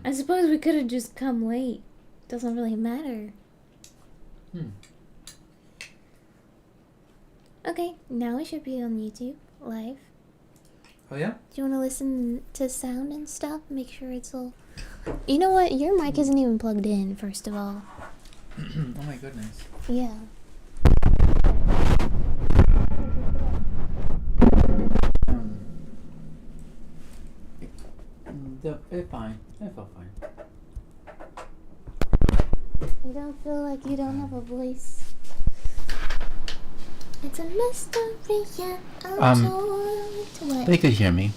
I suppose we could have just come late. Doesn't really matter. Okay, now we should be on YouTube live. Oh yeah? Do you want to listen to sound and stuff? Make sure it's all... You know what? Your mic isn't even plugged in, first of all. Oh my goodness. Yeah. It's fine. I felt fine. You don't feel like you don't have a voice? It's a mystery, yeah. What? They could hear me.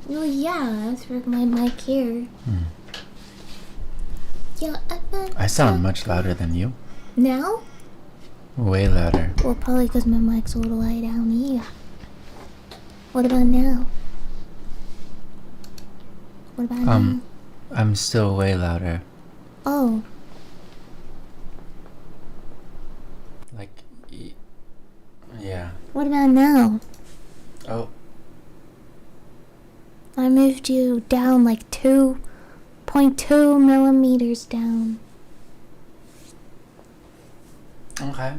Well, yeah, that's for my mic here. I sound much louder than you. Now? Way louder. Well, probably because my mic's a little way down here. What about now? What about now? I'm still way louder. Oh. Like, yeah. What about now? Oh. I moved you down like 2.2 millimeters down. Okay.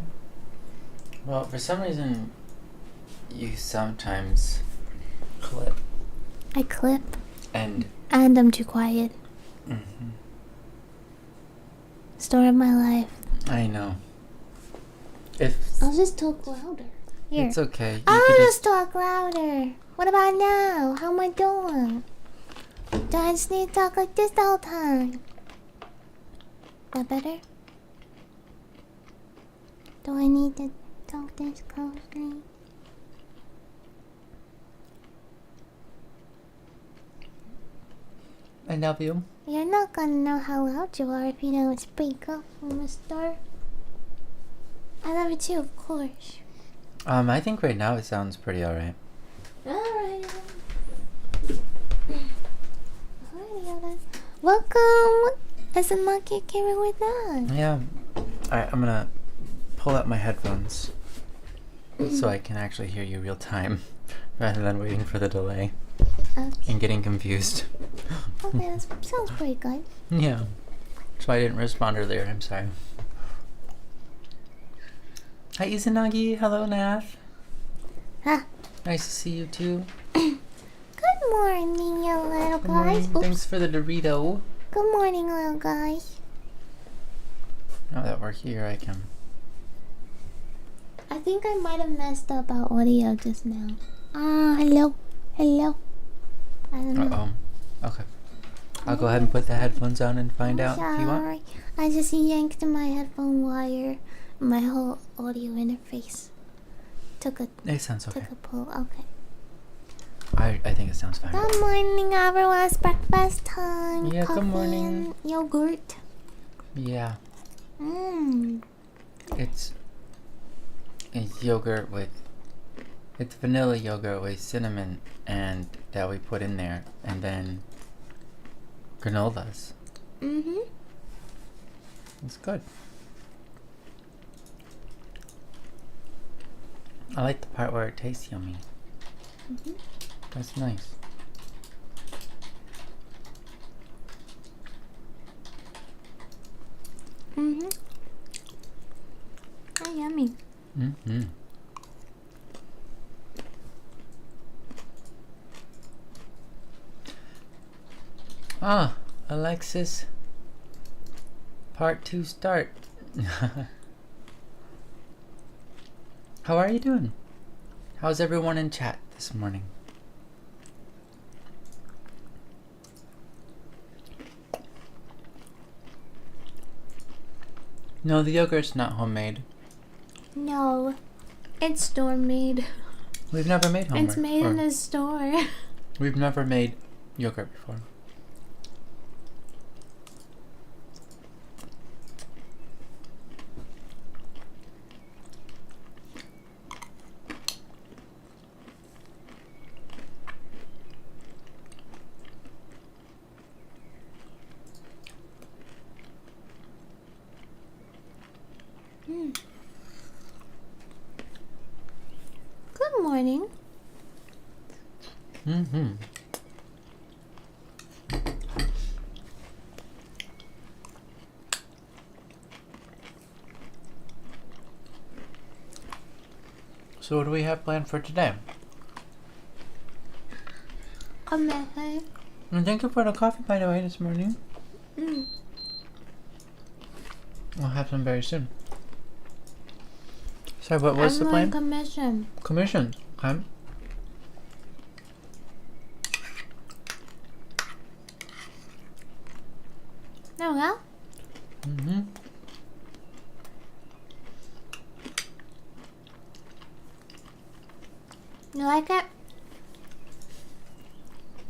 Well, for some reason, you sometimes clip. I clip. And I'm too quiet. Story of my life. I know. I'll just talk louder. Here. It's okay. I'll just talk louder. What about now? How am I doing? Do I just need to talk like this the whole time? That better? Do I need to talk this closely? I love you. You're not gonna know how loud you are if you don't speak up from the start. I love you too, of course. I think right now it sounds pretty alright. Alright. Alright, welcome as a monkey camera with us. Yeah. Alright, I'm gonna pull out my headphones so I can actually hear you real time rather than waiting for the delay and getting confused. Okay, that sounds pretty good. Yeah. So I didn't respond earlier, I'm sorry. Hi Izanagi, hello Nath. Ah. Nice to see you too. Good morning, you little Good guys. morning. Thanks for the Dorito. Good morning, little guys. Now that we're here, I can... I think I might have messed up our audio just now. Hello. Hello. I don't know. Uh-oh. Okay. I'll go ahead and put the headphones on and find out if you want. I just yanked my headphone wire. My whole audio interface It sounds okay. took a pull. Okay. I think it sounds fine. Good morning, everyone. It's breakfast time. Yeah, Coffee good morning. And yogurt. Yeah. Mmm. It's yogurt with... It's vanilla yogurt with cinnamon and that we put in there. And then granolas. Mm-hmm. It's good. I like the part where it tastes yummy. Mm-hmm. That's nice. Mm-hmm. Oh, yummy. Mm-hmm. Ah, Alexis. Part 2 start. How are you doing? How's everyone in chat this morning? No, the yogurt's not homemade. No. It's store made. We've never made homemade. It's made in a store. We've never made yogurt before. Good morning. Mm-hmm. So what do we have planned for today? Commission. And thank you for the coffee, by the way, this morning. We'll have some very soon. So what was the plan? Commission. Commission. Okay. There we go. Mm-hmm. You like it?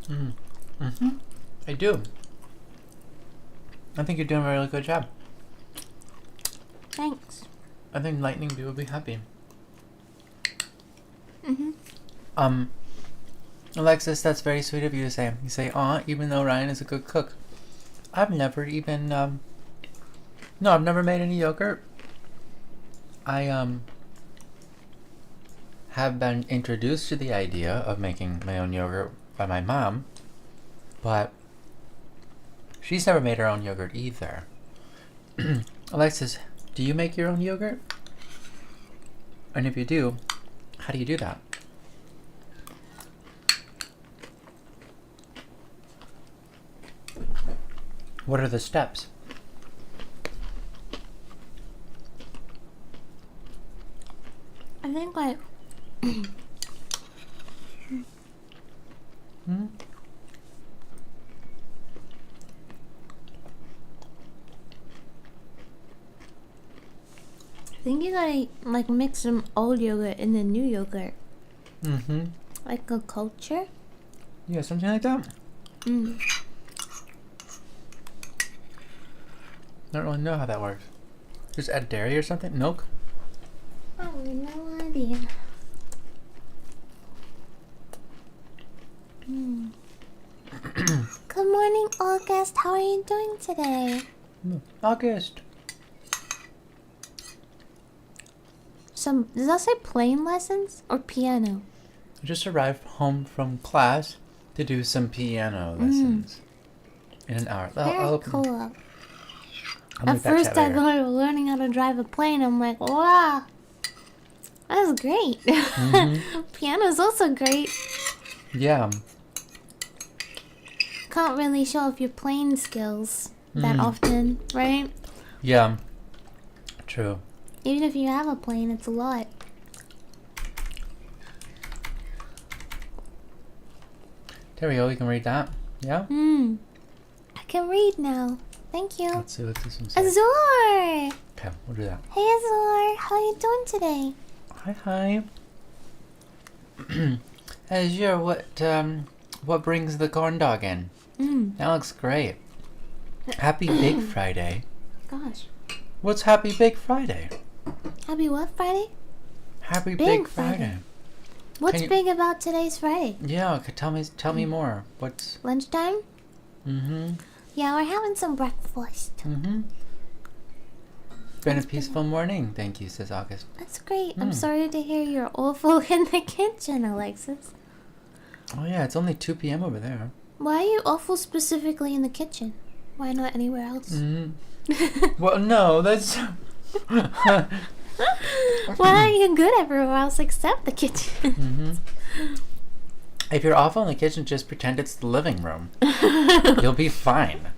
Mm-hmm. I do. I think you're doing a really good job. Thanks. I think Lightning Bee will be happy. Alexis, that's very sweet of you to say. You say, "Aw," even though Ryan is a good cook. I've never even, no, I've never made any yogurt. I, have been introduced to the idea of making my own yogurt by my mom, but she's never made her own yogurt either. Alexis, do you make your own yogurt? And if you do, how do you do that? What are the steps? I think like I think you gotta like mix some old yogurt and the new yogurt. Like a culture? Yeah, something like that. I don't really know how that works. Just add dairy or something? Milk? Oh, no idea. Good morning, August. How are you doing today? August. Some does that say playing lessons or piano? I just arrived home from class to do some piano lessons in an hour. Very cool. I'll At first, I thought I was learning how to drive a plane. I'm like, wow, that's great. Piano's also great. Yeah. Can't really show off your playing skills that often, right? Yeah. True. Even if you have a plane, it's a lot. There we go. We can read that. Yeah. I can read now. Thank you. Let's see what this one says. Azor! Okay, we'll do that. Hey Azor, how are you doing today? Hi. Azure, what brings the corn dog in? That looks great. Happy Big Friday. Gosh. What's Happy Big Friday? Happy what Friday? Happy Big Friday. What's big about today's Friday? Yeah, okay, tell me more. What's lunchtime? Yeah, we're having some breakfast. Been a peaceful morning, thank you, says August. That's great. I'm sorry to hear you're awful in the kitchen, Alexis. Oh yeah, it's only 2 p.m. over there. Why are you awful specifically in the kitchen? Why not anywhere else? Well, no, that's... Why aren't you good everywhere else except the kitchen? If you're awful in the kitchen, just pretend it's the living room. You'll be fine.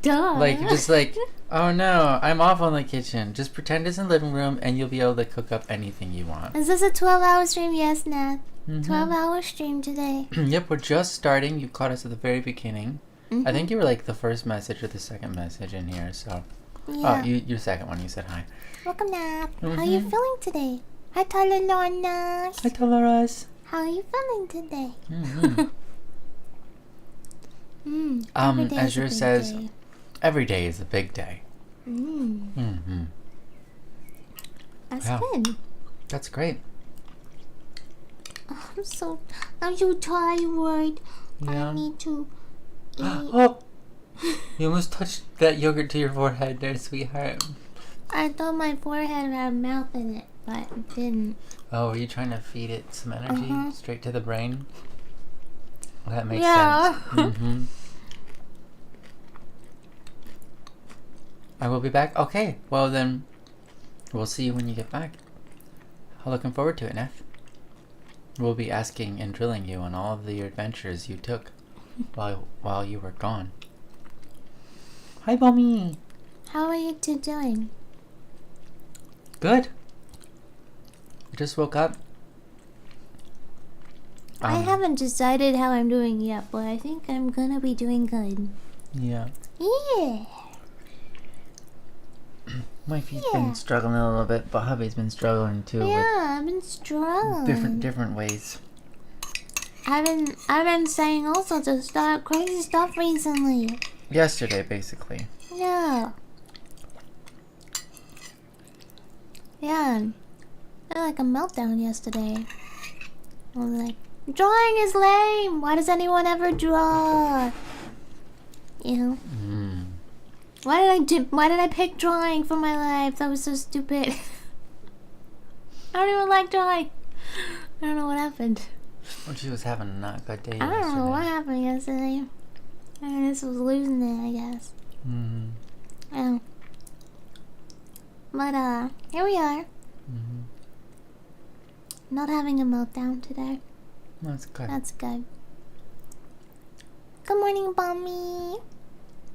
Duh. Like, just like, oh no, I'm awful in the kitchen. Just pretend it's in the living room and you'll be able to cook up anything you want. Is this a 12-hour stream? Yes, Nat. 12-hour stream today. Yep, we're just starting. You caught us at the very beginning. I think you were like the first message or the second message in here, so. Yeah. Oh, your second one, you said hi. Welcome, Nat. How are you feeling today? Hi, Talalona. Hi, Talaras. How are you feeling today? Azure says, every day is a big day. That's good. That's great. Oh, I'm so tired. Yeah. I need to eat. Oh! You almost touched that yogurt to your forehead there, sweetheart. I thought my forehead had a mouth in it, but it didn't. Oh, were you trying to feed it some energy straight to the brain? That makes sense. I will be back. Okay, well then, we'll see you when you get back. I'm looking forward to it, Neff. We'll be asking and drilling you on all of the adventures you took while you were gone. Hi, Mommy. How are you two doing? Good. I just woke up. I haven't decided how I'm doing yet, but I think I'm gonna be doing good. Yeah. Yeah. My feet's been struggling a little bit, but hubby's been struggling too. Yeah, I've been struggling. Different ways. I've been saying all sorts of crazy stuff recently. Yesterday, basically. Yeah. Yeah. I had like a meltdown yesterday. I was like, drawing is lame. Why does anyone ever draw? You know. Why did I pick drawing for my life? That was so stupid. I don't even like drawing. I don't know what happened. Well, she was having a not good day yesterday. I don't know what happened yesterday. I just was losing it, I guess. Yeah. But here we are. Not having a meltdown today. That's good. That's good. Good morning, Mommy.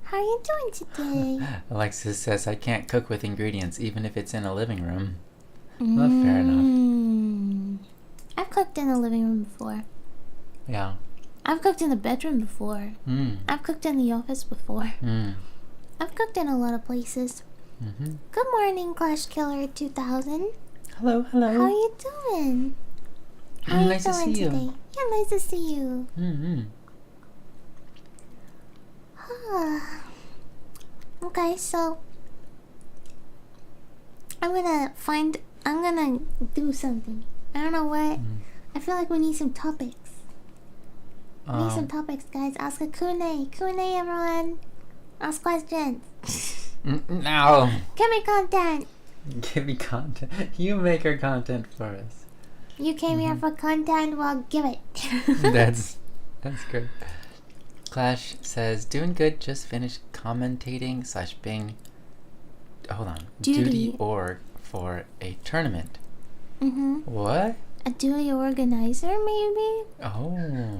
How are you doing today? Alexis says, I can't cook with ingredients, even if it's in a living room. Well, fair enough. I've cooked in the living room before. Yeah. I've cooked in the bedroom before. I've cooked in the office before. I've cooked in a lot of places. Good morning, Clash Killer 2000. Hello. How are you doing? How are Nice you to doing see today? you. Yeah, nice to see you. Okay, so I'm gonna do something. I don't know what. I feel like we need some topics. We need some topics, guys. Ask a Q&A. Q&A, everyone. Ask questions. No. Give me content. Give me content. You make our content for us. You came here for content, well, give it. That's great. Clash says, doing good, just finished commentating / being, hold on, duty org for a tournament. What? A duty organizer, maybe? Oh.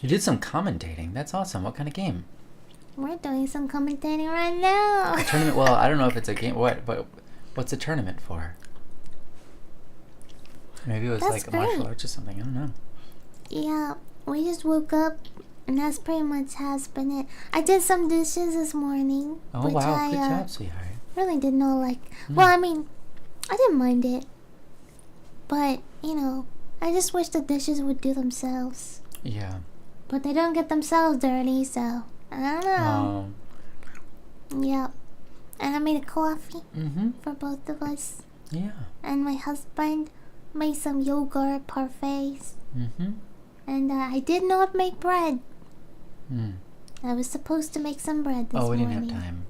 You did some commentating. That's awesome. What kind of game? We're doing some commentating right now. A tournament? Well, I don't know if it's a game. What's a tournament for? Maybe it was That's like a great. martial arts or something. I don't know. Yeah, we just woke up, and that's pretty much has been it. I did some dishes this morning. Oh, which wow. I Good job, sweetheart. really did not like. Well, I mean, I didn't mind it. But, you know, I just wish the dishes would do themselves. Yeah. But they don't get themselves dirty, so I don't know. Yep. And I made a coffee for both of us. Yeah. And my husband made some yogurt parfaits. And I did not make bread. I was supposed to make some bread this morning. We didn't have time.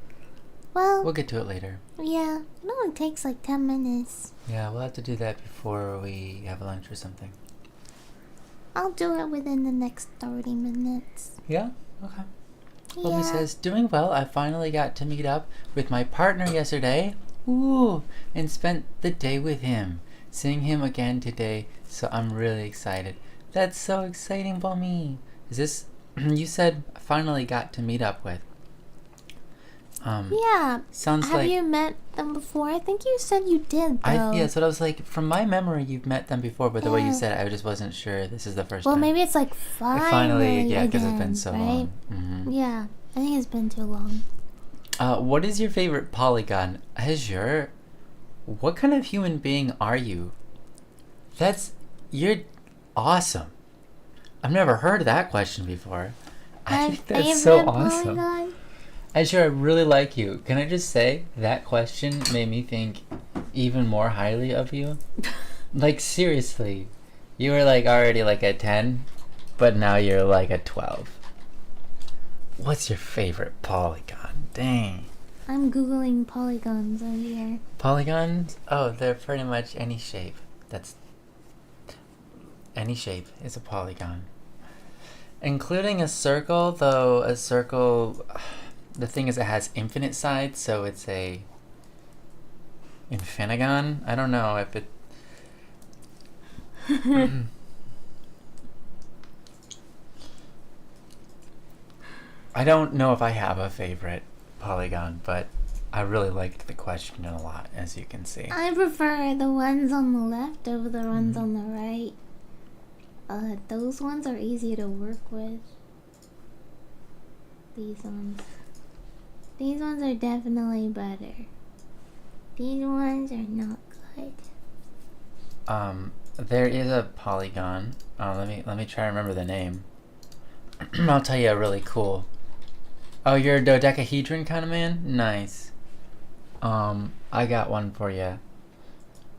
Well, We'll get to it later. yeah. It only takes like 10 minutes. Yeah, we'll have to do that before we have lunch or something. I'll do it within the next 30 minutes. Yeah? Okay. Yeah. Bobby says, doing well. I finally got to meet up with my partner yesterday. Ooh, and spent the day with him. Seeing him again today, so I'm really excited. That's so exciting, Bobby. Is this you said finally got to meet up with? Yeah. Sounds Have like you met them before? I think you said you did, though. yeah, so I was like, from my memory, you've met them before, but the way you said it, I just wasn't sure. This is the first time. Well, maybe it's like finally yeah, because it's been again, so right? long. Yeah, I think it's been too long. What is your favorite polygon? Azure, what kind of human being are you? You're awesome. I've never heard that question before. I think that's so awesome. Polygon? Azure, I really like you. Can I just say, that question made me think even more highly of you. Like, seriously. You were like already like a 10, but now you're like a 12. What's your favorite polygon? Dang. I'm Googling polygons over here. Polygons? Oh, they're pretty much any shape. Any shape is a polygon. Including a circle, though a circle... The thing is, it has infinite sides, so it's a infinigon. I don't know if it... I don't know if I have a favorite polygon, but I really liked the question a lot, as you can see. I prefer the ones on the left over the ones on the right. Those ones are easy to work with. These ones. These ones are definitely better. These ones are not good. There is a polygon. Let me try to remember the name. I'll tell you a really cool. Oh, you're a dodecahedron kind of man? Nice. I got one for you.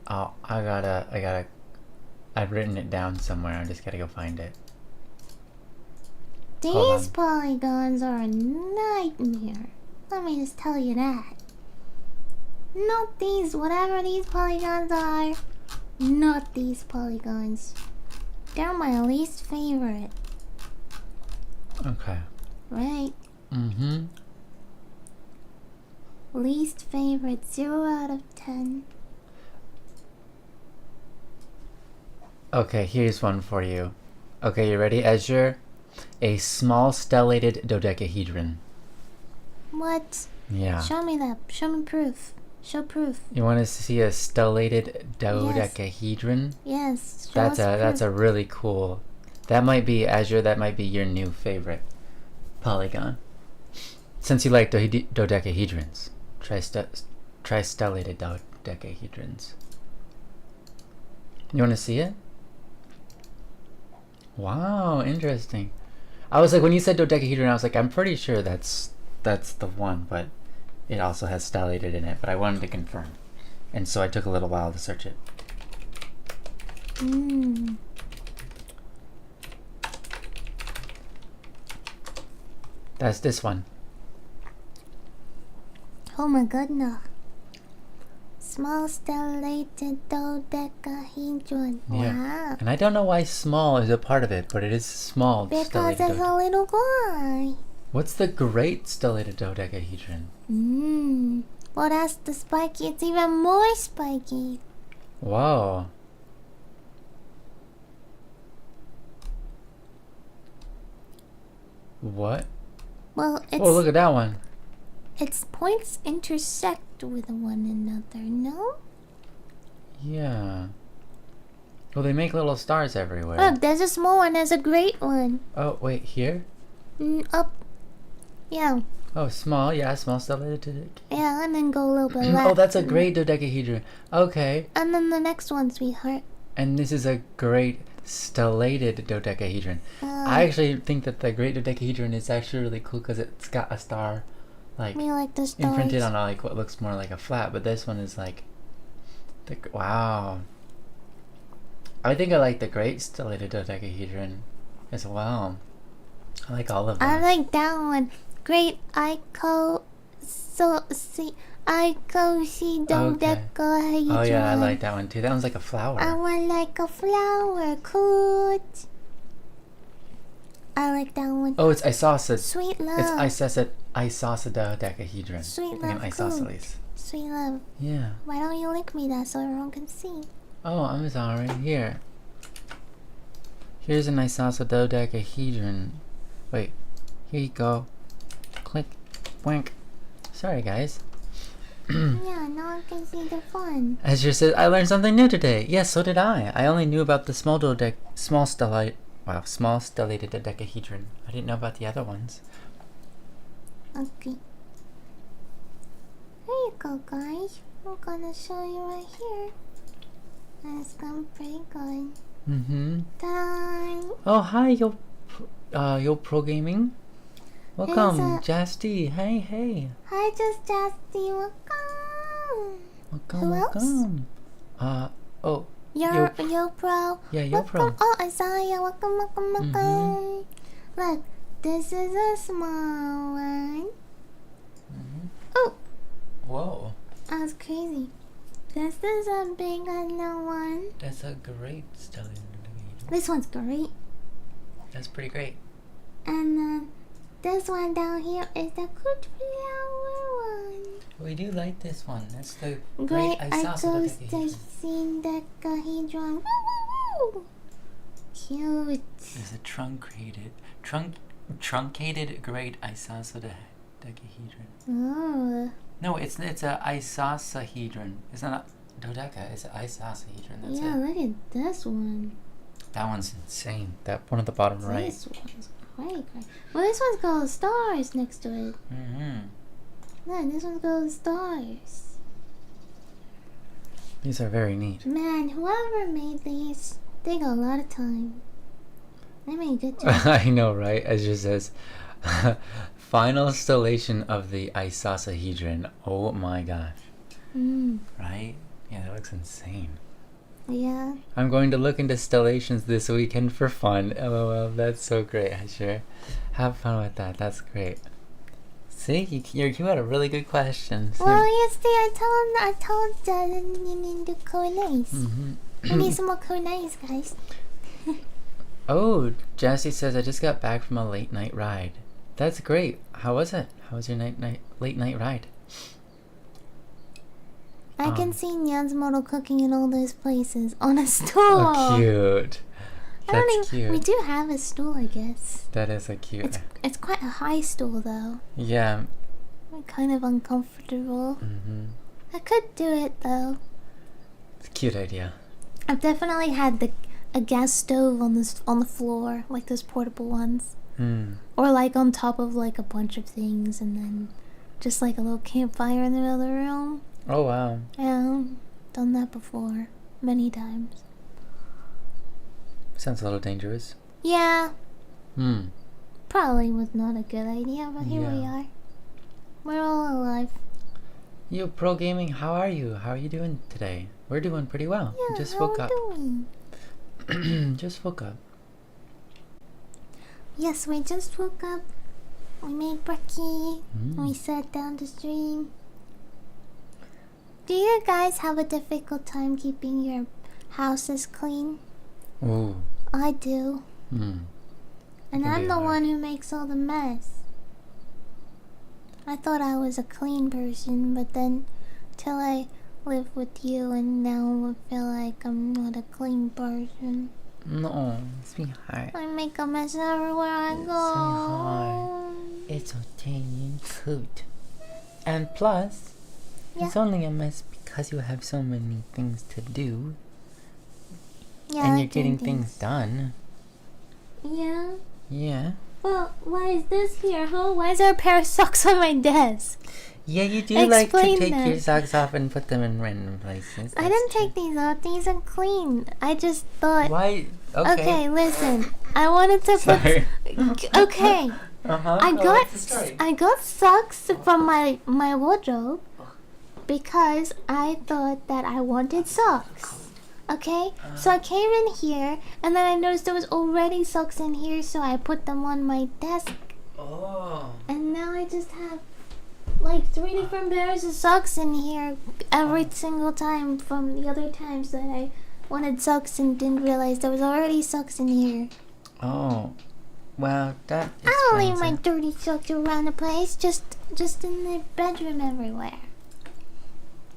Oh, I've written it down somewhere. I just gotta go find it. These polygons are a nightmare. Let me just tell you that. Not these, whatever these polygons are. Not these polygons. They're my least favorite. Okay. Right? Mm-hmm. Least favorite, 0 out of 10. Okay, here's one for you. Okay, you ready? Azure, a small stellated dodecahedron. What? Yeah. Show me that. Show me proof. Show proof. You want to see a stellated dodecahedron? Yes. That's a really cool. That might be Azure. That might be your new favorite polygon. Since you like dodecahedrons, try stellated dodecahedrons. You want to see it? Wow, interesting. I was like, when you said dodecahedron, I was like, I'm pretty sure that's the one, but it also has stellated in it. But I wanted to confirm, and so I took a little while to search it. That's this one. Oh my goodness. Small stellated dodecahedron. Yeah. Wow. And I don't know why small is a part of it, but it is small. Because it's a little guy. What's the great stellated dodecahedron? Well, that's the spiky. It's even more spiky. Whoa. What? Well, it's... Oh, look at that one. Its points intersect with one another, no? Yeah. Well, they make little stars everywhere. Look, there's a small one. There's a great one. Oh, wait, here? Up. Yeah. Oh, small. Yeah, small stellated. Yeah, and then go a little bit left. Oh, that's a great dodecahedron. Okay. And then the next one, sweetheart. And this is a great stellated dodecahedron. I actually think that the great dodecahedron is actually really cool because it's got a star, like the stars imprinted on like what looks more like a flat, but this one is like, wow. I think I like the great stellated dodecahedron as well. I like all of them. I like that one. Great dodecahedron. Oh yeah, I like that one too. That one's like a flower. I want like a flower. Cool. I like that one. Oh, it's isosceles. Sweet love. It's isosceles dodecahedron. Sweet like love. an isosceles. Sweet love. Yeah. Why don't you link me that so everyone can see? Oh, I'm sorry. Here. Here's an isosceles dodecahedron. Wait. Here you go. Click. Wink. Sorry, guys. Yeah, now I can see the fun. As you said, I learned something new today. Yes, so did I. I only knew about the small stellated dodecahedron. I didn't know about the other ones. Okay. Here you go, guys. We're gonna show you right here. That's gonna be pretty good. Ta-da! Oh, hi, yo pro gaming. Welcome, Jasty. Hey. Hi, just Jasty. Welcome. Who Welcome. Oh. Yo pro. Yeah, yo pro. Oh, Isaiah. Welcome. Look, this is a small one. Oh. Whoa. That was crazy. This is a big one. That's a great stellated dodecahedron. This one's great. That's pretty great. And then this one down here is the good flower one. We do like this one. That's the Great isosceles dodecahedron. dodecahedron. Woo! Cute. There's a truncated great icosahedron. Oh. No, it's a icosahedron. It's not a dodeca. It's an icosahedron. That's Yeah, it. look at this one. That one's insane. That one at the bottom right. This one's great. Well, this one's got stars next to it. Mm-hmm. Look, this one's got stars. These are very neat. Man, whoever made these, they got a lot of time. They made a good job. I know, right? It just says final stellation of the icosahedron. Oh my gosh. Right? Yeah, that looks insane. Yeah. I'm going to look into stellations this weekend for fun. LOL, that's so great. I sure have fun with that. That's great. See, you had a really good question. See? Well, you see, I told you need to colonize. I need some more colonize, guys. Oh, Jessie says, I just got back from a late night ride. That's great. How was it? How was your late night ride? I can see Nyan's model cooking in all those places on a stool. Oh, cute. That's cute. We do have a stool, I guess. That is a cute. It's quite a high stool, though. Yeah. Kind of uncomfortable. I could do it, though. It's a cute idea. I've definitely had a gas stove on the floor, like those portable ones, or like on top of like a bunch of things, and then just like a little campfire in the middle of the room. Oh wow. Yeah, done that before, many times. Sounds a little dangerous. Yeah. Probably was not a good idea, but here we are. We're all alive. You pro gaming, how are you? How are you doing today? We're doing pretty well. Yeah, Just how woke are up. we doing? Just woke up. Yes, we just woke up. We made brekkie. We sat down to stream. Do you guys have a difficult time keeping your houses clean? Ooh. I do. Hmm. And Can I'm be the hard. one who makes all the mess. I thought I was a clean person, but then till I live with you, and now I feel like I'm not a clean person. No, sweetheart. I make a mess everywhere I go. It's so tiny and cute. And plus, it's only a mess because you have so many things to do. Yeah, And I you're getting do things done. Yeah? Yeah. Well, why is this here, huh? Why is there a pair of socks on my desk? Yeah, you do like to Explain take your that. socks off and put them in random places. I didn't take these off. These are clean. I just thought... Why? Okay, listen. I wanted to Sorry. put... Okay. Uh-huh. I got socks from my wardrobe because I thought that I wanted socks. Okay? So I came in here and then I noticed there was already socks in here, so I put them on my desk. Oh. And now I just have like 3 different pairs of socks in here every single time from the other times that I wanted socks and didn't realize there was already socks in here. Oh. Well, that I don't leave explains my it. dirty socks around the place, just in the bedroom everywhere.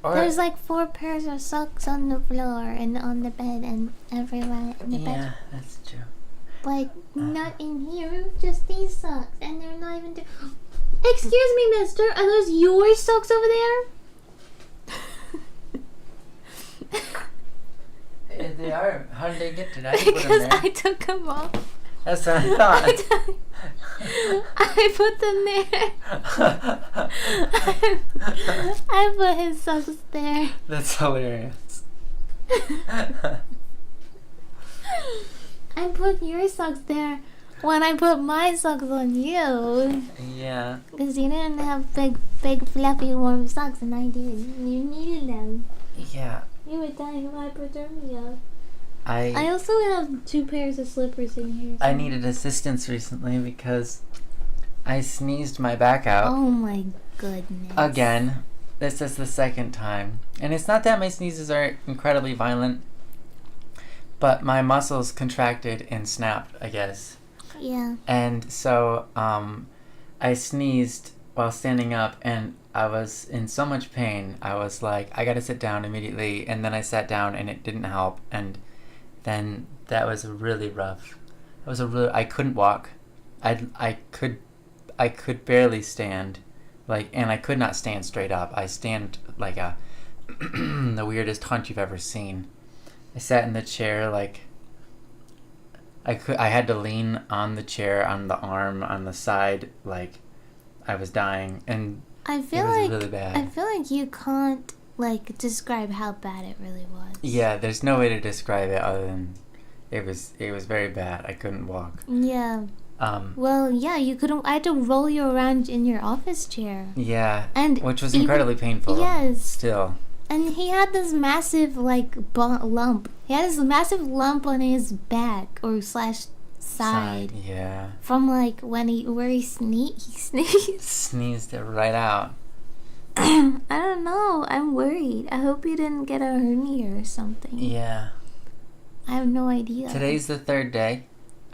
Or- There's like 4 pairs of socks on the floor and on the bed and everywhere in the bedroom. Yeah, that's true. But not in here, just these socks, and they're not even... Excuse me, mister, are those your socks over there? If they are, how did they get to that? I put them Because there. I took them off. That's what I thought. I put them there. I put his socks there. That's hilarious. I put your socks there when I put my socks on you. Yeah. Because you didn't have big, fluffy, warm socks, and I did. You needed them. Yeah. You were dying of hypothermia. I I also have 2 pairs of slippers in here. I needed assistance recently because I sneezed my back out Oh my goodness. again. This is the second time. And it's not that my sneezes are incredibly violent, but my muscles contracted and snapped, I guess. Yeah. And so I sneezed while standing up, and I was in so much pain. I was like, I gotta sit down immediately. And then I sat down and it didn't help. And then that was really rough. It was I couldn't walk. I could barely stand, and I could not stand straight up. I stand like a the weirdest hunch you've ever seen. I sat in the chair I had to lean on the chair, on the arm, on the side, like I was dying, and I feel it was like really bad. I feel like you can't describe how bad it really was. Yeah, there's no way to describe it other than it was very bad. I couldn't walk. Yeah. Well, yeah, you couldn't. I had to roll you around in your office chair. Yeah, and which was incredibly painful. Yes. Still. And he had this massive lump. He had this massive lump on his back or slash side. Yeah. From where he sneezed. Sneezed it right out. I don't know. I'm worried. I hope you didn't get a hernia or something. Yeah. I have no idea. Today's the 3rd day,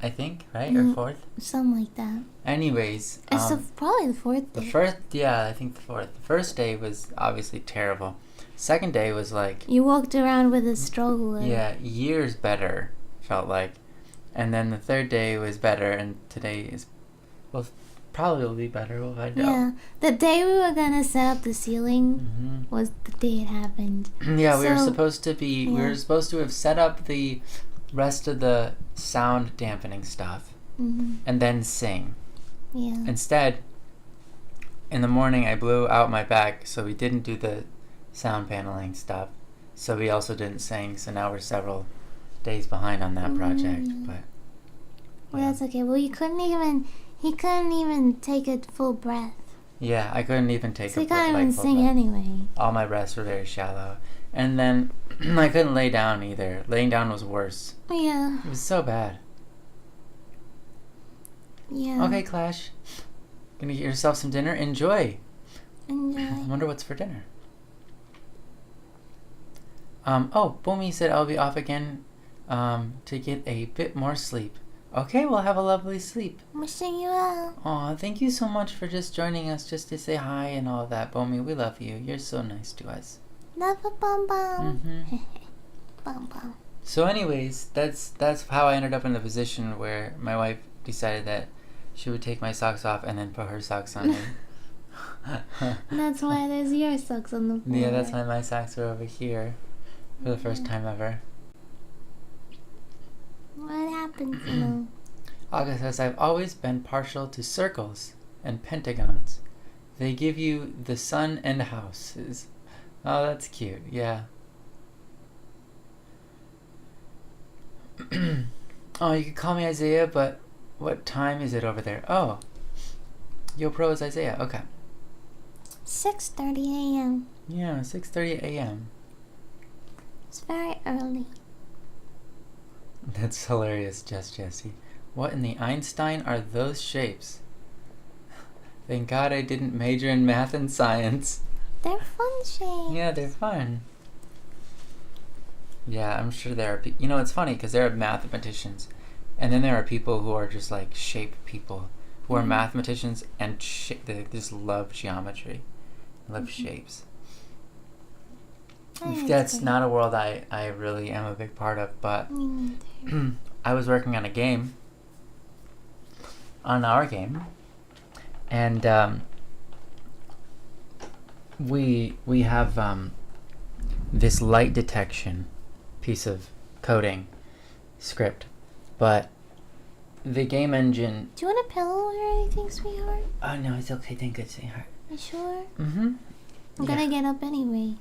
I think, right? Or 4th? Something like that. Anyways. It's probably the 4th day. The first, yeah, I think the 4th. The first day was obviously terrible. Second day was You walked around with a stroller. Yeah, years better, felt like. And then the 3rd day was better, and today is, well, probably will be better. We'll find out. Yeah, the day we were gonna set up the ceiling was the day it happened. Yeah, we were supposed to have set up the rest of the sound dampening stuff, and then sing. Yeah. Instead, in the morning I blew out my back, so we didn't do the sound paneling stuff. So we also didn't sing, so now we're several days behind on that project. But well, that's okay. Well, he couldn't even take a full breath. Yeah, I couldn't even take so a he couldn't even full sing breath. anyway. All my breaths were very shallow. And then I couldn't lay down either. Laying down was worse. Yeah. It was so bad. Yeah. Okay, Clash. Gonna get yourself some dinner? Enjoy. I wonder what's for dinner. Boomy said I'll be off again to get a bit more sleep. Okay, we'll have a lovely sleep. Wishing you well. Aw, thank you so much for just joining us just to say hi and all that, Boomy. We love you. You're so nice to us. Love a bum bum. Bum bum. So anyways, that's how I ended up in the position where my wife decided that she would take my socks off and then put her socks on me. That's why there's your socks on the floor. Yeah, that's why my socks are over here for the first time ever. What happened? August says, I've always been partial to circles and pentagons. They give you the sun and houses. Oh, that's cute. Yeah. Oh, you could call me Isaiah, but what time is it over there? Oh. Yo Pro is Isaiah. Okay. 6:30 a.m. Yeah, 6:30 a.m. It's very early. That's hilarious, Jesse. What in the Einstein are those shapes? Thank God I didn't major in math and science. They're fun shapes. Yeah, they're fun. Yeah, I'm sure there are you know, it's funny because there are mathematicians, and then there are people who are just like shape people, who are mathematicians and they just love geometry, love shapes. That's not a world I really am a big part of, but I was working on a game, on our game, and we have this light detection piece of coding script, but the game engine... Do you want a pillow or anything, sweetheart? Oh no, it's okay, thank you, sweetheart. You sure? Mm-hmm. I'm gonna get up anyway.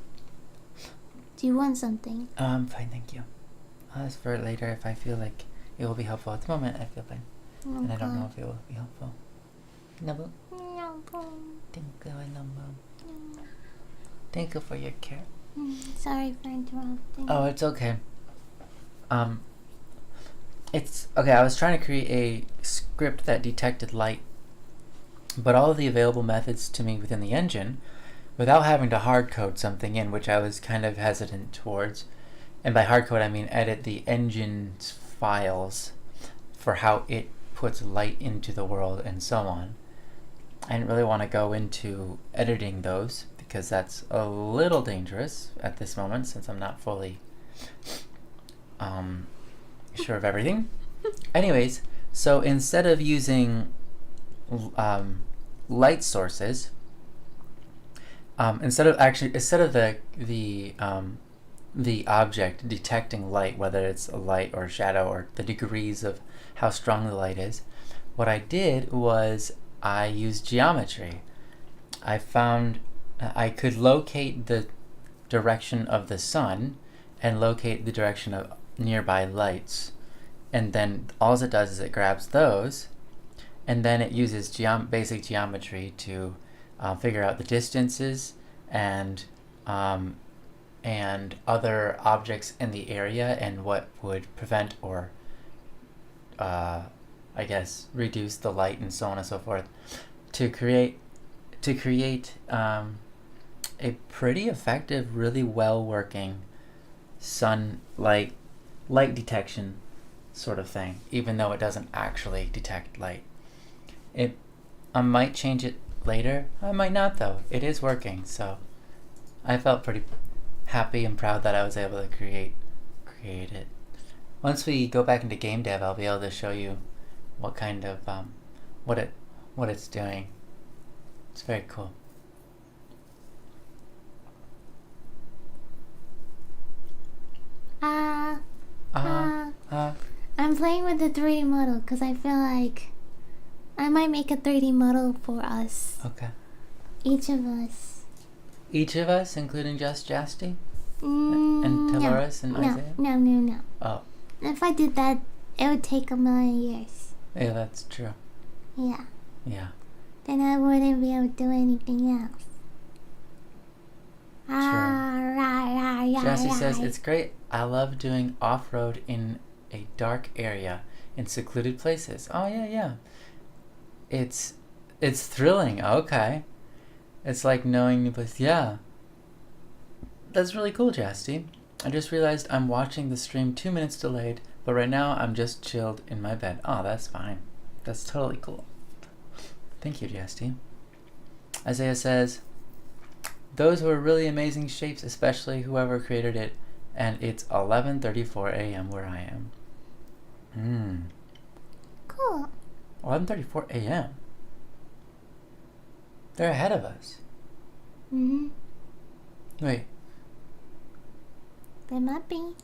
Do you want something? I'm fine, thank you. I'll ask for it later if I feel like it will be helpful. At the moment, I feel fine. Okay. And I don't know if it will be helpful. Nubble? No. Thank you, Nubble. Thank you for your care. Sorry for interrupting. Oh, it's okay. It's okay. I was trying to create a script that detected light, but all of the available methods to me within the engine, without having to hard code something in, which I was kind of hesitant towards. And by hard code, I mean edit the engine's files for how it puts light into the world and so on. I didn't really want to go into editing those because that's a little dangerous at this moment since I'm not fully sure of everything. Anyways, so instead of using light sources, instead of the object detecting light, whether it's a light or a shadow or the degrees of how strong the light is, what I did was I used geometry. I found I could locate the direction of the sun and locate the direction of nearby lights, and then all it does is it grabs those, and then it uses basic geometry to figure out the distances and other objects in the area and what would prevent or I guess reduce the light and so on and so forth to create a pretty effective, really well working sunlight light detection sort of thing, even though it doesn't actually detect light. I might change it later. I might not though. It is working, so I felt pretty happy and proud that I was able to create it. Once we go back into game dev, I'll be able to show you what kind of what it's doing. It's very cool. I'm playing with the 3D model because I feel like I might make a 3D model for us. Okay. Each of us. Each of us, including just Jasty? And Taloris and Isaiah? No. Oh. If I did that, it would take a million years. Yeah, that's true. Yeah. Yeah. Then I wouldn't be able to do anything else. Jesse says, it's great. I love doing off-road in a dark area in secluded places. Oh, yeah. It's thrilling. Okay. It's like knowing new places. Yeah. That's really cool, Jasty. I just realized I'm watching the stream 2 minutes delayed, but right now I'm just chilled in my bed. Oh, that's fine. That's totally cool. Thank you, Jasty. Isaiah says, those were really amazing shapes, especially whoever created it, and it's 11:34 a.m. where I am. Cool. 11:34 a.m. They're ahead of us. Wait. They might be.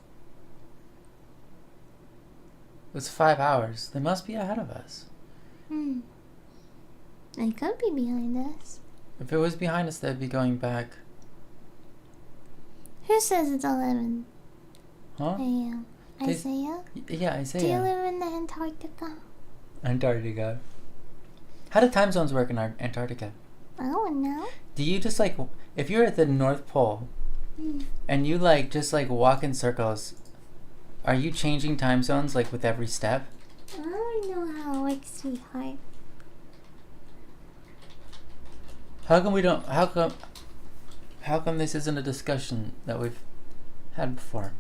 It's 5 hours. They must be ahead of us. They could be behind us. If it was behind us, they'd be going back. Who says it's 11 Huh? a.m.? Isaiah? Yeah, Isaiah. Do you live in the Antarctica? Antarctica. How do time zones work in Antarctica? I don't know. Do you just like, if you're at the North Pole and you like just like walk in circles, are you changing time zones like with every step? I don't know how it works, sweetheart. How come this isn't a discussion that we've had before?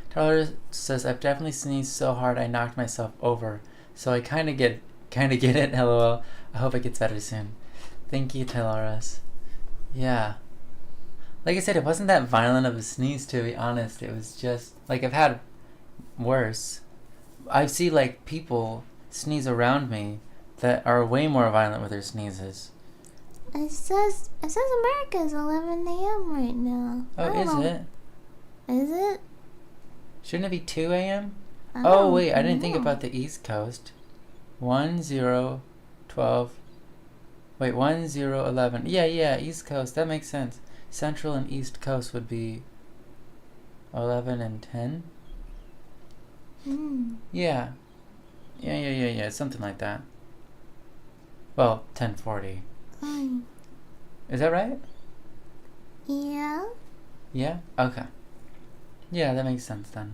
Tyler says, I've definitely sneezed so hard I knocked myself over, so I kind of get it. LOL. I hope it gets better soon. Thank you, Tyloris. Yeah. Like I said, it wasn't that violent of a sneeze, to be honest. It was just like I've had worse. I see like people sneeze around me that are way more violent with their sneezes. It says America's 11 a.m. right now. Oh, is it? Is it? Shouldn't it be 2 a.m.? Oh, wait, I didn't think about the East Coast. 10:12. Wait, 10:11. Yeah, East Coast. That makes sense. Central and East Coast would be 11 and 10. Yeah. Yeah. Something like that. Well, 10:40. Is that right? Yeah. Yeah? Okay. Yeah, that makes sense then.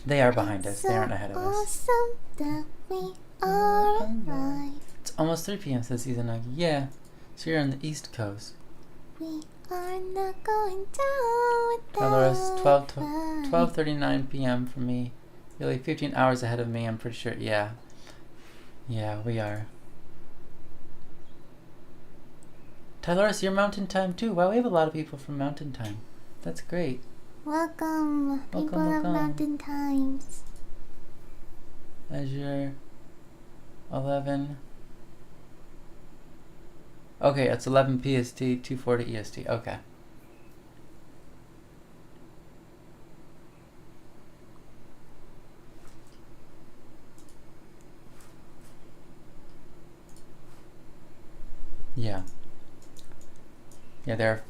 They are behind us. They aren't ahead of us. Awesome that we are alive. It's almost 3 p.m. says Izanagi. Yeah. So you're on the East Coast. We are not going down Dolores, without 12:39 p.m. for me. You're like 15 hours ahead of me, I'm pretty sure. Yeah. Yeah, we are. Tyloris, you're Mountain Time too. Wow, we have a lot of people from Mountain Time. That's great. Welcome, people of welcome. Mountain Times. Azure 11. Okay, it's 11 PST, 240 EST. Okay. Yeah. Yeah, there.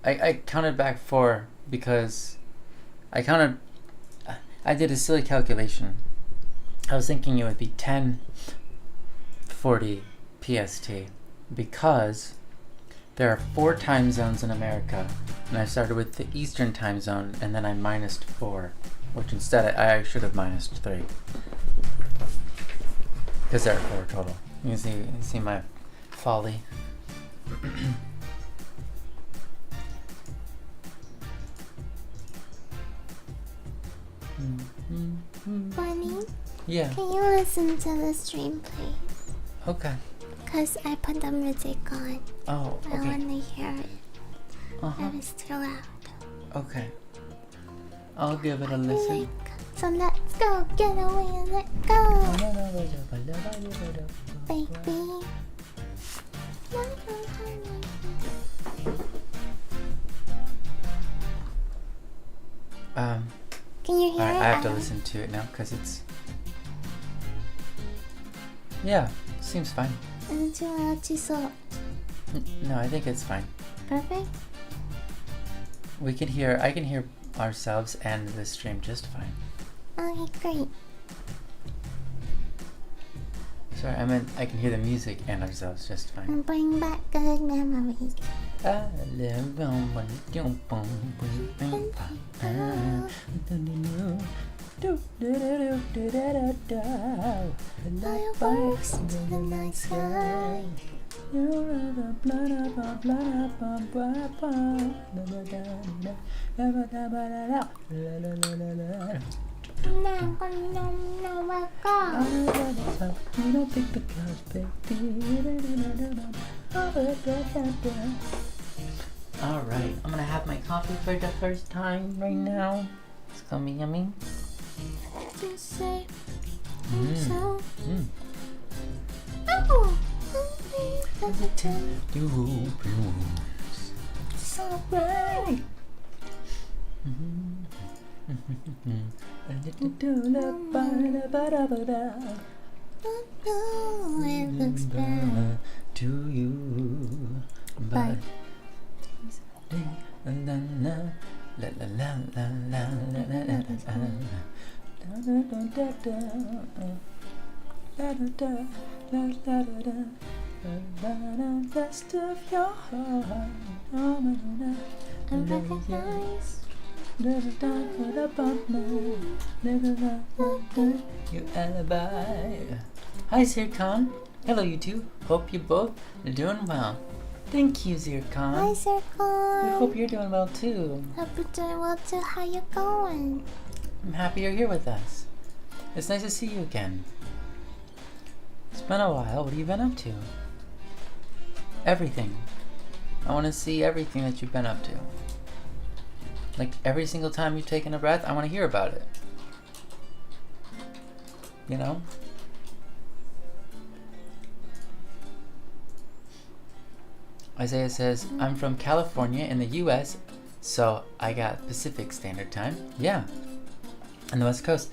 I counted back 4 because I did a silly calculation. I was thinking it would be 10:40 PST because there are 4 time zones in America, and I started with the Eastern time zone, and then I minused 4, which instead I should have minused 3 because there are 4 total. You can see my folly. Bunny, Yeah. can you listen to the stream, please? Okay. Cause I put the music on. Oh, I okay. wanna hear it. Uh-huh. That is too loud. Okay. I'll give it a Like, listen. so let's go, get away and let go, baby. Can you hear Alright, it? I have to listen to it now because it's. Yeah, seems fine. Is it too loud, too soft? No, I think it's fine. Perfect? I can hear ourselves and the stream just fine. Okay, great. Sorry, I meant I can hear the music and ourselves just fine. And bring back good memories. Fireworks into the night sky. Alright, I'm gonna have my coffee for the first time right now. It's gonna be yummy. Just say Mm. so. Mm. Oh, So bright. it looks bad. To you, But Best of your heart. I recognize Your alibi. Hi, Zircon. Hello, you two. Hope you both are doing well. Thank you, Zircon. Hi, I Circle. hope you're doing well too. Hope you're doing well too. How you going? I'm happy you're here with us. It's nice to see you again. It's been a while. What have you been up to? Everything. I want to see everything that you've been up to. Like every single time you've taken a breath, I want to hear about it. You know? Isaiah says, I'm from California in the US, so I got Pacific Standard Time. Yeah. On the West Coast.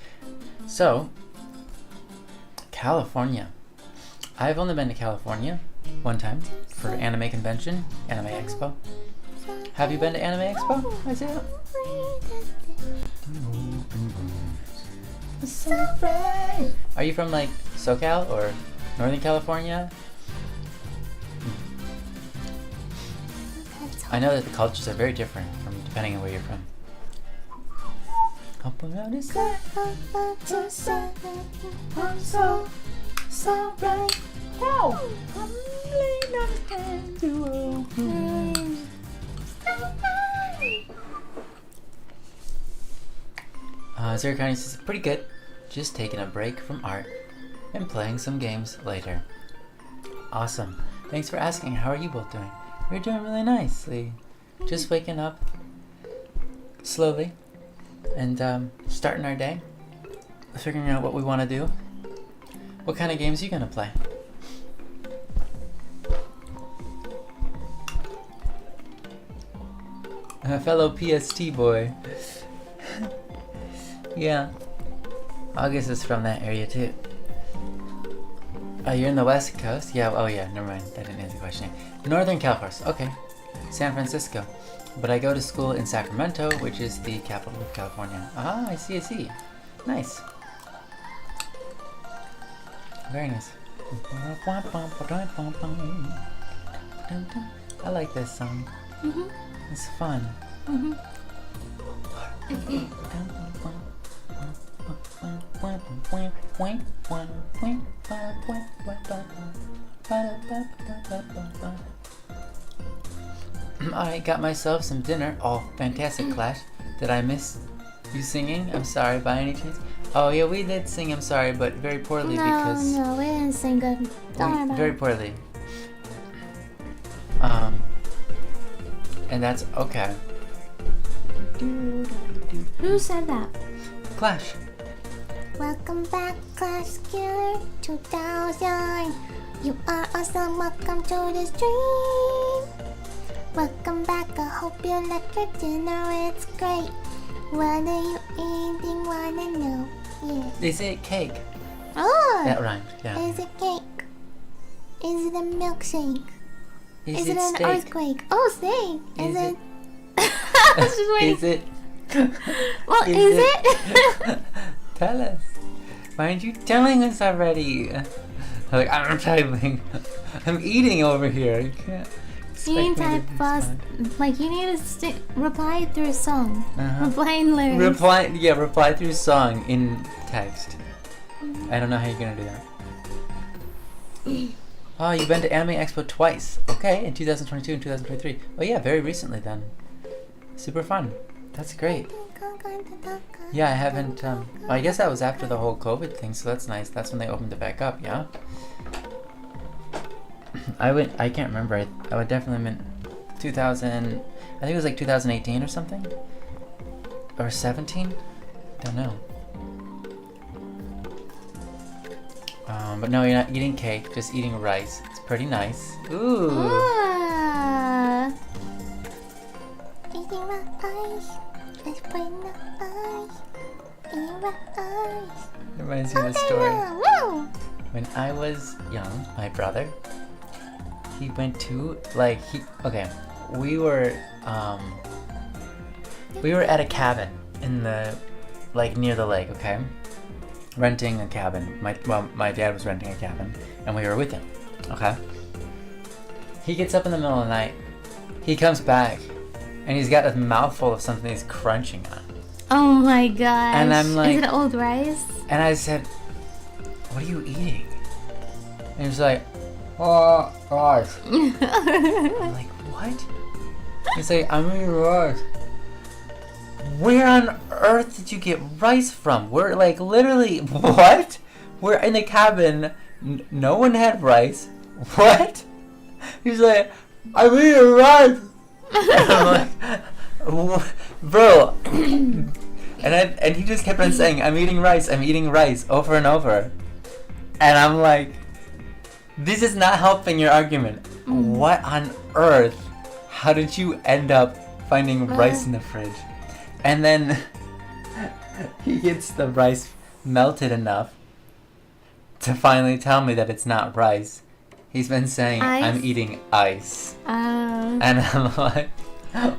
So, California. I've only been to California one time for Anime Convention, Anime Expo. Have you been to Anime Expo, Isaiah? Are you from like SoCal or Northern California? I know that the cultures are very different from depending on where you're from. Up around his side, so bright. Wow! I'm laying on his hand to open. Zirconi says, pretty good. Just taking a break from art and playing some games later. Awesome. Thanks for asking. How are you both doing? We're doing really nicely. Just waking up slowly. and starting our day, figuring out what we want to do. What kind of games are you gonna play? A fellow PST boy. Yeah. August is from that area too. You're in the West Coast? Yeah, oh yeah, never mind. That didn't answer the question. Northern California. Okay. San Francisco. But I go to school in Sacramento, which is the capital of California. Ah, I see. Nice. Very nice. I like this song. It's fun. I got myself some dinner. Oh, fantastic, Clash. Did I miss you singing? I'm sorry, by any chance? Oh yeah, we did sing I'm sorry, but very poorly because... No, we didn't sing good. Don't worry about very it. poorly. And that's okay. Who said that? Clash. Welcome back, Clash Killer 2000. You are awesome. Welcome to the stream. Welcome back. I hope you like your dinner. It's great. What are you eating? Wanna know? Yeah. Is it cake? Oh. That rhymed. Yeah. Is it cake? Is it a milkshake? Is it an steak? earthquake? Oh, steak. Is it? I was just waiting. Is it? Well, is it? Tell us. Why aren't you telling us already? Like, I'm typing. I'm eating over here. You can't. You need to expect me type be fast. smart. Like, you need to reply through a song. Uh-huh. Reply in lyrics. Reply through song in text. I don't know how you're gonna do that. Oh, you've been to Anime Expo twice. Okay, in 2022 and 2023. Oh yeah, very recently then. Super fun. That's great. Yeah, I haven't, well, I guess that was after the whole COVID thing, so that's nice. That's when they opened it back up, yeah? I can't remember. I would definitely meant 2000, I think it was like 2018 or something? Or 17? Don't know. But no, you're not eating cake, just eating rice. It's pretty nice. Ooh! Ah. Eating rice. It's pretty nice. Eating rice. It reminds me of a story. Woo! When I was young, my brother, he went to, okay, we were at a cabin in the, near the lake, okay? Renting a cabin. My dad was renting a cabin, and we were with him, okay? He gets up in the middle of the night, he comes back, and he's got a mouthful of something he's crunching on. Oh my gosh. And I'm like... Is it old rice? And I said, what are you eating? And he was like, oh, rice. I'm like, what? He's like, I'm eating rice. Where on earth did you get rice from? We're literally, what? We're in the cabin. No one had rice. What? He's like, I'm eating rice. And I'm like, bro. And he just kept on saying, I'm eating rice, over and over. And I'm like, this is not helping your argument. What on earth? How did you end up finding rice in the fridge? And then he gets the rice melted enough to finally tell me that it's not rice. He's been saying, ice? I'm eating ice. And I'm like,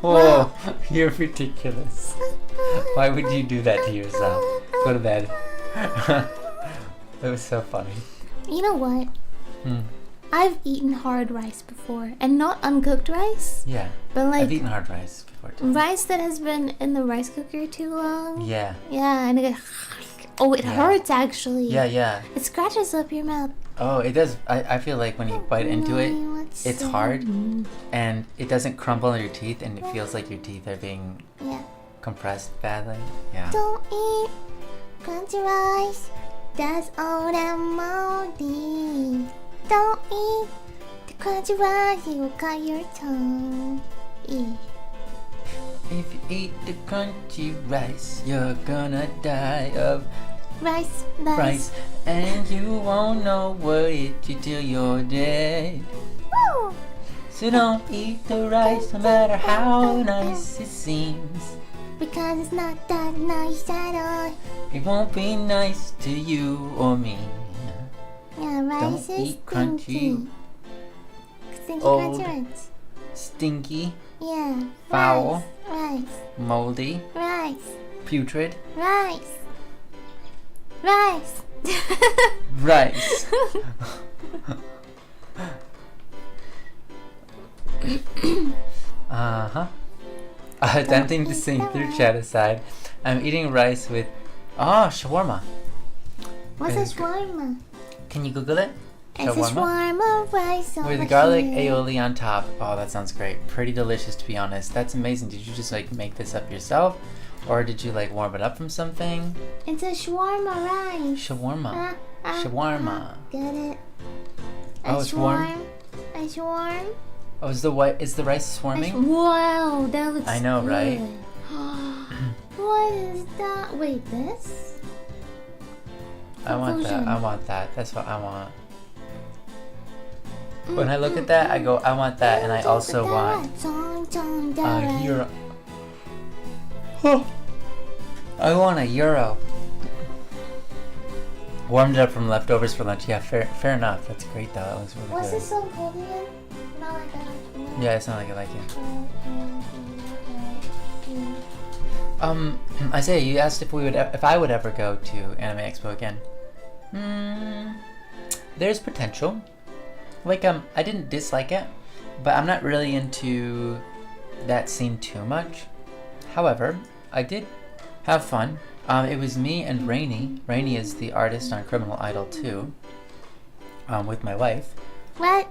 whoa, Well, you're ridiculous. Why would you do that to yourself? Go to bed. It was so funny. You know what? I've eaten hard rice before, and not uncooked rice, Yeah. but I've eaten hard rice before too. rice that has been in the rice cooker too long. Yeah. Yeah, and it hurts actually. Yeah. It scratches up your mouth. Oh, it does. I feel like when you bite into it, it's hard, and it doesn't crumble in your teeth, and it feels like your teeth are being compressed badly. Yeah. Don't eat crunchy rice. That's old and moldy. Don't eat the crunchy rice. You will cut your tongue. If you eat the crunchy rice, you're gonna die of Rice. and you won't know what it did till you're dead. Woo! So don't eat the rice, no matter how nice it seems. Because it's not that nice at all. It won't be nice to you or me. Yeah, rice Don't is eat crunchy. stinky. Stinky Old. crunchy rice. Stinky, Yeah. Foul. Rice. moldy, Rice. putrid, Rice. Rice. rice. Uh-huh. Attempting to sing through chat aside, I'm eating rice with shawarma. What's a shawarma? Can you Google it? It's a shawarma rice over With garlic here. aioli on top. Oh, that sounds great. Pretty delicious, to be honest. That's amazing. Did you just like make this up yourself, or did you like warm it up from something? It's a shawarma rice. Shawarma. Shawarma. Get it? Oh, it's warm. A shawarm. Oh, is the rice swarming? Wow, that looks I know, good. right? What is that? Wait, this? I want that. Conclusion. I want that. That's what I want. When I look at that, I go, I want that, and I also want a euro. I want a euro. Warmed it up from leftovers for lunch. Yeah, fair enough. That's great though. That was really What's good. this song called again? Not like that. Yeah, it's not like I like it. Isaiah, you asked if I would ever go to Anime Expo again. There's potential. Like, I didn't dislike it, but I'm not really into that scene too much. However, I did have fun. It was me and Rainy. Rainy is the artist on Criminal Idol 2, with my wife. What?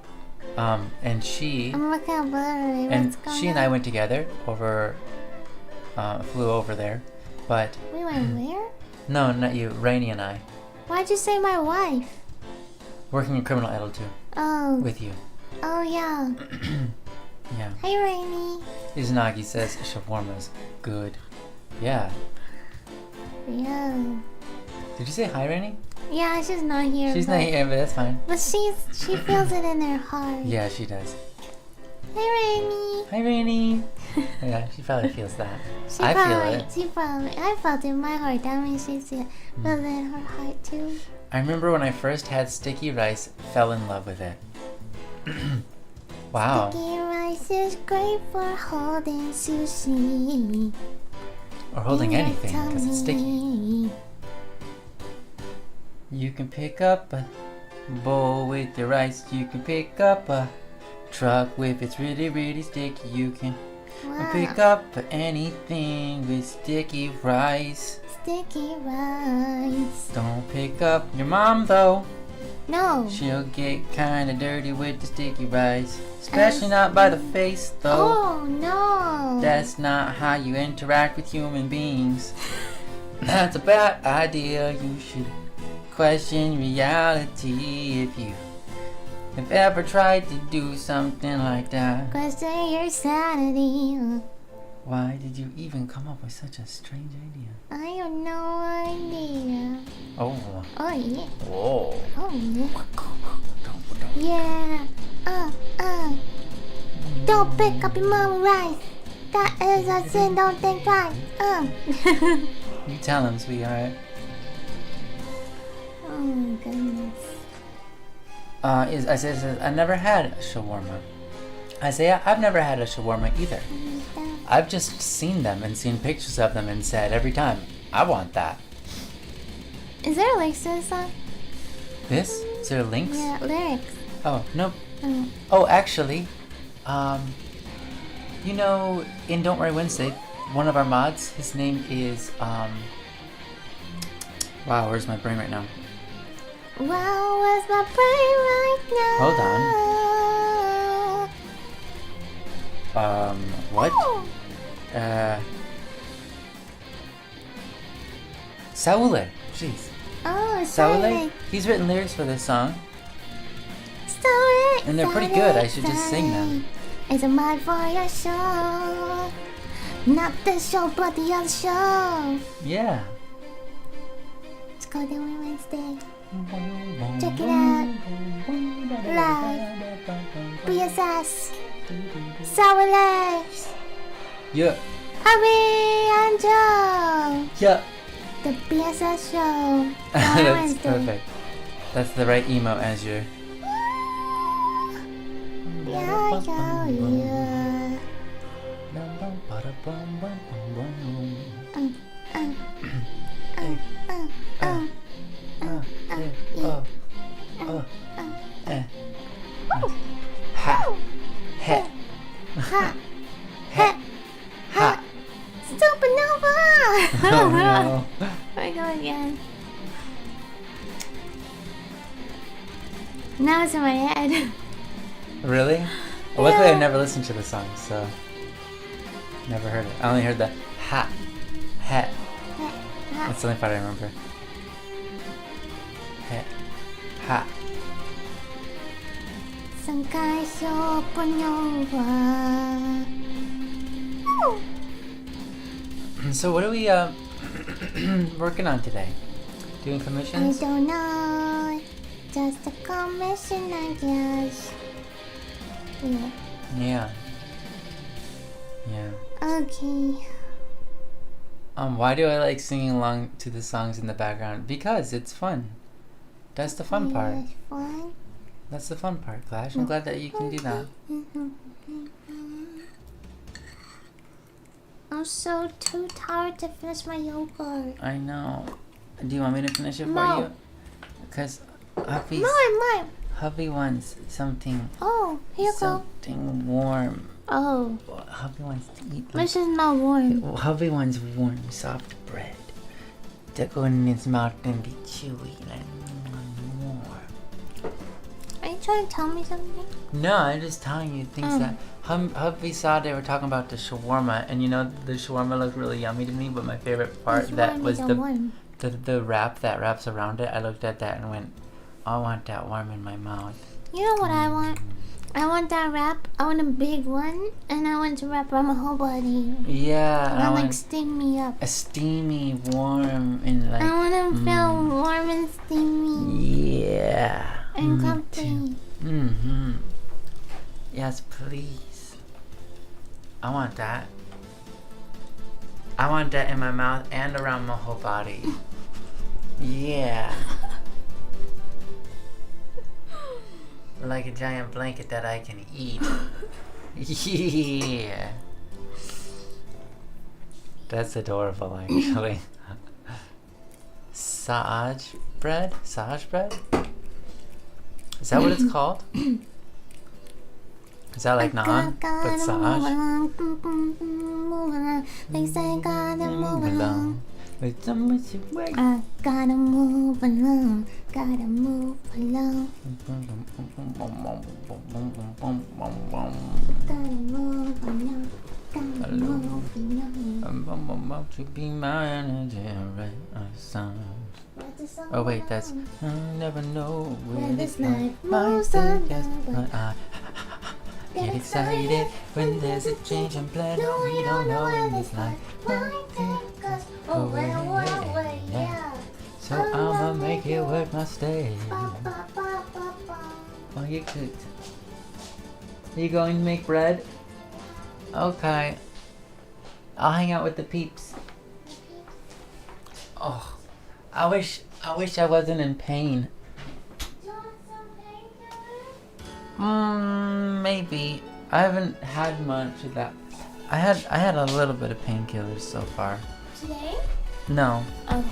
And she I'm looking at blurry. and What's going she and on? I went together over, flew over there, but We went where? no, not you, Rainy and I, Why'd you say my wife? working in Criminal Idol 2 Oh. with you. Oh yeah. Yeah. Hey Rainy. Izanagi says shawarma's good. Yeah. Yeah. Did you say hi, Rainy? Yeah, she's not here. She's but, not here, but that's fine. But she feels it in her heart. Yeah, she does. Hey Rainy. Hi, Rainy. Yeah, she probably feels that. I feel it. I felt it in my heart. That means she feels it in her heart too. I remember when I first had sticky rice, fell in love with it. Wow. Sticky rice is great for holding sushi. Or holding in your anything, because it's sticky. tummy. You can pick up a bowl with your rice. You can pick up a truck with it's really, really sticky. You can pick Wow. up anything with sticky rice. Sticky rice. Don't pick up your mom though. No. She'll get kinda dirty with the sticky rice. Especially not by the face though. Oh no. That's not how you interact with human beings. That's a bad idea. You should question reality if you have ever tried to do something like that. Question your sanity. Why did you even come up with such a strange idea? I have no idea. Oh. Oh yeah. Whoa. Oh yeah. Yeah. Don't pick up your mama rice. That is a sin. Don't think twice. You tell him, sweetheart. Oh my goodness. Isaiah says, I never had a shawarma. Isaiah, I've never had a shawarma either. I've just seen them and seen pictures of them and said every time, I want that. Is there lyrics to this song? This? Is there links? Yeah, lyrics. Oh, nope. Oh. Oh, actually, you know, in Don't Worry Wednesday, one of our mods, his name is, wow, where's my brain right now? Wow, where's my brain right now? Hold on. What? Oh. Saule. Jeez. Oh, Saule? He's written lyrics for this song. And they're pretty good. I should just sing them. It's a mod for your show. Not this show, but the other show. Yeah. It's called Every Wednesday. Check it out. Live. BSS. Sour Legs. Yeah. Abby and Joe. Yeah. The BSS show. Every That's Wednesday. perfect. That's the right emo as your. Yeah. Ha. He. Ha. Ha. Ha. Supernova. Oh no. I go again. Now it's in my head. Really? Well, luckily I never listened to the song, so never heard it. I only heard the ha, ha. That's the only part I remember. Ha, ha. Sankai Supernova. So what are we working on today? Doing I commissions? don't know. Just a commission, I guess. Yeah. Yeah. Yeah. Okay. Why do I like singing along to the songs in the background? Because it's fun. That's the fun part. It's fun. That's the fun part, Clash. I'm glad that you can do that. I'm so too tired to finish my yogurt. I know. Do you want me to finish it for No. you? Because hubby wants something. Oh, here you go. Something warm. Oh, Hubby wants to eat. this is not warm. Hubby wants warm, soft bread to go in his mouth and be chewy and warm. Are you trying to tell me something? No, I'm just telling you things that hubby saw. They were talking about the shawarma, and you know the shawarma looked really yummy to me. But my favorite part that was warm. the wrap that wraps around it. I looked at that and went, I want that warm in my mouth. You know what I want? I want that wrap. I want a big one, and I want to wrap around my whole body. Yeah, I and I want want like steam me up. a steamy, warm, and like. I want to feel warm and steamy Yeah. and me comfy. too. Mm-hmm. Yes, please. I want that. I want that in my mouth and around my whole body. Yeah. Like a giant blanket that I can eat. Yeah. That's adorable, actually. Saj bread? Saj bread? Is that what it's called? Is that like naan? But Saj? They say gotta move along. With so much weight. I gotta move along. Gotta move along. Gotta move along. Gotta move along. To be my energy, oh wait, that's I never know where this life moves on. But I get excited when there's a change in plan. No, we don't know when this life might take us away. Yeah. So I'ma make it worth my stay. Oh, you cooked. Are you going to make bread? Okay. I'll hang out with the peeps. Oh, I wish I wasn't in pain. Maybe. I haven't had much of that. I had a little bit of painkillers so far. Today? No. Okay.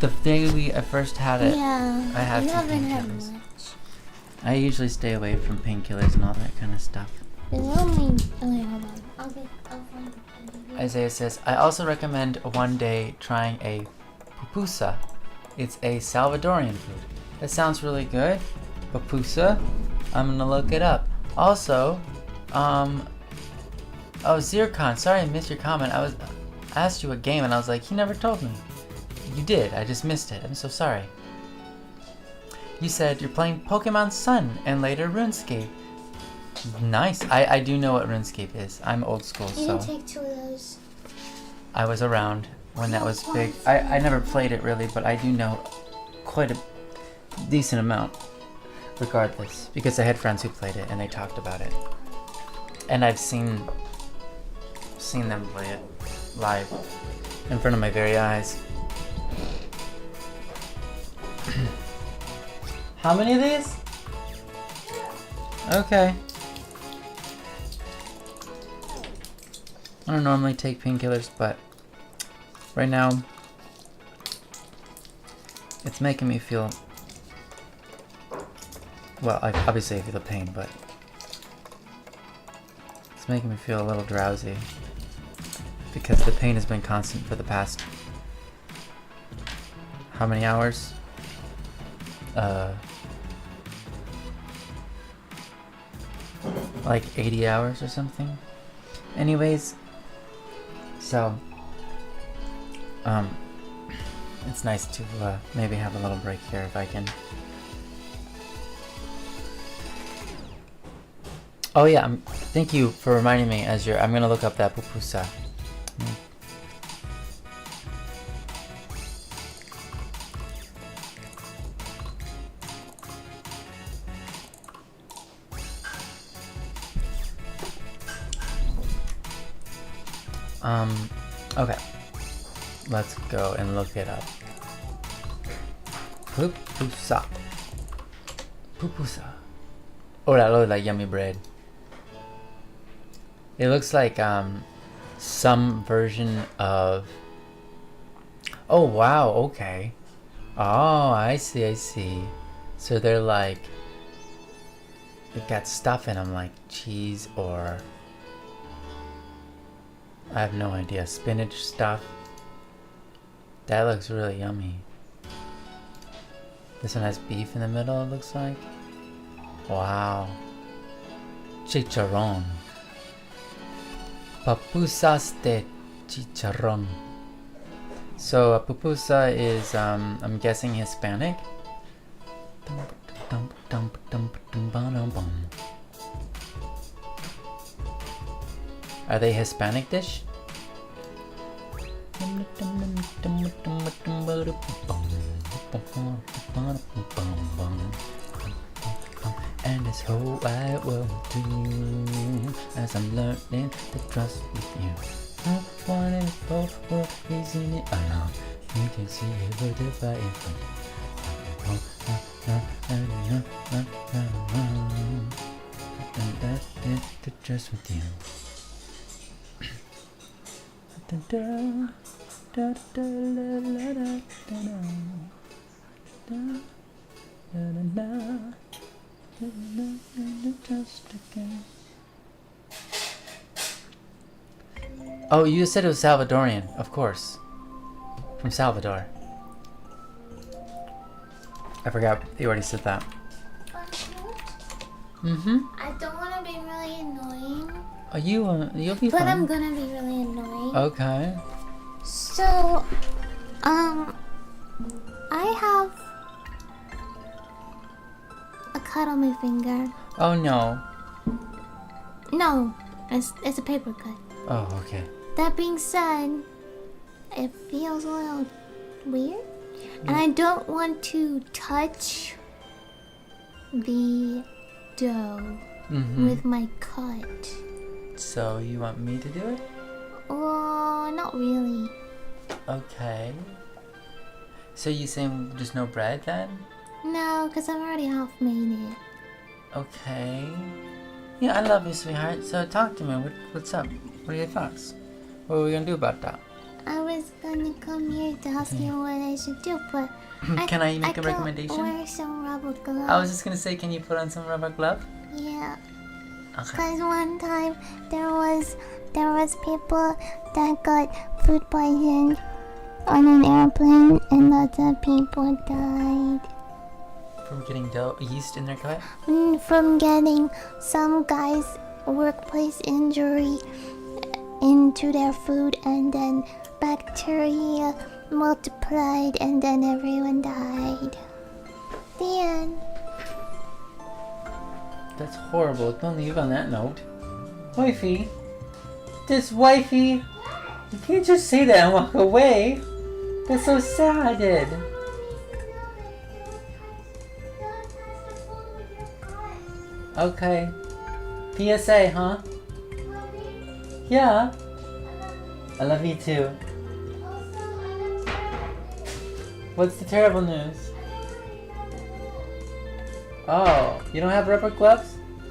The day I first had it, Yeah. I had some haven't had painkillers. much. I usually stay away from painkillers and all that kind of stuff. There's only. Okay, hold on. I'll find it. Isaiah says, I also recommend one day trying a pupusa. It's a Salvadorian food. That sounds really good. Pupusa. I'm gonna look it up. Also, oh, Zircon, sorry I missed your comment. I asked you a game and I was like, he never told me. You did, I just missed it. I'm so sorry. You said you're playing Pokemon Sun and later RuneScape. Nice. I do know what RuneScape is. I'm old school, You so can take 2 of those. I was around when that was big. I never played it really, but I do know quite a decent amount regardless, because I had friends who played it and they talked about it. And I've seen them play it live in front of my very eyes. How many of these? Okay. I don't normally take painkillers, but right now it's making me feel, well, obviously I feel the pain, but it's making me feel a little drowsy because the pain has been constant for the past how many hours? Like 80 hours or something. Anyways, so it's nice to maybe have a little break here if I can. Oh yeah, thank you for reminding me. I'm gonna look up that pupusa. Okay. Let's go and look it up. Pupusa. Pupusa. Oh, that looks like yummy bread. It looks like some version of. Oh wow, okay. Oh, I see. So they're like, they've got stuff in them like cheese or, I have no idea, spinach stuff. That looks really yummy. This one has beef in the middle, it looks like. Wow. Chicharron. Pupusas de chicharron. So a pupusa is, I'm guessing Hispanic. Are they Hispanic dish? And this whole wide world to you, as I'm learning to trust with you. One in the whole world is in it alone. You can see it with the fire from and that's it to trust with you. Oh, you said it was Salvadorian, of course. From Salvador. I forgot you already said that. I don't want to be really annoying. Oh, you'll be but fine. I'm gonna be really annoying. Okay. So, I have a cut on my finger. Oh no. No, it's a paper cut. Oh, okay. That being said, it feels a little weird, and I don't want to touch the dough with my cut. So you want me to do it? Oh, not really. Okay. So you saying just no bread then? No, because I've already half made it. Okay. Yeah, I love you, sweetheart. So talk to me. What's up? What are your thoughts? What are we gonna do about that? I was gonna come here to ask you what I should do, but Can I make a recommendation? Wear some rubber gloves. I was just gonna say, can you put on some rubber glove? Yeah. Okay. Cause one time there was people that got food poisoned on an airplane, and lots of people died From getting yeast in their cut? from getting some guy's workplace injury into their food, and then bacteria multiplied, and then everyone died. The end. That's horrible. Don't leave on that note. Wifey. This wifey. You can't just say that and walk away. That's so sad. Okay. PSA, huh? Yeah. I love you too. What's the terrible news? Oh, you don't have rubber gloves? I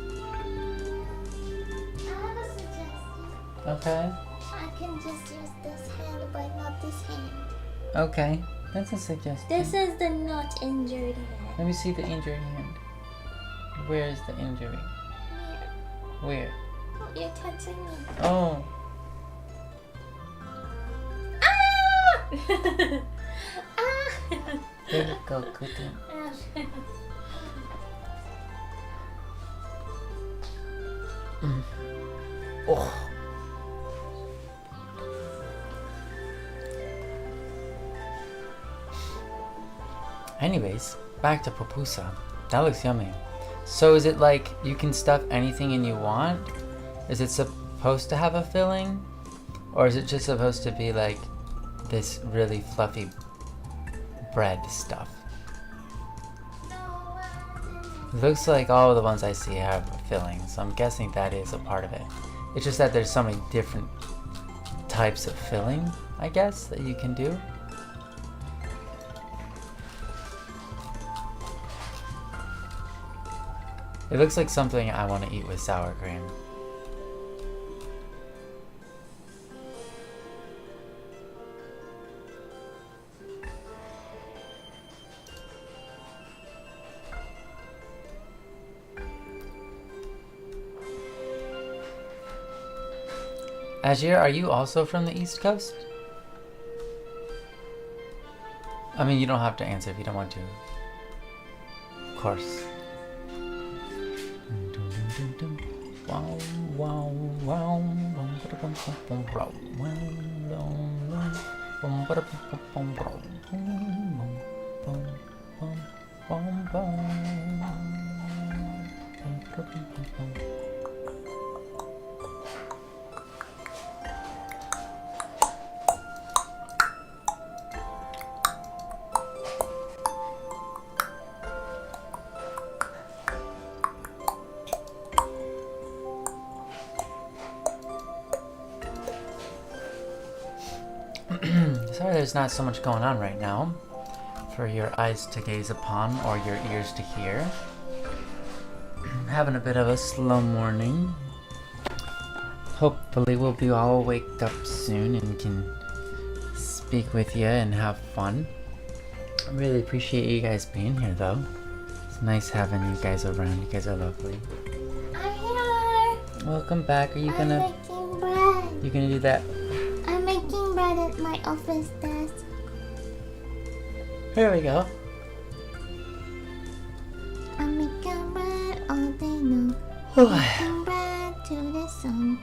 have a suggestion. Okay. I can just use this hand, but not this hand. Okay. That's a suggestion. This is the not injured hand. Let me see the injured hand. Where is the injury? Here. Where? Oh, you're touching me. Oh. Ah! There you go, Cookie. Oh. Anyways, back to pupusa. That looks yummy. So is it like you can stuff anything in you want? Is it supposed to have a filling? Or is it just supposed to be like this really fluffy bread stuff? Looks like all the ones I see have a filling, so I'm guessing that is a part of it. It's just that there's so many different types of filling, I guess, that you can do. It looks like something I want to eat with sour cream. Ajir, are you also from the East Coast? I mean, you don't have to answer if you don't want to. Of course. Sorry there's not so much going on right now for your eyes to gaze upon or your ears to hear. Having a bit of a slow morning. Hopefully we'll be all waked up soon and can speak with you and have fun. I really appreciate you guys being here though. It's nice having you guys around. You guys are lovely. I'm here. Welcome back. Are you I'm gonna making bread. do that? I'm making bread at my office desk. Here we go. I'm making bread all day long. Making bread to the sun.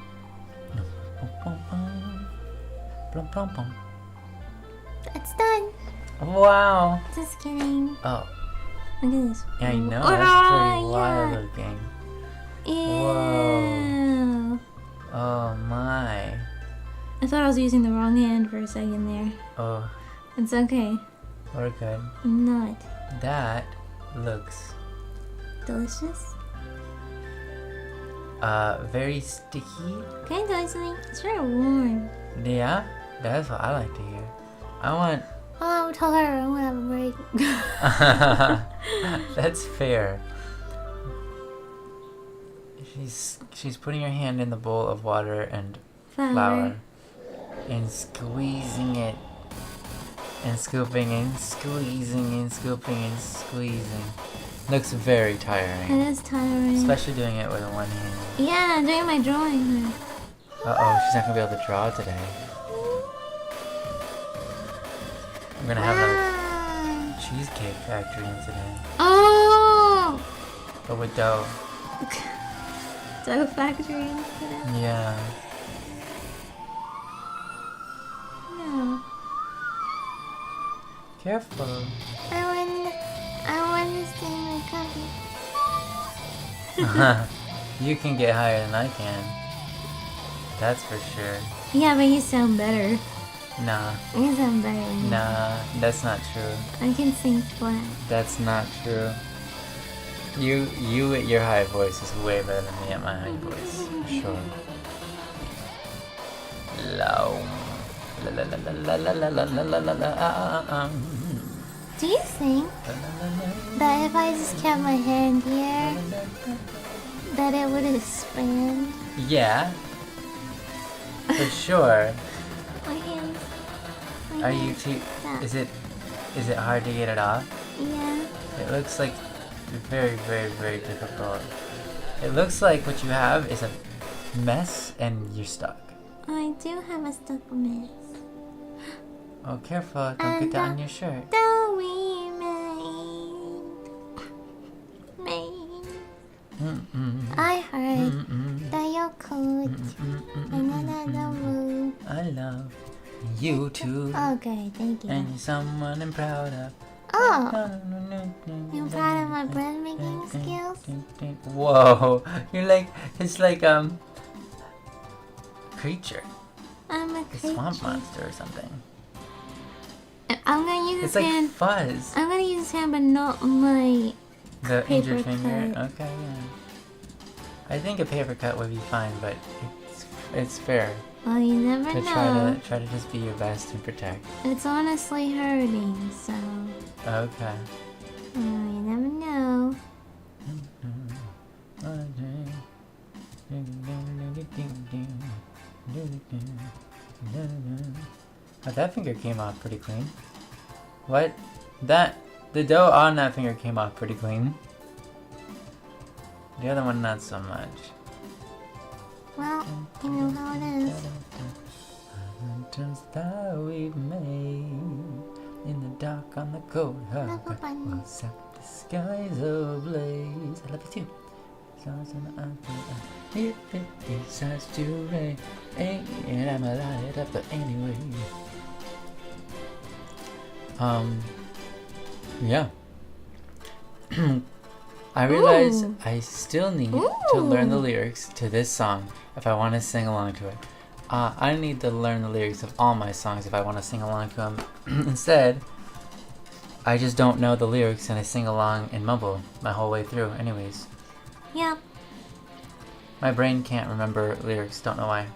It's done. Wow. Just kidding. Oh, Look at this. yeah, I know. Oh, That's pretty yeah. wild looking. Ew. Oh my. I thought I was using the wrong hand for a second there. Oh, It's okay. we're good. I'm not. That looks Delicious. very sticky. Can I tell you something? It's very warm. Yeah, that's what I like to hear. I want. Oh, I'm tired. I want to have a break. That's fair. She's putting her hand in the bowl of water and flour and squeezing it and scooping and squeezing and scooping and squeezing. Looks very tiring. It is tiring. Especially doing it with one hand. Yeah, I'm doing my drawing. Uh-oh, she's not gonna be able to draw today. We're gonna have a cheesecake factory incident. Oh! But with dough. Dough factory incident? Yeah. No. Careful. I want to see my copy. You can get higher than I can. That's for sure. Yeah, but you sound better. Nah. You sound better than me. Nah, that's not true. I can sing flat. That's not true. You at your high voice is way better than me at my high voice. For sure. Low. La la la la la la la la la la la. Do you think that if I just kept my hand here, that it would expand? Yeah. For sure. My hands. Are you too? Is it hard to get it off? Yeah. It looks like very, very, very difficult. It looks like what you have is a mess and you're stuck. I do have a stuck mess. Oh, careful! Don't get that on your shirt. Don't we made? I heard that you're cool. I love you too. Okay, thank you. And you're someone I'm proud of. Oh, you're proud of my bread making skills? Whoa, you're like, it's like creature, I'm a a creature. swamp monster or something. I'm gonna use It's this like hand. fuzz. I'm gonna use this hand, but not my The paper injured finger. cut. Okay, yeah. I think a paper cut would be fine, but it's fair Well, you never to know. try to just be your best and protect. It's honestly hurting, so Okay. you never know. Oh, that finger came off pretty clean. What? The dough on that finger came off pretty clean. The other one not so much. Well, you know how it is. Lanterns that we've made in the dark on the cold harbor will set the skies ablaze. I love you too. Stars in the if it decides to rain, and I'ma light it up, but anyway. Yeah. I realize Ooh. I still need to learn the lyrics to this song if I want to sing along to it. I need to learn the lyrics of all my songs if I want to sing along to them. Instead, I just don't know the lyrics and I sing along and mumble my whole way through anyways. Yeah. My brain can't remember lyrics, don't know why.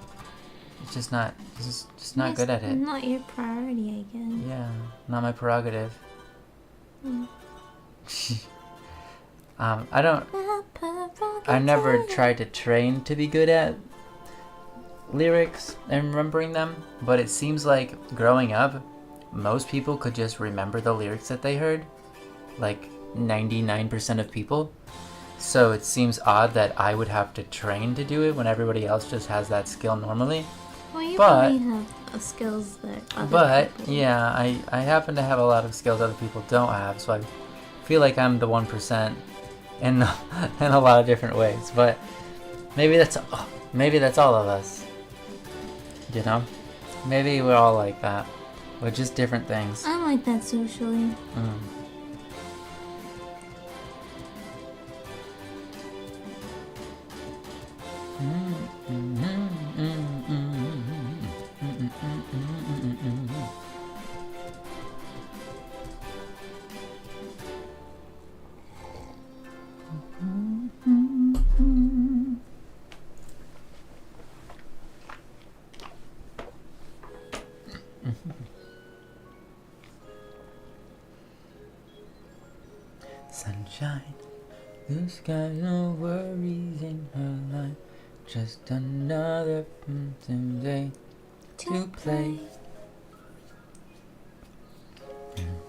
It's just not good at it. Not your priority, I guess. Yeah, not my prerogative. I never tried to train to be good at lyrics and remembering them, but it seems like growing up, most people could just remember the lyrics that they heard. Like 99% of people. So it seems odd that I would have to train to do it when everybody else just has that skill normally. Well, you But- probably have skills that other But people. yeah, I happen to have a lot of skills other people don't have, so I feel like I'm the 1% in in a lot of different ways. But maybe that's all of us. You know, maybe we're all like that, with just different things. I'm like that socially. Sunshine, blue sky, no worries in her life. Just another day to play.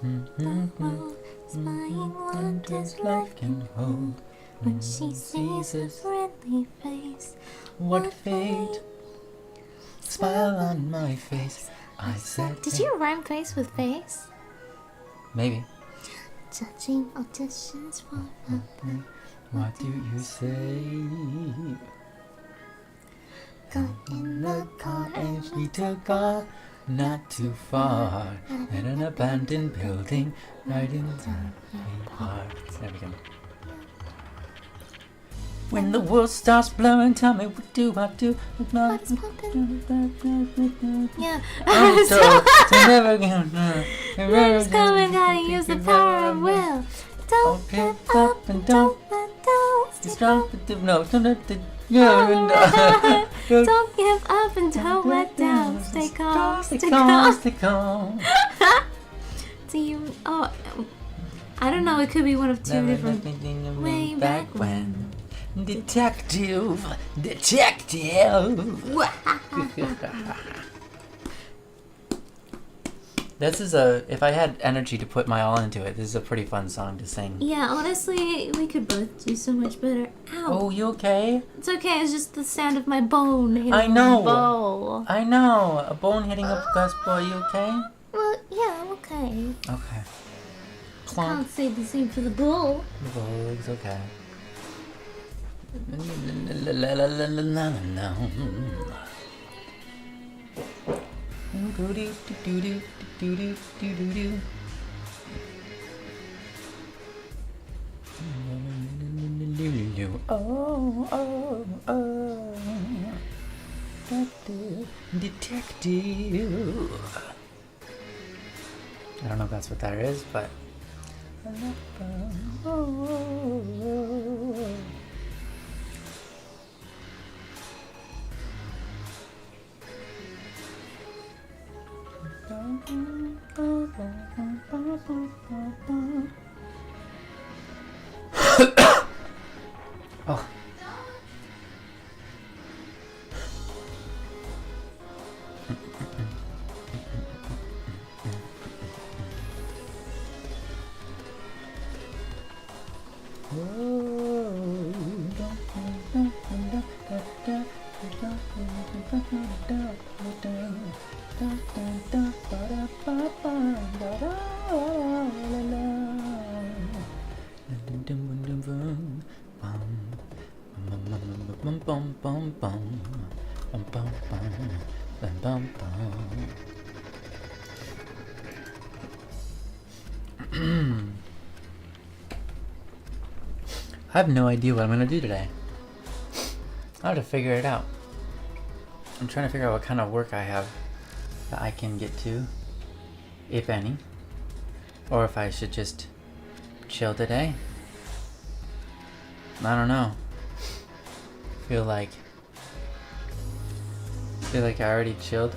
The world spying wonders life can hold. When she sees a friendly face, What fate? Smile on my face. I said. Did you rhyme face with face? Maybe. Judging auditions for What do you say? got in the car And she took off not too far at an abandoned building right in the park. There we go. When the world starts blowing, tell me what do I do? What is poppin'? Yeah. So never gonna. Rain's coming, gotta use the power of will. Don't give up and don't let down. Don't Don't give up and don't let down. Stay calm, stay calm. Do you? Oh, I don't know. It could be one of two different. Way back when. Detective. This is if I had energy to put my all into it, this is a pretty fun song to sing. Yeah, honestly, we could both do so much better. Ow. Oh, you okay? It's okay, it's just the sound of my bone hitting I know. the bowl. I know. A bone hitting a glass bowl. You okay? Well, yeah, I'm okay. Okay. Can't say the same for the bull. The bowl is okay. Detective. I don't know if that's what that is, but. Oh. I have no idea what I'm gonna do today. I have to figure it out. I'm trying to figure out what kind of work I have that I can get to, if any, or if I should just chill today. I don't know. Feel like I already chilled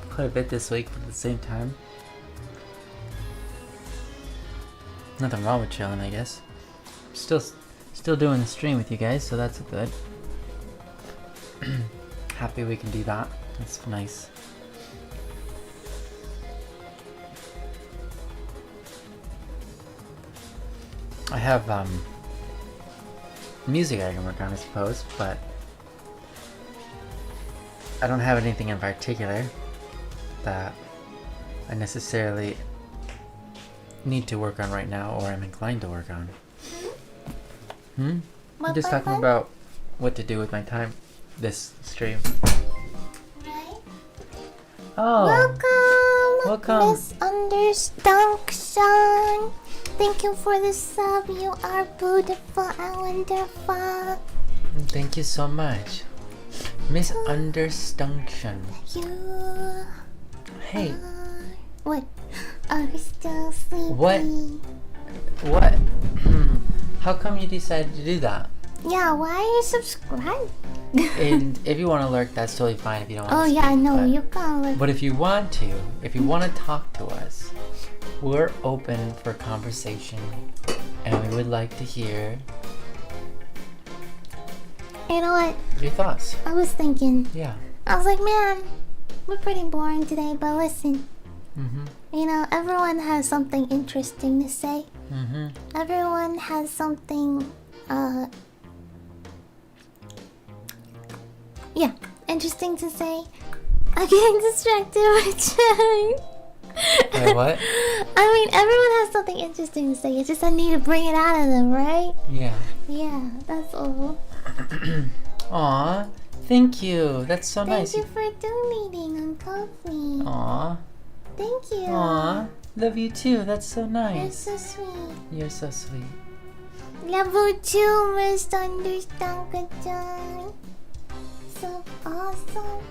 quite a bit this week, but at the same time, nothing wrong with chilling, I guess. Still doing the stream with you guys, so that's good. Happy we can do that. That's nice. I have music I can work on, I suppose, but I don't have anything in particular that I necessarily need to work on right now or am inclined to work on. I'm just talking about what to do with my time this stream. Right? Oh, Welcome. Misunderstanding. Thank you for the sub. You are beautiful and wonderful. Thank you so much. Misunderstanding. You. Hey. What? Are we still sleeping? What? How come you decided to do that? Yeah, why are you subscribed? And if you want to lurk, that's totally fine. If you don't want Oh to yeah, I know. but, You can look. But if you want to talk to us, we're open for conversation, and we would like to hear You know what? your thoughts. I was thinking. Yeah. I was like, man, we're pretty boring today, but listen. You know, everyone has something interesting to say. Everyone has something, yeah, interesting to say. I'm getting distracted by chatting. Wait, what? I mean, everyone has something interesting to say. It's just I need to bring it out of them, right? Yeah. Yeah, that's all. Aw, thank you. That's so nice. Thank you for donating on Coffee. Aw. Thank you. Aw. Love you too. That's so You're nice. so sweet. You're so sweet. Level 2 misunderstanding. So awesome.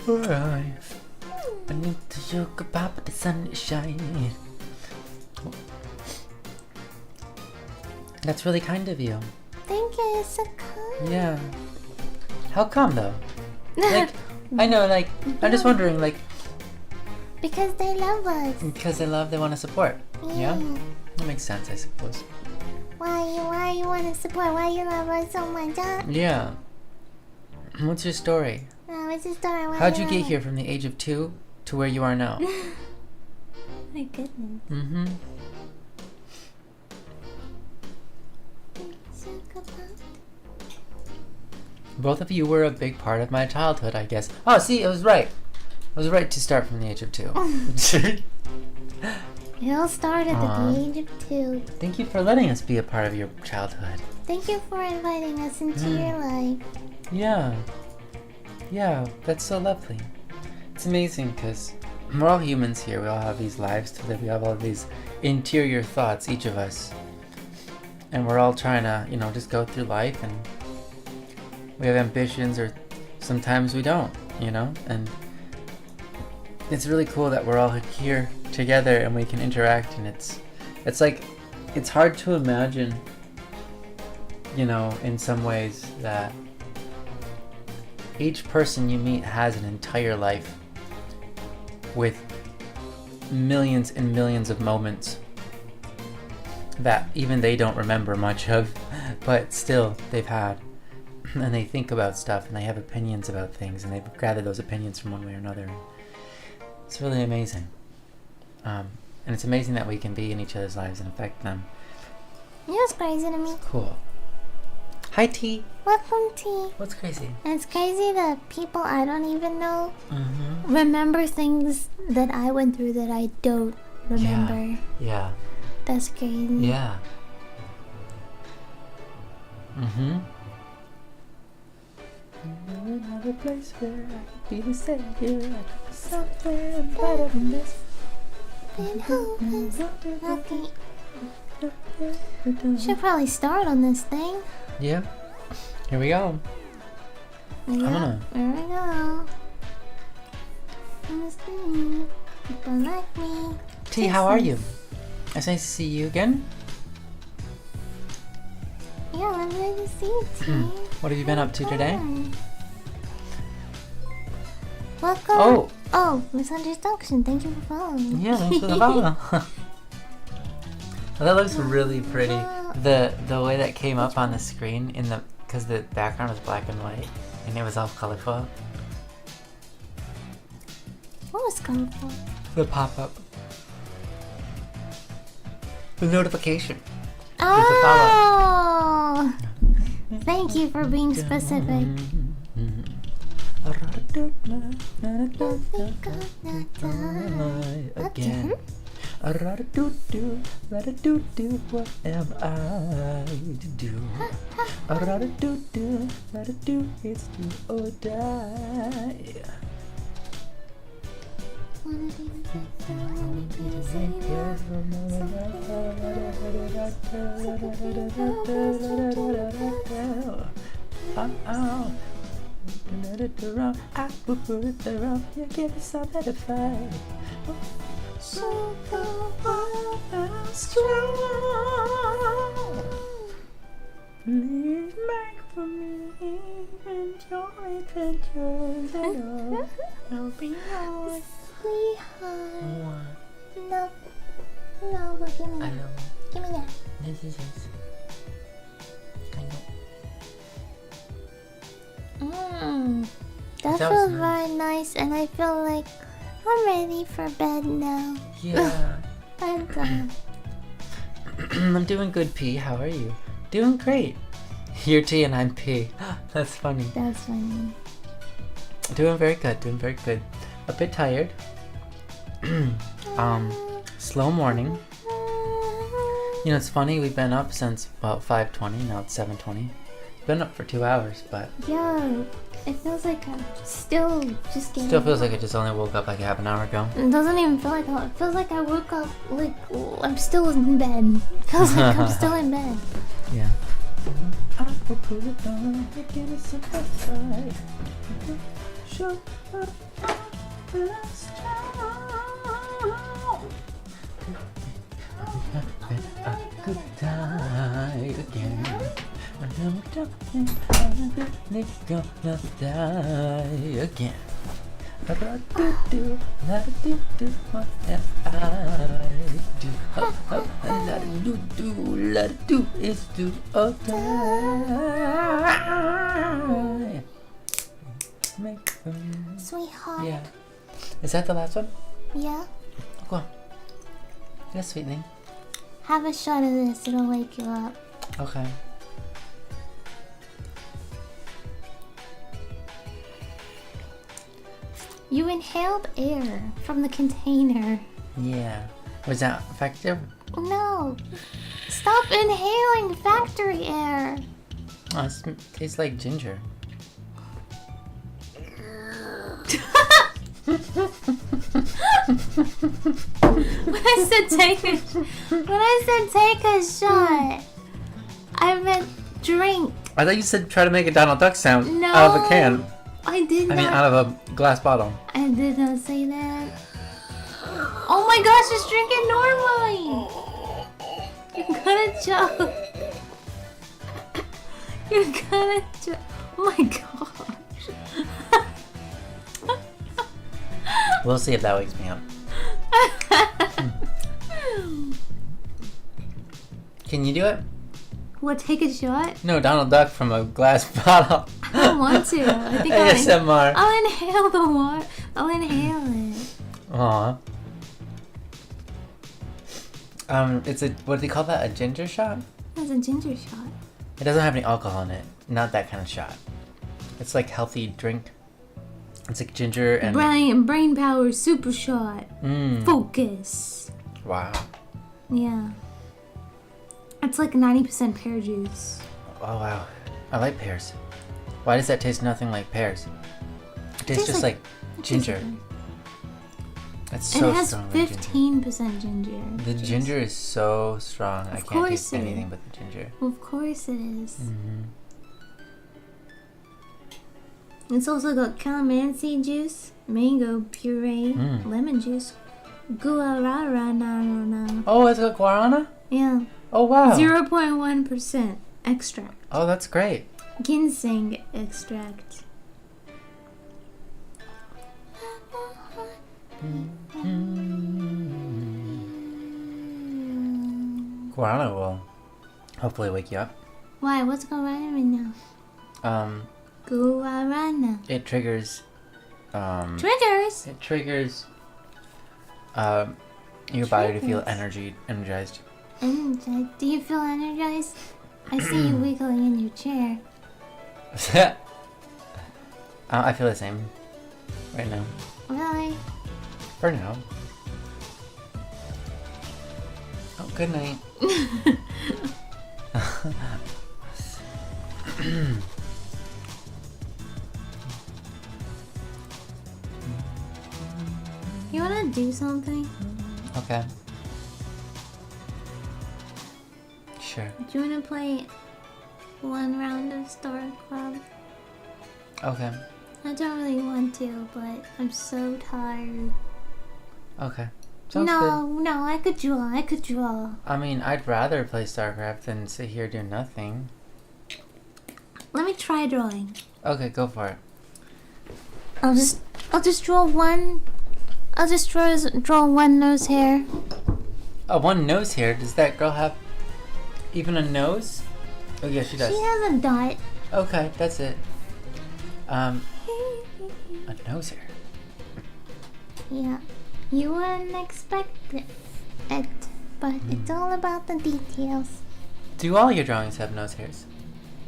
Alright. I need to joke about the sunshine. That's really kind of you. Thank you, you're so kind. Yeah. How come though? Like, I know, like, I'm just wondering, like, Because they love us. because they want to support. Yeah? That makes sense, I suppose. Why you want to support? Why you love us so much, huh? Yeah. What's your story? What's the story? Why How'd you love get us? here from the age of 2 to where you are now? My goodness. Mm-hmm. Both of you were a big part of my childhood, I guess. Oh, see, I was right. I was right to start from the age of 2. It all started at the age of 2. Thank you for letting us be a part of your childhood. Thank you for inviting us into your life. Yeah. Yeah, that's so lovely. It's amazing because we're all humans here. We all have these lives to live. We have all these interior thoughts, each of us. And we're all trying to, just go through life, and we have ambitions, or sometimes we don't, and it's really cool that we're all here together and we can interact, and it's like, it's hard to imagine, in some ways, that each person you meet has an entire life with millions and millions of moments that even they don't remember much of, but still they've had. And they think about stuff, and they have opinions about things, and they've gathered those opinions from one way or another. It's really amazing. And it's amazing that we can be in each other's lives and affect them. It's crazy to me. Cool. Hi, T. Welcome, T. What's crazy? It's crazy that people I don't even know remember things that I went through that I don't remember. Yeah. That's crazy. Yeah. Another place where I could be the savior. I could be somewhere better than this. Okay. Should probably start on this thing. Yeah. Here we go. Yeah. Here we go. This thing. People like me. T, how are you? It's nice to see you again. Yeah, I'm glad to see you, T. What have you been up to today? Welcome. Oh, misunderstood. Thank you for following. Yeah, thanks for the follow. Well, that looks really pretty. The way that came up on the screen because the background was black and white and it was all colorful. What was colorful? The pop-up. The notification. Oh! Thank you for being specific. Again. A-ra-da-doo-doo, ra-da-doo-doo, what am I to do? A-ra-da-doo-doo, ra-da-doo, it's do or die. Let it around, I will put it around. You give me something to fight. So the world is strong. Please make for me and your adventures and all. I'll be yours. Sweetheart. No, give me that. Give me that. This is yours. I know. That That was feels nice. very nice, and I feel like I'm ready for bed now. Yeah. I'm done. I'm doing good, P. How are you? Doing great. You're T and I'm P. That's funny. That's funny. Doing very good. Doing very good. A bit tired. Slow morning. You know, it's funny. We've been up since about 5:20. Now it's 7:20, been up for 2 hours, but Yeah, it feels like I'm still just getting still feels like I just only woke up like half an hour ago. It doesn't even feel like it feels like I woke up like I'm still in bed. It feels like I'm still in bed. Yeah. I will pull it down, again it's a fight. Show up last a good time again. And then we're talking, they're gonna die again. La-da-do-do, la-da-do-do, what am I do? La-da-do-do, la-da-do is do or die. Make them. Sweetheart. Yeah. Is that the last one? Yeah. Go on. Yes, sweetling. Have a shot of this, it'll wake you up. Okay. You inhaled air from the container. Yeah. Was that effective? No. Stop inhaling factory air. Oh, it tastes like ginger. When I said take a shot, I meant drink. I thought you said try to make a Donald Duck sound No. out of a can. I did I not. mean, out of a glass bottle. I did not say that. Oh my gosh, just drink it normally. You're gonna choke. You're gonna choke. Oh my gosh. We'll see if that wakes me up. Can you do it? What, take a shot? No, Donald Duck from a glass bottle. I don't want to. I think ASMR. I'll inhale the water. I'll inhale it. Aw. It's a, what do they call that? A ginger shot? That's a ginger shot. It doesn't have any alcohol in it. Not that kind of shot. It's like healthy drink. It's like ginger and... Brain power super shot. Focus. Wow. Yeah. It's like 90% pear juice. Oh, wow. I like pears. Why does that taste nothing like pears? It tastes just like ginger. It's so it has strong. 15% ginger. The juice. ginger is so strong. I can't taste it anything is. but the ginger. Of course it is. Mm-hmm. It's also got calamansi juice, mango puree, lemon juice, guarana. Oh, it's got guarana? Yeah. Oh, wow. 0.1% extract. Oh, that's great. Ginseng extract. Guarana will hopefully wake you up. Why? What's guarana right now? Guarana. It triggers. Triggers. It triggers. Your body to feel energized. Energized. Do you feel energized? I see you wiggling in your chair. I feel the same right now. Really? For now. Oh, good night. You wanna do something? Okay. Sure. Do you wanna play one round of Star Club? Okay. I don't really want to, but I'm so tired. Okay. Sounds good. No, I could draw. I mean, I'd rather play StarCraft than sit here doing nothing. Let me try drawing. Okay, go for it. I'll just draw one. I'll just draw one nose hair. Oh, one nose hair. Does that girl have even a nose? Oh, yeah, she does. She has a dot. Okay, that's it. A nose hair. Yeah, you wouldn't expect it, but it's all about the details. Do all your drawings have nose hairs?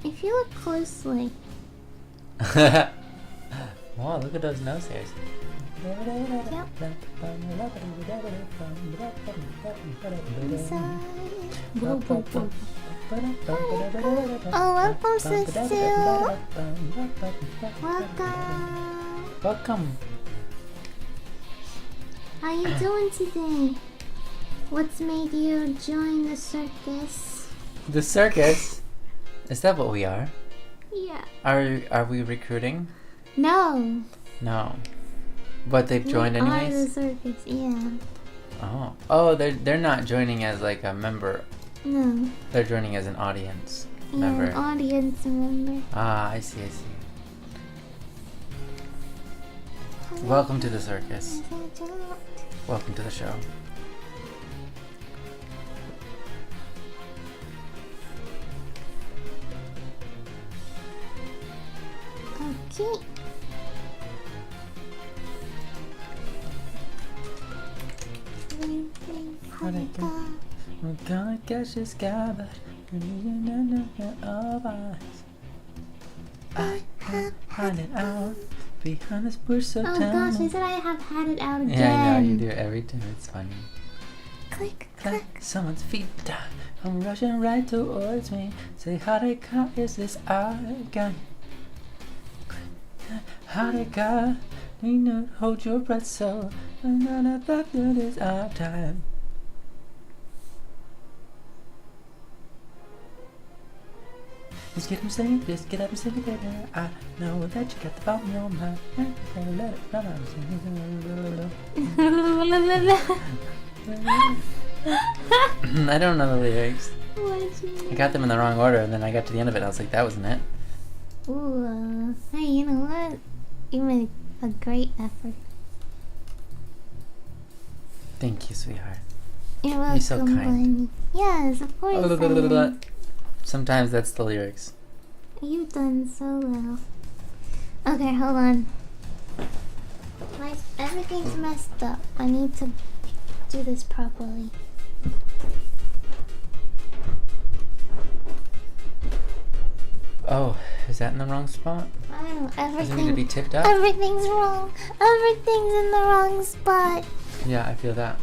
If you look closely. Wow, look at those nose hairs. Yep. Inside. Whoa, whoa, whoa. Oh, welcome, Cecile. Welcome. Welcome. How you doing today? What's made you join the circus? The circus? Is that what we are? Yeah. Are we recruiting? No. No. But they've joined we anyways? are the circus, yeah. Oh, they're not joining as like a member. No. They're joining as an audience Yeah, member. an audience member. Ah, I see. Welcome to the circus. Welcome to the show. Okay. We're gonna catch this guy, but of us. I have had it out behind this bush, so Oh tell gosh, me. I said I have had it out again. Yeah, I know you do it every time. It's funny. Click, Click, click. someone's feet down. I'm rushing right towards me. Say, how they cut is this again? How they cut? We not hold your breath, so another fact that is our time. Just get him saying, just get up and sing it, baby. I know that you got the ball in your mind. Can't let it run out. I don't know the lyrics. I got them in the wrong order, and then I got to the end of it, and I was like, that wasn't it. Ooh, hey, you know what? You made a great effort. Thank you, sweetheart. You're welcome, You're so kind. Bunny. Yes, of course. I am. Sometimes that's the lyrics. You've done so well. Okay, hold on. Everything's messed up. I need to do this properly. Oh, is that in the wrong spot? I don't know. Does it need to be tipped up? Everything's wrong. Everything's in the wrong spot. Yeah, I feel that.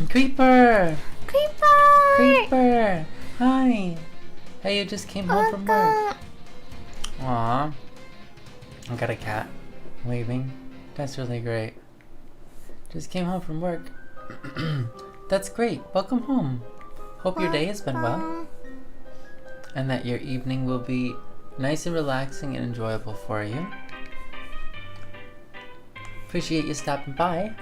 Creeper! Creeper! Hi! Hey, you just came home from work. Aww. I got a cat waving. That's really great. Just came home from work. That's great. Welcome home. Hope your day has been well. And that your evening will be nice and relaxing and enjoyable for you. Appreciate you stopping by.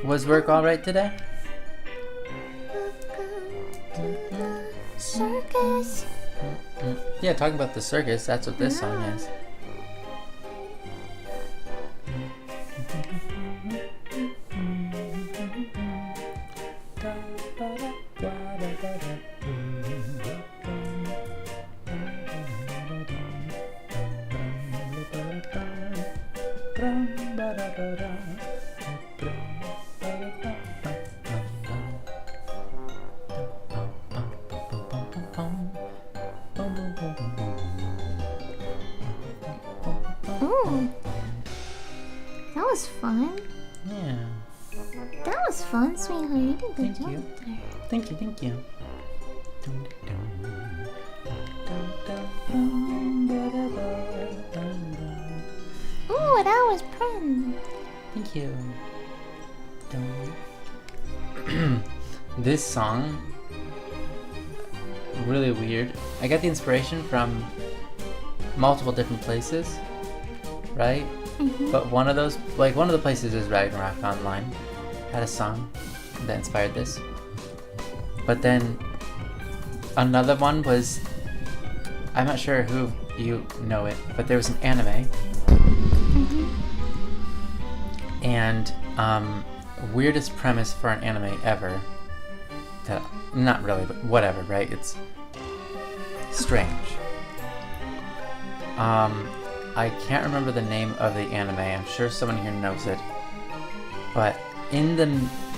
Was work alright today? Welcome to the circus. Yeah, talking about the circus, that's what this song is. Ooh. That was fun. Yeah. That was fun, sweetheart. You did a good Thank job you. there. Thank you. Ooh, that was fun. Thank you. This song, really weird. I got the inspiration from multiple different places, right? But one of the places is Ragnarok Online. Had a song that inspired this. But then another one was, I'm not sure who you know it, but there was an anime. And weirdest premise for an anime ever. Not really, but whatever, right? It's strange. I can't remember the name of the anime. I'm sure someone here knows it. But in the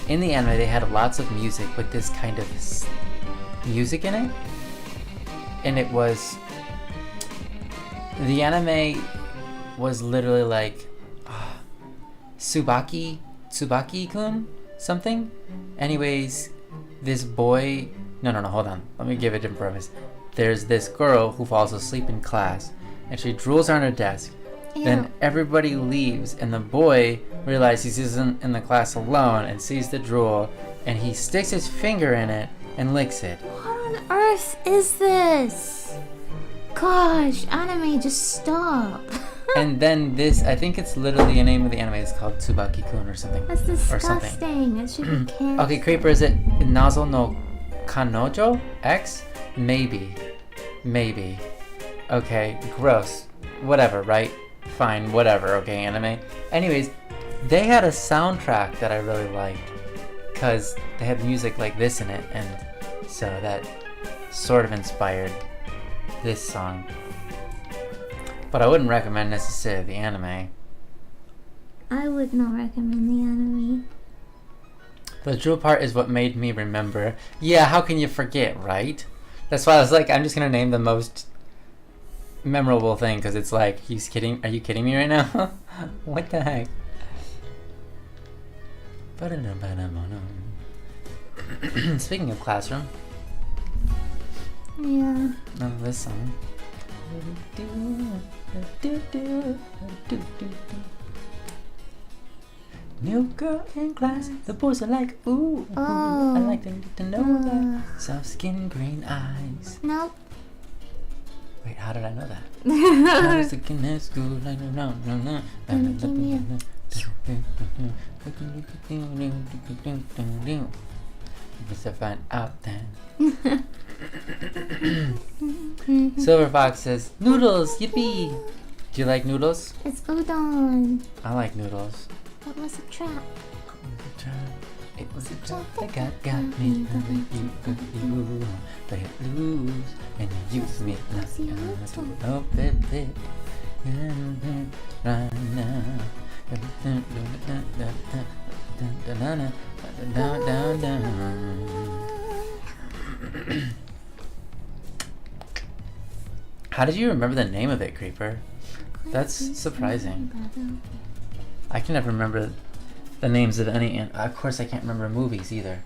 anime, they had lots of music with this kind of music in it, and the anime was literally like Tsubaki-kun? Something? Anyways, this boy... No, hold on. Let me give it a different premise. There's this girl who falls asleep in class, and she drools on her desk. Ew. Then everybody leaves, and the boy realizes he isn't in the class alone and sees the drool, and he sticks his finger in it and licks it. What on earth is this? Gosh, anime, just stop. And then this, I think it's literally the name of the anime. It's called Tsubaki-kun or something. That's Or something. disgusting. It should be canceled. Okay, Creeper, is it Nazo no Kanojo X? Maybe. Okay, gross. Whatever, right? Fine, whatever, okay, anime. Anyways, they had a soundtrack that I really liked. Because they had music like this in it, and so that sort of inspired this song. But I wouldn't recommend necessarily the anime. I would not recommend the anime. The drool part is what made me remember. Yeah, how can you forget, right? That's why I was like, I'm just gonna name the most memorable thing, because it's like, are you kidding me right now? What the heck? Speaking of classroom. Yeah. This song. New girl in class, the boys are like, ooh, Oh. I like them to know that. Soft skin, green eyes. Nope. Wait, how did I know that? I was looking at school, I don't know. Guess I find out then. Silver Fox says, noodles, yippee! Do you like noodles? It's udon. I like noodles. It was a trap. It was a trap that got me. Play it loose and you use me. Oh, bit. Right now. How did you remember the name of it, Creeper? That's surprising. I can never remember the names of any, and of course I can't remember movies either.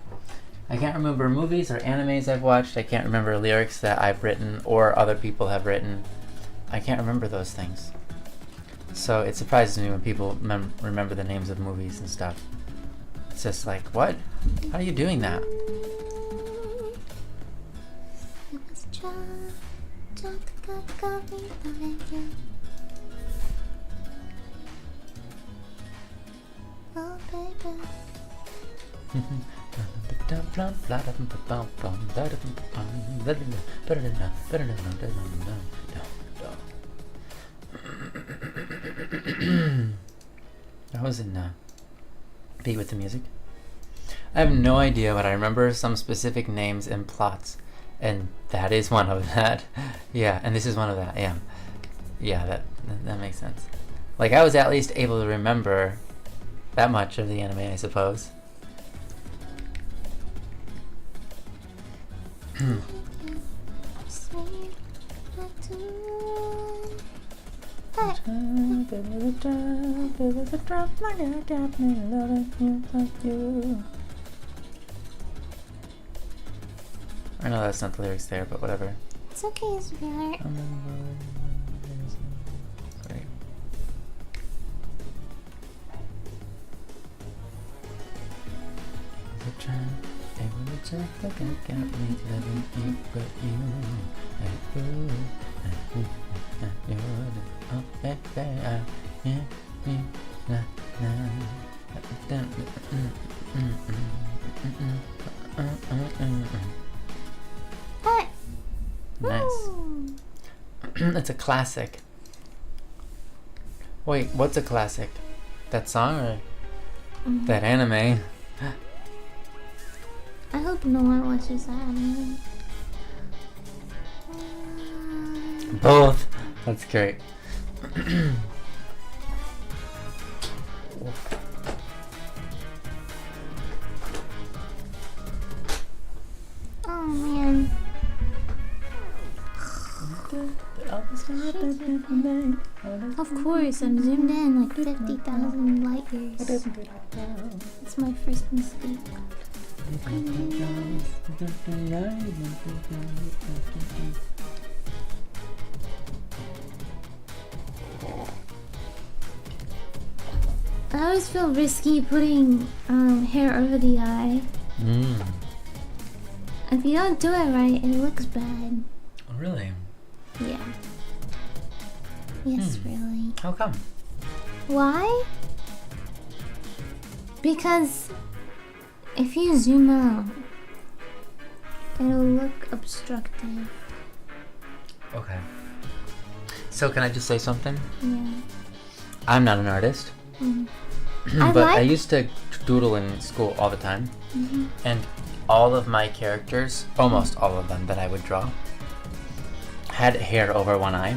I can't remember movies or animes I've watched. I can't remember lyrics that I've written or other people have written. I can't remember those things. So it surprises me when people remember the names of movies and stuff. It's just like, what? How are you doing that? Oh, baby. That was in Beat with the Music. I have no idea, but I remember some specific names and plots, and that is one of that. Yeah, and this is one of that. Yeah, that makes sense. Like, I was at least able to remember that much of the anime, I suppose. I know that's not the lyrics there, but whatever. It's okay, sweetheart. Sorry. Hey! Nice. Woo! It's a classic. Wait, what's a classic? That song or that anime? I hope no one watches that anime. Both. That's great. Oh man. The Elvis guy Of course, I'm zoomed in like 50,000 light years. It's my first mistake. I always feel risky putting hair over the eye. If you don't do it right, it looks bad. Really? Yeah. Yes, really. How come? Why? Because if you zoom out, it'll look obstructive. Okay. So can I just say something? Yeah. I'm not an artist. But I used to doodle in school all the time. And all of my characters, almost all of them that I would draw, had hair over one eye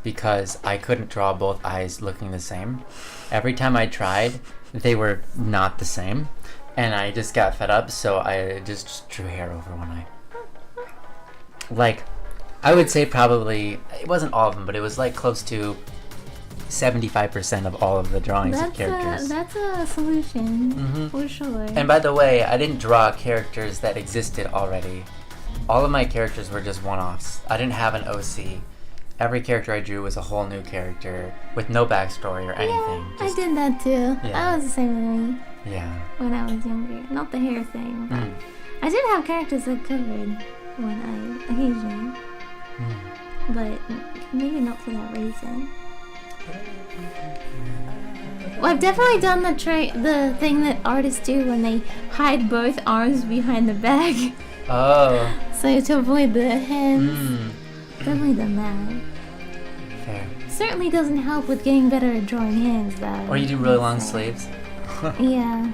because I couldn't draw both eyes looking the same. Every time I tried, they were not the same. And I just got fed up, so I just drew hair over one eye. Like, I would say probably, it wasn't all of them, but it was like close to 75% of all of the drawings of characters. That's a solution, for sure. And by the way, I didn't draw characters that existed already. All of my characters were just one-offs. I didn't have an OC. Every character I drew was a whole new character with no backstory or anything. Yeah, I did that too. Yeah. I was the same with me. Yeah. When I was younger. Not the hair thing, but I did have characters that covered one eye occasionally. But maybe not for that reason. Well, I've definitely done the thing that artists do when they hide both arms behind the bag. Oh. So to avoid the hands. Definitely done that. Fair. Certainly doesn't help with getting better at drawing hands, though. Or you do really long sleeves. Yeah.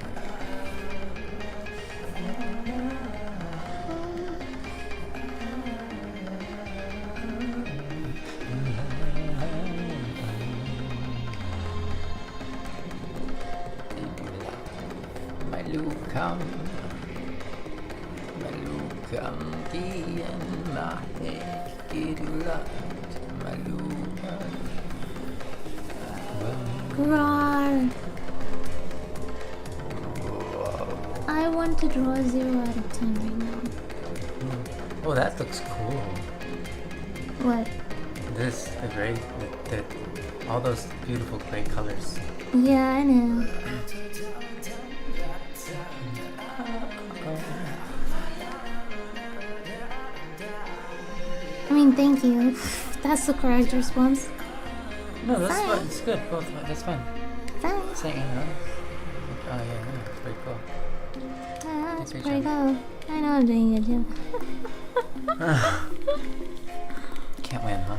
Roar. I want to draw a 0 out of 10 right now. Oh, that looks cool. What? This, the gray, all those beautiful gray colors. Yeah, I know. I mean, thank you. That's the correct response. No, that's Fine. fine. It's good. Both. That's fine. Thanks. Saying it, right? Oh yeah, no, it's pretty cool. Yeah, that's Great pretty job. cool. I know I'm doing good too. Can't win, huh?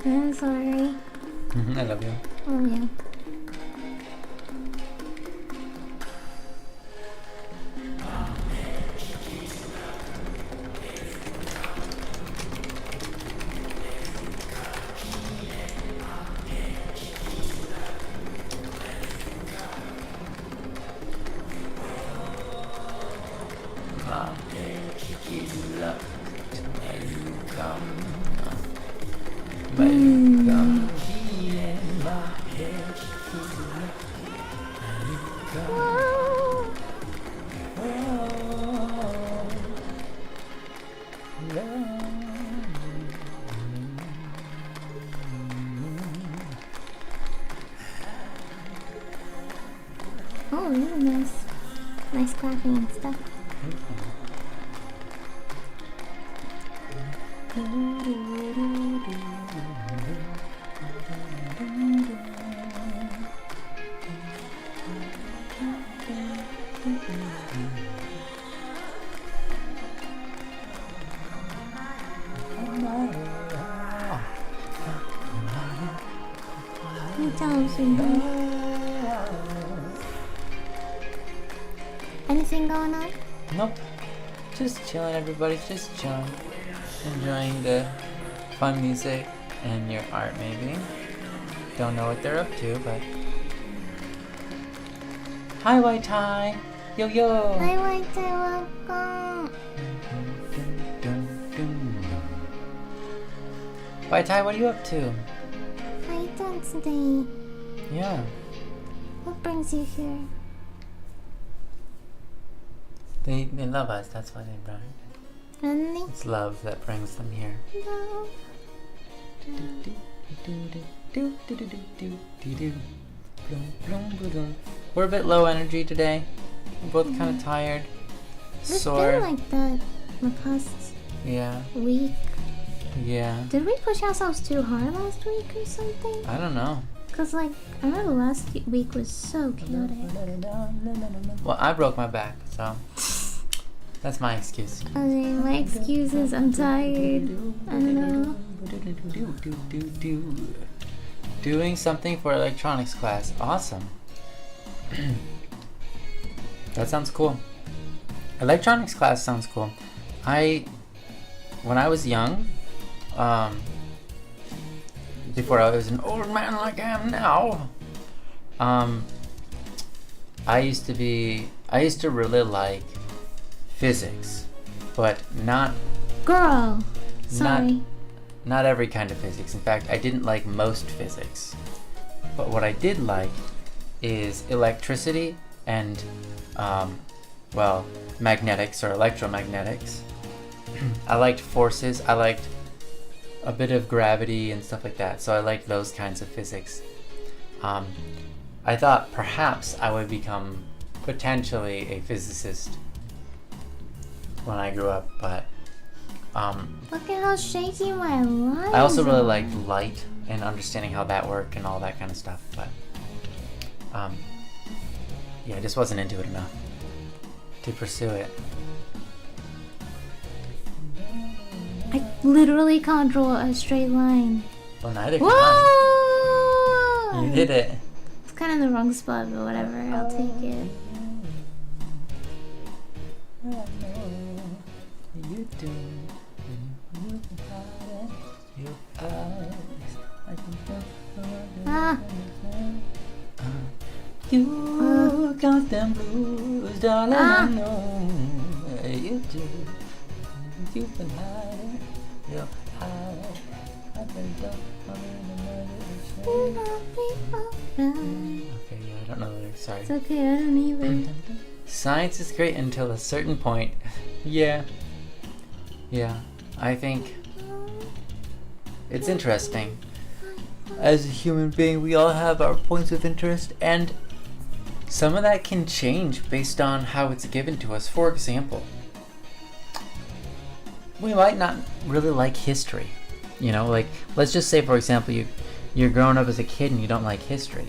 I'm sorry. I love you. Oh yeah. Oh, really nice. Nice clapping and stuff. You tell him, sweetie. Anything going on? Nope. Just chilling, everybody. Just chilling. Enjoying the fun music and your art, maybe. Don't know what they're up to, but. Hi, White Tie! Yo yo! Hi, White Tie, welcome! Bye, Ty, what are you up to? How you doing today? Yeah. What brings you here? They love us, that's why they brought it. Really? It's love that brings them here. No. We're a bit low energy today. We're both kind of tired. It's Sore. been like that the past Yeah. week. Yeah. Did we push ourselves too hard last week or something? I don't know. Cause like, I remember last week was so chaotic. Well, I broke my back, so that's my excuse. Okay, my excuse is I'm tired. I don't know. Doing something for electronics class. Awesome. That sounds cool. Electronics class sounds cool. When I was young, before I was an old man like I am now, I used to really like physics, but not Girl! Sorry. not every kind of physics. In fact, I didn't like most physics. But what I did like is electricity and, magnetics or electromagnetics. I liked forces. I liked a bit of gravity and stuff like that. So I liked those kinds of physics. I thought perhaps I would become potentially a physicist when I grew up, but Look at how shaky my lines I also really are. liked light and understanding how that worked and all that kind of stuff, but yeah, I just wasn't into it enough to pursue it. I literally can't draw a straight line. Well, neither can I. Whoa! You did it. It's kind of in the wrong spot, but whatever. I'll take it. Ah! You got them blues, darling, I know you do. You can hide it, you're hiding. I think don't Okay, yeah, I don't know the lyrics, sorry. It's okay, I don't either. Science is great until a certain point. Yeah. Yeah, I think it's interesting. As a human being, we all have our points of interest, and some of that can change based on how it's given to us. For example, we might not really like history. You know, like, let's just say, for example, you're growing up as a kid and you don't like history.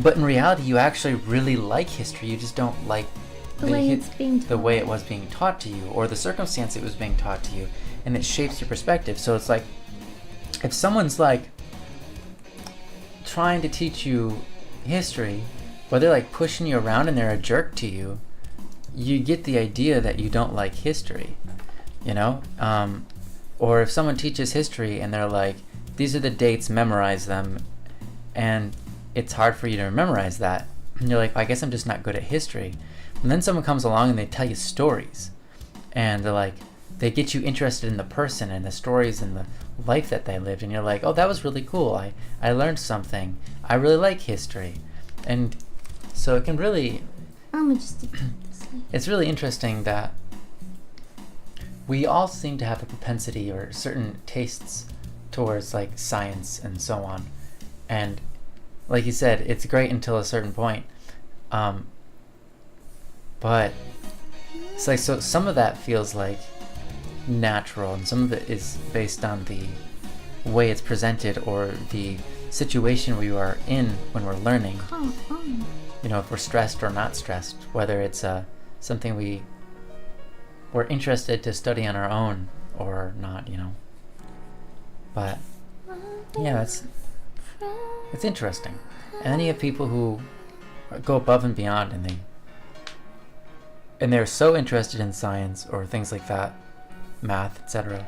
But in reality, you actually really like history. You just don't like The way it's being the taught. way it was being taught to you, or the circumstance it was being taught to you, and it shapes your perspective. So it's like, if someone's like trying to teach you history, but they're like pushing you around and they're a jerk to you, you get the idea that you don't like history, you know? Or if someone teaches history and they're like, these are the dates, memorize them, and it's hard for you to memorize that, and you're like, I guess I'm just not good at history. And then someone comes along and they tell you stories, and they're like, they get you interested in the person and the stories and the life that they lived, and you're like, oh, that was really cool. I learned something. I really like history. And so it can really, I'm just this way. it's really interesting that we all seem to have a propensity or certain tastes towards like science and so on. And like you said, it's great until a certain point. But it's like, so some of that feels like natural, and some of it is based on the way it's presented or the situation we are in when we're learning. Come on. You know, if we're stressed or not stressed, whether it's something we're interested to study on our own or not, you know. But yeah, it's interesting. And then you have people who go above and beyond, and they're so interested in science or things like that, math, etc.,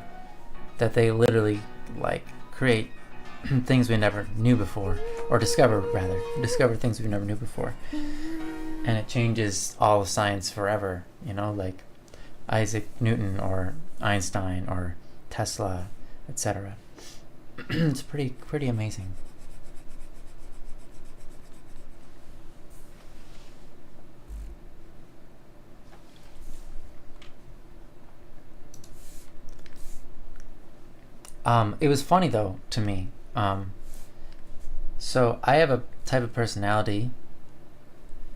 that they literally like create things we never knew before, or discover things we never knew before, and it changes all of science forever, you know, like Isaac Newton or Einstein or Tesla, etc. It's pretty amazing. It was funny though to me. So I have a type of personality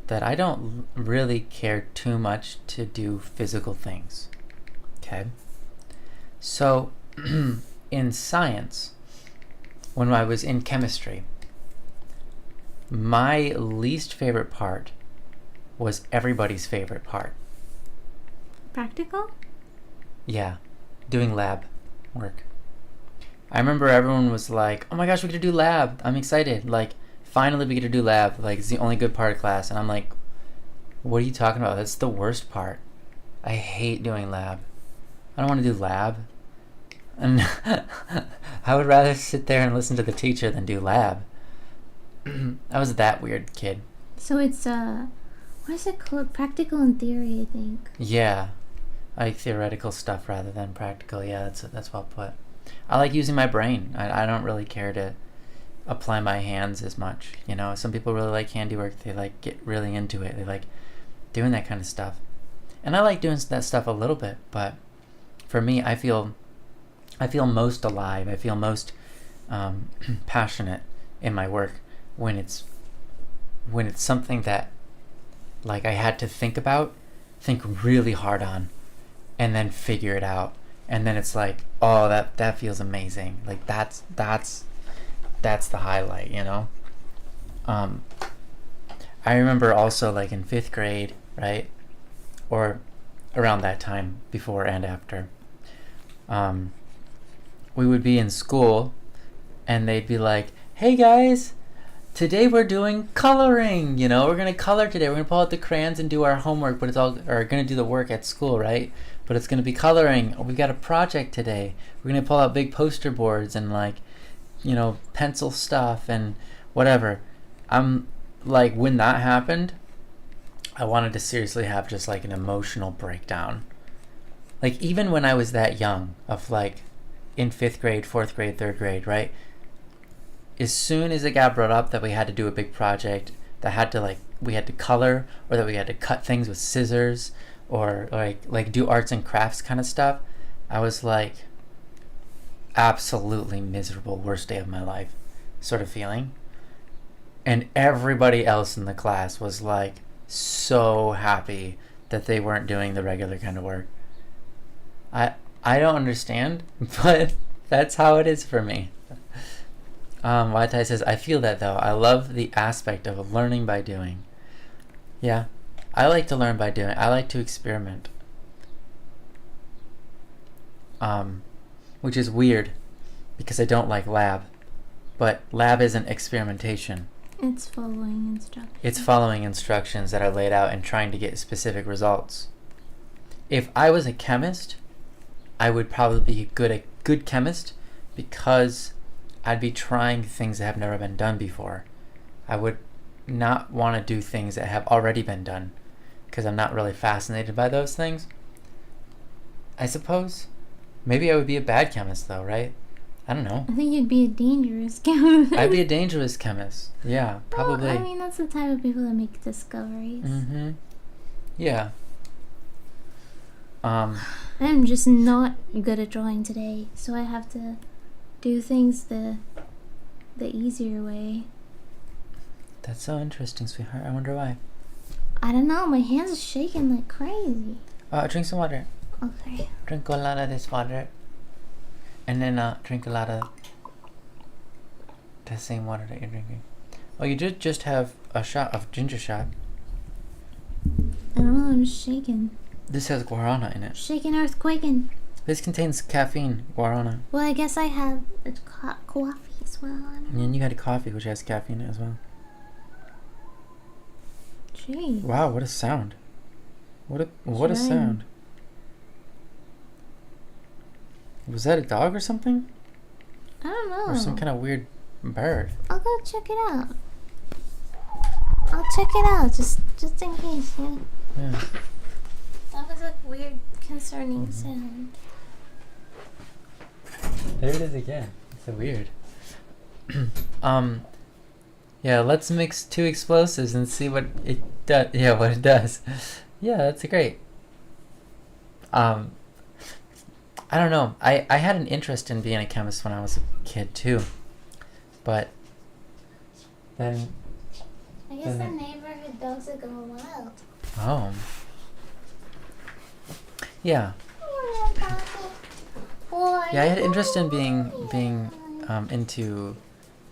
that I don't really care too much to do physical things. Okay? So in science, when I was in chemistry, my least favorite part was everybody's favorite part. Practical? Yeah, doing lab work. I remember everyone was like, oh my gosh, we get to do lab. I'm excited. Like, finally we get to do lab. Like, it's the only good part of class. And I'm like, what are you talking about? That's the worst part. I hate doing lab. I don't want to do lab. And I would rather sit there and listen to the teacher than do lab. I was that weird kid. So it's, what is it called? Practical and theory, I think. Yeah. I like theoretical stuff rather than practical. Yeah, that's well put. I like using my brain. I don't really care to apply my hands as much. You know, some people really like handiwork. They like get really into it. They like doing that kind of stuff. And I like doing that stuff a little bit, but for me, I feel most alive. I feel most passionate in my work when it's something that like I had to think really hard on, and then figure it out. And then it's like, oh, that feels amazing. Like that's the highlight, you know? I remember also like in 5th grade, right? Or around that time, before and after. We would be in school and they'd be like, hey guys, today we're doing coloring, you know? We're going to color today. We're going to pull out the crayons and do our homework, but going to do the work at school, right? But it's going to be coloring. We've got a project today. We're going to pull out big poster boards and like, you know, pencil stuff and whatever. I'm like, when that happened, I wanted to seriously have just like an emotional breakdown. Like even when I was that young, of like in 5th grade, 4th grade, 3rd grade, right? As soon as it got brought up that we had to do a big project, that had to like, we had to color, or that we had to cut things with scissors, or like do arts and crafts kind of stuff, I was like absolutely miserable, worst day of my life sort of feeling. And everybody else in the class was like so happy that they weren't doing the regular kind of work. I don't understand, but that's how it is for me. Waitai says, I feel that though. I love the aspect of learning by doing. Yeah, I like to learn by doing. I like to experiment. Which is weird because I don't like lab. But lab isn't experimentation. It's following instructions. It's following instructions that are laid out and trying to get specific results. If I was a chemist, I would probably be a good chemist because I'd be trying things that have never been done before. I would not want to do things that have already been done because I'm not really fascinated by those things. I suppose. Maybe I would be a bad chemist though, right? I don't know. I think you'd be a dangerous chemist. I'd be a dangerous chemist. Yeah, probably. Well, I mean, that's the type of people that make discoveries. Mm-hmm. Yeah. I'm just not good at drawing today, so I have to do things the easier way. That's so interesting, sweetheart. I wonder why. I don't know, my hands are shaking like crazy. Drink some water. Okay. Drink a lot of this water. And then drink a lot of the same water that you're drinking. Oh, you did just have a shot of ginger shot. I don't know, I'm shaking. This has guarana in it. Shaking, earthquaking. This contains caffeine, guarana. Well, I guess I have coffee as well. And then you had coffee, which has caffeine as well. Jeez. Wow, what a sound. What a sound. Was that a dog or something? I don't know. Or some kind of weird bird? I'll go check it out. I'll check it out, just in case, yeah. Yeah. That was a weird, concerning sound. There it is again. So weird. Yeah, let's mix two explosives and see what it does. Yeah, what it does. Yeah, that's great. I don't know. I had an interest in being a chemist when I was a kid too, but then. I guess the neighborhood dogs are going wild. Oh. Yeah. Yeah, I had interest in being into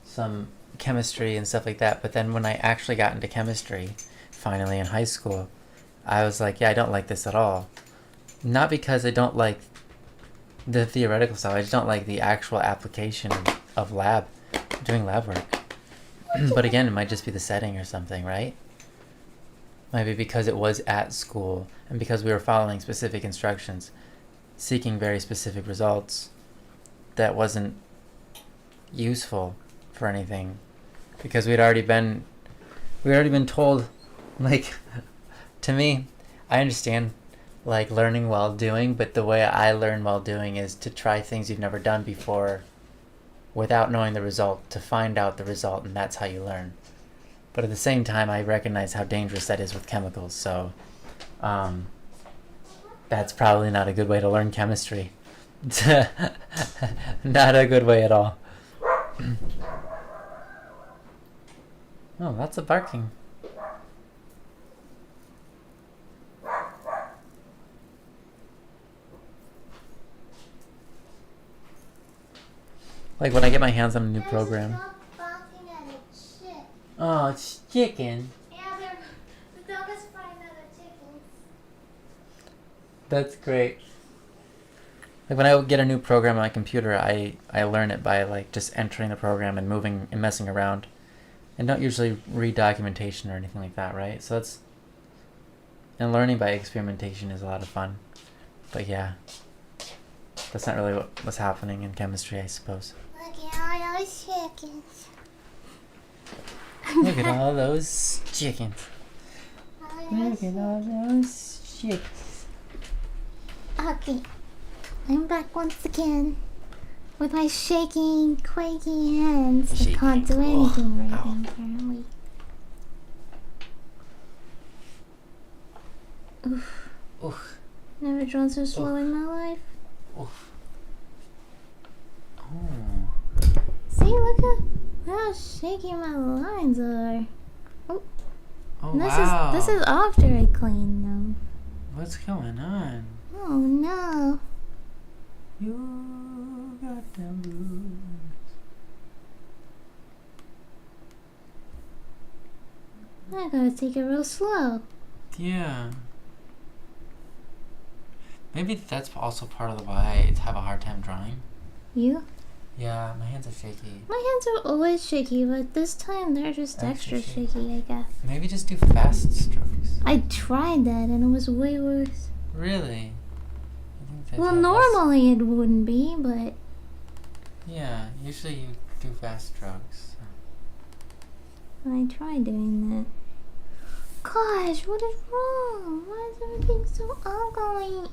some chemistry and stuff like that, but then when I actually got into chemistry, finally in high school, I was like, yeah, I don't like this at all. Not because I don't like the theoretical stuff, I just don't like the actual application of doing lab work. But again, it might just be the setting or something, right? Maybe because it was at school and because we were following specific instructions, seeking very specific results, that wasn't useful for anything, because we'd already been told, like, to me, I understand like learning while doing, but the way I learn while doing is to try things you've never done before without knowing the result, to find out the result, and that's how you learn. But at the same time, I recognize how dangerous that is with chemicals, so that's probably not a good way to learn chemistry. Not a good way at all. Oh, lots of barking. Like when I get my hands on a new program. Stop barking at a chick. Oh, it's chicken. Yeah, the dog is fighting other chickens. That's great. Like when I get a new program on my computer, I learn it by like just entering the program and moving and messing around, and don't usually read documentation or anything like that, right? So and learning by experimentation is a lot of fun. But yeah, that's not really what's happening in chemistry, I suppose. Look at all those chickens. Look at all those chickens. Look at all those chickens. Okay, I'm back once again with my shaking, quaking hands. I can't do anything right now, apparently. Oof. Oof. Never drawn so slow in my life. Oof. Oh. See, look at how shaky my lines are. Oh, Oh, and wow. This is after I clean them. What's going on? Oh no. You got them blues. I gotta take it real slow. Yeah. Maybe that's also part of why I have a hard time drawing. You? Yeah, my hands are shaky. My hands are always shaky, but this time they're just extra shaky, I guess. Maybe just do fast strokes. I tried that and it was way worse. Really? I think that Well, you have normally it wouldn't be, but yeah, usually you do fast strokes. I tried doing that. Gosh, what is wrong? Why is everything so ugly?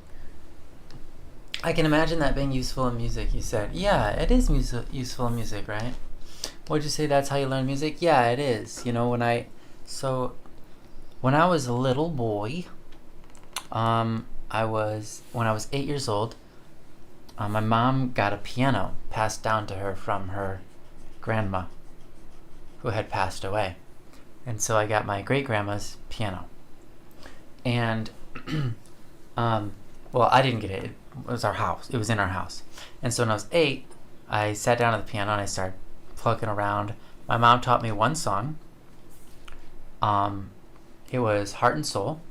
I can imagine that being useful in music, you said. Yeah, it is useful in music, right? Would you say that's how you learn music? Yeah, it is. You know, when I was a little boy, when I was 8 years old, my mom got a piano passed down to her from her grandma, who had passed away. And so I got my great-grandma's piano. And, well, I didn't get it. It was our house. It was in our house. And so when I was 8, I sat down at the piano and I started plucking around. My mom taught me one song. It was Heart and Soul.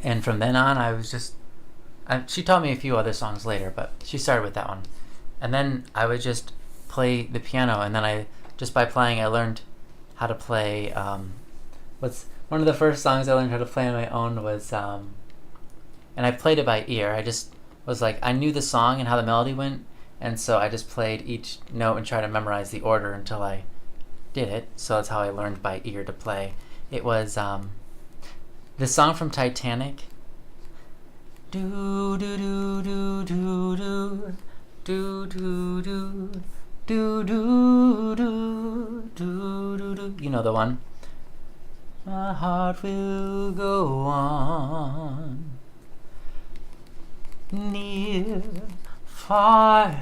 And from then on, I was just... she taught me a few other songs later, but she started with that one. And then I would just play the piano, and then just by playing, I learned how to play... one of the first songs I learned how to play on my own was... and I played it by ear. I just was like, I knew the song and how the melody went, and so I just played each note and tried to memorize the order until I did it. So that's how I learned by ear to play. It was the song from Titanic. Do do do do do do Do do do do do do do do do. You know the one. My heart will go on, near, far,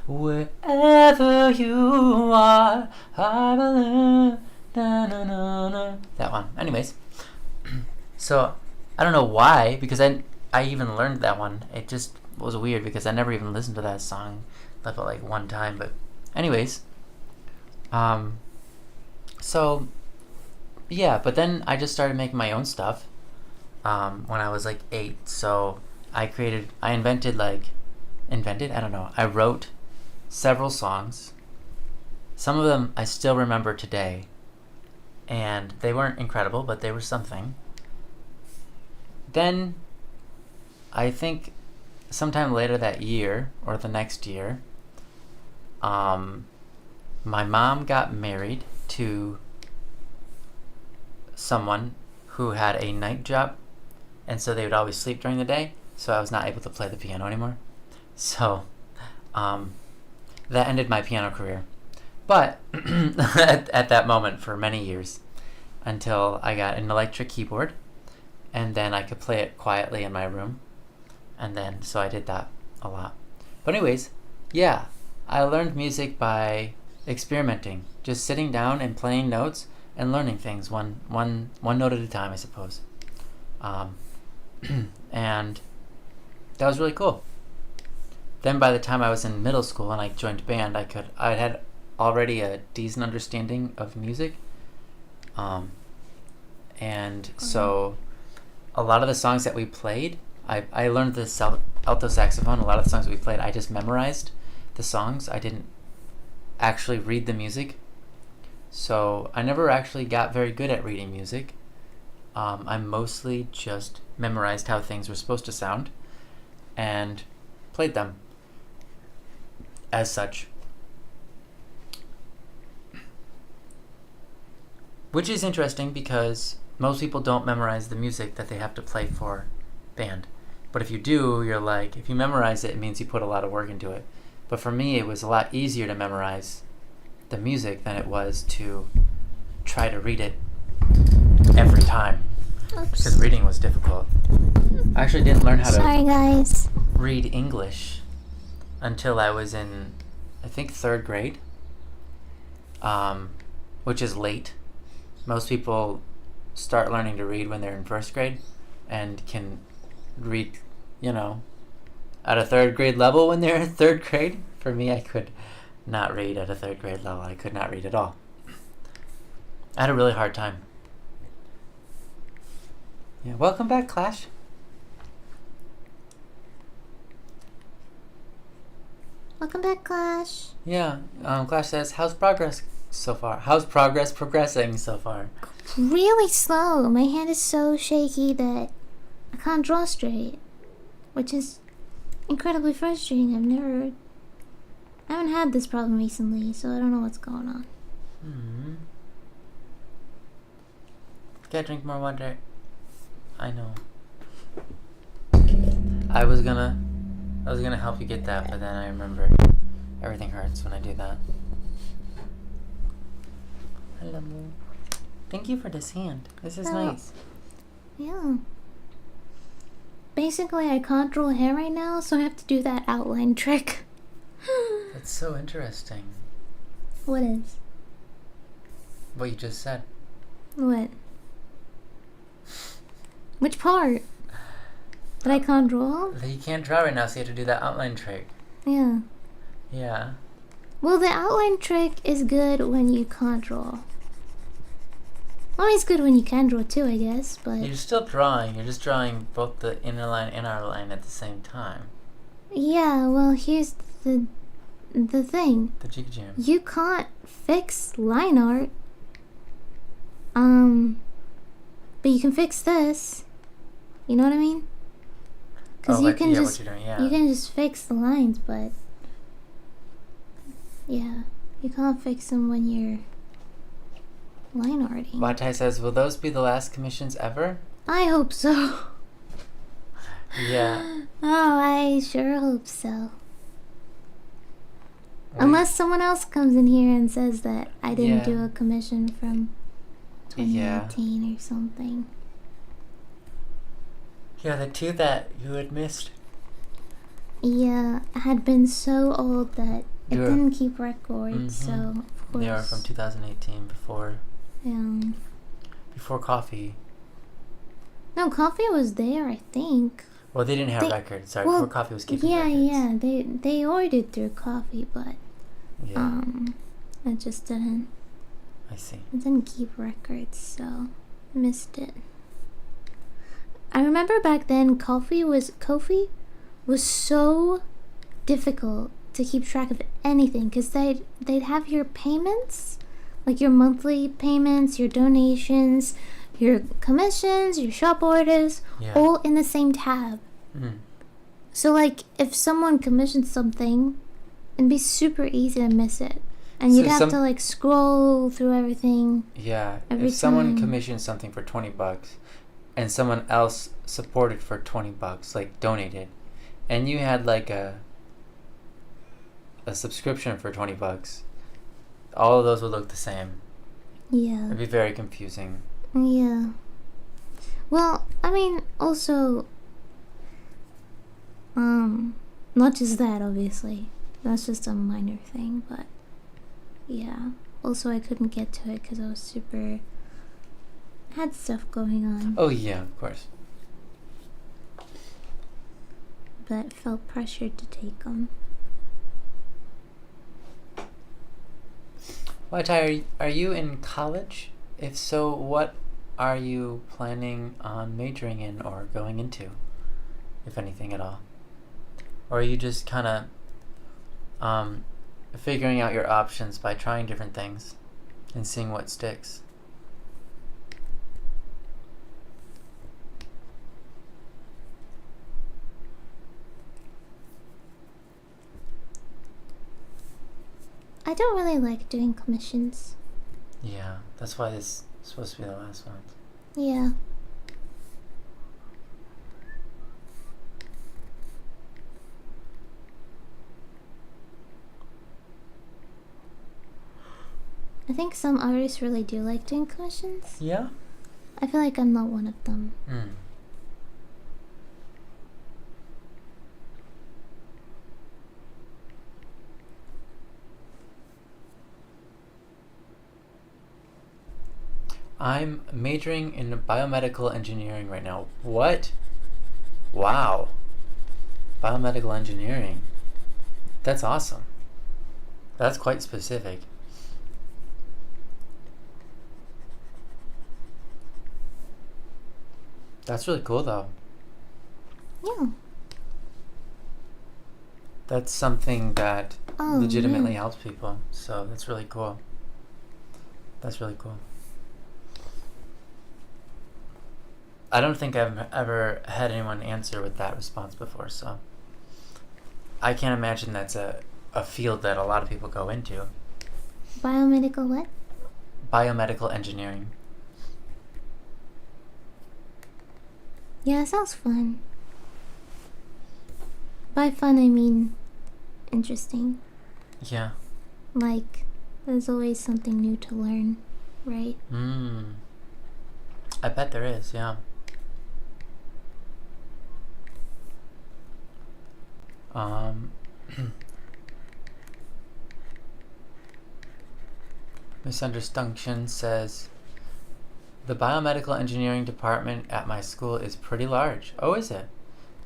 wherever you are. I believe. Na, na, na, na. That one. Anyways, so I don't know why, because I even learned that one. It just was weird because I never even listened to that song. I felt like one time, but anyways, so yeah, but then I just started making my own stuff when I was like 8. So I wrote several songs. Some of them I still remember today, and they weren't incredible, but they were something. Then I think sometime later that year or the next year, my mom got married to someone who had a night job, and so they would always sleep during the day, so I was not able to play the piano anymore. So that ended my piano career. But at that moment for many years, until I got an electric keyboard, and then I could play it quietly in my room, and then so I did that a lot. But anyways, yeah, I learned music by experimenting, just sitting down and playing notes and learning things one note at a time, I suppose. And that was really cool. Then by the time I was in middle school and I joined band, I had already a decent understanding of music, and so a lot of the songs that we played, I learned the alto saxophone. A lot of the songs that we played, I just memorized the songs. I didn't actually read the music, so I never actually got very good at reading music. I mostly just memorized how things were supposed to sound and played them as such. Which is interesting because most people don't memorize the music that they have to play for band. But if you do, you're like, if you memorize it, it means you put a lot of work into it. But for me, it was a lot easier to memorize the music than it was to try to read it every time. Oops. Because reading was difficult. I actually didn't learn how Sorry, guys. to read English until I was in, I think, 3rd grade, which is late. Most people start learning to read when they're in 1st grade and can read, at a 3rd grade level when they're in 3rd grade. For me, I could not read at a 3rd grade level. I could not read at all. I had a really hard time. Yeah, welcome back, Clash. Welcome back, Clash. Yeah, Clash says, how's progress so far? How's progress progressing so far? Really slow. My hand is so shaky that I can't draw straight, which is incredibly frustrating. I haven't had this problem recently, so I don't know what's going on. Gotta drink more water. I know. I was gonna help you get that, but then I remembered everything hurts when I do that. Hello. Thank you for this hand. This is nice. Yeah. Basically, I can't draw hair right now, so I have to do that outline trick. That's so interesting. What is? What you just said. What? Which part? That I can't draw? That you can't draw right now, so you have to do that outline trick. Yeah. Yeah. Well, the outline trick is good when you can't draw. Well, it's good when you can draw too, I guess, but... You're still drawing. You're just drawing both the inner line and outer line at the same time. Yeah, well, here's the thing. The jig jam. You can't fix line art. But you can fix this. You know what I mean? Because you can just what you're doing, yeah. you can just fix the lines, but yeah, you can't fix them when you're line arting. Watai says, will those be the last commissions ever? I hope so. Yeah. Oh, I sure hope so. Unless someone else comes in here and says that I didn't Yeah. do a commission from Yeah. 2018 or something. Yeah, the two that you had missed. Yeah, I had been so old that it Yeah. didn't keep records, so Mhm. of course. They are from 2018, before coffee. No, coffee was there, I think. Well, they didn't have They- records. Sorry, well, before coffee was keeping yeah, records. yeah. They ordered through coffee, but Yeah. I just didn't. I see. It didn't keep records, so I missed it. I remember back then, coffee was so difficult to keep track of anything because they'd have your payments, like your monthly payments, your donations, your commissions, your shop orders, Yeah. all in the same tab. Mm. So like if someone commissioned something, it'd be super easy to miss it, and So you'd have to like scroll through everything. Yeah. Every If someone time. commissioned something for $20 and someone else supported for $20, like donated, and you had like a subscription for $20, all of those would look the same. Yeah. It'd be very confusing. Yeah. Well, I mean, also, not just that, obviously. That's just a minor thing, but yeah. Also, I couldn't get to it because I was super. Had stuff going on, Oh yeah, of course. but felt pressured to take them. Well, Ty, are you in college? If so, what are you planning on majoring in or going into, if anything at all? Or are you just kind of figuring out your options by trying different things and seeing what sticks? I don't really like doing commissions. Yeah, that's why this is supposed to be the last one. Yeah. I think some artists really do like doing commissions. Yeah? I feel like I'm not one of them. Mm. I'm majoring in biomedical engineering right now. What? Wow. Biomedical engineering. That's awesome. That's quite specific. That's really cool though. Yeah. That's something that Oh, legitimately yeah. helps people. So that's really cool. That's really cool. I don't think I've ever had anyone answer with that response before, so I can't imagine that's a field that a lot of people go into. Biomedical what? Biomedical engineering. Yeah, it sounds fun. By fun, I mean interesting. Yeah. Like, there's always something new to learn, right? I bet there is, yeah. Misunderstood says, the biomedical engineering department at my school is pretty large. Oh, is it?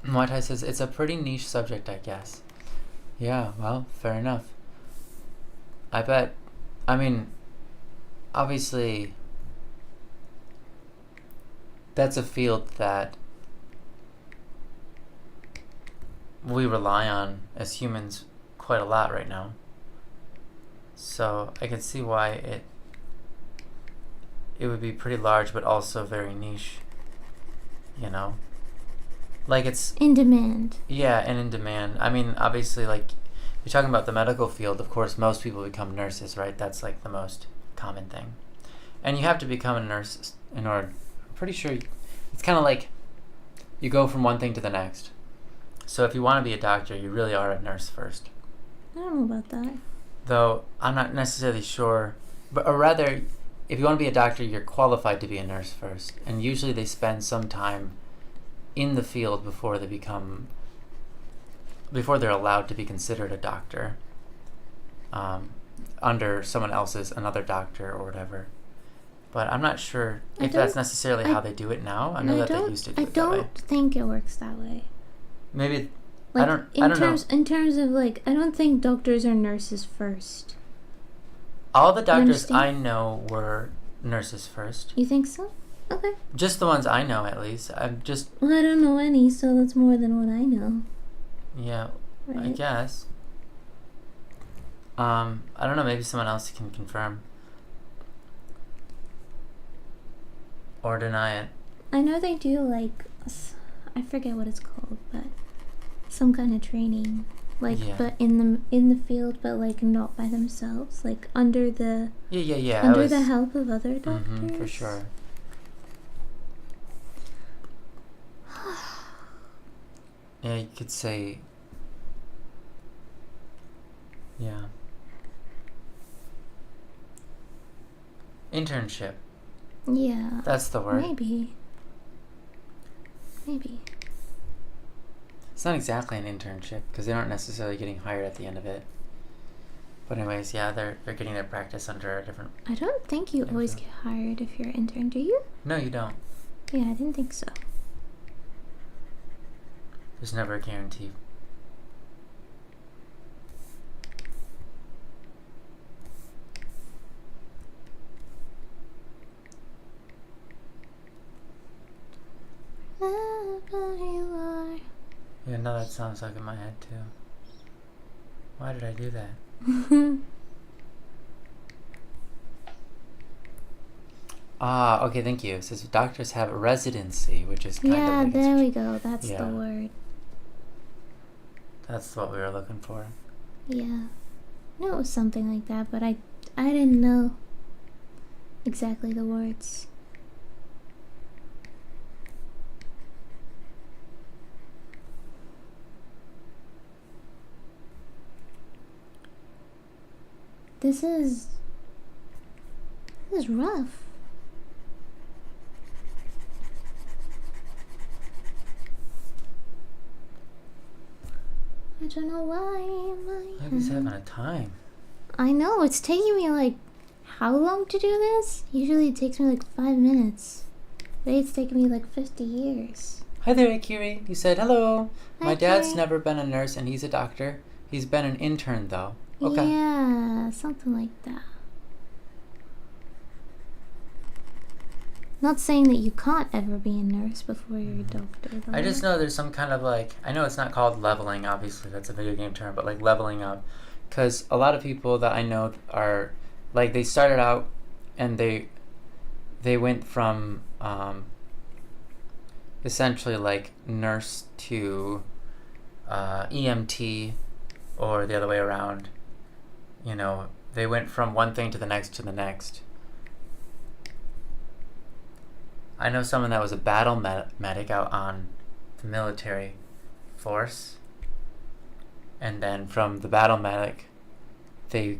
Muay says, it's a pretty niche subject, I guess. Yeah, well, fair enough. I bet, I mean, obviously, that's a field that we rely on as humans quite a lot right now. So I can see why it would be pretty large, but also very niche. You know, like it's In demand. yeah, and in demand. I mean, obviously, like you're talking about the medical field. Of course, most people become nurses, right? That's like the most common thing, and you have to become a nurse in order. I'm pretty sure it's kind of like you go from one thing to the next. So if you want to be a doctor, you really are a nurse first. I don't know about that. Though I'm not necessarily sure, or rather, if you want to be a doctor, you're qualified to be a nurse first, and usually they spend some time in the field before they're allowed to be considered a doctor, under someone else's, another doctor or whatever. But I'm not sure if that's necessarily how they do it now. I know that they used to do it that way. I don't think it works that way. Maybe, like, I don't know. In terms of, like, I don't think doctors are nurses first. All the doctors I know were nurses first. You think so? Okay. Just the ones I know, at least. Well, I don't know any, so that's more than what I know. Yeah, right. I guess. I don't know, maybe someone else can confirm. Or deny it. I know they do, like, I forget what it's called, but some kind of training. Like, but in the field, but, like, not by themselves. Like, under the... Yeah. Under the help of other doctors. Mm-hmm, for sure. Yeah, you could say... Yeah. Internship. Yeah. That's the word. Maybe. It's not exactly an internship because they aren't necessarily getting hired at the end of it. But anyways, yeah, they're getting their practice under a different... I don't think you always get hired if you're an intern, do you? No, you don't. Yeah, I didn't think so. There's never a guarantee. Yeah, no, that song stuck in my head too. Why did I do that? Okay, thank you. It says doctors have a residency, which is kind of... Yeah, there we go. That's the word. That's what we were looking for. Yeah. I knew it was something like that, but I didn't know exactly the words. This is rough. I don't know why He's having a time. I know, it's taking me like how long to do this? Usually it takes me like 5 minutes. Today it's taking me like 50 years. Hi there, Akiri. You said hello. Hi, My dad's Akiri. never been a nurse and he's a doctor. He's been an intern though. Okay. Yeah, something like that. Not saying that you can't ever be a nurse before you're a doctor, though. I just know there's some kind of like, I know it's not called leveling, obviously, that's a video game term, but like leveling up. Because a lot of people that I know are, like, they started out and they went from essentially like nurse to EMT, or the other way around. You know, they went from one thing to the next to the next. I know someone that was a battle medic out on the military force, and then from the battle medic, they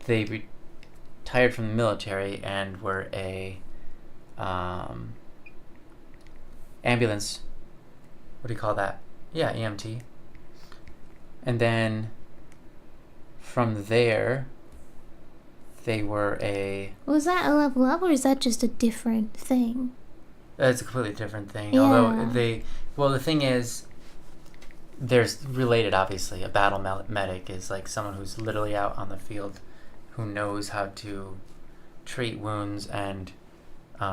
retired from the military and were a ambulance. What do you call that? Yeah, EMT. And then from there, they were a... Was that a level up, or is that just a different thing? It's a completely different thing. Yeah. Although the thing is, there's related, obviously. A battle medic is like someone who's literally out on the field, who knows how to treat wounds and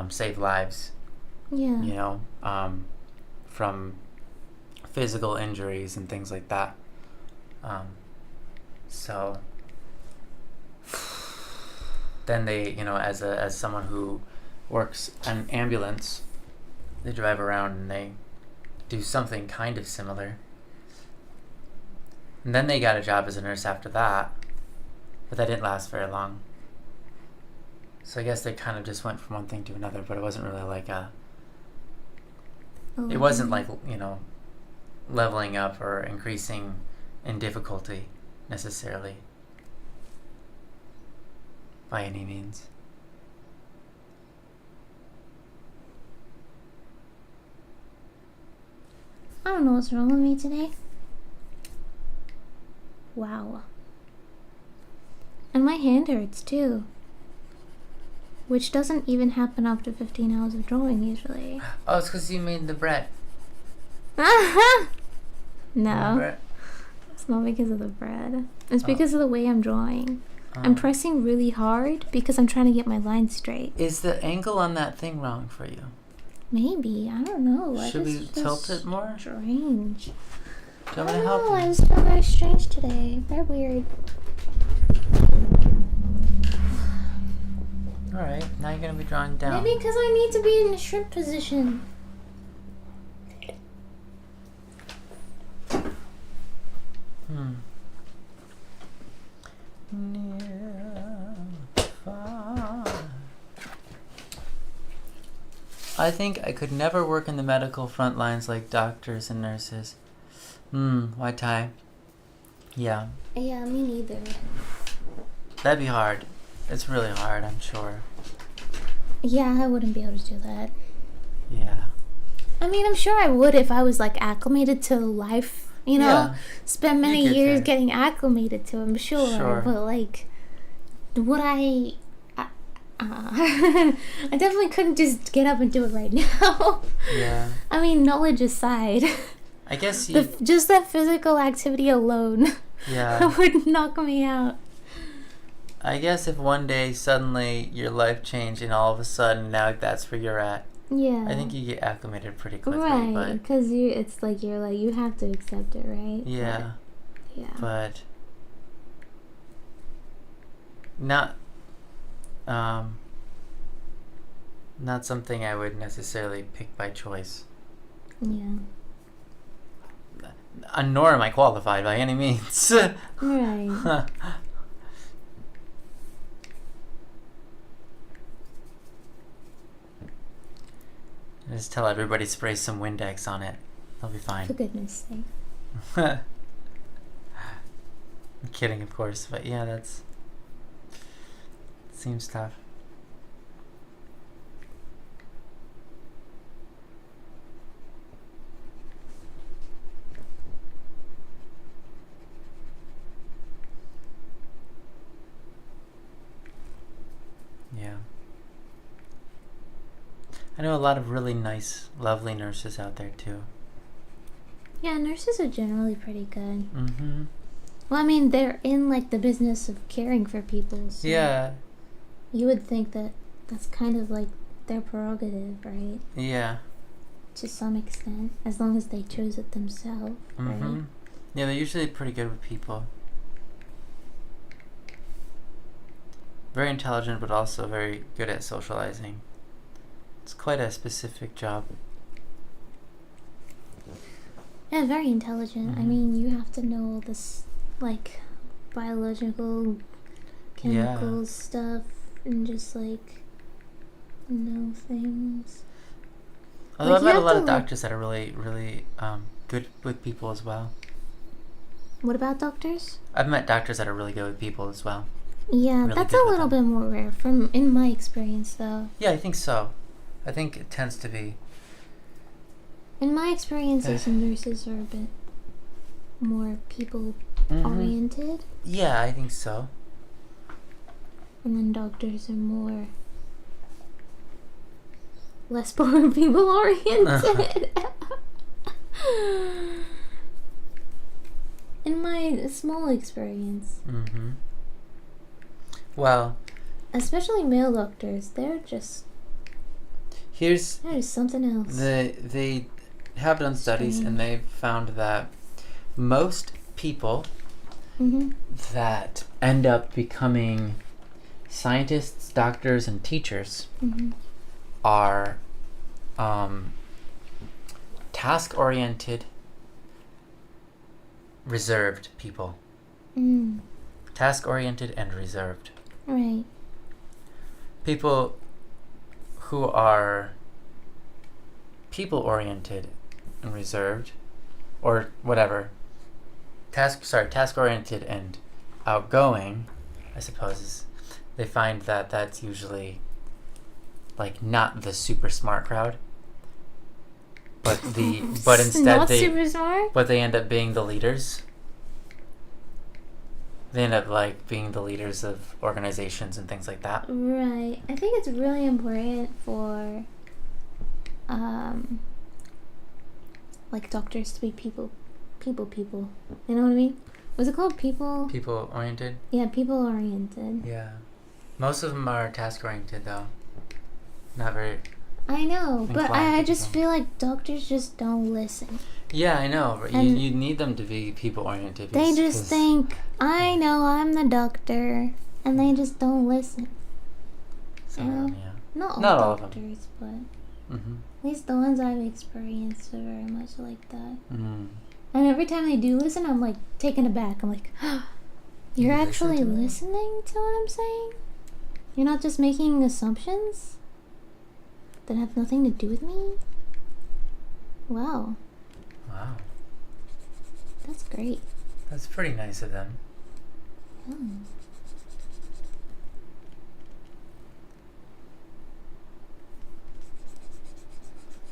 save lives. Yeah. You know, from physical injuries and things like that. So then they, you know, as someone who works an ambulance, they drive around and they do something kind of similar. And then they got a job as a nurse after that, but that didn't last very long. So I guess they kind of just went from one thing to another, but it wasn't really like it wasn't like, you know, leveling up or increasing in difficulty necessarily. by any means. I don't know what's wrong with me today. Wow. And my hand hurts too. Which doesn't even happen after 15 hours of drawing usually. Oh, it's because you made the bread. No. Bread? It's not because of the bread. It's because of the way I'm drawing. I'm pressing really hard because I'm trying to get my lines straight. Is the angle on that thing wrong for you? Maybe. I don't know. Should we tilt it more? Strange. Do you want me to help I you? just feel very strange today. Very weird. Alright, now you're going to be drawing down. Maybe because I need to be in the shrimp position. I think I could never work in the medical front lines like doctors and nurses. Why tie? Yeah. Yeah, me neither. That'd be hard. It's really hard, I'm sure. Yeah, I wouldn't be able to do that. Yeah. I mean, I'm sure I would if I was like acclimated to life, you know? Yeah. Spend many You get years there. getting acclimated to it, I'm sure. Sure. But like, would I I definitely couldn't just get up and do it right now. Yeah. I mean, knowledge aside, I guess you... just that physical activity alone Yeah. would knock me out. I guess if one day suddenly your life changed and all of a sudden now that's where you're at, Yeah. I think you get acclimated pretty quickly. Right, But because it's like you have to accept it, right? yeah. But, yeah. But not not something I would necessarily pick by choice. Yeah. Nor am I qualified by any means. Right. Just tell everybody to spray some Windex on it. They'll be For fine. goodness sake. I'm kidding, of course, but yeah, seems tough. Yeah. I know a lot of really nice, lovely nurses out there too. Yeah, nurses are generally pretty good. Mm-hmm. Well, I mean, they're in like the business of caring for people. So Yeah. you would think that that's kind of like their prerogative, right? Yeah. To some extent, as long as they chose it themselves, Mm-hmm. right? Yeah, they're usually pretty good with people. Very intelligent, but also very good at socializing. It's quite a specific job. Yeah, very intelligent. I Mhm. mean, you have to know this, like, biological, chemical stuff, and just, like, know things. Although Like, I've you met a have lot to, of like- doctors that are really, really good with people as well. What about doctors? I've met doctors that are really good with people as well. Yeah, Really that's good a with little them. bit more rare, in my experience, though. Yeah, I think so. I think it tends to be. In my experiences, nurses are a bit more people-oriented, Yeah, I think so. and then doctors are more less people-oriented. In my small experience, Mm-hmm. Well, especially male doctors, they're just here's something else. they have done studies and they've found that most people Mm-hmm. that end up becoming scientists, doctors, and teachers Mm-hmm. are task-oriented, reserved people. Mm. Task-oriented and reserved. Right. People who are people-oriented and reserved, or whatever. Task-oriented and outgoing, I suppose, is they find that that's usually like not the super smart crowd, but instead Not super smart? but they end up being the leaders. They end up like being the leaders of organizations and things like that. Right. I think it's really important for like doctors to be people. You know what I mean? Was it called people? People oriented? Yeah, people oriented. Yeah. Most of them are task oriented though. Not very. I know, but inclined I to just people. feel like doctors just don't listen. Yeah, I know. But And you need them to be people oriented. They just think, I know, I'm the doctor, and they just don't listen. Some of them, yeah. Not all Not all of them. doctors, but Mm-hmm. at least the ones I've experienced are very much like that. Mm. And every time they do listen, I'm like taken aback. I'm like, you're You listen actually to me? listening to what I'm saying? You're not just making assumptions that have nothing to do with me? Wow, Wow. that's great. That's pretty nice of them. Hmm.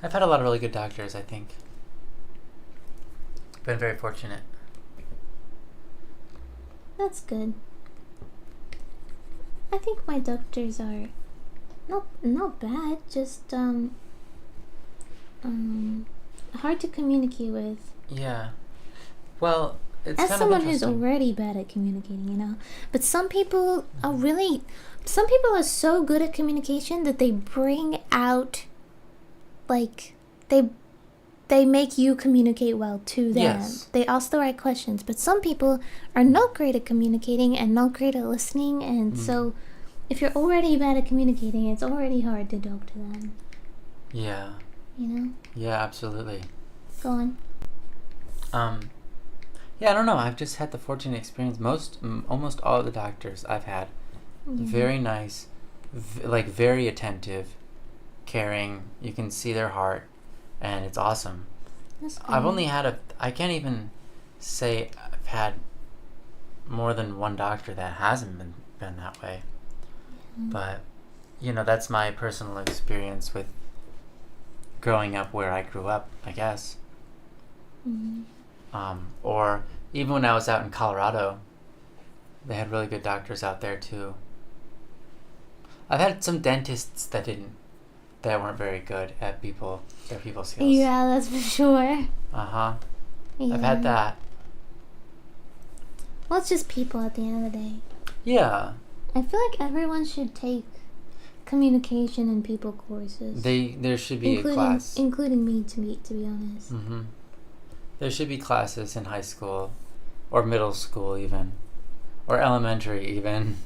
I've had a lot of really good doctors, I think. Been very fortunate. That's good. I think my doctors are not bad, just hard to communicate with. Yeah. Well, it's As kind someone of who's interesting. already bad at communicating, you know. But some people are so good at communication that they bring out, like, they make you communicate well to them. Yes. They ask the right questions. But some people are not great at communicating and not great at listening, and so if you're already bad at communicating, it's already hard to talk to them. Yeah. You know? Yeah, absolutely. Go on. Yeah, I don't know. I've just had the fortunate experience. Almost all of the doctors I've had, very nice, like very attentive, caring. You can see their heart, and it's awesome. That's good. I've only had I can't even say I've had more than one doctor that hasn't been that way. But, that's my personal experience with growing up where I grew up, I guess. Mhm. Or even when I was out in Colorado, they had really good doctors out there too. I've had some dentists that weren't very good at their people skills. Yeah, that's for sure. Uh-huh. Yeah. I've had that. Well, it's just people at the end of the day. Yeah. I feel like everyone should take communication and people courses. There should be a class. Including me, to be honest. Mm-hmm. There should be classes in high school, or middle school even, or elementary even,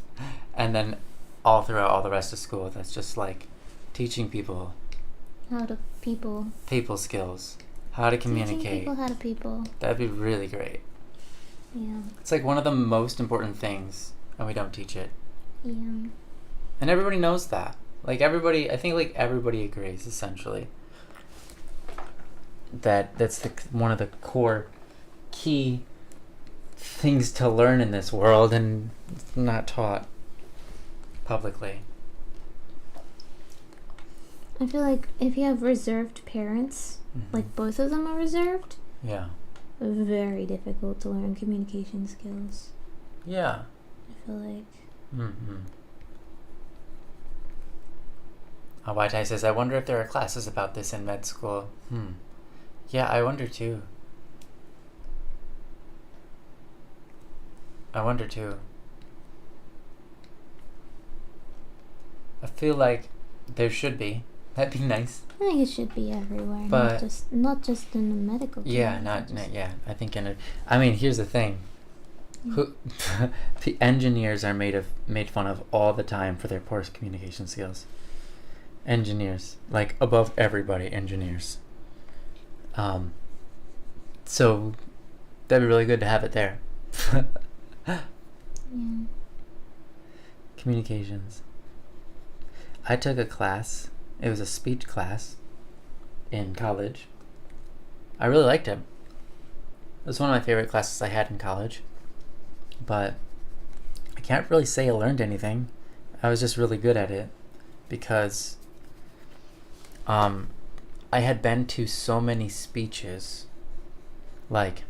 and then all throughout all the rest of school. That's just like teaching people people skills, how to communicate. Teaching people how to people. That'd be really great. Yeah. It's like one of the most important things, and we don't teach it. Yeah. And everybody knows that. I think like everybody agrees essentially that that's one of the core key things to learn in this world, and it's not taught publicly. I feel like if you have reserved parents, like both of them are reserved, Yeah. very difficult to learn communication skills. Yeah. I feel like. Mm-hmm. White Tie says, I wonder if there are classes about this in med school. Yeah, I wonder too. I feel like there should be. That'd be nice. I think it should be everywhere, But- not just in the medical. Yeah, community, yeah. I think here's the thing. The engineers are made fun of all the time for their poor communication skills. Engineers, like above everybody, engineers. So that'd be really good to have it there. Yeah. Communications. I took a class. It was a speech class in college. I really liked it. It was one of my favorite classes I had in college. But I can't really say I learned anything. I was just really good at it because I had been to so many speeches, like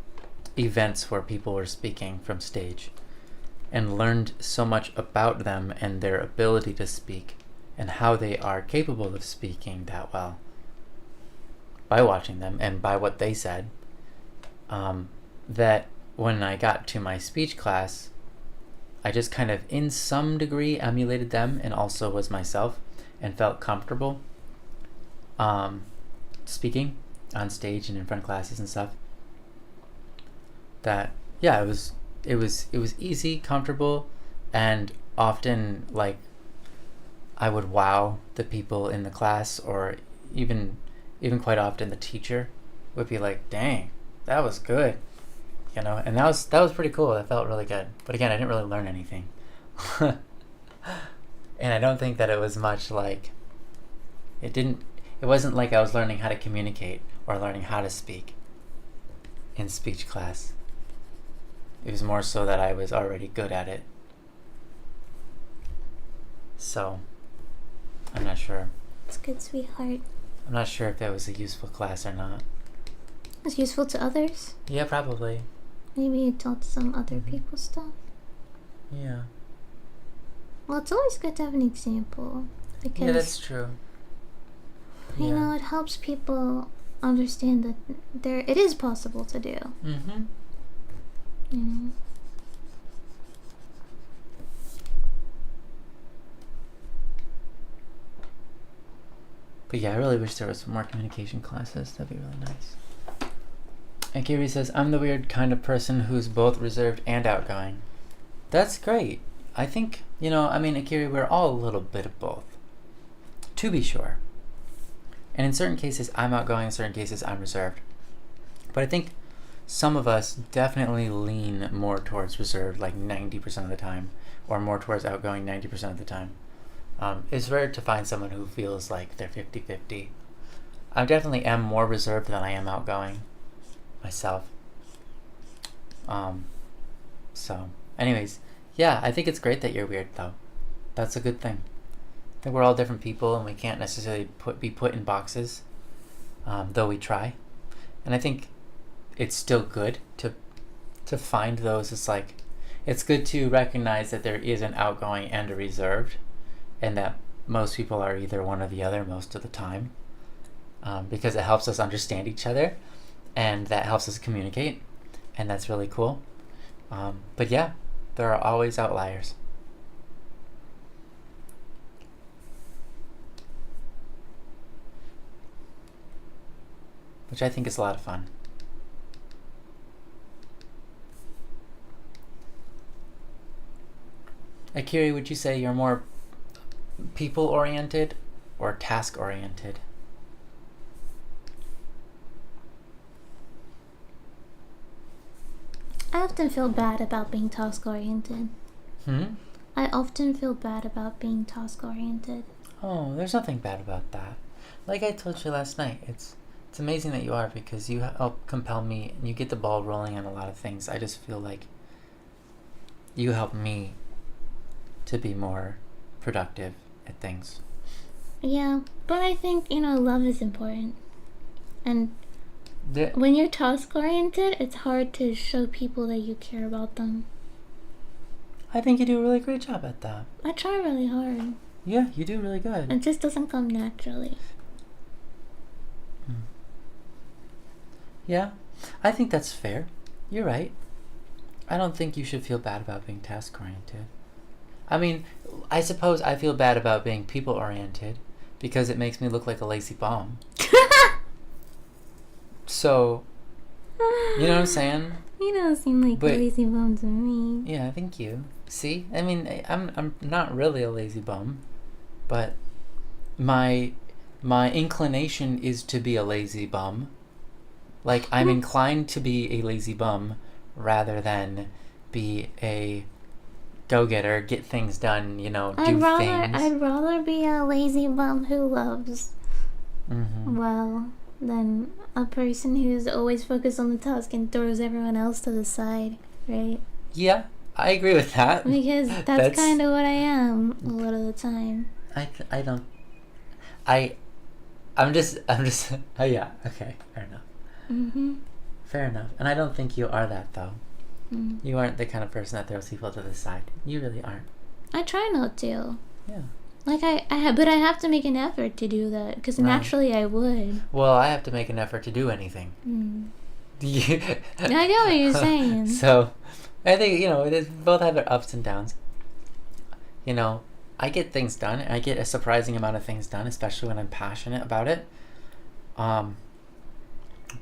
events where people were speaking from stage, and learned so much about them and their ability to speak and how they are capable of speaking that well by watching them and by what they said, that when I got to my speech class, I just kind of in some degree emulated them and also was myself and felt comfortable speaking on stage and in front of classes and stuff. That yeah, it was easy, comfortable, and often like I would wow the people in the class, or even quite often the teacher would be like, "Dang, that was good," and that was pretty cool. That felt really good. But again, I didn't really learn anything, and I don't think that it was much like it wasn't like I was learning how to communicate or learning how to speak in speech class. It was more so that I was already good at it. So, I'm not sure. It's good, sweetheart. I'm not sure if that was a useful class or not. It's useful to others. Yeah, probably. Maybe you taught some other people stuff. Yeah. Well, it's always good to have an example. Because, Yeah, that's true. you know, it helps people understand that it is possible to do. Mm-hmm. You know? But yeah, I really wish there was some more communication classes. That'd be really nice. And Kiri says, I'm the weird kind of person who's both reserved and outgoing. That's great. I think, Akiri, we're all a little bit of both. To be sure. And in certain cases, I'm outgoing. In certain cases, I'm reserved. But I think some of us definitely lean more towards reserved, like 90% of the time, or more towards outgoing 90% of the time. It's rare to find someone who feels like they're 50-50. I definitely am more reserved than I am outgoing myself. So, anyways, yeah, I think it's great that you're weird, though. That's a good thing. I think we're all different people, and we can't necessarily be put in boxes, though we try. And I think it's still good to find those. It's good to recognize that there is an outgoing and a reserved, and that most people are either one or the other most of the time, because it helps us understand each other, and that helps us communicate, and that's really cool. But yeah, there are always outliers. Which I think is a lot of fun. Akiri, would you say you're more people-oriented or task-oriented? I often feel bad about being task-oriented. I often feel bad about being task-oriented. Oh, there's nothing bad about that. Like I told you last night, it's amazing that you are, because you help compel me and you get the ball rolling on a lot of things. I just feel like you help me to be more productive at things. Yeah, but I think, love is important. And when you're task-oriented, it's hard to show people that you care about them. I think you do a really great job at that. I try really hard. Yeah, you do really good. It just doesn't come naturally. Yeah, I think that's fair. You're right. I don't think you should feel bad about being task-oriented. I mean, I suppose I feel bad about being people-oriented because it makes me look like a lazy bum. So, you know what I'm saying? You don't seem like a lazy bum to me. Yeah, thank you. See? I mean, I'm not really a lazy bum, but my inclination is to be a lazy bum. Like, I'm inclined to be a lazy bum rather than be a go-getter, get things done, things. I'd rather be a lazy bum who loves well than a person who's always focused on the task and throws everyone else to the side, right? Yeah, I agree with that. Because that's kind of what I am a lot of the time. I don't. I'm just. Oh yeah. Okay. Fair enough. Mm-hmm. Fair enough. And I don't think you are that though. Mm. You aren't the kind of person that throws people to the side. You really aren't. I try not to. Yeah. Like but I have to make an effort to do that because naturally I would. Well, I have to make an effort to do anything. Mm. I know what you're saying. So, I think both have their ups and downs. I get things done. I get a surprising amount of things done, especially when I'm passionate about it.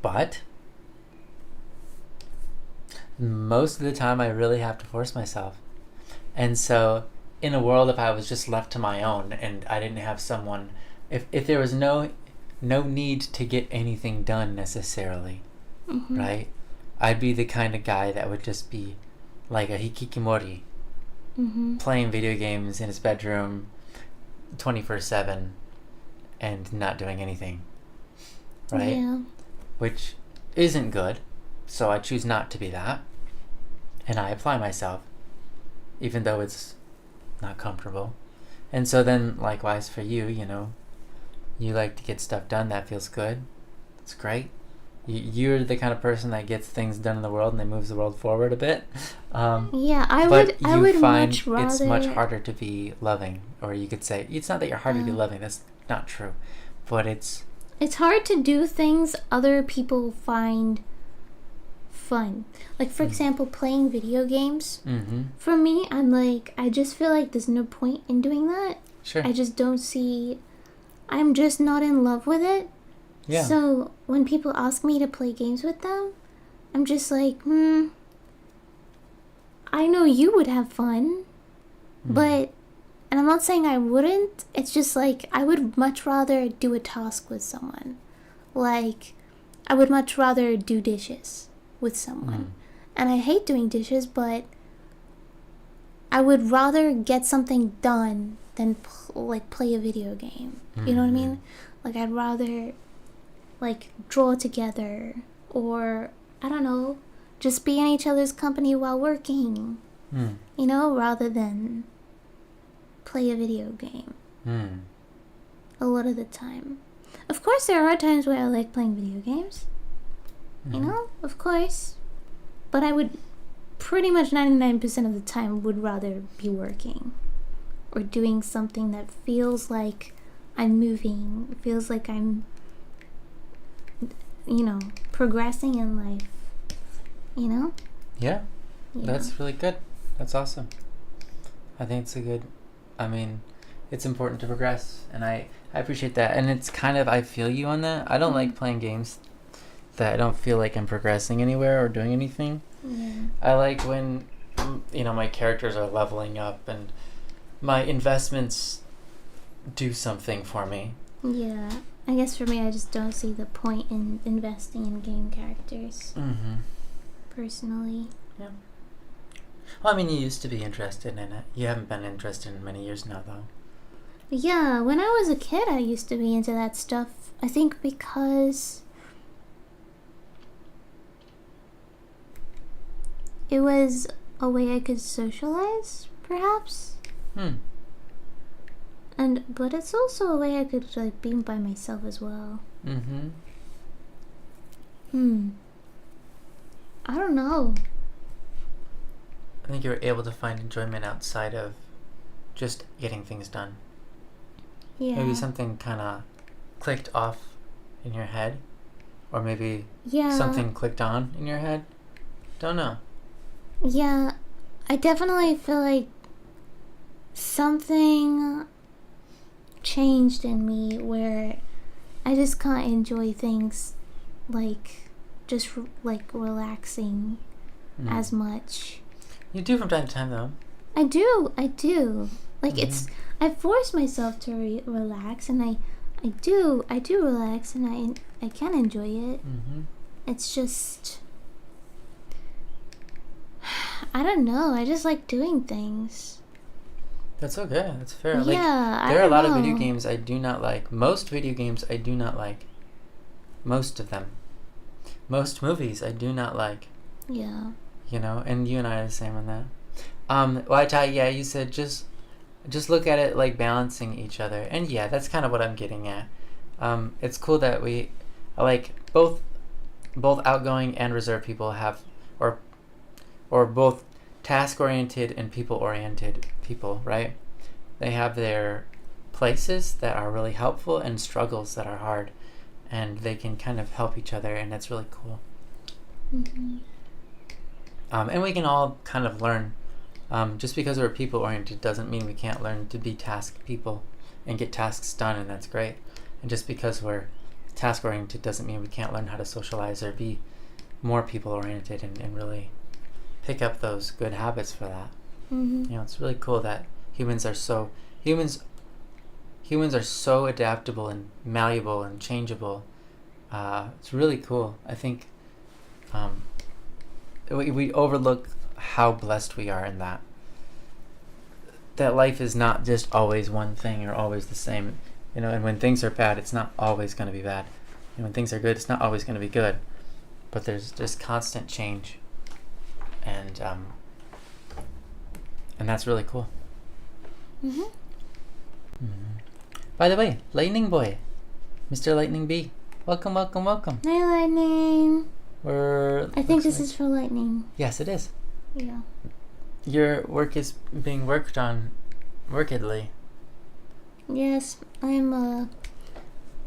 But most of the time, I really have to force myself. And so, in a world, if I was just left to my own and I didn't have someone, if there was no need to get anything done necessarily, Mm-hmm. right? I'd be the kind of guy that would just be like a hikikimori, Mm-hmm. playing video games in his bedroom 24/7 and not doing anything, right? Yeah. Which isn't good, so I choose not to be that. And I apply myself, even though it's not comfortable. And so then, likewise for you, you like to get stuff done. That feels good. It's great. You're the kind of person that gets things done in the world and that moves the world forward a bit. Yeah, I but would. I would find much rather. it's much harder to be loving, or you could say it's not that you're harder to be loving. That's not true, but it's hard to do things other people find fun. Like for example, playing video games. Mm-hmm. For me, I'm like, I just feel like there's no point in doing that. Sure. I just don't see. I'm just not in love with it. Yeah. So when people ask me to play games with them, I'm just like, I know you would have fun, but, and I'm not saying I wouldn't, it's just like, I would much rather do a task with someone. Like, I would much rather do dishes with someone. And I hate doing dishes, but I would rather get something done than, play a video game. You know what I mean? Like, I'd rather draw together, or I don't know, just be in each other's company while working, rather than play a video game a lot of the time. Of course there are times where I like playing video games, of course, but I would pretty much 99% of the time would rather be working or doing something that feels like I'm moving, feels like I'm progressing in life, Yeah, that's really good. That's awesome. I think it's important to progress, and I appreciate that. And it's kind of, I feel you on that. I don't like playing games that I don't feel like I'm progressing anywhere or doing anything. Yeah. I like when, my characters are leveling up and my investments do something for me. Yeah. I guess for me, I just don't see the point in investing in game characters. Personally. Yeah. Well, you used to be interested in it. You haven't been interested in many years now, though. Yeah, when I was a kid, I used to be into that stuff. I think because it was a way I could socialize, perhaps. But it's also a way I could be by myself as well. I don't know. I think you were able to find enjoyment outside of just getting things done. Yeah. Maybe something kind of clicked off in your head, or maybe something clicked on in your head. Don't know. Yeah, I definitely feel like something changed in me where I just can't enjoy things relaxing as much. You do from time to time, though. I do. I force myself to relax, and I do relax, and I can enjoy it. It's just, I don't know, I just like doing things. That's okay. That's fair. Yeah, there are a lot of video games I do not like. Most video games I do not like. Most of them. Most movies I do not like. Yeah. And you and I are the same on that. Yeah, you said just look at it like balancing each other, and yeah, that's kind of what I'm getting at. It's cool that we, like, both outgoing and reserved people have, or both task oriented and people oriented people, right? They have their places that are really helpful and struggles that are hard, and they can kind of help each other, and that's really cool. Mm-hmm. And we can all kind of learn. Just because we're people oriented doesn't mean we can't learn to be task people and get tasks done, and that's great. And just because we're task oriented doesn't mean we can't learn how to socialize or be more people oriented and really pick up those good habits for that. Mm-hmm. You know, it's really cool that humans are so adaptable and malleable and changeable. It's really cool. I think we overlook how blessed we are in that life is not just always one thing or always the same. You know, and when things are bad, it's not always going to be bad. And when things are good, it's not always going to be good. But there's just constant change, and that's really cool. Mm-hmm. Mm-hmm. By the way, Lightning Boy, Mr. Lightning B, welcome. Hi, Lightning. I think this is for Lightning. Yes, it is. Yeah. Your work is being worked on workedly. Yes, I'm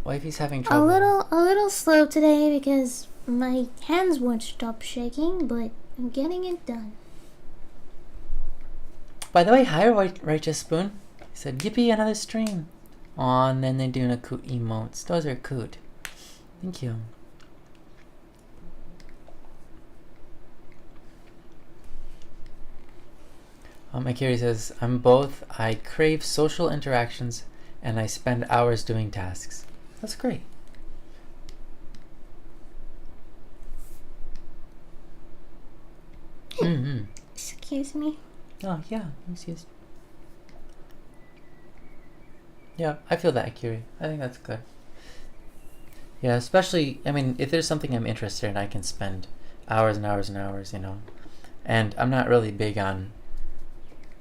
Wifey's having trouble. a little slow today because my hands won't stop shaking, but I'm getting it done. By the way, hi, Righteous Spoon. He said, yippee, another stream. Aw, and then they're doing a cute emotes. Those are cute. Thank you. Akiri says, I'm both. I crave social interactions and I spend hours doing tasks. That's great. Mm-hmm. Excuse me? Oh, yeah. Excuse. Yeah, I feel that, Akiri. I think that's good. Yeah, especially, I mean, if there's something I'm interested in, I can spend hours and hours and hours, you know. And I'm not really big on,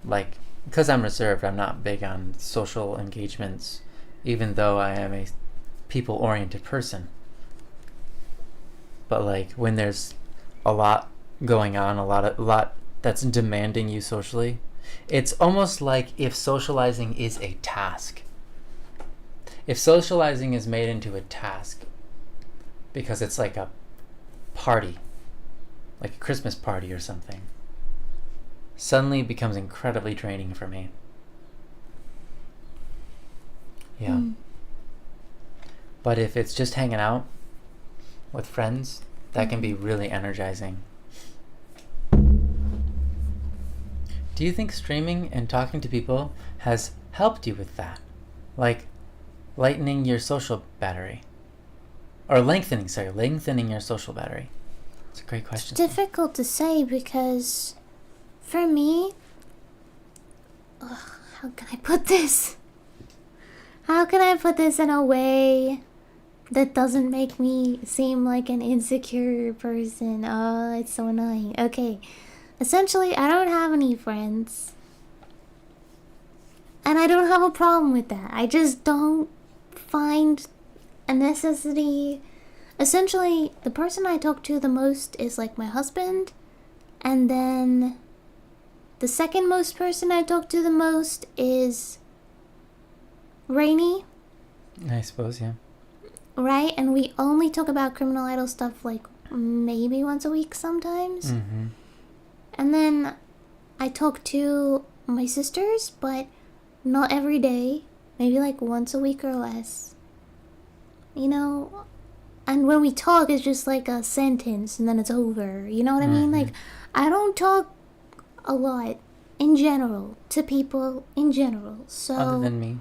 like, because I'm reserved, I'm not big on social engagements, even though I am a people-oriented person. But, like, when there's a lot going on, a lot that's demanding you socially, it's almost like if socializing is a task. If socializing is made into a task because it's like a party, like a Christmas party or something, suddenly it becomes incredibly draining for me. Yeah. Mm. But if it's just hanging out with friends, that can be really energizing. Do you think streaming and talking to people has helped you with that? Like lightening your social battery? Or lengthening your social battery? It's a great question. It's difficult to say because for me, how can I put this? How can I put this in a way that doesn't make me seem like an insecure person? Oh, it's so annoying. Okay, essentially, I don't have any friends. And I don't have a problem with that. I just don't find a necessity. Essentially, the person I talk to the most is like my husband. And then the second most person I talk to the most is Rainy. I suppose, yeah. Right? And we only talk about Criminal Idol stuff like maybe once a week sometimes. Mm-hmm. And then I talk to my sisters, but not every day. Maybe like once a week or less. You know? And when we talk, it's just like a sentence and then it's over. You know what I mean? Like, I don't talk a lot in general to people in general. So Other than me.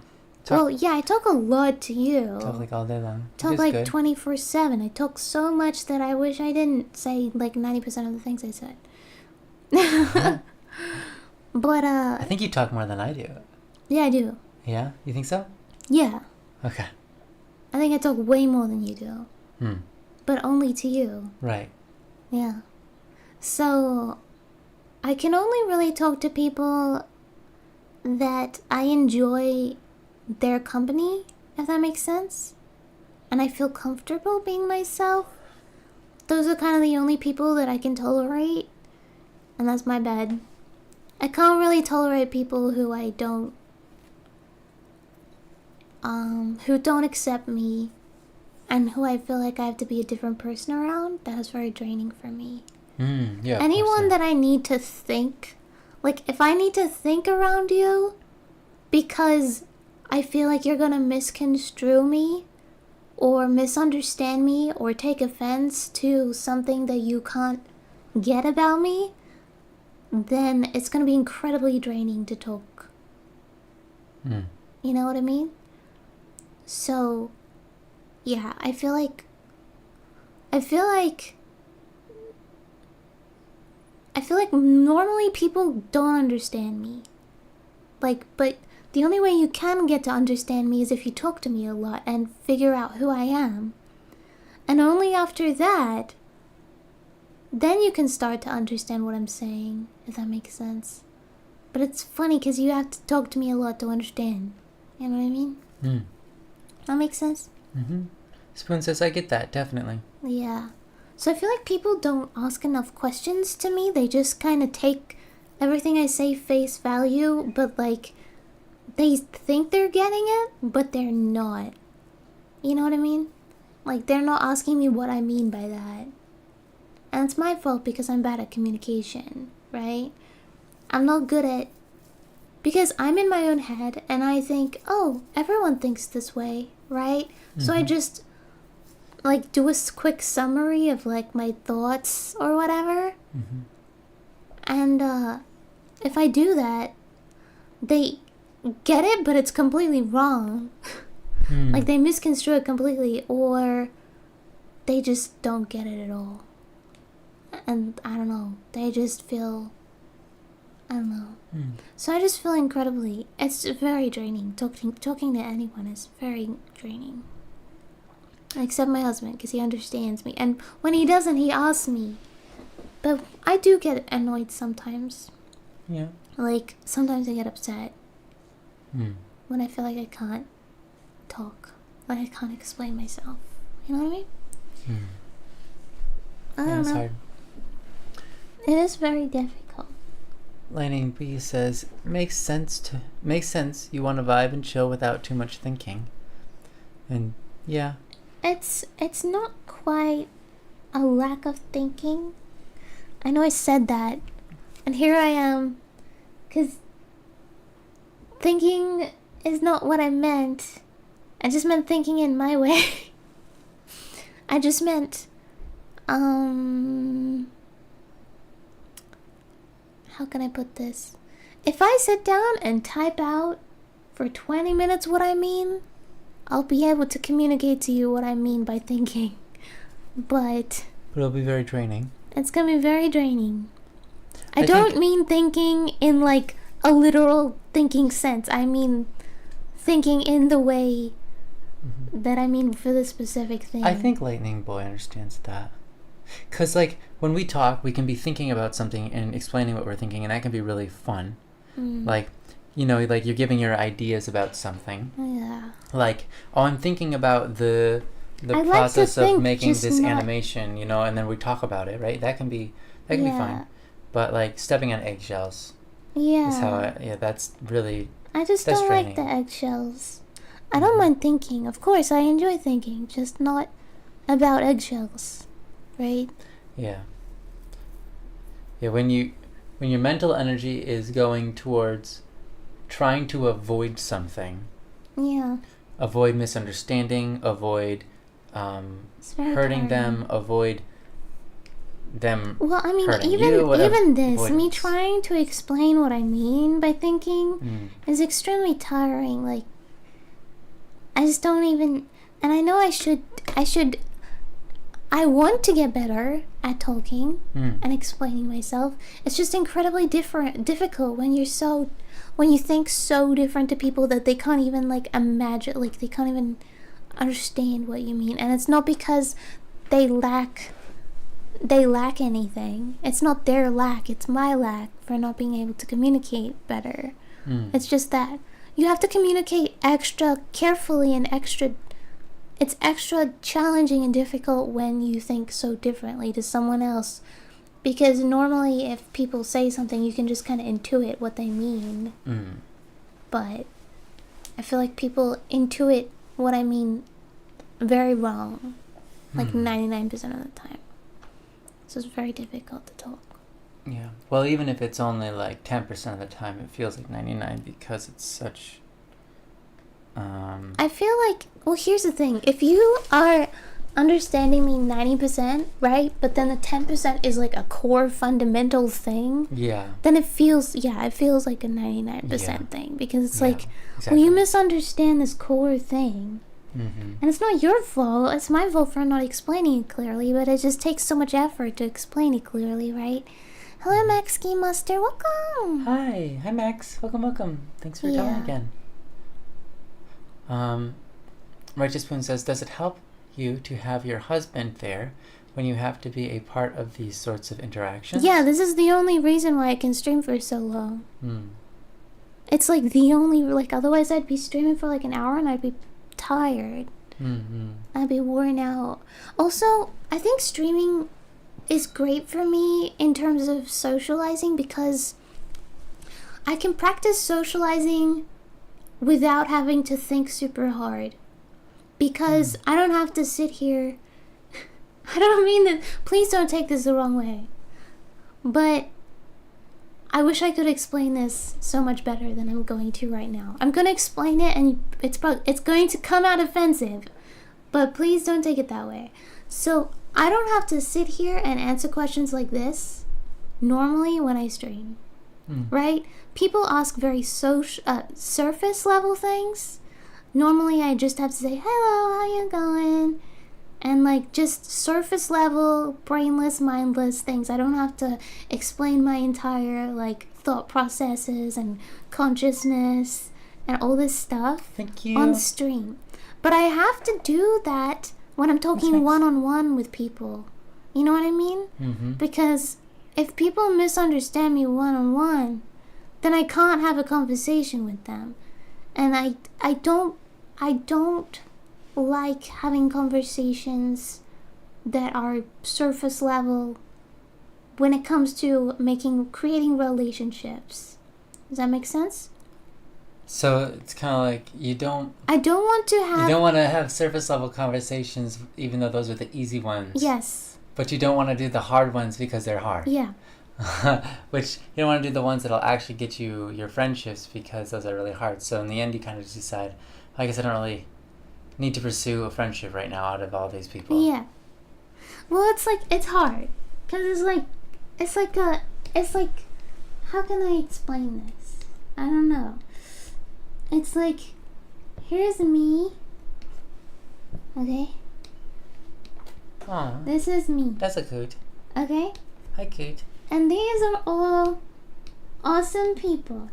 Well, yeah, I talk a lot to you. Talk like all day long. Talk like 24/7. I talk so much that I wish I didn't say like 90% of the things I said. But I think you talk more than I do. Yeah, I do. Yeah? You think so? Yeah. Okay. I think I talk way more than you do. But only to you. Right. Yeah. So I can only really talk to people that I enjoy their company, if that makes sense. And I feel comfortable being myself. Those are kind of the only people that I can tolerate. And that's my bad. I can't really tolerate people who who don't accept me and who I feel like I have to be a different person around. That is very draining for me. Yeah. Anyone that I need to think, like if I need to think around you because I feel like you're gonna misconstrue me or misunderstand me or take offense to something that you can't get about me, then it's gonna be incredibly draining to talk. You know what I mean? So, yeah, I feel like normally people don't understand me. Like, but the only way you can get to understand me is if you talk to me a lot and figure out who I am. And only after that, then you can start to understand what I'm saying, if that makes sense. But it's funny because you have to talk to me a lot to understand. You know what I mean? That makes sense? Spoon says, I get that, definitely. Yeah. So I feel like people don't ask enough questions to me. They just kind of take everything I say face value, but like, they think they're getting it, but they're not. You know what I mean? Like, they're not asking me what I mean by that. And it's my fault because I'm bad at communication, right? I'm not good at... Because I'm in my own head, and I think, oh, everyone thinks this way, right? So I just, like, do a quick summary of, like, my thoughts or whatever. And, if I do that, they get it, but it's completely wrong. Like, they misconstrue it completely, or they just don't get it at all. And I don't know, they just feel, I don't know. So I just feel incredibly, it's very draining. Talking to anyone is very draining. Except my husband, because he understands me. And when he doesn't, he asks me. But I do get annoyed sometimes. Yeah. Like, sometimes I get upset. When I feel like I can't talk. Like I can't explain myself. You know what I mean? I don't know. Hard. It is very difficult. Lightning B says, makes sense. You want to vibe and chill without too much thinking. And yeah. It's not quite a lack of thinking. I know I said that. And here I am. Because thinking is not what I meant. I just meant thinking in my way. I just meant, how can I put this? If I sit down and type out for 20 minutes what I mean, I'll be able to communicate to you what I mean by thinking. But it'll be very draining. It's gonna be very draining. I don't mean thinking in like a literal thinking sense. I mean thinking in the way that I mean for the specific thing. I think Lightning Boy understands that. Because, like, when we talk, we can be thinking about something and explaining what we're thinking, and that can be really fun. Like, you know, like, you're giving your ideas about something. Yeah. Like, oh, I'm thinking about the process of making this animation, you know, and then we talk about it, right? That can be fun. But, like, stepping on eggshells is how that's really... I just don't like the eggshells. I don't mind thinking. Of course, I enjoy thinking, just not about eggshells, right? Yeah. Yeah, when your mental energy is going towards trying to avoid something. Yeah. Avoid misunderstanding, avoid hurting them, avoid them hurting you, even this, me trying to explain what I mean by thinking is extremely tiring. Like, I just don't even, and I know I want to get better at talking and explaining myself. It's just incredibly difficult when you think so different to people that they can't even like imagine, like they can't even understand what you mean. And it's not because they lack they lack anything. It's not their lack, it's my lack for not being able to communicate better. It's just that you have to communicate extra carefully and it's extra challenging and difficult when you think so differently to someone else. Because normally if people say something, you can just kind of intuit what they mean. But I feel like people intuit what I mean very wrong. Like 99% of the time. So it's very difficult to talk. Yeah. Well, even if it's only like 10% of the time, it feels like 99 because it's such... I feel like... Well, here's the thing. If you are understanding me 90%, right? But then the 10% is like a core fundamental thing. Yeah. Then it feels like a 99% thing. Because it's like, exactly. well, you misunderstand this core thing. And it's not your fault. It's my fault for not explaining it clearly. But it just takes so much effort to explain it clearly, right? Hello, Max Ski Muster. Welcome. Hi. Hi, Max. Welcome. Thanks for coming again. Righteous Spoon says, does it help you to have your husband there when you have to be a part of these sorts of interactions? Yeah, this is the only reason why I can stream for so long. It's like the only... Like, otherwise I'd be streaming for like an hour and I'd be tired. I'd be worn out. Also, I think streaming is great for me in terms of socializing because I can practice socializing without having to think super hard. Because I don't have to sit here... I don't mean that... Please don't take this the wrong way. But I wish I could explain this so much better than I'm going to right now. I'm going to explain it and it's going to come out offensive. But please don't take it that way. So I don't have to sit here and answer questions like this normally when I stream. Right? People ask very surface level things. Normally I just have to say, hello, how you going? And like just surface level, brainless, mindless things. I don't have to explain my entire like thought processes and consciousness and all this stuff on stream. But I have to do that when I'm talking one-on-one with people. You know what I mean? Because if people misunderstand me one-on-one, then I can't have a conversation with them. And I don't like having conversations that are surface level when it comes to creating relationships. Does that make sense? So it's kind of like you don't want to have surface level conversations, even though those are the easy ones. Yes. But you don't want to do the hard ones because they're hard. Yeah. Which you don't want to do the ones that'll actually get you your friendships because those are really hard. So in the end, you kind of just decide, I guess I don't really need to pursue a friendship right now out of all these people. Yeah. Well, it's hard because it's like how can I explain this? I don't know. It's like, here's me. Okay. Aw. This is me. That's a coot. Okay. Hi, coot. And these are all awesome people.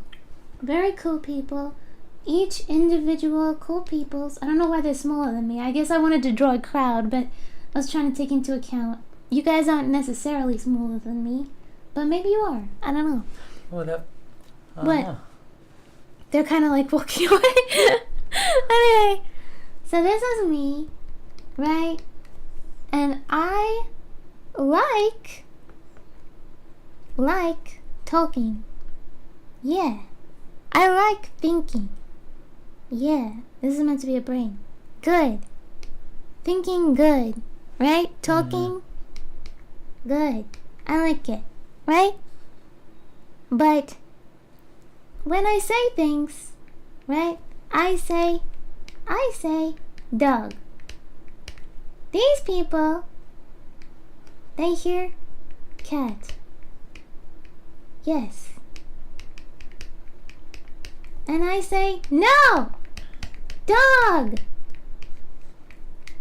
Very cool people. Each individual cool peoples. I don't know why they're smaller than me. I guess I wanted to draw a crowd, but I was trying to take into account you guys aren't necessarily smaller than me, but maybe you are. I don't know. What up? But they're kind of like walking away. Okay. So this is me, right? And I like talking. Yeah. I like thinking. Yeah. This is meant to be a brain. Good. Thinking good. Right? Talking good. I like it. Right? But when I say things, right? I say dog. These people, they hear cat. Yes. And I say, no! Dog!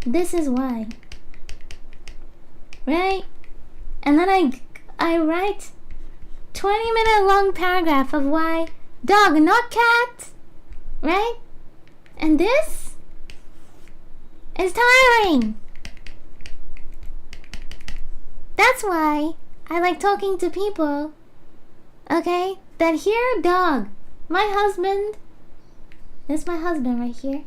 This is why. Right? And then I write 20-minute long paragraph of why dog, not cat. Right? And this is tiring. That's why I like talking to people, okay, that hear dog. My husband, this is my husband right here.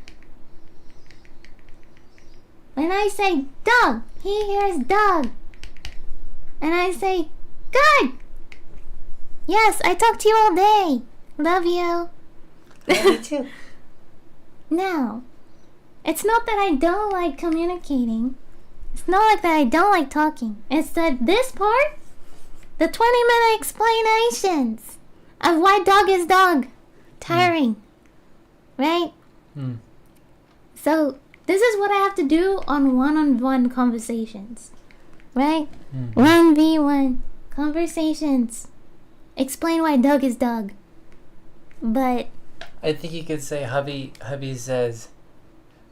When I say dog, he hears dog. And I say, good. Yes, I talk to you all day. Love you. Love you too. Now, it's not that I don't like communicating. It's not like that I don't like talking. It's that this part, the 20-minute explanations of why dog is dog. Tiring. Right? So, this is what I have to do on one-on-one conversations. Right? 1v1 conversations. Explain why dog is dog. But I think you could say hubby says,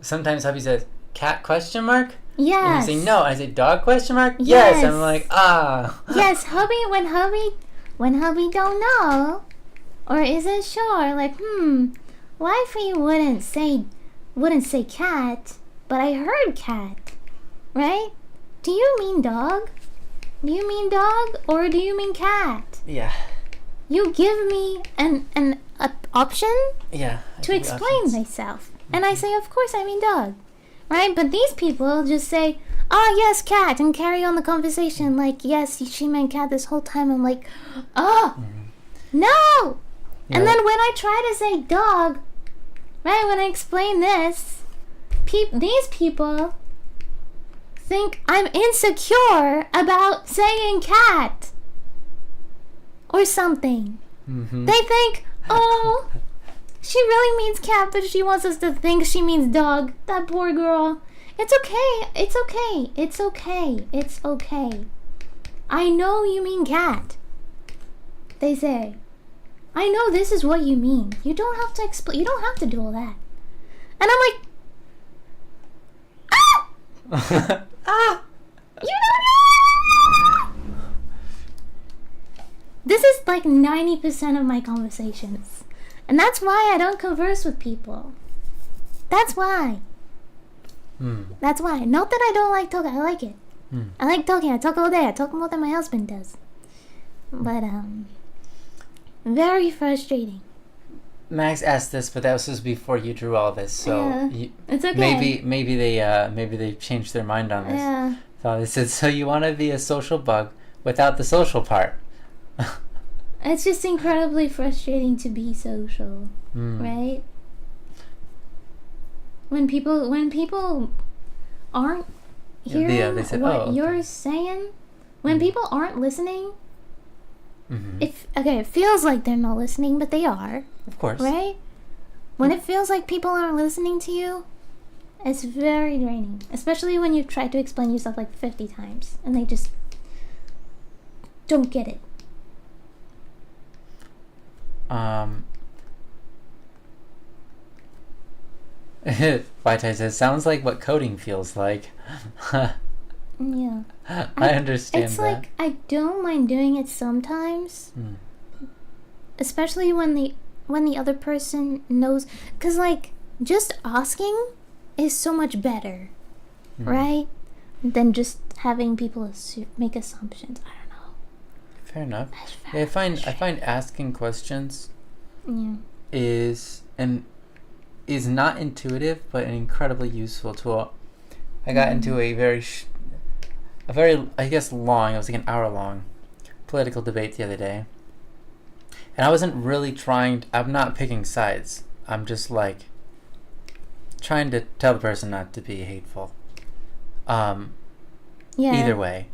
sometimes hubby says, cat question mark? yes. And you say no. I say dog question mark? Yes. I'm like, ah. Yes, when hubby don't know or isn't sure, like, wifey wouldn't say cat, but I heard cat. Right? Do you mean dog? Do you mean dog or do you mean cat? Yeah. You give me an option Yeah. to explain myself. And I say, of course I mean dog. Right? But these people just say, oh, yes, cat, and carry on the conversation like, yes, she meant cat this whole time. I'm like, oh, no! Yeah. And then when I try to say dog, right, when I explain this, these people think I'm insecure about saying cat or something. They think, oh, she really means cat, but she wants us to think she means dog. That poor girl. It's okay. It's okay. It's okay. It's okay. I know you mean cat. They say, I know this is what you mean. You don't have to explain. You don't have to do all that. And I'm like, you don't know. This is like 90% of my conversations. And that's why I don't converse with people. That's why. That's why. Not that I don't like talking. I like it. I like talking. I talk all day. I talk more than my husband does. But, very frustrating. Max asked this, but that was before you drew all this, so it's okay. Maybe they changed their mind on this. Yeah. So they said, so you want to be a social bug without the social part. It's just incredibly frustrating to be social, right? When people aren't hearing they said, what you're saying, when people aren't listening, it feels like they're not listening, but they are. Of course. Right? When it feels like people aren't listening to you, it's very draining. Especially when you try to explain yourself like 50 times and they just don't get it. Vaitai says, sounds like what coding feels like. Yeah. I understand it's that. like, I don't mind doing it sometimes. Especially when the other person knows. Because, like, just asking is so much better. Right? Than just having people make assumptions. I don't know. Fair enough. Yeah, I find asking questions is not intuitive, but an incredibly useful tool. I got into a very I guess long. It was like an hour long political debate the other day, and I wasn't really I'm not picking sides. I'm just like trying to tell the person not to be hateful. Either way,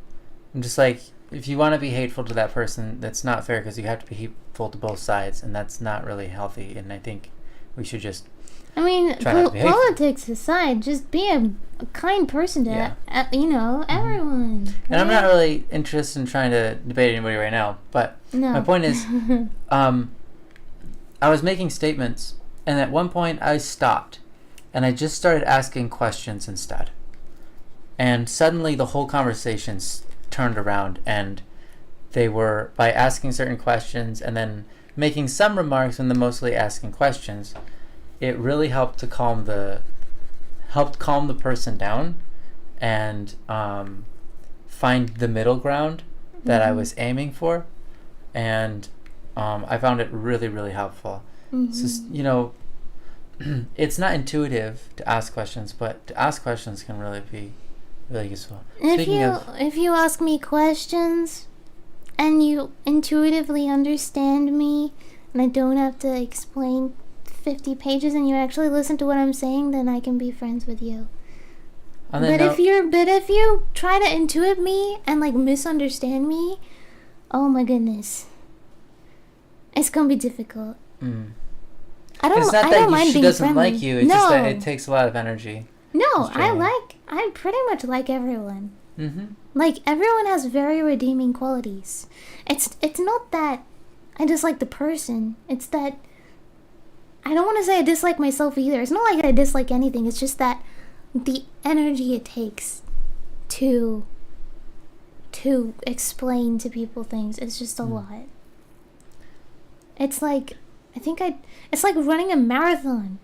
I'm just like, if you want to be hateful to that person, that's not fair, because you have to be hateful to both sides, and that's not really healthy. And I think we should just politics aside, just be a kind person to everyone. Right? And I'm not really interested in trying to debate anybody right now, but my point is, I was making statements, and at one point I stopped, and I just started asking questions instead. And suddenly the whole conversation turned around, and they were, by asking certain questions and then making some remarks and then mostly asking questions, it really helped calm the person down, and find the middle ground that I was aiming for, and I found it really, really helpful. So, you know, it's not intuitive to ask questions, but to ask questions can really be really useful. If you ask me questions and you intuitively understand me and I don't have to explain 50 pages and you actually listen to what I'm saying, then I can be friends with you. But if you try to intuit me and like misunderstand me, oh my goodness, it's gonna be difficult. I don't mind she being doesn't friendly. like you. It's just that it takes a lot of energy. No, I pretty much like everyone. Like, everyone has very redeeming qualities. It's not that I dislike the person. It's that I don't want to say I dislike myself either. It's not like I dislike anything. It's just that the energy it takes to explain to people things is just a lot. It's like it's like running a marathon.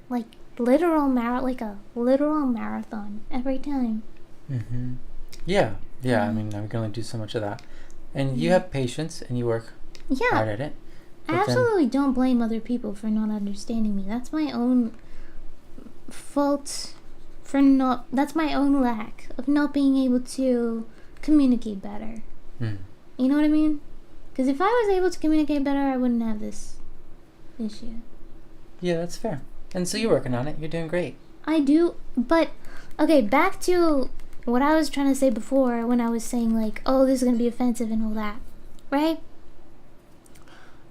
Like a literal marathon every time. Yeah. I mean, we can only do so much of that, and you have patience and you work hard at it. I absolutely don't blame other people for not understanding me. That's my own fault that's my own lack of not being able to communicate better. You know what I mean? Because if I was able to communicate better, I wouldn't have this issue. Yeah, that's fair. And so you're working on it. You're doing great. I do, but okay, back to what I was trying to say before when I was saying like, oh, this is going to be offensive and all that, right?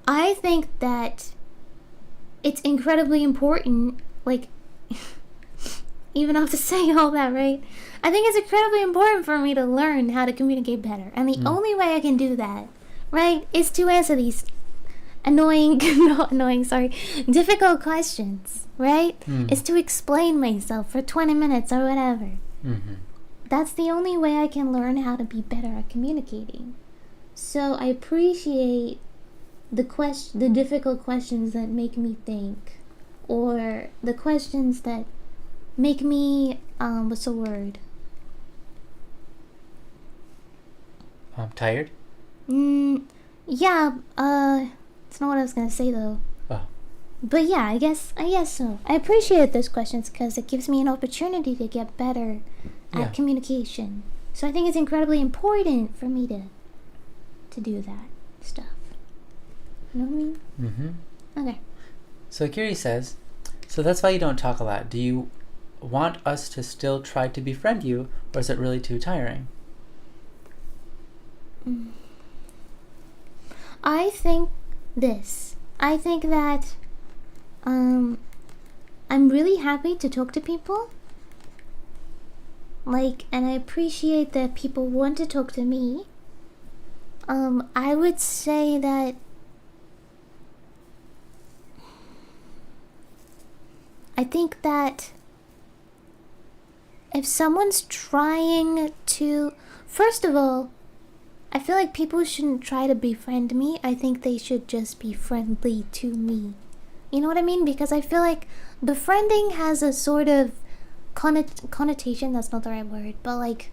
I think that it's incredibly important, like, even after saying all that, right? I think it's incredibly important for me to learn how to communicate better. And the only way I can do that, right, is to answer these difficult questions, right? Is to explain myself for 20 minutes or whatever. That's the only way I can learn how to be better at communicating. So I appreciate the difficult questions that make me think, or the questions that make me what's the word? Tired? Yeah, it's not what I was gonna say though. But yeah, I guess so. I appreciate those questions because it gives me an opportunity to get better at communication. So I think it's incredibly important for me to do that stuff. You know what I mean? Okay. So Kiri says, so that's why you don't talk a lot. Do you want us to still try to befriend you, or is it really too tiring? I think that I'm really happy to talk to people. Like, and I appreciate that people want to talk to me. I would say that I think that if someone's trying to, first of all, I feel like people shouldn't try to befriend me. I think they should just be friendly to me. You know what I mean? Because I feel like befriending has a sort of connotation, that's not the right word, but like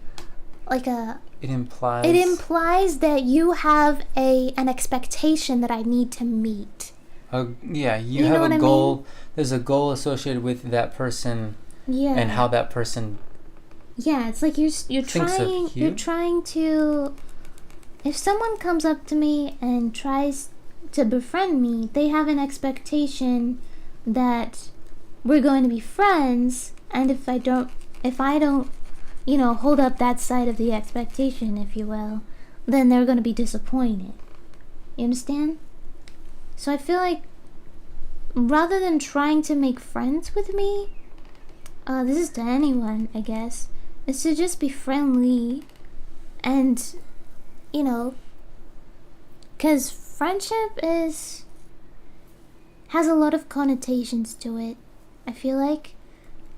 a... It implies that you have an expectation that I need to meet. You have a goal. There's a goal associated with that person. And how that person. Yeah, it's like you're trying to. If someone comes up to me and tries to befriend me, they have an expectation that we're going to be friends, and if I don't, hold up that side of the expectation, if you will, then they're going to be disappointed. You understand? So I feel like rather than trying to make friends with me, this is to anyone, I guess, is to just be friendly and, because friendship has a lot of connotations to it. I feel like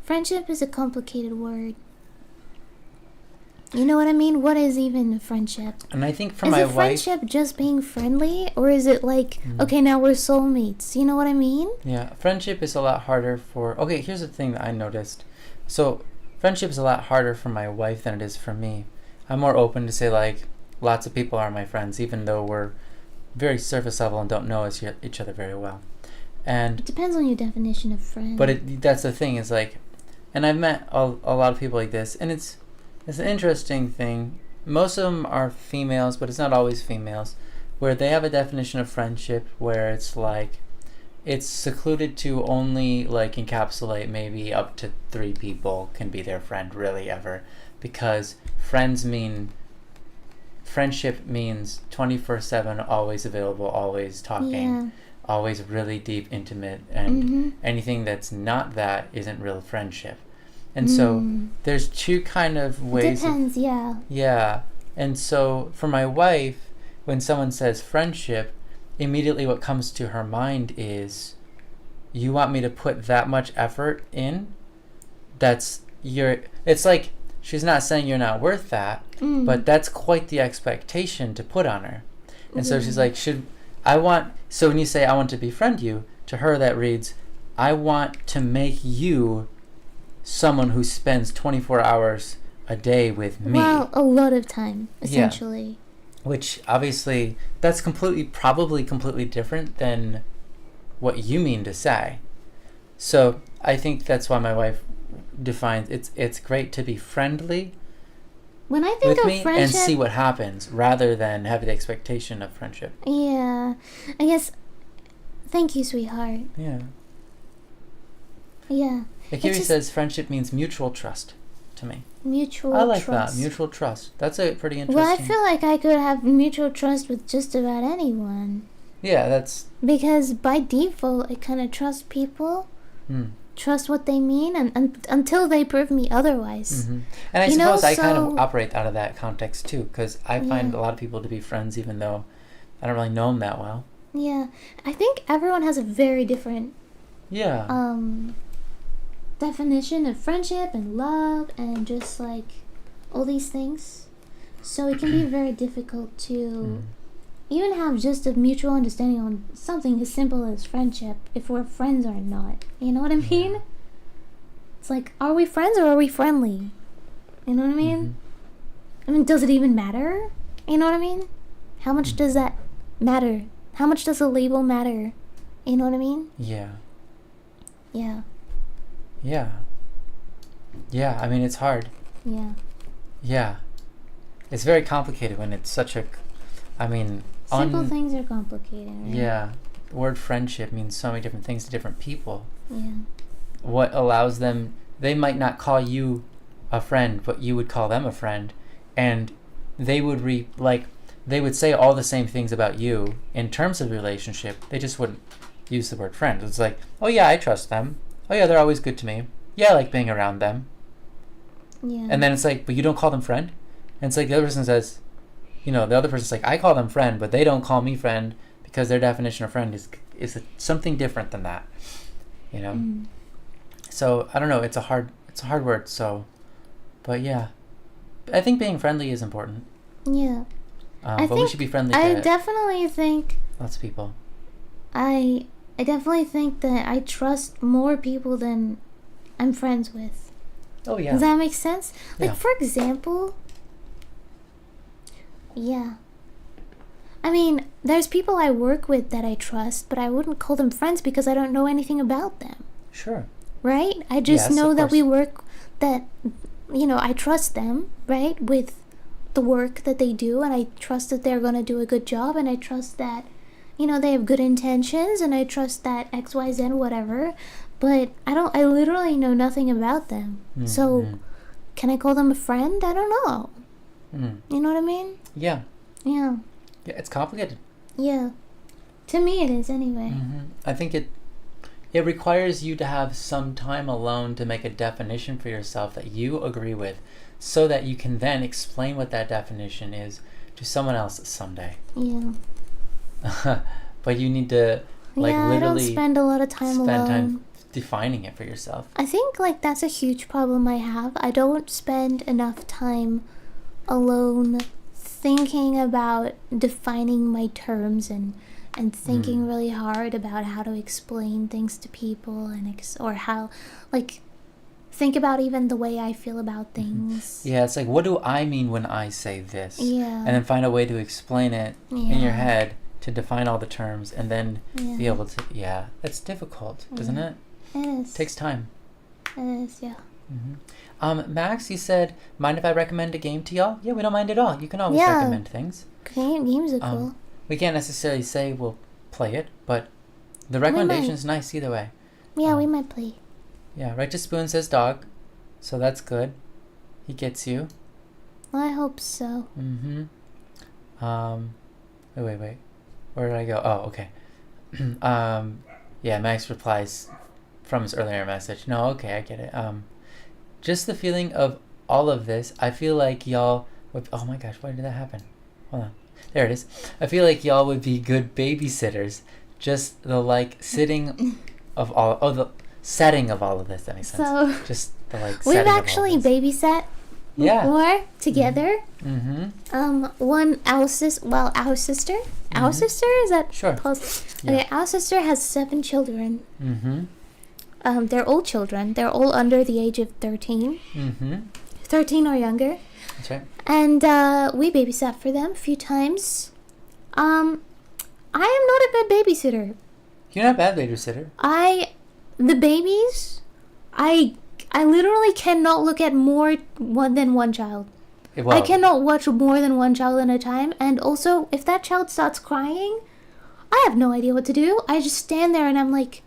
friendship is a complicated word. You know what I mean? What is even a friendship? And I think my wife... Is friendship just being friendly? Or is it like, okay, now we're soulmates? You know what I mean? Yeah, friendship is a lot harder for... Okay, here's the thing that I noticed. So, friendship is a lot harder for my wife than it is for me. I'm more open to say, like, lots of people are my friends, even though we're very surface level and don't know each other very well. And It depends on your definition of friend. but that's the thing, is like, and I've met a lot of people like this, and it's an interesting thing. Most of them are females, but it's not always females, where they have a definition of friendship where it's like, it's secluded to only like encapsulate maybe up to 3 people can be their friend really ever, because friendship means 24/7, always available, always talking, Yeah. always really deep, intimate, and anything that's not that isn't real friendship. And so there's 2 kind of ways. Depends, yeah. Yeah. And so for my wife, when someone says friendship, immediately what comes to her mind is, you want me to put that much effort in? It's like, she's not saying you're not worth that, but that's quite the expectation to put on her. And so she's like, so when you say, I want to befriend you, to her that reads, I want to make you someone who spends 24 hours a day with me. Well, a lot of time, essentially. Yeah. Which, obviously, that's probably completely different than what you mean to say. So, I think that's why my wife defines, it's great to be friendly When I think with of me friendship, and see what happens, rather than have the expectation of friendship. yeah, I guess. Thank you, sweetheart. Yeah. Yeah. Like Kiri just says, friendship means mutual trust to me. mutual I like trust. that, mutual trust. That's a pretty interesting. Well, I feel like I could have mutual trust with just about anyone. Yeah, that's. Because by default, I kind of trust people, trust what they mean, and until they prove me otherwise. And I You suppose know, I kind so- of operate out of that context too, because I find a lot of people to be friends even though I don't really know them that well. Yeah, I think everyone has a very different Yeah. definition of friendship and love and just like all these things. So it can be very difficult to even have just a mutual understanding on something as simple as friendship if we're friends or not. You know what I mean? It's like, are we friends or are we friendly? You know what I mean? I mean, does it even matter? You know what I mean? How much does that matter? How much does a label matter? You know what I mean? Yeah. Yeah. Yeah. Yeah, I mean, it's hard. Yeah. Yeah. It's very complicated when it's such a, I mean, Simple things are complicated, right? yeah. The word friendship means so many different things to different people. Yeah. What allows them, they might not call you a friend, but you would call them a friend, and they would they would say all the same things about you in terms of relationship. They just wouldn't use the word friend. It's like, oh yeah, I trust them. Oh yeah, they're always good to me. Yeah, I like being around them. Yeah. And then it's like, but you don't call them friend? And it's like the other person says, the other person's like, I call them friend, but they don't call me friend because their definition of friend is something different than that. So I don't know. It's a hard word. So, but yeah, I think being friendly is important. Yeah. But we should be friendly I to definitely think lots of people. I definitely think that I trust more people than I'm friends with. Oh yeah. Does that make sense? Like, Yeah. for example, yeah. I mean, there's people I work with that I trust, but I wouldn't call them friends because I don't know anything about them. Sure. Right? I just Yes, know of that course. we work, that, I trust them, right? With the work that they do, and I trust that they're going to do a good job, and I trust that, they have good intentions, and I trust that X, Y, Z, whatever. But I literally know nothing about them. So, can I call them a friend? I don't know. You know what I mean? Yeah. Yeah. Yeah, it's complicated. Yeah. To me it is, anyway. I think it requires you to have some time alone to make a definition for yourself that you agree with, so that you can then explain what that definition is to someone else someday. Yeah. But you need to I don't literally spend a lot of time alone. time defining it for yourself. I think that's a huge problem I have. I don't spend enough time alone thinking about defining my terms and thinking really hard about how to explain things to people or how think about even the way I feel about things. Yeah, it's like, what do I mean when I say this? Yeah. And then find a way to explain it in your head to define all the terms and then be able to, it's difficult, isn't it? It is. It takes time. It is, yeah. Max, you said, mind if I recommend a game to y'all? Yeah, we don't mind at all. You can always recommend things. Games are cool. We can't necessarily say we'll play it, but the recommendation is nice either way. Yeah, we might play. Yeah, Right to Spoon says dog, so that's good. He gets you. I hope so. Wait. Where did I go? Oh, okay. Yeah, Max replies from his earlier message. No, okay, I get it. Just the feeling of all of this, I feel like y'all would... Oh my gosh, why did that happen? Hold on. There it is. I feel like y'all would be good babysitters. Just the, setting of all... Oh, the setting of all of this, that makes sense. So... Just the, setting we've of all actually this. babysat before together. Our sister... Our sister? Is that close? Yeah. Okay, our sister has 7 children. They're all children. They're all under the age of 13. 13 or younger. That's right. And we babysat for them a few times. I am not a bad babysitter. You're not a bad babysitter. The babies, I literally cannot look at more than one child. Well, I cannot watch more than one child at a time. And also, if that child starts crying, I have no idea what to do. I just stand there and I'm like,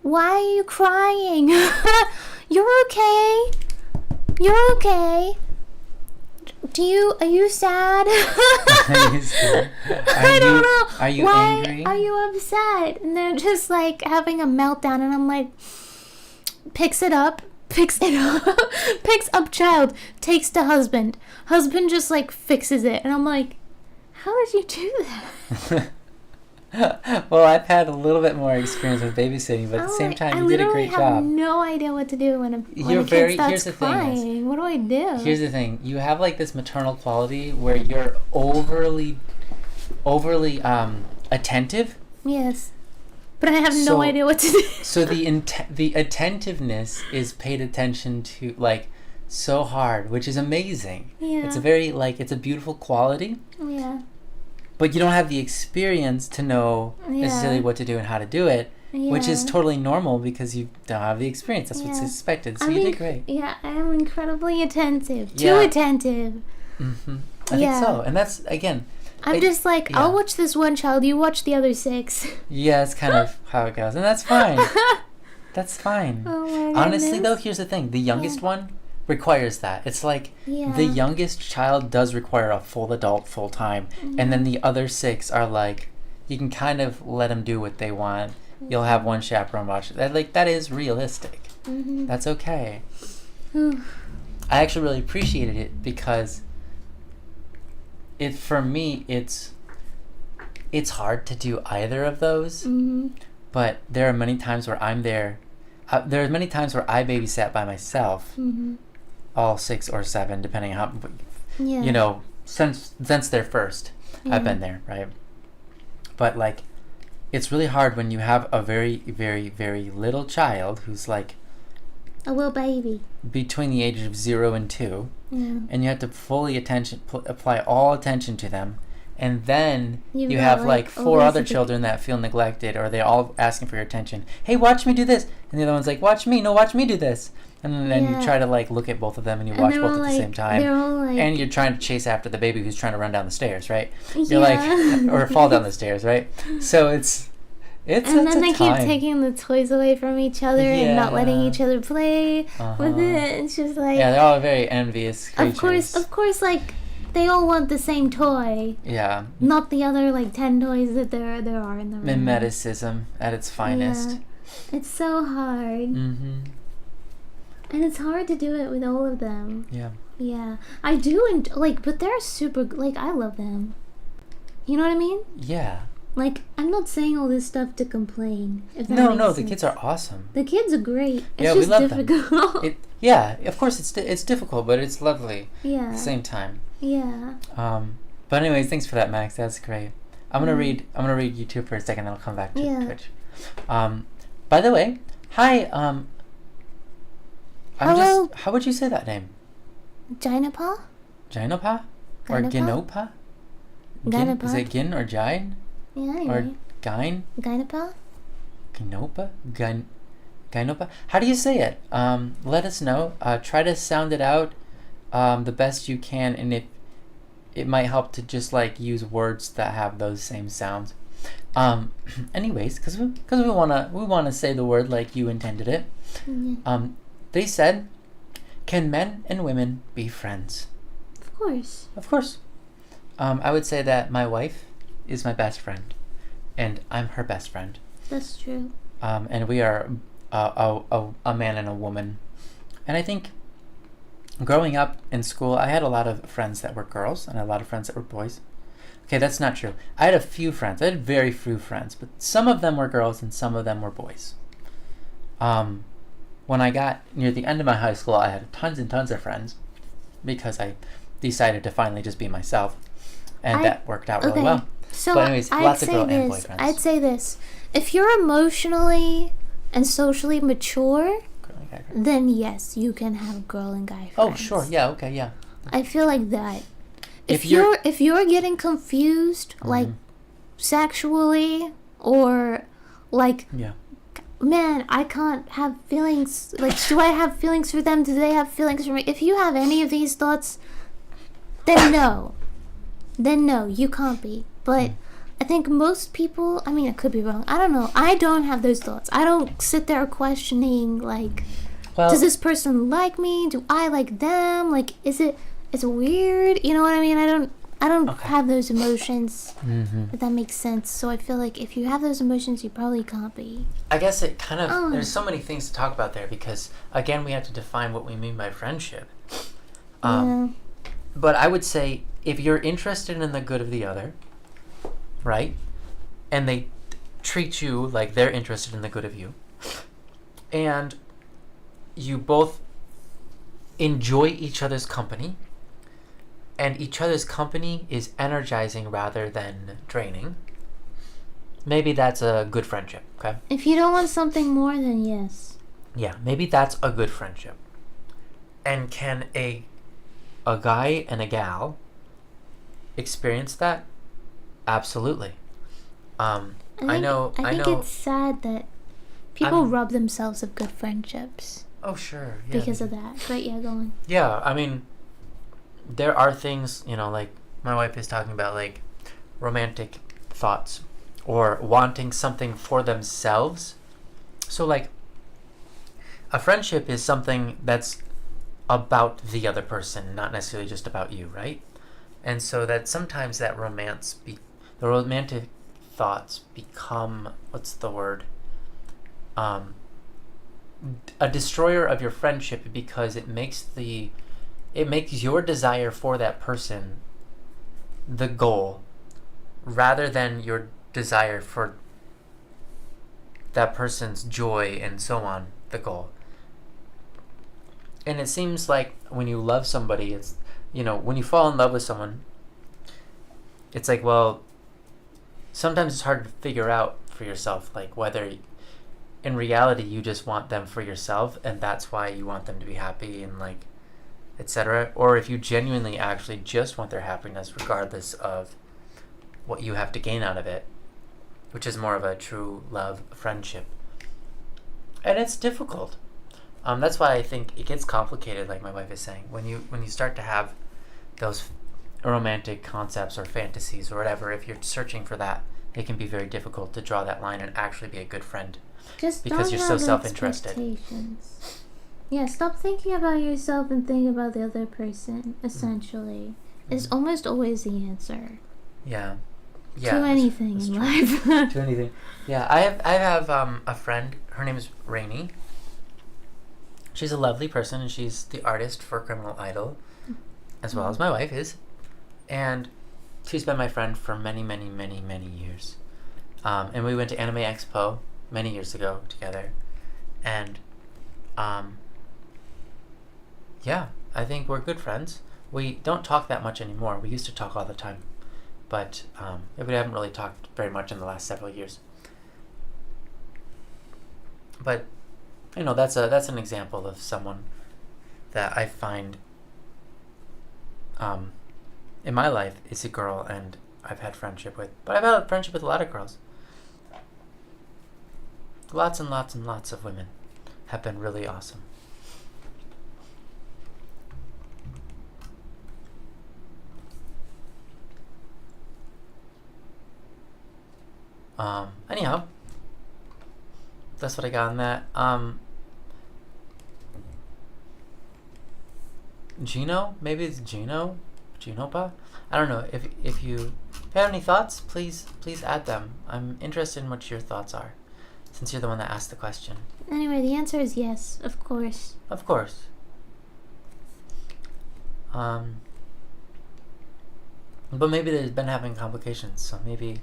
why are you crying? You're okay. You're okay. Are you sad? Are you sad? I don't know. Are you Why angry? are you upset? And they're just having a meltdown, and I'm like, picks up child, takes to husband. Husband just fixes it, and I'm like, how did you do that? Well, I've had a little bit more experience with babysitting, but at the same time, you did a great I literally have job. no idea what to do when a kid starts crying. What do I do? Here's the thing: you have this maternal quality where you're overly attentive. Yes, but I have no idea what to do. So the attentiveness is paid attention to so hard, which is amazing. Yeah. It's a very it's a beautiful quality. Yeah. But you don't have the experience to know necessarily what to do and how to do it, which is totally normal because you don't have the experience. That's what's expected. So you did great. Yeah, I am incredibly attentive. Too attentive. I think so. And that's, again... I'm just I'll watch this one child, you watch the other 6. Yeah, it's kind of how it goes. And that's fine. That's fine. Oh my Honestly, though, here's the thing. The youngest one requires that. It's the youngest child does require a full adult full time, and then the other 6 are you can kind of let them do what they want. You'll have one chaperone watch. That is realistic. That's okay. I actually really appreciated it because for me it's hard to do either of those. But there are many times where I'm there. There are many times where I babysat by myself. All 6 or 7, depending on how, since they're first, I've been there, right? But it's really hard when you have a very, very, very little child who's a little baby between the ages of 0 and 2, and you have to fully apply all attention to them, and then you have 4 other children that feel neglected, or they're all asking for your attention. Hey, watch me do this, and the other one's watch me. No, watch me do this. And then you try to look at both of them, and you watch both at the same time. And you're trying to chase after the baby who's trying to run down the stairs, right? You're or fall down the stairs, right? So it's and then they keep taking the toys away from each other and not letting each other play with it. It's just they're all very envious creatures. Of course, they all want the same toy. Yeah. Not the other 10 toys that there are in the room. Mimeticism at its finest. Yeah. It's so hard. And it's hard to do it with all of them. Yeah. Yeah. I do, but they're super, I love them. You know what I mean? Yeah. I'm not saying all this stuff to complain. If that No, makes sense. the kids are awesome. The kids are great. It's yeah, just we love difficult. them. Yeah, of course it's difficult, but it's lovely. Yeah. At the same time. Yeah. But anyways, thanks for that, Max. That's great. I'm gonna read YouTube for a second, then I'll come back to Twitch. By the way, hi, Hello, How would you say that name? Gynapa? Gynopa? Or Gynopa? Ginopa? Gynapa? Is it Gin or Gyn? Yeah, Or you're right. Gyn? Gynapa? Ginopa? Gynopa? How do you say it? Let us know. Try to sound it out the best you can, and if it might help to just like use words that have those same sounds. Anyways, because we wanna say the word like you intended it. Yeah. They said, "Can men and women be friends?" Of course. Of course. I would say that my wife is my best friend, and I'm her best friend. That's true. And we are a man and a woman. And I think growing up in school, I had a lot of friends that were girls and a lot of friends that were boys. Okay, that's not true. I had a few friends. I had very few friends, but some of them were girls and some of them were boys. When I got near the end of my high school, I had tons and tons of friends because I decided to finally just be myself, and that worked out really well. So but anyways, lots of girl and boy friends. I'd say this. If you're emotionally and socially mature, then yes, you can have girl and guy friends. Oh, sure. Yeah, okay, yeah. I feel like that. If If you're getting confused, like sexually, or like, Yeah. man, I can't have feelings. Like, do I have feelings for them? Do they have feelings for me? If you have any of these thoughts, then no. Then no, you can't be. But I think most people, I mean, I could be wrong. I don't know. I don't have those thoughts. I don't sit there questioning, like, does this person like me? Do I like them? Like, is it weird? You know what I mean? I don't have those emotions, if that makes sense. So I feel like if you have those emotions, you probably can't be. I guess it kind of, there's so many things to talk about there because, again, we have to define what we mean by friendship. Yeah. But I would say if you're interested in the good of the other, right, and they treat you like they're interested in the good of you, and you both enjoy each other's company, and each other's company is energizing rather than draining, maybe that's a good friendship, okay? If you don't want something more, then yes. Yeah, maybe that's a good friendship. And can a guy and a gal experience that? Absolutely. I think it's sad that people rob themselves of good friendships. Oh, sure. Yeah, because of that. But yeah, go on. Yeah, I mean, there are things, like my wife is talking about, like romantic thoughts or wanting something for themselves. So, like, a friendship is something that's about the other person, not necessarily just about you, right? And so that sometimes that the romantic thoughts become, what's the word? A destroyer of your friendship because it makes your desire for that person the goal rather than your desire for that person's joy and so on the goal. And it seems like when you love somebody, it's, when you fall in love with someone, it's like, well, sometimes it's hard to figure out for yourself, like whether in reality you just want them for yourself and that's why you want them to be happy and like etc., or if you genuinely actually just want their happiness regardless of what you have to gain out of it, which is more of a true love friendship. And it's difficult. That's why I think it gets complicated, like my wife is saying, when you start to have those romantic concepts or fantasies or whatever. If you're searching for that, it can be very difficult to draw that line and actually be a good friend. Just because you're so self-interested. Yeah, stop thinking about yourself and think about the other person, essentially. It's almost always the answer. Yeah. To anything in life. To anything. Yeah, I have a friend, her name is Rainey. She's a lovely person, and she's the artist for Criminal Idol, as well as my wife is. And she's been my friend for many, many, many, many years. And we went to Anime Expo many years ago together. And, yeah, I think we're good friends. We don't talk that much anymore. We used to talk all the time. But we haven't really talked very much in the last several years. But, that's an example of someone that I find in my life is a girl, and I've had friendship with. But I've had friendship with a lot of girls. Lots and lots and lots of women have been really awesome. Anyhow, that's what I got on that. Gino? Maybe it's Gino? Ginopa? I don't know. If you have any thoughts, please add them. I'm interested in what your thoughts are, since you're the one that asked the question. Anyway, the answer is yes, of course. Of course. But maybe they've been having complications, so maybe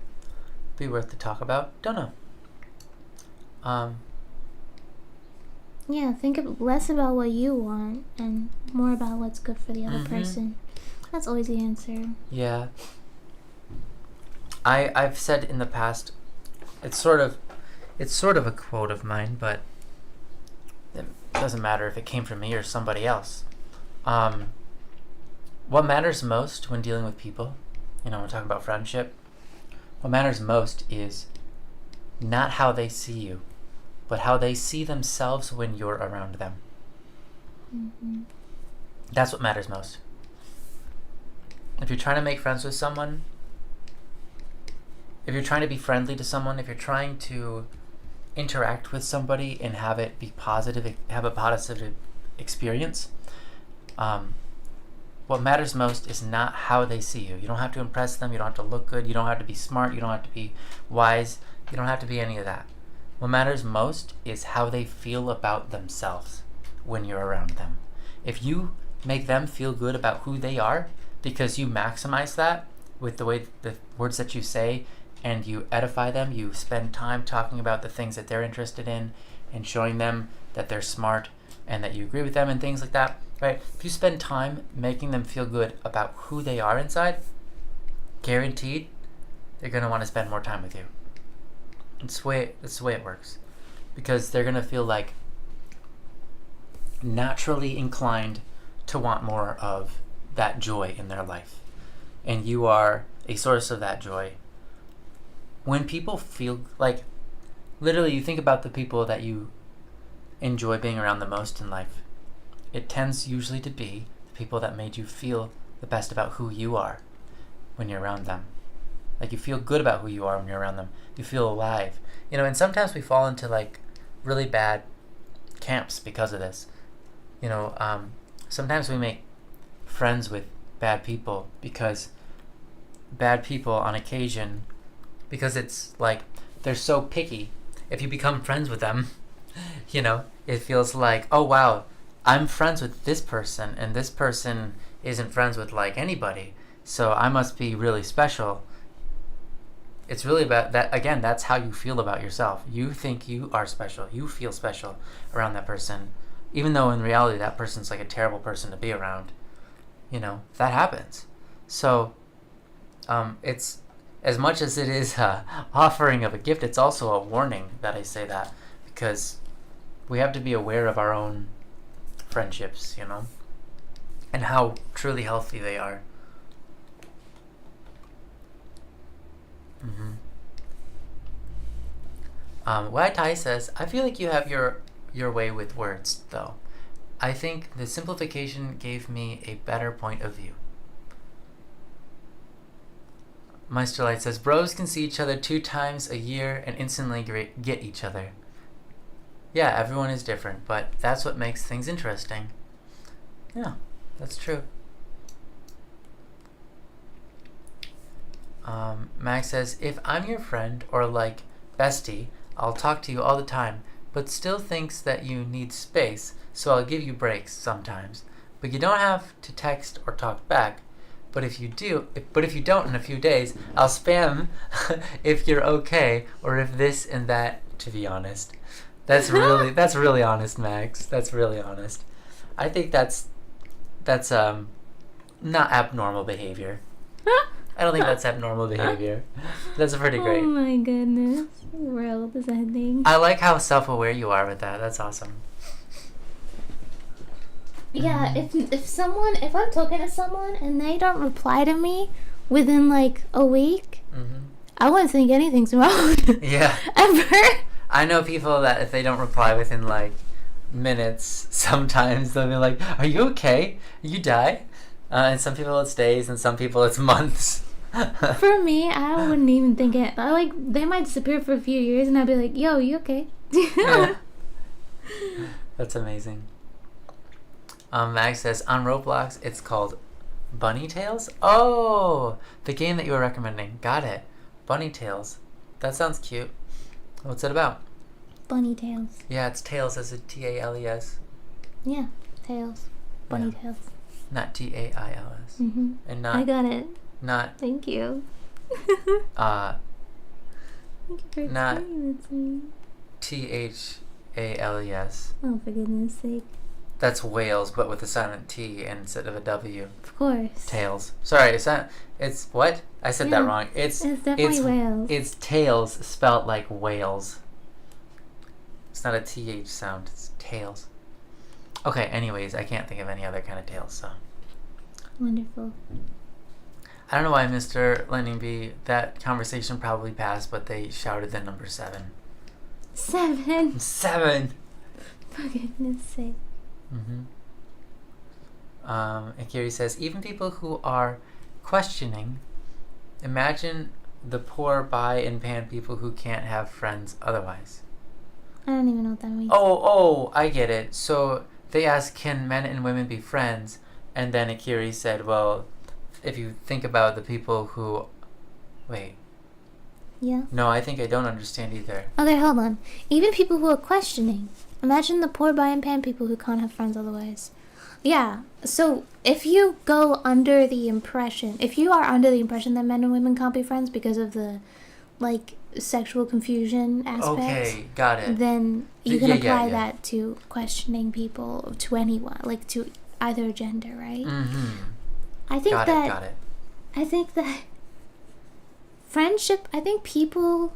be worth to talk about. Don't know. Yeah, think less about what you want and more about what's good for the other person. That's always the answer. Yeah. I've said in the past, it's sort of a quote of mine, but it doesn't matter if it came from me or somebody else. What matters most when dealing with people, we're talking about friendship, what matters most is not how they see you, but how they see themselves when you're around them. Mm-hmm. That's what matters most. If you're trying to make friends with someone, if you're trying to be friendly to someone, if you're trying to interact with somebody and have it be positive, have a positive experience, what matters most is not how they see you. You don't have to impress them. You don't have to look good. You don't have to be smart. You don't have to be wise. You don't have to be any of that. What matters most is how they feel about themselves when you're around them. If you make them feel good about who they are because you maximize that with the words that you say, and you edify them, you spend time talking about the things that they're interested in and showing them that they're smart and that you agree with them and things like that, right? If you spend time making them feel good about who they are inside, guaranteed they're going to want to spend more time with you. That's the way it works. Because they're going to feel like naturally inclined to want more of that joy in their life. And you are a source of that joy. When people feel like, literally you think about the people that you enjoy being around the most in life, it tends usually to be the people that made you feel the best about who you are when you're around them. Like, you feel good about who you are when you're around them. You feel alive. And sometimes we fall into really bad camps because of this. Sometimes we make friends with bad people because bad people on occasion, because it's like they're so picky. If you become friends with them, it feels like, oh wow, I'm friends with this person and this person isn't friends with anybody, so I must be really special. It's really about that. Again, that's how you feel about yourself. You think you are special. You feel special around that person, even though in reality that person's a terrible person to be around. That happens. So it's, as much as it is a offering of a gift, it's also a warning that I say that, because we have to be aware of our own friendships, and how truly healthy they are. Wai Tai says, I feel like you have your way with words, though. I think the simplification gave me a better point of view. Meisterlight says, bros can see each other 2 times a year and instantly get each other. Yeah, everyone is different, but that's what makes things interesting. Yeah, that's true. Max says, if I'm your friend or bestie, I'll talk to you all the time, but still thinks that you need space, so I'll give you breaks sometimes. But you don't have to text or talk back. But if you don't in a few days, I'll spam if you're okay, or if this and that, to be honest. That's really honest, Max. That's really honest. I think that's not abnormal behavior. I don't think that's abnormal behavior. That's pretty great. Oh my goodness. World is ending. I like how self-aware you are with that. That's awesome. Yeah, if I'm talking to someone and they don't reply to me within like a week, I wouldn't think anything's wrong. Yeah. Ever. I know people that if they don't reply within like minutes, sometimes they'll be like, "Are you okay? You die?" And some people it's days, and some people it's months. For me, I wouldn't even think it. They might disappear for a few years, and I'd be like, "Yo, you okay?" Yeah. That's amazing. Max says on Roblox it's called Bunny Tails. Oh, the game that you were recommending. Got it. Bunny Tails. That sounds cute. What's it about? Bunny tails. Yeah, it's Tails as a Tales. Yeah, tails. Bunny tails. Not Tails. Mm-hmm. And not. I got it. Not. Thank you. Uh. Thank you for Not. explaining it to me. Thales. Oh, for goodness sake. That's whales, but with a silent T instead of a W. Of course. Tails. Sorry, it's what? I said that wrong. It's definitely whales. It's tails spelled like whales. It's not a TH sound, it's tails. Okay, anyways, I can't think of any other kind of tails, so. Wonderful. I don't know why Mr. Lightning B, that conversation probably passed, but they shouted the number 7. 7. 7! For goodness sake. Akiri says, even people who are questioning, imagine the poor buy and pan people who can't have friends otherwise. I don't even know what that means. Oh, I get it. So they asked, can men and women be friends? And then Akiri said, well, if you think about the people who... Wait. Yeah? No, I think I don't understand either. Okay, hold on. Even people who are questioning. Imagine the poor buy and pan people who can't have friends otherwise. Yeah, so if you are under the impression that men and women can't be friends because of the, like, sexual confusion aspect. Okay, got it. Then you can apply that to questioning people, to anyone, like to either gender, right? I think got it. I think that friendship, I think people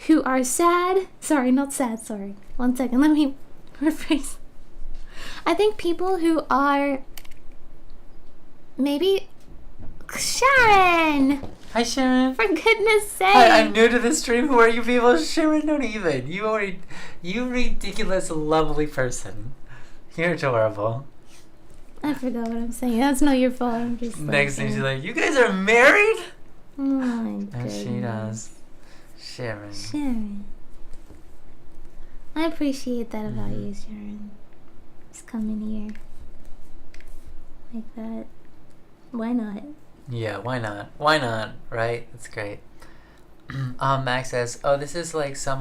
who are sad, sorry, not sad, sorry. 1 second, let me rephrase. I think people who are maybe Sharon. Hi, Sharon. For goodness sake. Hi, I'm new to the stream. Who are you people? Sharon, don't even. You ridiculous, lovely person. You're adorable. I forgot what I'm saying. That's not your fault. I'm just next thing she's like, you guys are married? Oh my goodness. And she does. Sharon. I appreciate that about you, Sharon. Just come in here. Like that. Why not? Yeah, why not? Why not, right? That's great. Max says, oh, this is like oh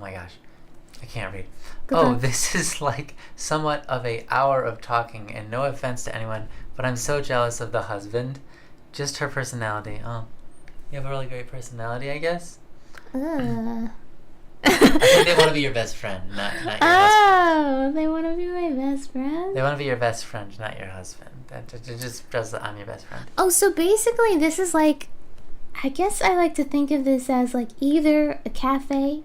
my gosh. I can't read. This is like somewhat of a hour of talking, and no offense to anyone, but I'm so jealous of the husband. Just her personality. Oh, you have a really great personality, I guess. I think they want to be your best friend, not your husband. Oh, they want to be my best friend? They want to be your best friend, not your husband. I'm your best friend. Oh, so basically this is like, I guess I like to think of this as like either a cafe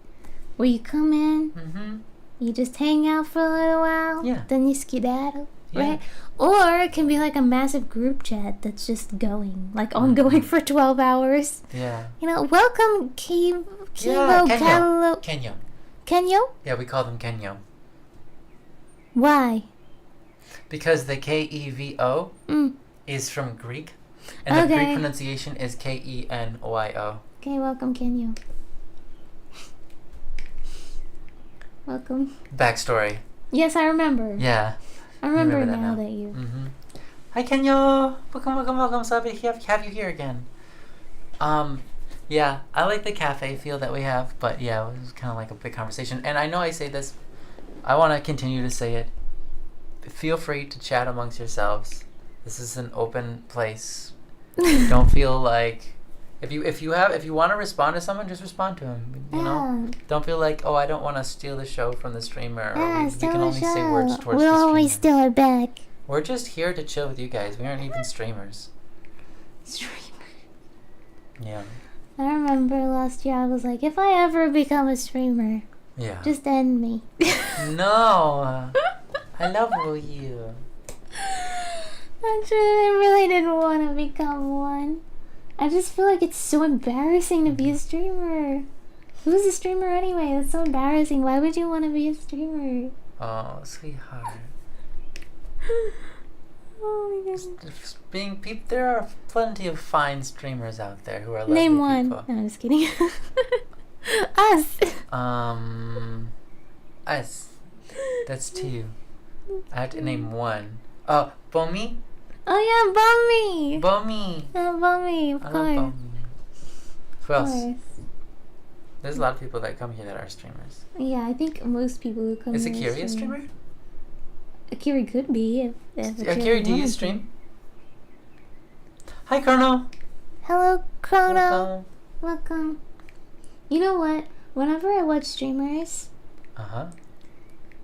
where you come in, you just hang out for a little while, then you skedaddle, right? Or it can be like a massive group chat that's just going, like ongoing for 12 hours. Yeah. You know, welcome Kenyo. Kenyo? Yeah, we call them Kenyo. Why? Because the Kevo is from Greek, and the Greek pronunciation is Kenyo. Okay, welcome Kenyo. Welcome. Backstory. Yes, I remember. Yeah. I remember now that you... Hi, Kenyo. Welcome. So happy to have you here again. Yeah, I like the cafe feel that we have, but yeah, it was kind of like a big conversation. And I know I say this, I want to continue to say it. Feel free to chat amongst yourselves. This is an open place. Don't feel like if you want to respond to someone, just respond to him. You know, don't feel like, oh, I don't want to steal the show from the streamer. Or we can only say words towards the streamer. We'll always steal it back. We're just here to chill with you guys. We aren't even streamers. Yeah. I remember last year I was like, if I ever become a streamer, just end me. No. I love you. Actually, I really didn't want to become one. I just feel like it's so embarrassing to be a streamer. Who's a streamer anyway? That's so embarrassing. Why would you want to be a streamer? Oh, sweetheart. Oh my goodness. There are plenty of fine streamers out there who are lovely Name one. people. No, I'm just kidding. Us. Us. That's two. I have to name one. Oh, Bomi? Oh yeah, Bummy. Bomi. Bummy, of I love course. Bomi. Who Of else? course. There's a lot of people that come here that are streamers. Yeah, I think most people who come Is here Akiri a streamer? Akiri could be if Akiri, do you stream? Hi, Chrono. Hello, Chrono. Welcome. Welcome. You know what? Whenever I watch streamers, Uh-huh.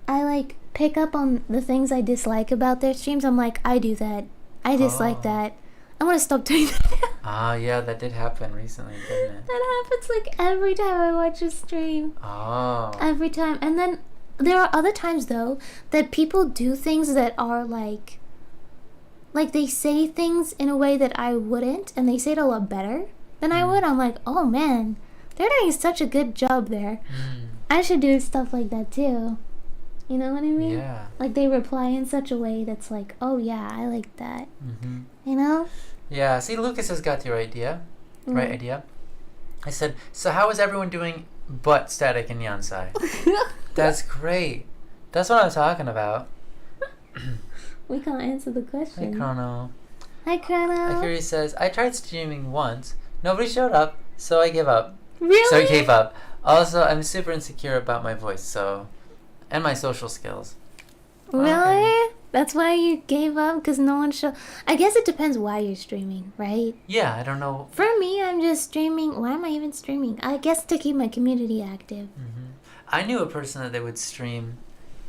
I like pick up on the things I dislike about their streams. I'm like, I do that. I dislike Oh. that. I want to stop doing that. Ah, yeah, that did happen recently, didn't it? That happens like every time I watch a stream. Oh. Every time. And then there are other times though that people do things that are like they say things in a way that I wouldn't, and they say it a lot better than I would. I'm like, oh man, they're doing such a good job there. I should do stuff like that too. You know what I mean? Yeah. Like they reply in such a way that's like, oh yeah, I like that. Mm-hmm. You know? Yeah, see, Lucas has got your idea. Right idea. I said, so how is everyone doing but Static and Yansai? That's great. That's what I'm talking about. We can't answer the Hi, question. Chrono. Hi, Chrono. Akiri says, I tried streaming once. Nobody showed up, so I gave up. Really? So I gave up. Also, I'm super insecure about my voice, so... And my social skills. Really? Okay. That's why you gave up? Because no one showed... I guess it depends why you're streaming, right? Yeah, I don't know. For me, I'm just streaming... Why am I even streaming? I guess to keep my community active. Mm-hmm. I knew a person that they would stream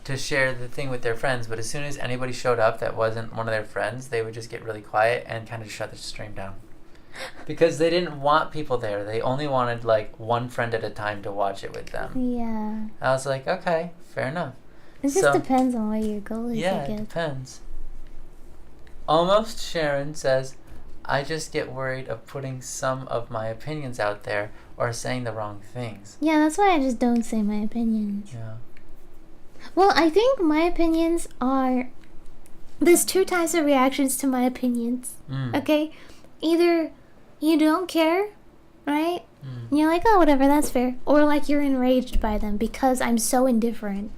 to share the thing with their friends, but as soon as anybody showed up that wasn't one of their friends, they would just get really quiet and kind of shut the stream down. Because they didn't want people there. They only wanted, like, one friend at a time to watch it with them. Yeah. I was like, okay, fair enough. It just So- depends on what your goal is, Yeah, I it guess. depends. Almost Sharon says, I just get worried of putting some of my opinions out there or saying the wrong things. Yeah, that's why I just don't say my opinions. Yeah. Well, I think my opinions are... There's two types of reactions to my opinions. Okay? Either you don't care, right? And you're like, oh, whatever, that's fair. Or like you're enraged by them because I'm so indifferent.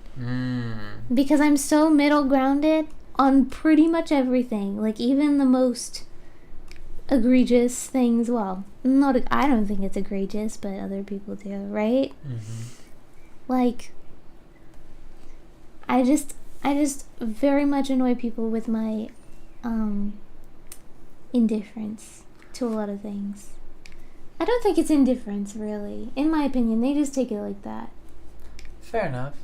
Because I'm so middle grounded on pretty much everything. Like even the most egregious things. Well, I don't think it's egregious, but other people do, right? Like, I just very much annoy people with my indifference to a lot of things. I don't think it's indifference, really. In my opinion, they just take it like that. Fair enough.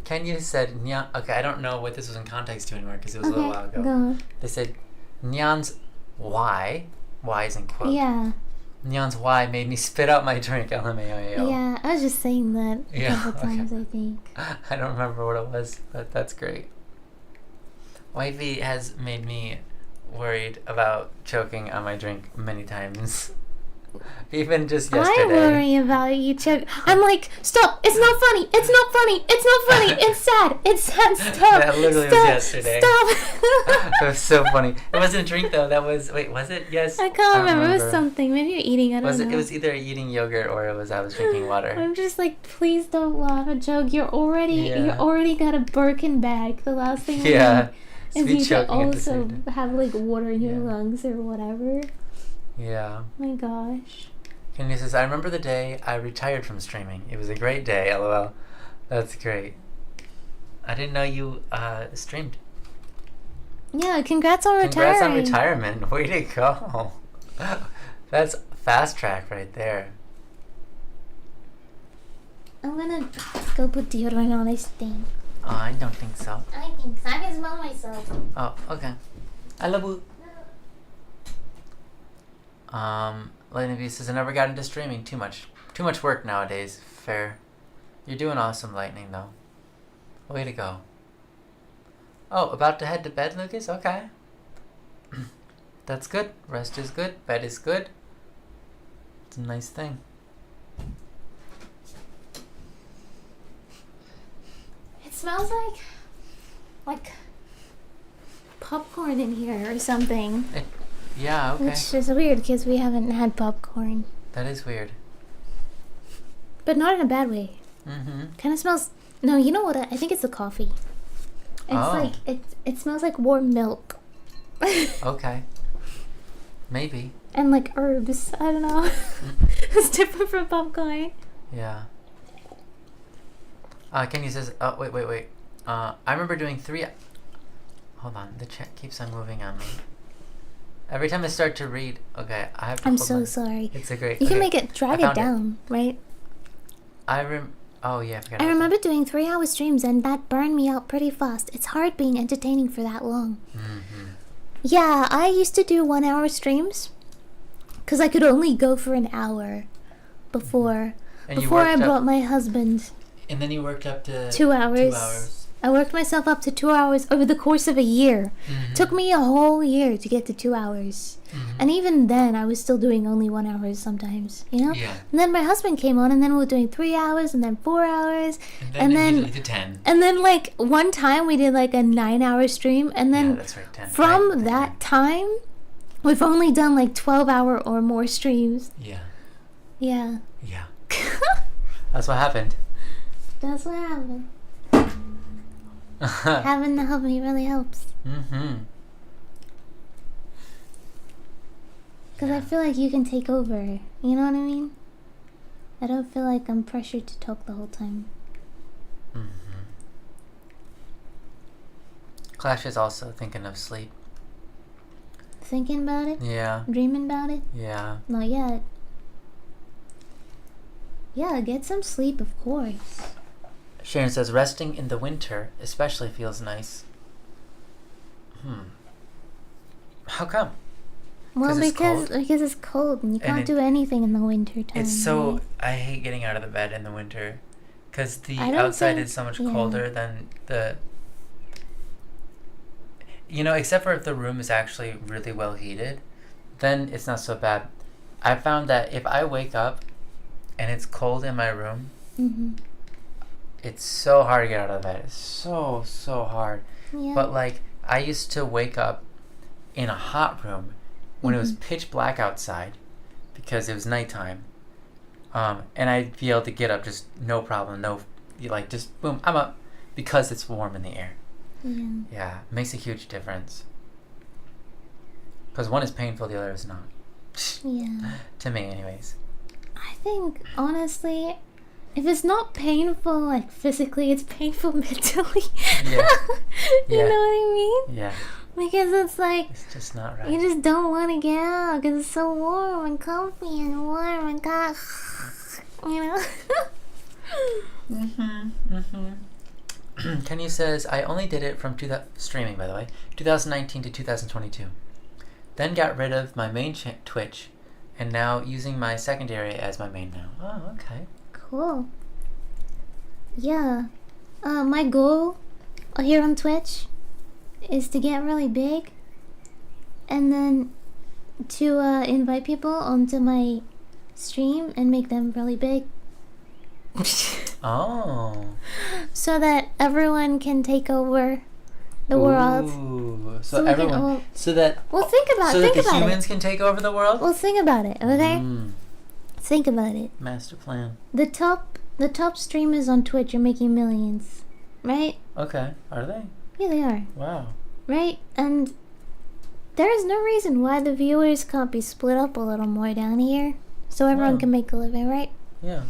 Kenya said, okay, I don't know what this was in context to anymore because it was a little while ago. Go on. They said, Nyan's why is in quote. Yeah. Nyan's why made me spit out my drink, LMAO. Yeah, I was just saying that a Yeah, couple okay. times, I think. I don't remember what it was, but that's great. Wifey has made me worried about choking on my drink many times. Even just yesterday. I worry about you, Chuck. I'm like, stop! It's not funny! It's not funny! It's not funny! It's sad! It's sad! Stop! That literally was Stop! yesterday. Stop! It was so funny. It wasn't a drink though. That was was it? Yes. I can't remember. It was something. Maybe you're eating. I don't know. It was either eating yogurt or I was drinking water. I'm just like, please don't laugh at joke. You already got a Birkin bag. The last thing you Yeah. need is Sweet you to choking at the also same time. have like water in your Yeah. lungs or whatever. Yeah. My gosh. Kenya says, I remember the day I retired from streaming. It was a great day, LOL. That's great. I didn't know you streamed. Yeah, congrats on Congrats on retiring. retirement. Way to go. That's fast track right there. I'm gonna go put deodorant on. I stink. Oh, I don't think so. I think so. I can smell myself. Oh, okay. I love you. Lena V says, I never got into streaming. Too much Too much work nowadays. Fair. You're doing awesome, Lightning, though. Way to go. Oh, about to head to bed, Lucas? Okay. That's good. Rest is good. Bed is good. It's a nice thing. It smells like popcorn in here or something. Yeah, okay. Which is weird because we haven't had popcorn. That is weird. But not in a bad way. Mm-hmm. Kind of smells... No, you know what? I think it's the coffee. It's it smells like warm milk. Okay. Maybe. And like herbs. I don't know. It's different from popcorn. Yeah. Kenny says, oh, wait. I remember doing 3... Hold on, the chat keeps on moving on me. Every time I start to read, okay, I have to I'm hold so on. sorry. It's a great... You okay. can make it, drag it down, right? Oh, yeah, I forgot. I remember doing 3-hour streams and that burned me out pretty fast. It's hard being entertaining for that long. Mm-hmm. Yeah, I used to do 1-hour streams. Because I could only go for an hour before I brought my husband. And then you worked up to 2 hours. 2 hours. I worked myself up to 2 hours over the course of a year. Mm-hmm. Took me a whole year to get to 2 hours. Mm-hmm. And even then, I was still doing only 1 hour sometimes, you know? Yeah. And then my husband came on, and then we were doing 3 hours, and then 4 hours. And then immediately to 10. And then, like, one time we did, like, a 9-hour stream. And then Yeah, that's right, 10. from that time, we've only done, like, 12-hour or more streams. Yeah. Yeah. Yeah. That's what happened. That's what happened. Having the hubby really helps. Mm-hmm. Because I feel like you can take over. You know what I mean? I don't feel like I'm pressured to talk the whole time. Mm-hmm. Clash is also thinking of sleep. Thinking about it? Yeah. Dreaming about it? Yeah. Not yet. Yeah, get some sleep, of course. Sharon says, resting in the winter especially feels nice. How come? Well, because it's cold? because it's cold and you can't do anything in the winter time. It's so... right? I hate getting out of the bed in the winter. Because the I don't outside think- is so much yeah. colder than the... You know, except for if the room is actually really well heated, then it's not so bad. I found that if I wake up and it's cold in my room, Mm-hmm. it's so hard to get out of bed. It's so hard. Yeah. But like, I used to wake up in a hot room when it was pitch black outside because it was nighttime. And I'd be able to get up just no problem. Just boom, I'm up because it's warm in the air. Yeah. Yeah, it makes a huge difference. Because one is painful, the other is not. Yeah. To me, anyways. I think, honestly, if it's not painful, like, physically, it's painful mentally. Yeah. You Yeah. know what I mean? Yeah, Because it's like, it's just not right. you just don't want to get out because it's so warm and comfy and warm and hot. You know? Kenny says, I only did it from streaming, by the way, 2019 to 2022. Then got rid of my main Twitch, and now using my secondary as my main now. Oh, okay. Cool. Yeah. My goal here on Twitch is to get really big and then to invite people onto my stream and make them really big. Oh. So that everyone can take over the world. Ooh. So So we can everyone. all- So that. Well, think about So it. that Think the about humans it. can take over the world. Well, think about it, okay? Mm, Think about it. master plan. The top streamers on Twitch are making millions, right? Okay. Are they? Yeah, they are, Wow. right? And there is no reason why the viewers can't be split up a little more down here, so everyone Wow. can make a living, right? Yeah.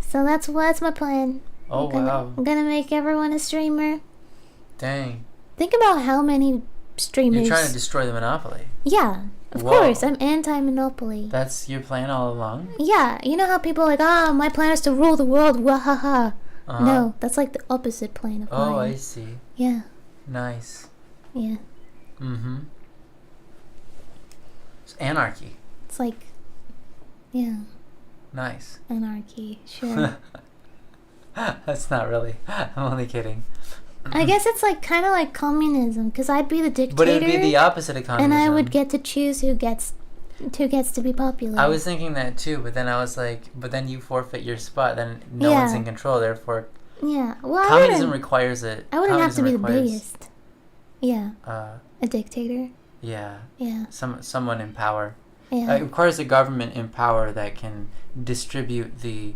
So that's my plan. Oh wow. I'm gonna make everyone a streamer. Dang. Think about how many streamers. You're trying to destroy the monopoly. Yeah, of Whoa. course. I'm anti-monopoly. That's your plan all along? Yeah, you know how people are like, my plan is to rule the world. Wahaha. Uh-huh. No, that's like the opposite plan of Oh, mine. I see. Yeah, Nice. yeah. Mm-hmm. It's anarchy. It's like, yeah. nice. Anarchy, sure. That's not really. I'm only kidding. I guess it's like kind of like communism, because I'd be the dictator. But it would be the opposite of communism. And I would get to choose who gets to be popular. I was thinking that too, but then I was like, but then you forfeit your spot. Then no one's in control. Therefore, yeah. Well, communism requires it. I wouldn't have to be the biggest. Yeah. A dictator. Yeah. Yeah. Someone in power. Yeah. It requires a government in power that can distribute the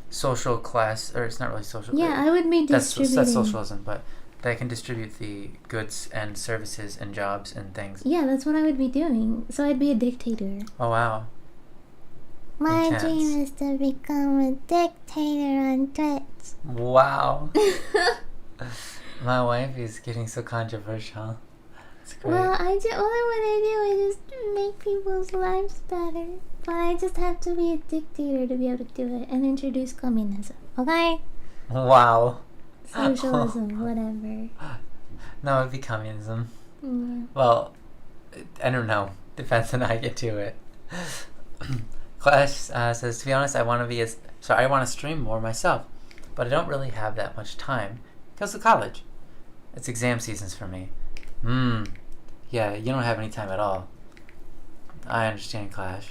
social class, or it's not really social. Yeah, I would be distributing. That's socialism, but that can distribute the goods and services and jobs and things. Yeah, that's what I would be doing. So I'd be a dictator. Oh wow. My Intense. dream is to become a dictator on Twitch. Wow. My wife is getting so controversial. It's great. Well, all what I do is just make people's lives better. But I just have to be a dictator to be able to do it and introduce communism. Okay? Wow. Socialism, whatever. No, it'd be communism. Yeah. Well, I don't know. Depends on how I get to it. Clash says, to be honest, I want to stream more myself, but I don't really have that much time because of college. It's exam seasons for me. Yeah, you don't have any time at all. I understand, Clash.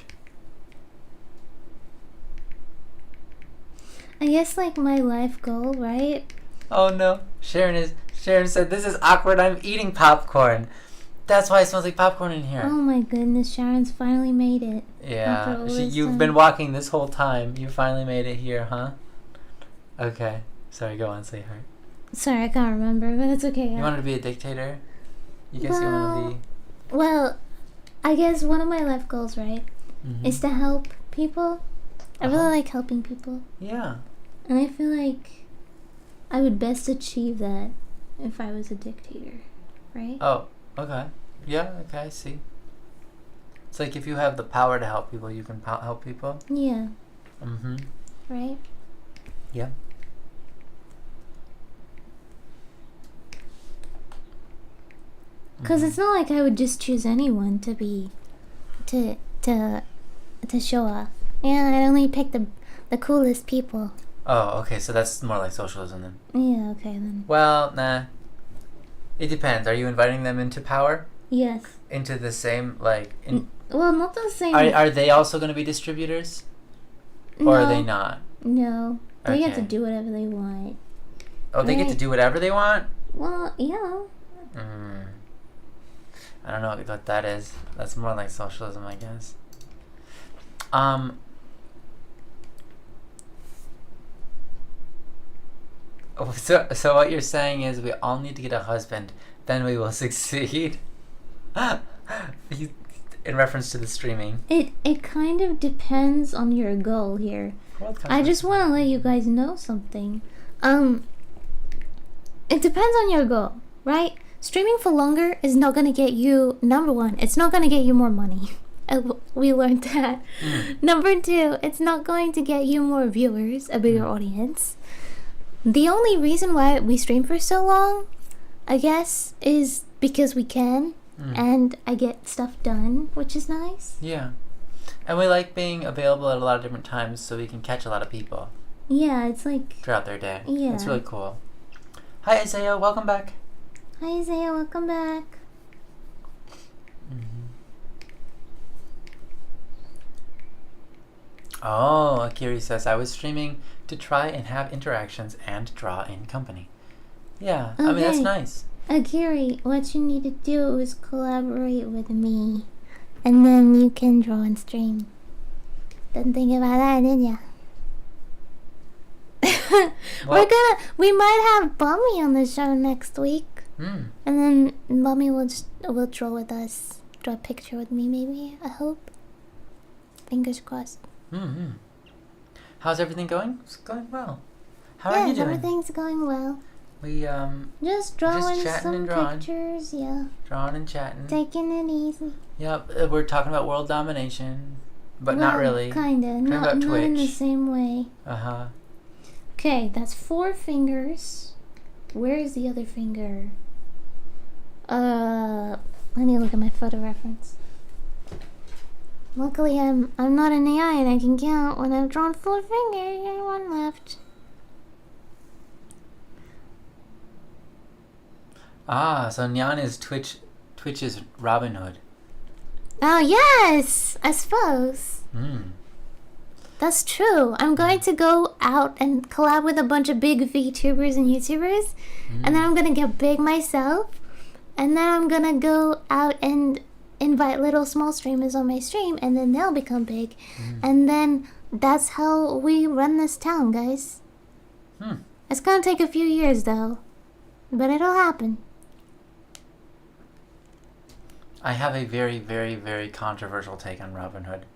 I guess like my life goal, right? Oh no, Sharon said, this is awkward, I'm eating popcorn. That's why it smells like popcorn in here. Oh my goodness, Sharon's finally made it. Yeah, you've been walking this whole time. You finally made it here, huh? Okay. Sorry, go on, say hi. Sorry, I can't remember, but it's okay. You wanted to be a dictator? You want to be... Well, I guess one of my life goals, right, is to help people. I really like helping people. Yeah. And I feel like I would best achieve that if I was a dictator, right? Oh, okay. Yeah, okay, I see. It's like if you have the power to help people, you can help people. Yeah. Mm-hmm. Right? Yeah. Because it's not like I would just choose anyone to be, to show off. Yeah, I'd only pick the coolest people. Oh, okay, so that's more like socialism then. Yeah, okay then. Well, nah. It depends. Are you inviting them into power? Yes. Into the same, like... well, not the same... Are they also going to be distributors? No. Or are they not? No. They get to Okay. do whatever they want. Oh, they get to do whatever they want? Well, yeah. I don't know what that is. That's more like socialism, I guess. So what you're saying is we all need to get a husband, then we will succeed? In reference to the streaming. It kind of depends on your goal here. I just want to let you guys know something. It depends on your goal, right? Streaming for longer is not going to get you, number one, it's not going to get you more money. We learned that. Number two, it's not going to get you more viewers, a bigger audience. The only reason why we stream for so long, I guess, is because we can, and I get stuff done, which is nice. Yeah. And we like being available at a lot of different times so we can catch a lot of people. Yeah, it's like... throughout their day. Yeah. It's really cool. Hi, Isaiah. Welcome back. Hi, Isaiah. Welcome back. Oh, Akiri says, I was streaming to try and have interactions and draw in company. Yeah, I mean, that's nice. Akiri, what you need to do is collaborate with me. And then you can draw and stream. Didn't think about that, did ya? We might have Bummy on the show next week. And then Bummy will draw with us. Draw a picture with me, maybe. I hope. Fingers crossed. How's everything going? It's going well. How are you doing? Everything's going well. We just drawing chatting some and drawing. pictures, yeah. Drawing and chatting. Taking it easy. Yep, we're talking about world domination, but not really. Kinda, not in the same way. Okay, that's 4 fingers. Where is the other finger? Let me look at my photo reference. Luckily, I'm not an AI and I can count when I've drawn 4 fingers and 1 left. Ah, so Nyan is Twitch's Robin Hood. Oh yes, I suppose. That's true. I'm going to go out and collab with a bunch of big VTubers and YouTubers, and then I'm gonna get big myself, and then I'm gonna go out and invite little small streamers on my stream, and then they'll become big, and then that's how we run this town, guys. It's gonna take a few years though, but it'll happen. I have a very, very, very controversial take on Robin Hood.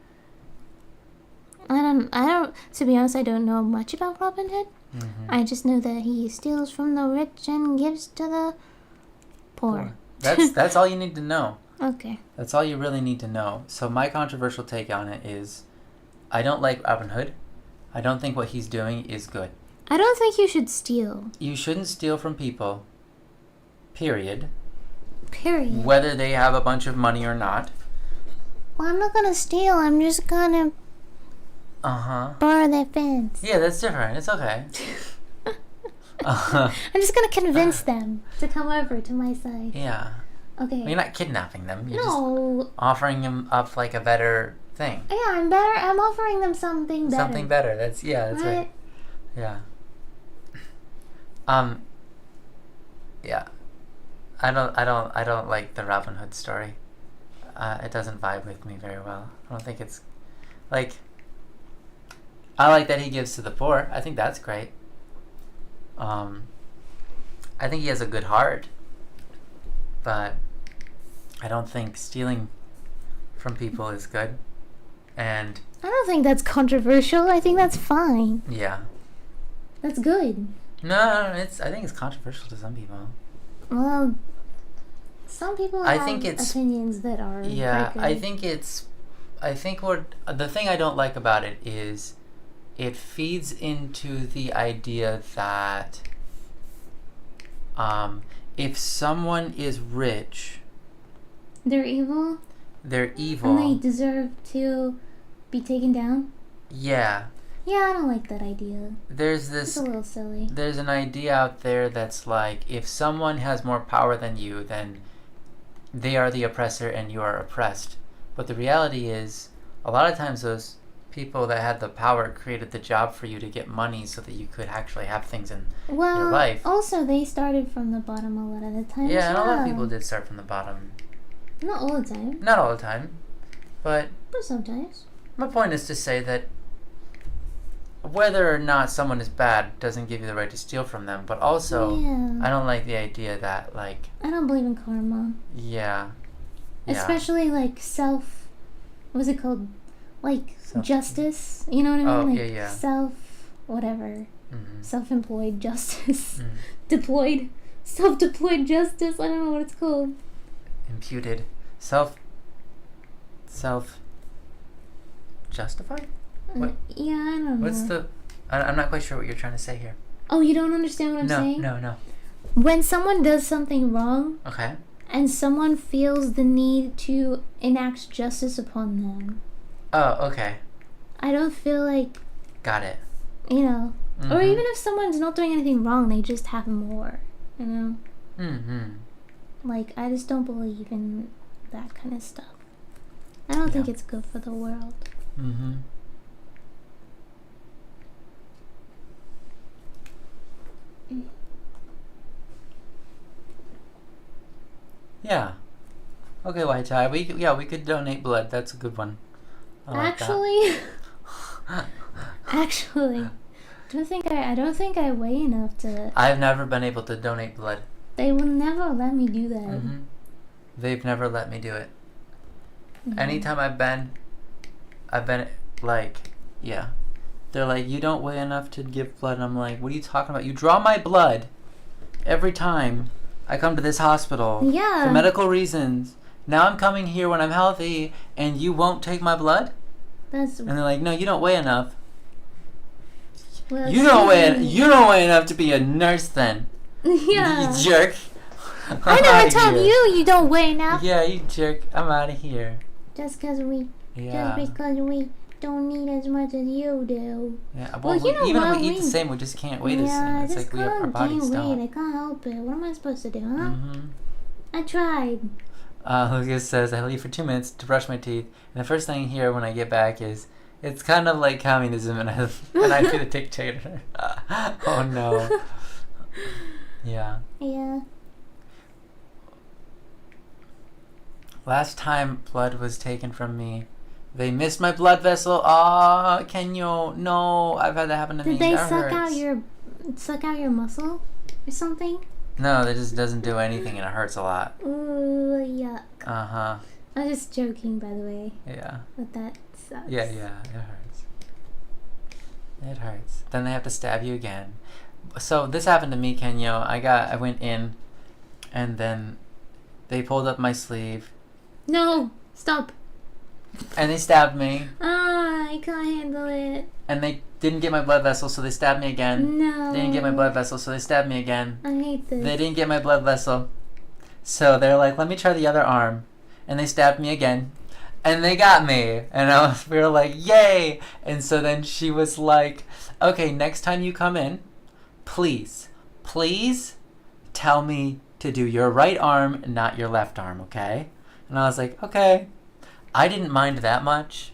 I don't, to be honest, I don't know much about Robin Hood. I just know that he steals from the rich and gives to the poor. That's all you need to know. Okay. That's all you really need to know. So my controversial take on it is, I don't like Robin Hood. I don't think what he's doing is good. I don't think you should steal. You shouldn't steal from people. Period. Period. Whether they have a bunch of money or not. Well, I'm not gonna steal. I'm just gonna borrow their fans. Yeah, that's different. It's okay. I'm just gonna convince them to come over to my side. Yeah. Okay. You're not kidnapping them. You're No. just offering them up like a better thing. Yeah, I'm better. I'm offering them something better. Something better. That's right. Yeah. Yeah. I don't like the Robin Hood story. It doesn't vibe with me very well. I don't think it's like. I like that he gives to the poor. I think that's great. I think he has a good heart, but I don't think stealing from people is good. And I don't think that's controversial. I think that's fine. Yeah. That's good. No, I think it's controversial to some people. Well, some people have it's opinions that are yeah. very good. I think what the thing I don't like about it is it feeds into the idea that if someone is rich, they're evil. They're evil. And they deserve to be taken down. Yeah. Yeah, I don't like that idea. It's a little silly. There's an idea out there that's like, if someone has more power than you, then they are the oppressor and you are oppressed. But the reality is, a lot of times those people that had the power created the job for you to get money so that you could actually have things in your life. Also, they started from the bottom a lot of the time. Yeah, and a lot of people did start from the bottom. Not all the time. Not all the time. But sometimes. My point is to say that whether or not someone is bad doesn't give you the right to steal from them. But also, I don't like the idea that, like... I don't believe in karma. Yeah. Especially, like, what's it called? Like, justice. You know what I mean? Like, whatever. Self-employed justice. Deployed. Self-deployed justice. I don't know what it's called. Imputed. Self-justified? What? Yeah, I don't know. I'm not quite sure what you're trying to say here. Oh, you don't understand what I'm saying? No. When someone does something wrong, okay, and someone feels the need to enact justice upon them. Oh, okay. I don't feel like... Got it. You know. Or even if someone's not doing anything wrong, they just have more. You know? Like, I just don't believe in that kind of stuff. I don't think it's good for the world. Yeah. Okay, White Tie. We could donate blood. That's a good one. Actually, I don't think I weigh enough to. I've never been able to donate blood. They will never let me do that. They've never let me do it. Anytime I've been like, they're like, you don't weigh enough to give blood. And I'm like, what are you talking about? You draw my blood every time I come to this hospital for medical reasons. Now I'm coming here when I'm healthy, and you won't take my blood? And they're like, no, you don't weigh enough. Well, you don't weigh enough to be a nurse then. Yeah. You jerk. I never told you don't weigh enough. Yeah, you jerk. I'm out of here. Just because we Yeah. Just because we don't need as much as you do. Yeah. Well, you know even what? if we eat the same, we just can't weigh the same. Yeah, I It's just like our can't bodies gain weight. don't. I can't help it. What am I supposed to do, huh? Mm-hmm. I tried. Lucas says, I leave for 2 minutes to brush my teeth, and the first thing I hear when I get back is, it's kind of like communism, and I'd be the dictator. Oh no. Yeah. Yeah. Last time blood was taken from me, they missed my blood vessel. Ah, Kenyo, no, I've had that happen to me. Did they That hurts. suck out your muscle or something? No, that just doesn't do anything, and it hurts a lot. Ooh, yuck. Uh-huh. I was just joking, by the way. Yeah. But that sucks. Yeah, it hurts. It hurts. Then they have to stab you again. So this happened to me, Kenyo. I went in, and then they pulled up my sleeve, No! Stop! and they stabbed me, Ah, I can't handle it. and they didn't get my blood vessel, so they stabbed me again. No. They didn't get my blood vessel, so they stabbed me again. I hate this. They didn't get my blood vessel, so they're like, let me try the other arm, and they stabbed me again, and they got me, and we were like, yay! And so then she was like, okay, next time you come in, please tell me to do your right arm, not your left arm, okay? And I was like, okay. I didn't mind that much,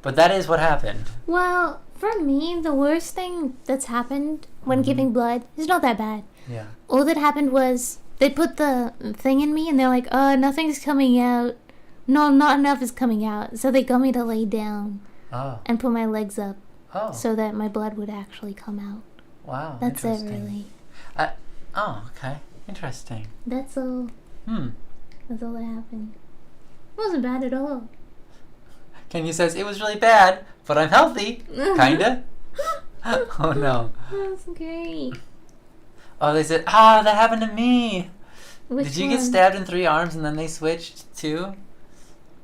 but that is what happened. Well, for me, the worst thing that's happened when giving blood is not that bad. Yeah. All that happened was they put the thing in me and they're like, nothing's coming out. No, not enough is coming out. So they got me to lay down Oh. and put my legs up Oh. so that my blood would actually come out. Wow. That's it, Interesting. really. Oh, okay. Interesting. That's all. That's all that happened. It wasn't bad at all. Kenya says, it was really bad, but I'm healthy. Kinda. Oh no. That's great. Oh, they said, that happened to me. Which Did you get one? stabbed in 3 arms and then they switched too?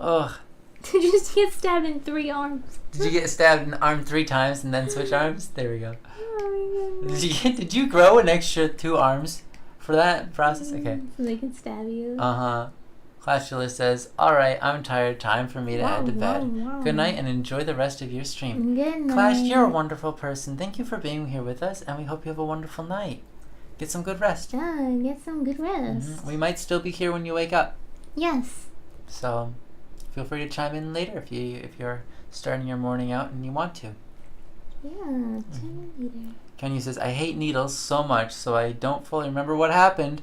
Ugh. Did you just get stabbed in 3 arms? Did you get stabbed in arm 3 times and then switch arms? There we go. Oh my goodness. Did you grow an extra 2 arms for that process? Okay. So they can stab you. Clashula says, alright, I'm tired. Time for me to head to bed. Wow. Good night and enjoy the rest of your stream. Good night. Clash, you're a wonderful person. Thank you for being here with us, and we hope you have a wonderful night. Get some good rest. Yeah, get some good rest. We might still be here when you wake up. Yes. So feel free to chime in later if you're starting your morning out and you want to. Yeah, chime in later. Kenya says, I hate needles so much, so I don't fully remember what happened.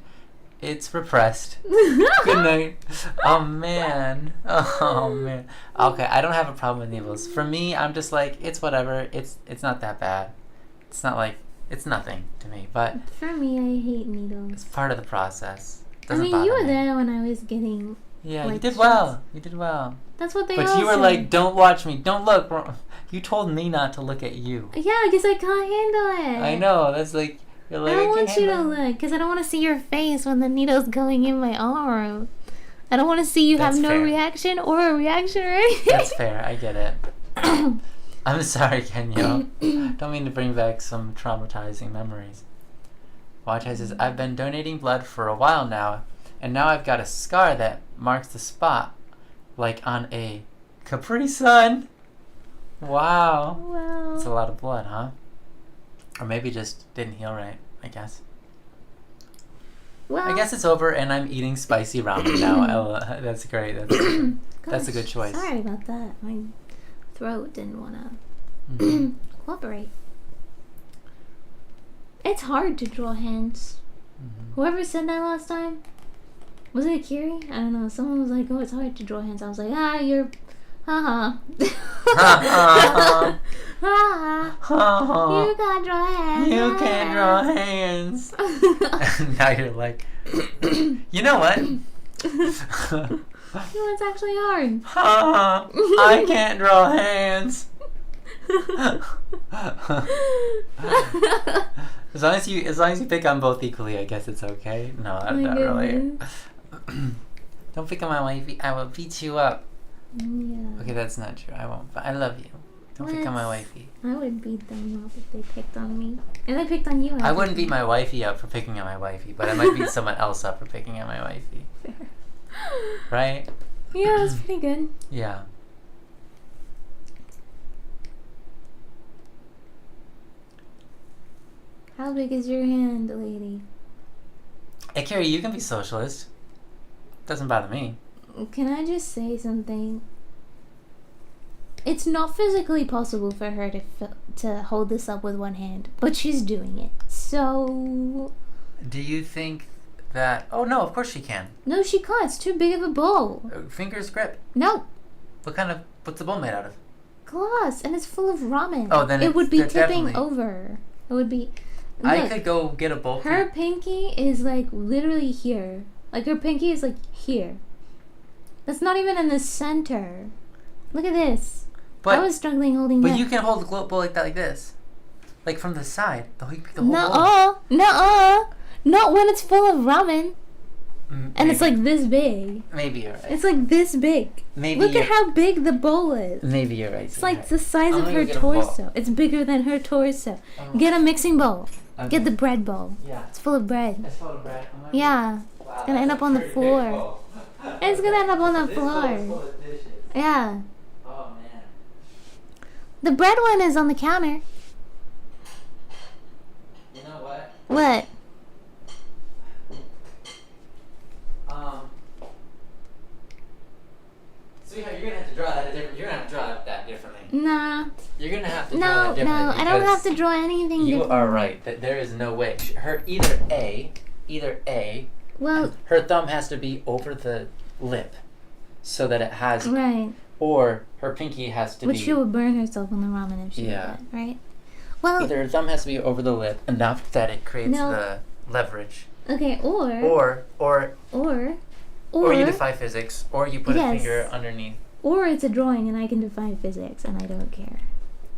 It's repressed. Good night. Oh man. Oh man. Okay, I don't have a problem with needles. For me, I'm just like, it's whatever. It's not that bad. It's not like, it's nothing to me, but For me, I hate needles. it's part of the process. I Doesn't mean, bother you were me. there when I was getting. Yeah, you like, did shots. well. You did well. That's what they But all you were say. like, don't watch me. Don't look. You told me not to look at you. Yeah, because I can't handle it. I know. That's like, you're like, I don't can't want you to handle it. look because I don't want to see your face when the needle's going in my arm. I don't want to see you That's have no fair. reaction or a reaction or anything. That's fair. I get it. I'm sorry, Kenya. Don't mean to bring back some traumatizing memories. Watch says, I've been donating blood for a while now, and now I've got a scar that marks the spot, like on a Capri Sun. Wow. Wow. That's a lot of blood, huh? Or maybe just didn't heal right, I guess. Well, I guess it's over and I'm eating spicy ramen now. That's great. That's a good choice. Sorry about that. My throat didn't want to Mhm. cooperate. It's hard to draw hands. Mhm. Whoever said that last time, was it Kiri? I don't know. Someone was like, "Oh, it's hard to draw hands." I was like, you're, haha, haha. You can't draw hands. You can't draw hands. Now you're like, you know what? You know, it's actually hard. I can't draw hands. As long as you pick on both equally, I guess it's okay. No, Oh my not really. goodness. Don't pick on my wifey. I will beat you up. Yeah. Okay, that's not true. I won't. But I love you. Don't pick on my Let's- wifey. I would beat them up if they picked on me. And they picked on you. I wouldn't beat my wifey up for picking on my wifey, but I might beat someone else up for picking on my wifey. Right? Yeah, that's pretty good. Yeah. How big is your hand, lady? Hey, Carrie, you can be socialist. Doesn't bother me. Can I just say something? It's not physically possible for her to hold this up with one hand, but she's doing it. So... Do you think that... Oh, no, of course she can. No, she can't. It's too big of a bowl. Fingers grip. No. What's the bowl made out of? Glass, and it's full of ramen. Oh, then it would be tipping definitely... over. It would be... Look, I could go get a bowl. Her pinky is like literally here. Like her pinky is like here. That's not even in the center. Look at this. I was struggling holding that. But you can hold the bowl like that, like this. Like from the side. The whole bowl. Nuh-uh. Not when it's full of ramen. Maybe. And it's like this big. Maybe you're right. It's like this big. Look at how big the bowl is. Maybe you're right. It's like the size of her torso. It's bigger than her torso. Get a mixing bowl. Okay. Get the bread bowl. Yeah. It's full of bread. It's full of bread. Yeah. Wow, it's gonna end up on the floor. It's gonna end up on the floor. Yeah. Oh man. The bread one is on the counter. You know what? What? Sweetheart, you're gonna have to draw that different. You're gonna have to draw that differently. Nah. You're gonna have to draw that differently. No, I don't have to draw anything you different. are right. That there is no way. Her either A. Well, her thumb has to be over the lip, so that it has. Right. Or her pinky has to be. Which she would burn herself on the ramen if she did that, right? Well. Either her thumb has to be over the lip enough that it creates the leverage. Okay, Or you defy physics, or you put a finger underneath. Or it's a drawing and I can defy physics and I don't care.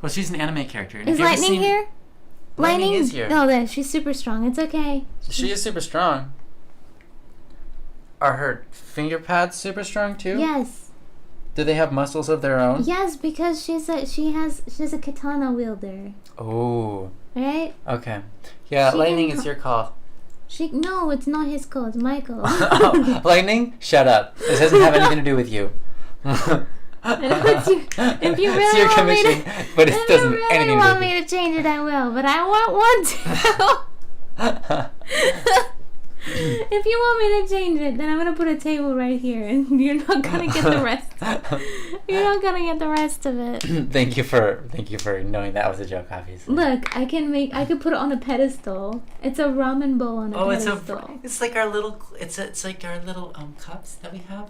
Well, she's an anime character. Is Lightning here? Lightning is here. No, then she's super strong. It's okay. She is super strong. Are her finger pads super strong too? Yes. Do they have muscles of their own? Yes, because she's a katana wielder. Oh. Right? Okay. Yeah, Lightning, it's your call. No, it's not his call. It's my call. Oh, Lightning, shut up. This doesn't have anything to do with you. If you really your want commission, me to, but it if doesn't you really anything want me to change it, I will. But I want one to. If you want me to change it, then I'm gonna put a table right here, and you're not gonna get the rest. You're not gonna get the rest of it. Thank you for knowing that was a joke, obviously. Look, I could put it on a pedestal. It's a ramen bowl on a pedestal. It's like our little cups that we have.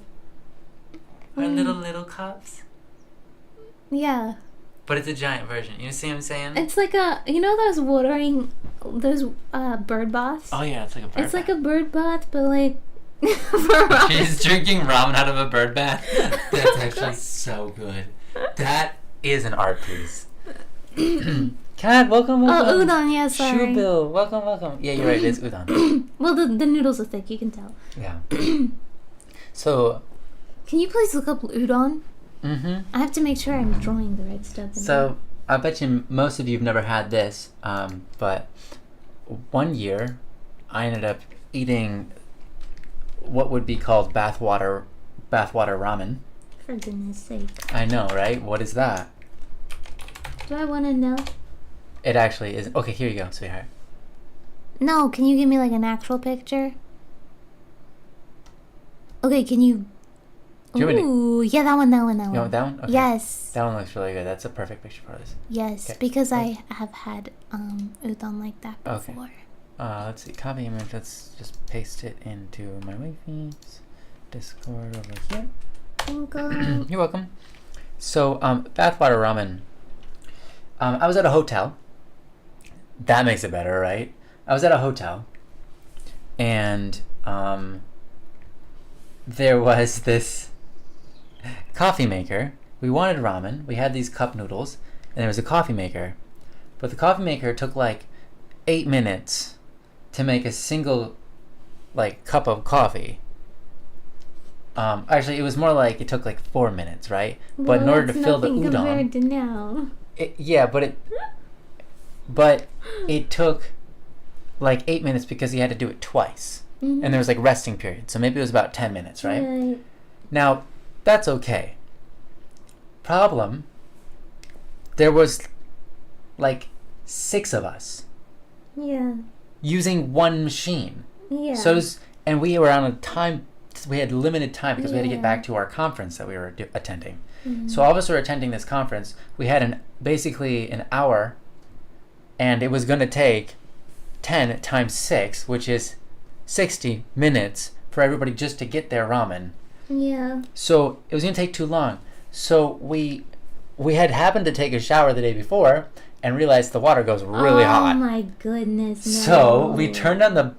Our little cups. Yeah. But it's a giant version. You see what I'm saying? It's like those bird baths. Oh yeah, it's like a bird bath. It's like a bird bath, but like She's drinking ramen out of a bird bath. That's actually so good. That is an art piece. Kat, welcome. Oh, udon, yeah, sorry. Shubil, welcome. Yeah, you're right, it's udon. Well, the noodles are thick, you can tell. Yeah. So... Can you please look up udon? Mm-hmm. I have to make sure I'm drawing the right stuff. So, I bet you most of you have never had this, but one year I ended up eating what would be called bathwater ramen. For goodness sake. I know, right? What is that? Do I want to know? It actually is. Okay, here you go, sweetheart. No, can you give me like an actual picture? Okay, can you... Ooh, yeah, that one. You want that one? Okay. Yes. That one looks really good. That's a perfect picture for this. Yes, okay. Because I have had udon like that before. Okay. Let's see. Copy image. Let's just paste it into my wifey's Discord over here. Welcome. You're welcome. So, bathwater ramen. I was at a hotel. That makes it better, right? I was at a hotel, and there was this coffee maker. We wanted ramen. We had these cup noodles, and there was a coffee maker. But the coffee maker took like 8 minutes to make a single cup of coffee. Actually, it was more like it took like 4 minutes, right? Well, but in order to fill the udon, compared to now. But it took like 8 minutes because he had to do it twice. Mm-hmm. And there was like resting period. So maybe it was about 10 minutes, right? Right. Now, that's okay. Problem, there was like 6 of us. Yeah. using one machine. Yeah. And we were on a time. We had limited time because we had to get Yeah. back to our conference that we were attending. Mhm. So all of us were attending this conference. We had basically an hour, and it was going to take 10 times 6, which is 60 minutes for everybody just to get their ramen. Yeah. So it was going to take too long. So we had happened to take a shower the day before and realized the water goes really hot. Oh my goodness. No. So we turned on the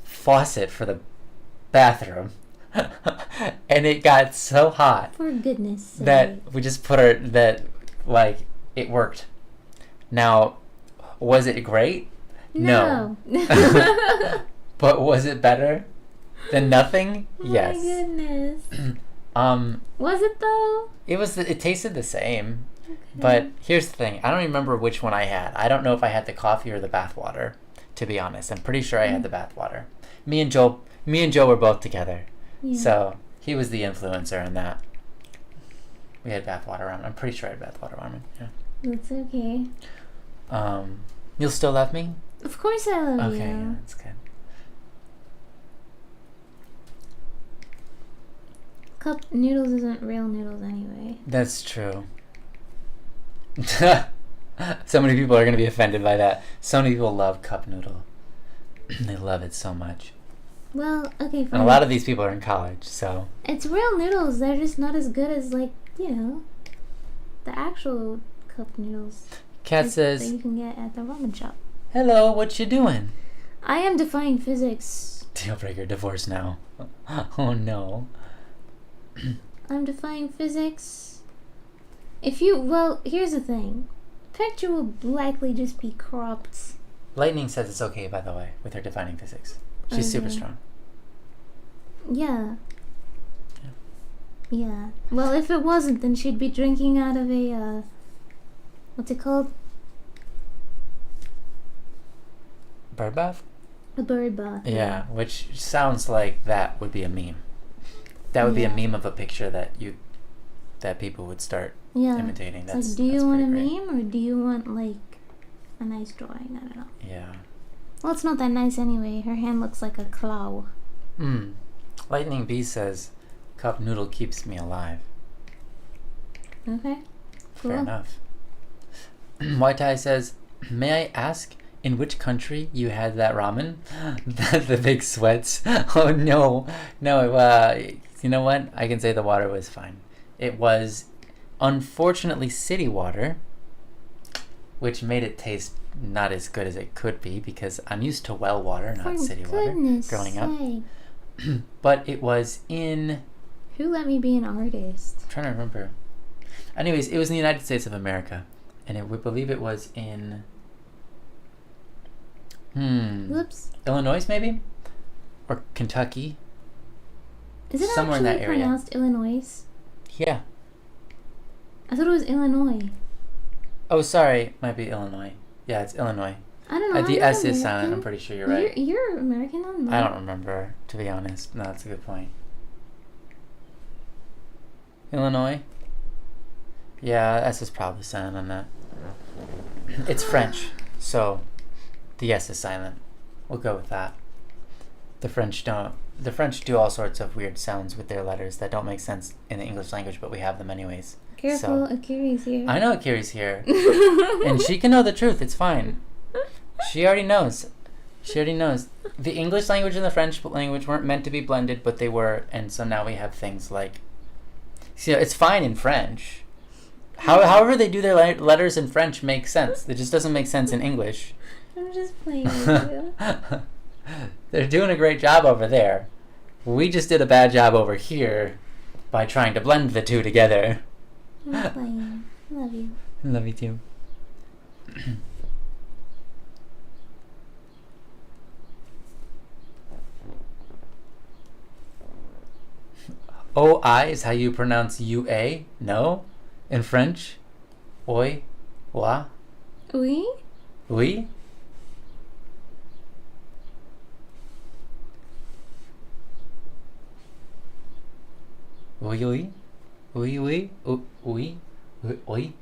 faucet for the bathroom and it got so hot For goodness sake. that we just it worked. Now, was it great? No. But was it better than nothing? Yes. My goodness. Um, Was it though? it tasted the same. Okay. But here's the thing. I don't remember which one I had. I don't know if I had the coffee or the bath water, to be honest. I'm pretty sure I had the bath water. Me and Joe were both together. Yeah. So he was the influencer in that. We had bath water ramen. I'm pretty sure I had bath water ramen. Yeah. That's okay. You'll still love me? Of course I love you. Okay, yeah, that's good. Cup noodles isn't real noodles anyway. That's true. So many people are going to be offended by that. So many people love cup noodle. They love it so much. Well, okay, fine. And a lot of these people are in college, so... It's real noodles. They're just not as good as, like, the actual cup noodles. Kat that says, you can get at the ramen shop. hello, what you doing? I am defying physics. Deal breaker, divorce now. Oh no. I'm defying physics. Here's the thing. The picture will likely just be cropped. Lightning says it's okay, by the way, with her defining physics. She's super Okay. strong. Yeah. Yeah. Well, if it wasn't, then she'd be drinking out of a, what's it called? Bird bath? A bird bath. Yeah, which sounds like that would be a meme. That would be a Yeah. meme of a picture that people would start Yeah. imitating. It's That's like, do you want a pretty great. meme or do you want, like, a nice drawing? I don't know. Yeah. Well, it's not that nice anyway. Her hand looks like a claw. Lightning B says, cup noodle keeps me alive. Okay. Cool. Fair enough. White Tie says, may I ask in which country you had that ramen? The big sweats. Oh no. No, you know what? I can say the water was fine. It was unfortunately city water, which made it taste not as good as it could be because I'm used to well water, not For city water, goodness growing up. sake. But it was in... Who let me be an artist? I'm trying to remember. Anyways, it was in the United States of America. And we believe it was in... Whoops. Illinois, maybe? Or Kentucky? Is it Somewhere in actually that area. pronounced Illinois? Yeah. I thought it was Illinois. Oh, sorry. Might be Illinois. Yeah, it's Illinois. I don't know. The I'm S not is silent. I'm American. pretty sure you're right. You're American, I'm not. I don't remember, to be honest. No, that's a good point. Illinois? Yeah, S is probably silent on that. It's French, so the S is silent. We'll go with that. The French do all sorts of weird sounds with their letters that don't make sense in the English language, but we have them anyways. Careful, So, Akiri's here. I know Akiri's here. And she can know the truth. It's fine. She already knows. The English language and the French language weren't meant to be blended, but they were, and so now we have things like... See, it's fine in French. However they do their letters in French makes sense. It just doesn't make sense in English. I'm just playing with you. They're doing a great job over there. We just did a bad job over here by trying to blend the two together. I'm playing. Love you. Love you too. OI is how you pronounce UA? No? In French? Oi? Wa? Oui? Oui? Oui, oui? Oui, oui? Oui? Oui?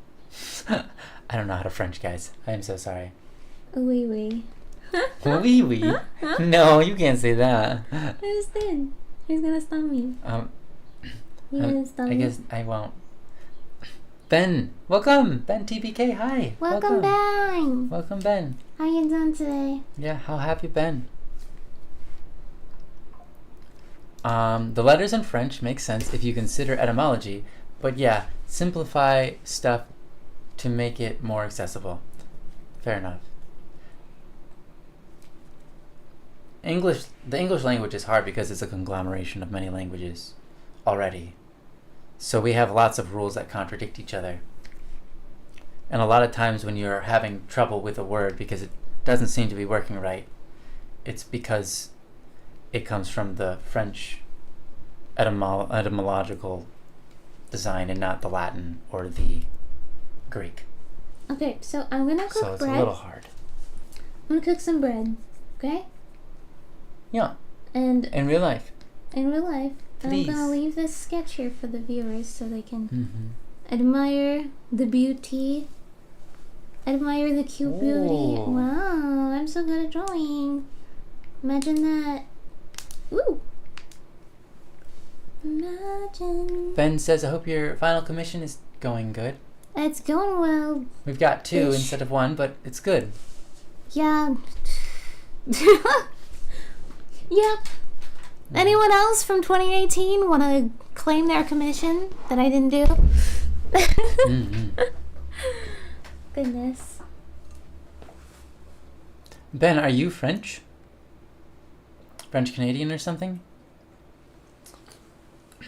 I don't know how to French, guys. I am so sorry. Oui, oui. Wee. No, you can't say that. I just did. He's gonna stop me. He's gonna stop me. I guess I won't. Ben, welcome. Ben TBK, hi. Welcome, Ben. Welcome, Ben. How you doing today? Yeah, how have you been? The letters in French make sense if you consider etymology, but yeah, simplify stuff to make it more accessible. Fair enough. The English language is hard because it's a conglomeration of many languages already. So we have lots of rules that contradict each other. And a lot of times when you're having trouble with a word because it doesn't seem to be working right, it's because it comes from the French etymological design and not the Latin or the Greek. Okay, so I'm gonna cook So it's bread. a little hard. I'm gonna cook some bread, okay? Yeah, And in real life. in real life, Please. I'm gonna leave this sketch here for the viewers so they can Mm-hmm. admire the beauty. Admire the cute beauty. Ooh. Wow, I'm so good at drawing. Imagine that. Ooh. Imagine. Ben says, I hope your final commission is going good. It's going well. We've got 2 Ish. instead of 1, but it's good. Yeah. Yep. Anyone else from 2018 want to claim their commission that I didn't do? Mm-hmm. Goodness. Ben, are you French? French Canadian or something?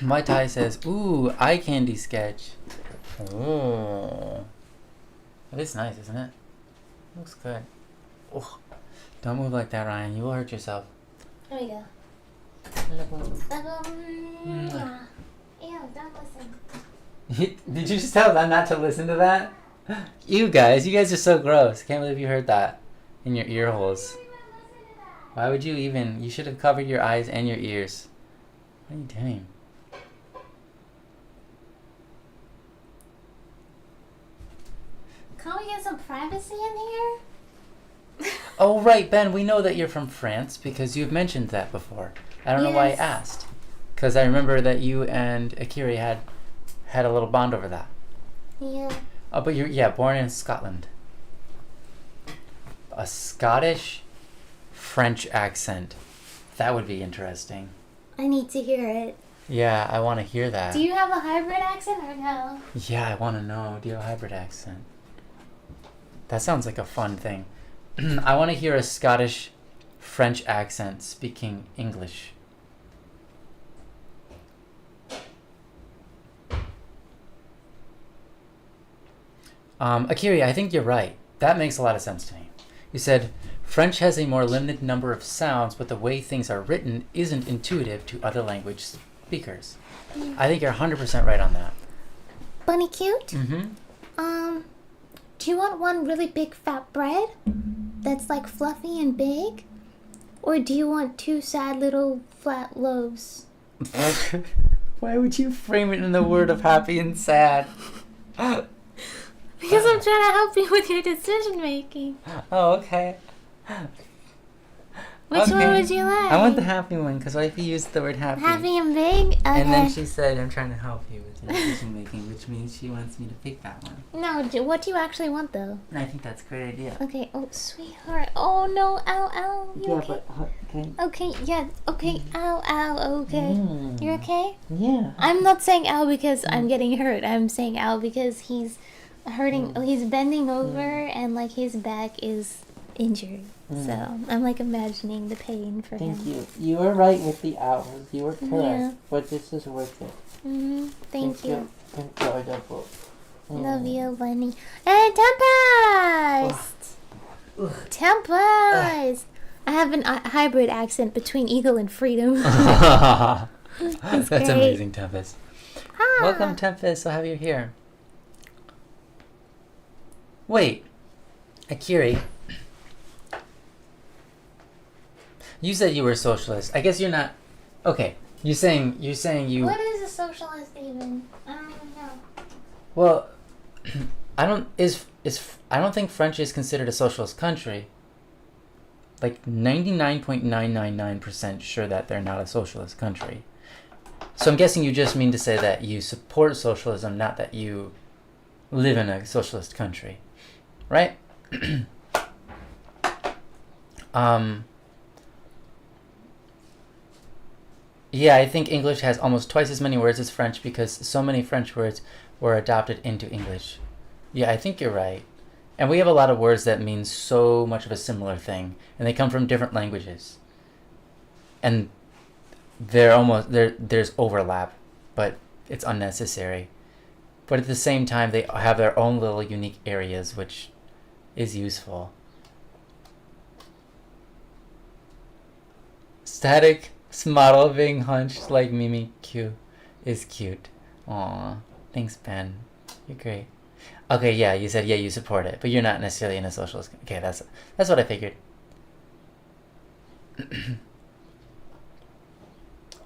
My tie says, ooh, eye candy sketch. Ooh. That is nice, isn't it? Looks good. Oh, don't move like that, Ryan. You will hurt yourself. There we go. Yeah. Ew, don't listen. Did you just tell them not to listen to that? You guys are so gross. Can't believe you heard that in your ear holes. Why would you even? You should have covered your eyes and your ears. What are you doing? Can't we get some privacy in here? Oh, right, Ben, we know that you're from France because you've mentioned that before. I don't know why I Yes. asked. Because I remember that you and Akiri had a little bond over that. Yeah. Oh, but you're born in Scotland. A Scottish French accent. That would be interesting. I need to hear it. Yeah, I want to hear that. Do you have a hybrid accent or no? Yeah, I want to know. Do you have a hybrid accent? That sounds like a fun thing. I want to hear a Scottish French accent speaking English. Akiri, I think you're right. That makes a lot of sense to me. You said, French has a more limited number of sounds, but the way things are written isn't intuitive to other language speakers. I think you're 100% right on that. Bunny cute? Mm-hmm. Do you want one really big fat bread that's like fluffy and big? Or do you want 2 sad little flat loaves? Why would you frame it in the word of happy and sad? Because I'm trying to help you with your decision making. Oh, okay. Which one would you like? I want the happy one because wifey used the word happy. Happy and big? Okay. And then she said, I'm trying to help you with your decision making, which means she wants me to pick that one. No, what do you actually want though? And I think that's a great idea. Okay, oh sweetheart. Oh no, ow, ow. You okay? okay. Okay, yeah, okay, ow, ow, okay. You okay? Yeah. I'm not saying ow because I'm getting hurt. I'm saying ow because he's hurting. He's bending over and like his back is injured. So I'm like imagining the pain for him. Thank you. You were right with the hours. You were correct. Yeah. But this is worth it. Thank you. Thank you, Adolfo. Love you, bunny. Hey, Tempest! Tempest! I have a hybrid accent between eagle and freedom. That's great. amazing, Tempest. Ah. Welcome, Tempest. So happy you're here. Wait, Akiri. You said you were a socialist. I guess you're not. Okay, you're saying you. What is a socialist even? I don't even know. Well, I don't think French is considered a socialist country. like 99.999% sure that they're not a socialist country. So I'm guessing you just mean to say that you support socialism, not that you live in a socialist country, right? Yeah, I think English has almost twice as many words as French because so many French words were adopted into English. Yeah, I think you're right. And we have a lot of words that mean so much of a similar thing, and they come from different languages. And there's overlap, but it's unnecessary. But at the same time, they have their own little unique areas, which is useful. Static model being hunched like Mimi Q is cute. Aw, thanks, Ben. You're great. Okay, yeah, you said you support it, but you're not necessarily in a socialist. Okay, that's what I figured.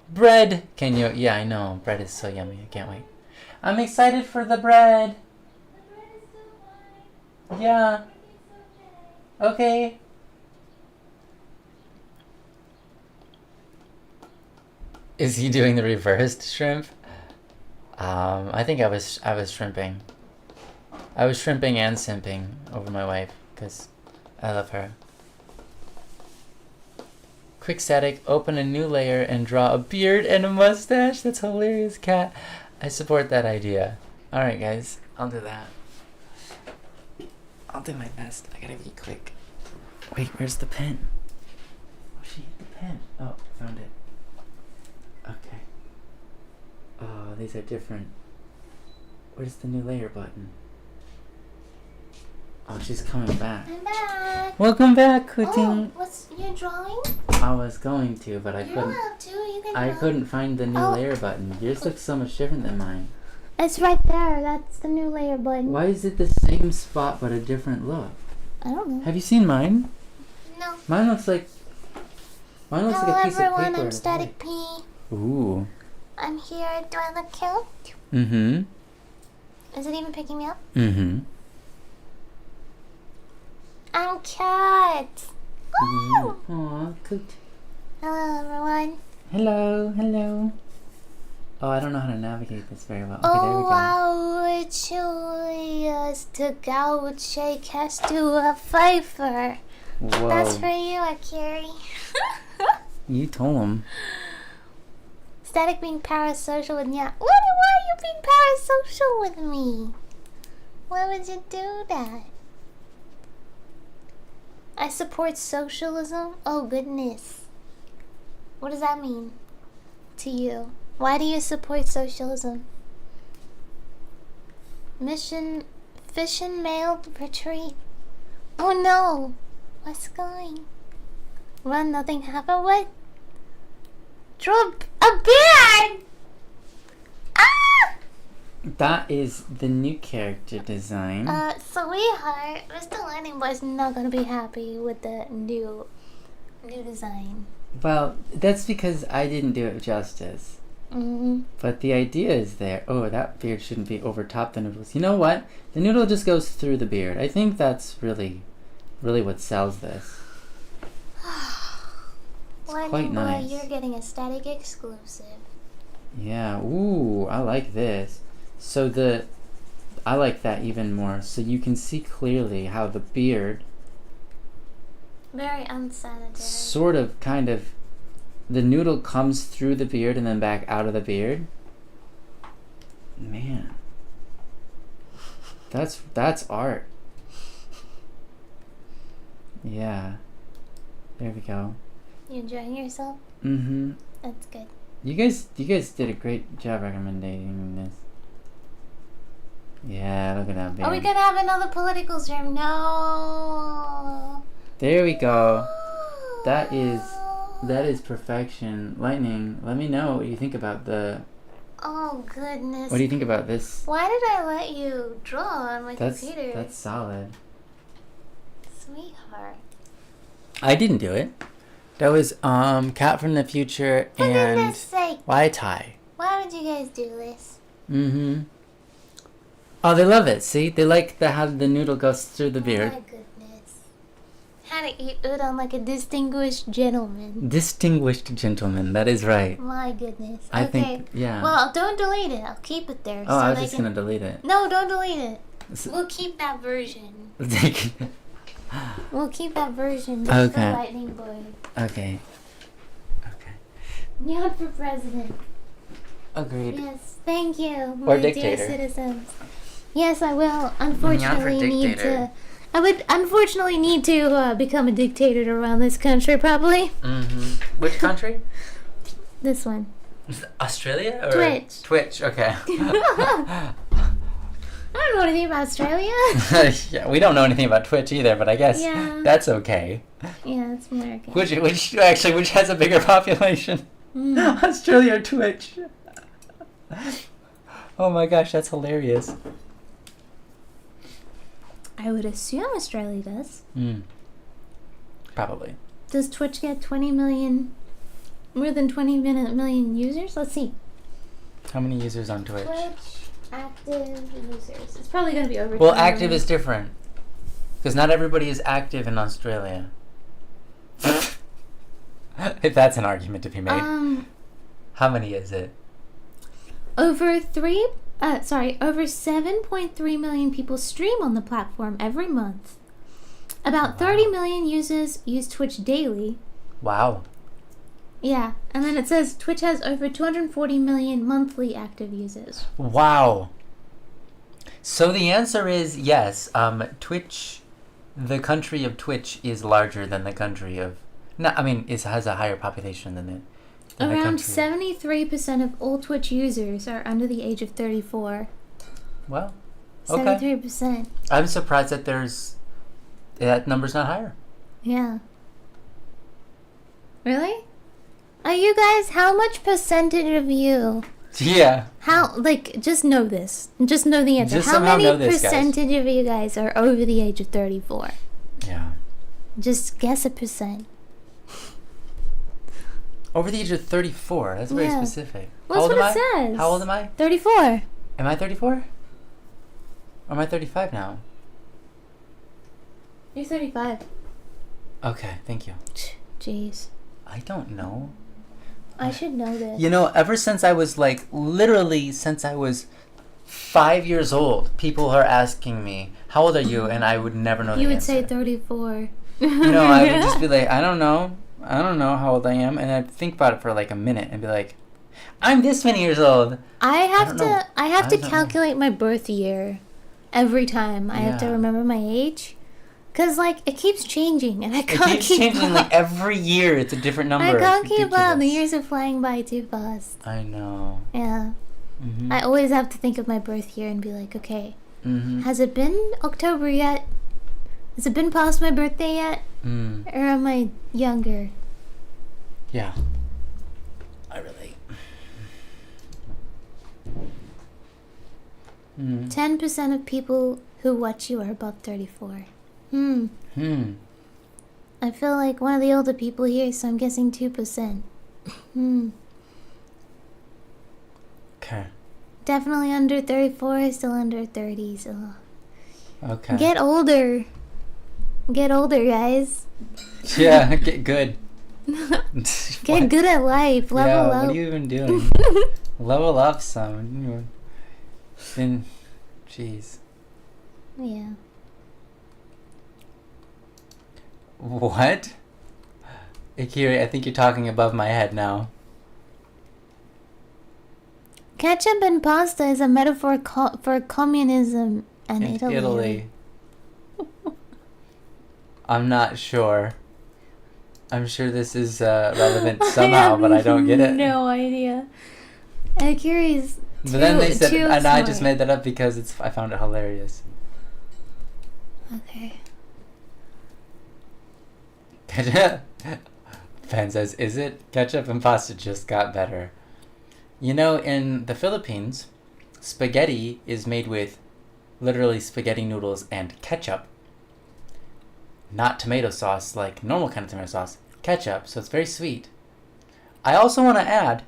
Bread! Can you? Yeah, I know. Bread is so yummy. I can't wait. I'm excited for the bread. The bread is so fine. Yeah. Everything's okay. Okay. Is he doing the reversed shrimp? I think I was shrimping. I was shrimping and simping over my wife because I love her. Quick static, open a new layer and draw a beard and a mustache. That's hilarious, cat. I support that idea. Alright, guys. I'll do that. I'll do my best. I gotta be quick. Wait, where's the pen? Oh, she hit the pen. Oh, found it. Okay. Oh, these are different. Where's the new layer button? Oh, she's coming back. I'm back. Welcome back, Cootie. Oh, you're drawing? I was going to, but I You couldn't. don't have to. You can. I couldn't find the new layer button. Yours looks so much different than mine. It's right there. That's the new layer button. Why is it the same spot but a different look? I don't know. Have you seen mine? No. Mine looks like a piece of paper. Hello everyone, I'm Static P. Ooh. I'm here. Do I look cute? Mm-hmm. Is it even picking me up? Mm-hmm. I'm cat. Woo! Aw, Coot. Hello everyone. Hello, hello. Oh, I don't know how to navigate this very well. Okay, there we Oh go. wow, Julius to Gauche cast to a Pfeiffer. Whoa. That's for you, Akiri. You told him. Static being parasocial with Nya. Why are you being parasocial with me? Why would you do that? I support socialism? Oh goodness. What does that mean to you? Why do you support socialism? Mission Fission mailed retreat. Oh no! What's going? Run, nothing happened. What? Draw a beard! Ah! That is the new character design. Sweetheart, Mr. Lightning Boy's not gonna be happy with the new design. Well, that's because I didn't do it justice. Mm-hmm. But the idea is there. Oh, that beard shouldn't be over top the noodles. You know what? The noodle just goes through the beard. I think that's really what sells this. It's Lightning quite Boy, nice. you're getting a Static exclusive. Yeah. Ooh, I like this. So I like that even more. So you can see clearly how the beard Very unsanitary. sort of kind of the noodle comes through the beard and then back out of the beard. Man. That's art. Yeah. There we go. You enjoying yourself? Mm-hmm. That's good. You guys did a great job recommending this. Yeah, look at that beard. Are we gonna have another political stream? No. There we go. That is perfection. Lightning, let me know what you think about the... Oh goodness. What do you think about this? Why did I let you draw on my computer? That's solid. Sweetheart. I didn't do it. That was Cat from the Future For and goodness sake. Why Tie. Why would you guys do this? Mm-hmm. Oh, they love it. See, they like how the noodle goes through the Oh beard. my goodness. Had to eat udon like a distinguished gentleman. Distinguished gentleman, that is right. My goodness. I Okay. think, yeah. Well, don't delete it. I'll keep it there. Oh, I was just gonna delete it. No, don't delete it. So- We'll keep that version. okay. We'll keep that version just for Lightning Boy. Okay. Not for president. Agreed. Yes, thank you, my dear dictator. citizens. Yes, I will. Unfortunately, need dictator. to. I would unfortunately need to become a dictator to run this country, probably. Mm-hmm. Which country? This one. Australia? Or Twitch. Twitch, okay. I don't know anything about Australia. Yeah, we don't know anything about Twitch either, but I guess that's okay. Yeah, it's American. Which has a bigger population? Australia or Twitch? Oh my gosh, that's hilarious. I would assume Australia does. Probably. Does Twitch get 20 million, more than 20 million users? Let's see. How many users on Twitch? Active users. It's probably going to be over. Well, 20 active million. is different. Because not everybody is active in Australia. If that's an argument to be made. How many is it? Over 7.3 million people stream on the platform every month. About 30 million users use Twitch daily. Wow. Yeah, and then it says Twitch has over 240 million monthly active users. Wow. So the answer is yes. Twitch, the country of Twitch is larger than the country of... No, I mean, it has a higher population than it. Around 73% of all Twitch users are under the age of 34. Well, okay. 73%. I'm surprised that that number's not higher. Yeah. Really? Are you guys, how much percentage of you... Yeah. Just know this. Just know the answer. Just how somehow many know this, percentage of you guys are over the age of 34? Yeah. Just guess a percent. Over the age of 34. That's very Yeah. specific. Well, that's what it says. How old am I? 34. Am I 34? Or am I 35 now? You're 35. Okay, thank you. Jeez. I don't know. I should know this. You know, ever since I was literally since I was 5 years old, people are asking me, how old are you? And I would never know the You would answer. say 34. No, I would just be like, I don't know how old I am. And I'd think about it for like a minute and be like, I'm this many years old. I have to don't know. calculate my birth year every time. I have to Yeah. remember my age. Because, it keeps changing, and I It can't keeps keep changing up. every year. It's a different number. I can't It's keep up. The ridiculous. years are flying by too fast. I know. Yeah. Mm-hmm. I always have to think of my birth year and be like, okay, Mm-hmm. has it been October yet? Has it been past my birthday yet? Mm. Or am I younger? Yeah. I relate. 10% of people who watch you are above 34. I feel like one of the older people here, so I'm guessing 2%. Okay. Definitely under 34, still under 30, so... Okay. Get older. Get older, guys. Yeah, get good. Get good at life. Level up. What are you even doing? Level up some. Then, jeez. Yeah. What? Akira, I think you're talking above my head now. Ketchup and pasta is a metaphor for communism and In Italy. I'm not sure. I'm sure this is relevant somehow, but I don't get it. No idea. Akira's But then they said, too and I just smart. made that up because I found it hilarious. Okay. Fan says, is it? Ketchup and pasta just got better. You know, in the Philippines, spaghetti is made with literally spaghetti noodles and ketchup. Not tomato sauce, like normal kind of tomato sauce. Ketchup, so it's very sweet. I also want to add,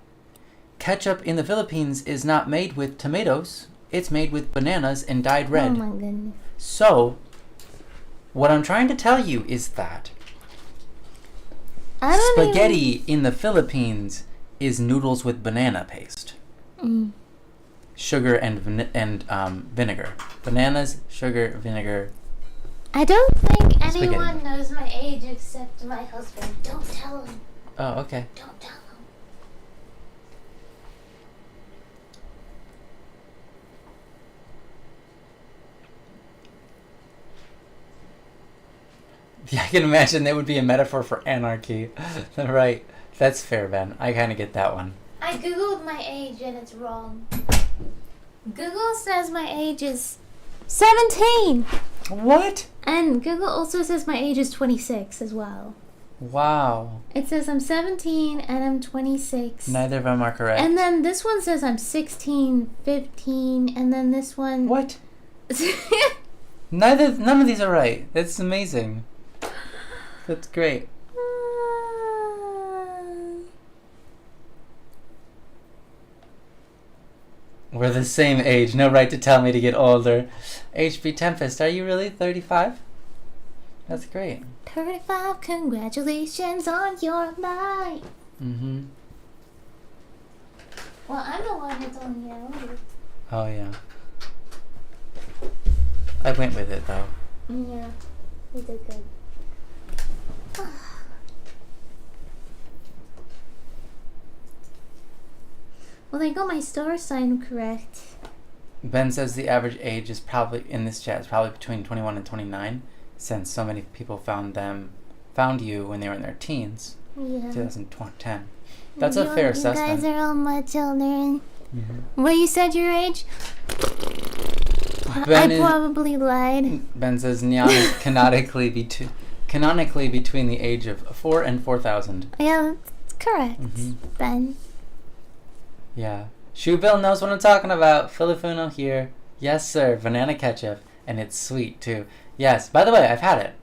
ketchup in the Philippines is not made with tomatoes. It's made with bananas and dyed red. Oh my goodness. So, What I'm trying to tell you is that I don't spaghetti in the Philippines is noodles with banana paste, sugar and vinegar. Bananas, sugar, vinegar. I don't think Spaghetti. anyone knows my age except my husband. Don't tell him. Oh, okay. Don't tell him. Yeah, I can imagine that would be a metaphor for anarchy. Right. That's fair, Ben. I kind of get that one. I googled my age and it's wrong. Google says my age is 17. What? And Google also says my age is 26 as well. Wow. It says I'm 17 and I'm 26. Neither of them are correct. And then this one says I'm 16, 15, and then this one... What? None of these are right. That's amazing. That's great. We're the same age. No right to tell me to get older. HB Tempest, are you really 35? That's great. 35, congratulations on your life. Mm-hmm. Well, I'm the one who's only older. Oh, yeah. I went with it, though. Yeah, you did good. Well, they got my star sign correct. Ben says the average age is probably, in this chat, is probably between 21 and 29, since so many people found you when they were in their teens. Yeah. 2010. That's a fair assessment. You guys are all my children. Mm-hmm. Well, you said your age? Ben I probably lied. Ben says Nyan is canonically between the age of 4 and 4,000. Yeah, that's correct, Ben. Yeah. Shoebill knows what I'm talking about. Filipino here. Yes, sir. Banana ketchup. And it's sweet, too. Yes. By the way, I've had it.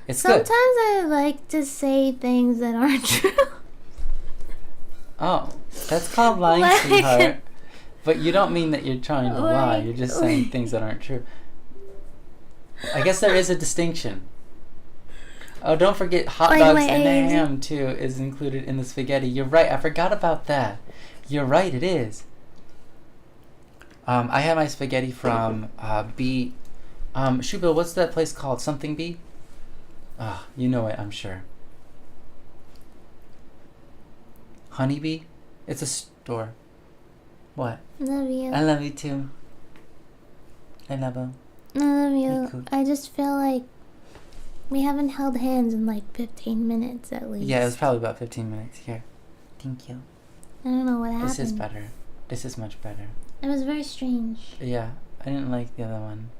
It's Sometimes good. I like to say things that aren't true. Oh, that's called lying, sweetheart. But you don't mean that you're trying to lie. You're just saying things that aren't true. I guess there is a distinction. Oh, don't forget hot dogs and ham, too, is included in the spaghetti. You're right. I forgot about that. You're right. It is. I had my spaghetti from B. Shubil, what's that place called? Something B? Ah, you know it, I'm sure. Honeybee? It's a store. What? Love you. I love you, too. I love you. I love you. I just feel like we haven't held hands in like 15 minutes at least. Yeah, it was probably about 15 minutes. Here. Thank you. I don't know what happened. This is better. This is much better. It was very strange. Yeah, I didn't like the other one.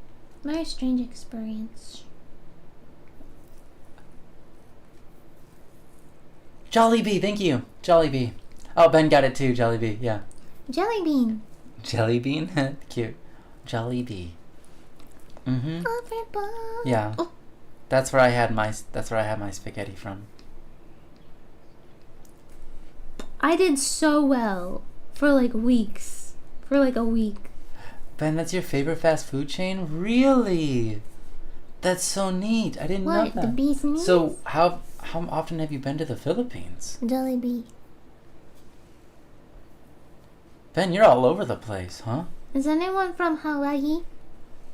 Very strange experience. Jollibee, thank you. Jollibee. Oh, Ben got it too, Jollibee, yeah. Jelly bean. Jelly bean? Cute. Jollibee. Mm-hmm. Yeah. Oh. That's where I had my spaghetti from. I did so well for like weeks. For like a week. Ben, that's your favorite fast food chain? Really? That's so neat. I didn't know that. The bee's knees? So how often have you been to the Philippines? Jollibee. Ben, you're all over the place, huh? Is anyone from Hawaii?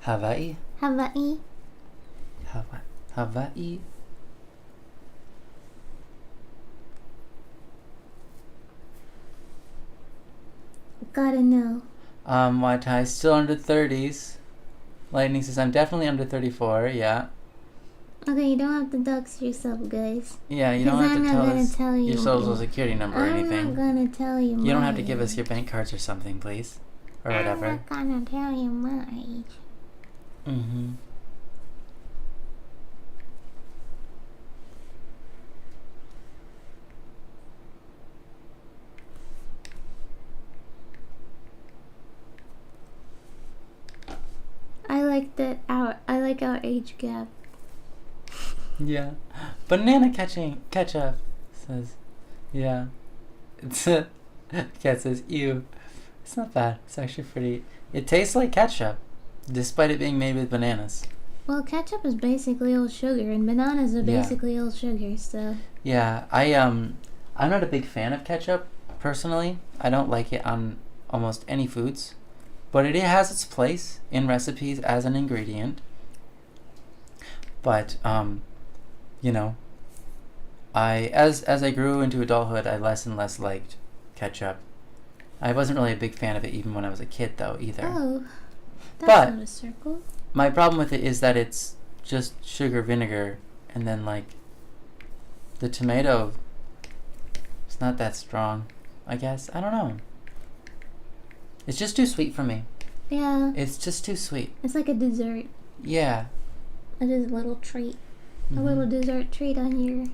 Hawaii? Hawaii? Hawaii? Gotta know. White tie still under 30s. Lightning says I'm definitely under 34, yeah. Okay, you don't have to dox yourself, guys. Yeah, you don't have to tell us tell you your social security number or anything. I'm not gonna tell you You don't have to give us your bank cards or something, please. Or whatever. I'm not gonna tell you my age. Mm-hmm. I like our age gap. Yeah. Banana ketchup says. Yeah. It's Cat says, ew. It's not bad. It's actually pretty. It tastes like ketchup, despite it being made with bananas. Well, ketchup is basically all sugar, and bananas are basically all sugar, so... Yeah, I'm not a big fan of ketchup, personally. I don't like it on almost any foods. But it has its place in recipes as an ingredient. But, you know, as I grew into adulthood, I less and less liked ketchup. I wasn't really a big fan of it even when I was a kid, though, either. Oh, But not a circle. My problem with it is that it's just sugar vinegar, and then, like, the tomato, it's not that strong, I guess. I don't know. It's just too sweet for me. Yeah. It's just too sweet. It's like a dessert. Yeah. It is a little treat. Mm-hmm. A little dessert treat on your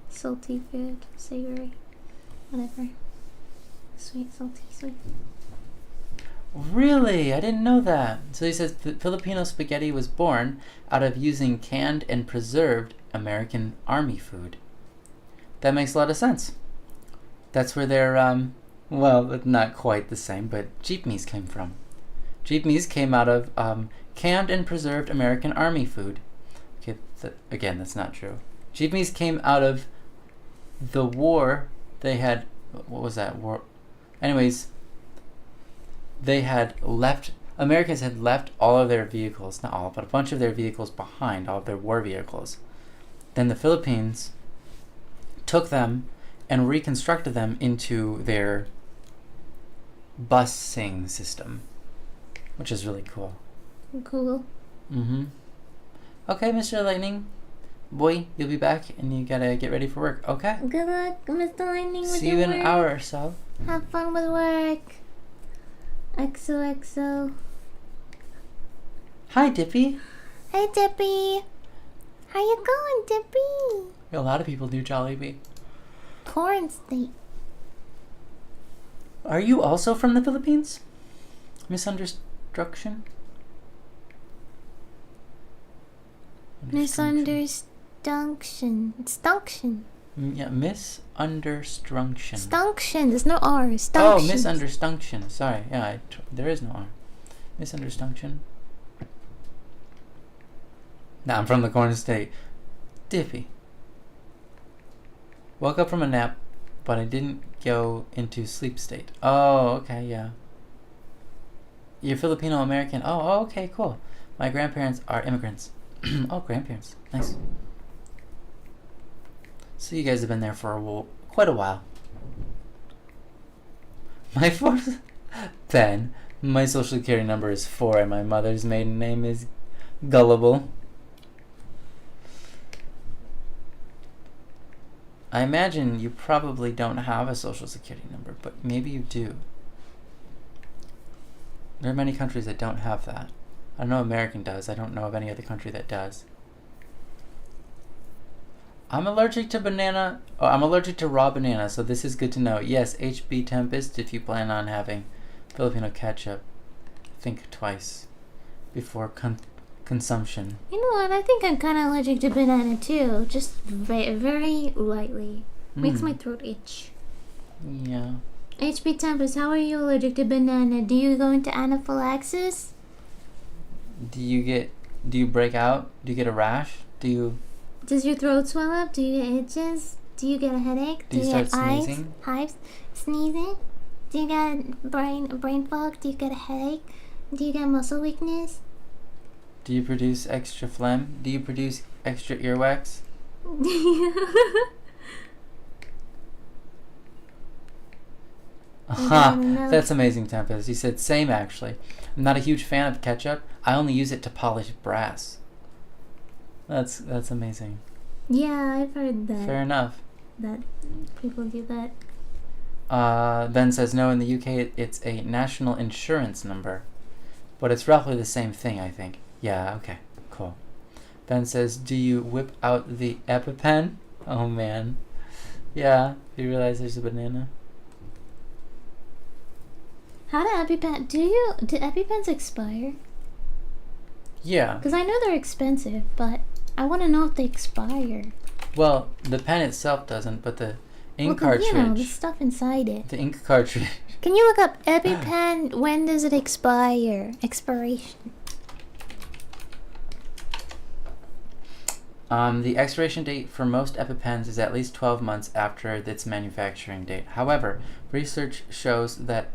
salty food, savory, whatever. Sweet, salty, sweet. Really? I didn't know that. So he says Filipino spaghetti was born out of using canned and preserved American Army food. That makes a lot of sense. That's where their, well, not quite the same, but jeepneys came from. Jeepneys came out of canned and preserved American Army food. Okay, again, that's not true. Jeepneys came out of the war. They had, what was that war? Anyways, Americans had left all of their vehicles, not all, but a bunch of their vehicles behind, all of their war vehicles. Then the Philippines took them and reconstructed them into their busing system, which is really cool. Cool. Mm-hmm. Okay, Mr. Lightning, boy, you'll be back and you gotta get ready for work, okay? Good luck, Mr. Lightning, with See you your in work. an hour or so. Have fun with work. XOXO. Hi, Dippy. Hey, Dippy. How you going, Dippy? A lot of people do Jollibee. Corn state. Are you also from the Philippines? Misunderstruction? Misunderstruction. Stunction. Yeah, misunderstruction. Stunction. There's no R. Stunction. Oh, misunderstruction. Sorry. Yeah, there is no R. Misunderstruction. Nah, I'm from the corn state. Dippy. Woke up from a nap, but I didn't go into sleep state. Oh, okay, yeah. You're Filipino American. Oh, okay, cool. My grandparents are immigrants. Oh, grandparents. Nice. So you guys have been there for quite a while. Ben, my social security number is 4 and my mother's maiden name is Gullible. I imagine you probably don't have a social security number, but maybe you do. There are many countries that don't have that. I know American does. I don't know of any other country that does. I'm allergic to banana. Oh, I'm allergic to raw banana, so this is good to know. Yes, HB Tempest, if you plan on having Filipino ketchup, think twice before consumption. You know what? I think I'm kind of allergic to banana too. Just very lightly. Makes my throat itch. Yeah. HB Tempest, how are you allergic to banana? Do you go into anaphylaxis? Do you break out? Do you get a rash? Does your throat swell up? Do you get itches? Do you get a headache? Do you get start sneezing? Hives? Sneezing? Do you get brain fog? Do you get a headache? Do you get muscle weakness? Do you produce extra phlegm? Do you produce extra earwax? That's amazing, Tempest. You said same, actually. I'm not a huge fan of ketchup. I only use it to polish brass. That's amazing. Yeah, I've heard that. Fair enough. That people do that. Ben says no, in the UK it's a national insurance number. But it's roughly the same thing, I think. Yeah, okay, cool. Ben says, do you whip out the EpiPen? Oh man. Yeah, you realize there's a banana? How do EpiPen... Do EpiPens expire? Yeah. Because I know they're expensive, but I want to know if they expire. Well, the pen itself doesn't, but the ink cartridge... You know, the stuff inside it. The ink cartridge... Can you look up EpiPen? When does it expire? Expiration. The expiration date for most EpiPens is at least 12 months after its manufacturing date. However, research shows that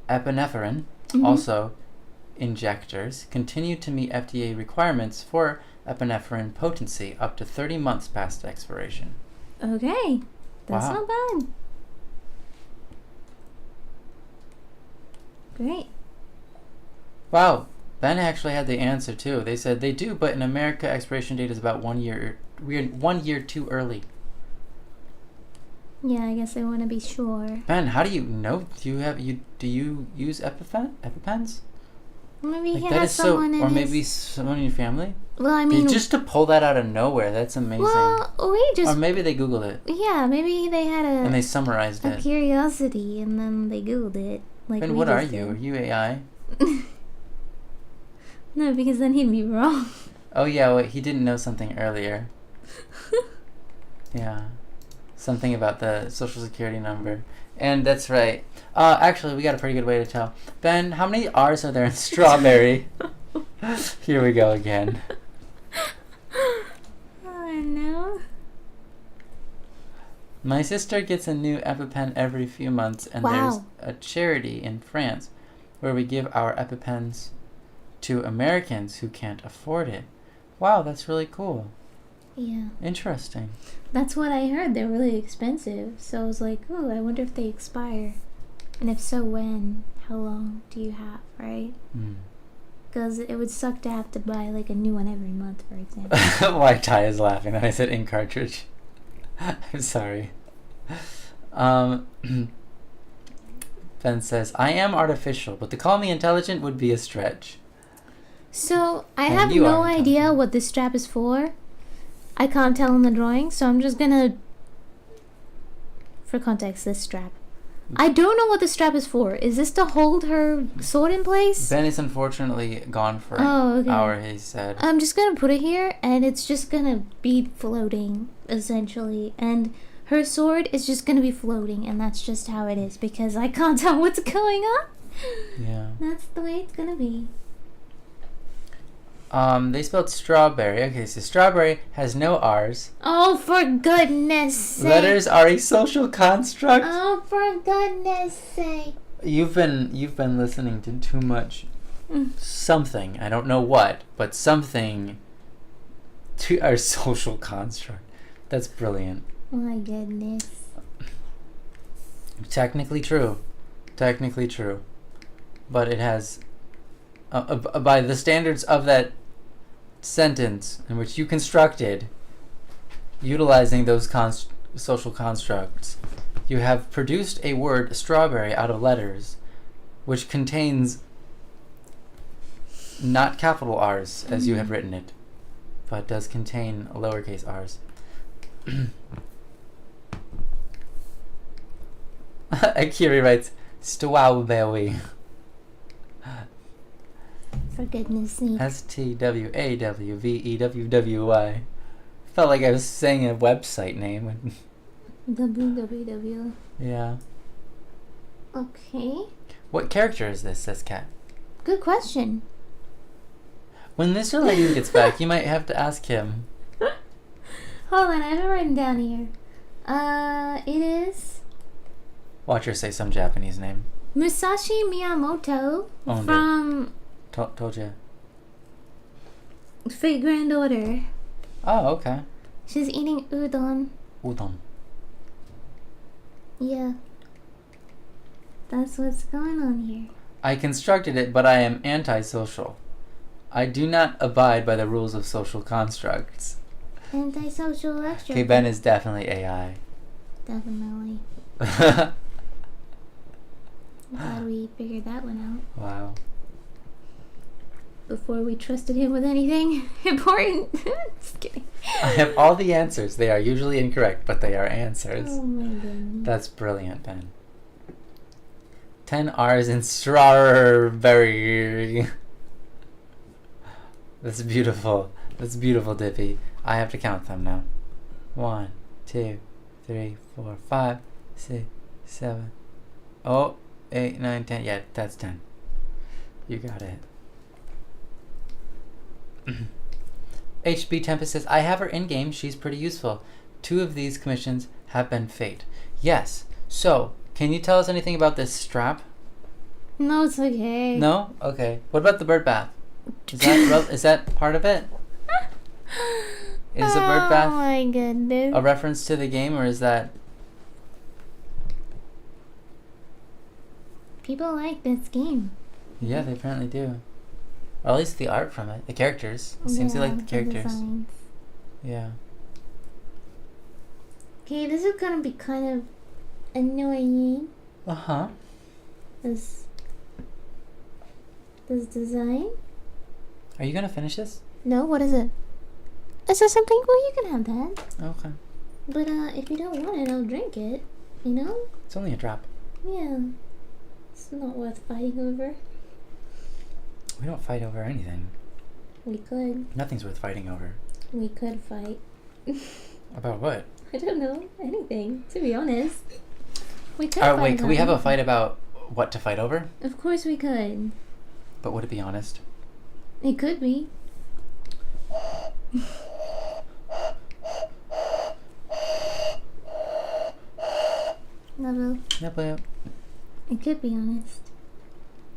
epinephrine, also injectors, continue to meet FDA requirements for epinephrine potency up to 30 months past expiration. Okay. That's Wow. not bad. Great. Wow, Ben actually had the answer too. They said they do, but in America, expiration date is about 1 year. We're 1 year too early. Yeah, I guess I want to be sure. Ben, how do you know? Do you use EpiPens? Maybe he That has is someone in or his... maybe someone in your family. Well, I mean... Just to pull that out of nowhere, that's amazing. Well, we just... Or maybe they Googled it Yeah, maybe they had and they summarized a it. curiosity and then they Googled it. Like Ben, we what are just you? did. Are you AI? No, because then he'd be wrong. Oh yeah, he didn't know something earlier. Yeah. Something about the social security number. And that's right. Actually, we got a pretty good way to tell. Ben, how many R's are there in strawberry? Here we go again. Oh, no. My sister gets a new EpiPen every few months, and there's Wow. a charity in France where we give our EpiPens to Americans who can't afford it. Wow, that's really cool. Yeah. Interesting. That's what I heard. They're really expensive. So I was like, oh, I wonder if they expire. And if so, when? How long do you have, right? Because it would suck to have to buy like a new one every month, for example. Why Ty is laughing that I said in cartridge. I'm sorry. Ben says, I am artificial, but to call me intelligent would be a stretch. So I And have you no are idea intelligent. what this strap is for. I can't tell in the drawing, so I'm just gonna... For context, this strap. I don't know what the strap is for. Is this to hold her sword in place? Ben is unfortunately gone for Oh, an okay. hour, he said. I'm just gonna put it here, and it's just gonna be floating, essentially. And her sword is just gonna be floating, and that's just how it is, because I can't tell what's going on. Yeah. That's the way it's gonna be. They spelled strawberry. Okay, so strawberry has no R's. Oh, for goodness sake. Letters are a social construct. Oh, for goodness sake. You've been listening to too much Mm. something. I don't know what, but something to our social construct. That's brilliant. My goodness. Technically true. Technically true. But it has by the standards of that sentence in which you constructed, utilizing those social constructs, you have produced a word strawberry out of letters, which contains not capital R's as you had written it, but does contain lowercase r's. Akiri writes, strawberry. For goodness sake. STWAWVEWWY. Felt like I was saying a website name. www. Yeah. Okay. What character is this, says Kat? Good question. When Mr. Lady gets back, you might have to ask him. Hold on, I have it written down here. It is Watch her say some Japanese name. Musashi Miyamoto Owned it. from Told you. Fate Granddaughter. Oh, okay. She's eating udon. Udon. Yeah. That's what's going on here. I constructed it, but I am antisocial. I do not abide by the rules of social constructs. Antisocial extrovert. Okay, Ben is definitely AI. Definitely. Glad we figured that one out Wow. before we trusted him with anything important. Just kidding. I have all the answers. They are usually incorrect, but they are answers. Oh my goodness. That's brilliant, Ben. 10 R's in strawberry. That's beautiful. That's beautiful, Dippy. I have to count them now. 1, 2, 3, 4, 5, 6, 7. Oh, 8, 9, 10. Yeah, that's 10. You got it. HB Tempest says, I have her in-game. She's pretty useful. 2 of these commissions have been fate. Yes. So, can you tell us anything about this strap? No, it's okay. No? Okay. What about the bird bath? Is that part of it? Is the bird bath Oh my goodness. a reference to the game, or is that... People like this game. Yeah, they apparently do. Or at least the art from it. The characters. It seems they like the characters. Designs. Yeah. Okay, this is gonna be kind of annoying. Uh-huh. This design. Are you gonna finish this? No, what is it? Is there something? Well, you can have that. Okay. But if you don't want it, I'll drink it. You know? It's only a drop. Yeah. It's not worth fighting over. We don't fight over anything. We could. Nothing's worth fighting over. We could fight. About what? I don't know. Anything, to be honest. We could Alright, fight wait, could we have a about fight about what to fight over? it. Of course we could. But would it be honest? It could be. Level. Yeah, but It could be honest.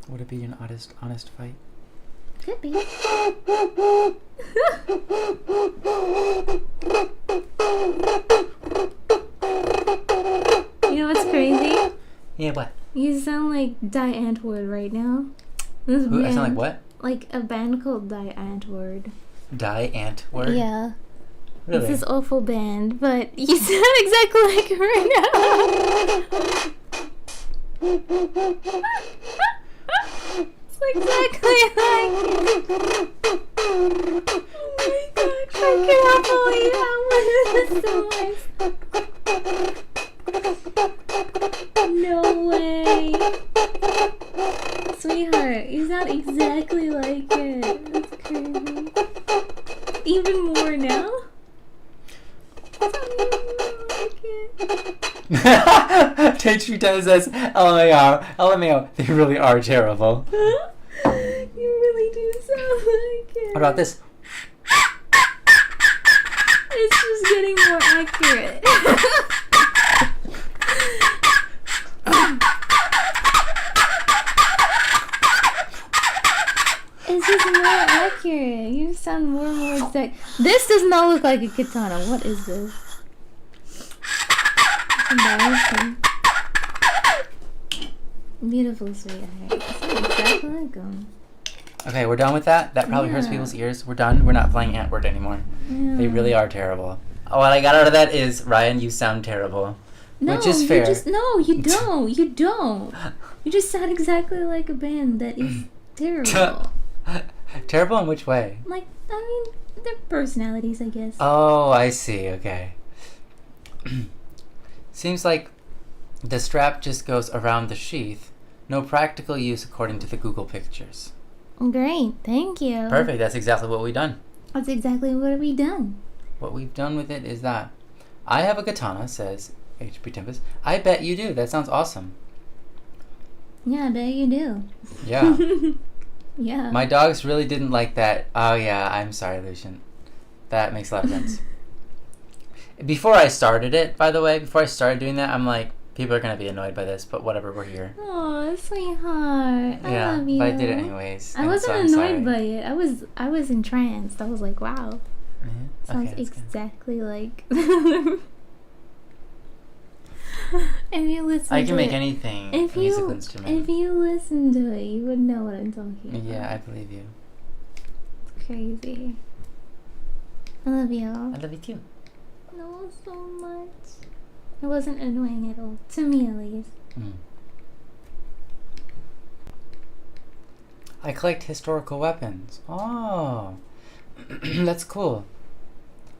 would it be an honest fight? Could be. You know what's crazy? Yeah, what? You sound like Die Antwoord right now. This Who, I band, sound like what? like a band called Die Antwoord. Die Ant word? Yeah. Really? It's this awful band, but you sound exactly like her right now. It's exactly like it. Oh my god, I cannot believe how No way. Sweetheart, you sound exactly like it. That's crazy. Even more now? H3 Times says, LMAO, they really are terrible. You really do sound like it. What about this? It's just getting more accurate. It's just more accurate. You sound more and more exact. This does not look like a katana. What is this? It's embarrassing. Beautiful, sweetheart. You sound exactly like them. Okay, we're done with that. That probably hurts Yeah. people's ears. We're done. We're not playing Antword anymore. Yeah. They really are terrible. Oh, what I got out of that is, Ryan, you sound terrible. No, Which is fair. No, you don't. You don't. You just sound exactly like a band that is terrible. Terrible in which way? Like, I mean, their personalities, I guess. Oh, I see. Okay. Seems like the strap just goes around the sheath. No practical use according to the Google pictures. Great, thank you. Perfect. That's exactly what we've done. That's exactly what we done. What we've done with it is that I have a katana, says HP Tempest. I bet you do. That sounds awesome. Yeah, I bet you do. Yeah. Yeah. My dogs really didn't like that. Oh, yeah. I'm sorry, Lucian. That makes a lot of sense. Before I started it, by the way, before I started doing that, I'm like, people are going to be annoyed by this, but whatever, we're here. Oh, sweetheart. I Yeah, love you. but I did it anyways. I and wasn't so I'm annoyed sorry. by it. I was entranced. I was like, wow. Yeah? Sounds Okay, that's good. exactly like. If you listen I to can make it, anything a if musical you instrument. listen to it, you would know what I'm talking about. Yeah, I believe you. It's crazy. I love you. I love you too. No, so much. It wasn't annoying at all, to me at least. Mm. I collect historical weapons. Oh, that's cool.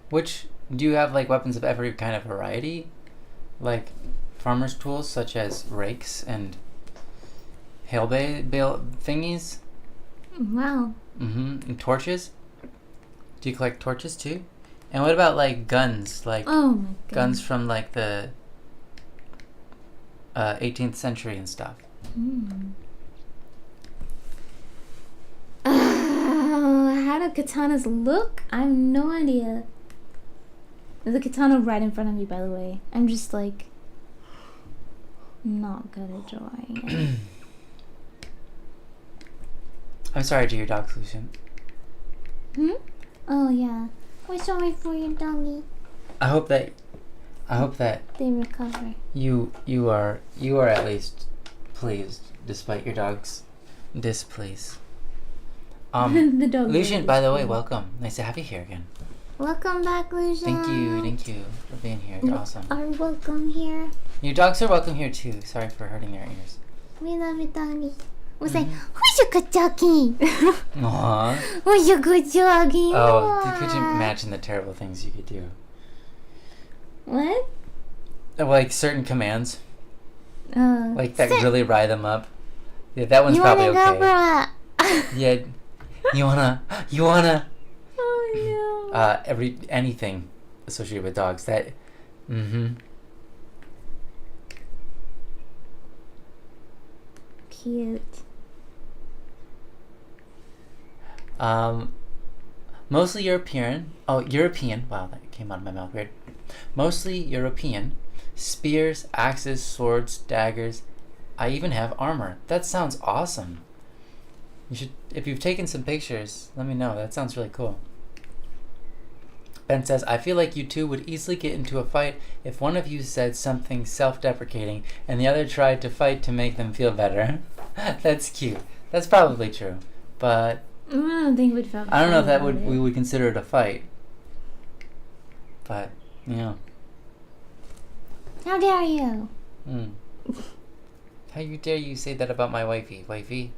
Which do you have, like, weapons of every kind of variety? Like farmer's tools such as rakes and hail bale thingies? Wow. And torches? Do you collect torches too? And what about, like, guns? Like Oh my god. guns from, like, the 18th century and stuff. Oh, how do katanas look? I have no idea. There's a katana right in front of me, by the way. I'm just like not good at drawing it. I'm sorry to your dog, Lucian. Oh yeah. We're sorry for your doggy. I hope that They recover. you are at least pleased despite your dog's displease. The dog. Lucian, by the way, welcome. Nice to have you here again. Welcome back, Lucian. Thank you for being here. You're awesome. Are welcome here. Your dogs are welcome here too. Sorry for hurting their ears. We love you, doggy. We'll say, who's your good doggy? Aww. Who's your good doggy? Oh, could you imagine the terrible things you could do? What? Like certain commands, like that sit. really rile them up. Yeah, that one's You probably wanna go okay. for a... Yeah, you wanna. Oh no. Anything associated with dogs. That. Cute. Mostly European. Oh, European. Wow, that came out of my mouth weird. Mostly European. Spears, axes, swords, daggers. I even have armor. That sounds awesome. You should, if you've taken some pictures, let me know. That sounds really cool. Ben says, I feel like you two would easily get into a fight if one of you said something self-deprecating and the other tried to fight to make them feel better. That's cute. That's probably true. But I don't think we'd felt I don't know if that about we would consider it a fight. But, you know. How dare you? How dare you say that about my wifey? Wifey?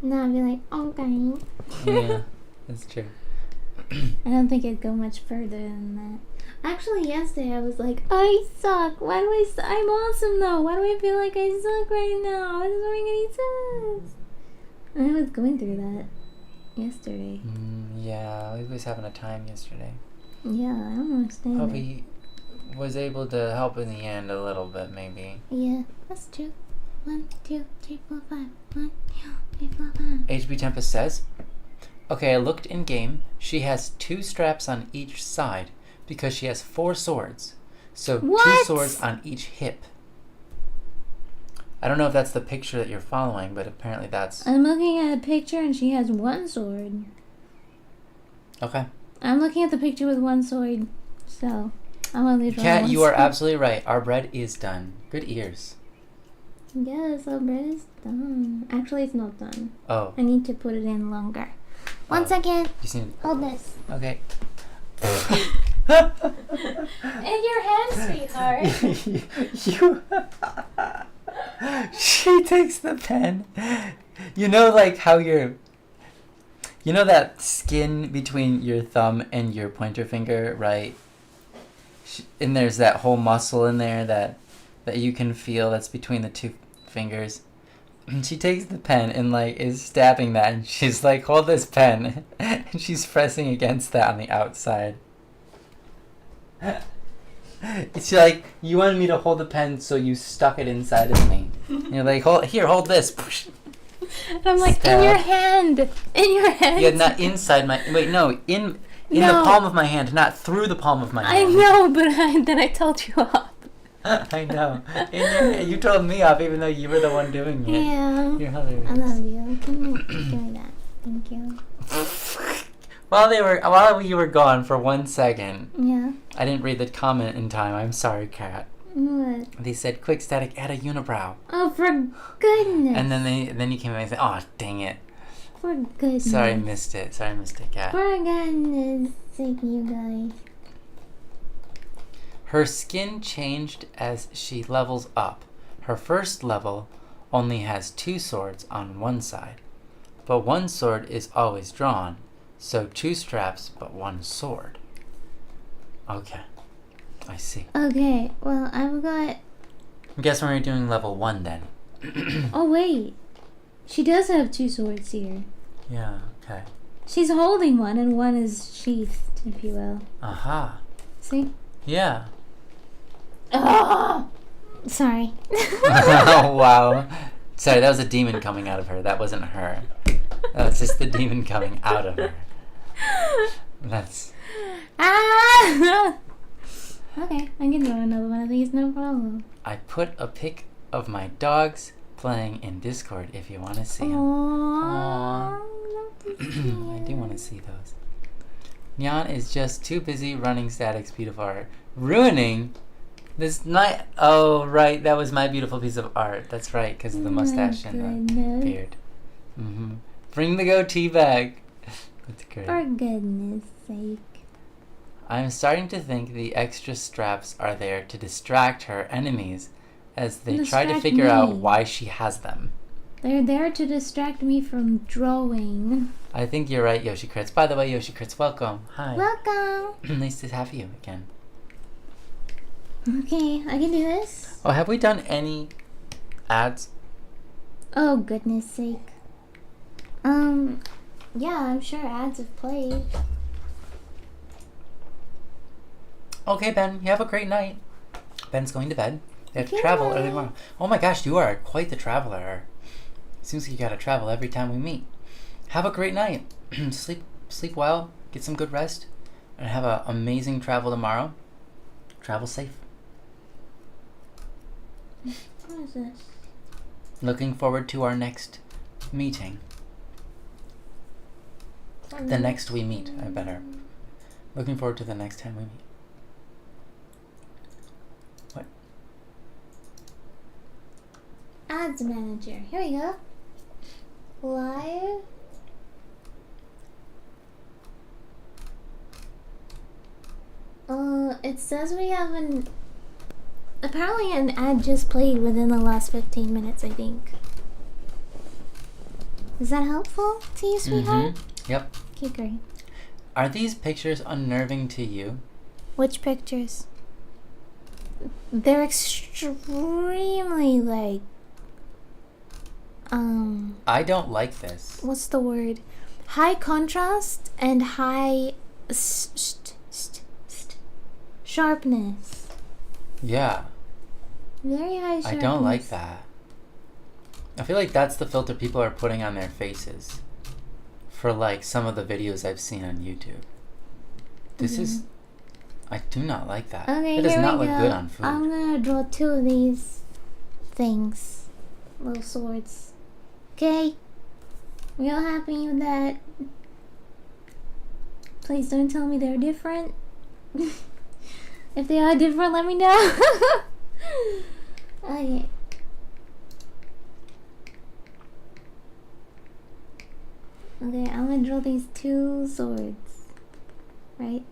No, I'd be like, okay. Yeah, that's true. I don't think it'd go much further than that. Actually, yesterday I was like, I suck. Why do I suck? I'm awesome though. Why do I feel like I suck right now? It doesn't make any sense. And I was going through that yesterday. Yeah, we was having a time yesterday. Yeah, I don't understand. Hope he was able to help in the end a little bit, maybe. Yeah, that's true. 1, 2, 3, 4, 5. 1, 2, 3, 4, 5. HB Tempest says, okay, I looked in game. She has 2 straps on each side because she has 4 swords. So What? 2 swords on each hip. I don't know if that's the picture that you're following, but apparently that's... I'm looking at a picture and she has 1 sword. Okay. I'm looking at the picture with 1 sword, so I'm only drawing Kat, one you are sword. absolutely right. Our bread is done. Good ears. Yes, our bread is done. Actually, it's not done. Oh. I need to put it in longer. One Oh. second. You seem... Hold this. Okay. In your hand, sweetheart. you... She takes the pen. You know, like how you're... You know that skin between your thumb and your pointer finger, right? And there's that whole muscle in there that you can feel that's between the 2 fingers. And she takes the pen and like is stabbing that, and she's like, hold this pen. And she's pressing against that on the outside. It's like, you wanted me to hold the pen, so you stuck it inside of me. And you're like, hold this. And I'm like, Stab. in your hand. In your hand. Yeah, not inside my... Wait, no, in the palm of my hand, not through the palm of my I hand. know, but then I told you off. I know. You told me off even though you were the one doing it. Yeah. You're hilarious. I love you. Give me that. Thank you. While you were gone for 1 second, Yeah. I didn't read the comment in time. I'm sorry, Kat. What? They said, quick static, add a unibrow. Oh, for goodness. And then you came in and said, oh, dang it. For goodness. Sorry, I missed it, Kat. For goodness sake, you guys. Her skin changed as she levels up. Her first level only has 2 swords on one side, but 1 sword is always drawn, so 2 straps but 1 sword. Okay, I see. Okay, well, I've got... I guess we're doing level 1 then. Oh, wait. She does have 2 swords here. Yeah, okay. She's holding one, and one is sheathed, if you will. Aha. See? Yeah. Oh! Sorry. Oh, wow. Sorry, that was a demon coming out of her. That wasn't her. That was just the demon coming out of her. That's... Ah! Okay, I can draw another one of these, no problem. I put a pic of my dogs playing in Discord if you want to see them. Aww. I do want to see those. Nyan is just too busy running Static's beautiful art. Ruining this night. Oh, right. That was my beautiful piece of art. That's right, because of the mustache and the beard. Bring the goatee back. That's great. For goodness sake. I'm starting to think the extra straps are there to distract her enemies as they try to figure out why she has them. They're there to distract me from drawing. I think you're right, Yoshi Crits. By the way, Yoshi Crits, welcome. Hi. Welcome. Nice to have you again. Okay, I can do this. Oh, have we done any ads? Oh, goodness sake. Yeah, I'm sure ads have played. Okay, Ben, you have a great night. Ben's going to bed. They have to Good travel night. early tomorrow. Oh my gosh, you are quite the traveler. Seems like you gotta travel every time we meet. Have a great night. sleep well, get some good rest, and have an amazing travel tomorrow. Travel safe. What is this? Looking forward to our next meeting. The next we meet, I better. Looking forward to the next time we meet. What? Ads manager. Here we go. Live. It says we have apparently an ad just played within the last 15 minutes, I think. Is that helpful to you, sweetheart? Yep. Okay, great. Are these pictures unnerving to you? Which pictures? They're extremely, like, I don't like this. what's the word? High contrast and high sharpness. Yeah. Very high sharpness. I don't like that. I feel like that's the filter people are putting on their faces for like some of the videos I've seen on YouTube. This is... I do not like that. Okay, it does here not we look go. good on food. I'm gonna draw two of these things. Little swords. Okay? We all happy with that? Please don't tell me they're different. If they are different, let me know. Okay. Okay, I'm gonna draw these two swords. Right?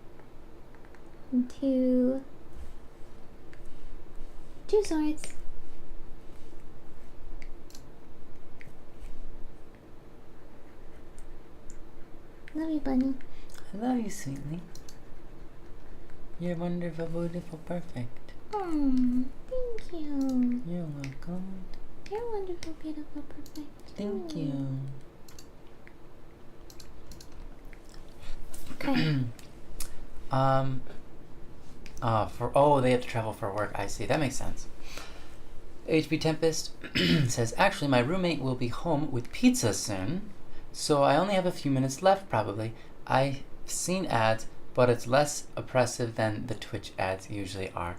And two swords. Love you, bunny. I love you, sweetly. You're wonderful, beautiful, perfect. Thank you. You're welcome. You're wonderful, beautiful, perfect. Thank you. Okay. They have to travel for work. I see. That makes sense. HB Tempest says, actually, my roommate will be home with pizza soon, so I only have a few minutes left, probably. I've seen ads, but it's less oppressive than the Twitch ads usually are.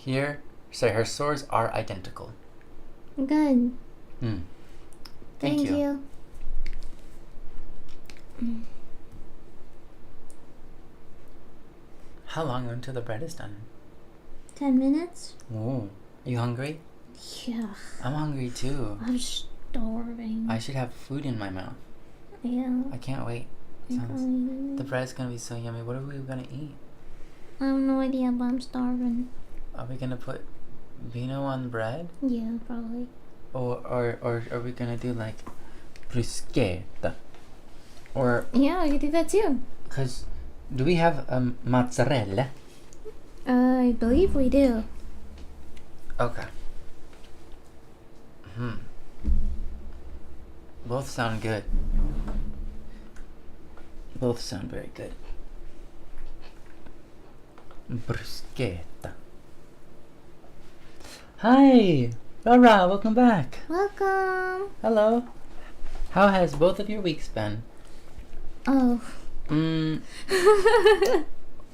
Her swords are identical. Good. Thank you. How long until the bread is done? 10 minutes? Oh, are you hungry? Yeah. I'm hungry too. I'm starving. I should have food in my mouth. Yeah. I can't wait. The bread's gonna be so yummy. What are we gonna eat? I have no idea, but I'm starving. Are we gonna put vino on bread? Yeah, probably. Or are we gonna do like bruschetta? Or Yeah, I could do that too. cause do we have mozzarella? I believe we do. Okay. Both sound good. Both sound very good. Bruschetta. Hi! Laura, welcome back. Welcome. Hello. How has both of your weeks been? Oh,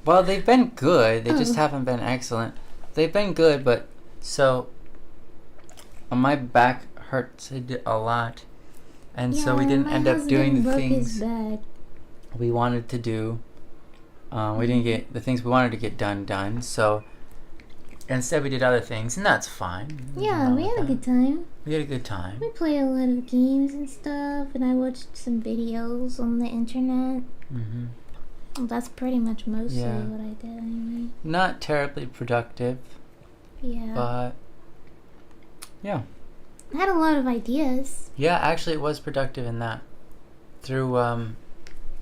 Well, they've been good. They just haven't been excellent. They've been good, but so my back hurts a lot, and so we didn't end up doing the things we wanted to do. We didn't get the things we wanted to get done. So instead, we did other things, and that's fine. Yeah, we had a good time. We had a good time. We played a lot of games and stuff, and I watched some videos on the internet. Mm-hmm. Well, that's pretty much mostly what I did anyway. Not terribly productive. Yeah. But yeah. I had a lot of ideas. Yeah, actually, it was productive in that. Through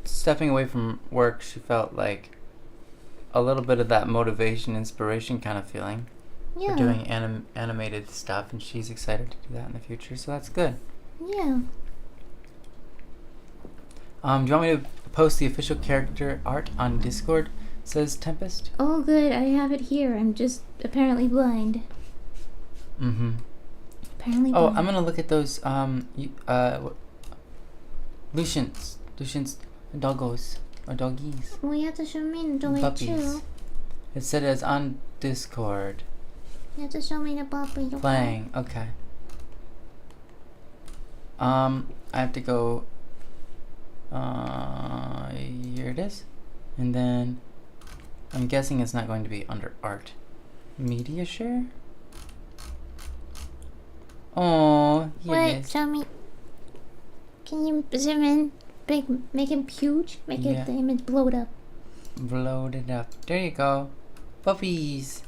stepping away from work, she felt like a little bit of that motivation, inspiration kind of feeling. Yeah. For doing animated stuff, and she's excited to do that in the future, so that's good. Yeah. Do you want me to post the official character art on Discord? Says Tempest. Oh, good. I have it here. I'm just apparently blind. Mm-hmm. Apparently Oh, blind. I'm gonna look at those Lucian's doggos or doggies. Well, you have to show me the way Puppies. too. It said it's on Discord. You have to show me the puppy. Playing. Okay. I have to go. Here it is, and then I'm guessing it's not going to be under art. Media share. Oh, here it Wait, is. show me. Can you zoom in? Make him huge? Make it the image blow it up. Blow it up. There you go. Puppies.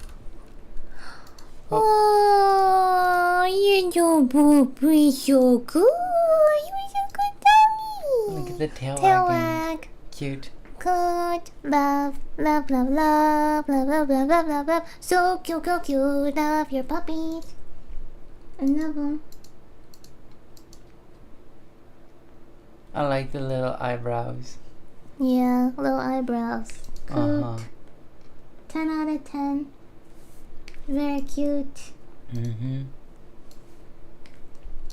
Oh, you're so puppy, so good. You're so good, Daddy. Look at the tail Tail wagging. wag. Cute. Good. Love, love, love, love, love, love, love, love, love, love. So cute, cute, cute. Love your puppies. I love them. I like the little eyebrows. Yeah, little eyebrows. Cute. 10 out of 10. Very cute. Mm-hmm.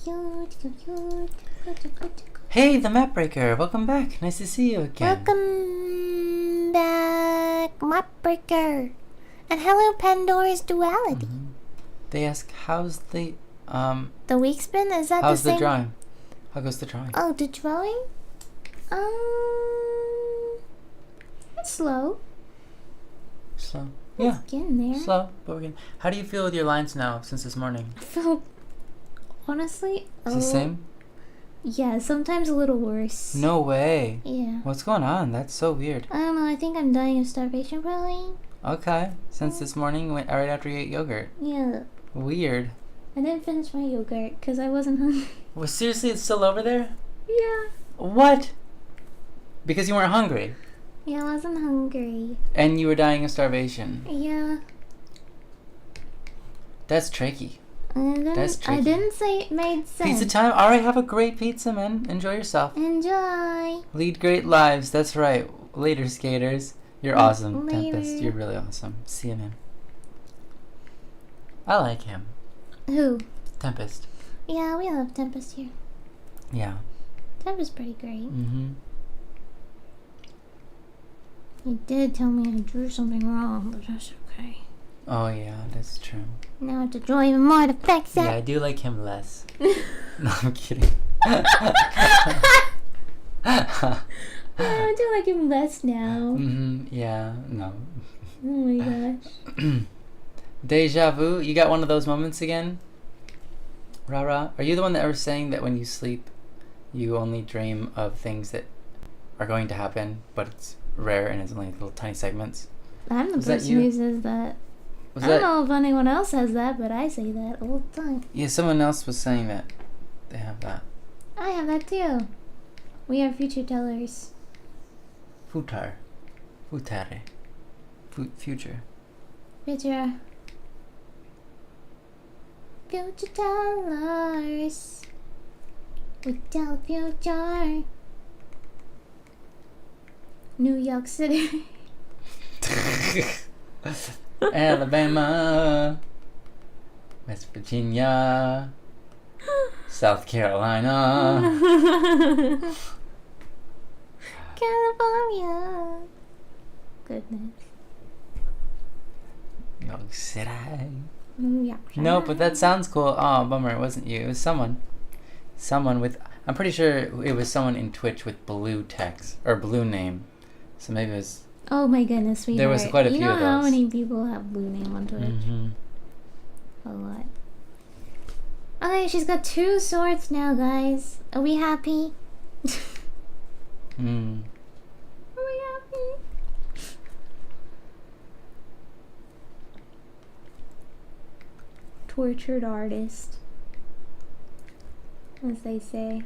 Cute, cute, cute. Cute, cute, cute. Hey, the map breaker. Welcome back. Nice to see you again. Welcome back, Mapbreaker. And hello, Pandora's Duality. Mm-hmm. They ask, how's the The week spin? Is that how's the same? the drawing? How goes the drawing? Oh, the drawing? It's slow. Slow. Yeah. It's getting there. Slow, but we're getting. How do you feel with your lines now since this morning? I feel, honestly, Is it the same? Yeah, sometimes a little worse. No way. Yeah. What's going on? That's so weird. I don't know. I think I'm dying of starvation, probably. Okay. Since this morning, went right after you ate yogurt. Yeah. Weird. I didn't finish my yogurt because I wasn't hungry. Well, seriously, it's still over there? Yeah. What? Because you weren't hungry. Yeah, I wasn't hungry. And you were dying of starvation. Yeah. That's tricky. That's I tricky. didn't say it made sense. Pizza time? Alright, have a great pizza, man. Enjoy yourself. Enjoy. Lead great lives. That's right. Later, skaters. You're awesome, Later. Tempest. You're really awesome. See you, man. I like him. Who? Tempest. Yeah, we love Tempest here. Yeah. Tempest's pretty great. Mm-hmm. He did tell me I drew something wrong, but that's okay. Oh, yeah, that's true. Now I have to draw even more to fix it. Yeah, I do like him less. No, I'm kidding. Yeah, I do like him less now. Mm-hmm. Yeah, no. Oh my gosh. Deja vu? You got one of those moments again? Rara? Are you the one that was saying that when you sleep, you only dream of things that are going to happen, but it's rare and it's only little tiny segments? I'm the Was that person you? who says that. Was I don't know if anyone else has that, but I say that all the time. Yeah, someone else was saying that. They have that. I have that too. We are future tellers. Futar. Futare. Future. Future. Future tellers. We tell future. New York City. Alabama. West Virginia. South Carolina. California. Goodness. Yo, said I? Yeah. No, but that sounds cool. Oh, bummer, it wasn't you. It was someone. Someone with... I'm pretty sure it was someone in Twitch with blue text. Or blue name. So maybe it was... Oh my goodness, sweetheart. There was quite a few You know of how those. many people have blue name on Twitch? Mm-hmm. A lot. Okay, she's got 2 swords now, guys. Are we happy? Mm. Are we happy? Tortured artist, as they say.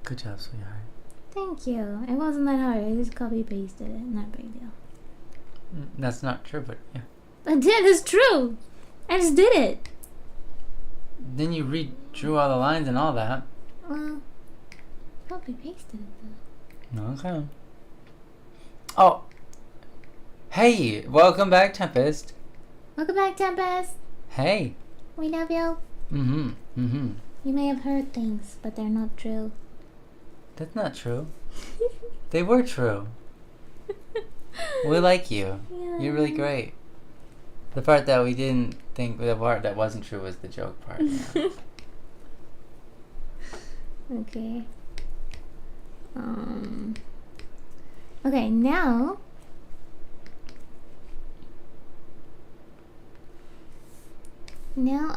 Good job, sweetheart. Thank you. It wasn't that hard. I just copy pasted it. Not a big deal. That's not true, but yeah. I did. It's true. I just did it. Then you redrew all the lines and all that. Well, copy pasted it though. Okay. Oh. Hey, welcome back, Tempest. Welcome back, Tempest. Hey. We love you. Mm-hmm. Mm-hmm. You may have heard things, but they're not true. That's not true. They were true. We like you. Yeah. You're really great. The part that we didn't think, the part that wasn't true was the joke part. Yeah. Okay. Okay, now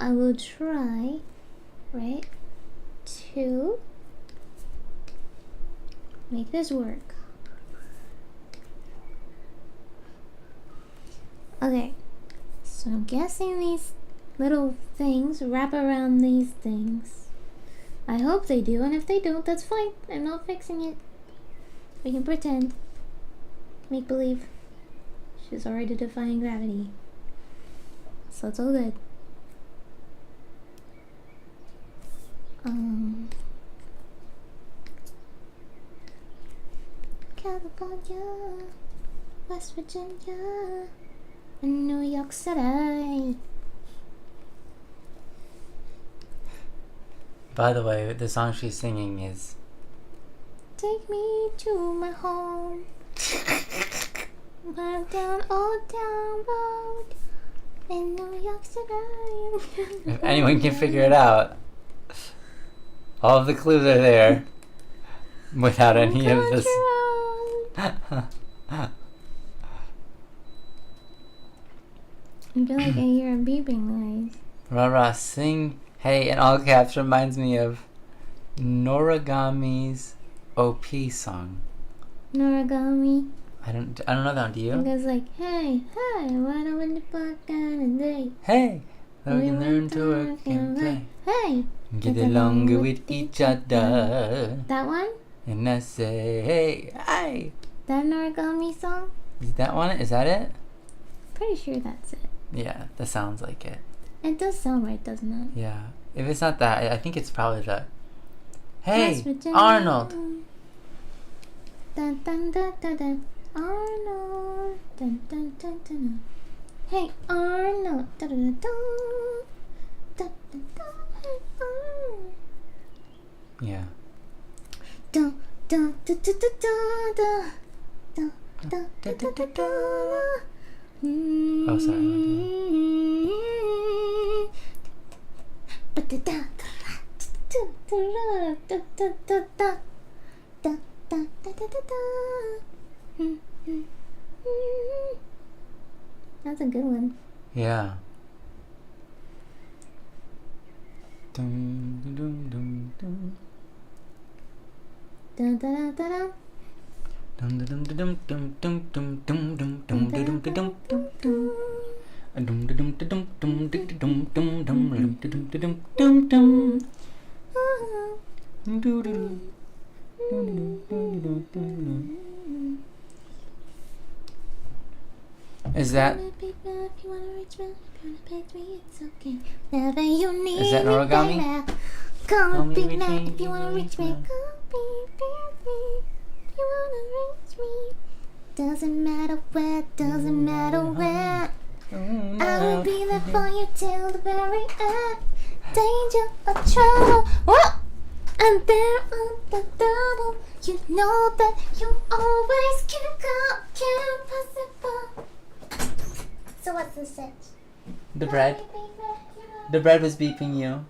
I will try, right, to make this work. Okay, so I'm guessing these little things wrap around these things. I hope they do, and if they don't, that's fine. I'm not fixing it. We can pretend. Make believe. She's already defying gravity. So it's all good. California, West Virginia, and New York City. By the way, the song she's singing is... Take me to my home. Drive down Old Town Road in New York City. If anyone can figure it out, all of the clues are there without any of this. I feel like I hear a beeping noise. Rara, sing Hey in all caps reminds me of Noragami's OP song. Noragami. I don't know that one, do It you? goes like, hey, why don't we fuck on a day? Hey, we can learn to work and play. Hey, Get along with each other. that one? And I say, hey, hey. That Noragami song? Is that one? Is that it? Pretty sure that's it. Yeah, that sounds like it. It does sound right, doesn't it? Yeah. If it's not that, I think it's probably the... Hey, West Virginia. Arnold. Dun, dun, dun, dun, dun. Arnold. Dun, dun, dun, dun, dun. Hey, Arnold. Dun, dun, dun, dun. Dun, dun, dun. Hey, Arnold. Yeah. Dun, dun, dun, dun, dun, dun, dun. Dun, dun, dun, dun, dun, dun. Oh, sorry. That's a good one. Yeah. Dum, dum, dum, dum. Dun, dun, dun, dun. Dum dum dum dum dum dum dum dum dum dum dum dum dum dum. Dum dum dum dum dum dum dum dum dum dum dum dum. Is that Noragami? Call me big now if you wanna reach me. Call me if you wanna reach me. Doesn't matter where, doesn't matter where. I will be there for you till the very end. Danger or trouble. Whoa! And there on the double, you know that you always can't possible. So what's the set? The bread. The bread was beeping you.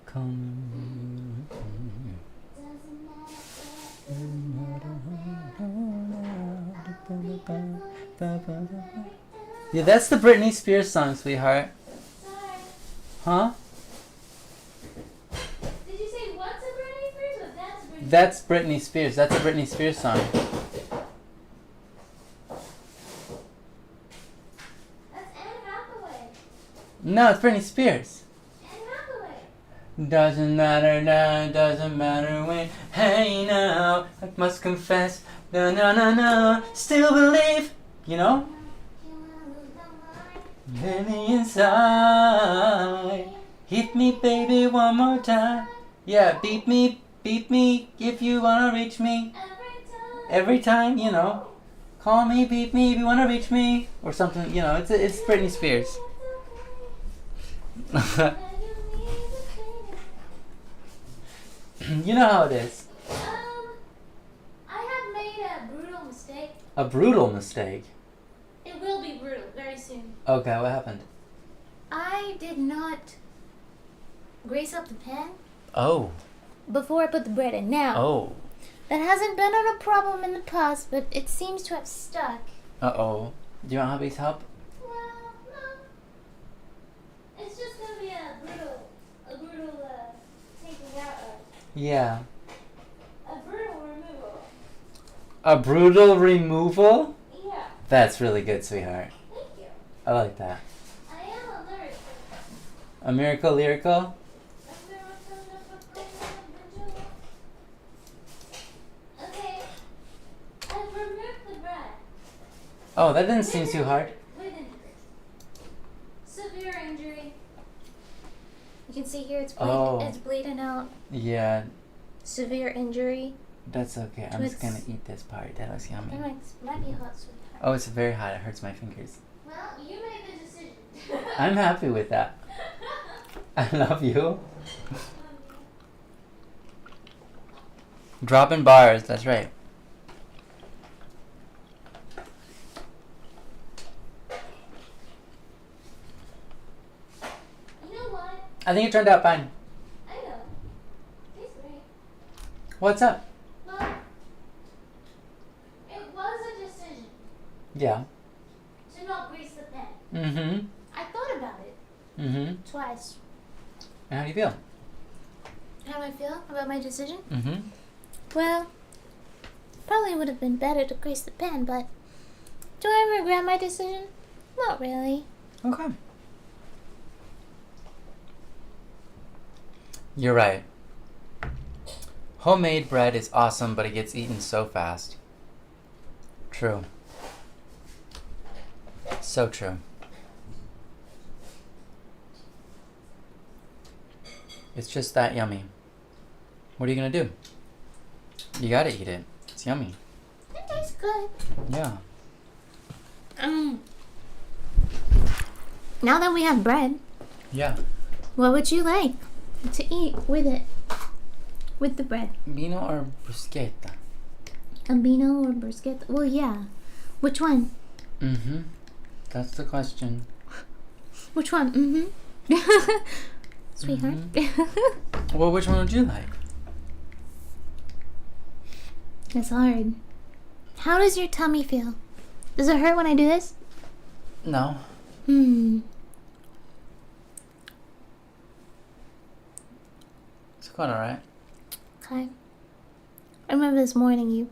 Come. Yeah, that's the Britney Spears song, sweetheart. Sorry. Huh? Did you say what's a Britney Spears or that's Britney? That's Britney Spears. That's a Britney Spears song. That's Anne Hathaway. No, it's Britney Spears. Anne Hathaway. Doesn't matter now, doesn't matter when. Hey now, I must confess. No, no, no, no. Still believe. You know? Let me inside. Hit me, baby, one more time. Yeah, beat me if you wanna reach me. Every time, you know. Call me, beat me if you wanna reach me, or something. You know, it's Britney Spears. You know how it is. I have made a brutal mistake. A brutal mistake. It will be brutal very soon. Okay, what happened? I did not grease up the pan Oh. before I put the bread in. Now, Oh. that hasn't been a problem in the past, but it seems to have stuck. Uh-oh. Do you want hubby's help? Well, no. It's just gonna be a brutal taking out Yeah. a brutal removal. A brutal removal? Yeah, That's really good, sweetheart. thank you. I like that. I am alert. A miracle lyrical? Okay, I've removed the bread. Oh, that didn't seem too hard. With injury. Severe injury. You can see here it's bleeding out. Yeah, Severe injury. that's okay. I'm just gonna eat this part. That looks yummy. Might be hot, sweetheart. Oh, it's very hot. It hurts my fingers. Well, you made the decision. I'm happy with that. I love you. Dropping bars, that's right. You know what? I think it turned out fine. I know. Tastes great. What's up? Well, it was a decision Yeah. to not grease the pan. Mm-hmm. I thought about it Mm-hmm. twice. And how do you feel? How do I feel about my decision? Mm-hmm. Well, probably would have been better to grease the pan, but do I regret my decision? Not really. Okay. You're right. Homemade bread is awesome, but it gets eaten so fast. True. So true. It's just that yummy. What are you gonna do? You gotta eat it. It's yummy. It tastes good. Yeah. Now that we have bread, Yeah. what would you like to eat with it? With the bread? Vino or bruschetta? A vino or bruschetta? Well, yeah. Which one? Mm-hmm. That's the question. Which one? Mm-hmm. Sweetheart. Well, which one would you like? It's hard. How does your tummy feel? Does it hurt when I do this? No. It's quite alright. Okay. I remember this morning you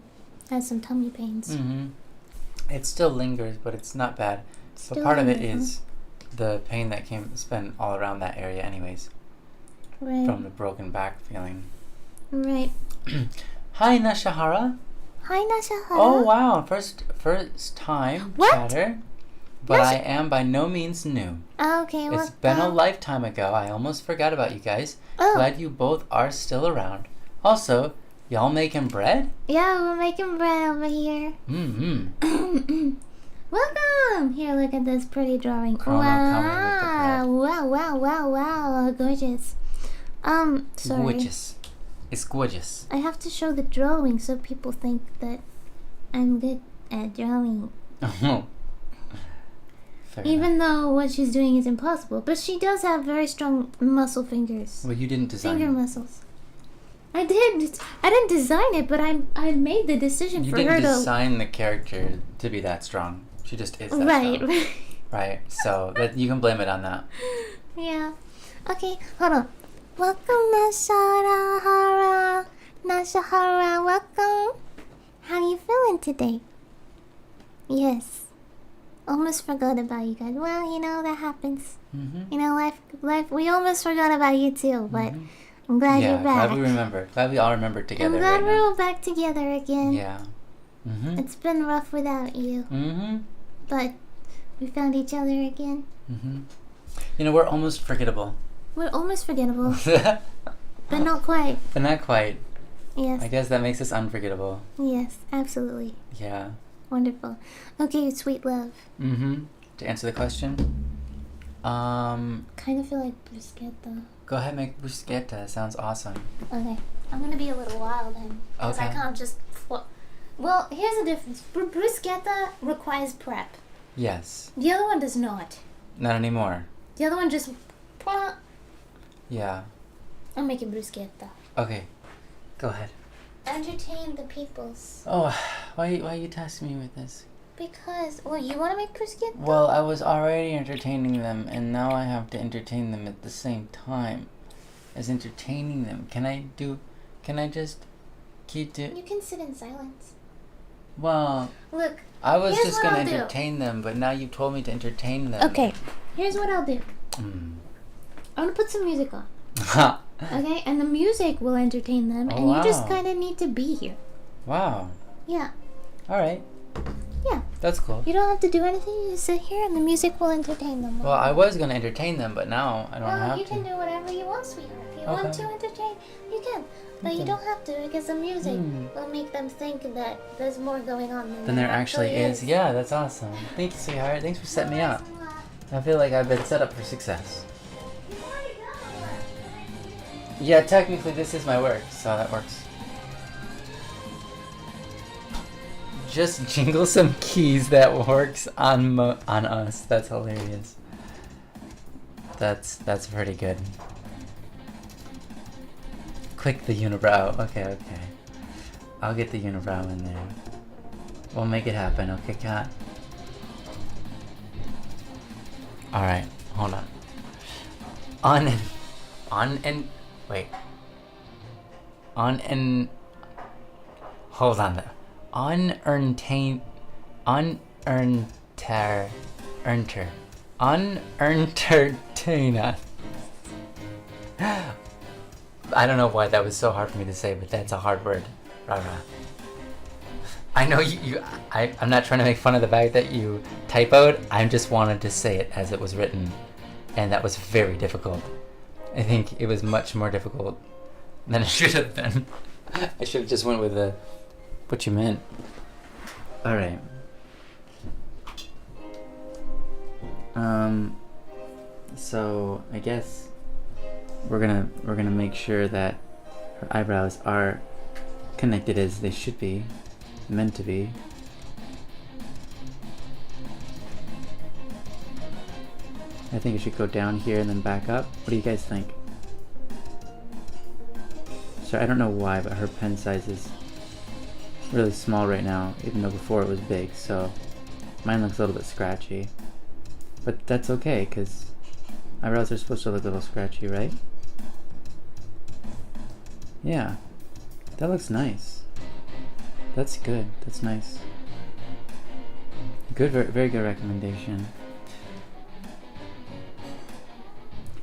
had some tummy pains. Mm-hmm. It still lingers, but it's not bad. But Still part of it lingers, is the pain that it's been all around that area anyways. Right. From the broken back feeling. Right. Hi, Nashahara. Hi, Nashahara. Oh, wow. First time What? chatter. But I am by no means new. Okay, It's been a lifetime ago. I almost forgot about you guys. Oh. Glad you both are still around. Also, y'all making bread? Yeah, we're making bread over here. Mm-hmm. Welcome! Here, look at this pretty drawing. Chrono coming with the bread. Wow. Gorgeous. Sorry. Gorgeous. It's gorgeous. I have to show the drawing so people think that I'm good at drawing. Oh. Even though what she's doing is impossible. But she does have very strong muscle fingers. Well, you didn't design Finger it. muscles. I did. I didn't design it, but I made the decision You for her didn't to... design the character to be that strong. She just is that Right. strong. Right. So that you can blame it on that. Yeah. Okay, hold on. Welcome, Nasahara. Nasahara, welcome. How you feeling today? Yes. Almost forgot about you guys. Well, you know, that happens. Mm-hmm. You know, life, we almost forgot about you too, but I'm glad you're back. Glad we remember. Glad we all remembered together. I'm glad right we're now. all back together again. Yeah. Mm-hmm. It's been rough without you, Mm-hmm. but we found each other again. Mm-hmm. You know, we're almost forgettable. We're almost forgettable, But but not quite. not quite. Yes. I guess that makes us unforgettable. Yes, absolutely. Yeah. Wonderful. Okay, sweet love. Mm-hmm. To answer the question, Kind of feel like bruschetta. go ahead, make bruschetta. Sounds awesome. Okay, I'm gonna be a little wild then, because I Okay. can't just. Well, here's the difference. Bruschetta requires prep. Yes. The other one does not. Not anymore. The other one just. Yeah. I'm making bruschetta. Okay. Go ahead. Entertain the peoples. Oh, why are you tasking me with this? Because, well, you want to make bruschetta? Well, I was already entertaining them, and now I have to entertain them at the same time as entertaining them. Can I just keep doing... You can sit in silence. Well, Look. I was Here's just what going to I'll do. entertain them, but now you've told me to entertain them. Okay, here's what I'll do. Mm. I'm gonna put some music on. Ha! Okay, and the music will entertain them, Oh, and you just wow. kind of need to be here. Wow. Yeah, Alright. yeah. That's cool. You don't have to do anything. You just sit here, and the music will entertain them. Well, I was going to entertain them, but now I don't have you to. can do whatever you want, sweetheart. If you want Okay. to entertain, you can. But you Okay. don't have to, because the music Hmm. will make them think that there's more going on Then there actually is. Yeah, that's awesome. Thank you, sweetheart. Thanks for setting me up. I feel like I've been set up for success. Yeah, technically this is my work, so that works. Just jingle some keys that works on us. That's hilarious. That's pretty good. Click the unibrow. Okay. I'll get the unibrow in there. We'll make it happen, okay, Kat? Alright, hold on. Hold on there. Unentertainer. I don't know why that was so hard for me to say, but that's a hard word. Rah. I know I'm not trying to make fun of the fact that you typoed. I just wanted to say it as it was written, and that was very difficult. I think it was much more difficult than it should have been. I should have just went with what you meant. All right. So I guess we're gonna make sure that her eyebrows are connected as they should be, meant to be. I think it should go down here and then back up. What do you guys think? So I don't know why, but her pen size is really small right now, even though before it was big, so mine looks a little bit scratchy. But that's okay, because eyebrows are supposed to look a little scratchy, right? Yeah. That looks nice. That's good. That's nice. Good, very good recommendation.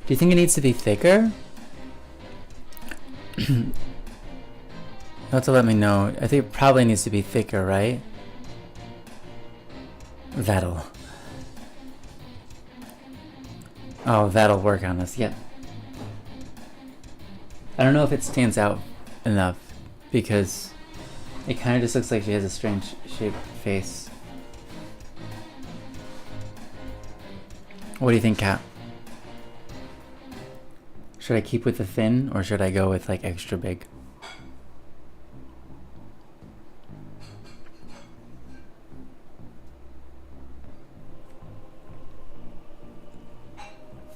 Do you think it needs to be thicker? You'll have to let me know. I think it probably needs to be thicker, right? That'll work on this. Yep. I don't know if it stands out enough because it kind of just looks like she has a strange shaped face. What do you think, Kat? Should I keep with the thin or should I go with like extra big?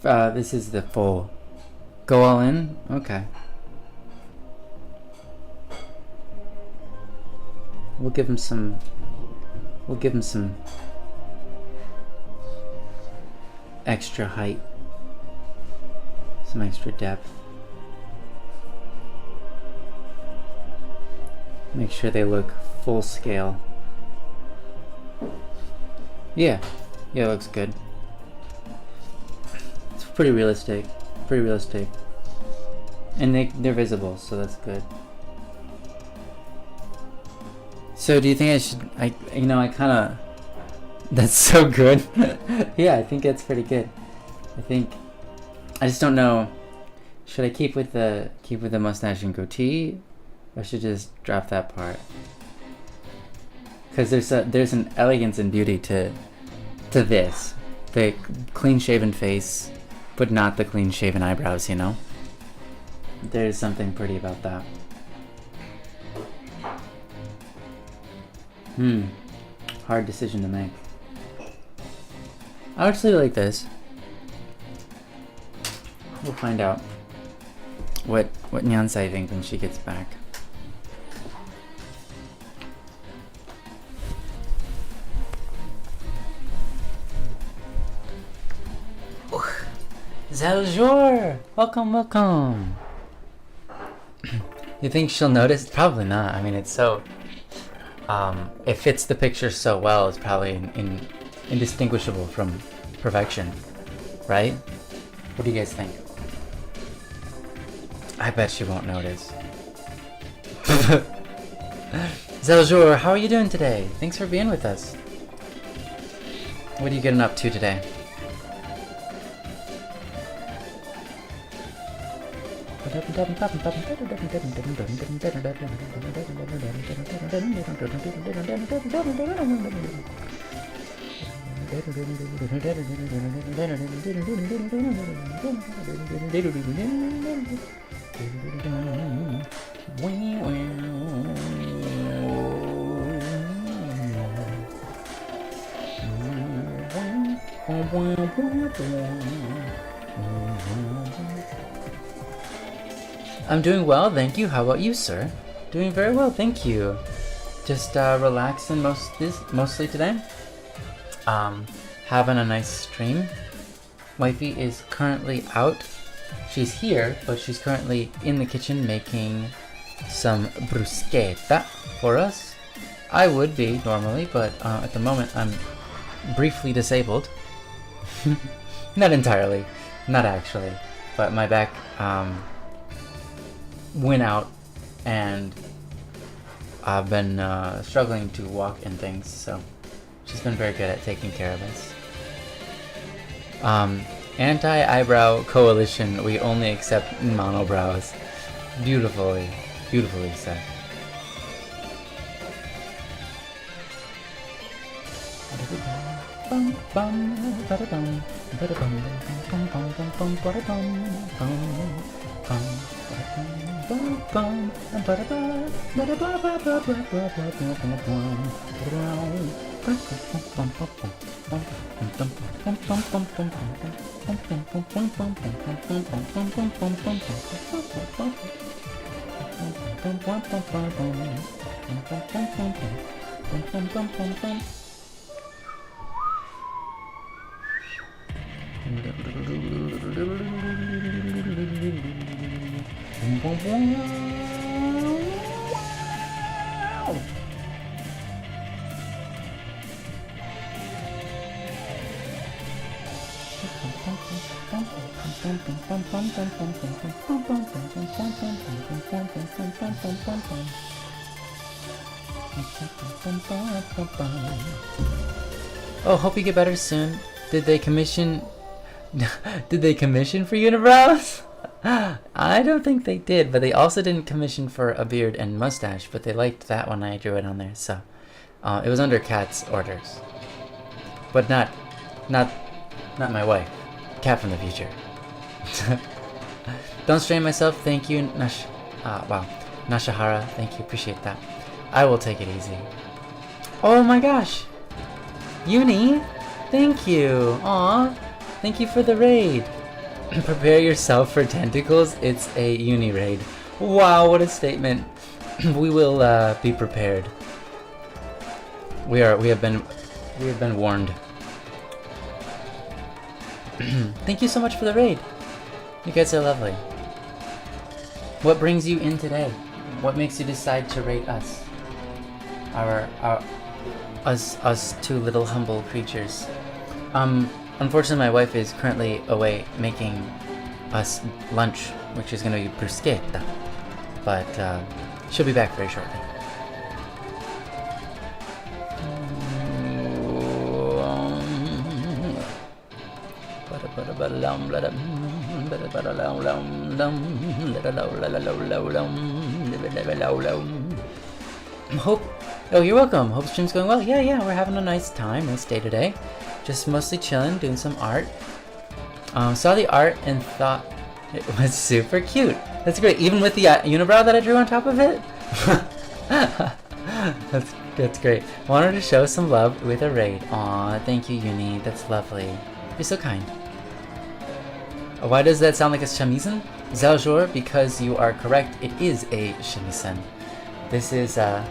This is the full. Go all in? Okay. We'll give him some extra height. Some extra depth. Make sure they look full scale. Yeah, it looks good. It's pretty realistic. And they're visible, so that's good. So do you think I kinda, that's so good. Yeah, I think that's pretty good. I just don't know, should I keep with the mustache and goatee, or should I just drop that part? Because there's an elegance and beauty to this. The clean shaven face, but not the clean shaven eyebrows, you know? There's something pretty about that. Hard decision to make. I actually like this. We'll find out what Nyansai thinks when she gets back. Zeljor! Welcome! You think she'll notice? Probably not. I mean, it's so... it fits the picture so well, it's probably indistinguishable from perfection. Right? What do you guys think? I bet she won't notice. Zeljor, how are you doing today? Thanks for being with us. What are you getting up to today? I'm doing well, thank you. How about you, sir? Doing very well, thank you. Just relaxing mostly today. Having a nice stream. Wifey is currently out. She's here, but she's currently in the kitchen making some bruschetta for us. I would be normally, but at the moment I'm briefly disabled. Not entirely, not actually, but my back went out and I've been struggling to walk and things, so she's been very good at taking care of us. Anti-eyebrow coalition, we only accept monobrows. Beautifully said. Oh, hope you get better soon. Did they commission for unibrows? I don't think they did, but they also didn't commission for a beard and mustache, but they liked that when I drew it on there, so it was under Kat's orders. But not my wife. Cat from the future. Don't strain myself. Thank you, wow. Nashahara, thank you. Appreciate that. I will take it easy. Oh my gosh. Uni, thank you. Aw, thank you for the raid. Prepare yourself for tentacles. It's a uni raid. Wow, what a statement. We will be prepared. We have been warned. Thank you so much for the raid. You guys are lovely. What brings you in today? What makes you decide to raid us? Us two little humble creatures. Unfortunately, my wife is currently away making us lunch, which is going to be bruschetta. But she'll be back very shortly. Hope. Oh, you're welcome. Hope stream's going well. Yeah, we're having a nice time, nice day today. Just mostly chilling, doing some art. Saw the art and thought it was super cute. That's great, even with the unibrow that I drew on top of it. That's great. Wanted to show some love with a raid. Aw, thank you, Uni. That's lovely. You're so kind. Why does that sound like a shamisen? Zaljor, because you are correct. It is a shamisen. This is a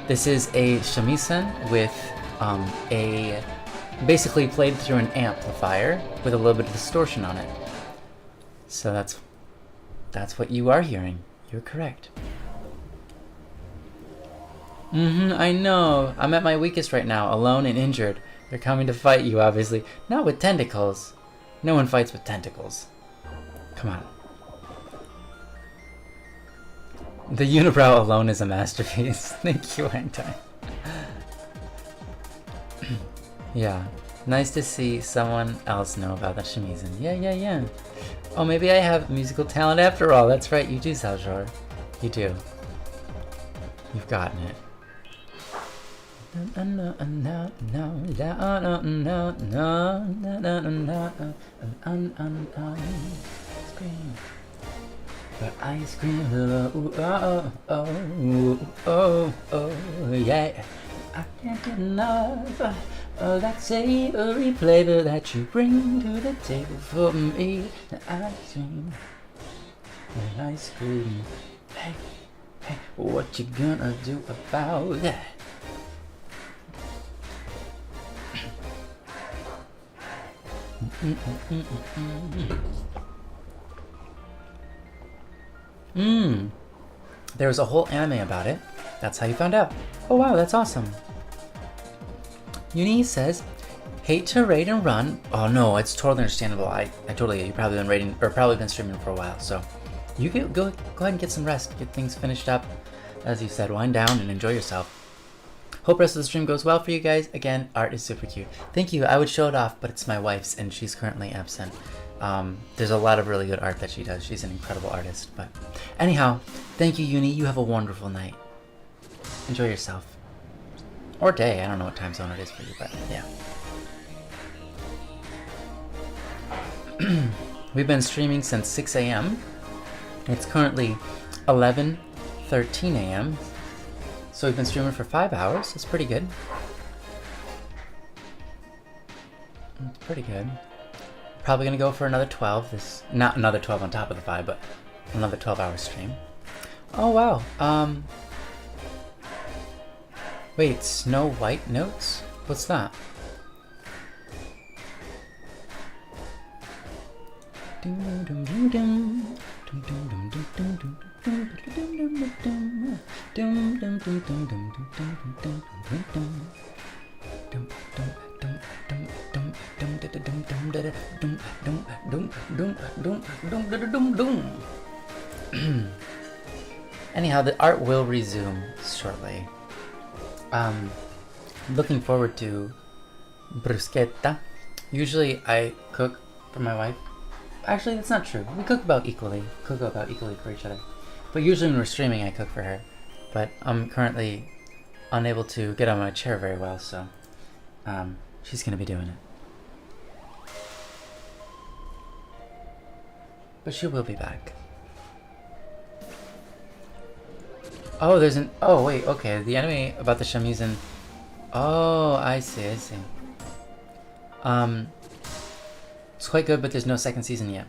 shamisen with a basically played through an amplifier with a little bit of distortion on it. So that's what you are hearing. You're correct. I know. I'm at my weakest right now, alone and injured. They're coming to fight you, obviously. Not with tentacles. No one fights with tentacles. Come on. The unibrow alone is a masterpiece. Thank you, Hangtime. Yeah. Nice to see someone else know about the shamisen. Yeah. Oh, maybe I have musical talent after all. That's right, you do, Saljor. You do. You've gotten it. Scream. But I scream, oh, yeah. I can't get enough of that savory flavor that you bring to the table for me. I scream, and I scream, hey, what you gonna do about that? There was a whole anime about it. That's how you found out. Oh wow, that's awesome. Uni says, hate to raid and run. Oh no, it's totally understandable. I totally get it. You've probably been raiding, or probably been streaming for a while, so you can go ahead and get some rest, get things finished up. As you said, wind down and enjoy yourself. Hope rest of the stream goes well for you guys. Again, art is super cute. Thank you. I would show it off, but it's my wife's and she's currently absent. There's a lot of really good art that she does. She's an incredible artist. But anyhow, thank you, Uni. You have a wonderful night. Enjoy yourself. Or day. I don't know what time zone it is for you, but yeah. We've been streaming since 6 a.m. It's currently 11:13 a.m. So we've been streaming for 5 hours. That's pretty good. It's pretty good. Probably gonna go for another 12. Not another 12 on top of the 5, but another 12-hour stream. Oh wow. Wait, Snow White notes? What's that? Anyhow, the art will resume shortly. Looking forward to bruschetta. Usually I cook for my wife. Actually, that's not true. We cook about equally. Cook about equally for each other. But usually when we're streaming, I cook for her. But I'm currently unable to get on my chair very well, so she's gonna be doing it. But she will be back. Oh, there's an... Oh, wait, okay. The anime about the shamisen... Oh, I see. It's quite good, but there's no second season yet.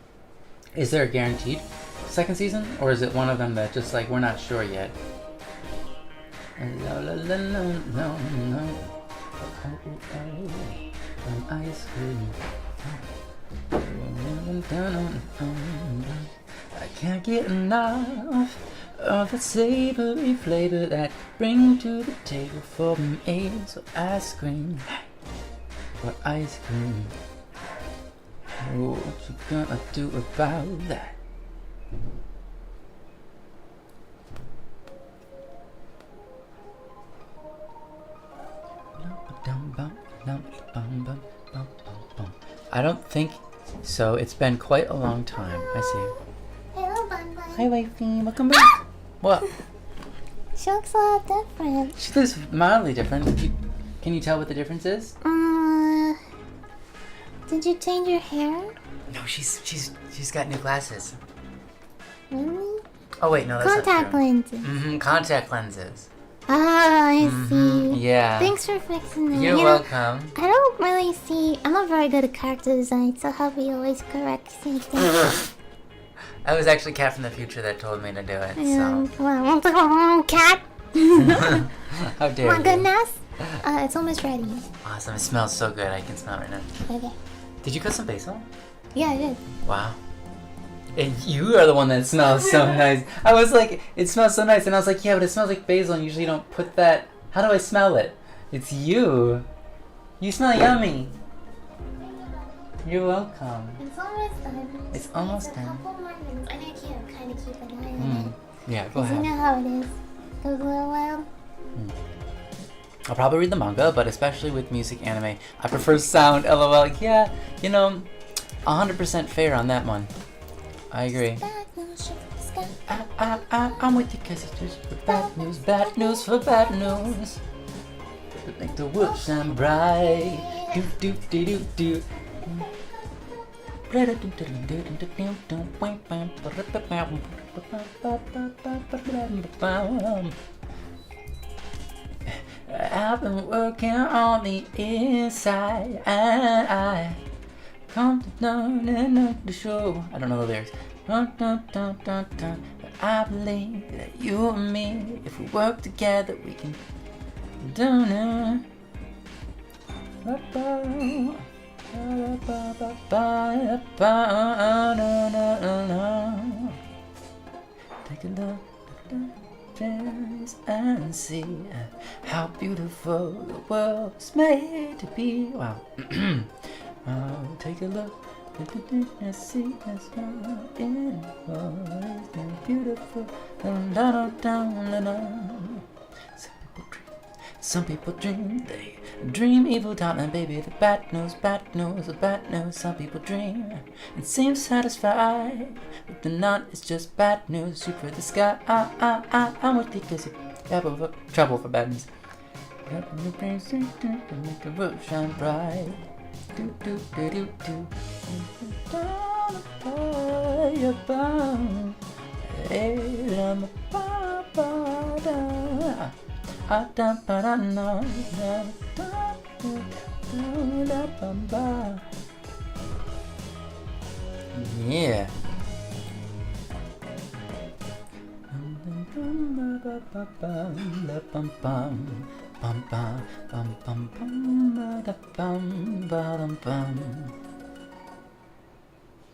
Is there a guaranteed second season? Or is it one of them that just like, we're not sure yet? Ice cream. I can't get enough of the savory flavor that bring to the table for me. So ice cream, for ice cream. What you gonna do about that? I don't think so. It's been quite a long time. I see. Hello, Bun Bun. Hi, wifey. Welcome back. What? She looks a lot different. She looks mildly different. Can you tell what the difference is? Did you change your hair? No, she's got new glasses. Really? Oh wait, no, that's not Contact true. lenses. Contact lenses. Ah, I see. Yeah. Thanks for fixing that. You're welcome. I don't really see. I'm not very good at character design, so hubby always corrects things. I was actually Cat from the future that told me to do it. And, So. well, cat. How dare My you? goodness. It's almost ready. Awesome. It smells so good. I can smell it right now. Okay. Did you cut some basil? Yeah, I did. Wow. And you are the one that smells so nice. I was like, it smells so nice. And I was like, yeah, but it smells like basil and usually you don't put that. How do I smell it? It's you. You smell yummy. You're welcome. It's almost done. It's almost a done. couple more minutes. I need to kind of keep an eye on it. Yeah, go Because you ahead. know how it is. Goes a little wild. I'll probably read the manga, but especially with music anime, I prefer sound. LOL. Yeah, 100% fair on that one. I agree. I'm with you because it's just for bad news for bad news. Make the world shine bright. Do do do do do. I've been working on the inside, and I come to know the show. I don't know the lyrics. Dun, dun, dun, dun, dun. But I believe that you and me, if we work together, we can do it. Take a look at the face and see how beautiful the world's made to be. Wow. Take a look at the thing and see that's not in it's beautiful. Some people dream, they dream evil, darling, baby. The bad news, bad news, the bad news. Some people dream and seem satisfied, but they're not. It's just bad news. You for the sky. I'm with you 'cause you have trouble for bad news. Make the world shine bright. Do do do do do. Yeah.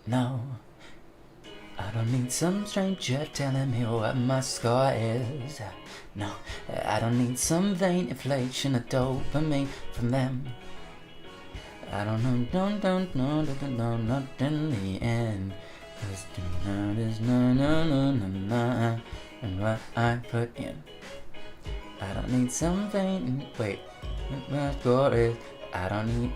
No, I don't need some stranger telling me what my score is. No, I don't need some vain inflation of dopamine from them. I don't know, not in the end. 'Cause there's no, and what I put in. I don't need some vain, wait, my score is, I don't need,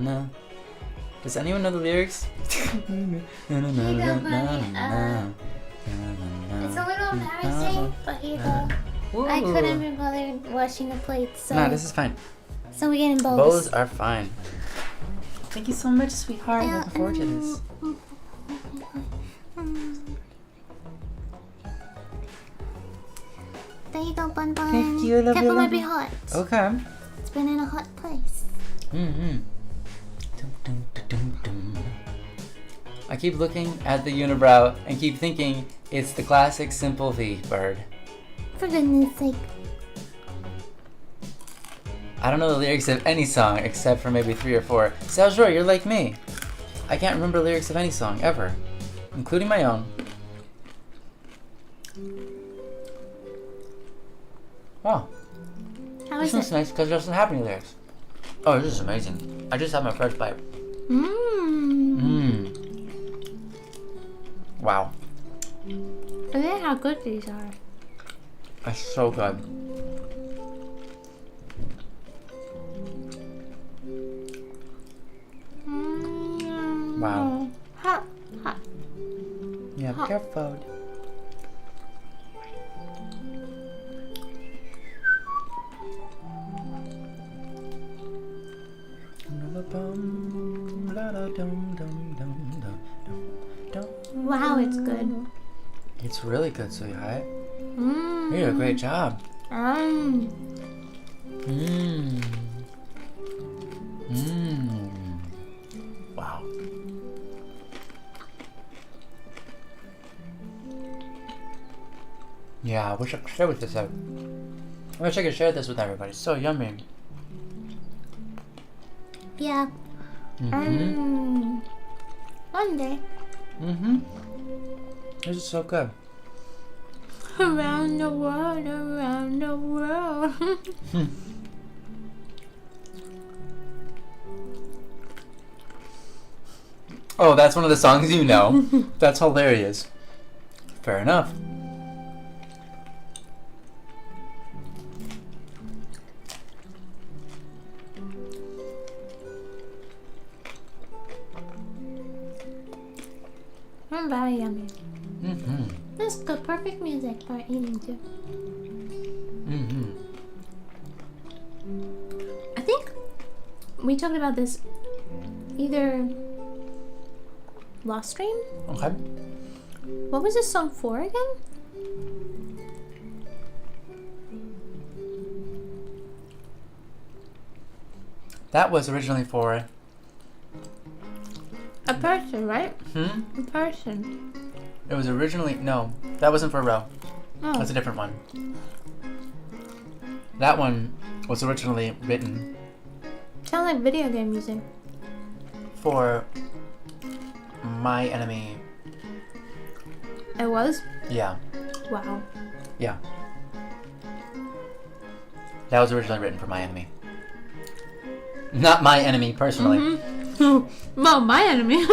no. Does anyone know the lyrics? It's a little embarrassing, but I couldn't be bothered washing the plates, so No, this is fine. so we get in bowls. Bowls are fine. Thank you so much, sweetheart. Yeah, Looking forward to this. There you go, Bun Bun. Thank you, love Careful, you, might love be you. hot. Okay. It's been in a hot place. Mm-hmm. I keep looking at the unibrow and keep thinking it's the classic Simple V bird. For goodness sake. I don't know the lyrics of any song except for maybe 3 or 4. Sergio, you're like me. I can't remember lyrics of any song ever, including my own. Wow, How this is one's it? nice because it doesn't have any lyrics. Oh, this is amazing. I just had my first bite. Mmm. Wow, Forget how good these are. that's so good. Wow. Hot. Hot. Yeah, Hot. careful. Wow, it's good. It's really good, sweetheart. Mmm. You did a great job. Mmm. Mmm. Mmm. Wow. Yeah, I wish I could share with this. I wish I could share this with everybody. It's so yummy. Yeah. Mm-hmm. One day. Mm-hmm. This is so good. Around the world, around the world. Oh, that's one of the songs you know. That's hilarious. Fair enough. Very yummy. Mm-hmm. This is good, perfect music for eating too. Mm-hmm. I think we talked about this either last stream. Okay. What was this song for again? That was originally for... A person, right? Hmm? A person. It was originally... No, that wasn't for Ro. Oh. That's a different one. That one was originally written Sounds like video game music. for My Enemy. It was? Yeah. Wow. Yeah. That was originally written for My Enemy. Not my enemy, personally. Mm-hmm. Well, my enemy.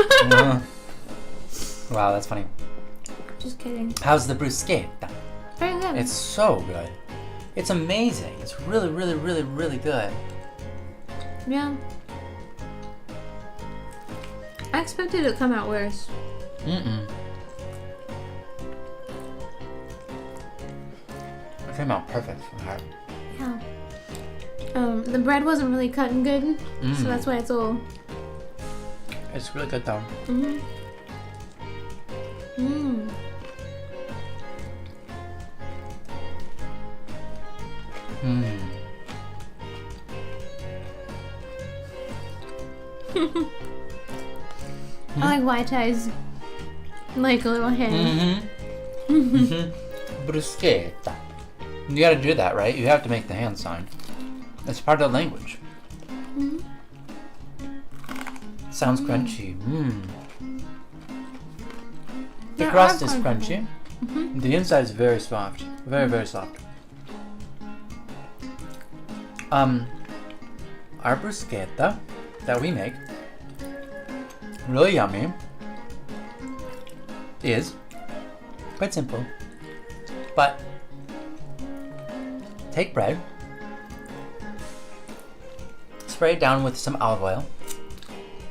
Wow, that's funny. Just kidding. How's the bruschetta? Very good. It's so good. It's amazing. It's really, really, really, really good. Yeah. I expected it to come out worse. Mm-mm. It came out perfect from her. Yeah. The bread wasn't really cutting good, so that's why it's all. It's really good though. Mm-hmm. Mmm. Mm. I like white ties. Like a little hand. Mm-hmm. Mm-hmm. Bruschetta. You gotta do that, right? You have to make the hand sign. It's part of the language. Mm-hmm. Sounds crunchy. Mmm. The There crust are is crunches. crunchy. Mm-hmm. The inside is very soft. Very, very soft. Our bruschetta that we make, really yummy, is quite simple. But take bread, spray it down with some olive oil.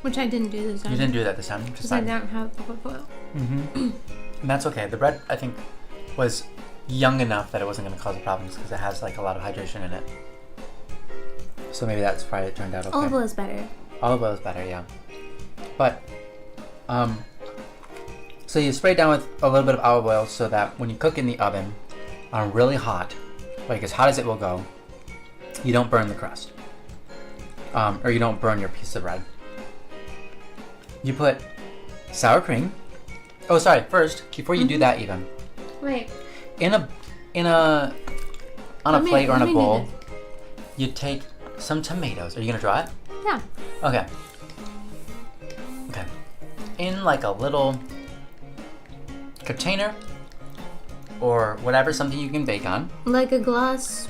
Which I didn't do this time. You didn't do that this time. Just Because I don't have olive oil. Mm-hmm. And that's okay. The bread, I think, was young enough that it wasn't going to cause problems because it has like a lot of hydration in it. So maybe that's why it turned out okay. Olive oil is better. Olive oil is better, yeah. But, so you spray it down with a little bit of olive oil so that when you cook in the oven on really hot, like as hot as it will go, you don't burn the crust. Or you don't burn your piece of bread. You put sour cream. Oh, sorry. First, before you do that, even Wait. on a plate or in a bowl, you take some tomatoes. Are you gonna draw it? Yeah. Okay. Okay. In like a little container or whatever, something you can bake on. Like a glass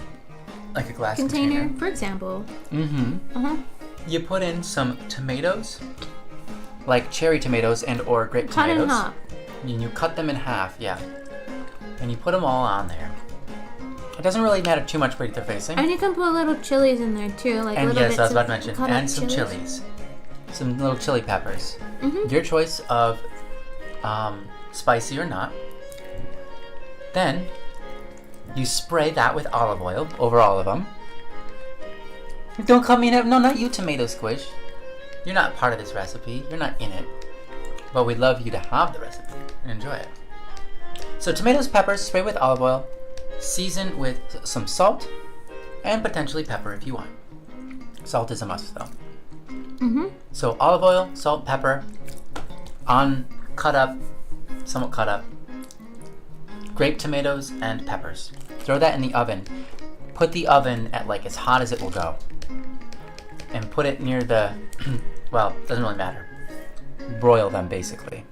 Like a glass container, for example. Mm-hmm. You put in some tomatoes, like cherry tomatoes and or grape Cut tomatoes. in half. And you cut them in half, yeah. And you put them all on there. It doesn't really matter too much what they're facing. And you can put little chilies in there too, like And little yes, bits I was about of to mention, cut and up some chilies. Some little chili peppers. Your choice of spicy or not. Then you spray that with olive oil over all of them. Don't call me no, not you, Tomato Squish. You're not part of this recipe. You're not in it. But we'd love you to have the recipe and enjoy it. So tomatoes, peppers, spray with olive oil, season with some salt, and potentially pepper if you want. Salt is a must though. So olive oil, salt, pepper, somewhat cut up, grape tomatoes and peppers. Throw that in the oven. Put the oven at like as hot as it will go. And put it near the, well, doesn't really matter. Broil them basically.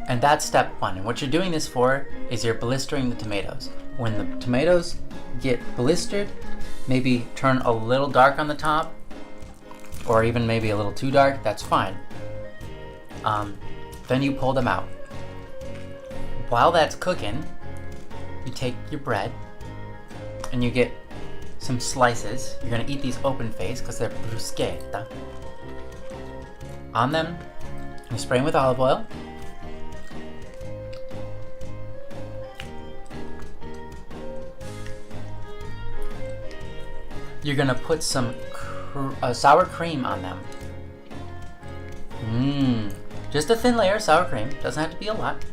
And that's step one. And what you're doing this for is you're blistering the tomatoes. When the tomatoes get blistered, maybe turn a little dark on the top, or even maybe a little too dark, that's fine. Then you pull them out. While that's cooking, you take your bread and you get some slices. You're gonna eat these open faced because they're bruschetta. On them, you spray them with olive oil. You're gonna put some sour cream on them. Just a thin layer of sour cream. Doesn't have to be a lot.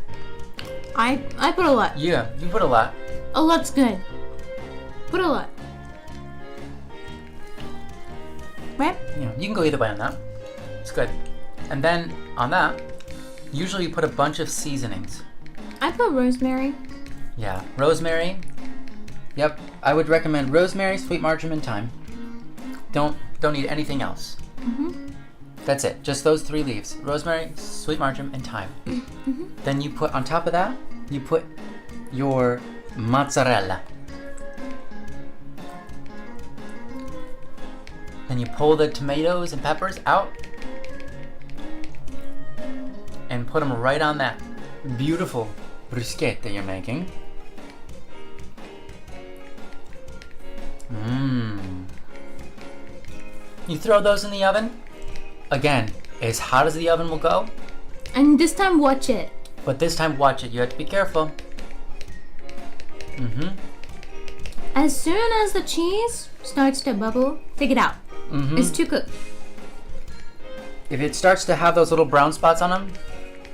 I put a lot. Yeah, you put a lot. A lot's good. Put a lot. Right? Yeah, you can go either way on that. It's good. And then on that, usually you put a bunch of seasonings. I put rosemary. Yeah, rosemary. Yep, I would recommend rosemary, sweet marjoram, and thyme. Don't need anything else. That's it. Just those 3 leaves: rosemary, sweet marjoram, and thyme. Then you put on top of that, you put your mozzarella. Then you pull the tomatoes and peppers out and put them right on that beautiful bruschetta you're making. You throw those in the oven. Again, as hot as the oven will go. And this time watch it. But this time watch it. You have to be careful. As soon as the cheese starts to bubble, take it out. It's too cooked. If it starts to have those little brown spots on them,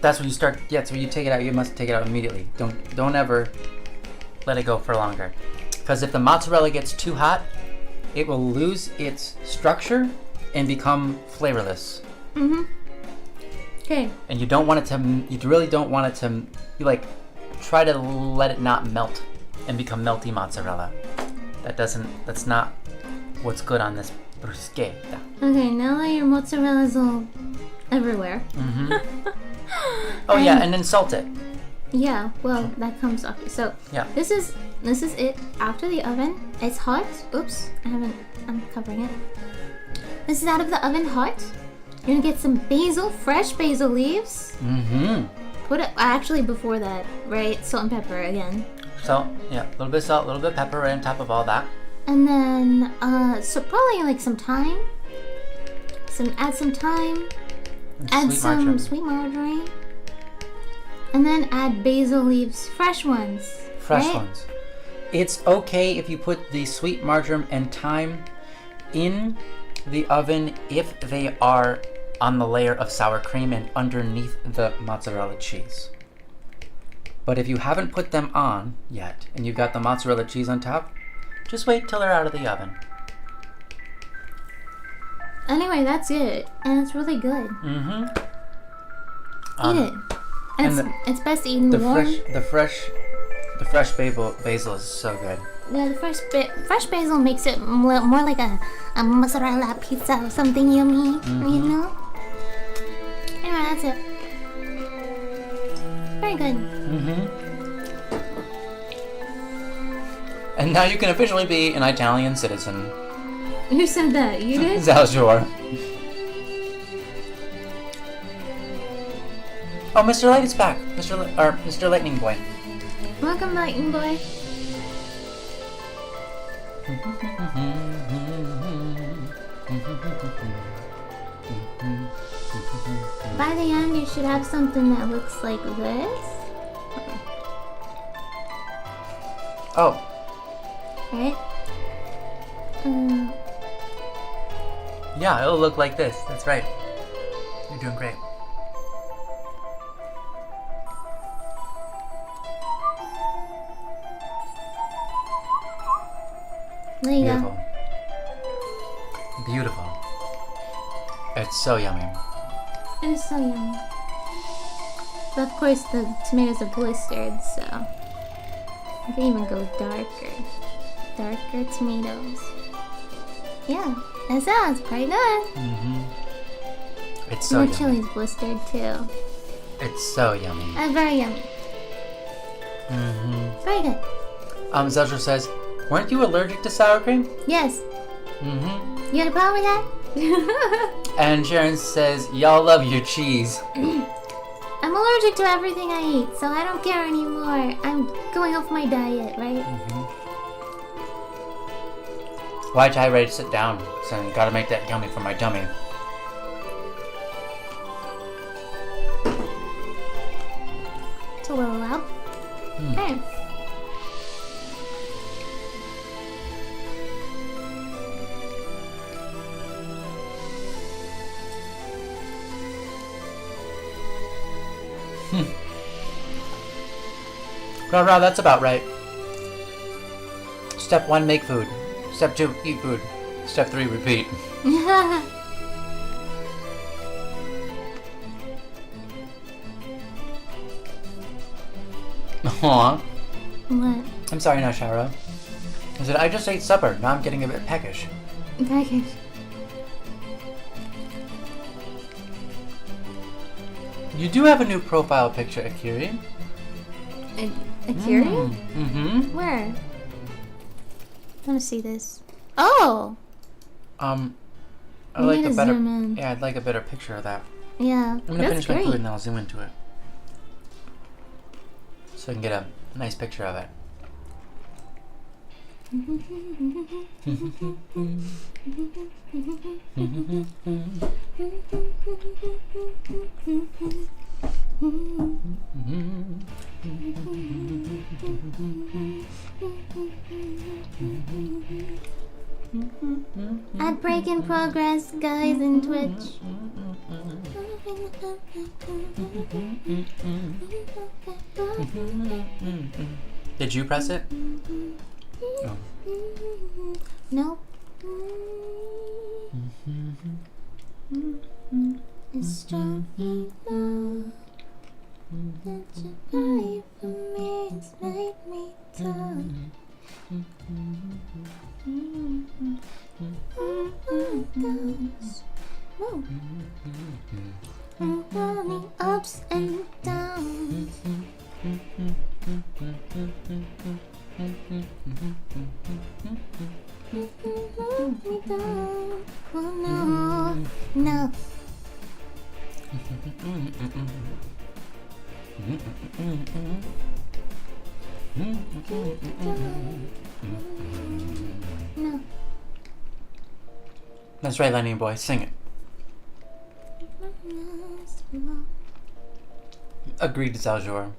that's when you start. Yeah, so when you take it out, you must take it out immediately. Don't ever let it go for longer. Because if the mozzarella gets too hot, it will lose its structure and become flavorless. Okay. And you don't want it to. You really don't want it to. You like try to let it not melt and become melty mozzarella. That's not what's good on this bruschetta. Okay, now that your mozzarella's all everywhere. Oh yeah, and then salt it. Yeah, well, that comes after. So Yeah. this is it after the oven. It's hot. Oops, I'm covering it. This is out of the oven hot. You're gonna get some basil, fresh basil leaves. Put it actually before that, right? Salt and pepper again. Salt, yeah, a little bit of salt, a little bit of pepper right on top of all that. And then so probably like some thyme. Add some thyme. And Add sweet some marjoram. sweet marjoram. And then add basil leaves, fresh ones. Fresh right? ones. It's okay if you put the sweet marjoram and thyme in the oven if they are on the layer of sour cream and underneath the mozzarella cheese. But if you haven't put them on yet and you've got the mozzarella cheese on top, just wait till they're out of the oven. Anyway, that's it. And it's really good. Mm-hmm. Eat it. And it's best eaten warm. The fresh basil is so good. Yeah, the fresh basil makes it more like a mozzarella pizza or something yummy, you know? Anyway, that's it. Very good. And now you can officially be an Italian citizen. Who said that? You did? Zalzor. Oh, Mr. Light is back. Mr. Lightning Boy. Welcome, Lightning Boy. By the end, you should have something that looks like this. Oh. Right? Yeah, it'll look like this. That's right. You're doing great. There you Beautiful. go. Beautiful. It's so yummy. It is so yummy. But of course, the tomatoes are blistered, so you can even go darker. Darker tomatoes. Yeah, that sounds pretty good. It's so My yummy. chili's blistered too. It's so yummy. And very yummy. Very good. Zelda says, weren't you allergic to sour cream? Yes. You had a problem with that? And Sharon says, y'all love your cheese. I'm allergic to everything I eat, so I don't care anymore. I'm going off my diet, right? Why I ready to sit down? So you gotta make that yummy for my tummy. It's a little loud. Okay. Rah, that's about right. Step 1, make food. Step 2, eat food. Step 3, repeat. Aww. What? I'm sorry now, Shara. I said, I just ate supper. Now I'm getting a bit peckish. Package. You do have a new profile picture, Akiri. Akira? Where? I want to see this. Oh! I You like need a to better. zoom in. Yeah, I'd like a better picture of that. Yeah, I'm gonna that's finish my great. food and then I'll zoom into it, so I can get a nice picture of it. Ad break in progress, guys, in Twitch. Did you press it? Oh. Nope. It's strong enough that you buy for me. It's made me tough. Whoa. I'm running ups and downs. Let me down. Oh no, no. No. That's right, Lightning Boy. Sing it. Agreed, Zaljor.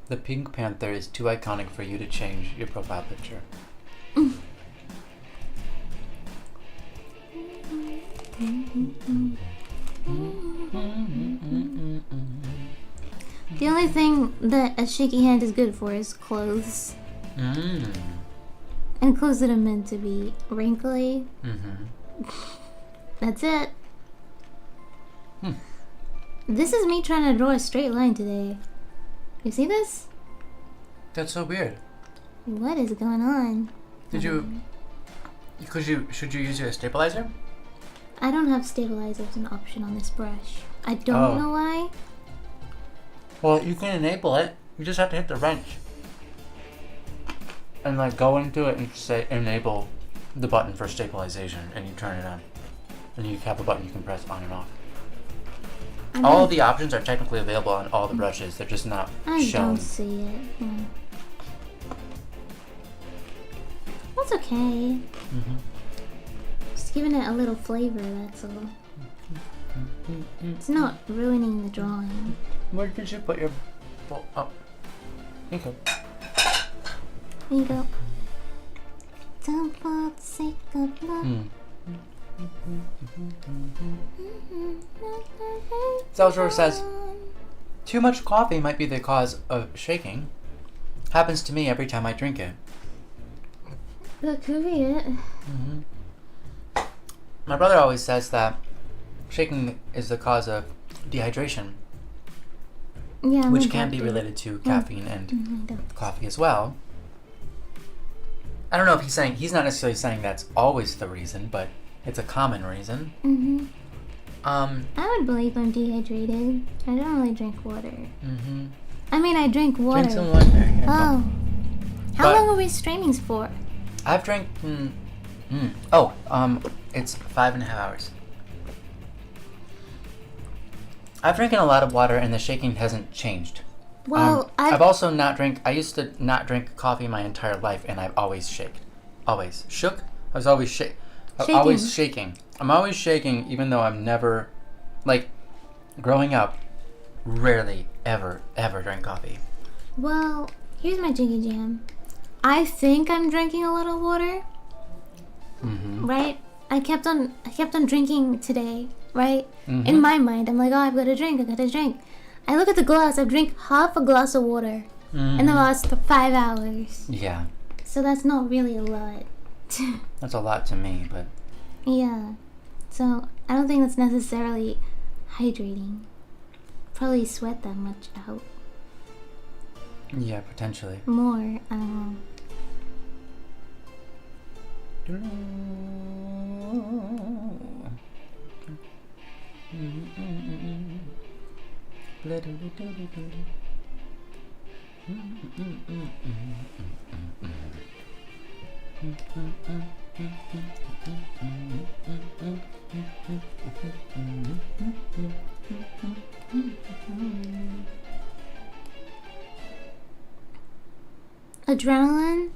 The Pink Panther is too iconic for you to change your profile picture. The only thing that a shaky hand is good for is clothes. And clothes that are meant to be wrinkly. That's it. This is me trying to draw a straight line today. You see this? That's so weird. What is going on? Should you use your stabilizer? I don't have stabilizer as an option on this brush. I don't know why. Well, you can enable it. You just have to hit the wrench. And like go into it and say enable the button for stabilization and you turn it on. And you have a button you can press on and off. All of the options are technically available on all the brushes. They're just not shown. I don't see it. Yeah. That's okay. Just giving it a little flavor, that's all. It's not ruining the drawing. Where did you put your... Oh. Here you go. Here you go. Don't for the sake of love. Zelzor says, too much coffee might be the cause of shaking. Happens to me every time I drink it. That could be it. My brother always says that shaking is the cause of dehydration. Yeah, which can be related to caffeine and coffee as well. I don't know if he's not necessarily saying that's always the reason, but it's a common reason. I would believe I'm dehydrated. I don't really drink water. I mean, I drink water. Drink some water. Oh. How long are we streaming for? I've drank... it's 5.5 hours. I've drinking a lot of water and the shaking hasn't changed. Well, I've also not drank... I used to not drink coffee my entire life and I've always shaked. Always. Shook? I was always always shaking. I'm always shaking even though I'm never... Like, growing up, rarely, ever drank coffee. Well, here's my jiggy jam. I think I'm drinking a lot of water. Right? I kept on drinking today, right? In my mind, I'm like, oh, I've got to drink. I look at the glass, I've drank half a glass of water in the last 5 hours. Yeah. So that's not really a lot. That's a lot to me, but... Yeah. So, I don't think that's necessarily hydrating. Probably sweat that much out. Yeah, potentially. More, I don't know. Adrenaline?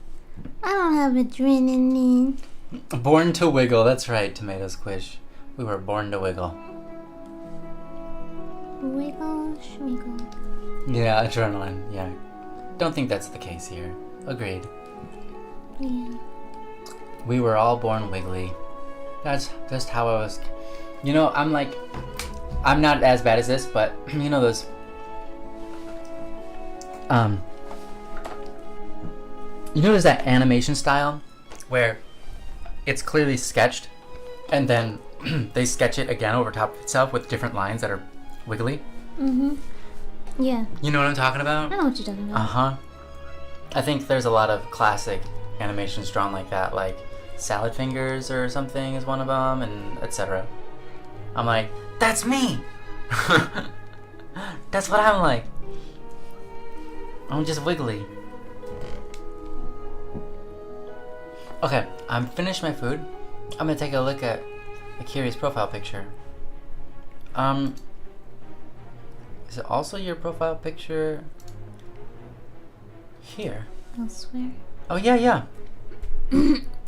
I don't have adrenaline. Born to wiggle, that's right, Tomato Squish. We were born to wiggle. Wiggle, schmiggle. Yeah, adrenaline, yeah. Don't think that's the case here. Agreed. Yeah. We were all born wiggly. That's just how I was. You know, I'm not as bad as this, but you know those... You notice that animation style where it's clearly sketched and then they sketch it again over top of itself with different lines that are wiggly? Yeah. You know what I'm talking about? I know what you're talking about. I think there's a lot of classic animations drawn like that, like Salad Fingers or something is one of them, and etc. I'm like, that's me! That's what I'm like. I'm just wiggly. Okay, I'm finished my food. I'm gonna take a look at Akiri's profile picture. Is it also your profile picture here? Elsewhere. Oh yeah. Yeah,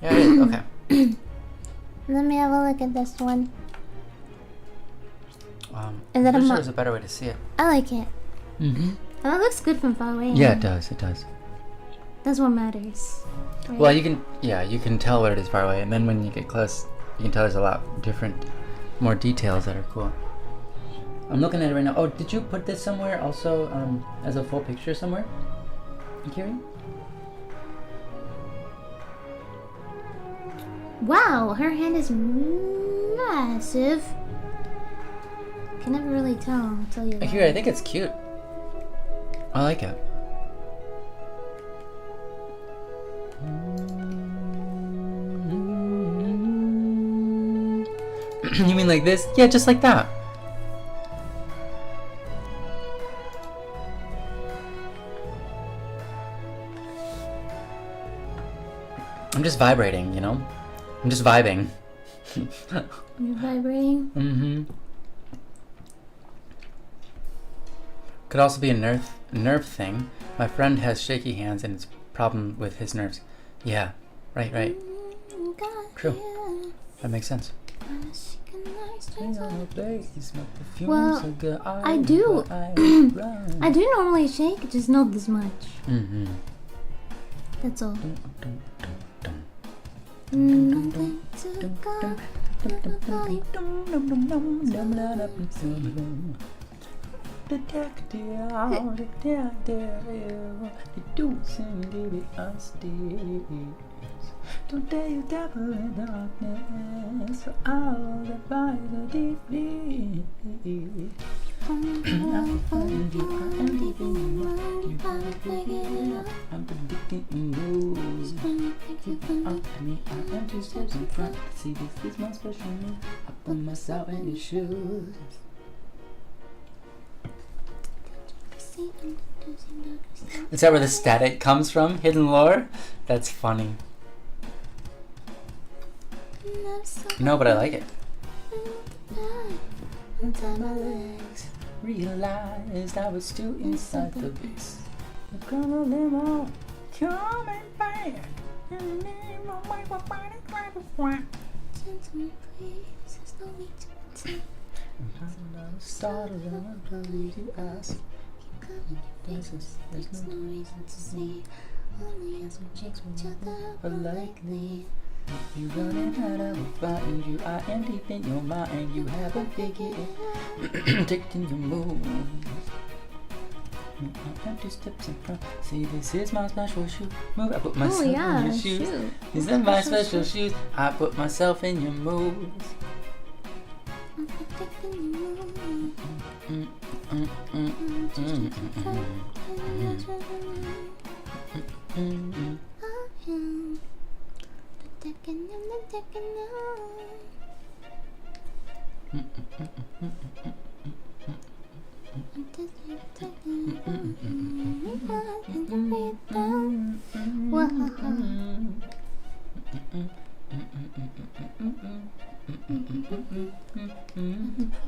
it is. Okay. Let me have a look at this one. I'm pretty sure there's a better way to see it. I like it. Well, it looks good from far away. Yeah, it does. It does. That's what matters. Right? Well, you can tell what it is far away, and then when you get close, you can tell there's a lot different, more details that are cool. I'm looking at it right now. Oh, did you put this somewhere also as a full picture somewhere? Kiri? Wow, her hand is massive. Can never really tell. I'll tell you. Kiri, I think it's cute. I like it. You mean like this? Yeah, just like that. I'm just vibrating, you know? I'm just vibing. You're vibrating? Mm-hmm. Could also be a nerve thing. My friend has shaky hands and it's a problem with his nerves. Yeah, right. True. That makes sense. Well, I do. I do normally shake, just not this much. Mm-hmm. That's all. Don't dare you dabble in darkness, for all the fire deeply. I'm predicting moves. Keep up me, I am 2 steps in front. See, this is my special move. I put myself in your shoes. Is that where the static comes from? Hidden lore? That's funny. No, but I like it. Until my legs realized I was still inside the base. I'm gonna live on, coming back. And the name of my body grab a flat. I'm started on to leave you ask. There's no reason to see. Only as we chase each other, but likely. You running out, I will find you. I am deep in your mind. You haven't figured it. Taking your moves. I am 2 steps in front. See, this is my special shoe. Move. I put myself in your shoes. Shoot. These are my special shoes. I put myself in your moves. I'm protecting your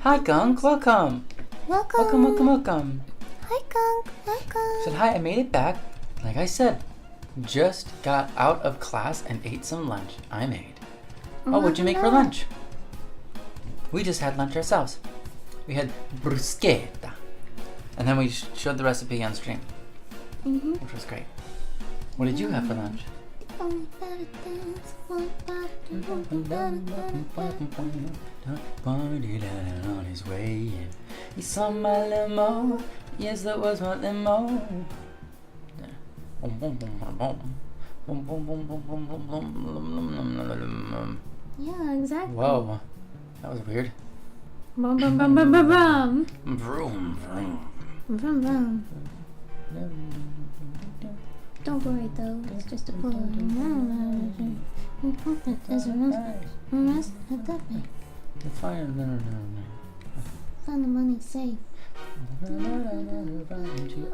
Hi, Gunk. Welcome. Welcome. Hi, Gunk. Welcome. Said hi. I made it back. Like I said, just got out of class and ate some lunch I made. Oh, what'd you make for lunch? We just had lunch ourselves. We had bruschetta. And then we showed the recipe on stream, which was great. What did you have for lunch? On his way in. He saw my limo. Yes, that was my limo. Yeah, exactly. Whoa, that was weird. Bum bum bum bum bum bum. Vroom, vroom. Bum bum. Don't worry though, it's just a pull. Important is a rest at that bank. Find the money safe.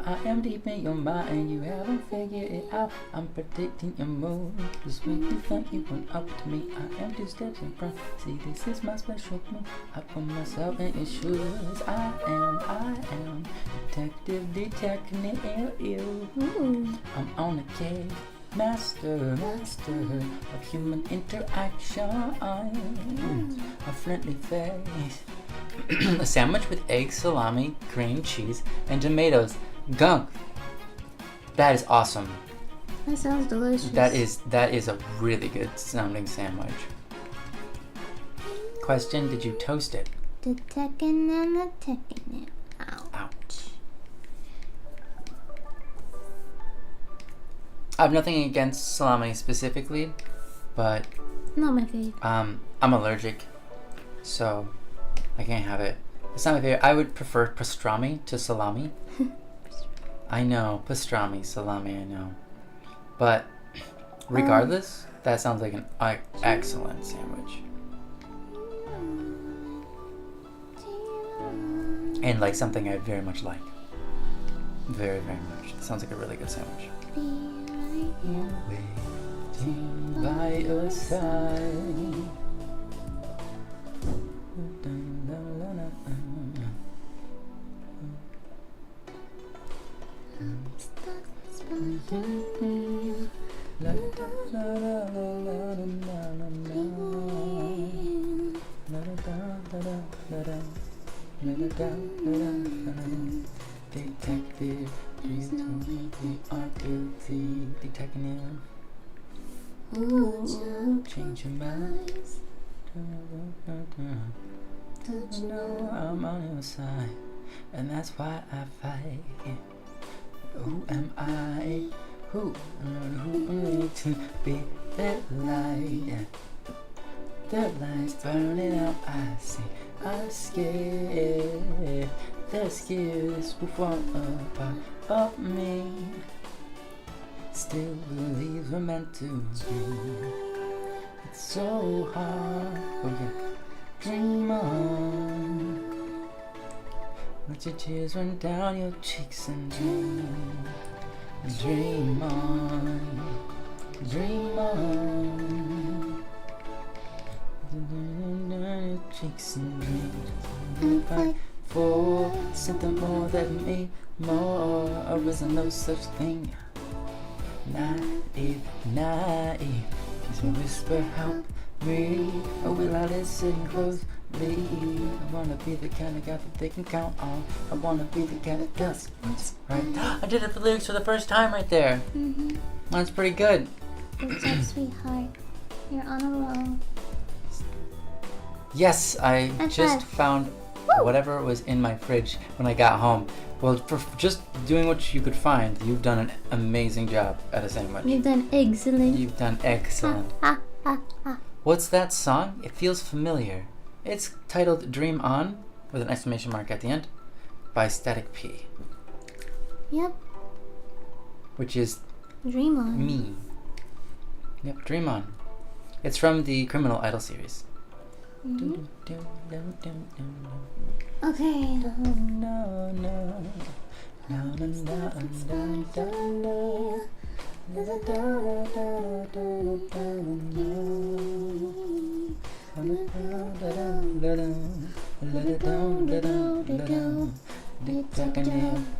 I am deep in your mind, you haven't figured it out. I'm predicting your moves. Just when you think you went up to me, I am 2 steps in front. See, this is my special move. I put myself in your shoes. I am detecting you. I'm on a case. Master of human interaction. A friendly face. A sandwich with egg, salami, cream cheese, and tomatoes. Gunk. That is awesome. That sounds delicious. That is a really good sounding sandwich. Question, did you toast it? The taking and the taking it. Ouch. I have nothing against salami specifically, but Not my favorite. I'm allergic, so I can't have it. It's not my favorite. I would prefer pastrami to salami. I know, pastrami, salami, I know. But regardless, that sounds like an excellent sandwich. And like something I very much like. Very, very much. It sounds like a really good sandwich. Waiting by your side. Detective, please tell me we are guilty. Detective, change your mind. Don't you know I'm on your side, and that's why I fight. Who am I? Who am I to be that light? The light's burning out, I see. I'm scared. They're scared this will fall apart of me. Still believe we're meant to be. It's so hard. Okay. Dream on. Let your tears run down your cheeks and dream. Dream on. Dream on. Your cheeks and dream. Fight for something more than me. More, or is there no such thing? Naive. So whisper, help me, or will I listen closely? I wanna be the kind of guy that they can count on. I wanna be the guy that does what's right. I did it the lyrics for the first time right there. That's pretty good. Good job, sweetheart. You're on a roll. Yes, I High just five. found whatever was in my fridge when I got home. Well, for just doing what you could find, you've done an amazing job at a sandwich. You've done excellent. You've done excellent. What's that song? It feels familiar. It's titled Dream On, with an exclamation mark at the end, by Static P, Yep. which is Dream on. me. Yep, Dream On. It's from the Criminal Idol series. Okay.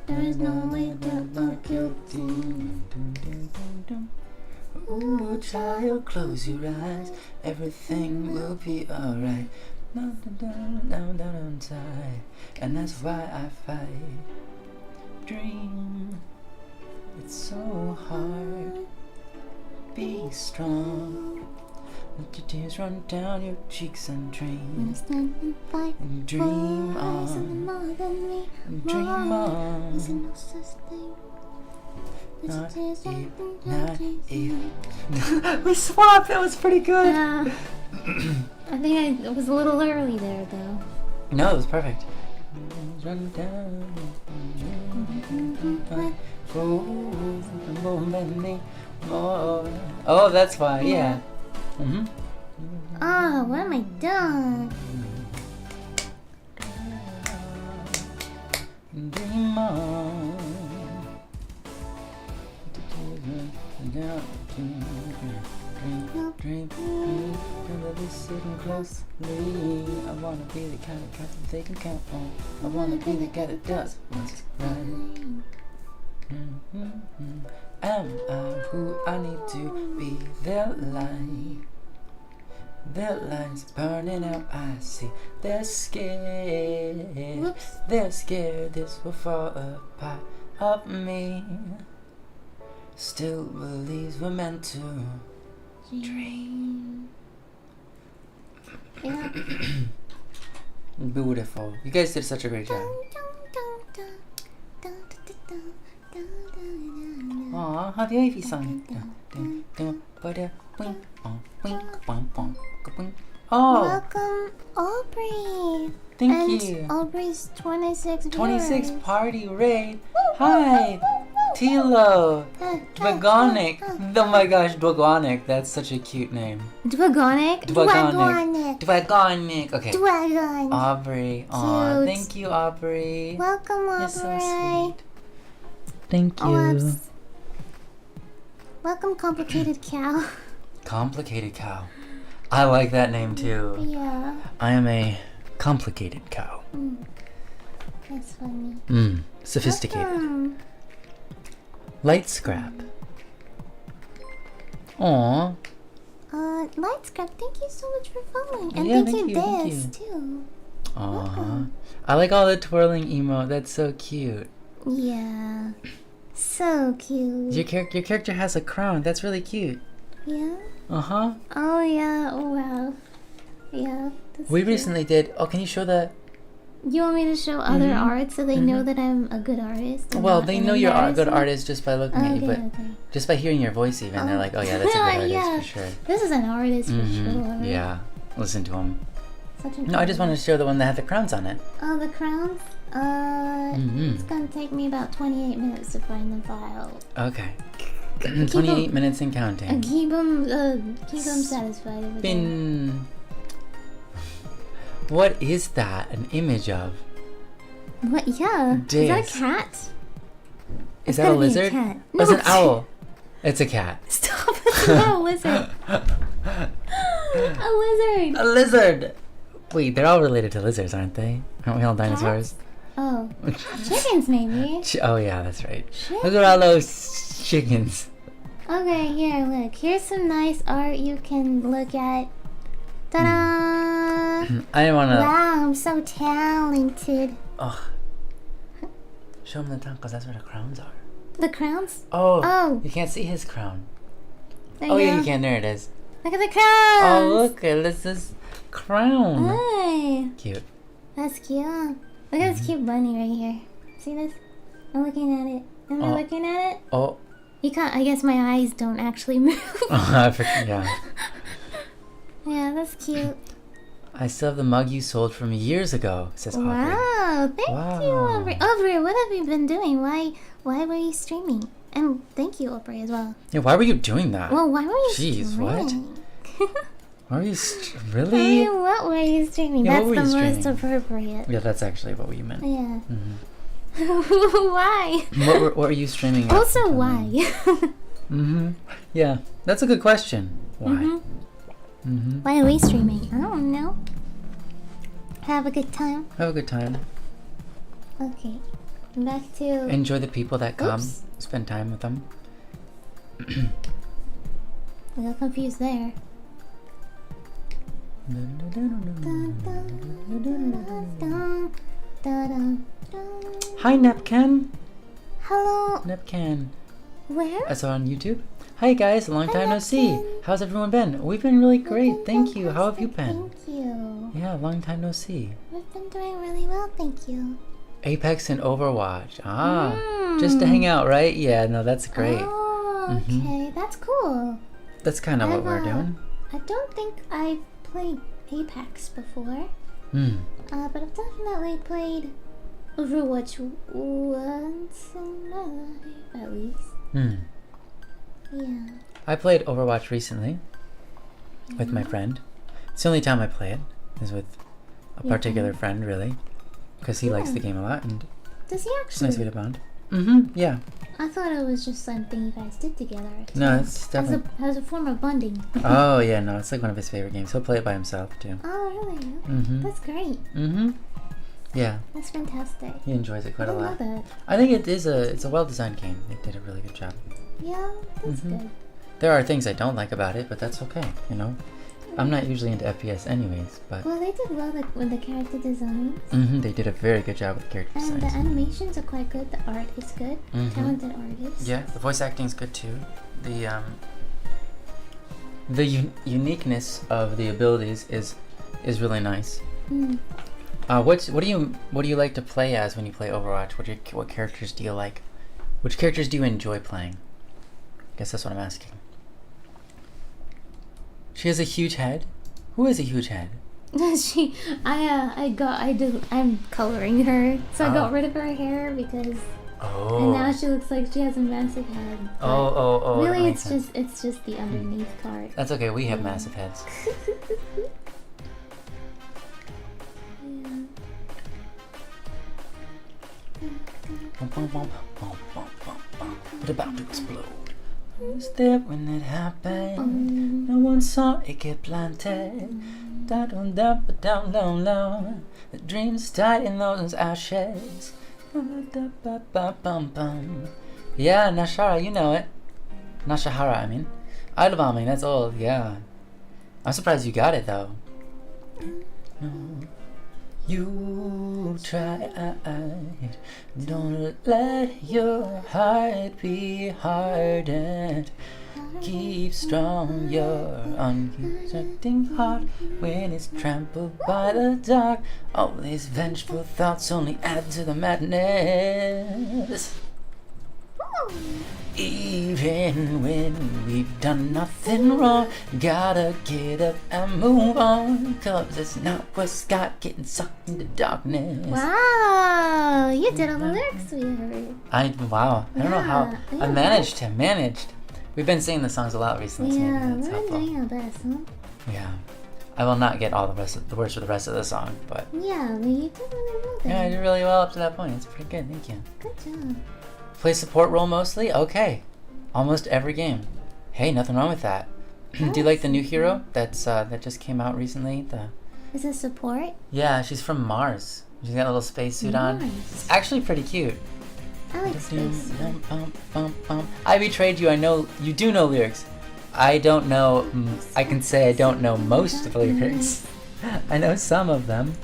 There's no way that I'm guilty. Ooh, child, close your eyes. Everything will be alright. Down inside. And that's why I fight. Dream. It's so hard. Be strong. Let your tears run down your cheeks and dream. Stand and fight. And dream for on. more than me. And dream on. There's no such thing. Not we swapped. That was pretty good. I think I was a little early there, though. No, it was perfect. Run down. Oh, that's why. Yeah. Ah, what am I doing? Dream on. Dream, gonna be sitting closely. I wanna be the kind of guy that they can count on. I wanna be the guy that does what's right. Am I who I need to be? Their lights burning out, I see. They're scared. Whoops. They're scared this will fall apart of me. Still believes we're meant to dream. Yeah. Beautiful. You guys did such a great job. Aw, happy Ivy song. Oh, Welcome, Aubrey. thank and you. Aubrey's 26 26 viewers. party raid. Hi, Tilo. Dwagonic. Oh my gosh, Dwagonic. That's such a cute name. Dwagonic? Dwagonic. Dwagonic. Okay. Dwagon. Aubrey. Aw, Cute. thank you, Aubrey. Welcome, Aubrey. You're so sweet. Thank you. Oh, welcome, Complicated Cow. Complicated cow. I like that name too. Yeah. I am a complicated cow. That's funny. Sophisticated. Welcome. Light scrap. Aw. Light Scrap, thank you so much for following. And Yeah, thank you, thank Des, you. too. Aw. I like all the twirling emote. That's so cute. Yeah. So cute. Your character has a crown. That's really cute. Yeah? Uh-huh. Oh, yeah. Oh, wow. Yeah. That's We cute. recently did... Oh, can you show that? You want me to show other art so they know that I'm a good artist? and Well, not they an know you're a good embarrassment? artist just by looking at you, but Okay. just by hearing your voice even, they're like, oh yeah, that's a good artist Yeah. for sure. This is an artist for sure. Yeah, listen to him. Such a No, I just wanted to show the one that had the crowns on it. Oh, the crowns? It's gonna take me about 28 minutes to find the file. Okay. 28 minutes and counting. And keep them satisfied. Over there. Spin. What is that an image of? What? Yeah. Is that Days. a cat? Is It's that a gotta be a lizard? cat. Oh, it's No, an owl. It's a cat. Stop! It's not a lizard. A lizard. A lizard! Wait, they're all related to lizards, aren't they? Aren't we all dinosaurs? Oh, chickens maybe. Oh yeah, that's right. Look at all those chickens. Okay, here, look. Here's some nice art you can look at. Ta-da! I didn't want to... Wow, I'm so talented. Oh. Show him the tongue, because that's where the crowns are. The crowns? Oh, Oh. you can't see his crown. There Oh you yeah, go. you can. There it is. Look at the crowns! Oh, look, this is crown. Hi. Cute. That's cute. Look at this cute bunny right here. See this? I'm looking at it. Am I Oh. looking at it? Oh. You can't. I guess my eyes don't actually move. Yeah. Yeah, that's cute. I still have the mug you sold from years ago, says Aubrey. Wow, thank you, Wow. Aubrey. Aubrey, what have you been doing? Why were you streaming? And thank you, Aubrey, as well. Yeah, why were you doing that? Well, why were you Jeez, what? streaming? Why were you I really? mean, what were you streaming? Yeah, That's what the were you most streaming? appropriate. Yeah, that's actually what you meant. Yeah. Why? What were you streaming at? Also, why? Yeah, that's a good question. Why? Why are we streaming? I don't know. Have a good time. Have a good time. Okay. Back to. Enjoy the people that come. Oops. Spend time with them. I got confused there. Hi, Nepcan. Hello. Nepcan. Where? I saw it on YouTube. Hi guys, long time no see. Nepcan. How's everyone been? We've been really great, thank you. How have you been? Thank you. Yeah, long time no see. We've been doing really well, thank you. Apex and Overwatch. Just to hang out, right? Yeah, no, that's great. Oh, okay. That's cool. That's kind of what I've, we're doing. I don't think I've played Apex before. But I've definitely played Overwatch once in my life, at least. Yeah. I played Overwatch recently with my friend. It's the only time I play it is with a particular friend, really, because he likes the game a lot, and Does he it's nice to actually? get a bond. Yeah. I thought it was just something you guys did together. No, it's definitely. As a form of bonding. Oh yeah, no, it's like one of his favorite games. He'll play it by himself too. Oh, really? That's great. Yeah, That's fantastic. he enjoys it quite I a love lot. that. I think it's a well-designed game. They did a really good job. Yeah, that's good. There are things I don't like about it, but that's okay. You know, I'm not usually into FPS anyways, but Well, they did well with the character designs. they did a very good job with character And the designs. animations are quite good. The art is good. Talented artists. Yeah, the voice acting's good too. The uniqueness of the abilities is really nice. What do you like to play as when you play Overwatch? What characters do you like? Which characters do you enjoy playing? I guess that's what I'm asking. She has a huge head. Who has a huge head? I'm coloring her, so I got rid of her hair because. Oh. And now she looks like she has a massive head. Oh. Really, it's just the underneath part. That's okay. We have massive heads. It's about to explode. I was there when it happened. No one saw it get planted. Down, low. The dreams died in those ashes. Yeah, Nashara, you know it. Nashahara, I mean. Idol bombing, that's old, yeah. I'm surprised you got it though. You try, don't let your heart be hardened. Keep strong your unsuspecting heart when it's trampled by the dark. All these vengeful thoughts only add to the madness. Even when we've done nothing wrong, gotta get up and move on, 'cause it's not what's got getting sucked into darkness. Wow, you did all the lyrics, sweetheart. I don't know how I managed. We've been singing the songs a lot recently. Yeah, It's we're helpful. doing our best, huh? Yeah, I will not get all the words for the rest of the song, but Yeah, but you did really well there. yeah, I did really well up to that point. It's pretty good. Thank you. Good job. Play support role mostly? Okay. Almost every game. Hey, nothing wrong with that. Do you like the new hero that just came out recently? Is it support? Yeah, she's from Mars. She's got a little spacesuit on. It's actually pretty cute. I like space. I betrayed you. I know you do know lyrics. I don't know. I can say I don't know most of the lyrics. I know some of them.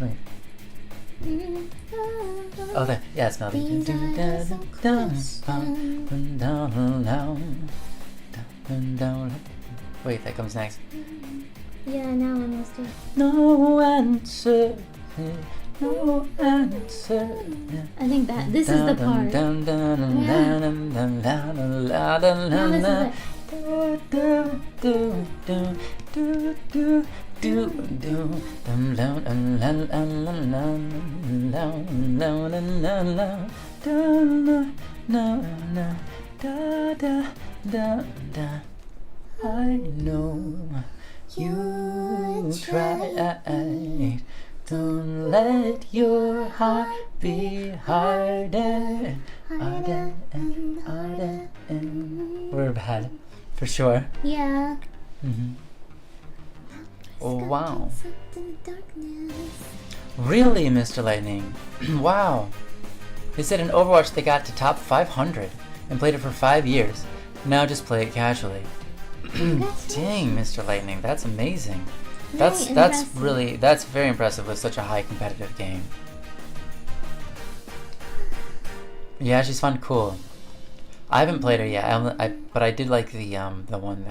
Wait. Oh, there. Yeah, it's melody. Wait, that comes next. Yeah, now I understand. No answer. No answer. I think this is the part. I know you tried. Don't let your heart be harder. We're bad, for sure. Yeah. Oh, wow. Really, Mr. Lightning? Wow. They said in Overwatch they got to top 500 and played it for 5 years. Now just play it casually. Dang, Mr. Lightning, that's amazing. That's very impressive with such a high competitive game. Yeah, she's fun, cool. I haven't played her yet, but I did like the one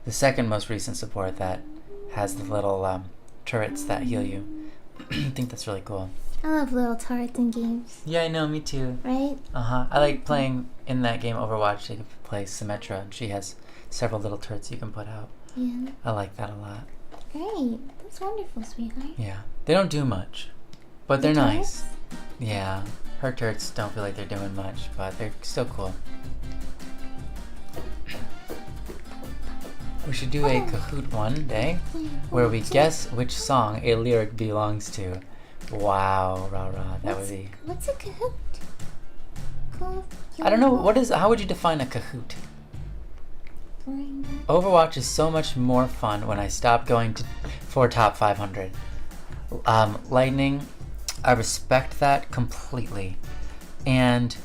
the second most recent support that has the little turrets that heal you. I think that's really cool. I love little turrets in games. Yeah, I know, me too. Right? I like playing in that game Overwatch. You can play Symmetra, and she has several little turrets you can put out. Yeah. I like that a lot. Great. That's wonderful, sweetheart. Yeah. They don't do much, but they're nice. Yeah. Her turrets don't feel like they're doing much, but they're still cool. We should do a Kahoot one day where we guess which song a lyric belongs to. Wow, rah, that would be... What's a Kahoot? I don't know, how would you define a Kahoot? Overwatch is so much more fun when I stop going for top 500. Lightning, I respect that completely. And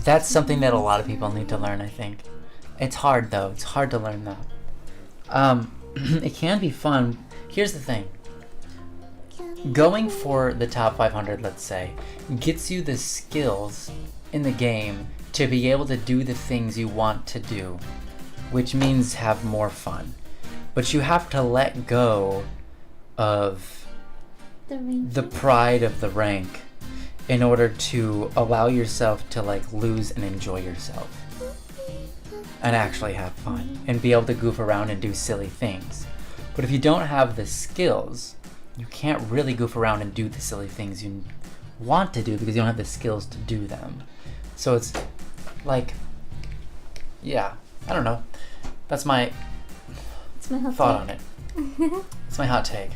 that's something that a lot of people need to learn, I think. It's hard though, it's hard to learn though. It can be fun. Here's the thing. going for the top 500, let's say, gets you the skills in the game to be able to do the things you want to do, which means have more fun. But you have to let go of the pride of the rank in order to allow yourself to like lose and enjoy yourself and actually have fun and be able to goof around and do silly things. But if you don't have the skills, you can't really goof around and do the silly things you want to do because you don't have the skills to do them. So it's like, yeah, I don't know. That's my thought on it. It's my hot take.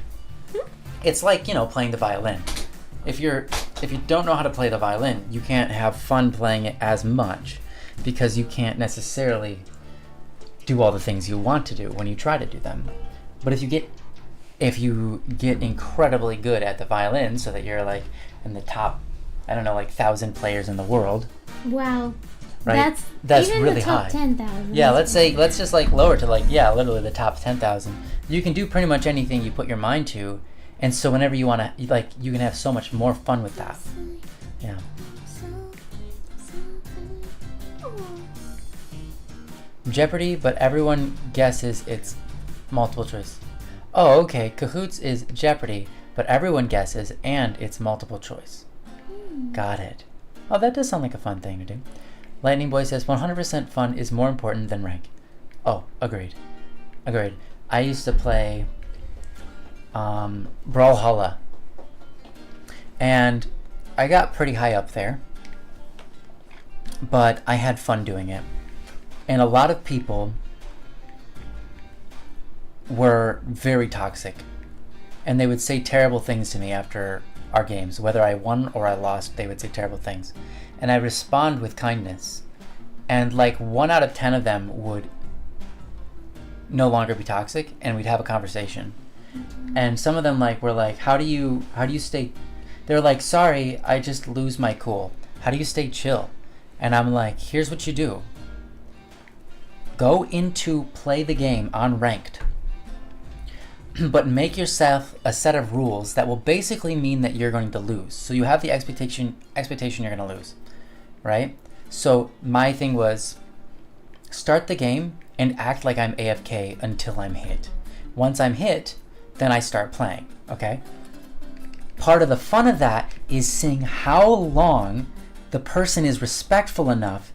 It's like, playing the violin. If you don't know how to play the violin, you can't have fun playing it as much because you can't necessarily do all the things you want to do when you try to do them. But if you get incredibly good at the violin so that you're like in the top, 1,000 players in the world. Wow. Right? That's even really the top high. 10,000. Yeah, let's just like lower to literally the top 10,000. You can do pretty much anything you put your mind to, and so whenever you want to, you can have so much more fun with that. Yeah. Jeopardy, but everyone guesses it's multiple choice. Oh, okay. Cahoots is Jeopardy, but everyone guesses and it's multiple choice. Got it. Oh, that does sound like a fun thing to do. Lightning Boy says 100% fun is more important than rank. Oh, agreed. I used to play Brawlhalla, and I got pretty high up there, but I had fun doing it. And a lot of people were very toxic, and they would say terrible things to me after our games. Whether I won or I lost, they would say terrible things. And I respond with kindness. And 1 out of 10 of them would no longer be toxic, and we'd have a conversation. And some of them were like, how do you stay? They're like, sorry, I just lose my cool. How do you stay chill? And I'm like, here's what you do. Go into play the game on ranked, but make yourself a set of rules that will basically mean that you're going to lose. So you have the expectation you're going to lose, right? So my thing was, start the game and act like I'm AFK until I'm hit. Once I'm hit, then I start playing, okay? Part of the fun of that is seeing how long the person is respectful enough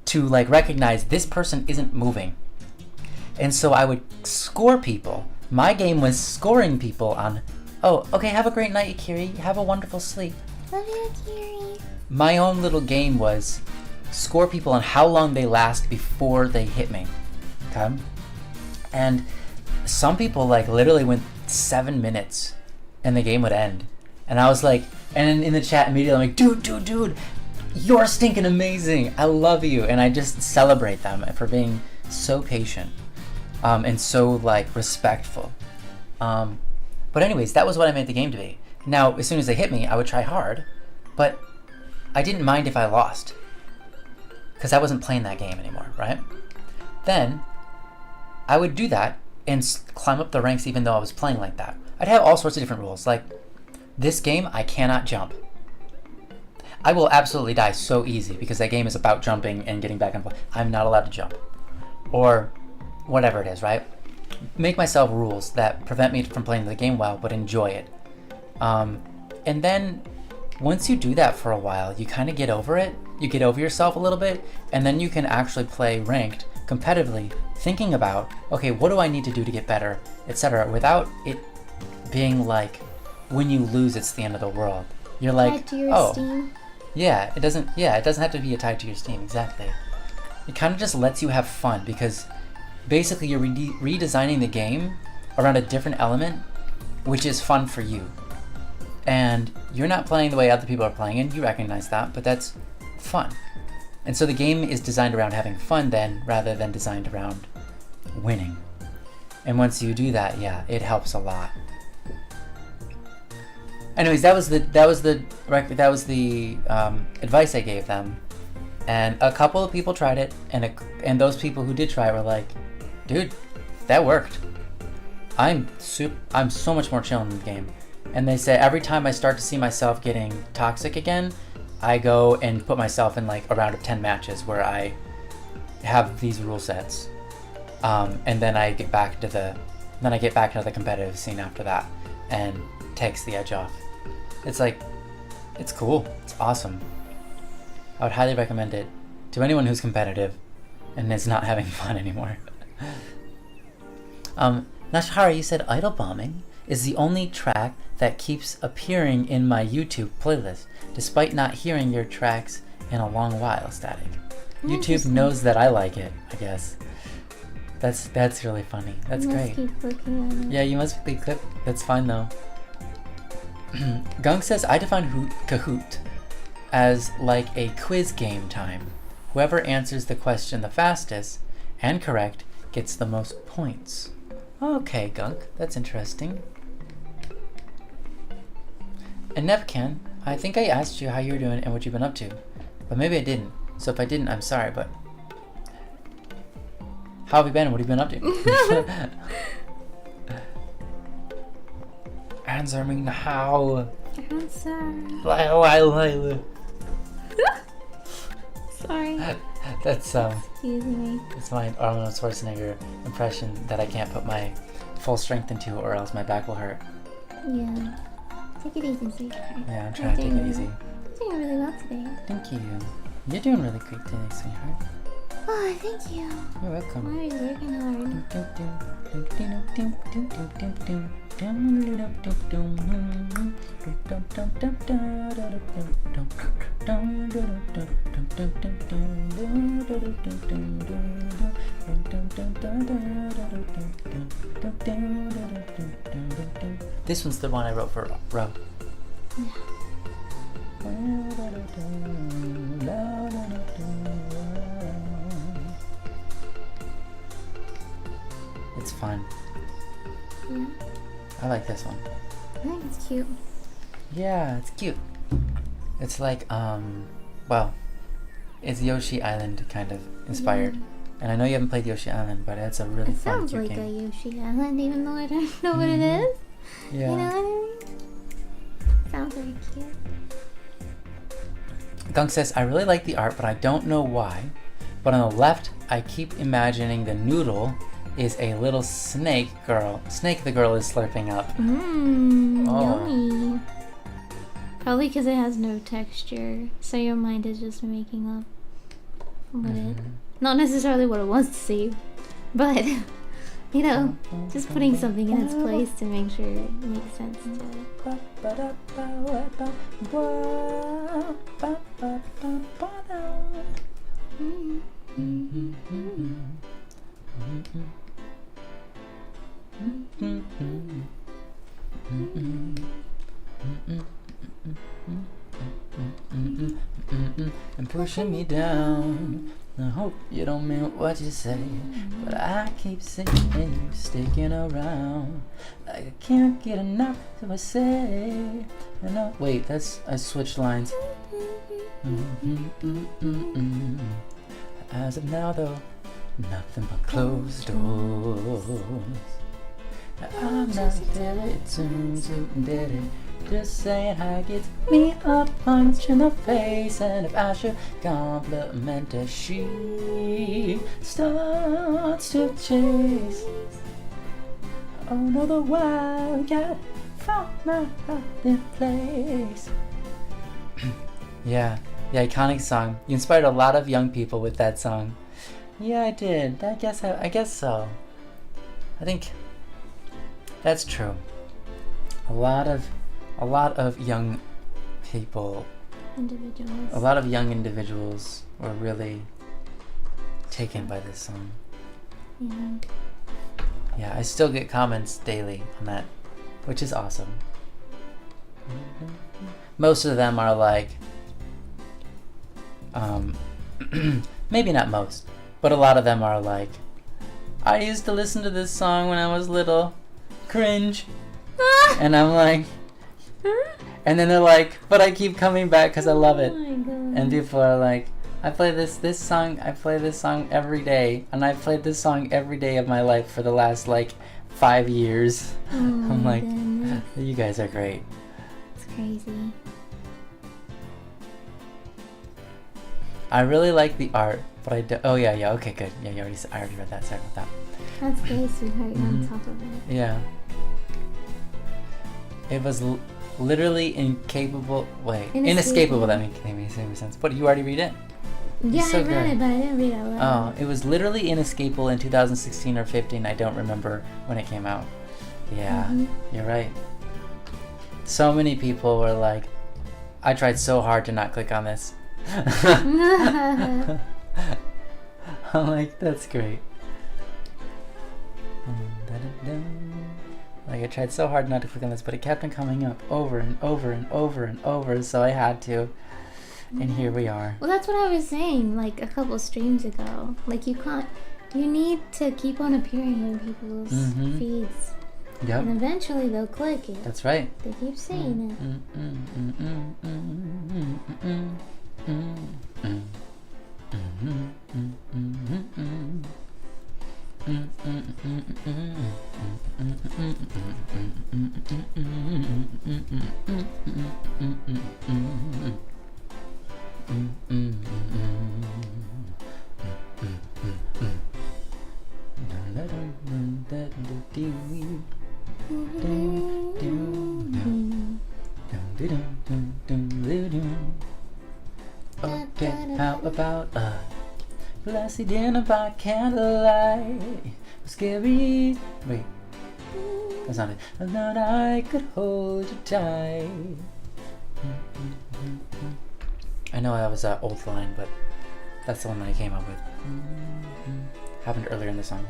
to recognize this person isn't moving. And so I would score people. My game was scoring people on, oh, okay, have a great night, Akiri. Have a wonderful sleep. Love you, Akiri. My own little game was score people on how long they last before they hit me. Okay? And some people literally went 7 minutes and the game would end. And I was like, and in the chat immediately I'm like, dude, you're stinking amazing. I love you. And I just celebrate them for being so patient. And so respectful. But anyways, that was what I made the game to be. Now, as soon as they hit me, I would try hard, but I didn't mind if I lost, because I wasn't playing that game anymore, right? Then I would do that and climb up the ranks even though I was playing like that. I'd have all sorts of different rules. Like, this game, I cannot jump. I will absolutely die so easy because that game is about jumping and getting back and forth. I'm not allowed to jump. Or whatever it is, right? Make myself rules that prevent me from playing the game well, but enjoy it. And then once you do that for a while, you kind of get over it. You get over yourself a little bit, and then you can actually play ranked competitively, thinking about, okay, what do I need to do to get better, etc., without it being like, when you lose, it's the end of the world. You're like, tied to your Steam. Yeah, it doesn't have to be tied to your Steam, exactly. It kind of just lets you have fun, because basically you're redesigning the game around a different element, which is fun for you. And you're not playing the way other people are playing, and you recognize that, but that's fun. And so the game is designed around having fun then, rather than designed around winning. And once you do that, yeah, it helps a lot. Anyways, that was the advice I gave them, and a couple of people tried it, and those people who did try it were like, dude, that worked. I'm so much more chill in the game. And they say every time I start to see myself getting toxic again, I go and put myself in like a round of 10 matches where I have these rule sets. And then I get back into the competitive scene after that and takes the edge off. It's like, it's cool. It's awesome. I would highly recommend it to anyone who's competitive and is not having fun anymore. Nashihara, you said Idol Bombing is the only track that keeps appearing in my YouTube playlist, despite not hearing your tracks in a long while, Static. YouTube knows that I like it, I guess. That's really funny. That's great. Keep looking at it. Yeah, you must be clip. That's fine though. Gunk says, I define Kahoot as like a quiz game time. Whoever answers the question the fastest and correct gets the most points. Okay, Gunk, that's interesting. And Nevcan, I think I asked you how you were doing and what you've been up to, but maybe I didn't. So if I didn't, I'm sorry, but how have you been? What have you been up to? Answer me now. Answer. Lila. Sorry. That's Excuse me. it's my Arnold Schwarzenegger impression that I can't put my full strength into, or else my back will hurt. Yeah. Take it easy, sweetheart. Yeah, I'm trying to take it easy. You're doing really well today. Thank you. You're doing really great today, sweetheart. Oh, thank you. You're welcome. Why are you working hard? This one's the one I wrote for Ro. It's fun. Yeah. I like this one. I think it's cute. Yeah, it's cute. It's like, well, it's Yoshi Island kind of inspired. Yeah. And I know you haven't played Yoshi Island, but it's a really It fun, sounds cute like game. a Yoshi Island, even though I don't know what it is. Yeah. You know what I mean? Sounds very cute. Gunk says, I really like the art, but I don't know why. But on the left, I keep imagining the noodle is a little snake the girl is slurping up. Oh. Yummy. Probably because it has no texture, so your mind is just making up what it, not necessarily what it wants to see, but you know, just putting something in its place to make sure it makes sense to it. And pushing me down. I hope you don't mean what you say, but I keep seeing you sticking around. Like I can't get enough, so I say. Wait, I switched lines. As of now, though, nothing but closed doors. I'm not very tuned to daddy. Just saying how it gets me a punch in the face. And if I should compliment her, she starts to chase. Oh no, the wild cat found my hiding place. Yeah, the iconic song. You inspired a lot of young people with that song. Yeah, I did. I guess so. I think that's true. A lot of young people, a lot of young individuals were really taken by this song. Yeah. Yeah, I still get comments daily on that, which is awesome. Most of them are like, maybe not most, but a lot of them are like, I used to listen to this song when I was little. Cringe. And I'm like, and then they're like, but I keep coming back because I love it. Oh my God. And people are like, I play this song every day, and I've played this song every day of my life for the last like 5 years. Oh I'm my like, goodness. You guys are great. It's crazy. I really like the art, but I do. Oh yeah. Okay, good. Yeah, I already read that. Sorry about that. That's great, sweetheart. You're on top of it. Yeah. It was literally incapable. Wait, inescapable. That makes any sense. But you already read it? Yeah, so I read it, but I didn't read it out loud. Oh, it was literally inescapable in 2016 or 15. I don't remember when it came out. Yeah, you're right. So many people were like, I tried so hard to not click on this. I'm like, that's great. Like, I tried so hard not to click on this, but it kept on coming up over and over and over and over, so I had to. And here we are. Well, that's what I was saying, like, a couple streams ago. Like, you need to keep on appearing in people's feeds. Yep. And eventually they'll click it. That's right. They keep saying it. Okay, how about a glassy dinner by candlelight? Scary. Wait, that's not it. I thought I could hold you tight. I know that was an old line, but that's the one that I came up with. Happened earlier in the song.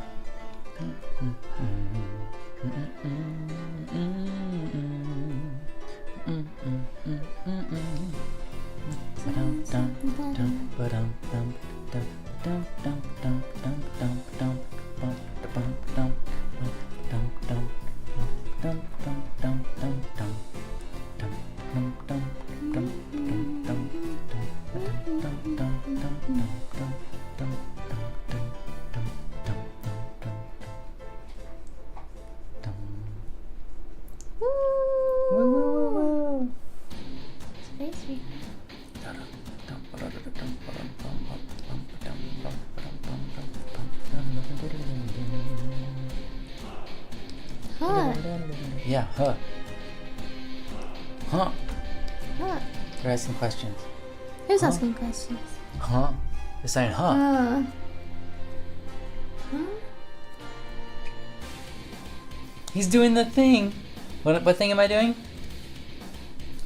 Yeah, huh. Huh. Huh. They're asking questions. Who's asking questions? Huh? They're saying, huh? Huh? He's doing the thing. What thing am I doing?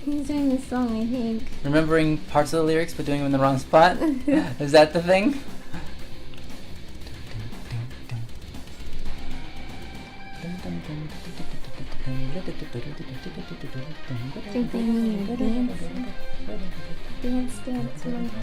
He's doing this song, I think. Remembering parts of the lyrics but doing them in the wrong spot? Is that the thing? Think they mean you're dancing. Dance, dance, monkey.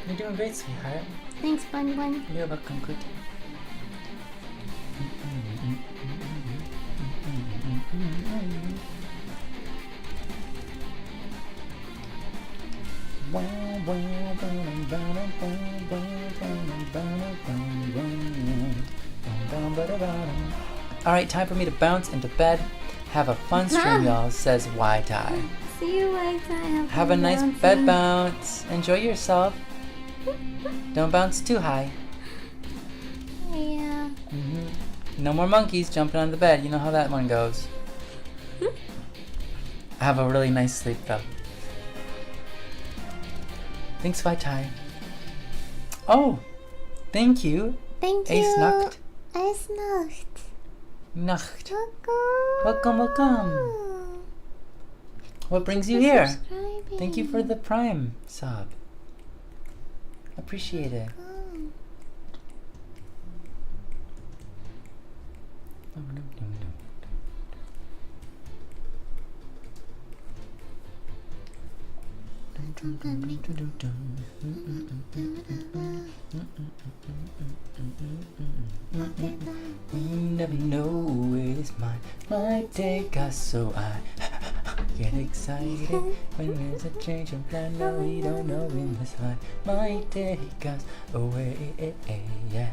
You're doing great, sweetheart. Thanks, Bun Bun. You're welcome, good. Alright, time for me to bounce into bed. Have a fun stream, y'all, says Y-Tie. See you later. Have a nice bed bounce. Enjoy yourself. Don't bounce too high. Yeah. No more monkeys jumping on the bed. You know how that one goes. Have a really nice sleep, though. Thanks, Vaitai. Oh, thank you. Thank you. Ace Nacht. Ace Nacht. Nacht. Welcome. Welcome. What brings you here? Subscribing. Thank you for the Prime sub. Appreciate it. You never know it's my day, cause so I get excited when there's a change of plan. No, we don't know in this life. My day goes away, yeah.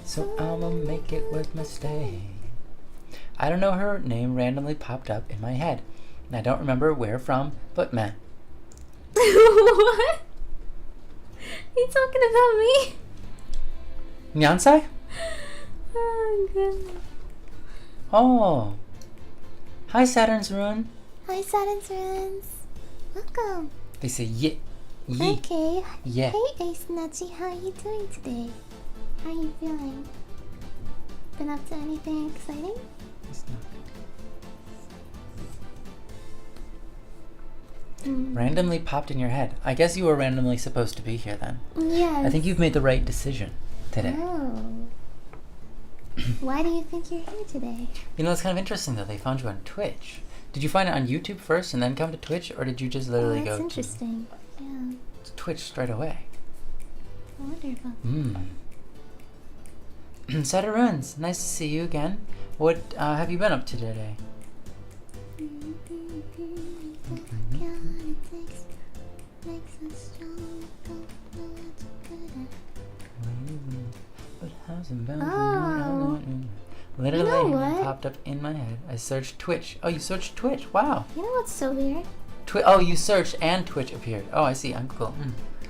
So I'ma make it worth my stay. I don't know, her name randomly popped up in my head, and I don't remember where from, but meh. What? Are you talking about me? Nyansai? Oh, goodness. Oh. Hi, Saturn's Rune. Hi, Saturn's Ruins. Welcome. They say yit. Yeek. Okay. Yeah. Hey, Ace Nutty, how are you doing today? How are you feeling? Been up to anything exciting? It's not. Randomly popped in your head. I guess you were randomly supposed to be here then. Yes. I think you've made the right decision today. Oh. Why do you think you're here today? You know, it's kind of interesting that they found you on Twitch. Did you find it on YouTube first and then come to Twitch, or did you just literally That's go interesting. Yeah. to Twitch straight away? I wonder about Saturn Runes, nice to see you again. What have you been up to today? Oh. Literally, You know it what? popped up in my head. I searched Twitch. Oh, you searched Twitch. Wow. You know what's so weird? Oh, you searched and Twitch appeared. Oh, I see. I'm cool.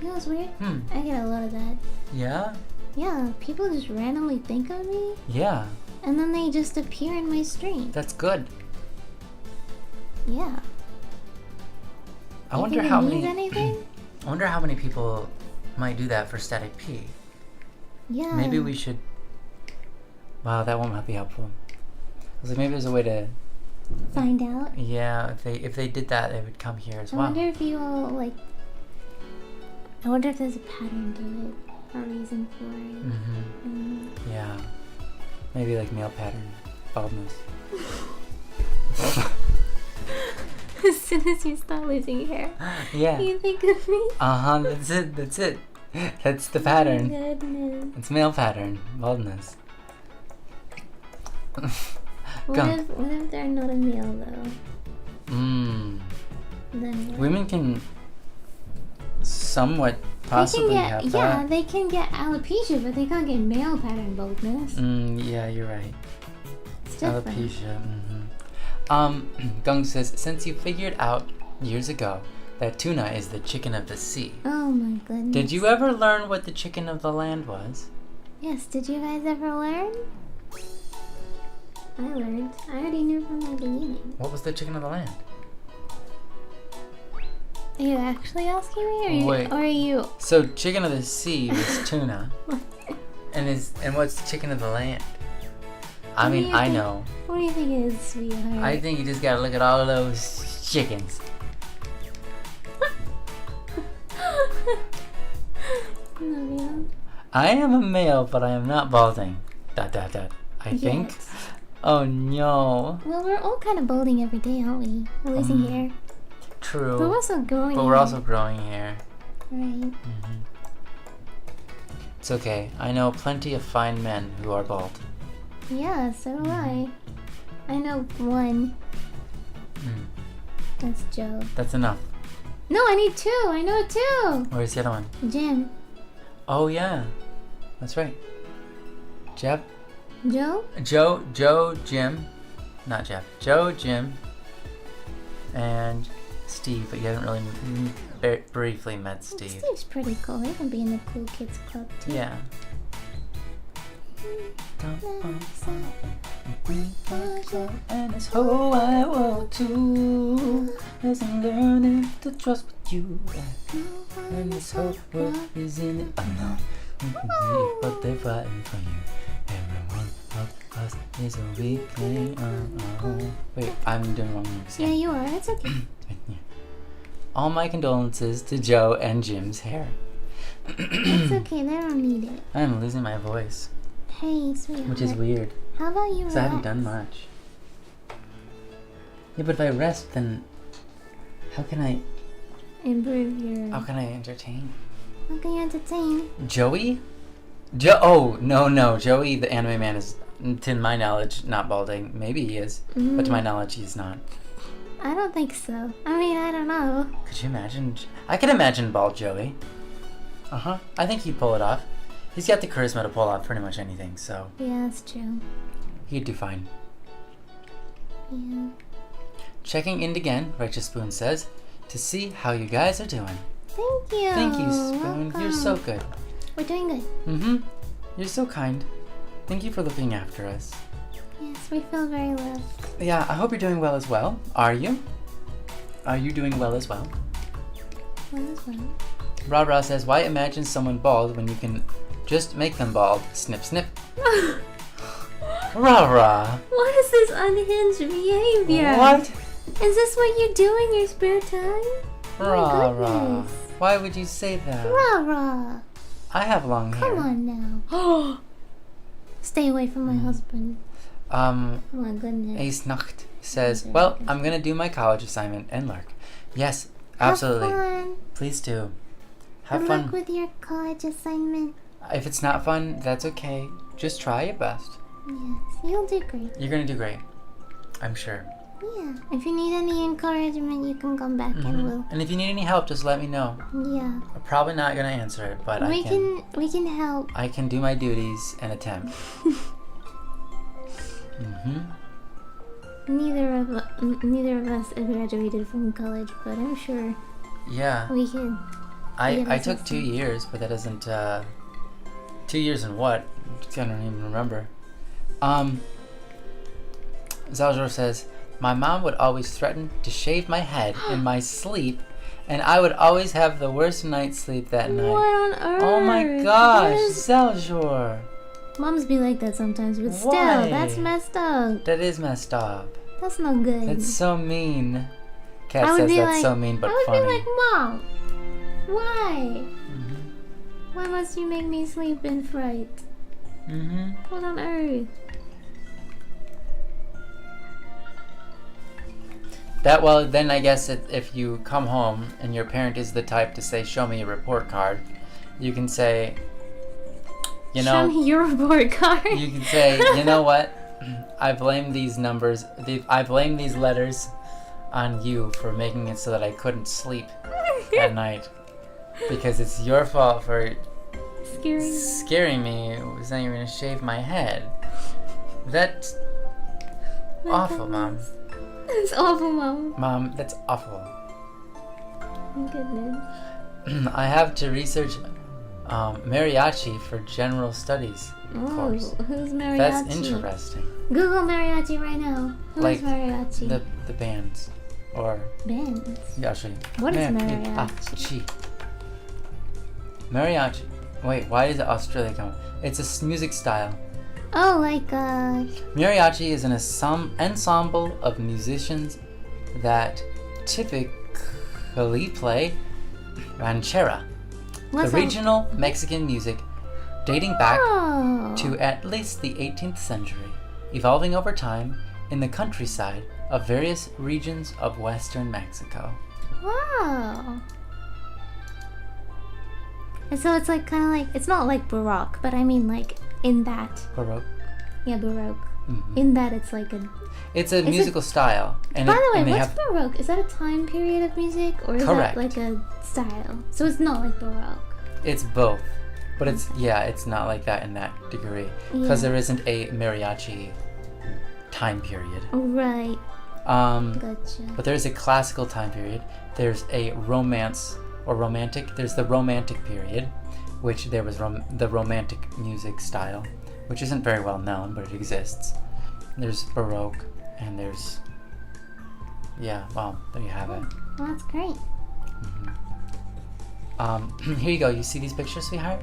You know what's weird? Hmm. I get a lot of that. Yeah? Yeah, people just randomly think of me, Yeah. and then they just appear in my stream. That's good. Yeah. I You wonder think it how means many. anything? I wonder how many people might do that for Static P. Yeah. Maybe we should. Wow, that won't be helpful. I was like, maybe there's a way to. find out. Yeah, if they did that, they would come here as I well. wonder if you will, like. I wonder if there's a pattern to it, a reason for it. Yeah. Maybe like male pattern baldness. As soon as you start losing hair, Yeah. you think of me. That's it. That's it. That's the pattern. Oh my goodness. It's male pattern baldness. What if they're not a male though? Then what? Women can somewhat possibly have that. They can get alopecia, but they can't get male pattern baldness. Yeah, you're right. It's different. Alopecia. Gung says, since you figured out years ago that tuna is the chicken of the sea, Oh my goodness. did you ever learn what the chicken of the land was? Yes, did you guys ever learn? I learned. I already knew from the beginning. What was the chicken of the land? Are you actually asking me, Wait. or are you? So chicken of the sea was tuna, and what's chicken of the land? I What do mean, you I think- know. What do you think it is, sweetheart? I think you just gotta look at all of those chickens. Love you. I am a male, but I am not balding. ... I think. Yes. Oh no. Well, we're all kind of balding every day, aren't we? We're losing hair. True. But we're also growing But hair. we're also growing hair. Right. It's okay. I know plenty of fine men who are bald. Yeah, so do I. I know one. That's Joe. That's enough. No, I need two. I know two. Where's the other one? Jim. Oh yeah. That's right. Jeff? Joe? Joe, Jim. Not Jeff. Joe, Jim. And Steve, but you haven't really briefly met Steve. Steve's pretty cool. He can be in the cool kids club too. Yeah. And this whole wide world too. As I'm learning to trust with you. And this whole world is in the unknown. But they're fighting for you. Every one of us is a weakling. Wait, I'm doing wrong lyrics. Yeah, you are. It's okay. All my condolences to Joe and Jim's hair. It's okay. They don't need it. I'm losing my voice, Hey, sweetheart. which is weird. How about you Because I haven't relax? done much. Yeah, but if I rest, then how can I Improve your... how can I entertain? How can you entertain? Joey? Oh, no. Joey, the anime man, is, to my knowledge, not balding. Maybe he is, but to my knowledge, he's not. I don't think so. I mean, I don't know. Could you imagine? I could imagine bald Joey. I think he'd pull it off. He's got the charisma to pull off pretty much anything, so Yeah, that's true. he'd do fine. Yeah. Checking in again, Righteous Spoon says, to see how you guys are doing. Thank you. Thank you, Spoon. You're so Welcome. good. We're doing good. You're so kind. Thank you for looking after us. Yes, we feel very loved. Yeah, I hope you're doing well as well. Are you? Are you doing well as well? Well as well. Rah Rah says, why imagine someone bald when you can just make them bald? Snip, snip. Rah Rah. What is this unhinged behavior? What? Is this what you do in your spare time? Rah Oh my Rah. goodness. Why would you say that? Rah rah. I have long hair. Come on now. Stay away from my husband. Oh my goodness. Ace Nacht says, well, I'm gonna do my college assignment and lurk. Yes, absolutely. Have fun. Please do. Have Good fun. luck with your college assignment. If it's not fun, that's okay. Just try your best. Yes, you'll do great. You're gonna do great. I'm sure. Yeah. If you need any encouragement, you can come back and we'll. And if you need any help, just let me know. Yeah. I'm probably not gonna answer it, but We can help. I can do my duties and attempt. Neither of us graduated from college, but I'm sure Yeah. we can. I took 2 years, but that doesn't 2 years in what? I don't even remember. Zaljor says, my mom would always threaten to shave my head in my sleep, and I would always have the worst night's sleep that night. What on earth? Oh my gosh, Zaljor. Moms be like that sometimes, but still, Why? that's messed up. That is messed up. That's not good. That's so mean. I Kat would says be that's like, so mean but I would funny. be like, Mom, why? Why must you make me sleep in fright? What on earth? That, well, then I guess if you come home and your parent is the type to say, show me your report card, you can say, you know, Show me your report card. you can say, you know what? I blame these numbers, I blame these letters on you for making it so that I couldn't sleep at night. Because it's your fault for Scary. scaring me, saying you're going to shave my head. That's My awful, Mom. goodness. It's awful, Mom. Mom, that's awful. My goodness. I have to research mariachi for general studies course. Oh, who's mariachi? That's interesting. Google mariachi right now. Who's Like mariachi? the bands or Bands. yeah, I'll show you. What is Mariachi. Mariachi. Wait, why is it Australia coming? It's a music style. Oh, like Mariachi is an ensemble of musicians that typically play ranchera, what's the regional Mexican music dating back Oh. to at least the 18th century, evolving over time in the countryside of various regions of western Mexico. Wow. And so it's like kind of like, it's not like Baroque, but I mean like in that. Baroque. Yeah, Baroque. In that it's like a. It's a musical style. And By the way, and they what's Baroque? Is that a time period of music or is Correct. that like a style? So it's not like Baroque. It's both. But it's not like that in that degree. Because Yeah. there isn't a mariachi time period. Right. Gotcha. But there's a classical time period. There's a romance or romantic. There's the romantic period, which there was the romantic music style, which isn't very well known, but it exists. There's Baroque, and there's... Yeah, well, there you have it. Well, that's great. Here you go. You see these pictures, sweetheart?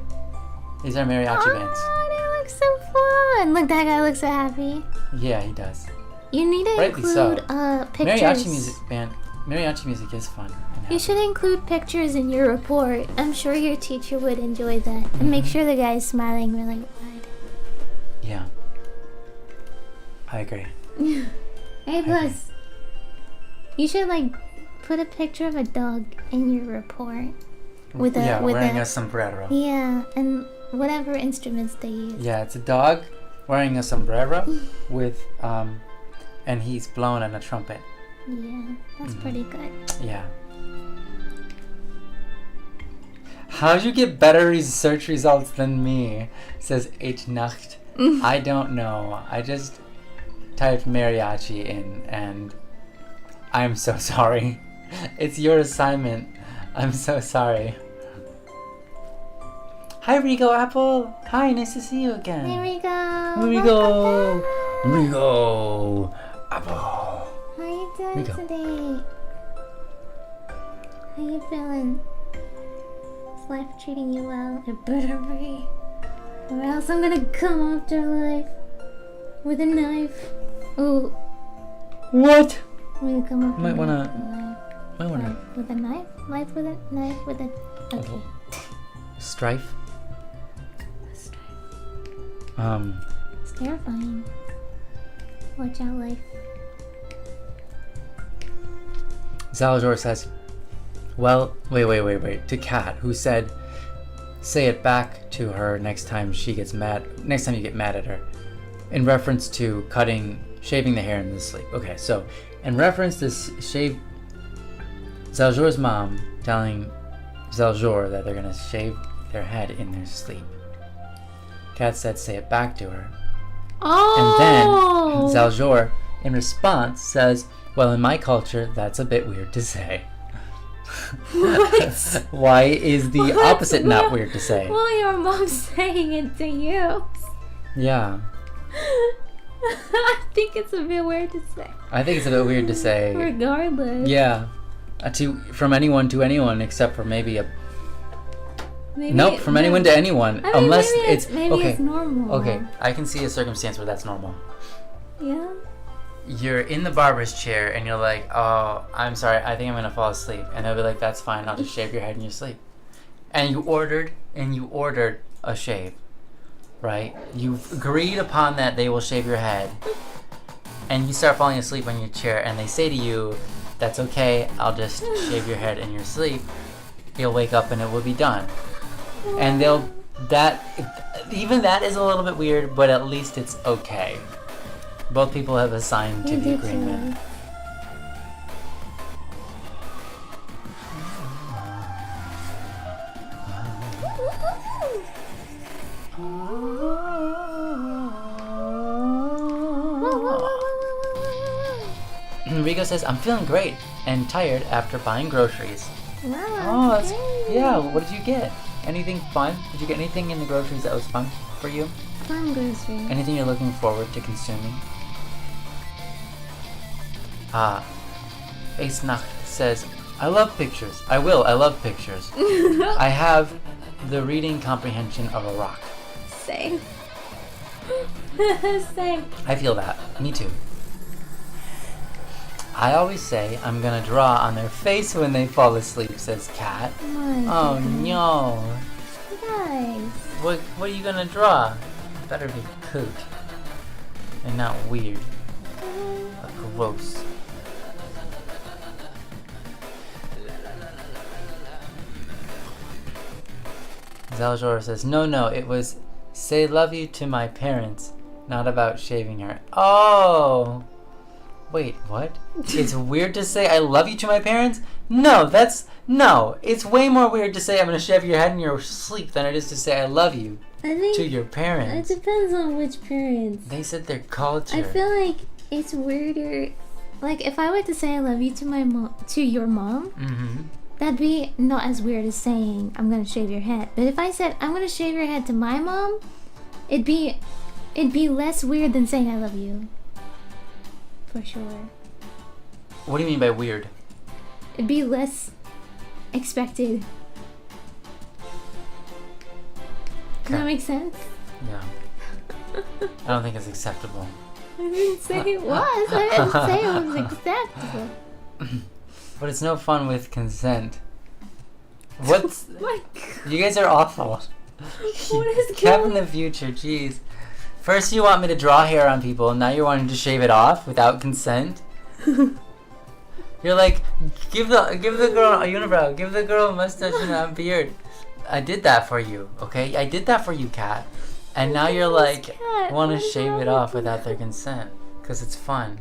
These are mariachi bands. Oh, they look so fun. Look, that guy looks so happy. Yeah, he does. You need to Rightly include pictures. Mariachi music is fun. You should include pictures in your report. I'm sure your teacher would enjoy that. And make sure the guy's smiling really wide. Yeah. I agree. A plus. You should like put a picture of a dog in your report. Wearing a sombrero. Yeah, and whatever instruments they use. Yeah, it's a dog wearing a sombrero with and he's blowing on a trumpet. Yeah, that's pretty good. Yeah. How'd you get better research results than me? Says H Nacht. I don't know. I just typed mariachi in and I'm so sorry. It's your assignment. I'm so sorry. Hi Rigo Apple. Hi, nice to see you again. Here we go. Rigo Apple. How you doing today? How you feeling? Is life treating you well? It better be. Or else I'm gonna come after life with a knife. Ooh. What? I'm gonna come after Might wanna. life with a knife? Life with a knife with a. Okay. Strife. It's terrifying. Watch out, life. Zalazor says, well, wait, to Kat, who said, say it back to her next time she gets mad, next time you get mad at her, in reference to shaving the hair in the sleep. Okay, so, in reference to Zalazor's mom telling Zalazor that they're gonna shave their head in their sleep. Kat said, say it back to her. Oh! And then Zalazor, in response, says, well, in my culture, that's a bit weird to say. What? Why is the opposite not weird to say? Well, your mom's saying it to you. Yeah. I think it's a bit weird to say. I think it's a bit weird to say. Regardless. Yeah. From anyone to anyone, except for maybe from anyone to anyone. I mean, unless maybe okay. it's normal. Okay, I can see a circumstance where that's normal. Yeah. You're in the barber's chair and you're like, oh, I'm sorry, I think I'm gonna fall asleep. And they'll be like, that's fine, I'll just shave your head in your sleep. And you ordered a shave, right? You've agreed upon that they will shave your head. And you start falling asleep on your chair and they say to you, that's okay, I'll just shave your head in your sleep. You'll wake up and it will be done. And even that is a little bit weird, but at least it's okay. Both people have assigned to the agreement. Rigo says, I'm feeling great and tired after buying groceries. Wow. Yeah, what did you get? Anything fun? Did you get anything in the groceries that was fun for you? Fun groceries. Anything you're looking forward to consuming? Ace Nacht says, I love pictures. I love pictures. I have the reading comprehension of a rock. Same. Same. I feel that. Me too. I always say I'm gonna draw on their face when they fall asleep, says Kat. Oh no. Guys. What are you gonna draw? Better be cute. And not weird. Gross. Zalazor says, no, it was say love you to my parents, not about shaving her. Oh! Wait, what? It's weird to say I love you to my parents? No, it's way more weird to say I'm gonna shave your head in your sleep than it is to say I love you to your parents. It depends on which parents. They said their culture. I feel like it's weirder. Like if I were to say I love you to your mom, that'd be not as weird as saying I'm gonna shave your head. But if I said I'm gonna shave your head to my mom, it'd be It'd be less weird than saying I love you. For sure. What do you mean by weird? It'd be less expected. Does that make sense? Yeah. I don't think it's acceptable. I didn't say it was. I didn't say it was acceptable. But it's no fun with consent. What's... Oh my God. You guys are awful. What is Kev in going the future, jeez. First you want me to draw hair on people, and now you're wanting to shave it off without consent? You're like, give the girl a unibrow, give the girl a mustache and a beard. I did that for you, okay? I did that for you, Kat. And now you're like, Kat, want to what is shave wrong it off with without their consent. Because it's fun.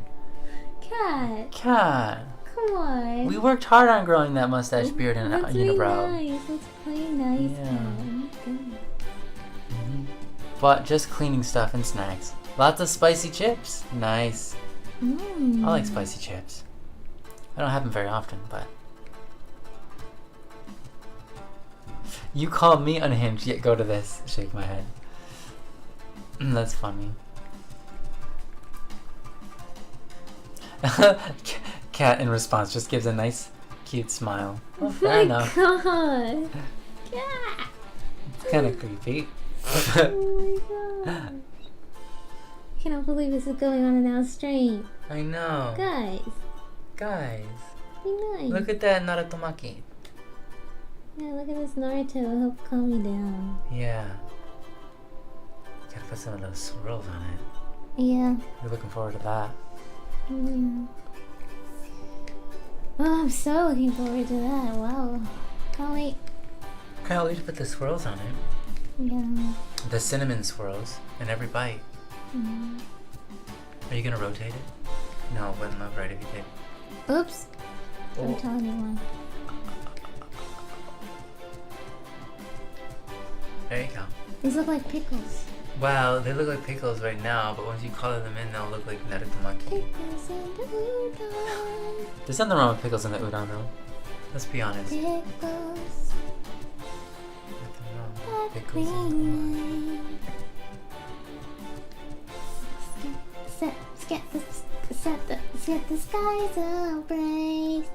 Cat, Kat, come on. we worked hard on growing that mustache, beard, and a Let's be unibrow. nice. Let's play nice. Yeah. Cat. Oh my goodness. But just cleaning stuff and snacks. Lots of spicy chips. Nice. Mm. I like spicy chips. I don't have them very often, but... You call me unhinged, yet go to this. Shake my head. That's funny. Cat in response just gives a nice, cute smile. Oh, fair enough. God. Cat. It's kind of creepy. Oh my gosh. I cannot believe this is going on in our stream. I know. Guys, be nice. Look at that Narutomaki. Yeah, look at this Naruto. Help calm me down. Yeah. Gotta put some of those swirls on it. Yeah. You're looking forward to that. Yeah. Oh, I'm so looking forward to that. Wow. Can't wait. Can't wait to put the swirls on it. Yeah. The cinnamon swirls in every bite. Mm. Are you gonna rotate it? No, it wouldn't look right if you did. Oops. I'm Oh. telling you one. There you go. These look like pickles. Well, they look like pickles right now, but once you color them in, they'll look like Narutomaki. Pickles in the udon. There's nothing wrong with pickles in the udon, though. Let's be honest. Pickles. Nothing wrong with pickles in the udon. Set the skies ablaze.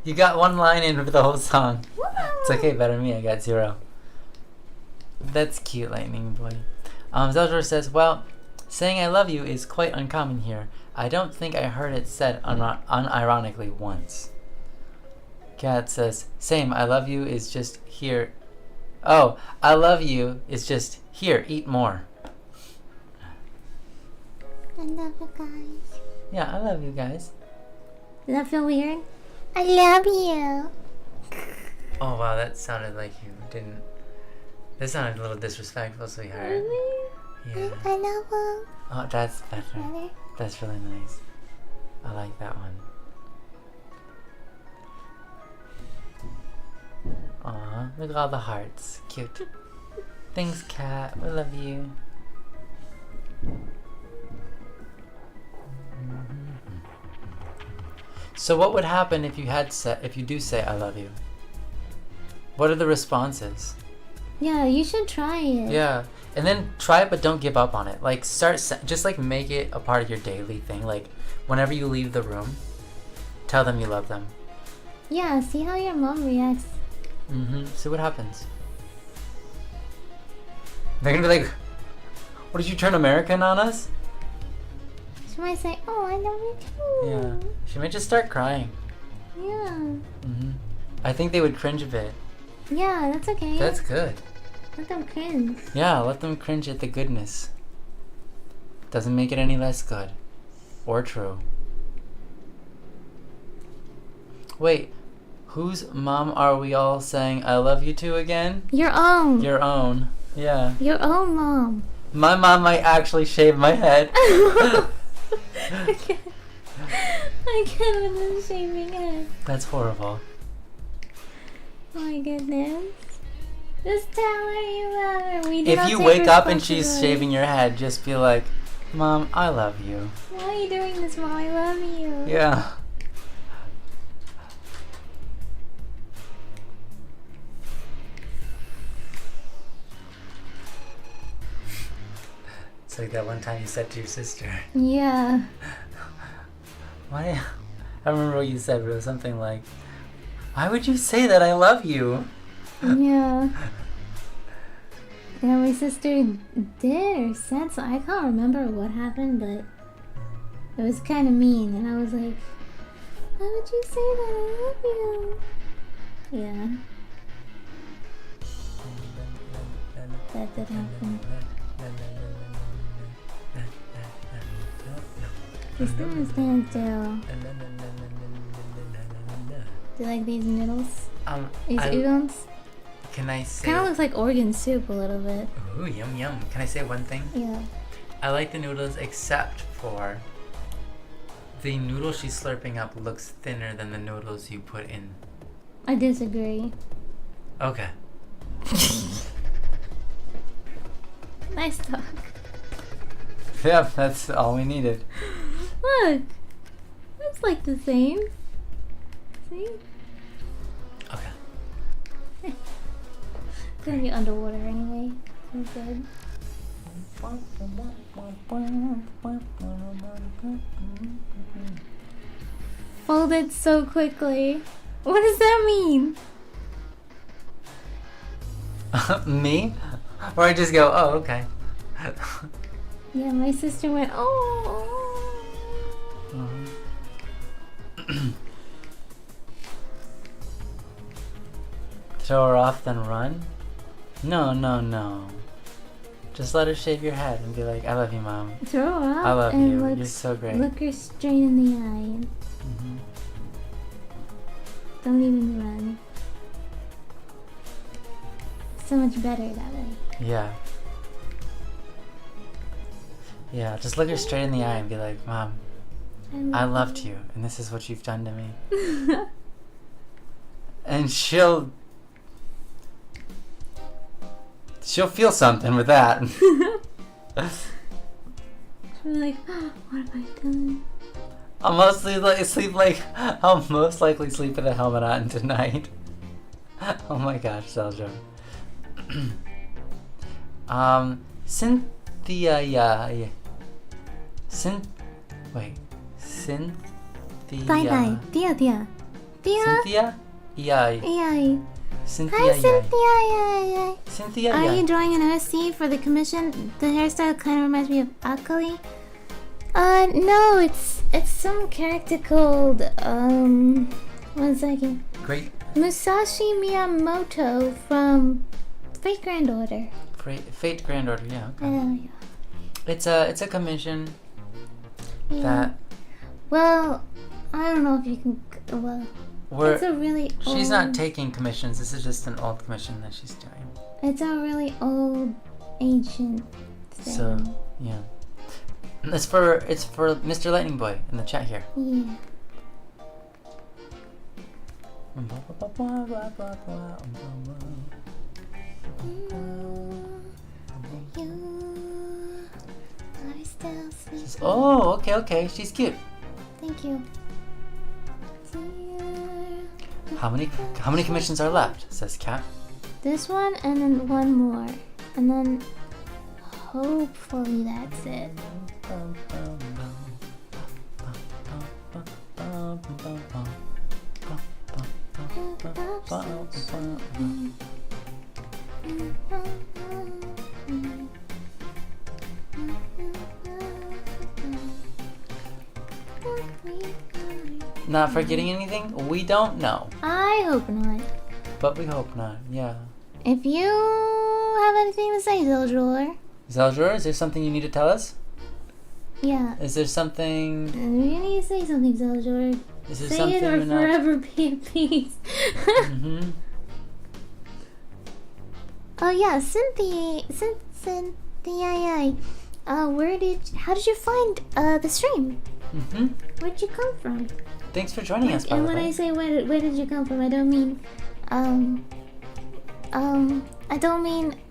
You got one line in for the whole song. It's okay, better than me. I got 0. That's cute, Lightning Boy. Zeldor says, well, saying I love you is quite uncommon here. I don't think I heard it said unironically once. Cat says, same, I love you is just here. Oh, I love you is just here, eat more. I love you guys. Yeah, I love you guys. Does that feel weird? I love you. Oh, wow, that sounded like you didn't... That sounded a little disrespectful, sweetheart. Really? Yeah. I love you. Oh, that's better. Better? That's really nice. I like that one. Aw, look at all the hearts. Cute. Thanks, Cat. We love you. So what would happen if you do say I love you? What are the responses? Yeah, you should try it. Yeah, and then try it, but don't give up on it. Like just like make it a part of your daily thing. Like whenever you leave the room, tell them you love them. Yeah, see how your mom reacts. See what happens. They're gonna be like, "What did you turn American on us?" She might say, "Oh, I love you too." Yeah, she might just start crying. Yeah. I think they would cringe a bit. Yeah, that's okay. That's good. Let them cringe. Yeah, let them cringe at the goodness. Doesn't make it any less good. Or true. Wait, whose mom are we all saying I love you to again? Your own. Your own. Yeah. Your own mom. My mom might actually shave my head. I can't with this shaving head. That's horrible. Oh my goodness. Just tell her you love her. We do If not you take wake up and she's responsibility. shaving your head, just be like, Mom, I love you. Why are you doing this, Mom? I love you. Yeah. Like that one time you said to your sister. Yeah. Why? I remember what you said, but it was something like, "Why would you say that? I love you." Yeah. Yeah, my sister did or said so. I can't remember what happened, but it was kind of mean, and I was like, "Why would you say that? I love you." Yeah. That did happen. Just don't stand still. Do you like these noodles? These udons? Can I say? Kind of looks like organ soup a little bit. Ooh, yum yum. Can I say one thing? Yeah. I like the noodles except for the noodle she's slurping up looks thinner than the noodles you put in. I disagree. Okay. Nice talk. Yep, that's all we needed. Look, that's like the same. See? Okay. It's gonna be underwater anyway. So good. Folded so quickly. What does that mean? Me? Or I just go, oh, okay. Yeah, my sister went, oh. Throw her off, then run? No, no, no. Just let her shave your head and be like, I love you, Mom. Throw her off I love and you. You're so great. Look her straight in the eye. Mm-hmm. Don't even run. So much better that way. Yeah. Yeah, just look her straight in the eye and be like, Mom, I loved you, and this is what you've done to me. And she'll feel something with that. She'll be like, oh, what have I done? I'll most likely sleep with a helmet on tonight. Oh my gosh, Seljo. Cynthia, yeah. Cynthia. Bye bye. Tia. Cynthia? Yeah. Yay. Cynthia. Hi, Yeah. Cynthia. Yay. Cynthia. Are Yeah. you drawing an OC for the commission? The hairstyle kind of reminds me of Akali. No, it's some character called, 1 second. Great. Musashi Miyamoto from Fate Grand Order. Fate Grand Order, yeah. Okay. Yeah. It's a commission Yeah. that Well, I don't know if you can. Well, it's a really old. she's not taking commissions. This is just an old commission that she's doing. It's a really old, ancient thing. So yeah, it's for Mr. Lightning Boy in the chat here. Yeah. Oh, okay. She's cute. Thank you. How many commissions are left? Says Cat. This one and then one more. And then hopefully that's it. Not forgetting anything? We don't know. I hope not. But we hope not, yeah. If you have anything to say, Zeljor. Zeljor, is there something you need to tell us? Yeah. Is there something... You need to say something, Zeljor. Is there say something it or we're not... forever be at peace. Mm-hmm. Oh yeah, Cynthia, how did you find the stream? Mm-hmm. Where'd you come from? Thanks for joining us, by And the when way. I say where did you come from, I don't mean,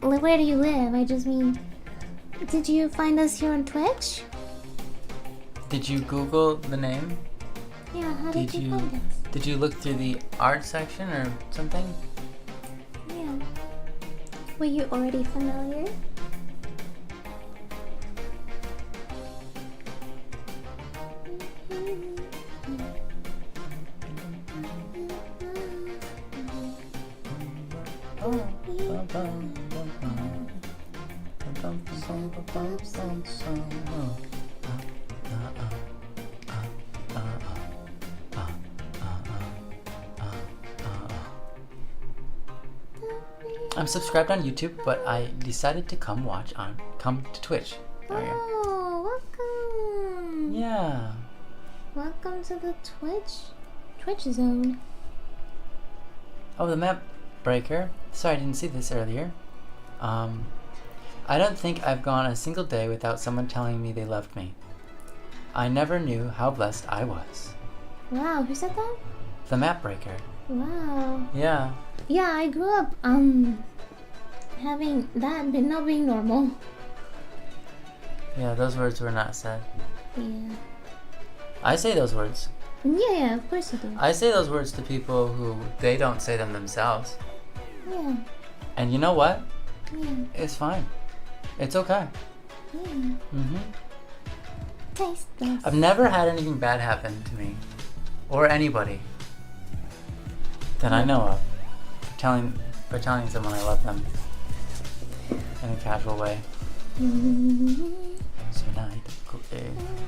where do you live? I just mean, did you find us here on Twitch? Did you Google the name? Yeah, how did you find us? Did you look through the art section or something? Yeah. Were you already familiar? I'm subscribed on YouTube, but I decided to come to Twitch. There you go. Oh, welcome. Yeah. Welcome to the Twitch zone. Oh, the map breaker. Sorry, I didn't see this earlier. I don't think I've gone a single day without someone telling me they loved me. I never knew how blessed I was. Wow, who said that? The map breaker. Wow. Yeah. Yeah, I grew up having that but not being normal. Yeah, those words were not said. Yeah. I say those words. Yeah, of course you do. I say those words to people who they don't say them themselves. Yeah. And you know what? Yeah. It's fine. It's okay. Yeah. Tasteless. I've never had anything bad happen to me or anybody that I know of for telling someone I love them in a casual way.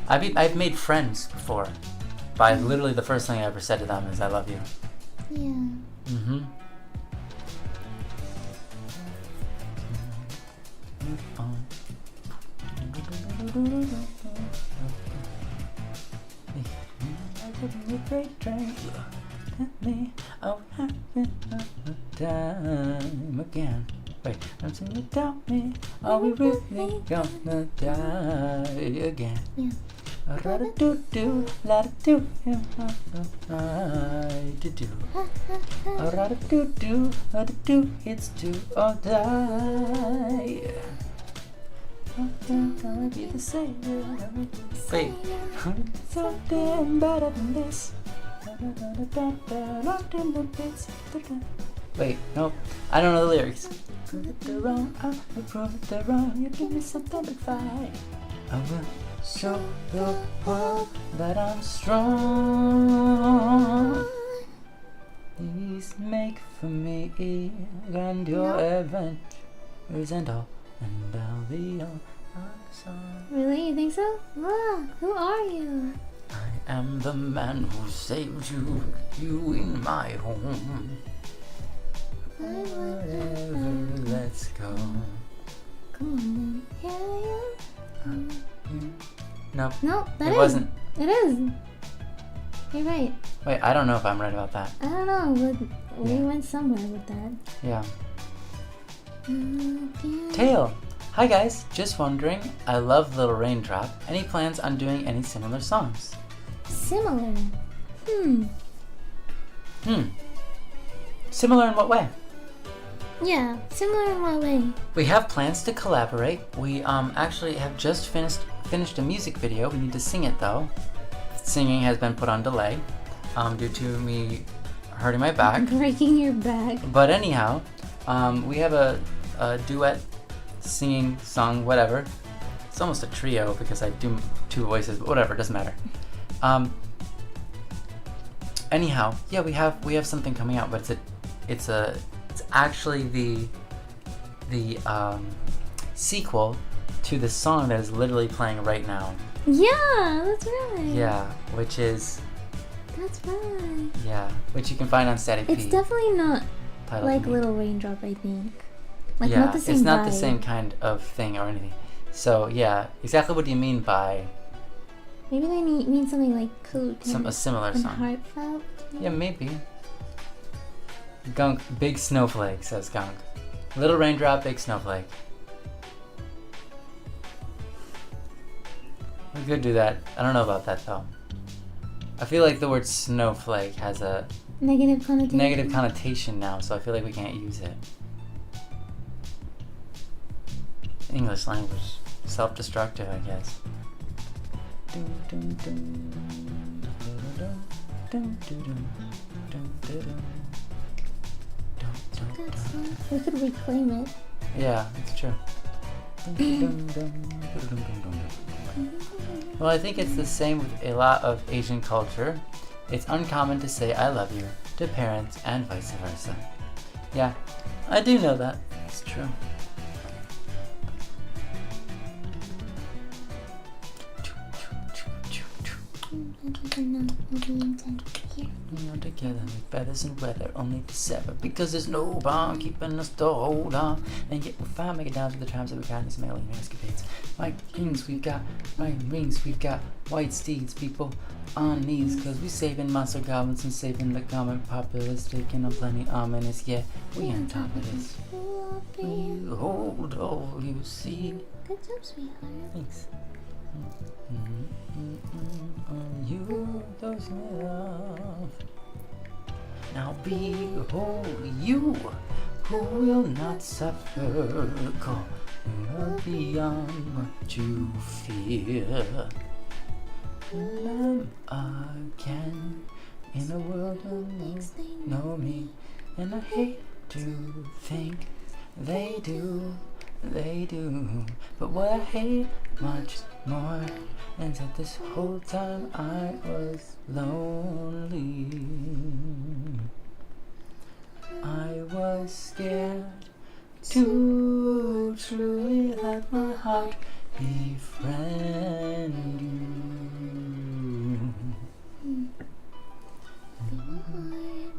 I've made friends before by literally the first thing I ever said to them is I love you. Yeah. Time again. Wait, until you doubt me, are we really gonna die again? Yeah. Ra-da-doo-doo, la-da-doo, do-do. Ra-da-doo-doo, la-da-doo, it's do or die. Gonna be the savior. Wait, so damn better than this. Wait, nope, I don't know the lyrics. Prove it they're wrong, I will prove it they're wrong. You give me something to fight. I will show the world that I'm strong. Please make for me grandeur adventures and all, and I'll be on my song. Really? You think so? Ah, who are you? I am the man who saved you in my home. Whatever, let's go. Come on, then. Nope. No, It wasn't. It is. You're right. Wait, I don't know if I'm right about that. I don't know, but we Yeah. went somewhere with that. Yeah. Tail. Hi guys, just wondering, I love Little Raindrop. Any plans on doing any similar songs? Similar. Similar in what way? Yeah, similar in what way? We have plans to collaborate. We actually have just finished a music video. We need to sing it though. Singing has been put on delay due to me hurting my back. Breaking your back. But anyhow, we have a duet singing song, whatever. It's almost a trio because I do two voices, but whatever, doesn't matter. Anyhow, yeah, we have something coming out, but it's actually the sequel to the song that is literally playing right now. Yeah, that's right. Yeah, which is That's right. yeah, which you can find on Static P. It's definitely not titled like Unique. Little Raindrop, I think. Like Yeah, not the same it's not the vibe. same kind of thing or anything. So yeah, exactly what do you mean by Maybe they mean something like cool a similar and song? heartfelt. Yeah, maybe. Gunk, big snowflake, says Gunk. Little raindrop, big snowflake. We could do that. I don't know about that though. I feel like the word snowflake has a Negative connotation. negative connotation now, so I feel like we can't use it. English language. Self-destructive, I guess. We could reclaim it. Yeah, it's true. Well, I think it's the same with a lot of Asian culture. It's uncommon to say I love you to parents and vice versa. Yeah, I do know that. That's true. We are together like feathers in weather, only to sever because there's no bond keeping us to hold on. And yet we'll finally make it down to the times that we've had these mailing escapades. White rings we've got, white steeds, people on knees, cause we saving monster goblins and saving the common populace, taking on plenty ominous, yeah, we on top of this. We hold all you see. Good job, sweetheart. Thanks. You those love. Now behold you who will not suffer, call beyond what you fear. And I'm again in a world that know me, and I hate to think they do, but what I hate much more is that this whole time I was lonely. I was scared to truly let my heart befriend you. I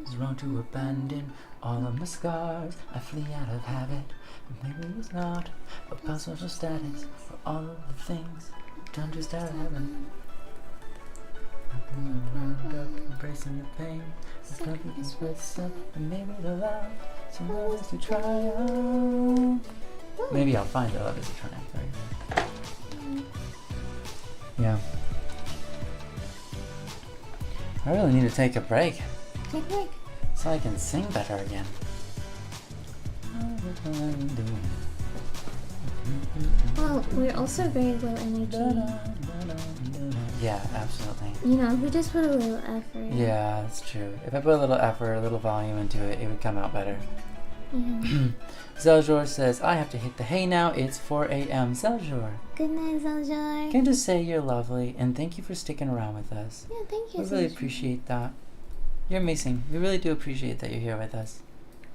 was wrong to abandon all of my scars. I flee out of habit. Maybe it's not about social status or all of the things done just out of heaven. Embracing the pain, the perfect is with up, and maybe the love, some others to try. Maybe I'll find the others to try. Yeah. I really need to take a break. Take a break. So I can sing better again. Well, we're also very low energy. Yeah, absolutely. You know, we just put a little effort. Yeah, that's true. If I put a little effort, a little volume into it, it would come out better. Yeah. Zeljor says, I have to hit the hay now. It's 4 a.m. Zeljor. Good night, Zeljor. Can I just say you're lovely, and thank you for sticking around with us. Yeah, thank you, We really Zeljor. appreciate that. You're amazing. We really do appreciate that you're here with us.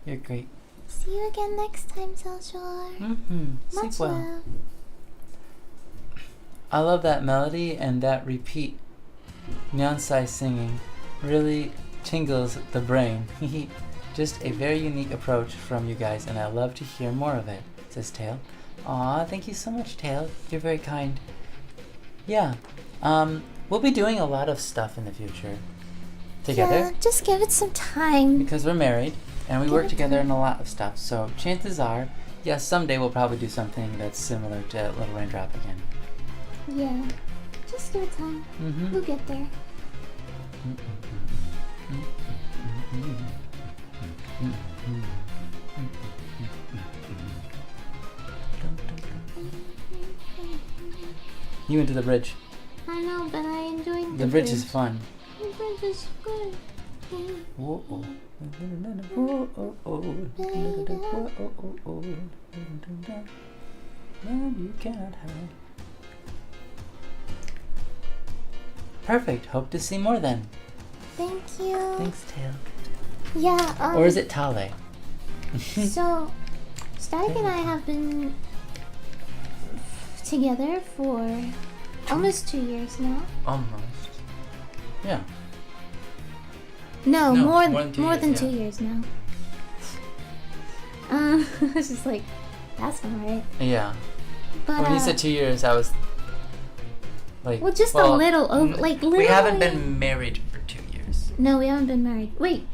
You're great. See you again next time, Zeljor. Sleep Much well. love. I love that melody, and that repeat Nyansai singing really tingles the brain. Just a very unique approach from you guys, and I love to hear more of it, says Tail. Aw, thank you so much, Tail. You're very kind. Yeah, we'll be doing a lot of stuff in the future together. Yeah, just give it some time. Because we're married, and we Give work it together time. in a lot of stuff. So chances are, yes, someday we'll probably do something that's similar to Little Raindrop again. Yeah, just give it time. We'll get there. You went to the bridge. I know, but I enjoyed The bridge is fun. The bridge is good. Whoa. You cannot have. Perfect. Hope to see more then. Thank you. Thanks, Tail. Yeah, Or is it Tale? So, Static and I have been together for almost 2 years now. Almost. Yeah. No, No, more more than 2 years, than yeah. 2 years now. I was just like, that's not right. Yeah. But When you said 2 years, I was like, well, just a little over, like literally. We haven't been married for 2 years. No, we haven't been married. Wait,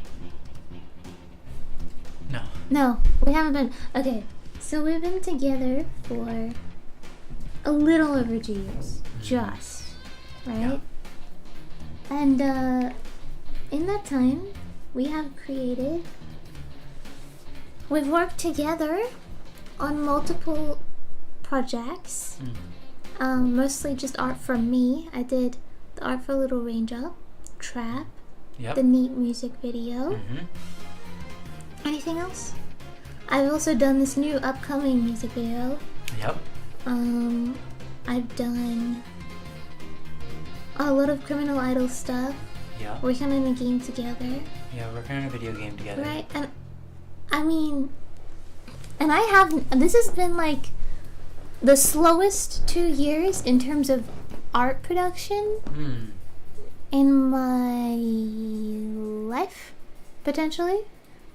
No. we haven't been. Okay, so we've been together for a little over 2 years, just right. And in that time, we've worked together on multiple projects. Mostly just art from me. I did the art for Little Raindrop, Trap, Yep. the neat music video. Anything else? I've also done this new upcoming music video. Yep. I've done a lot of Criminal Idol stuff. Yeah. Working on a game together. Yeah, we're working on a video game together. Right? And I mean, And this has been like the slowest 2 years in terms of art production in my life, potentially.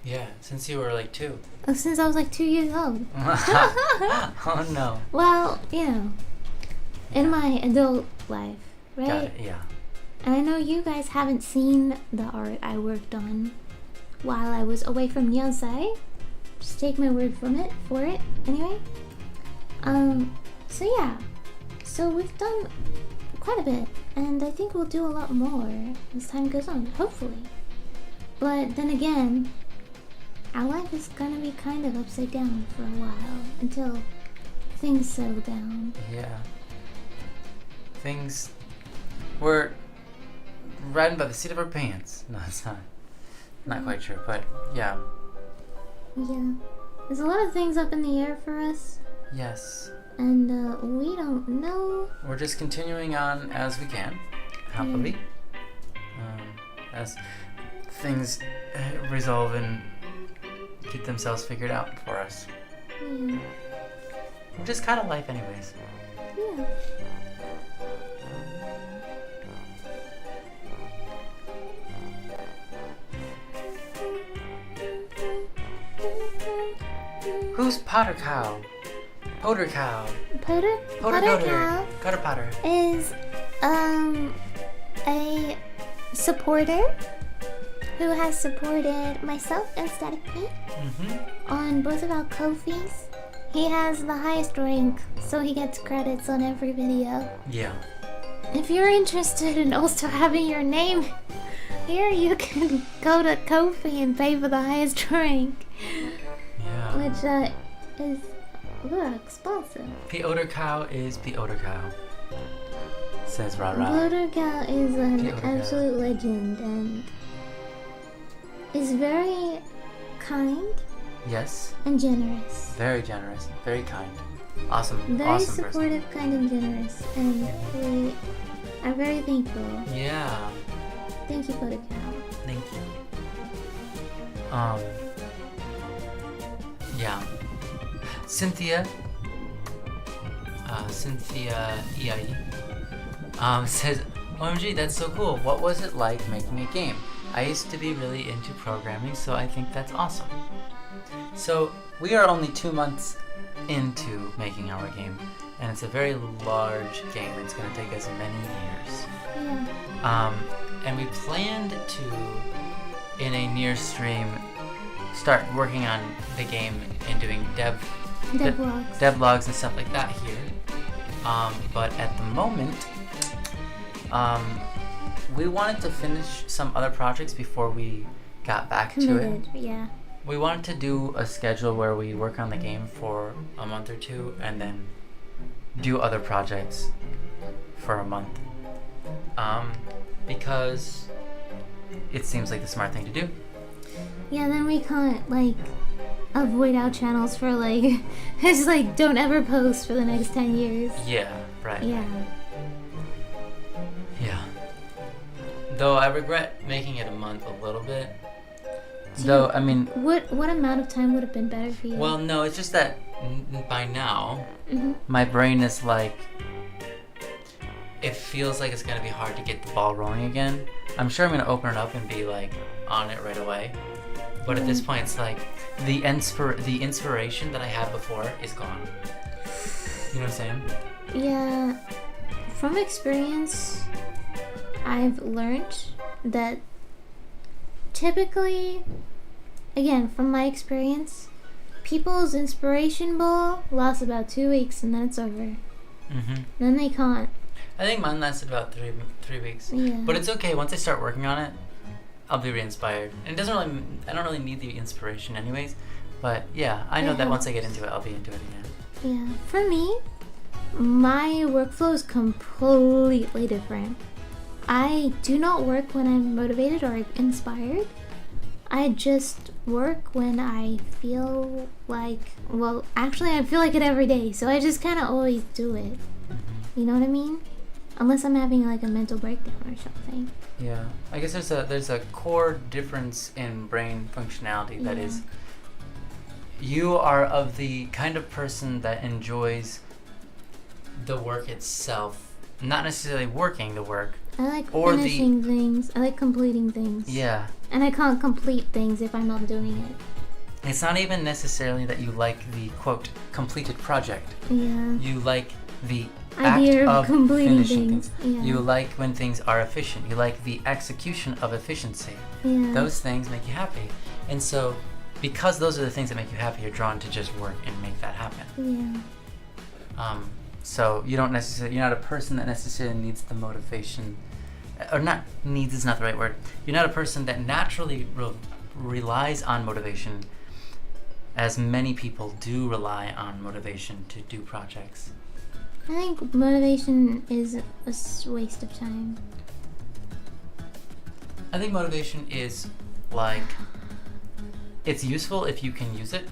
Yeah, since you were like 2. Since I was like 2 years old. Oh no. Well, in my adult life, right? Got it, yeah. And I know you guys haven't seen the art I worked on while I was away from Yonsei. Just take my word for it, anyway. So yeah. So we've done quite a bit, and I think we'll do a lot more as time goes on, hopefully. But then again, our life is gonna be kind of upside down for a while until things settle down. Yeah. Things were riding by the seat of our pants. No, it's not. Not quite true, but yeah. Yeah. There's a lot of things up in the air for us. Yes. And we don't know. We're just continuing on as we can, happily. As things resolve and get themselves figured out for us. Yeah. Which is kind of life anyways. Yeah. Who's Potter Cow? Potter Cow. Potter Cow Cotter Potter. is a supporter who has supported myself and Static Pete on both of our Ko-fis. He has the highest rank, so he gets credits on every video. Yeah. If you're interested in also having your name here, you can go to Ko-fi and pay for the highest rank. Yeah. Which is expensive. Potter Cow is Potter Cow. Says Ra Ra. Potter Cow is an Potter Cow. absolute legend and is very kind Yes. and generous. Very generous. Very kind. Awesome. Very awesome supportive, kind, and generous. And we are very thankful. person. Yeah. Thank you, Potter Cow. Thank you. Yeah. Cynthia EIE says, OMG, that's so cool. What was it like making a game? I used to be really into programming, so I think that's awesome. So we are only 2 months into making our game, and it's a very large game. It's going to take us many years. Yeah. And we planned to, in a near stream, start working on the game and doing devlogs and stuff like that here. But at the moment, we wanted to finish some other projects before we got back to it. Yeah. We wanted to do a schedule where we work on the game for a month or 2 and then do other projects for a month. Because it seems like the smart thing to do. Yeah, then we can't, avoid our channels for, it's don't ever post for the next 10 years. Yeah, right. Yeah. Yeah. Though I regret making it a month a little bit. Though, I mean... What amount of time would have been better for you? Well, no, it's just that by now, Mm-hmm. my brain is it feels like it's going to be hard to get the ball rolling again. I'm sure I'm going to open it up and be, on it right away. But at this point, it's the inspiration that I had before is gone. You know what I'm saying? Yeah. From experience, I've learned that typically, again, from my experience, people's inspiration ball lasts about 2 weeks and then it's over. Mm-hmm. Then they can't. I think mine lasted about three weeks. Yeah. But it's okay. Once I start working on it, I'll be re-inspired. And I don't really need the inspiration anyways. But yeah, I know that once I get into it, I'll be into it again. Yeah. For me, my workflow is completely different. I do not work when I'm motivated or inspired. I just work when I feel I feel like it every day. So I just kind of always do it. Mm-hmm. You know what I mean? Unless I'm having a mental breakdown or something. Yeah, I guess there's a core difference in brain functionality that is you are of the kind of person that enjoys the work itself, not necessarily working the work. I like finishing things. I like completing things. Yeah. And I can't complete things if I'm not doing it. It's not even necessarily that you like the, quote, completed project. Yeah. You like the idea act of completing finishing things. things. Yeah. You like when things are efficient. You like the execution of efficiency. Yeah. Those things make you happy. And so, because those are the things that make you happy, you're drawn to just work and make that happen. Yeah. So you're not a person that necessarily needs the motivation, or not needs is not the right word. You're not a person that naturally relies on motivation, as many people do rely on motivation to do projects. I think motivation is a waste of time. I think motivation is like, it's useful if you can use it,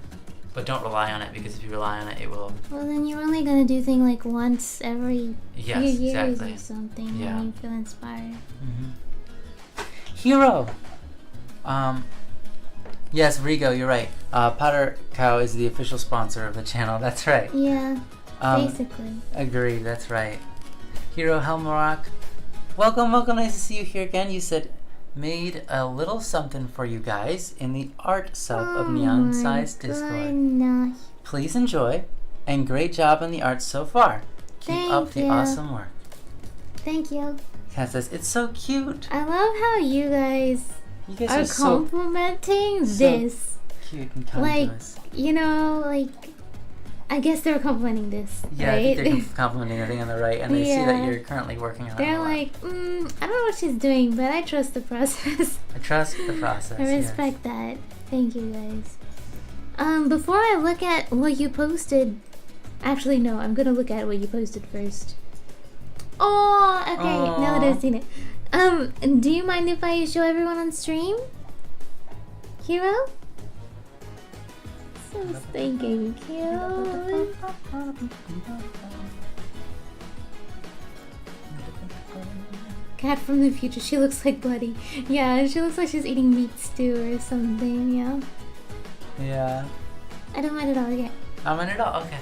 but don't rely on it, because if you rely on it, it will... Well, then you're only going to do things like once every few years exactly. or something Yeah. when you feel inspired. Mm-hmm. Hero! Yes, Rigo, you're right. Potter Cow is the official sponsor of the channel. That's right. Yeah, basically. Agreed, that's right. Hero Helmarock, welcome. Nice to see you here again. You said, made a little something for you guys in the art sub of Neon Size Discord. Goodness. Please enjoy, and great job on the art so far. Keep up the awesome work. Thank you. Kat says, it's so cute. I love how you guys are complimenting this. Cute and kind to us. You know, like, I guess they're complimenting this, yeah, right? I think they're complimenting the thing on the right, and they see that you're currently working on it. They're like, I don't know what she's doing, but I trust the process. I trust the process. I respect that. Thank you, guys. Before I look at what you posted, actually, no, I'm gonna look at what you posted first. Oh, okay, now that I've seen it. Do you mind if I show everyone on stream? Hero? So stinking cute. Cat from the future, she looks like Buddy. Yeah, she looks like she's eating meat stew or something, yeah. Yeah. I don't mind it all, okay. I mind it all, okay.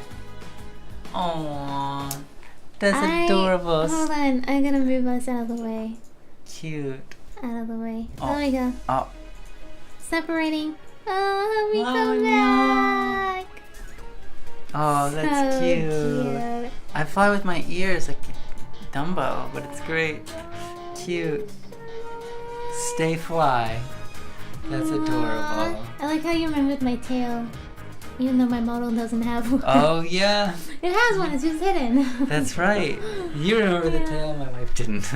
Aww. That's adorable. Hold on, I'm gonna move us out of the way. Cute. Out of the way. There we go. Oh. Separating. Oh, we come back. Oh, that's so cute. I fly with my ears like Dumbo, but it's great. Cute. Stay fly. That's adorable. I like how you remembered my tail, even though my model doesn't have one. Oh yeah. It has one. It's just hidden. That's right. You remember the tail. My wife didn't.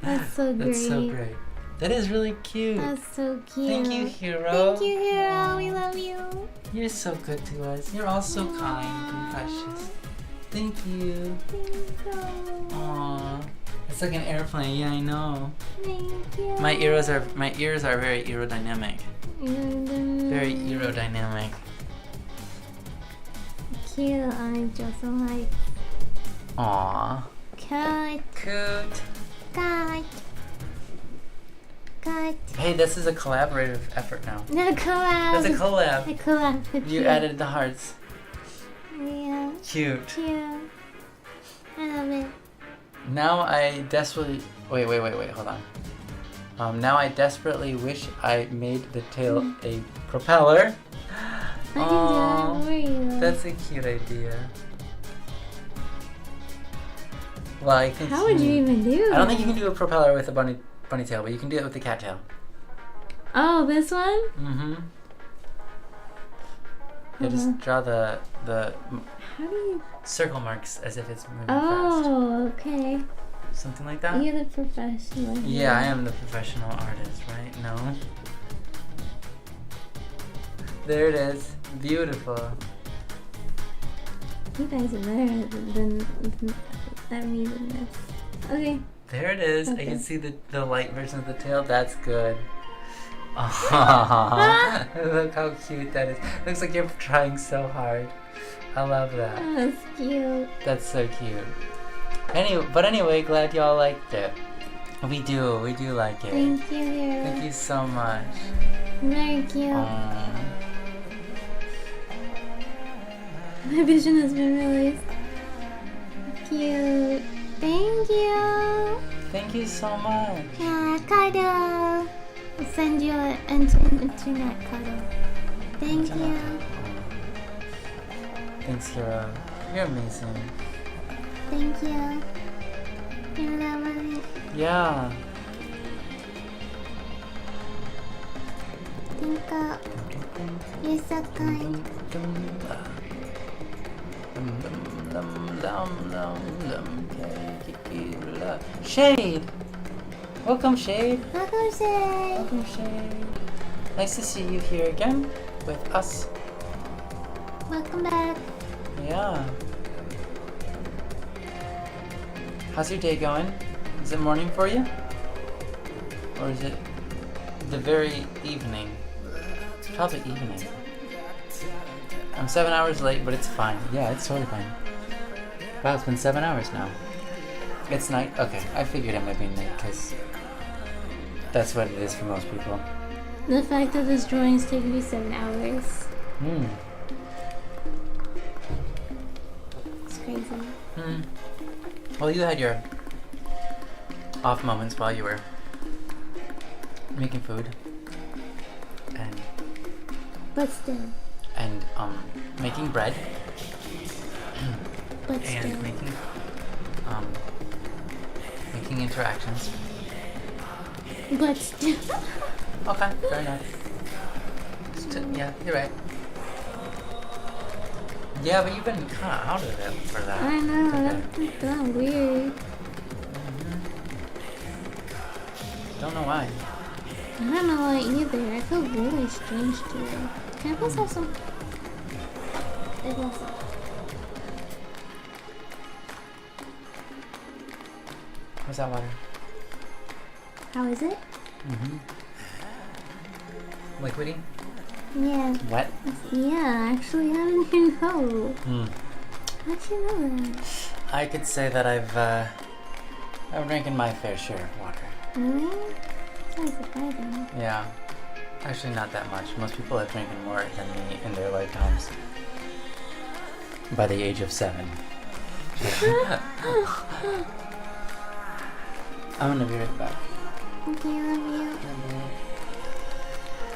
That's so great. That's so great. That is really cute. That's so cute. Thank you, Hero. Thank you, Hero. We love you. You're so good to us. You're all so kind and precious. Thank you. Aww. It's like an airplane. Yeah, I know. Thank you. My ears are very aerodynamic. Very aerodynamic. Cute. I just like. Aww. Cut. Cute. Cut. Cut. Hey, this is a collaborative effort now. No, collab. That's a collab. A collab with You added the hearts. Yeah. Cute. Cute. I love it. Now I desperately... Wait, hold on. Now I desperately wish I made the tail a propeller. I can do that for you. That's a cute idea. Well, I think... How would you even do that? I don't think you can do a propeller with a bunny tail, but you can do it with the cat tail. Oh, this one? Mm-hmm. You just draw the How do you... circle marks as if it's moving Oh, okay. fast. Something like that? You're the professional. Yeah, I am the professional artist, right? No. There it is. Beautiful. You guys are better than me than this. Okay. There it is. Okay. I can see the light version of the tail. That's good. Aww. Look how cute that is. Looks like you're trying so hard. I love that. That's cute. That's so cute. Anyway, glad y'all liked it. We do like it. Thank you, Hero. Thank you so much. Very cute. My vision has been released. Cute. Thank you. Thank you so much. Yeah, Kaido. I'll send you an internet Kaido. Thank you. Thanks, Hero. You're amazing. Thank you. You're lovely. Yeah. Tinko. You're so kind. Shade! Welcome, Shade. Welcome, Shay. Welcome, Shade. Nice to see you here again with us. Welcome back. Yeah. How's your day going? Is it morning for you? Or is it the very evening? It's probably evening. I'm 7 hours late, but it's fine. Yeah, it's totally fine. Wow, it's been 7 hours now. It's night? Okay, I figured it might be night because that's what it is for most people. The fact that this drawing's taking me 7 hours. Hmm. It's crazy. Hmm. Well, you had your off moments while you were making food But still. and making bread But and still. making interactions. But still. Okay, fair enough. Yeah, you're right. Yeah, but you've been kind of out of it for that. I know, Okay. that's kind of weird. Don't know why. I don't know why either. I feel really strange today. Can I please have some? I guess. What's that water? How is it? Mm-hmm. Liquidy? Yeah. Wet? Yeah, actually, how did you know? Hmm. How'd you know that? I could say that I've drinking my fair share of water. Really? That's surprising. Yeah. Actually, not that much. Most people are drinking more than me in their lifetimes. By the age of 7. I'm gonna be right back. Okay, I love you.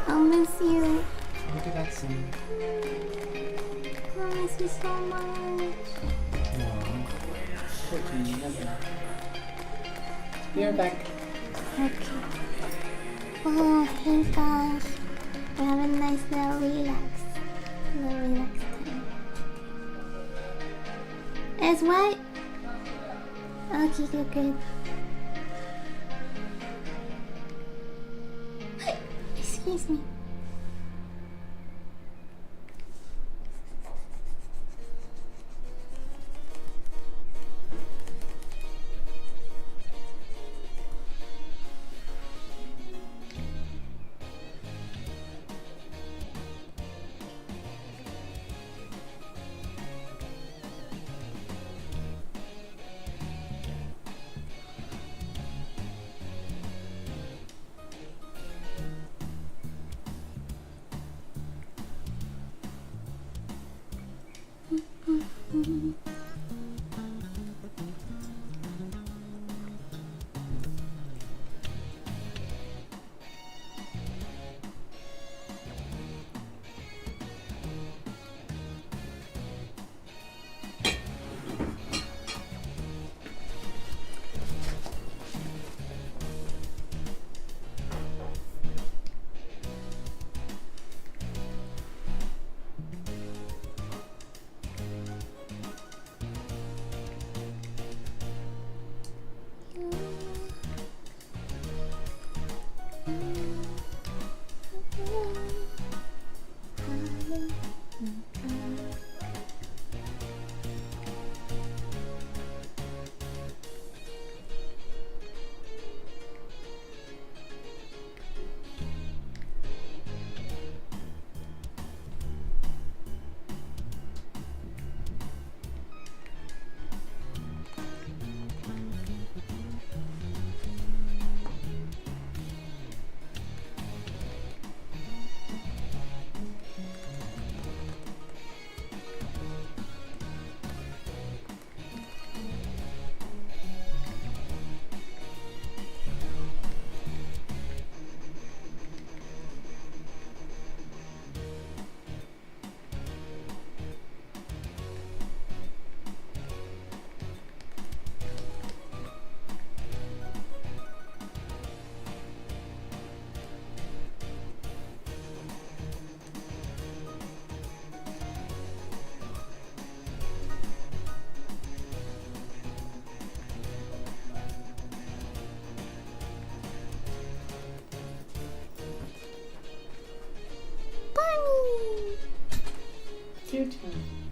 I'll miss you. I'll be back soon. I miss you so much. Be right back. Okay. Oh, thank gosh. We have a nice little relax. Little relax time. It's what? Okay, good, good. Excuse me.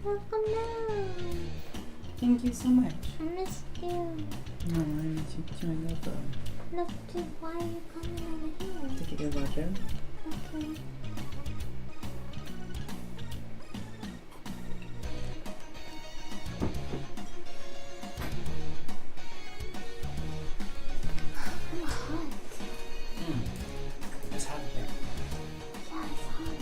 Welcome now. Thank you so much. I missed you. No, I miss you too. I love them. Look to why are you coming over here? To get your wardrobe. Okay. I'm hot. It's hot here. Yeah, it's hot.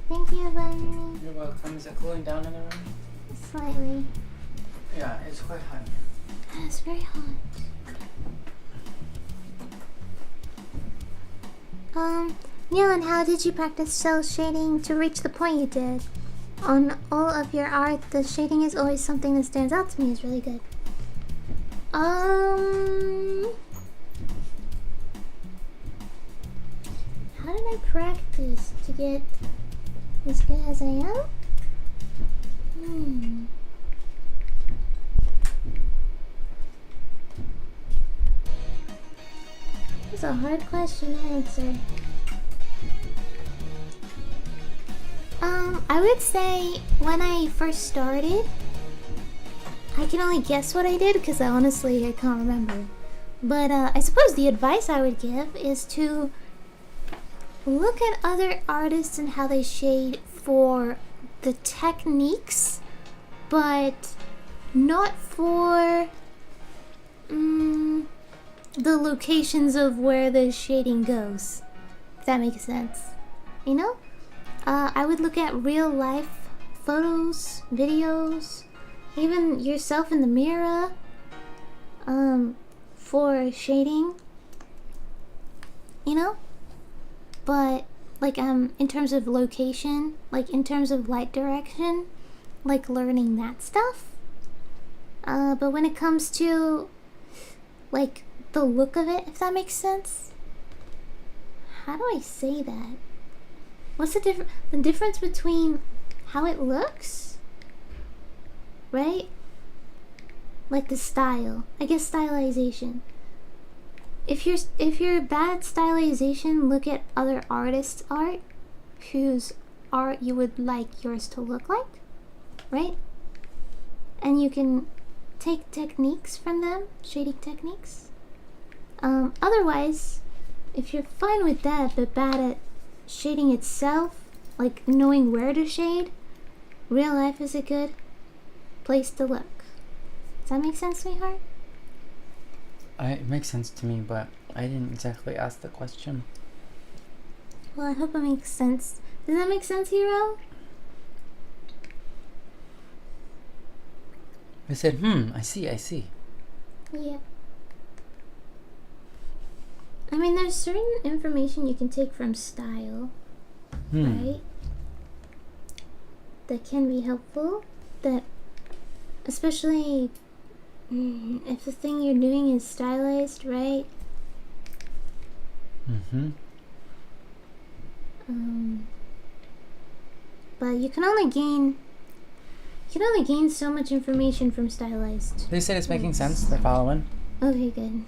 Thank you, Bunny. You're welcome. Is it cooling down in the room? Slightly. Yeah, it's quite hot. It's very hot. Neil, and how did you practice cell shading to reach the point you did? On all of your art, the shading is always something that stands out to me. It's really good. How did I practice to get as good as I am? It's a hard question to answer. I would say when I first started, I can only guess what I did because I can't remember. But I suppose the advice I would give is to look at other artists and how they shade for the techniques, but not for the locations of where the shading goes. If that makes sense. You know? I would look at real life photos, videos, even yourself in the mirror, for shading. You know? But like in terms of location, like in terms of light direction, like learning that stuff. But when it comes to like the look of it, if that makes sense. How do I say that? What's the difference between how it looks, right? Like the style, I guess stylization. If you're bad at stylization, look at other artists' art, whose art you would like yours to look like, right? And you can take techniques from them, shading techniques. Otherwise, if you're fine with that but bad at shading itself, like knowing where to shade, real life is a good place to look. Does that make sense, sweetheart? It makes sense to me, but I didn't exactly ask the question. Well, I hope it makes sense. Does that make sense, Hero? I said, I see. Yeah. I mean, there's certain information you can take from style, right? That can be helpful. That, especially if the thing you're doing is stylized, right? But you can only gain so much information from stylized. They said it's making sense. They're following. Okay, good.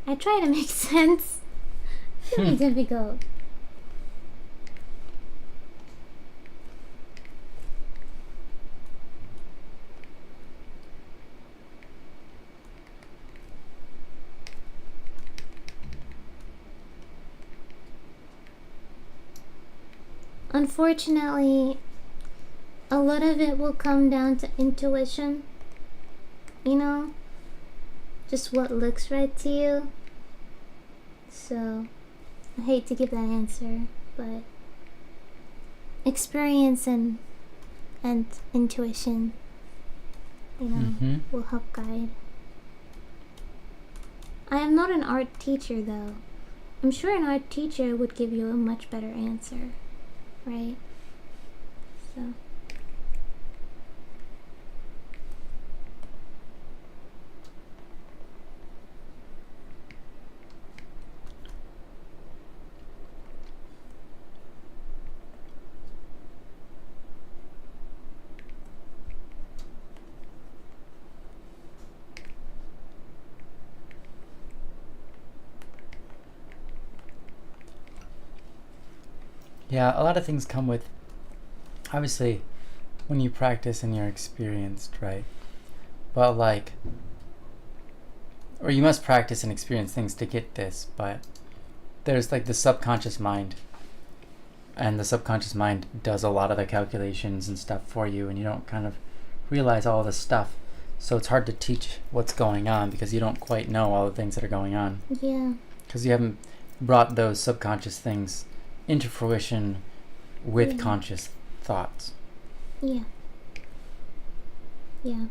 I try to make sense. It's really difficult. Unfortunately, a lot of it will come down to intuition. You know? Just what looks right to you. So, I hate to give that answer, but experience and intuition, you know, will help guide. I am not an art teacher, though. I'm sure an art teacher would give you a much better answer, right? So, Yeah, a lot of things come with, obviously, when you practice and you're experienced, right? But like, or you must practice and experience things to get this, but there's like the subconscious mind, and the subconscious mind does a lot of the calculations and stuff for you, and you don't kind of realize all this stuff. So it's hard to teach what's going on because you don't quite know all the things that are going on. Yeah. Because you haven't brought those subconscious things into fruition with conscious thoughts. Yeah. Yeah.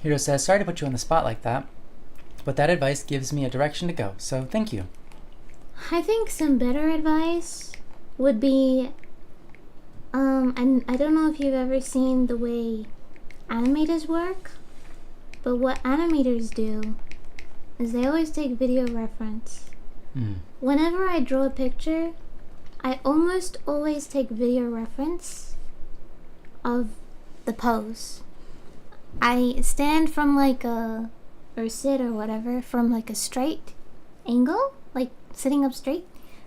Hiro says, sorry to put you on the spot like that, but that advice gives me a direction to go, so thank you. I think some better advice would be, and I don't know if you've ever seen the way animators work, but what animators do is they always take video reference. Whenever I draw a picture, I almost always take video reference of the pose. I stand from like or sit or whatever from like a straight angle, like sitting up straight,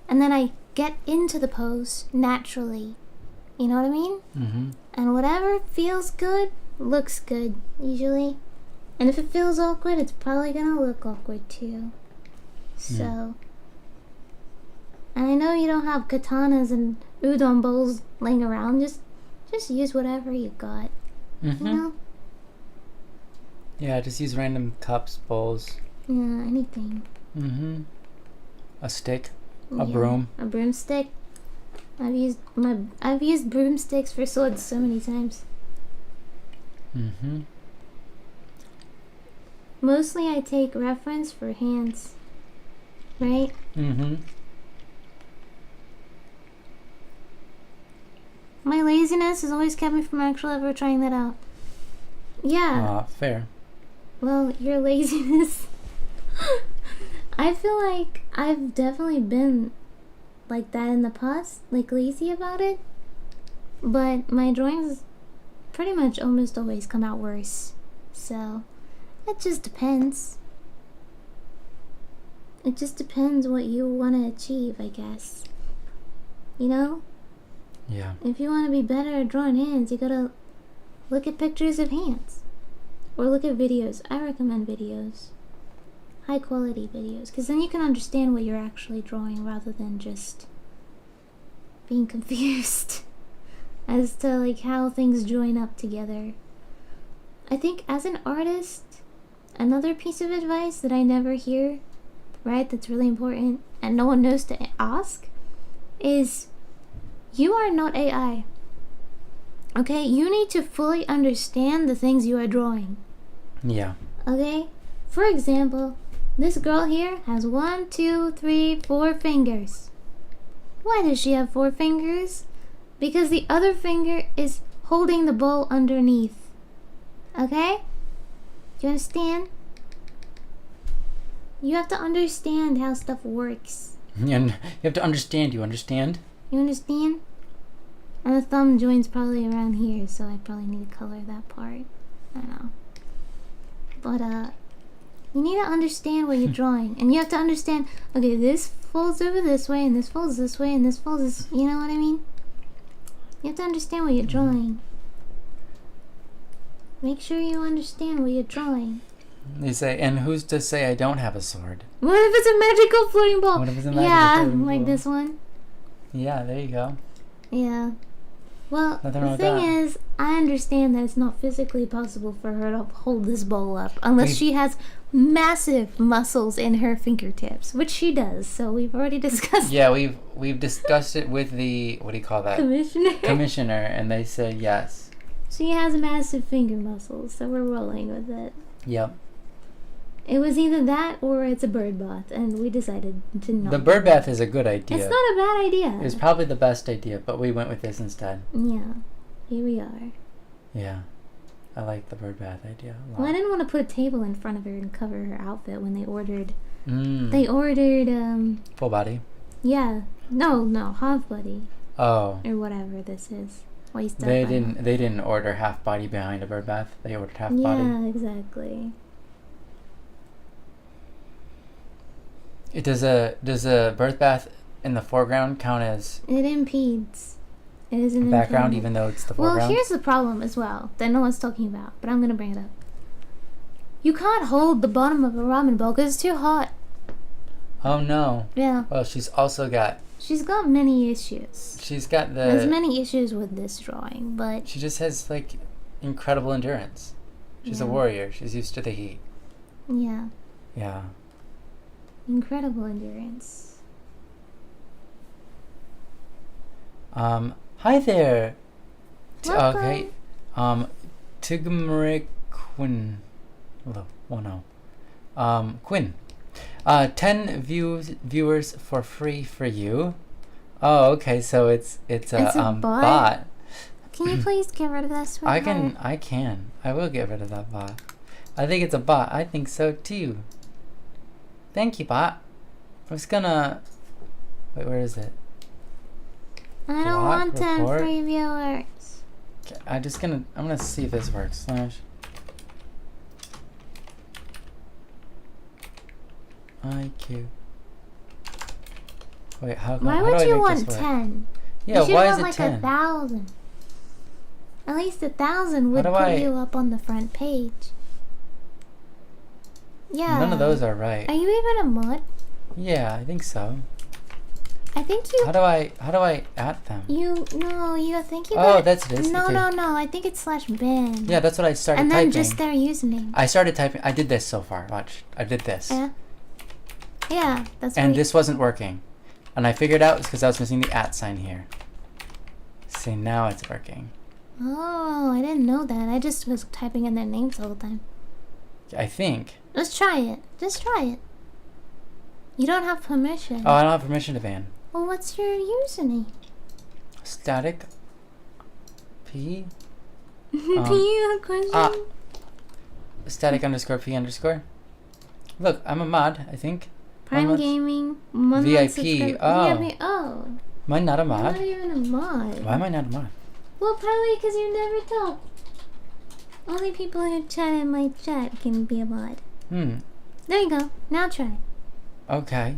and then I get into the pose naturally. You know what I mean? Mm-hmm. And whatever feels good looks good usually, and if it feels awkward, it's probably gonna look awkward too. So, and I know you don't have katanas and udon bowls laying around. Just use whatever you got. Mm-hmm. You know? Yeah, just use random cups, bowls. Yeah, anything. Mm-hmm. A stick, a broom. A broomstick. I've used broomsticks for swords so many times. Mm-hmm. Mostly I take reference for hands. Right? Mm-hmm. My laziness has always kept me from actually ever trying that out. Yeah. Fair. Well, your laziness. I feel like I've definitely been like that in the past, like lazy about it. But my drawings pretty much almost always come out worse. So, it just depends. It just depends what you want to achieve, I guess. You know? Yeah. If you want to be better at drawing hands, you gotta look at pictures of hands. Or look at videos. I recommend videos. High quality videos. Because then you can understand what you're actually drawing rather than just being confused as to like how things join up together. I think as an artist, another piece of advice that I never hear, right, that's really important and no one knows to ask, is you are not AI. Okay? You need to fully understand the things you are drawing. Yeah. Okay? For example, this girl here has 1, 2, 3, 4 fingers. Why does she have 4 fingers? Because the other finger is holding the bowl underneath. Okay? Do you understand? You have to understand how stuff works. And you have to understand. You understand? You understand? And the thumb joins probably around here, so I probably need to color that part. I don't know. But, you need to understand what you're drawing. And you have to understand, okay, this folds over this way, and this folds this way, and this folds this... You know what I mean? You have to understand what you're drawing. Make sure you understand what you're drawing. They say, and who's to say I don't have a sword? What if it's a magical floating ball? What if it's a magical floating ball? Like this one. Yeah, there you go. Yeah. Well, Nothing wrong the with thing that. is, I understand that it's not physically possible for her to hold this bowl up unless she has massive muscles in her fingertips, which she does. So we've already discussed. Yeah, we've discussed it with the, what do you call that? Commissioner, and they said yes. She has massive finger muscles, so we're rolling with it. Yep. It was either that or it's a bird bath, and we decided to not. The bird bath is a good idea. It's not a bad idea. It's probably the best idea, but we went with this instead. Yeah, here we are. Yeah, I like the bird bath idea a lot. Well, I didn't want to put a table in front of her and cover her outfit when they ordered. Mm. They ordered Full body? Yeah, no, half body Oh. or whatever this is. waste up. They didn't order half body behind a bird bath. They ordered half body. Yeah, exactly. Does a birth bath in the foreground count as It impedes. It is an background, impediment. even though it's the foreground? Well, here's the problem as well that no one's talking about, but I'm gonna bring it up. You can't hold the bottom of a ramen bowl because it's too hot. Oh no. Yeah. Well, she's also got. She's got many issues. She's got the. There's many issues with this drawing, but She just has like incredible endurance. She's a Yeah. warrior. She's used to the heat. yeah, Yeah. incredible endurance. Hi there. Welcome. Okay. Tigmeric Quinn. Hello. Oh no. Quinn. 10 viewers for free for you. Oh, okay. So it's a It's a bot? Can you please get rid of this? I can. I will get rid of that bot. I think it's a bot. I think so too. Thank you, bot. I'm just gonna. Wait, where is it? I don't Block want 10 report. free viewers. Okay, I'm gonna see if this works. Slash. IQ. Wait, how Why how would do I you make want this work? 10? Yeah, you should why want is it like 10? 1,000. At least 1,000 would do put I- you up on the front page. Yeah. None of those are right. Are you even a mod? Yeah, I think so. I think you. How do I add them? I think you. Oh, got- that's it. No, Okay. no. I think it's /bin. Yeah, that's what I started And then typing. just their username. I started typing. I did this so far. Watch. I did this. Yeah. Yeah, that's And what this wasn't working. And I figured out it's because I was missing the @ sign here. See, now it's working. Oh, I didn't know that. I just was typing in their names all the time. I think. Let's try it. Just try it. You don't have permission. Oh, I don't have permission to ban. Well, what's your username? Static P. Do you have a question? Static _ P_. Look, I'm a mod, I think. Prime month- Gaming. 1 month VIP, subscribe- oh. VIP. Oh. Am I not a You're mod? not even a mod. Why am I not a mod? Well, probably because you never talk. Only people who chat in my chat can be a mod. Hmm. There you go. Now try. Okay.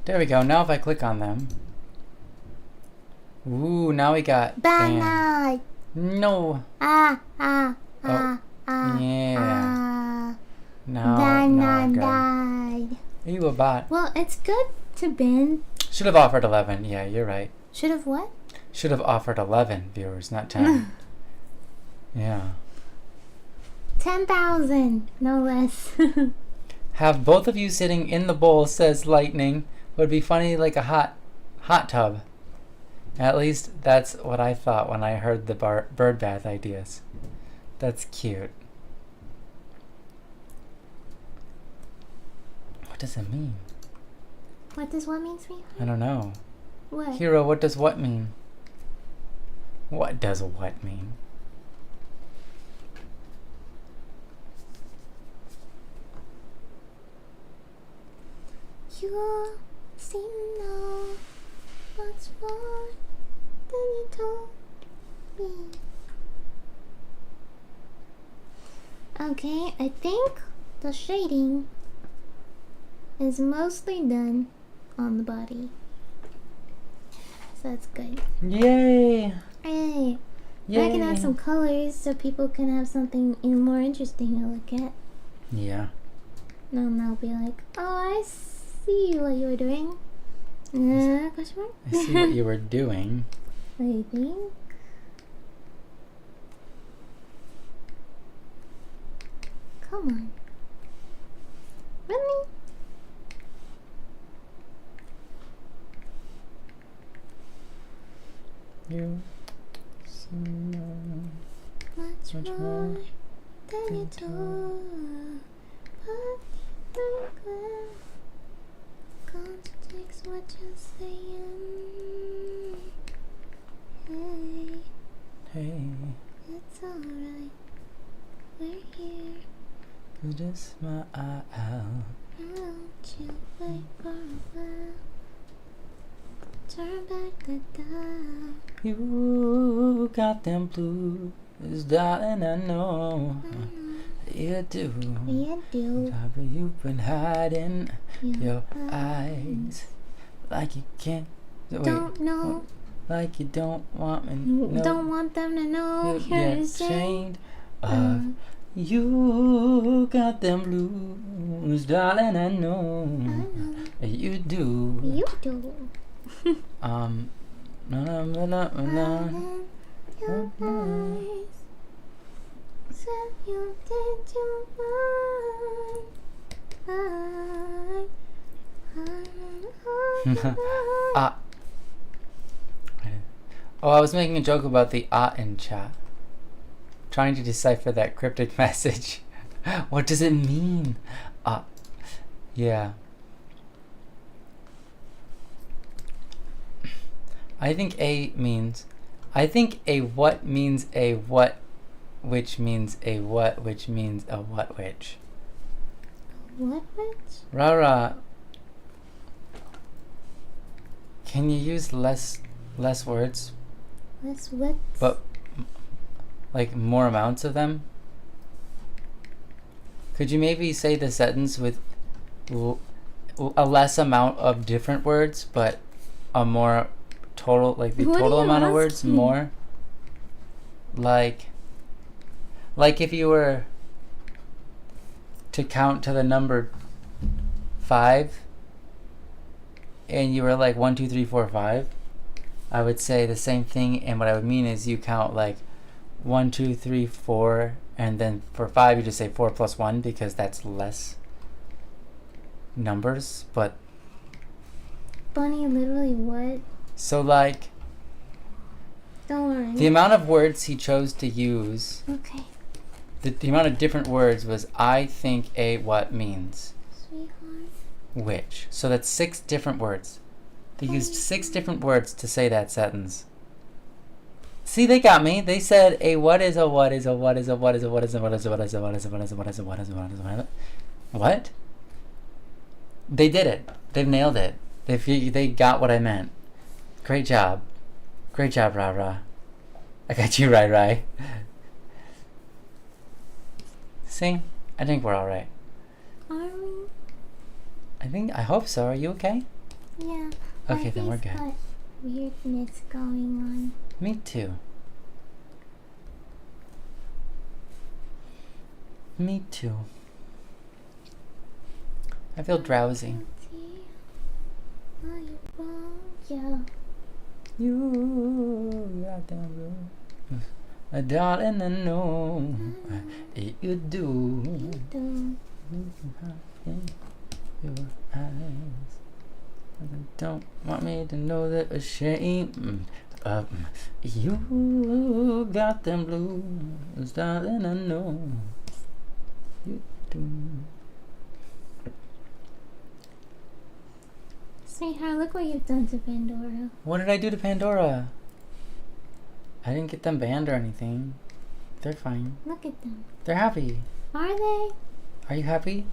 There we go. Now if I click on them. Ooh, now we got ban. Banana. No. Ah. Yeah. No. Banana No. died. You a bot. Well, it's good to bin. Should have offered 11. Yeah, you're right. Should have what? Should have offered 11 viewers, not 10. Yeah. 10,000. No less. Have both of you sitting in the bowl, says Lightning. Would be funny like a hot tub. At least that's what I thought when I heard the bird bath ideas. That's cute. What does it mean? What does what mean, sweetheart? I don't know. What? Hero, what does what mean? What does what mean? You seem to know much more than you told me. Okay, I think the shading is mostly done on the body. So that's good. Yay! Hey, Yay! I can add some colors so people can have something even more interesting to look at. Yeah. And they'll be like, oh, I see what you were doing. Question mark? I see what you were doing. I think. Come on. Really? You know Much much more more than you told. But you're glad. Contradicts what you're saying. Hey, Hey, it's alright. We're here. could just smile. Won't you wait for a while? Turn back the time. You got them blues, darling, I know. You do. You do. You've been hiding your eyes. eyes like you can't. Don't know. Like you don't want me. Don't want them to know you're ashamed of you. Got them blues, darling, I know. You do. You do. Your eyes said you did your Ah. Oh, I was making a joke about the in chat. Trying to decipher that cryptic message. What does it mean? Yeah. I think a what means a what, which means a what, which means a what which. What which? Rara. Can you use less words? Less what? But like more amounts of them? Could you maybe say the sentence with a less amount of different words, but a more total, like the total amount of words more? Like if you were to count to the number 5 and you were like 1, 2, 3, 4, 5, I would say the same thing, and what I would mean is you count like 1, 2, 3, 4, and then for 5 you just say 4 plus 1 because that's less numbers. But Bunny, literally what? so like Don't worry. the amount of words he chose to use, Okay. the amount of different words was I think a what means Sweetheart. which. So that's 6 different words. They used 6 different words to say that sentence. See, they got me. They said a what is a what is a what is a what is a what is a what is a what is a what is a what is a what is a what is a what is a what is a what? They did it. They've nailed it. They got what I meant. Great job. Great job, Ra Ra. I got you, Rai Rai. See? I think we're alright. Are we? I hope so. Are you okay? Yeah. Okay, then we're good. Got weirdness going on. Me too. Me too. I feel drowsy. Yeah. You got them blues, darling, I know you do. Your eyes don't want me to know that ashamed. You got them blues, darling, I know you do. Sweetheart, look what you've done to Pandora. What did I do to Pandora? I didn't get them banned or anything. They're fine. Look at them. They're happy. Are they? Are you happy?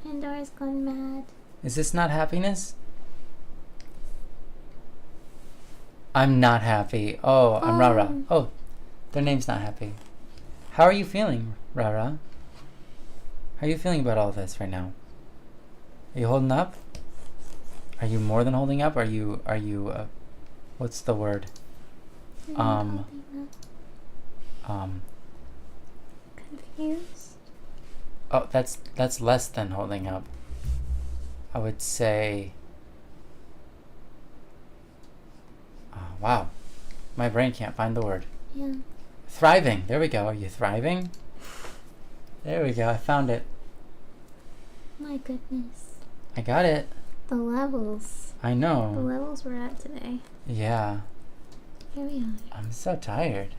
Pandora's gone mad. Is this not happiness? I'm not happy. Oh, I'm Rara. Oh, their name's not happy. How are you feeling, Rara? How are you feeling about all this right now? Are you holding up? Are you more than holding up? Are you what's the word? Confused? Oh, that's less than holding up. I would say, wow, my brain can't find the word. Yeah. Thriving. There we go. Are you thriving? There we go. I found it. My goodness. I got it. The levels. I The know. levels we're at today. Yeah. Here we are. I'm so tired.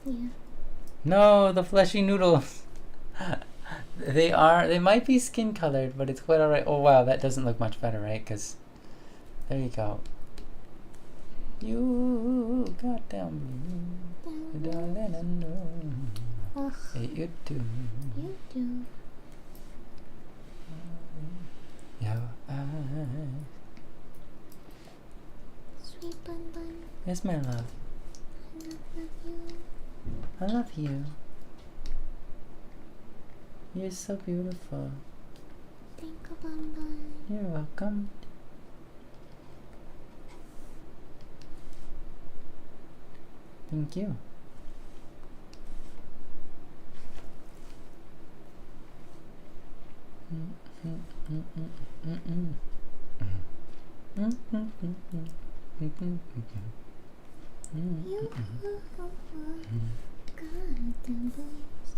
Yeah. No, the fleshy noodles. They might be skin colored, but it's quite alright. Oh wow, that doesn't look much better, right? Because there you go. You got them, darling, I know. Ugh, You do. you do. Your eyes. Sweet bun bun. Yes, my love. I love you. I love you. You're so beautiful. Thank you, bun bun. You're welcome. Thank you. You goddamn boys.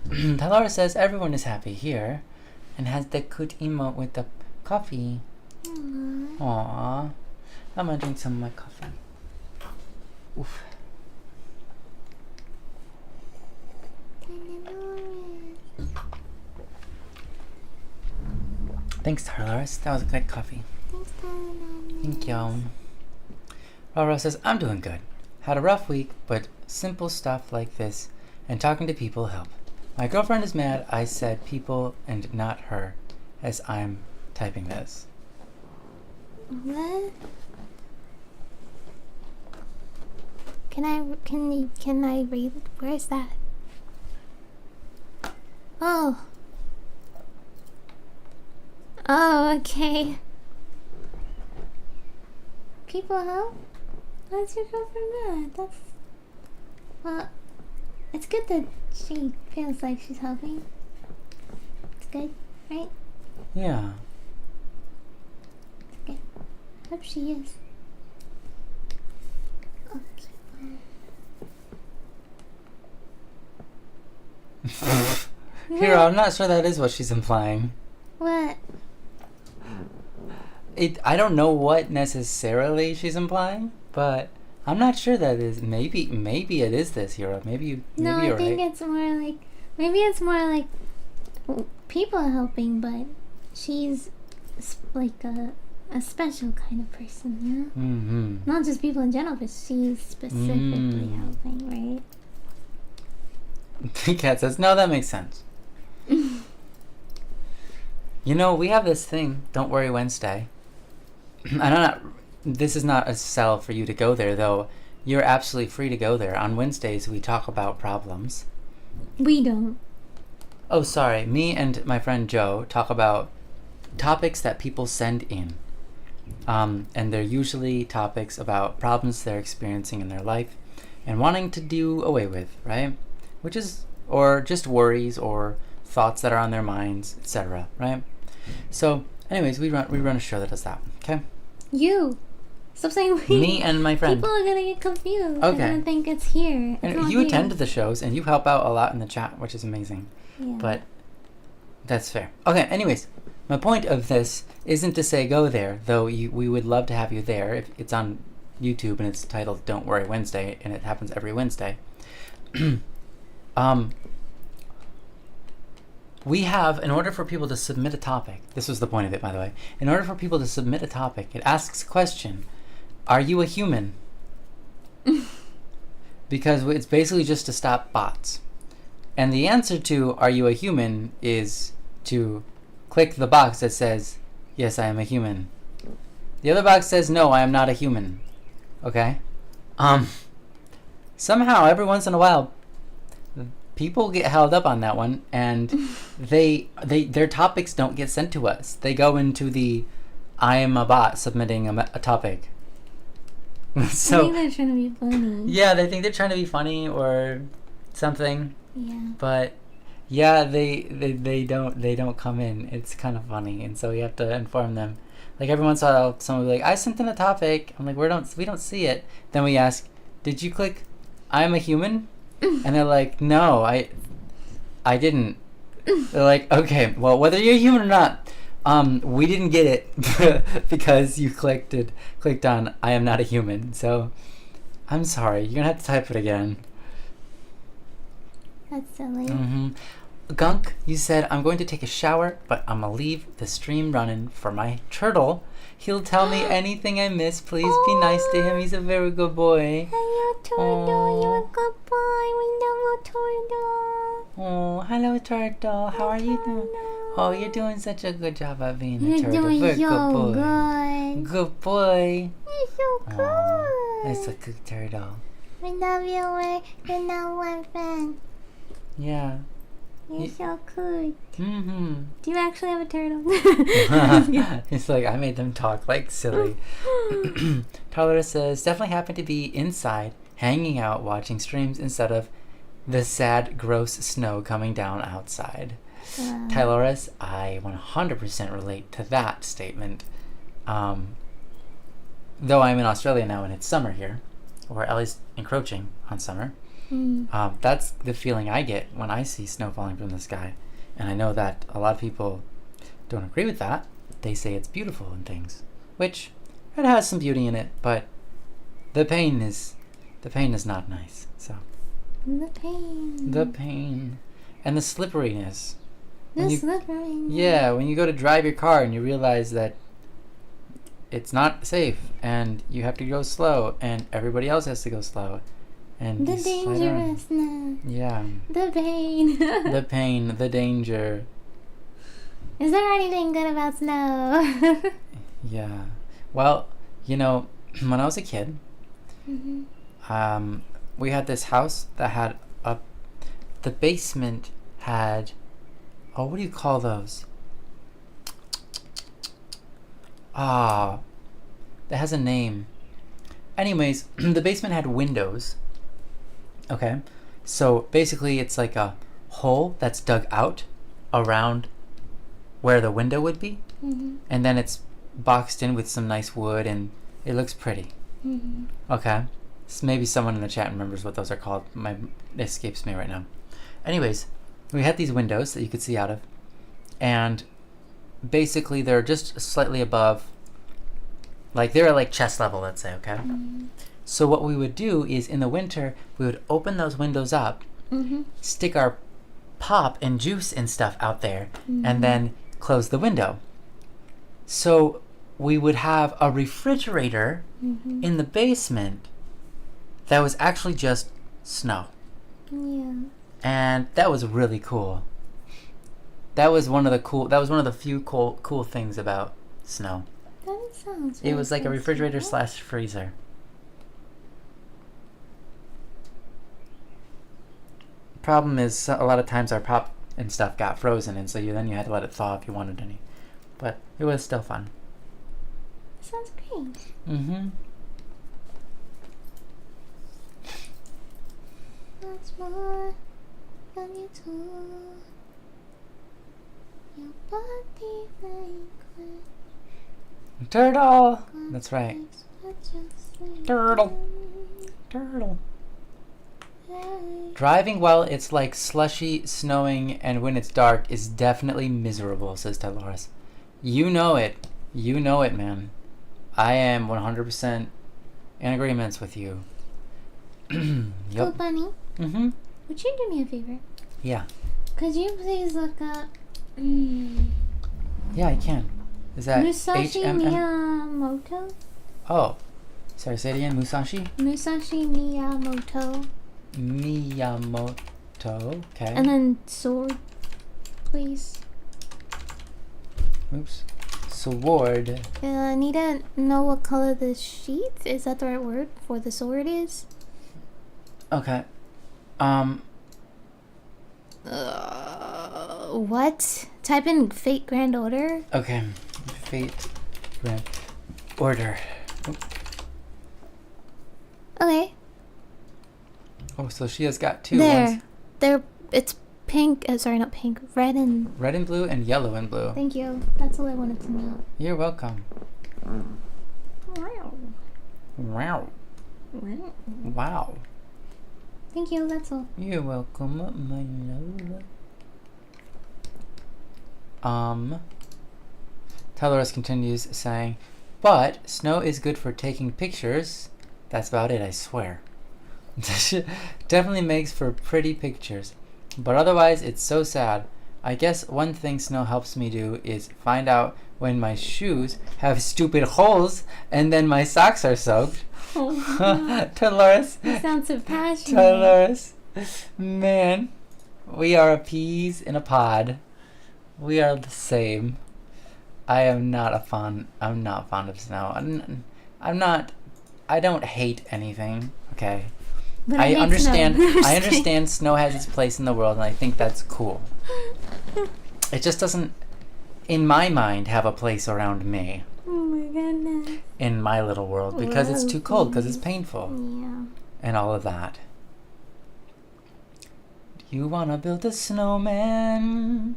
Talora says everyone is happy here and has the cute emote with the coffee. Aww. Aww. I'm gonna drink some of my coffee. Oof. Thanks, Tarlaris. That was a good coffee. Thanks, Tyler. Thank you. Rara says, I'm doing good. Had a rough week, but simple stuff like this and talking to people help. My girlfriend is mad I said people and not her as I'm typing this. What? Can I read it? Where's that? Oh. Oh, okay. People help? Why's your girlfriend mad? That's... Well, it's good that she feels like she's helping. It's good, right? Yeah. It's good. Hope she is. Okay. Hero, I'm not sure that is what she's implying. What? I don't know what necessarily she's implying, but I'm not sure that is. Maybe it is this, Hero. Maybe No, you're I think right. it's more like... Maybe it's more like... people helping, but she's like a special kind of person, yeah? Mm-hmm. Not just people in general, but she's specifically helping, right? Cat says, no, that makes sense. You know, we have this thing, Don't Worry Wednesday. This is not a sell for you to go there, though. You're absolutely free to go there. On Wednesdays, we talk about problems. We don't. Oh, sorry. Me and my friend Joe talk about topics that people send in. And they're usually topics about problems they're experiencing in their life and wanting to do away with, right? Which is, or just worries or thoughts that are on their minds, etc., right? So, anyways, we run a show that does that, okay? You. Stop saying we. Me and my friend. People are gonna get confused. Okay. They're gonna think it's here. It's And not you here. attend the shows and you help out a lot in the chat, which is amazing. Yeah. But that's fair. Okay, anyways, my point of this isn't to say go there, though we would love to have you there. If it's on YouTube and it's titled Don't Worry Wednesday, and it happens every Wednesday. We have, in order for people to submit a topic, this was the point of it, by the way. In order for people to submit a topic, it asks a question: are you a human? Because it's basically just to stop bots. And the answer to are you a human is to click the box that says, yes, I am a human. The other box says, no, I am not a human. Okay? Somehow, every once in a while, people get held up on that one, and their topics don't get sent to us. They go into the I am a bot submitting a topic. So I think they're trying to be funny. yeah, they think they're trying to be funny or something, Yeah. but yeah, they don't come in. It's kind of funny, and so we have to inform them. Like every once in a while, someone will be like, "I sent in a topic." I'm like, "We don't see it." Then we ask, "Did you click I am a human?" And they're like, "No, I didn't." They're like, "Okay, well, whether you're human or not, we didn't get it because you clicked on I am not a human. So I'm sorry. You're gonna have to type it again." That's silly. Mm-hmm. Gunk, you said, I'm going to take a shower, but I'm gonna leave the stream running for my turtle. He'll tell me anything I miss. Please be nice to him. He's a very good boy. Hello, turtle. You're a good boy. We love a turtle. Oh, hello, turtle. How are you doing? Oh, you're doing such a good job at being a You're turtle. doing Very so good boy. good. Good boy. You're so good. Oh, that's a good turtle. We love you. You're not one friend. Yeah. You're so cool. Mm-hmm. Do you actually have a turtle? It's like I made them talk like silly. Tyler says, definitely happy to be inside, hanging out, watching streams instead of the sad, gross snow coming down outside. Tyloris, I 100% relate to that statement. Though I'm in Australia now and it's summer here, or at least encroaching on summer, that's the feeling I get when I see snow falling from the sky. And I know that a lot of people don't agree with that. They say it's beautiful and things, which it has some beauty in it, but the pain is not nice. So The pain. And the slipperiness. Slippery. Yeah, when you go to drive your car and you realize that it's not safe and you have to go slow and everybody else has to go slow. And The you slide around. dangerousness. Yeah. The pain. The pain, the danger. Is there anything good about snow? Yeah. Well, when I was a kid, we had this house that had the basement had, what do you call those? That has a name. Anyways, the basement had windows. Okay. So basically it's like a hole that's dug out around where the window would be. And then it's boxed in with some nice wood and it looks pretty. Okay. So maybe someone in the chat remembers what those are called. It escapes me right now. Anyways, we had these windows that you could see out of. And basically they're just slightly above, like they're like chest level, let's say, okay? So what we would do is in the winter, we would open those windows up, stick our pop and juice and stuff out there, and then close the window. So we would have a refrigerator in the basement that was actually just snow. Yeah. And that was really cool. That was one of the few cool things about snow. That sounds It was like a really refrigerator cool. / freezer. Problem is, a lot of times our pop and stuff got frozen, and so then you had to let it thaw if you wanted any. But it was still fun. Sounds great. That's more than you told. Your body language. Turtle! That's right. Turtle. Driving while it's like slushy, snowing, and when it's dark is definitely miserable, says Tyloris. You know it, man. I am 100% in agreement with you. Yep. Cool Bunny, would you do me a favor? Yeah. Could you please look up Yeah, I can. Is that Musashi HMM? Miyamoto? Oh. Sorry, say it again. Musashi Musashi Miyamoto. Miyamoto. Okay. And then sword, please. Oops. Sword. I need to know what color the sheath, is that the right word, for the sword is? Okay. What? Type in Fate Grand Order. Okay. Fate Grand Order. Okay. Oh, so she has got two. There. It's pink. Sorry, not pink. Red and blue and yellow and blue. Thank you. That's all I wanted to know. You're welcome. Wow. Wow. Wow. Thank you. That's all. You're welcome, my love. Teleros continues saying, but snow is good for taking pictures. That's about it, I swear. Definitely makes for pretty pictures. But otherwise, it's so sad. I guess one thing snow helps me do is find out when my shoes have stupid holes and then my socks are soaked. Oh, Dolores. you sound so passionate. Dolores. Man, we are a peas in a pod. We are the same. I'm not fond of snow. I'm not. I don't hate anything. Okay. But I hate understand. snow. I understand snow has its place in the world, and I think that's cool. It just doesn't, in my mind, have a place around me. Oh my goodness. In my little world, because it's too cold, because it's painful, Yeah. and all of that. Do you wanna build a snowman?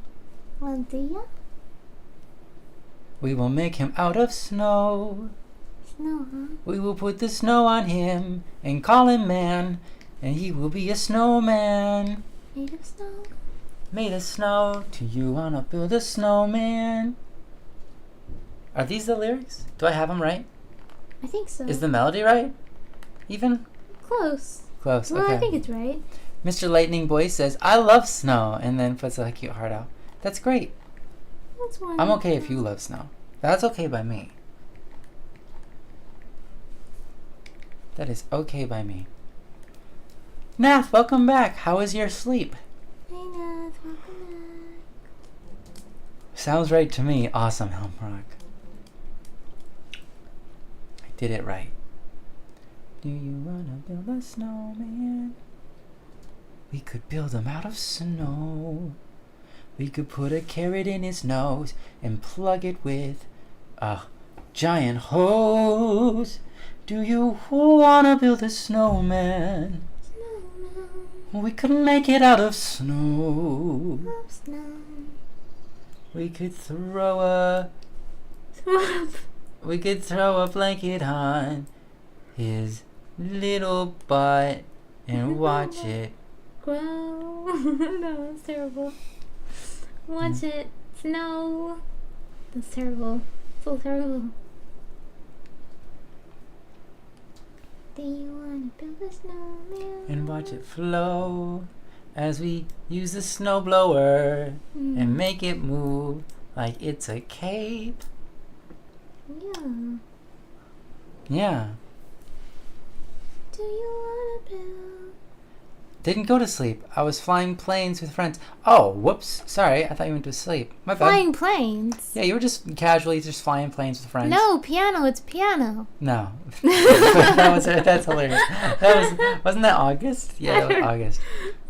Well, do ya? We will make him out of snow. Snow, huh? We will put the snow on him and call him man, and he will be a snowman. Made of snow? Made of snow. Do you wanna build a snowman? Are these the lyrics? Do I have them right? I think so. Is the melody right? Even? Close. Close, Well, okay. I think it's right. Mr. Lightning Boy says, I love snow, and then puts a cute heart out. That's great. That's one. I'm okay if you love snow. That's okay by me. That is okay by me. Nath, welcome back. How was your sleep? Hey, Nath, welcome back. Sounds right to me. Awesome, Helmrock. I did it right. Do you wanna build a snowman? We could build him out of snow. We could put a carrot in his nose and plug it with a giant hose. Do you wanna build a snowman? Snowman. We could make it out of snow. Love snow. We could throw a blanket on his little butt and watch it. Grow. No, that's terrible. Watch it snow. That's terrible. So terrible. Do you wanna build a snowman? And watch it flow as we use the snowblower and make it move like it's a cape. Yeah. Yeah. Do you wanna build? Didn't go to sleep. I was flying planes with friends. Oh, whoops. Sorry, I thought you went to sleep. My bad. Flying planes? Yeah, you were just casually just flying planes with friends. No, piano, it's piano. No. That's hilarious. Wasn't that August? Yeah, that was August.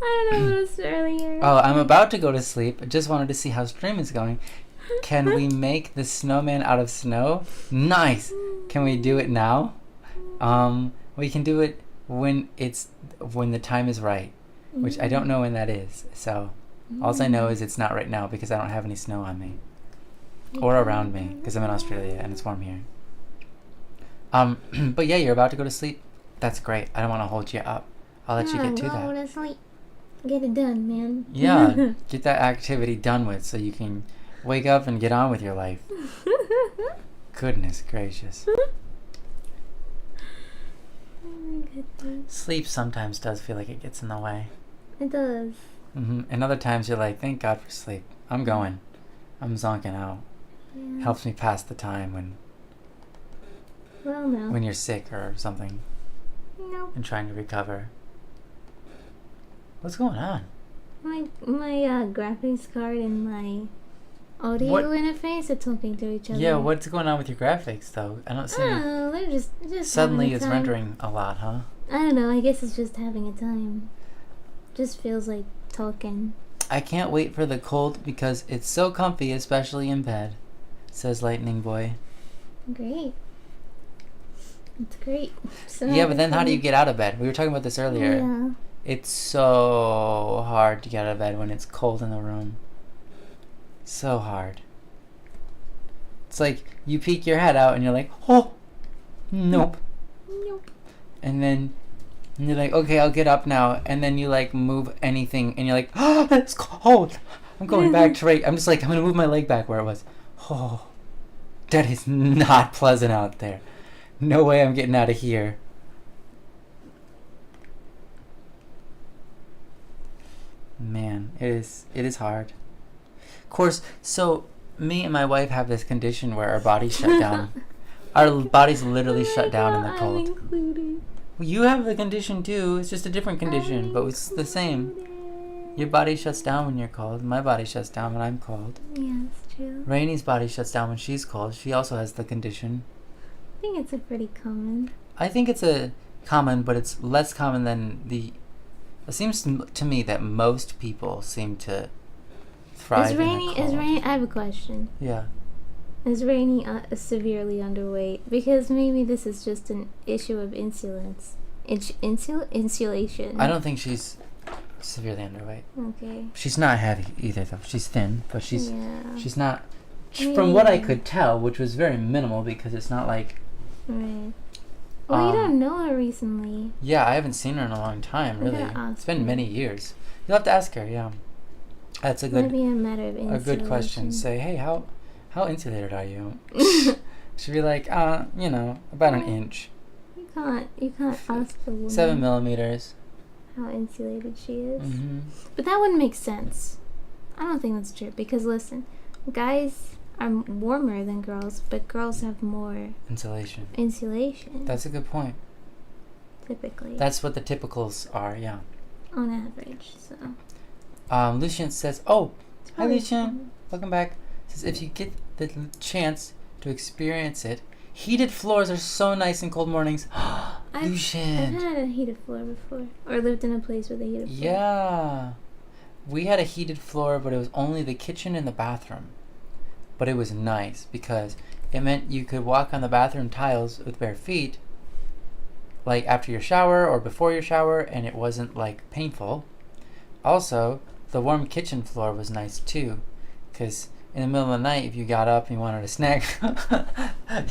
I don't know, it was earlier. Oh, I'm about to go to sleep. I just wanted to see how stream is going. Can we make the snowman out of snow? Nice. Can we do it now? We can do it when the time is right, which I don't know when that is. So all I know is it's not right now because I don't have any snow on me or around me because I'm in Australia and it's warm here. But yeah, you're about to go to sleep. That's great. I don't want to hold you up. I'll let you get to Go that. to sleep. Get it done, man. Yeah, get that activity done with so you can wake up and get on with your life. Goodness gracious. Oh my goodness. Sleep sometimes does feel like it gets in the way. It does. And other times you're like, thank God for sleep. I'm going. I'm zonking out. Yeah. Helps me pass the time Well, no. when you're sick or something Nope. and trying to recover. What's going on? My graphics card and my audio What? interface are talking to each other. Yeah, what's going on with your graphics though? I don't see. Oh, they're just Suddenly having a it's time. rendering a lot, huh? I don't know. I guess it's just having a time. Just feels like talking. I can't wait for the cold because it's so comfy, especially in bed, says Lightning Boy. Great. It's great. So Yeah, but then how do you get out of bed? We were talking about this earlier. Yeah. It's so hard to get out of bed when it's cold in the room. So hard. It's like you peek your head out and you're like, oh, nope. Nope. And then you're like, okay, I'll get up now. And then you like move anything and you're like, oh, it's cold. I'm going back to right. I'm just like, I'm going to move my leg back where it was. Oh, that is not pleasant out there. No way I'm getting out of here. Man. It is hard. Of course, so me and my wife have this condition where our bodies shut down. Our bodies literally shut down in the cold. I'm included. You have the condition too. It's just a different condition, but it's the same. Your body shuts down when you're cold. My body shuts down when I'm cold. Yeah, it's true. Rainy's body shuts down when she's cold. She also has the condition. I think it's a pretty common. I think it's a common, but it's less common than the... It seems to me that most people seem to thrive in the cold. Is Rainy? I have a question. Yeah. Is Rainy severely underweight? Because maybe this is just an issue of insulation. I don't think she's severely underweight. Okay. She's not heavy either, though. She's thin, but she's not... From what I could tell, which was very minimal because it's not like... Right. Well, you don't know her recently. Yeah, I haven't seen her in a long time, really. It's been many years. You'll have to ask her, yeah. That's a good... Maybe a matter of insulation. A good question. Say, hey, how insulated are you? She'd be like, about an inch. You can't ask the woman 7 millimeters. how insulated she is. Mm-hmm. But that wouldn't make sense. I don't think that's true because listen, guys are warmer than girls, but girls have more insulation. That's a good point. Typically. That's what the typicals are, yeah. On average, so. Lucien says, "Oh, hi Lucien, welcome back." Says if you get the chance to experience it, heated floors are so nice in cold mornings. Lucien. I've had a heated floor before, or lived in a place with a heated floor. Yeah, we had a heated floor, but it was only the kitchen and the bathroom. But it was nice because it meant you could walk on the bathroom tiles with bare feet, like after your shower or before your shower, and it wasn't like painful. Also, the warm kitchen floor was nice too, because in the middle of the night, if you got up and you wanted a snack,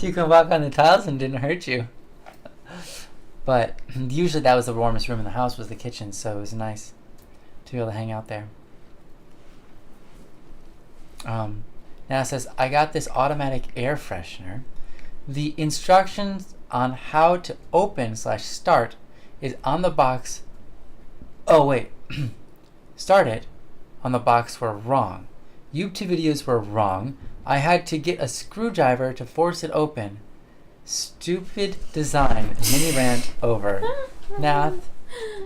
you could walk on the tiles and it didn't hurt you. But usually that was the warmest room in the house, was the kitchen, so it was nice to be able to hang out there. Now it says, I got this automatic air freshener. The instructions on how to open/start is on the box. Oh wait, start it on the box were wrong. YouTube videos were wrong. I had to get a screwdriver to force it open. Stupid design. Mini rant over. Nath,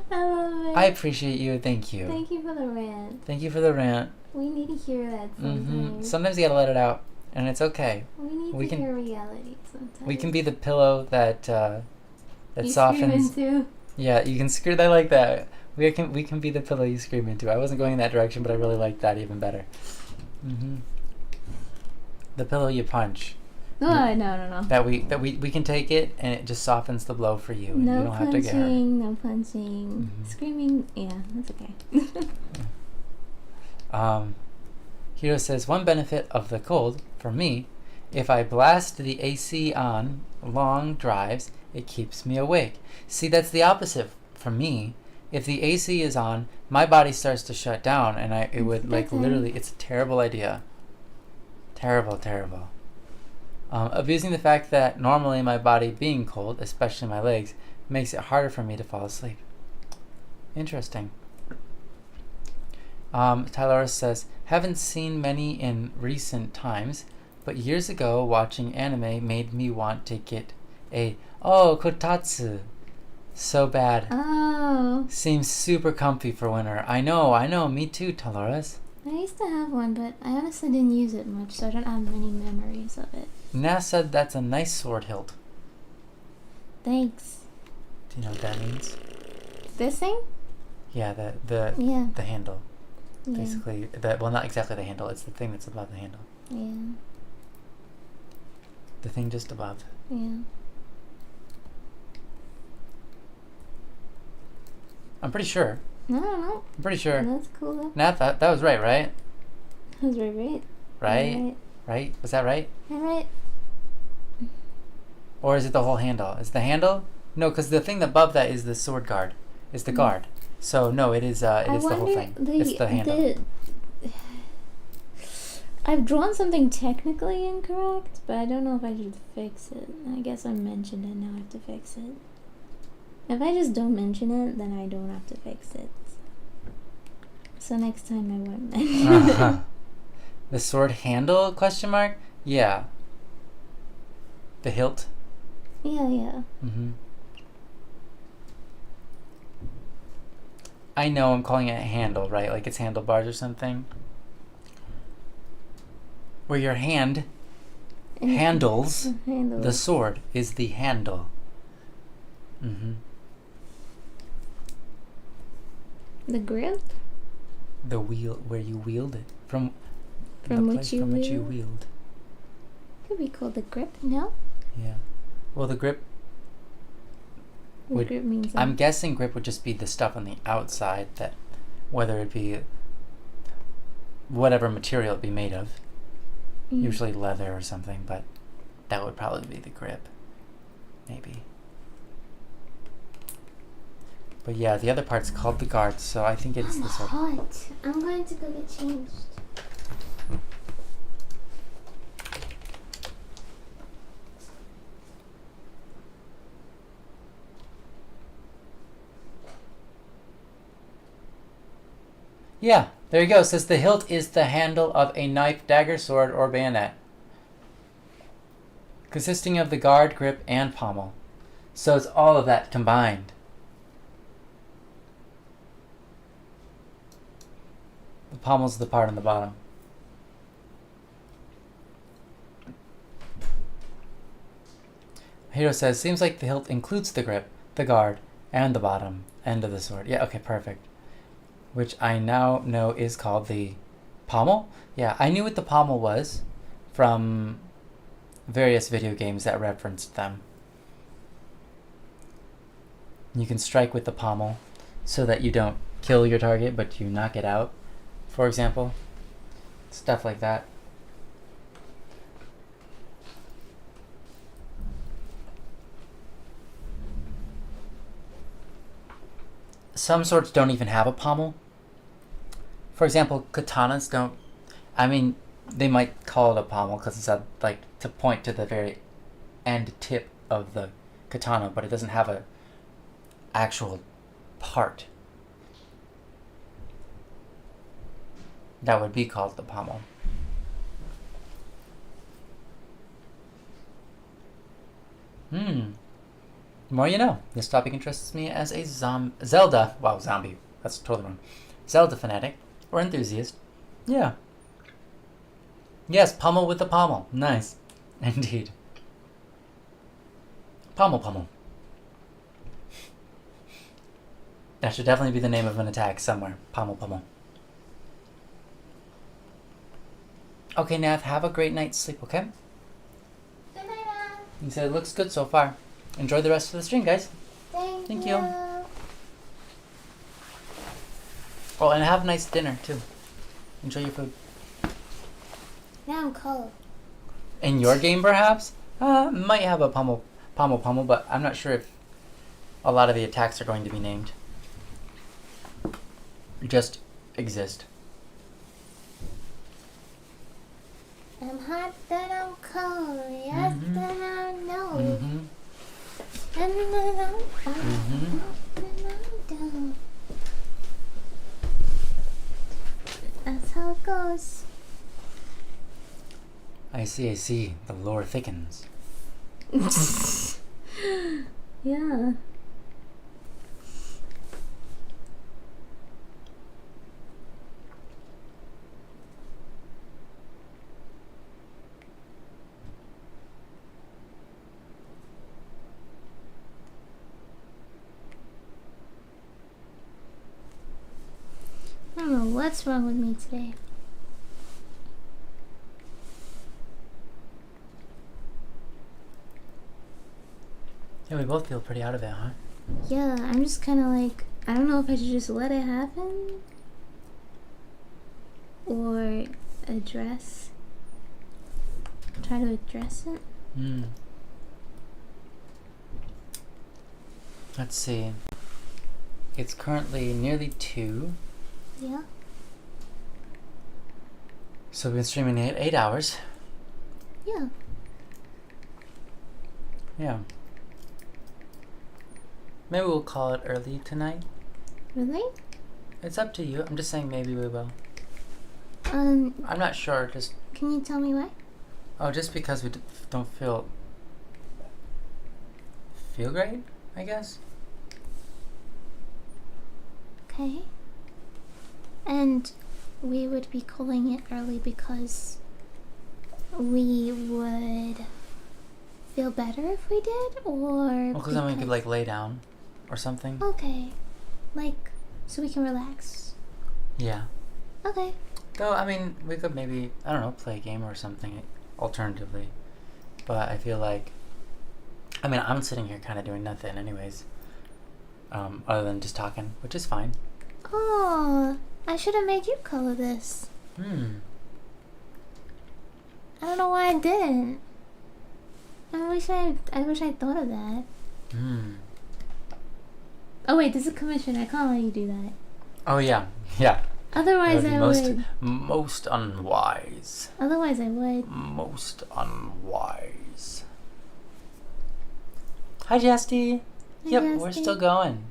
I love it. I appreciate you. Thank you. Thank you for the rant. Thank you for the rant. We need to hear that sometimes. Sometimes you gotta let it out, and it's okay. We can hear reality sometimes. We can be the pillow that you softens. Scream into. Yeah, you can scream. I like that. We can be the pillow you scream into. I wasn't going in that direction, but I really like that even better. The pillow you punch. No. That we can take it, and it just softens the blow for you. And No you don't have to get hurt. No punching. Screaming, yeah, that's okay. Hiro says, one benefit of the cold, for me, if I blast the AC on long drives, it keeps me awake. See, that's the opposite for me. If the AC is on, my body starts to shut down, and it would, like, literally, it's a terrible idea. Terrible. Abusing the fact that normally my body being cold, especially my legs, makes it harder for me to fall asleep. Interesting. Tyler says, haven't seen many in recent times, but years ago watching anime made me want to get a kotatsu. So bad. Oh. Seems super comfy for winter. I know, me too, Dolores. I used to have one, but I honestly didn't use it much, so I don't have many memories of it. Nas said that's a nice sword hilt. Thanks. Do you know what that means? This thing? Yeah, the handle. Yeah. Basically, well, not exactly the handle. It's the thing that's above the handle. Yeah. The thing just above. Yeah. I'm pretty sure. No. I'm pretty sure. That's cool though. Nat, that was right? That was right. Right? Was that right? Right. Or is it the whole handle? Is it the handle? No, because the thing above that is the sword guard. It's the guard. So no, it is the whole thing. It's the handle. I've drawn something technically incorrect, but I don't know if I should fix it. I guess I mentioned it, now I have to fix it. If I just don't mention it, then I don't have to fix it. So next time I won't mention. The sword handle, question mark? Yeah. The hilt? Yeah. Mm-hmm. I know I'm calling it a handle, right? Like it's handlebars or something. Where your hand handles the sword is the handle. Mm-hmm. The grip? The wheel, where you wield it. From which you wield. Could be called the grip, no? Yeah. Well, the grip... Grip means I'm guessing grip would just be the stuff on the outside, that whether it be whatever material it be made of, usually leather or something, but that would probably be the grip, maybe. But yeah, the other part's called the guard, so I think it's the sword. I'm hot. I'm going to go get changed. Yeah, there you go. It says the hilt is the handle of a knife, dagger, sword, or bayonet, consisting of the guard, grip, and pommel. So it's all of that combined. The pommel's the part on the bottom. Hiro says, seems like the hilt includes the grip, the guard, and the bottom end of the sword. Yeah, okay, perfect. Which I now know is called the pommel. Yeah, I knew what the pommel was from various video games that referenced them. You can strike with the pommel so that you don't kill your target, but you knock it out, for example. Stuff like that. Some swords don't even have a pommel. For example, katanas don't. I mean, they might call it a pommel because it's like to point to the very end tip of the katana, but it doesn't have a actual part that would be called the pommel. The more you know. This topic interests me as a Zelda. Wow, zombie. That's totally wrong. Zelda fanatic or enthusiast. Yeah. Yes, pommel with the pommel. Nice. Indeed. Pommel. That should definitely be the name of an attack somewhere. Pommel. Okay, Nav, have a great night's sleep, okay? Good night, Mom. He said it looks good so far. Enjoy the rest of the stream, guys. Thank you. Oh, and have a nice dinner, too. Enjoy your food. Now I'm cold. In your game, perhaps? Might have a pommel, but I'm not sure if a lot of the attacks are going to be named. Just exist. I'm hot, then I'm cold. Yes, then I know. And then I'm hot, then I'm down. That's how it goes. I see. The lore thickens. Yeah. I don't know what's wrong with me today. Yeah, we both feel pretty out of it, huh? Yeah, I'm just kind of like, I don't know if I should just let it happen or try to address it. Let's see. It's currently nearly 2. Yeah. So we've been streaming 8 hours. Yeah. Yeah. Maybe we'll call it early tonight. Really? It's up to you. I'm just saying maybe we will. Um, I'm not sure. Just can you tell me why? just because we don't feel great, I guess. Okay. And we would be calling it early because we would feel better if we did, or Because then we could like lay down or something. Okay, like so we can relax. Yeah. Okay. Though I mean, we could maybe play a game or something alternatively. But I feel like, I mean, I'm sitting here kind of doing nothing, anyways. Other than just talking, which is fine. Oh, I should have made you color this. I don't know why I didn't. I wish I thought of that. Oh wait, this is commission. I can't let you do that. Oh yeah, yeah. Otherwise I would. Most unwise. Otherwise I would. Most unwise. Hi, Jesty. Yep, Jesty. we're still going.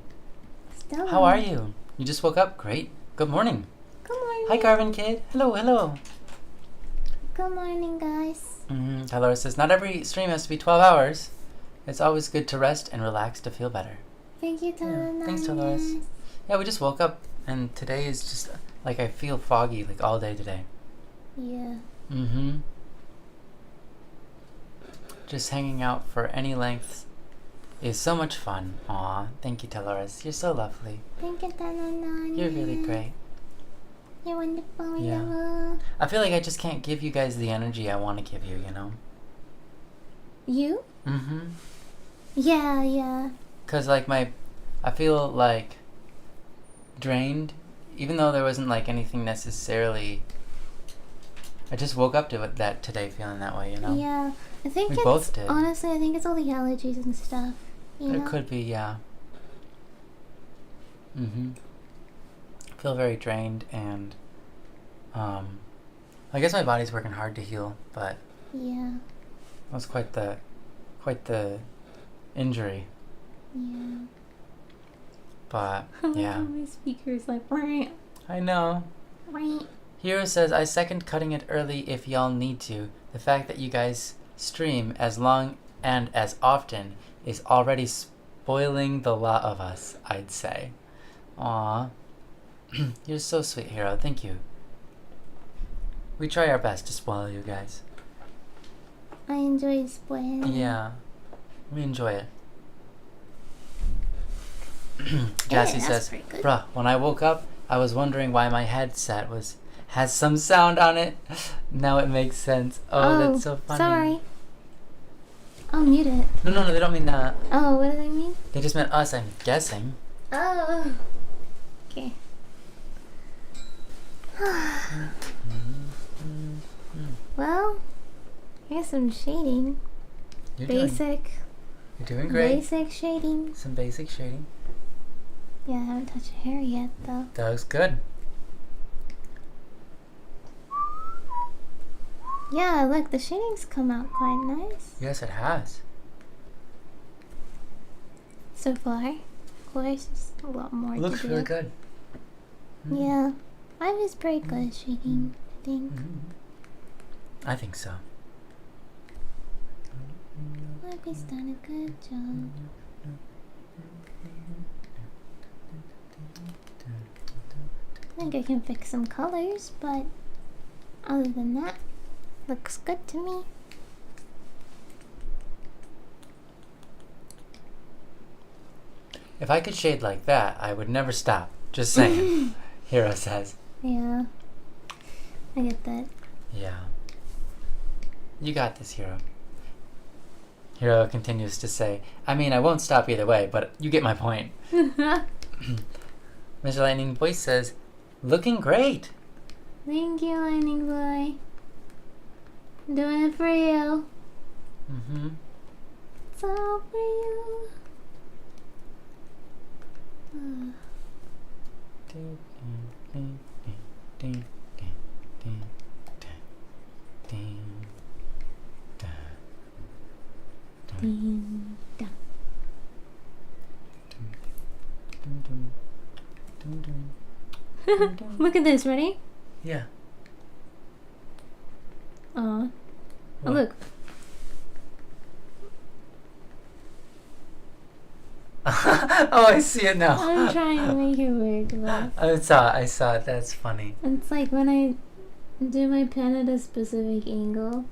Still. How are you? You just woke up? Great. Good morning. Good morning. Hi, Garvin Kid. Hello, hello. Good morning, guys. Tyler says, not every stream has to be 12 hours. It's always good to rest and relax to feel better. Thank you, Tyler. Yeah. Thanks, Dolores. Yeah, we just woke up, and today is just, like, I feel foggy, like, all day today. Yeah. Just hanging out for any length is so much fun. Aw, thank you, Dolores. You're so lovely. Thank you, Tyler. You're really great. You're wonderful. Yeah. I feel like I just can't give you guys the energy I want to give you, you know? You? Yeah. Yeah. Cause like I feel like drained, even though there wasn't like anything necessarily. I just woke up to that today feeling that way, you know? Yeah. I think we both did. Honestly, I think it's all the allergies and stuff. You know? It could be, yeah. Feel very drained, and I guess my body's working hard to heal, but yeah, it was quite the injury. Yeah. But yeah. My speaker's like. I know. Hero says, I second cutting it early if y'all need to. The fact that you guys stream as long and as often is already spoiling the lot of us, I'd say. Aww. You're so sweet, Hero. Thank you. We try our best to spoil you guys. I enjoy spoiling. Yeah. We enjoy it. Jassy says, bruh, when I woke up, I was wondering why my headset has some sound on it. Now it makes sense. Oh, that's so funny. Sorry. I'll mute it. No, they don't mean that. Oh, what do they mean? They just meant us, I'm guessing. Oh. Okay. Well, here's some shading. You're doing great. Basic shading. Some basic shading. Yeah, I haven't touched your hair yet, though. That looks good. Yeah, look, the shading's come out quite nice. Yes, it has. So far. Of course, there's a lot more to do. It looks really good. Yeah. Mine is pretty good shading, I think. I think so. Wibby's done a good job. I think I can fix some colors, but other than that, looks good to me. If I could shade like that, I would never stop. Just saying. Hero says. Yeah. I get that. Yeah. You got this, Hero. Hero continues to say, I mean, I won't stop either way, but you get my point. Mr. Lightning Boy says, looking great. Thank you, Lightning Boy. I'm doing it for you. It's all for you. Look at this. Ready? Yeah. Aw. Oh, What? look. Oh, I see it now. I'm trying to make it work, but I saw it. That's funny. it's like when I do my pen at a specific angle,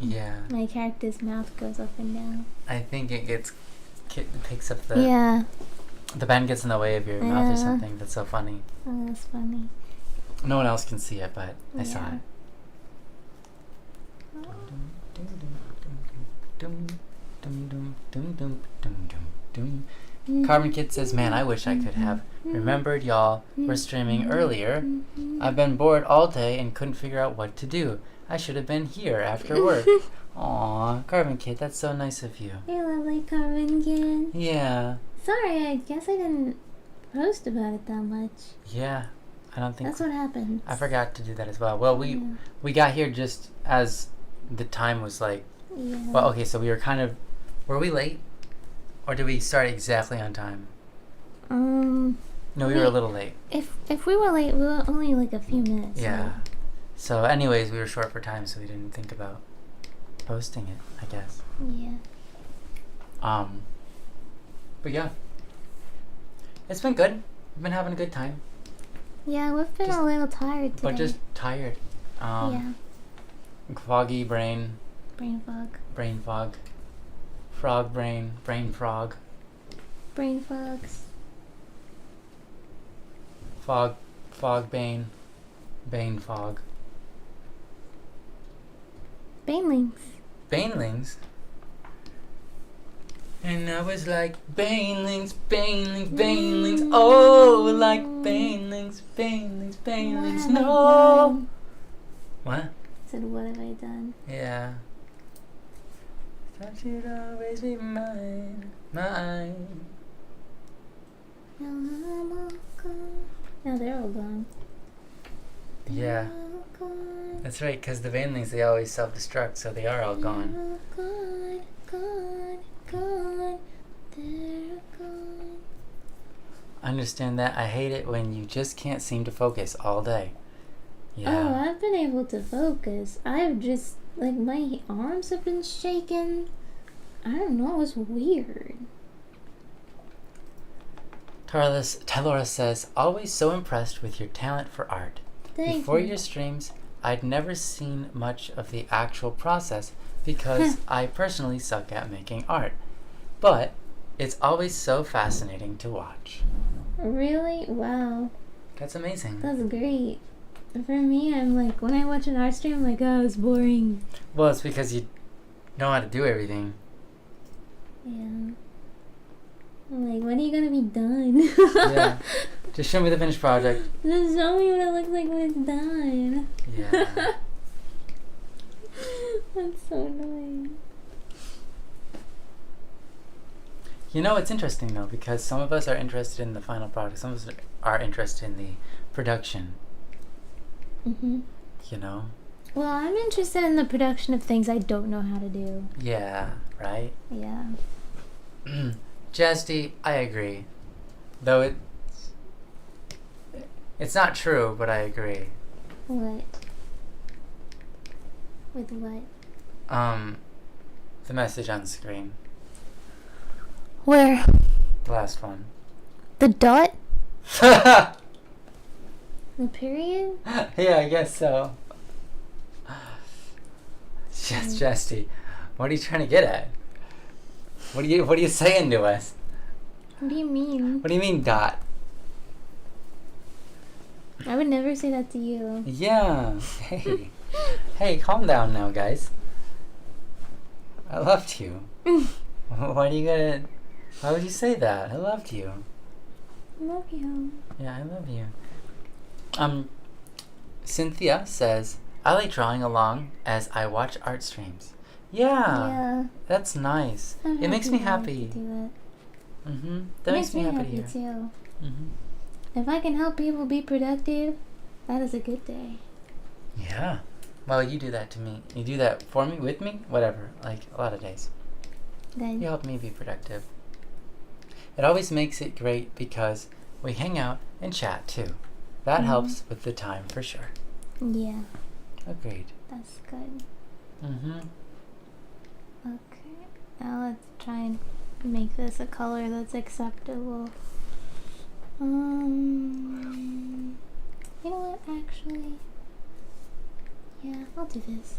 Yeah. my character's mouth goes up and down. I think it picks up Yeah. the pen gets in the way of your mouth or Yeah. something. That's so funny. Oh, that's funny. No one else can see it, but I saw Yeah. it. Carbon Kid says, man, I wish I could have remembered y'all were streaming earlier. I've been bored all day and couldn't figure out what to do. I should have been here after work. Aw, Carbon Kid, that's so nice of you. You're lovely, Carmen Kid. Yeah. Sorry, I guess I didn't post about it that much. Yeah. I don't think That's what happened. I forgot to do that as well. Well, we got here just as the time was like, Yeah. well, okay, so we were kind of, were we late? Or did we start exactly on time? No, we were a little late. If we were late, we were only like a few minutes. Yeah. So anyways, we were short for time, so we didn't think about posting it, I guess. Yeah. But yeah. It's been good. We've been having a good time. Yeah, we've been Just- a little tired today. But just tired. yeah. Foggy brain, Brain fog. brain fog. Frog brain, brain frog. Brain fogs. Fog bane. Bane fog. Banelings. Banelings? And I was like, Banelings, Banelings, Banelings. Oh, like Banelings, Banelings, Banelings. What have I No! done? What? I said, what have I done? Yeah. Thought you'd always be mine, mine. Now I'm all gone. Now they're all gone. Yeah, They're all gone. that's right, because the Banelings, they always self-destruct, so they are all gone. They're all gone, gone, gone. They're gone. I understand that. I hate it when you just can't seem to focus all day. Oh, Yeah. I've been able to focus. I've just, like, my arms have been shaking. I don't know, it's weird. Tylora says, always so impressed with your talent for art. Thank Before you. your streams, I'd never seen much of the actual process because I personally suck at making art. But it's always so fascinating to watch. Really? Wow. That's amazing. That's great. For me, I'm like, when I watch an art stream, I'm like, oh, it's boring. Well, it's because you know how to do everything. Yeah. I'm like, when are you gonna be done? Yeah. Just show me the finished project. Just show me what it looks like when it's done. Yeah. That's so annoying. You know, it's interesting though, because some of us are interested in the final product, some of us are interested in the production, Mm-hmm. you know? Well, I'm interested in the production of things I don't know how to do. Yeah, right? Yeah. Jesty, I agree. Though it's not true, but I agree. What? With what? The message on the screen. Where? The last one. The dot? Yeah, The period? I guess so. Just Jesty. What are you trying to get at? What are you saying to us? What do you mean? What do you mean dot? I would never say that to you. Yeah. Hey. Hey, calm down now, guys. I loved you. Why would you say that? I loved you. Love you. Yeah, I love you. Cynthia says, I like drawing along as I watch art streams. Yeah. That's nice. I'm It makes me that I happy. get to do that. That makes me happy to hear. too. Mm-hmm. If I can help people be productive, that is a good day. Yeah. Well, you do that to me. You do that for me, with me, whatever. Like a lot of days. Good. You help me be productive. It always makes it great because we hang out and chat too. that helps with the time for sure. Yeah, Agreed. that's good. Mm-hmm. Okay, now let's try and make this a color that's acceptable. You know what, actually, yeah, I'll do this.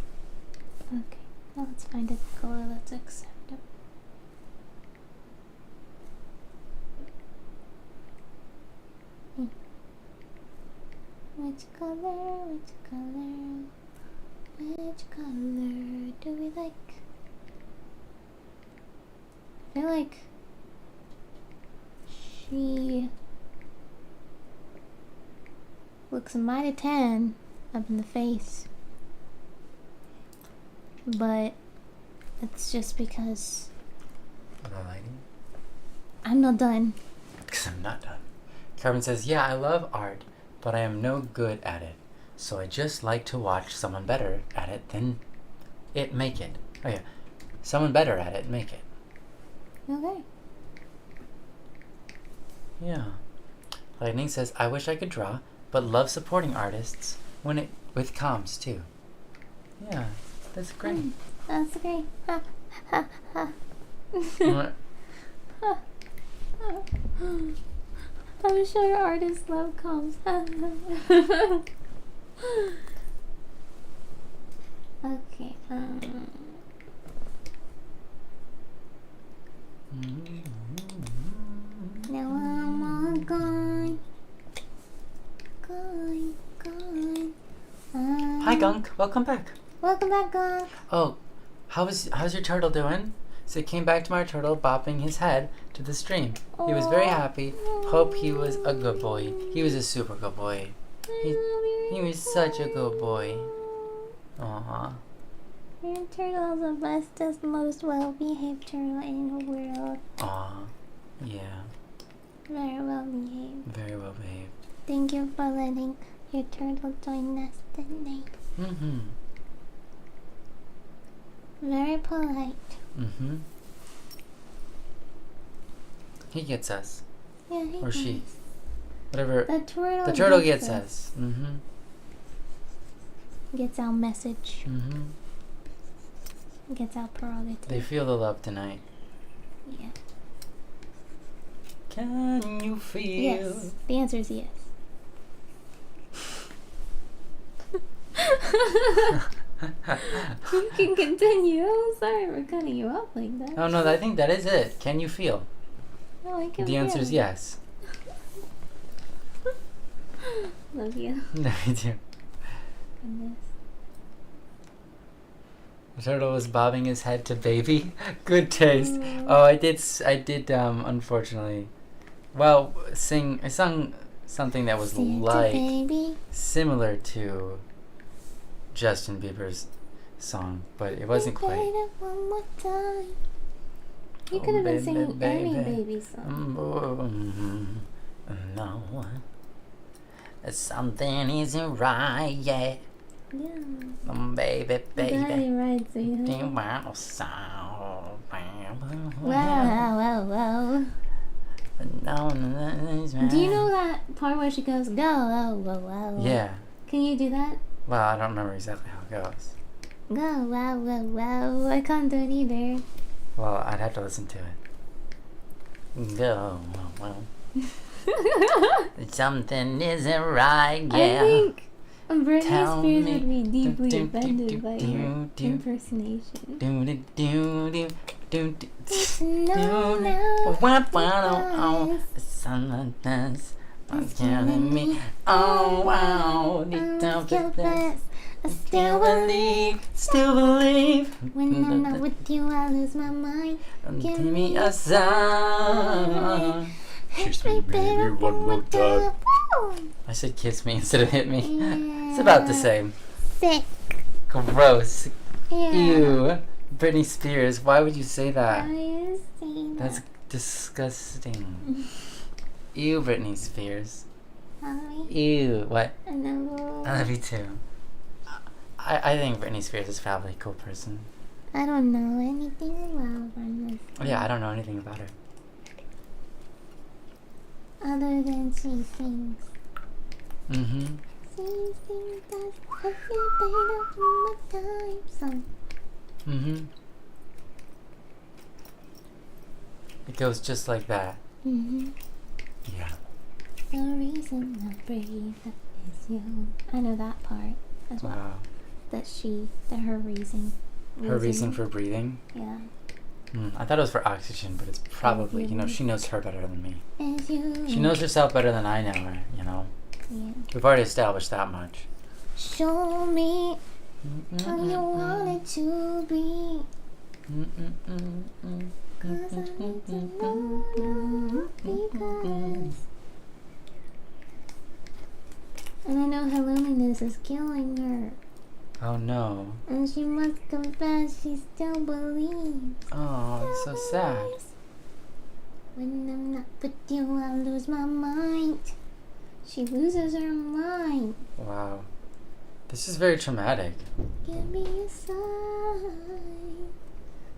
Okay, now let's find a color that's acceptable. Which color do we like? I feel like she looks mighty tan up in the face, but it's just because Of the lighting? I'm not done. Because I'm not done. Carmen says, yeah, I love art, but I am no good at it. So I just like to watch someone better at it than it make it. Oh yeah. Someone better at it make it. Okay. Yeah. Lightning says, I wish I could draw, but love supporting artists when it with comms too. Yeah, that's great. That's okay. Ha ha ha. What? I'm sure artists love comms. Okay. Now I'm all gone. Hi Gunk, welcome back. Welcome back, Gunk. Oh, how's your turtle doing? So he came back to my turtle bopping his head to the stream. He was very happy. Hope he was a good boy. He was a super good boy. He was such a good boy. Aww. Your turtle is the bestest, most well-behaved turtle in the world. Aww. Yeah. Very well-behaved. Very well behaved. Thank you for letting your turtle join us today. Mm-hmm. Very polite. Mm-hmm. He gets us. Yeah, he Or she. does. Whatever. The turtle gets us. Mm-hmm. Gets our message. Mm-hmm. Gets our prerogative. They feel the love tonight. Yeah. Can you feel? Yes. The answer is yes. You can continue. I'm sorry for cutting you off like that. Oh no, I think that is it. Can you feel? No, I can The answer is feel. yes. Love you. No, I do. Goodness. The turtle was bobbing his head to baby. Good taste. Oh, I did. Unfortunately, well, I sung something that was Santa like baby. similar to Justin Bieber's song, but it wasn't Play quite. it one more time. You Oh, could have been baby, singing any baby. baby song. No, something isn't right yet. Yeah. Baby, Daddy right, Do you sweetheart. want a sound? Wow. Do you know that part where she goes, go, oh, whoa, whoa? Yeah. Can you do that? Well, I don't remember exactly how it goes. Go, wow, wow, wow. I can't do it either. Well, I'd have to listen to it. Go, well. Something isn't right, yeah. I think Britney Tell Spears me. would be deeply Do, do, offended do, by do, your do. impersonation. No, something's killing me. Oh, wow. I Still believe. when I'm not with you, I lose my mind. Give me a sign. Kiss me, baby, one more time. I said kiss me instead of hit me. It's about the same. Sick. Gross. Yeah. Ew. Britney Spears, why would you say that? Why you say That's that? disgusting. Ew, Britney Spears. Mommy, Ew. What? I know. I love you too. I think Britney Spears is probably a cool person. I don't know anything about Britney Yeah, I don't know anything about her. other than she sings. Mm-hmm. So, Mm-hmm. It goes just like that. mm-hmm. Yeah. The reason I breathe is you. I know that part as well. Wow. That her reason. Her reason for breathing? Yeah. I thought it was for oxygen, but it's probably, she knows her better than me. Is you. She knows herself better than I know her, Yeah. We've already established that much. Show me how you want it to be. 'Cause I need to know you because. And I know her loneliness is killing her. Oh no. And she must confess she still believes. Oh, it's so sad. When I'm not with you, I lose my mind. She loses her mind. Wow. This is very traumatic. Give me a sign.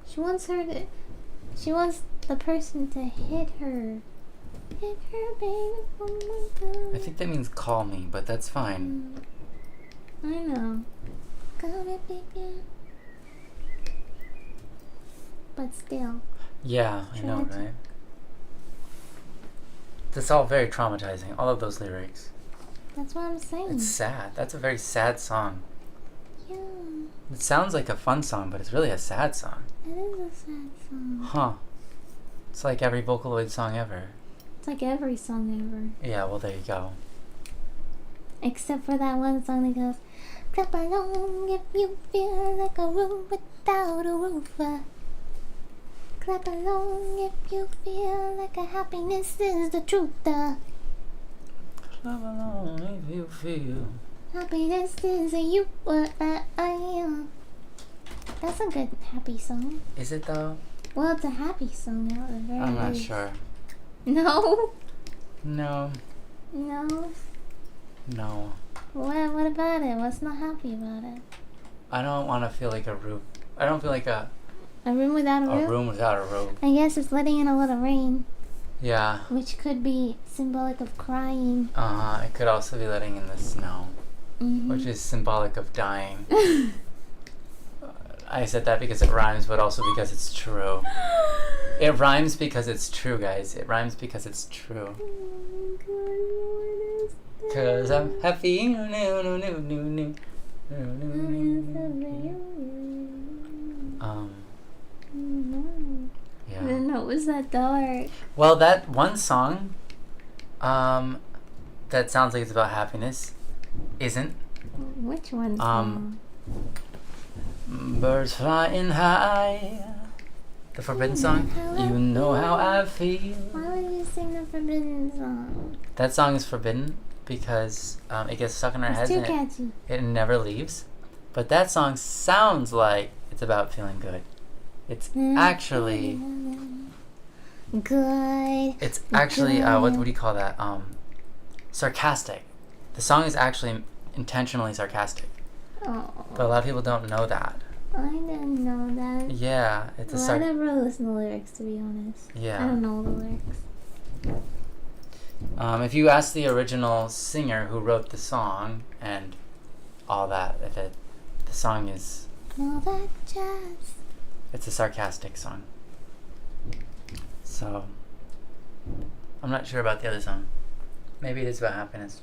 She wants the person to hit her. Hit her, baby, one more time. I think that means call me, but that's fine. I know. Call me, baby. But still. Yeah, I know, right? That's all very traumatizing, all of those lyrics. That's what I'm saying. It's sad. That's a very sad song. Yeah. It sounds like a fun song, but it's really a sad song. It is a sad song. Huh. It's like every Vocaloid song ever. It's like every song ever. Yeah, well, there you go. Except for that one song that goes, clap along if you feel like a room without a roof. Clap along if you feel like a happiness is the truth. Clap along if you feel. Happiness is a you or I am. That's a good happy song. Is it though? Well, it's a happy song at the very I'm not least. sure. No. No. No. No. What about it? What's not happy about it? I don't want to feel like a roof. I don't feel like a room without a roof? room without a roof. I guess it's letting in a little rain. Yeah. Which could be symbolic of crying. It could also be letting in the snow, Mm-hmm. which is symbolic of dying. I said that because it rhymes, but also because it's true. It rhymes because it's true, guys. It rhymes because it's true. Oh my God, what is that? 'Cause I'm happy. No. Yeah. I didn't know it was that dark. Well, that one song, that sounds like it's about happiness, isn't. Which one? Song? Birds flying high. The Forbidden song. You know how I feel. Why would we sing the Forbidden song? That song is forbidden because it gets stuck in our heads It's too and catchy. it never leaves. But that song sounds like it's about feeling good. It's actually. Good. It's actually what do you call that? Sarcastic. The song is actually intentionally sarcastic. Oh, But a lot of people don't know that. I didn't know that. Yeah, it's Well, I never listened to the lyrics, to be honest. Yeah. I don't know the lyrics. If you ask the original singer who wrote the song and all that, the song is. All that jazz. It's a sarcastic song. So, I'm not sure about the other song. Maybe it is about happiness.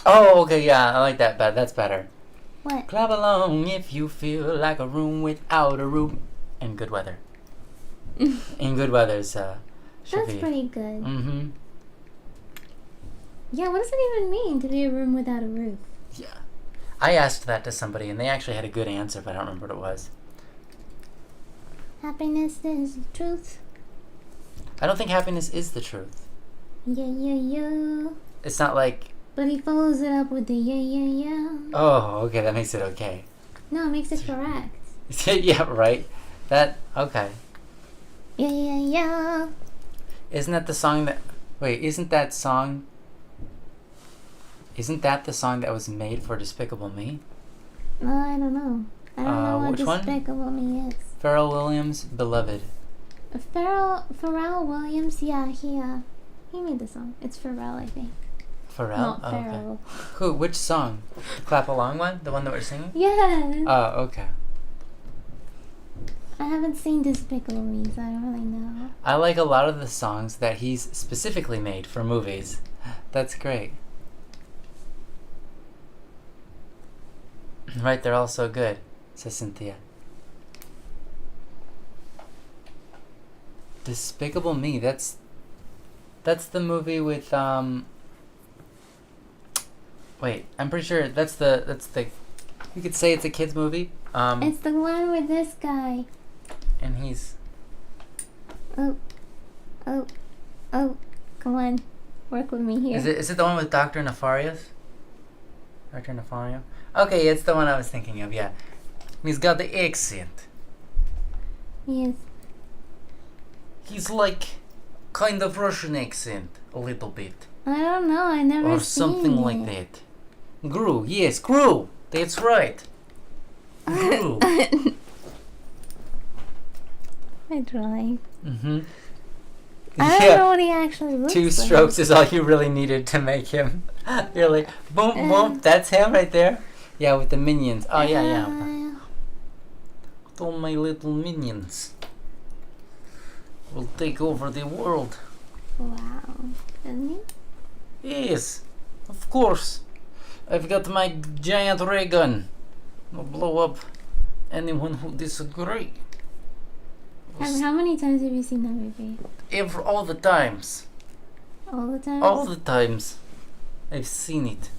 Oh, okay, yeah, I like that. That's better. What? Clap along if you feel like a room without a roof. In good weather. In good weather's should That's be. pretty good. Mm-hmm. Yeah, what does it even mean to be a room without a roof? Yeah. I asked that to somebody and they actually had a good answer, but I don't remember what it was. Happiness is the truth. I don't think happiness is the truth. Yeah. It's not like. But he follows it up with the yeah. Oh, okay, that makes it okay. No, it makes it correct. Yeah, right. Okay. Yeah. Isn't that the song that? Wait, isn't that the song that was made for Despicable Me? I don't know. I don't know what which one? Despicable Me is. Pharrell Williams' Beloved. Pharrell Williams, yeah, he made the song. It's Pharrell, I think. Pharrell? Not Oh, Pharrell. okay. Who? Which song? The clap along one? The one that we're singing? Yeah. Oh, okay. I haven't seen Despicable Me, so I don't really know. I like a lot of the songs that he's specifically made for movies. That's great. Right, they're all so good, says Cynthia. Despicable Me, that's the movie with wait, I'm pretty sure that's the you could say it's a kid's movie. It's the one with this guy. And he's Oh, come on. Work with me here. Is it the one with Dr. Nefarious? Dr. Nefario? Okay, it's the one I was thinking of, yeah. He's got the accent. Yes. He's like kind of Russian accent, a little bit. I don't know, I never Or seen something it. like that. Gru, yes, Gru! That's right. Gru. My drawing. Mm-hmm. I don't know what he actually looks like. 2 strokes is all you really needed to make him. You're like, boom, boom, that's him right there. Yeah, with the minions. Oh, yeah. With all my little minions. We'll take over the world. Wow. Isn't he? Yes, of course. I've got my giant ray gun. I'll blow up anyone who disagrees. How many times have you seen that movie? All the times. All the time? All the times. I've seen it.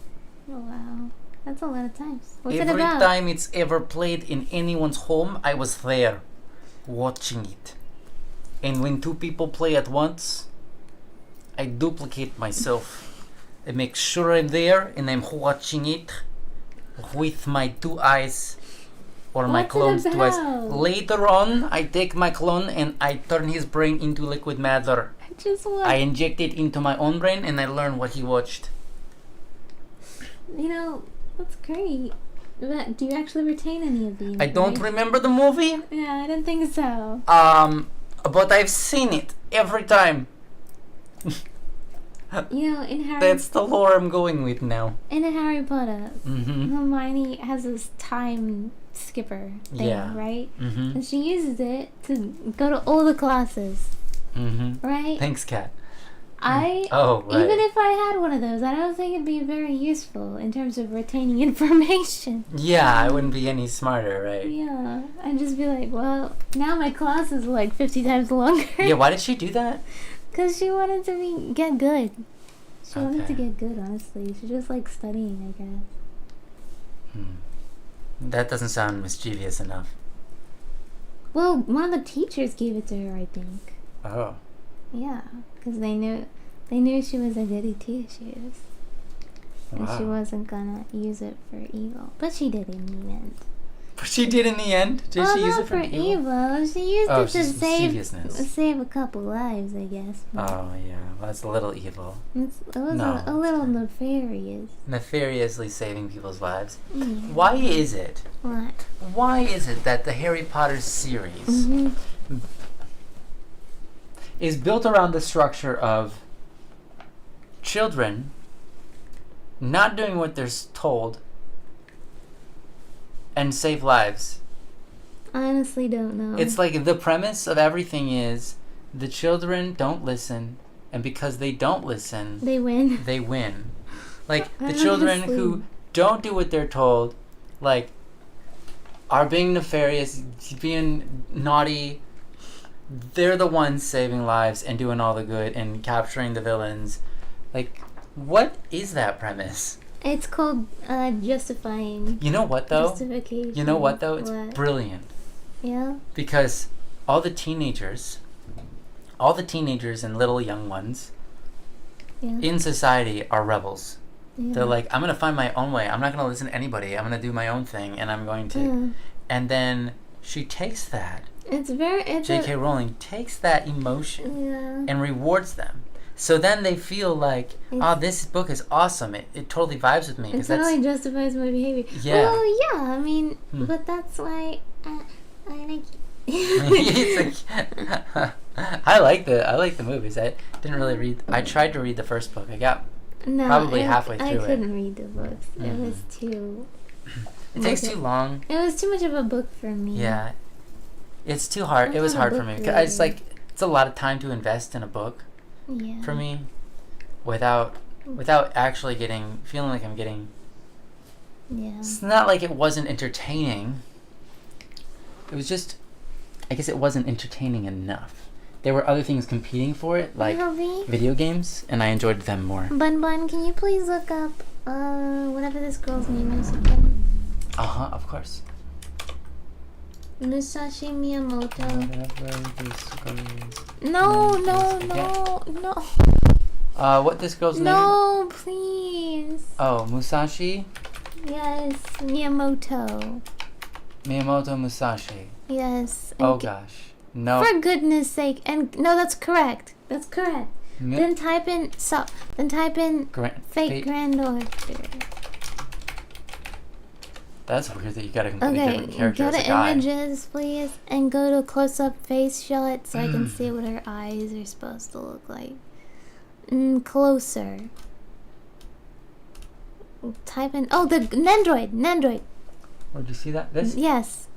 Oh, wow. That's a lot of times. What's it Every about? time it's ever played in anyone's home, I was there, watching it. And when 2 people play at once, I duplicate myself. I make sure I'm there and I'm watching it with my 2 eyes. Or my What's it clone's 2 eyes. about? Later on, I take my clone and I turn his brain into liquid matter. I just want... I inject it into my own brain and I learn what he watched. You know, that's great. But do you actually retain any of the I don't information? remember the movie, Yeah, I didn't think so. but I've seen it every time. You know, in That's the lore I'm going with now. in Harry Potter, Mm-hmm. Hermione has this time skipper thing, Yeah. right? Mm-hmm. And she uses it to go to all the classes, Mm-hmm. right? Thanks, Kat. Even Right. if I had one of those, I don't think it'd be very useful in terms of retaining information. Yeah, I wouldn't be any smarter, right? Yeah, I'd just be like, well, now my class is like 50 times longer. Yeah, why did she do that? Because she wanted to get good. She wanted to Okay. get good, honestly. She just likes studying, I guess. That doesn't sound mischievous enough. Well, one of the teachers gave it to her, I think. Oh. Yeah, because they knew she was a goody two shoes, and she Wow. wasn't gonna use it for evil. But she did in the end. But she did in the end? Did Well, she use not it for evil? She used Oh, it to she's mischievousness. save a couple lives, I guess. But Oh, yeah. Well, that's a little evil. it was No, a little it's fine. nefarious. Nefariously saving people's lives. Yeah. Why is it? What? Why is it that the Harry Potter series Mhm. is built around the structure of children not doing what they're told and save lives? I honestly don't know. It's like the premise of everything is the children don't listen, and because they don't listen, they win. they win. Like the I children honestly- who don't do what they're told, like are being nefarious, being naughty, they're the ones saving lives and doing all the good and capturing the villains. Like, what is that premise? It's called justifying. You know what though? Justification. You know what though? It's What? brilliant. Yeah. Because all the teenagers and little young ones Yeah. in society are rebels. Yeah. They're like, I'm going to find my own way. I'm not going to listen to anybody. I'm going to do my own thing, and I'm going to. Yeah. And then she takes that. It's very. It's J.K. Rowling takes that emotion yeah. and rewards them. So then they feel like, oh, this book is awesome. It totally vibes with me. It Because that's. totally justifies my behavior. Yeah. Well, yeah. I mean, Hmm. but that's why I like. It's like, I like the movies. I didn't really read. I tried to read the first book. I got probably halfway through it. I couldn't read the books. It was too. It takes too long. It was too much of a book for me. Yeah, it's too hard. It was hard for me. It's like it's a lot of time to invest in a book. Yeah. For me, without actually feeling like I'm getting. Yeah. It's not like it wasn't entertaining. It was just, I guess it wasn't entertaining enough. There were other things competing for it, like video games, and I enjoyed them more. Bun Bun, can you please look up whatever this girl's name is again? Of course. Musashi Miyamoto. Whatever this girl's No. What this girl's name? No, please. Oh, Musashi? Yes, Miyamoto. Miyamoto Musashi. Yes. Oh gosh. No. For goodness sake. And no, that's correct. That's correct. Then type in fake granddaughter. That's weird that you got a completely different character as a go to guy. images, please, and go to close-up face shot so I can see what her eyes are supposed to look like. Closer. Type in. Oh, the Nendroid. Oh, did you see that? This? Yes.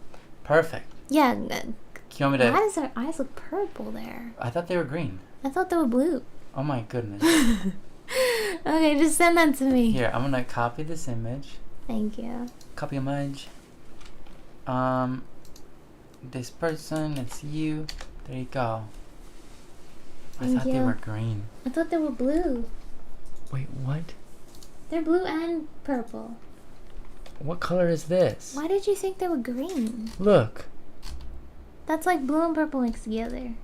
Perfect. Yeah. You want me to? Why does her eyes look purple there? I thought they were green. I thought they were blue. Oh my goodness. Okay, just send that to me. Here, I'm gonna copy this image. Thank you. Copy image. This person, it's you. There you go. I thought they were green. I thought they were blue. Wait, what? They're blue and purple. What color is this? Why did you think they were green? Look. That's like blue and purple mixed together.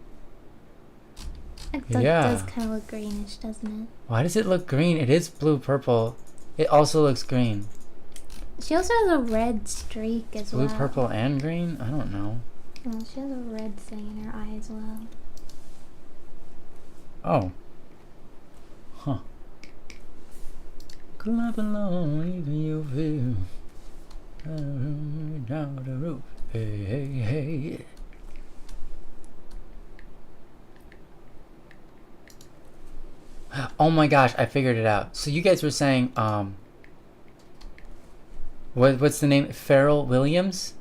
It does kind of look greenish, doesn't it? Why does it look green? It is blue purple. It also looks green. She also has a red streak as well. Blue, purple, and green? I don't know. Well, she has a red thing in her eye as well. Oh. Huh. Clap along, even you feel down the roof. Hey. Oh my gosh, I figured it out. So you guys were saying, what's the name? Pharrell Williams?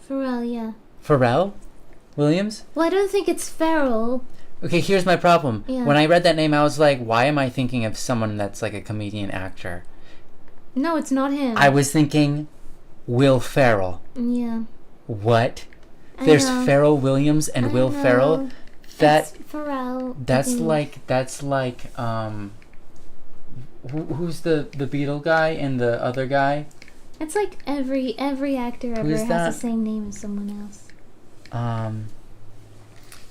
Pharrell, yeah. Pharrell Williams? Well, I don't think it's Pharrell. Okay, here's my problem. Yeah. When I read that name, I was like, why am I thinking of someone that's like a comedian actor? No, it's not him. I was thinking Will Ferrell. Yeah. What? There's Pharrell Williams and Will Ferrell? That's Pharrell. That's like who's the Beatle guy and the other guy? It's like every actor ever has the same name as someone else.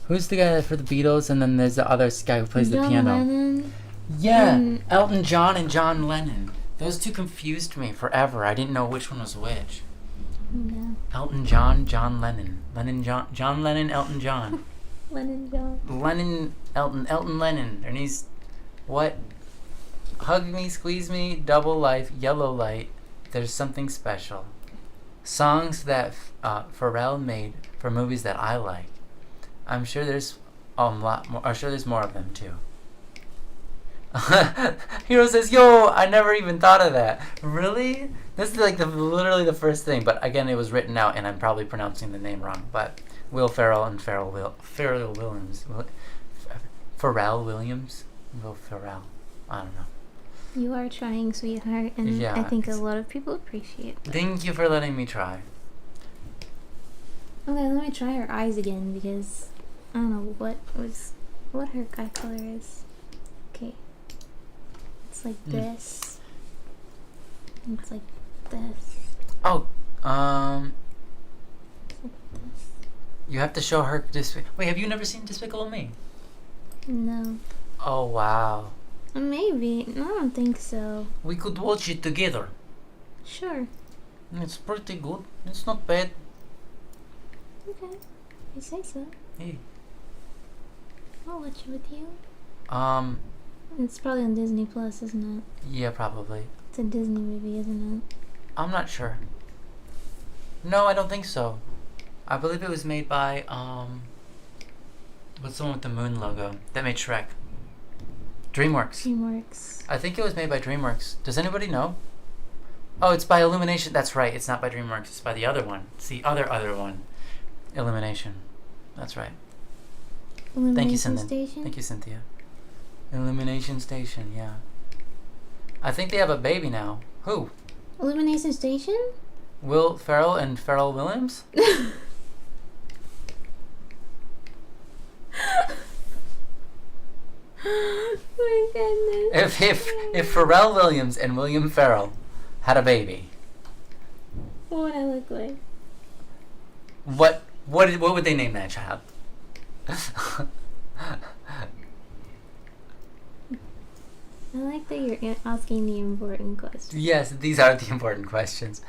Who's the guy for the Beatles, and then there's the other guy who plays the piano? Lennon. Yeah, Elton John and John Lennon. Those two confused me forever. I didn't know which one was which. Yeah. Elton John, John Lennon. John Lennon, Elton John. Lennon John. Lennon, Elton Lennon. And he's, what? Hug me, squeeze me, double life, yellow light. There's something special. Songs that Pharrell made for movies that I like. I'm sure there's a lot more. I'm sure there's more of them too. Hero says, "Yo, I never even thought of that." Really? This is like literally the first thing. But again, it was written out, and I'm probably pronouncing the name wrong. But Will Ferrell and Pharrell Williams. Pharrell Williams. Will Ferrell. I don't know. You are trying, sweetheart, and I think a lot of people appreciate that. Thank you for letting me try. Okay, let me try her eyes again because I don't know what her eye color is. Okay. It's like this. It's like this. Oh, It's like this. you have to show her Wait, have you never seen Despicable Me? No. Oh, wow. Maybe. I don't think so. We could watch it together. Sure. It's pretty good. It's not bad. Okay. You say so. Hey. I'll watch it with you. It's probably on Disney Plus, isn't it? Yeah, probably. It's a Disney movie, isn't it? I'm not sure. No, I don't think so. I believe it was made by, what's the one with the moon logo? That made Shrek. DreamWorks. DreamWorks. I think it was made by DreamWorks. Does anybody know? Oh, it's by Illumination. That's right. It's not by DreamWorks. It's by the other one. It's the other one. Illumination. That's right. Thank you, Cynthia. Station? Thank you, Cynthia. Illumination Station, yeah. I think they have a baby now. Who? Illumination Station? Will Ferrell and Pharrell Williams? My goodness. If Pharrell Williams and William Ferrell had a baby, What would I look like? what would they name that child? I like that you're asking the important questions. Yes, these are the important questions.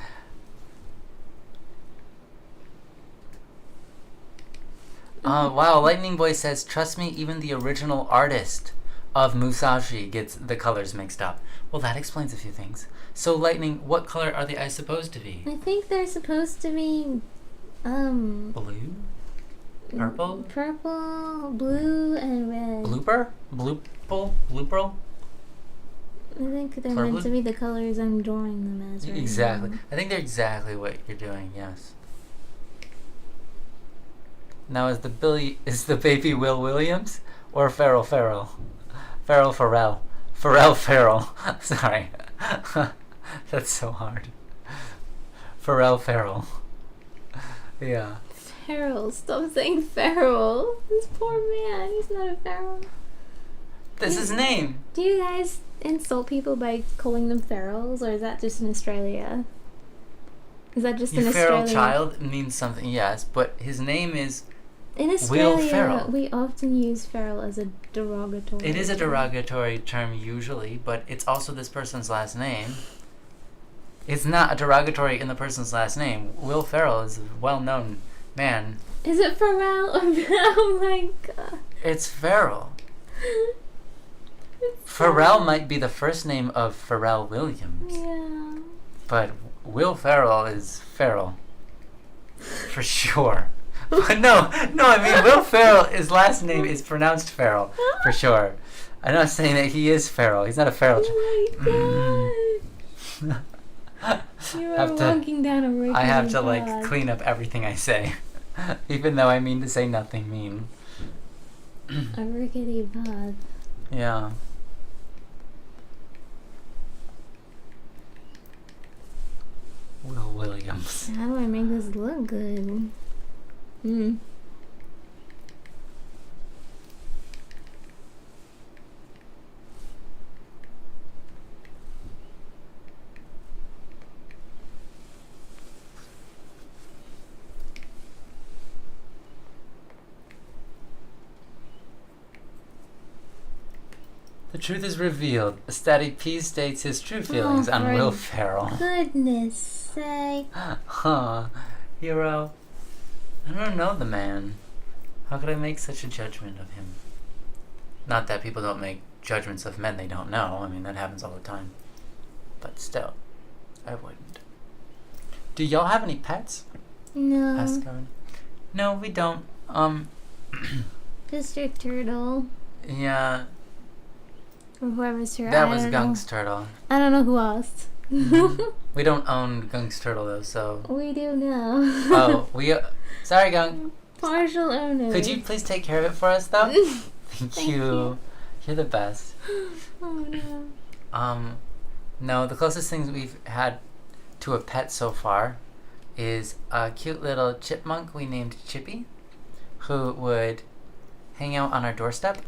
Wow, Lightning Boy says, trust me, even the original artist of Musashi gets the colors mixed up. Well, that explains a few things. So, Lightning, what color are the eyes supposed to be? I think they're supposed to be, Blue? Purple? Purple, blue, and red. Blooper? Blooper? I think they're Purple? meant to be the colors I'm drawing them as right Exactly. now. I think they're exactly what you're doing, yes. Now, is the baby Will Williams or Farrell? Farrell. Sorry. That's so hard. Farrell. Yeah. Feral. Stop saying feral. This poor man. He's not a feral. That's his name. Do you guys insult people by calling them ferals, or is that just in Australia? Is that just in Feral Australia? child means something, yes, but his name is In Will Australia, Ferrell. we often use feral as a derogatory. It is a derogatory term usually, but it's also this person's last name. It's not a derogatory in the person's last name. Will Ferrell is a well-known man. Is it Pharrell or oh my god. It's Ferrell. It's Pharrell might be the first name of Pharrell Williams, Yeah. but Will Ferrell is Ferrell. For sure. But no, I mean, Will Ferrell, his last name is pronounced Ferrell, for sure. I'm not saying that he is feral. He's not a feral Oh my god. You are walking down a rickety I have to path. clean up everything I say, even though I mean to say nothing mean. A rickety path. Yeah. Will Williams. How do I make this look good? The truth is revealed. Static P states his true feelings on for Will Ferrell. Goodness sake. Huh. Hero. I don't know the man. How could I make such a judgment of him? Not that people don't make judgments of men they don't know. I mean, that happens all the time. But still, I wouldn't. Do y'all have any pets? No. Asked Karen. No, we don't. Just your turtle. Yeah, Or whoever's here. that I was don't know. Gunk's turtle. I don't know who asked. We don't own Gunk's turtle though, so. We do now. Oh, sorry, Gunk. Partial owner. Could you please take care of it for us though? Thank you. You're the best. Oh no. No, the closest things we've had to a pet so far is a cute little chipmunk we named Chippy, who would hang out on our doorstep,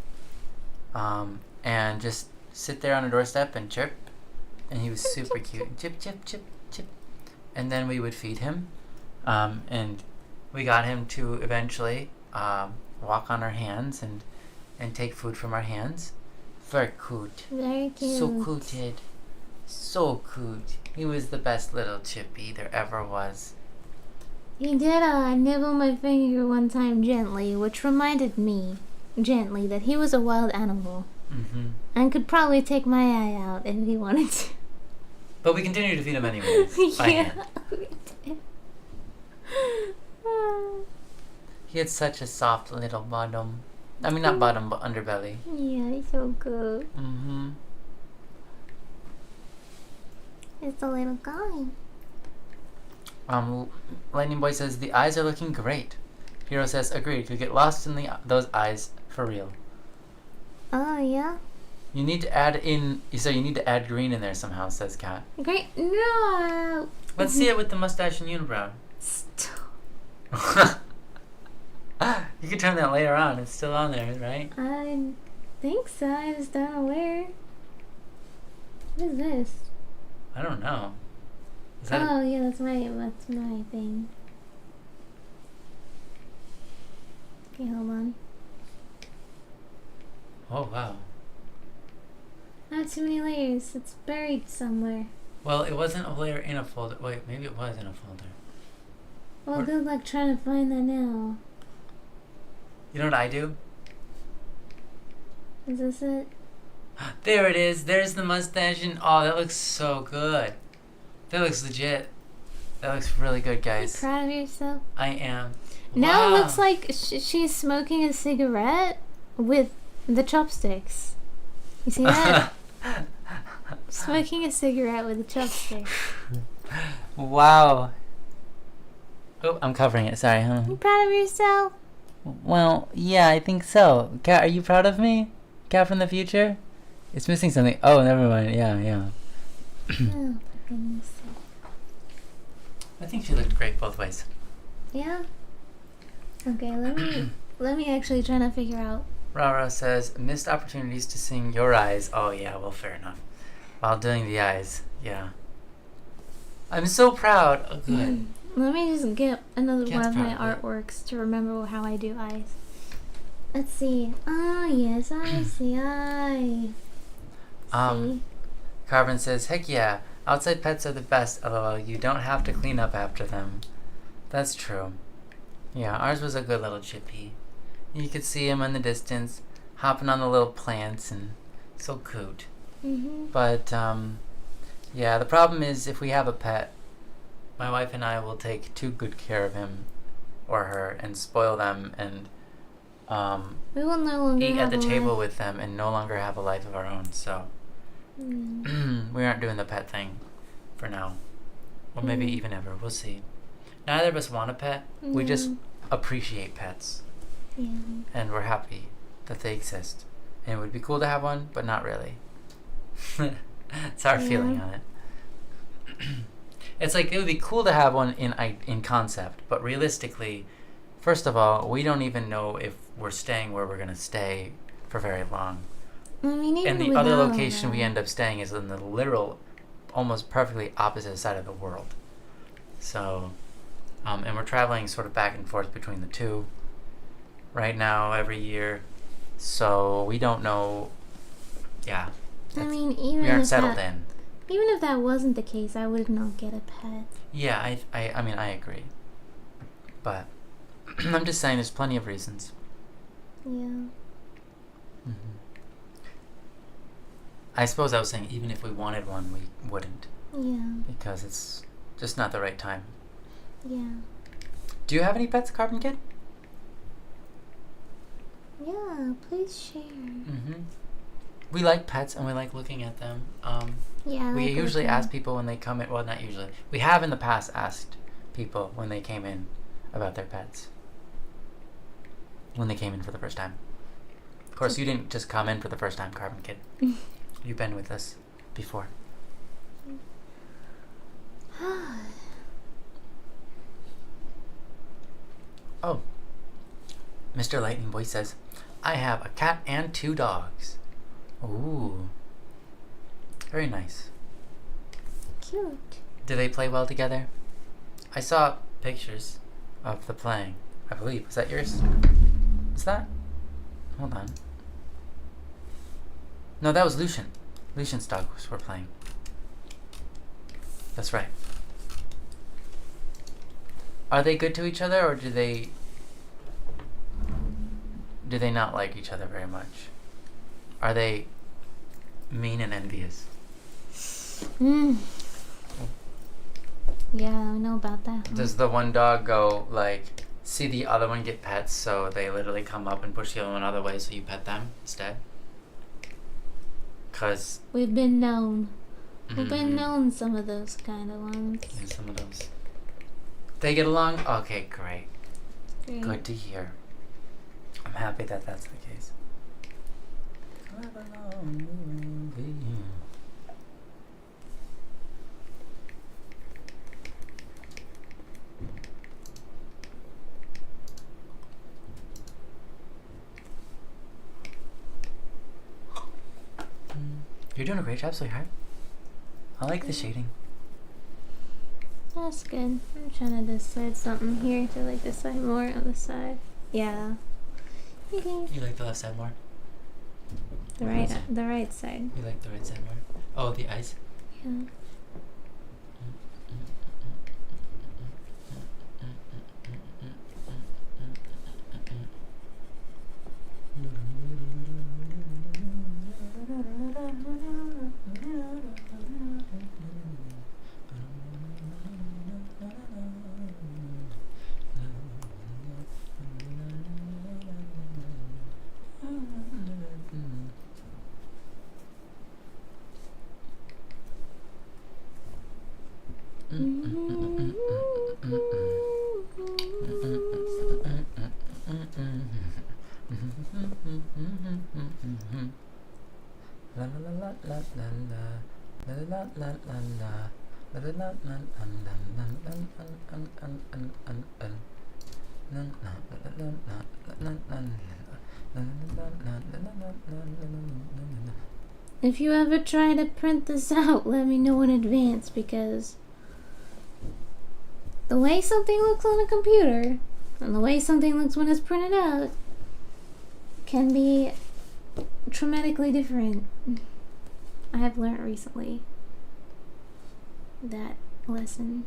and just sit there on our doorstep and chirp, and he was super cute. Chip, chip, chip, chip. And then we would feed him, and we got him to eventually walk on our hands and take food from our hands. Very cute. Very cute. So cooted. So cute. He was the best little chippy there ever was. He did nibble my finger one time gently, which reminded me, gently, that he was a wild animal. Mm-hmm. And could probably take my eye out if he wanted to. But we continue to feed him anyways. By hand. we did. He had such a soft little bottom. I mean, not bottom, but underbelly. Yeah, he's so good. Mm-hmm. It's a little guy. Lightning Boy says, the eyes are looking great. Hero says, agreed. Could get lost in those eyes for real. Oh, yeah? You need to add in... So you need to add green in there somehow, says Kat. Great. No! Let's see it with the mustache and unibrow. Stop. You can turn that later on. It's still on there, right? I think so. I just don't know where. What is this? I don't know. Is that Oh, yeah, that's my thing. Okay, hold on. Oh, wow. Not too many layers. It's buried somewhere. Well, it wasn't a layer in a folder. Wait, maybe it was in a folder. Well, good luck trying to find that now. You know what I do? Is this it? There it is. There's the mustache and... Oh, that looks so good. That looks legit. That looks really good, Are you guys. proud of yourself? I am. Now Wow. it looks like she's smoking a cigarette with the chopsticks. You see that? Smoking a cigarette with a chopstick. Wow. Oh, I'm covering it. Sorry. Are you proud of yourself? Well, yeah, I think so. Kat, are you proud of me? Kat from the future? It's missing something. Oh, never mind. Yeah. Oh, for goodness sake. I think she looked great both ways. Yeah? Okay, let me actually try to figure out. Rara says, missed opportunities to sing Your Eyes. Oh, yeah, well, fair enough. While doing the eyes. Yeah. I'm so proud. Oh, good. Let me just get another Cat's one of my proud of it. artworks to remember how I do eyes. Let's see. Ah, yes, I see. See? Carbon says, heck yeah, outside pets are the best, lol. You don't have to clean up after them. That's true. Yeah, ours was a good little chippy. You could see him in the distance, hopping on the little plants, and so cute. Mm-hmm. But, yeah, the problem is if we have a pet, my wife and I will take too good care of him or her and spoil them and We will no longer eat at have the a table life. with them and no longer have a life of our own. So we aren't doing the pet thing for now. Or maybe even ever. We'll see. Neither of us want a pet. We just appreciate pets. Yeah. And we're happy that they exist. And it would be cool to have one, but not really. It's our feeling on it. It's like it would be cool to have one in concept, but realistically, first of all, we don't even know if we're staying where we're going to stay for very long. I mean, even And the other without location we that. end up staying is in the literal, almost perfectly opposite side of the world. So, and we're traveling sort of back and forth between the two right now every year. So we don't know. Yeah. I mean, even We aren't if settled that, in. even if that wasn't the case, I would not get a pet. Yeah, I mean, I agree. But I'm just saying there's plenty of reasons. Yeah. I suppose I was saying even if we wanted one, we wouldn't. Yeah. Because it's just not the right time. Yeah. Do you have any pets, Carbon Kid? Yeah. Please share. Mm-hmm. We like pets and we like looking at them. Yeah. I We like usually looking. ask people when they come in. Well, not usually. We have in the past asked people when they came in about their pets. When they came in for the first time. Of course, you didn't just come in for the first time, Carbon Kid. You've been with us before. Oh. Mr. Lightning Boy says, I have a cat and 2 dogs. Ooh. Very nice. Cute. Do they play well together? I saw pictures of the playing, I believe. Is that yours? Is that? Hold on. No, that was Lucian. Lucian's dogs were playing. That's right. Are they good to each other, or do they not like each other very much? Are they mean and envious? Yeah, I know about that. Huh? Does the one dog go, like, see the other one get pets, so they literally come up and push the other one out of the way so you pet them instead? Because... We've been known. We've been known some of those kind of ones. Yeah, some of those. They get along? Okay, great. Great. Good to hear. I'm happy that that's the case. You're doing a great job, sweetheart. I like the shading. That's good. I'm trying to decide something here to like decide more on the side. Yeah. You like the left side more? The right side. You like the right side more? Oh, the eyes? Yeah. If you ever try to print this out, let me know in advance, because the way something looks on a computer and the way something looks when it's printed out can be dramatically different. I have learned recently that lesson.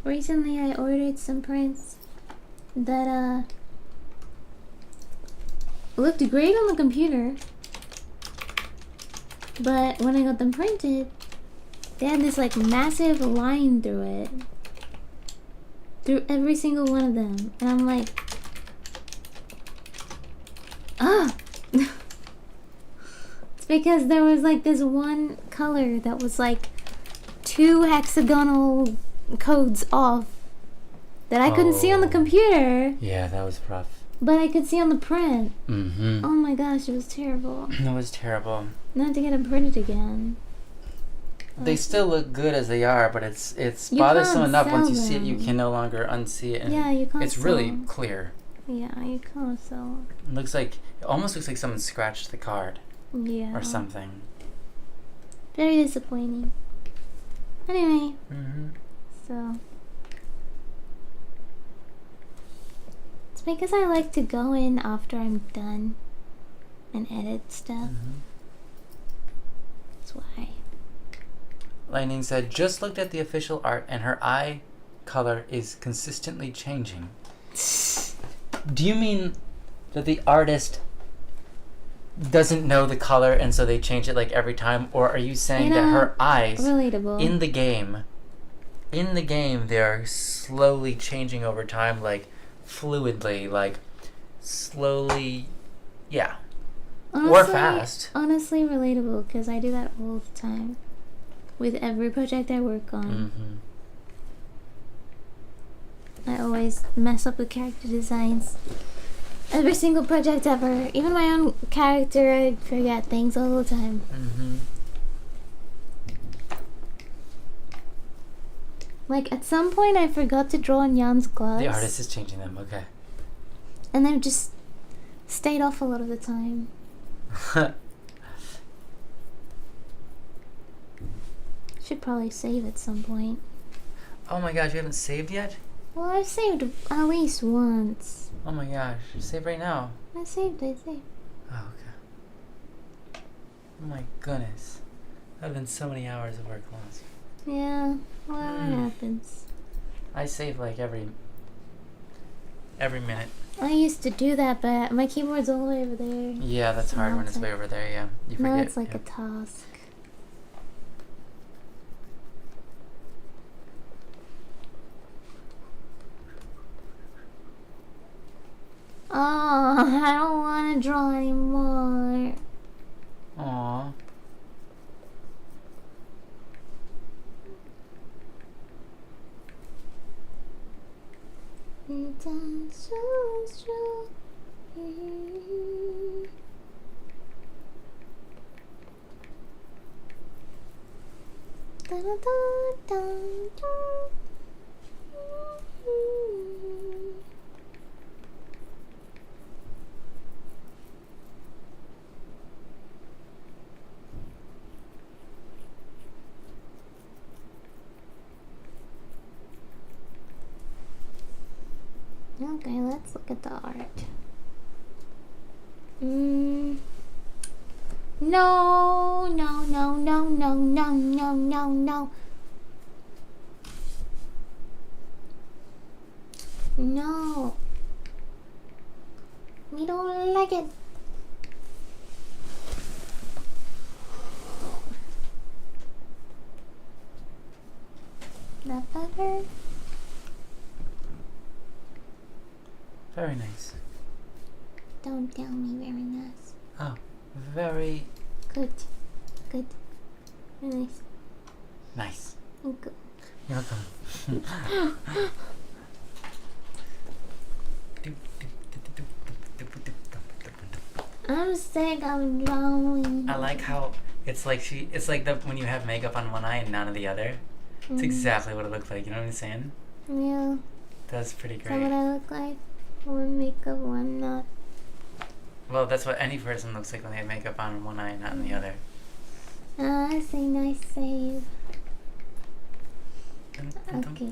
Recently I ordered some prints that looked great on the computer, but when I got them printed, they had this like massive line through it, through every single one of them, and I'm like, it's because there was like this one color that was like 2 hexagonal codes off that I couldn't see on the computer. Yeah, that was rough. But I could see on the print. Mm-hmm. Oh my gosh, it was terrible. It was terrible. Now I have to get them printed again. They still look good as they are, but it's You bothersome can't enough once sell you see it, you them. can no longer unsee it. And Yeah, you can't it's really sell. clear. Yeah, you can't sell. It almost looks like someone scratched the card Yeah. or something. Very disappointing. Anyway, Mm-hmm. so it's because I like to go in after I'm done and edit stuff. Mm-hmm. That's why. Lightning said, just looked at the official art and her eye color is consistently changing. Do you mean that the artist doesn't know the color and so they change it like every time? Or are you saying that her eyes Relatable. in the game they're slowly changing over time, like fluidly, like slowly, yeah. Honestly, or fast. Honestly, relatable, because I do that all the time with every project I work on. Mm-hmm. I always mess up the character designs. Every single project ever. Even my own character, I forget things all the time. Mm-hmm. Like, at some point, I forgot to draw on Jan's gloves. The artist is changing them, okay. And they've just stayed off a lot of the time. Should probably save at some point. Oh my gosh, you haven't saved yet? Well, I've saved at least once. Oh my gosh, save right now. I saved. Oh, okay. Oh my goodness. That would have been so many hours of work lost. Yeah, well, that happens. I save like every every minute. I used to do that, but my keyboard's all the way over there. Yeah, that's So hard now when it's way over there. Yeah, you forget. Now it's like yeah. a task. Oh, I don't want to draw anymore. Aww. It's all so strong. Da, da, da, da, da. Okay, let's look at the art. No, no, no, no, no, no, no, no, no. No. We don't like it. That better? Very nice. Don't tell me very nice. Oh, very Good. Good. Very nice. nice. Good. You're welcome. I'm sick of drawing. I like how it's like it's like the when you have makeup on one eye and none of the other. It's exactly what it looks like. You know what I'm saying? Yeah. That's pretty Is that what great. I look like? One makeup, one not. Well, that's what any person looks like when they have makeup on one eye and not in the other. I say nice save. Okay.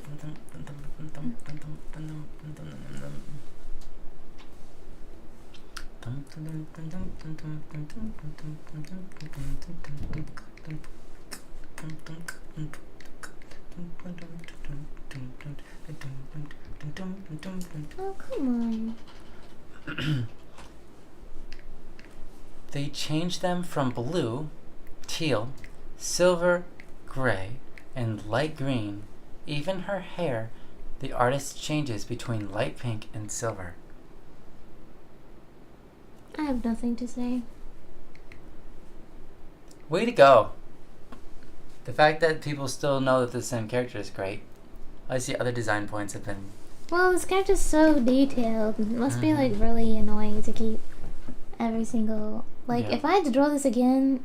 Oh, come on. They changed them from blue, teal, silver, gray, and light green. Even her hair, the artist changes between light pink and silver. I have nothing to say. Way to go! The fact that people still know that the same character is great. I see other design points have been... Well, this character's so detailed. It must be like really annoying to keep every single... Like, Yeah. if I had to draw this again,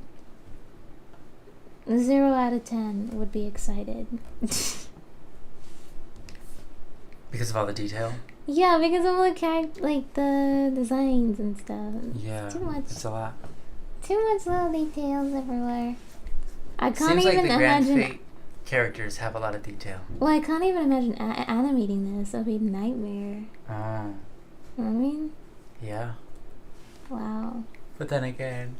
0 out of 10 would be excited. Because of all the detail? Yeah, because of like the designs and stuff. Yeah. Too much. It's a lot. Too much little details everywhere. I can't Seems like even the Grand imagine. Fate characters have a lot of detail. Well, I can't even imagine animating this. That would be a nightmare. Oh. You know what I mean? Yeah. Wow. But then again...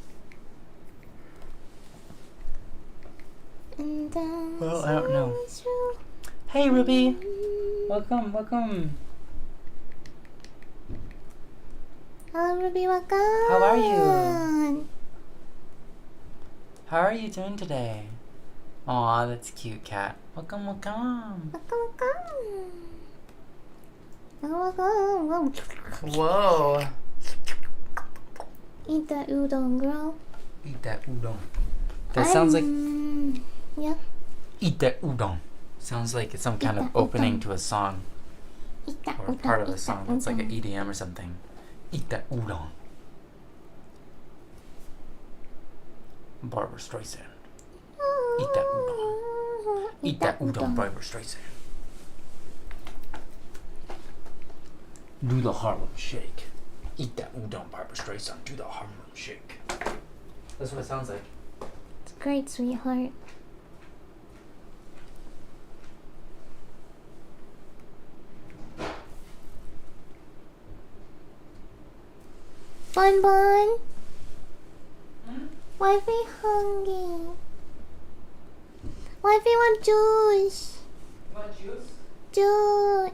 And Well, I don't know. Hey, Ruby! Welcome, welcome. Hello, Ruby. Welcome. How are you? How are you doing today? Aw, that's cute, cat. Welcome, welcome. Welcome. Whoa. Eat that udon, girl. Eat that udon. That sounds like... Yeah. Eat that udon. Sounds like it's some kind of that opening udon. to a song. Eat that Or udon. part of eat a that song. It's like an udon. EDM or something. Eat that udon. Barbara Streisand. Eat that udon. Eat that udon, Barbara Streisand. Do the Harlem Shake. Eat that udon, Barbara Streisand. Do the Harlem Shake. That's what it sounds like. It's great, sweetheart. Bun Bun. Wifey hungry. Wifey want juice. You want juice? Juice.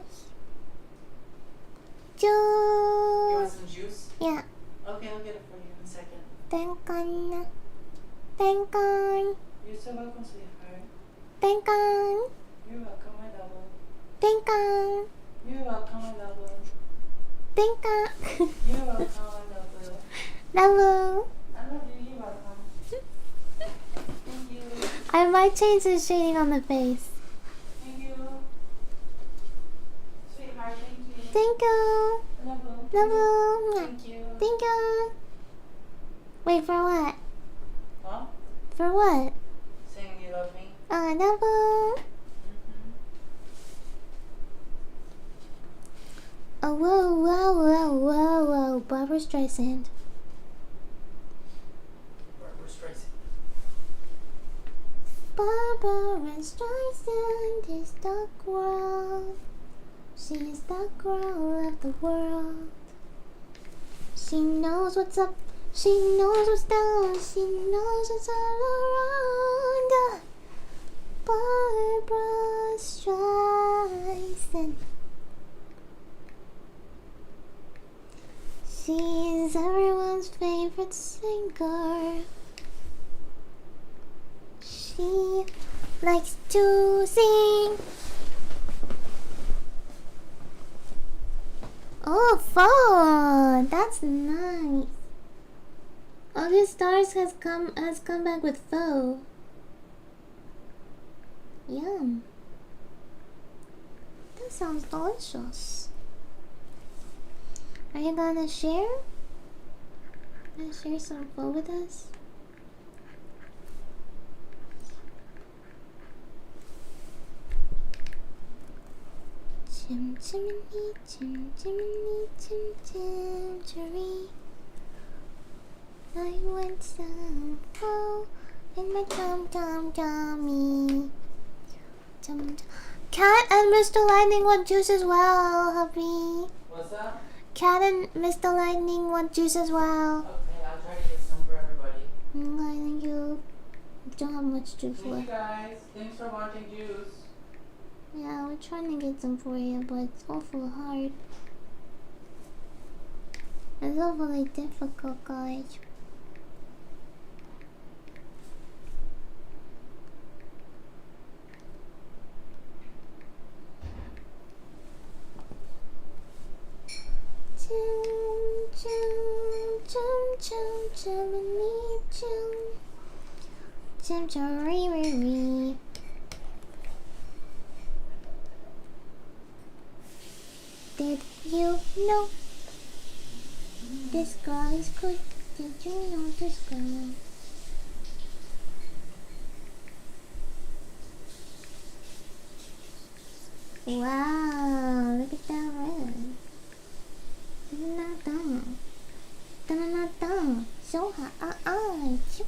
Tinka. You're welcome, my love. Tinka. You're welcome, my love. Hello. I love you. You're welcome. Thank you. I might change the shading on the face. Thank you. Sweetheart, thank you. Thank you. Love you. Hello. Thank you. Thank you. Wait, for what? Huh? For what? Saying you love me. Hello. Oh, whoa, whoa, whoa, whoa, whoa. Barbara Streisand. Barbara Streisand. Barbara Streisand is the girl. She is the girl of the world. She knows what's up. She knows what's down. She knows what's all around. Barbara Streisand. She's everyone's favorite singer. She likes to sing. Oh, fun! That's nice. August Stars has come back with pho. Yum. That sounds delicious. Are you gonna share? Gonna share some pho with us? Chim chimney, chim chimney, chim chim cherry. I want some pho in my tummy. Cat and Mr. Lightning want juice as well, hubby. What's up? Cat and Mr. Lightning want juice as well. Okay, I'll try to get some for everybody. Thank you. Don't have much juice Thank you left. guys. Thanks for watching Juice. Yeah, we're trying to get some for you, but it's awful hard. It's awfully difficult, guys. Chum chum chum chum chummy chum chum chum. Did you know this girl is good? Did you know this girl? Wow, look at that red. Da-da-da-da. Da-da-da-da. So hot. Da-da-da-da.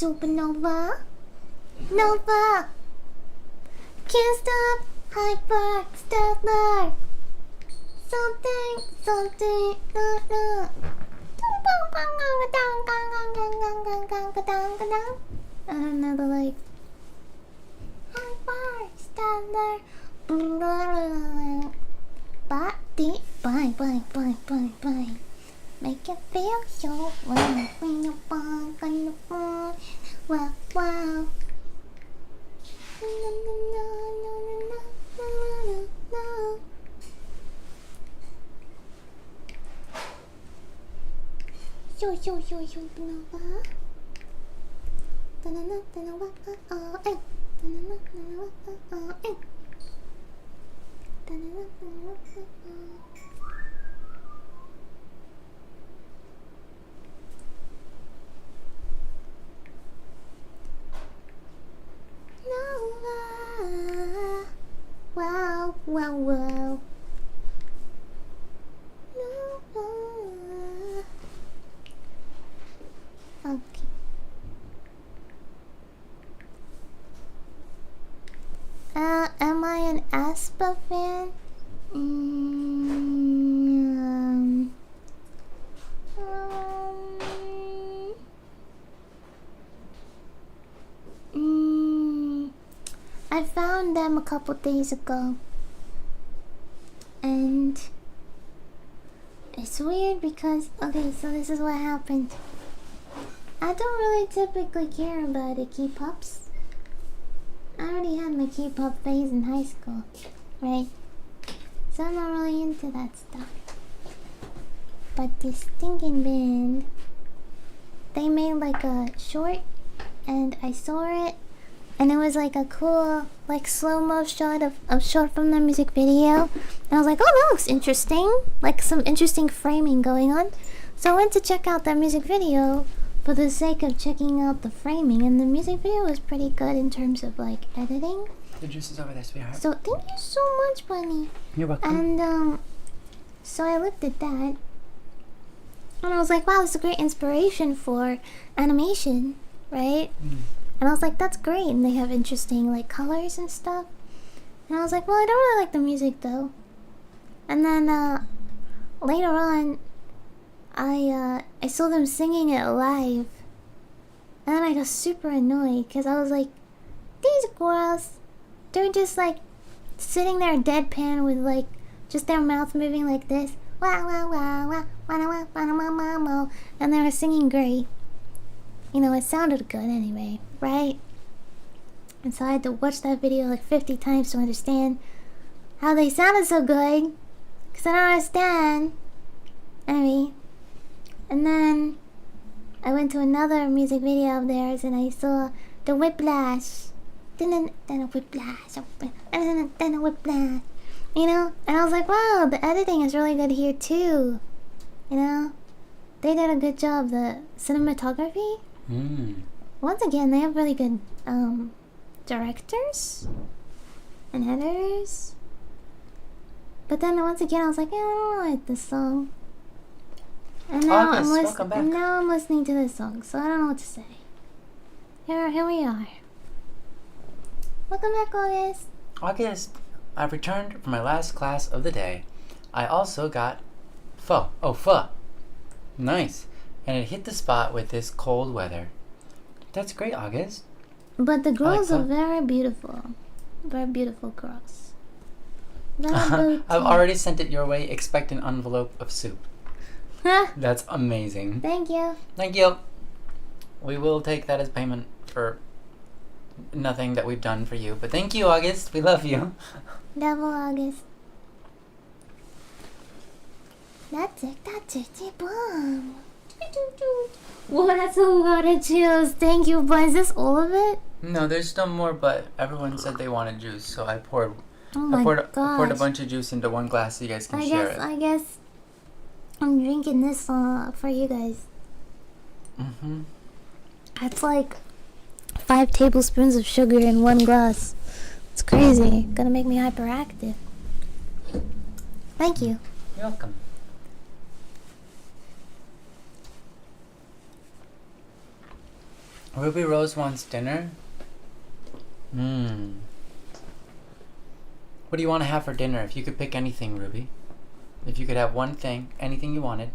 Supernova. Nova. Can't stop. Hyper. Stellar. Something. Another like hyper stellar. Bye. Make it feel so right when you're on the phone. Wow. No. Yo, Nova. Nova. Wow. Nova. Okay. Am I an Aspa fan? joined them a couple days ago. And it's weird because, okay, so this is what happened. I don't really typically care about the K-pops. I already had my K-pop phase in high school, right? So I'm not really into that stuff. But this stinking band, they made like a short, and I saw it, and it was like a cool, like slow-mo shot of shot from the music video. And I was like, oh, that looks interesting. Like some interesting framing going on. So I went to check out that music video for the sake of checking out the framing, and the music video was pretty good in terms of like editing. The juice is over there, sweetheart. So thank you so much, Bunny. You're welcome. And so I looked at that, and I was like, wow, this is a great inspiration for animation, right? And I was like, that's great, and they have interesting like colors and stuff. And I was like, well, I don't really like the music though. And then later on, I saw them singing it live, and then I got super annoyed because I was like, these girls, they're just like sitting there deadpan with like just their mouth moving like this, wah wah wah wah wah wah wah wah wah wah, and they were singing great. You know, it sounded good anyway, right? And so I had to watch that video like 50 times to understand how they sounded so good, because I don't understand. Anyway, and then I went to another music video of theirs, and I saw the whiplash. Then a whiplash. Then a whiplash. You know? And I was like, wow, the editing is really good here too. You know? They did a good job. The cinematography. Once again, they have really good directors and editors. But then once again, I was like, yeah, I don't like this song. And now I'm listening to this song, so I don't know what to say. Here we are. Welcome back, August. August, I returned from my last class of the day. I also got pho. Oh, pho. Nice. And it hit the spot with this cold weather. That's great, August. But the girls are very beautiful. Very beautiful girls. I've already sent it your way. Expect an envelope of soup. That's amazing. Thank you. Thank you. We will take that as payment for nothing that we've done for you. But thank you, August. We love you. Double August. That's it. Bomb. Whoa, that's a lot of juice. Thank you, but is this all of it? No, there's still more, but everyone said they wanted juice, so I poured I poured a bunch of juice into one glass so you guys can share it. I guess I'm drinking this for you guys. That's like 5 tablespoons of sugar in one glass. It's crazy. Gonna make me hyperactive. Thank you. You're welcome. Ruby Rose wants dinner. What do you want to have for dinner? If you could pick anything, Ruby. If you could have one thing, anything you wanted,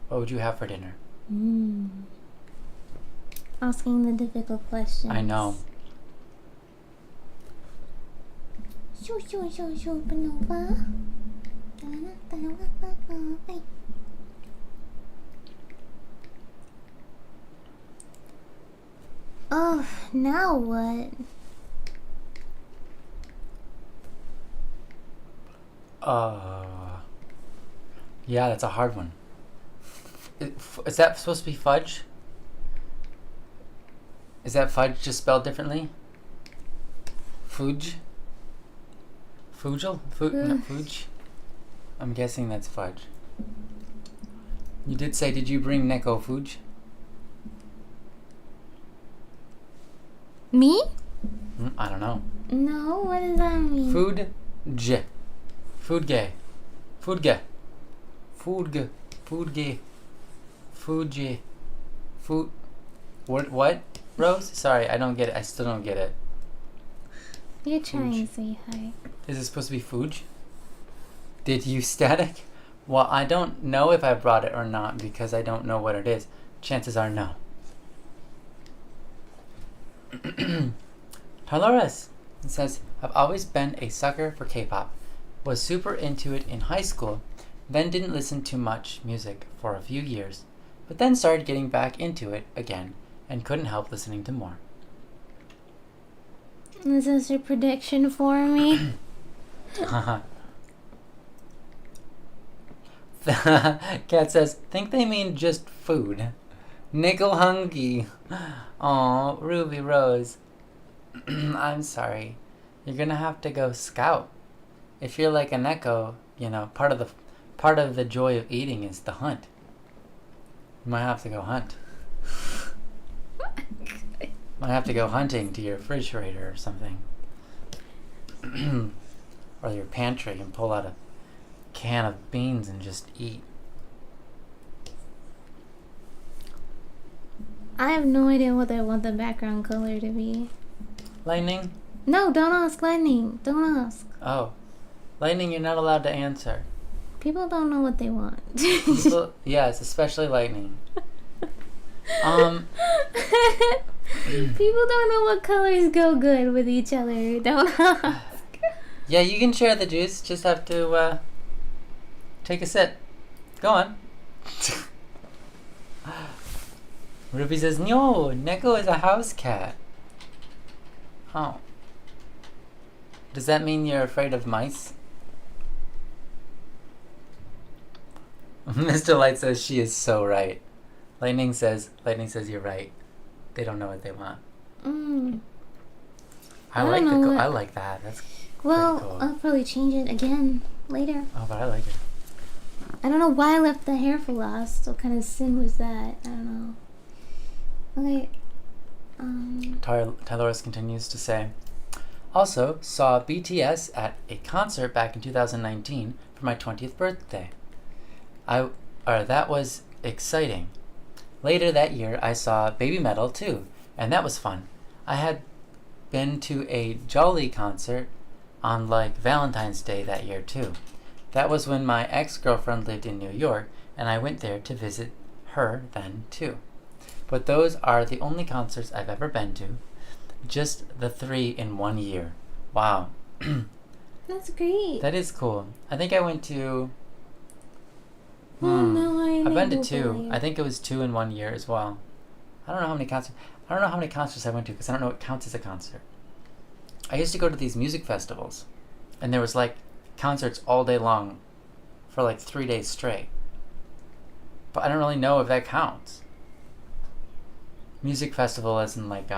what would you have for dinner? Asking the difficult questions. I know. Supernova. Oh, now what? Yeah, that's a hard one. Is that supposed to be fudge? Is that fudge just spelled differently? Fudge? Fugel? No, fudge? I'm guessing that's fudge. You did say, did you bring Neko fudge? Me? I don't know. No, what does that mean? Food J. Food gay. Food gay. Food gay. Food gay. Food J. Food. What? Rose? Sorry, I don't get it. I still don't get it. You're trying, sweetheart. Is it supposed to be Fuge? Did you static? Well, I don't know if I brought it or not because I don't know what it is. Chances are no. Dolores, It says, I've always been a sucker for K-pop. Was super into it in high school, then didn't listen to much music for a few years, but then started getting back into it again and couldn't help listening to more. Is this your prediction for me? Cat says, think they mean just food. Nickel hunky. Aw, Ruby Rose. I'm sorry. You're gonna have to go scout. If you're like an echo, you know, part of the joy of eating is the hunt. You might have to go hunt. Might have to go hunting to your refrigerator or something. Or your pantry and pull out a can of beans and just eat. I have no idea what I want the background color to be. Lightning? No, don't ask Lightning. Don't ask. Oh. Lightning, you're not allowed to answer. People don't know what they want. People, yes, especially Lightning. People don't know what colors go good with each other. Don't ask. Yeah, you can share the juice. Just have to take a sip. Go on. Ruby says, no, Neko is a house cat. Oh. Does that mean you're afraid of mice? Mr. Light says she is so right. Lightning says you're right. They don't know what they want. I like that. That's well, pretty cool. I'll probably change it again later. Oh, but I like it. I don't know why I left the hair for last. What kind of sin was that? I don't know. Okay. Tyloris continues to say, also saw BTS at a concert back in 2019 for my 20th birthday. That was exciting. Later that year, I saw Baby Metal too, and that was fun. I had been to a Jolly concert on like Valentine's Day that year too. That was when my ex-girlfriend lived in New York, and I went there to visit her then too. But those are the only concerts I've ever been to. Just the 3 in 1 year. Wow. That's great. That is cool. I think I went to... Oh no, I've been to 2. I think it was 2 in 1 year as well. I don't know how many concerts I went to because I don't know what counts as a concert. I used to go to these music festivals, and there was like concerts all day long for like 3 days straight. But I don't really know if that counts. Music festival as in like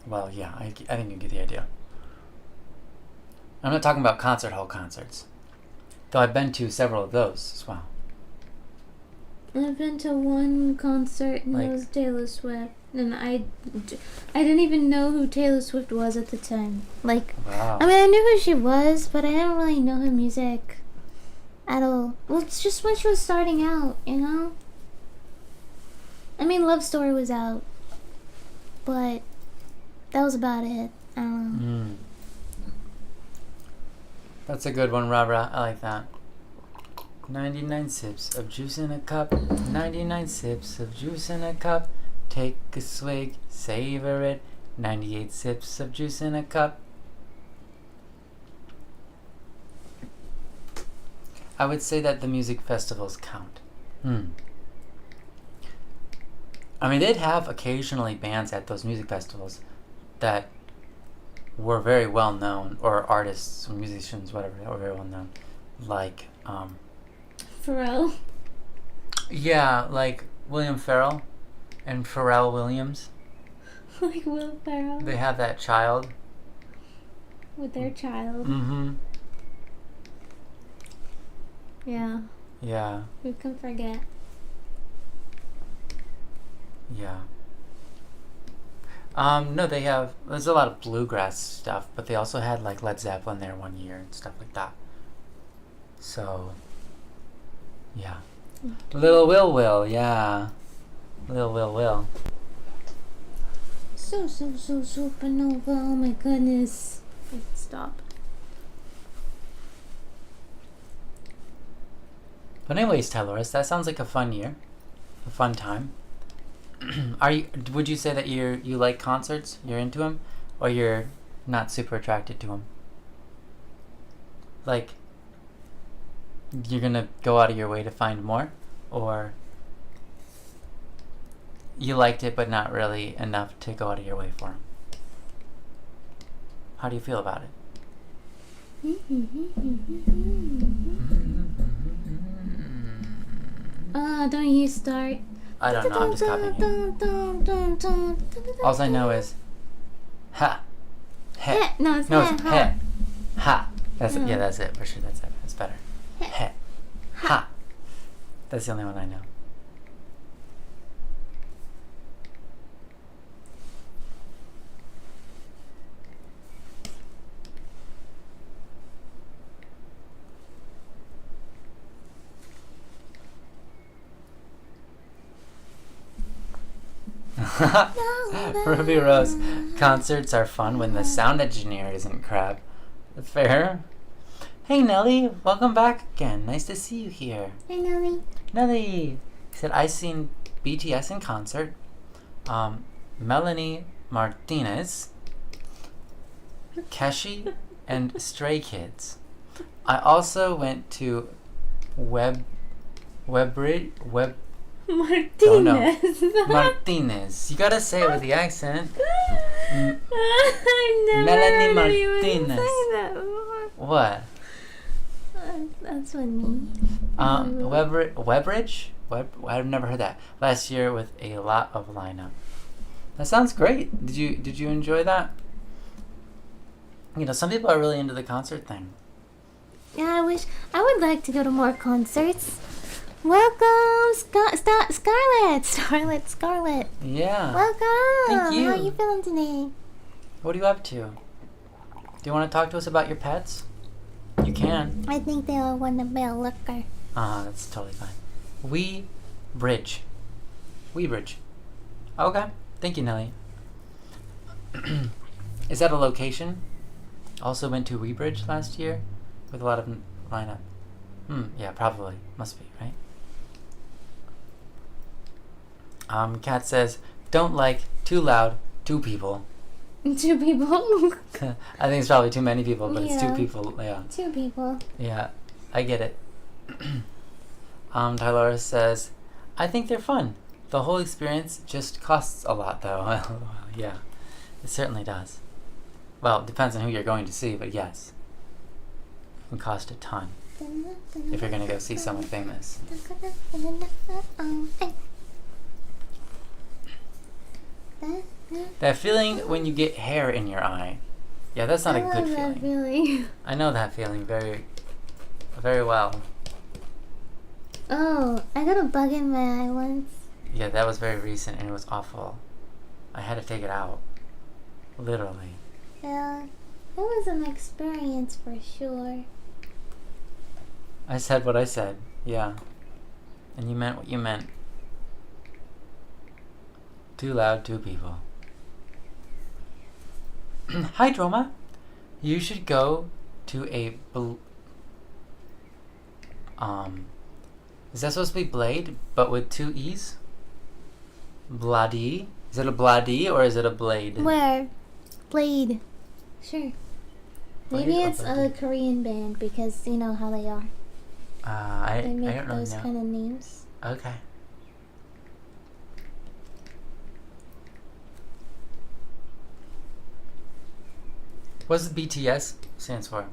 well, yeah, I think you get the idea. I'm not talking about concert hall concerts, though I've been to several of those as well. I've been to one concert and it was Taylor Swift, and I didn't even know who Taylor Swift was at the time. Like, wow. I mean, I knew who she was, but I didn't really know her music at all. Well, it's just when she was starting out, you know? I mean, Love Story was out, but that was about it. I don't know. That's a good one, Rabra. I like that. 99 sips of juice in a cup. 99 sips of juice in a cup. Take a swig, savor it. 98 sips of juice in a cup. I would say that the music festivals count. I mean, they'd have occasionally bands at those music festivals that were very well known, or artists or musicians, whatever, that were very well known. Like, Pharrell. yeah, like William Ferrell and Pharrell Williams. Like Will Ferrell. They have that child. With their child. Mm-hmm. Yeah. Yeah. Who can forget? Yeah. No, there's a lot of bluegrass stuff, but they also had like Led Zeppelin there 1 year and stuff like that. So, yeah. Little Will, yeah. Little Will. So supernova, oh my goodness. Stop. But anyways, Tyloris, that sounds like a fun year. A fun time. Would you say that you like concerts? You're into them? or you're not super attracted to him? Like, you're gonna go out of your way to find more, or you liked it but not really enough to go out of your way for him? How do you feel about it? Oh, don't you start. I don't know, I'm just copying you. All I know is ha. He. No, it's No, not. it's he. Ha. That's it. Yeah, that's it. For sure, that's it. That's better. He. Ha. That's the only one I know. Ruby Rose, concerts are fun when the sound engineer isn't crap. Fair. Hey Nelly, welcome back again. Nice to see you here. Hey, Nelly. Nelly said, I seen BTS in concert. Melanie Martinez, Keshi, and Stray Kids. I also went to Martinez. Martinez. You gotta say it with the accent. I've never Melanie heard anyone Martinez. say that before. What? That's funny. Webridge? I've never heard that. Last year with a lot of lineup. That sounds great. Did you enjoy that? You know, some people are really into the concert thing. Yeah, I would like to go to more concerts. Welcome, Scarlett. Yeah. Welcome. Thank you. How are you feeling today? What are you up to? Do you want to talk to us about your pets? You can. I think they all want to be a looker. That's totally fine. Weebridge. Okay. Thank you, Nelly. Is that a location? Also went to Weebridge last year with a lot of lineup. Yeah, probably. Must be, right? Kat says, don't like, too loud, 2 people. 2 people. I think it's probably too many people, but it's 2 Yeah. people. Yeah. 2 people. Yeah, I get it. Tylora says, I think they're fun. The whole experience just costs a lot, though. Yeah, it certainly does. Well, it depends on who you're going to see, but yes. It can cost a ton if you're going to go see someone famous. That feeling when you get hair in your eye. Yeah, that's not a good that feeling. feeling. I know that feeling very, very well. Oh, I got a bug in my eye once. Yeah, that was very recent and it was awful. I had to take it out. Literally. Yeah, it was an experience for sure. I said what I said. Yeah. And you meant what you meant. Too loud, 2 people. Hi, Droma. You should go to a is that supposed to be blade, but with 2 E's? Bladi? Is it a bladi or is it a blade? Where? Blade. Sure. Blade Maybe or it's a Blade? Korean band because you know how they are. I They make don't really those know. kind of names. Okay. What's the BTS stands for?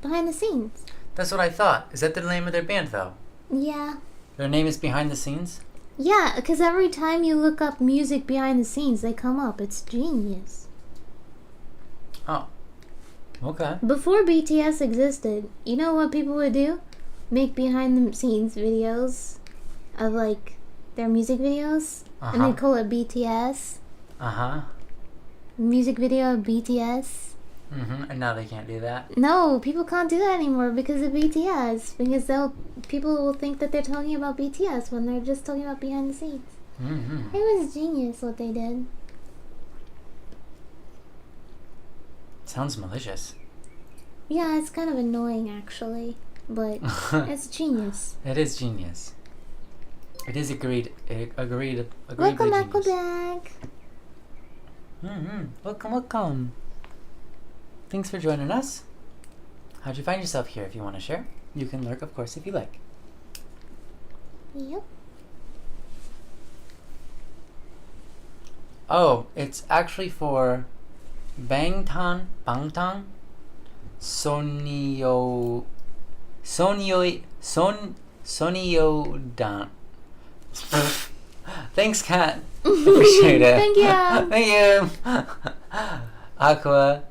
Behind the scenes. That's what I thought. Is that the name of their band, though? Yeah. Their name is Behind the Scenes? Yeah, because every time you look up music behind the scenes, they come up. It's genius. Oh. Okay. Before BTS existed, you know what people would do? Make behind the scenes videos of like their music videos. And Uh-huh. they call it BTS. Uh-huh. Music video of BTS. And now they can't do that? No, people can't do that anymore because of BTS. Because people will think that they're talking about BTS when they're just talking about behind the scenes. It was genius what they did. Sounds malicious. Yeah, it's kind of annoying actually, but it's genius. It is genius. It is agreed Welcome by back, genius. back. Welcome, welcome. Thanks for joining us. How'd you find yourself here? If you want to share, you can lurk, of course, if you like. Yep. Oh, it's actually for Bangtan, Sonyo, Sonyodan. Thanks, Kat. Appreciate it. Thank you. Thank you. Aqua.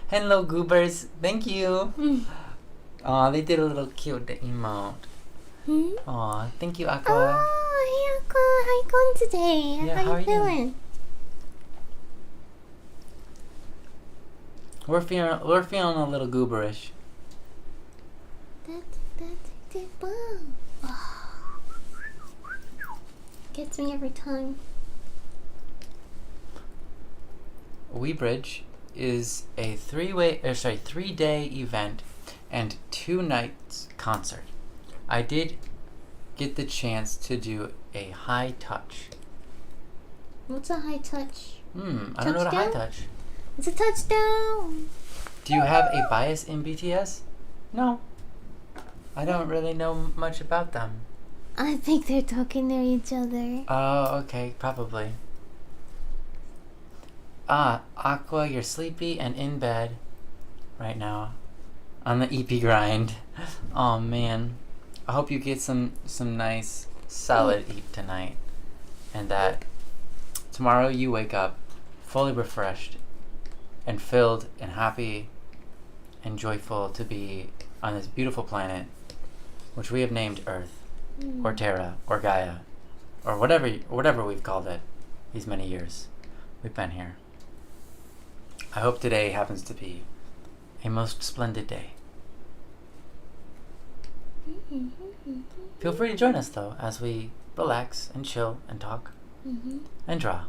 Hello, goobers. Thank you. Aw, they did a little cute emote. Aw, thank you, Aqua. Oh, hey Aqua, how you going today? Yeah, how you feeling? We're feeling a little gooberish. Gets me every time. Weebridge is a 3-day event and 2 nights concert. I did get the chance to do a high touch. What's a high touch? I don't know what a high Touchdown? touch. It's a touchdown. Do you have a bias in BTS? No. I don't really know much about them. I think they're talking to each other. Oh, okay, probably. Aqua, you're sleepy and in bed right now on the EP grind. Oh man. I hope you get some nice solid eat tonight, and that tomorrow you wake up fully refreshed and filled and happy and joyful to be on this beautiful planet, which we have named Earth, or Terra, or Gaia, or whatever we've called it these many years we've been here. I hope today happens to be a most splendid day. Feel free to join us though as we relax and chill and talk and draw.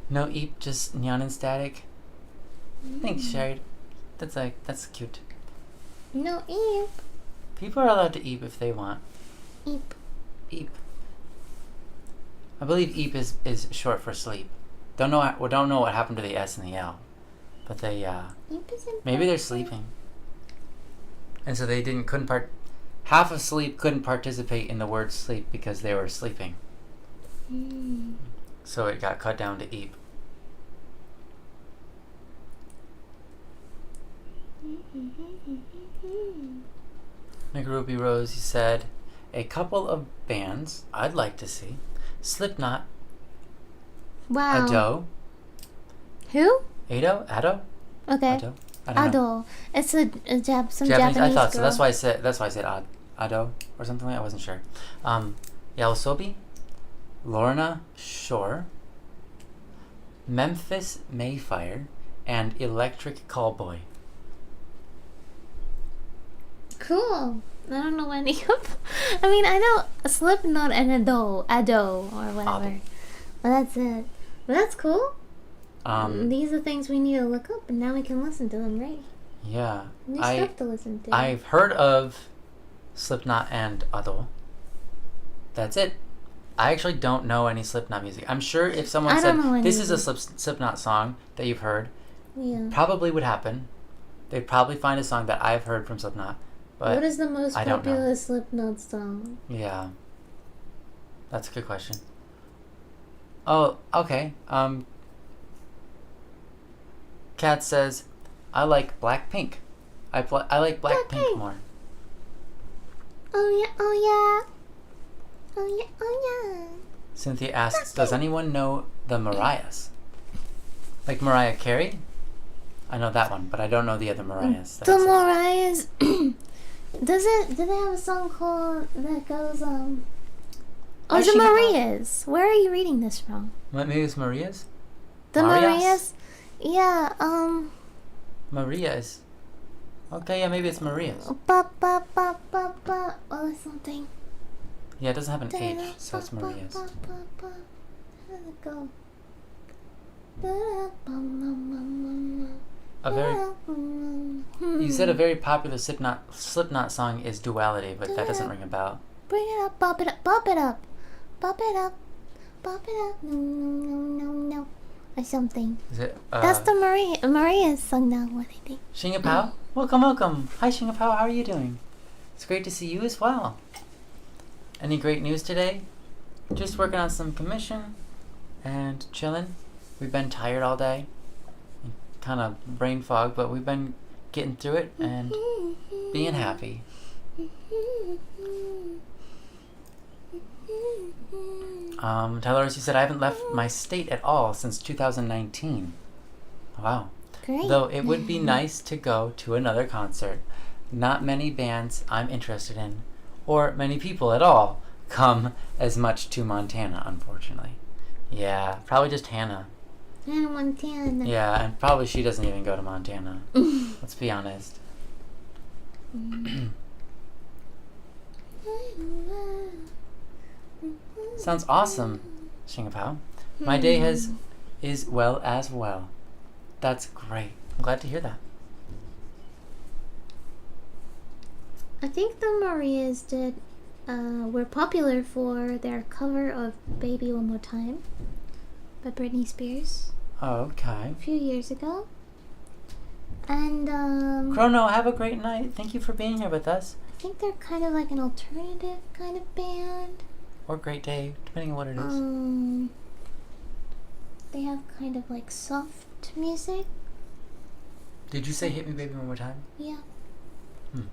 No eep, just neon and static. Thanks, Sherry. That's cute. No eep. People are allowed to eep if they want. Eep. Eep. I believe eep is short for sleep. Don't know what happened to the S and the L, but they Eep is maybe they're sleeping, and so they half of sleep couldn't participate in the word sleep because they were sleeping. So it got cut down to eep. McRuby Rose, he said, a couple of bands I'd like to see: Slipknot, Wow. Ado, Who? Ado, Okay. Ado. I don't know. Ado. It's some Japanese I thought so. girl. That's why I said Ado or something like that. I wasn't sure. Yaosobi, Lorna Shore, Memphis Mayfire, and Electric Callboy. Cool. I don't know any of. I mean, I know Slipknot and Ado or whatever. But that's it. But that's cool. These are things we need to look up, and now we can listen to them, right? Yeah. New stuff to listen to. I've heard of Slipknot and Ado. That's it. I actually don't know any Slipknot music. I'm sure if someone said this is a Slipknot song that you've heard, probably would happen. They'd probably find a song that I've heard from Slipknot. But what is the most I don't know. popular Slipknot song? Yeah. That's a good question. Oh, okay. Kat says, I like Blackpink. I like Blackpink more. Oh yeah, oh yeah. Oh yeah, oh yeah. Cynthia asks, does anyone know the Mariahs? Like Mariah Carey? I know that one, but I don't know the other Mariahs. The Mariahs. Do they have a song called that goes Oh, it's the Marias. Where are you reading this from? What, maybe it's Maria's? The Marias? Yeah, Maria's. Okay, yeah, maybe it's Maria's. Ba ba ba ba ba or something. Yeah, it doesn't have an H, so it's Maria's. How does it go? You said a very popular Slipknot song is Duality, but that doesn't ring a bell. Bring it up, bop it up, bop it up, bop it up, Pop it up, no, no, no, no, no, or something. Is it? That's the Maria's song now. What I think. Shingapao? Welcome. Hi, Shingapao. How are you doing? It's great to see you as well. Any great news today? Just working on some commission and chilling. We've been tired all day. Kind of brain fog, but we've been getting through it and being happy. Tyler, you said I haven't left my state at all since 2019. Wow. Great. Though it would be nice to go to another concert. Not many bands I'm interested in, or many people at all, come as much to Montana, unfortunately. Yeah, probably just Hannah. Hannah Montana. Yeah, and probably she doesn't even go to Montana. Let's be honest. Sounds awesome, Shingapao. My day is well as well. That's great. I'm glad to hear that. I think the Marias were popular for their cover of "Baby One More Time" by Britney Spears Okay. a few years ago. And Chrono, have a great night. Thank you for being here with us. I think they're kind of like an alternative kind of band. Or great day, depending on what it is. They have kind of like soft music. Did you say "Hit Me, Baby, One More Time"? Yeah. Hmm.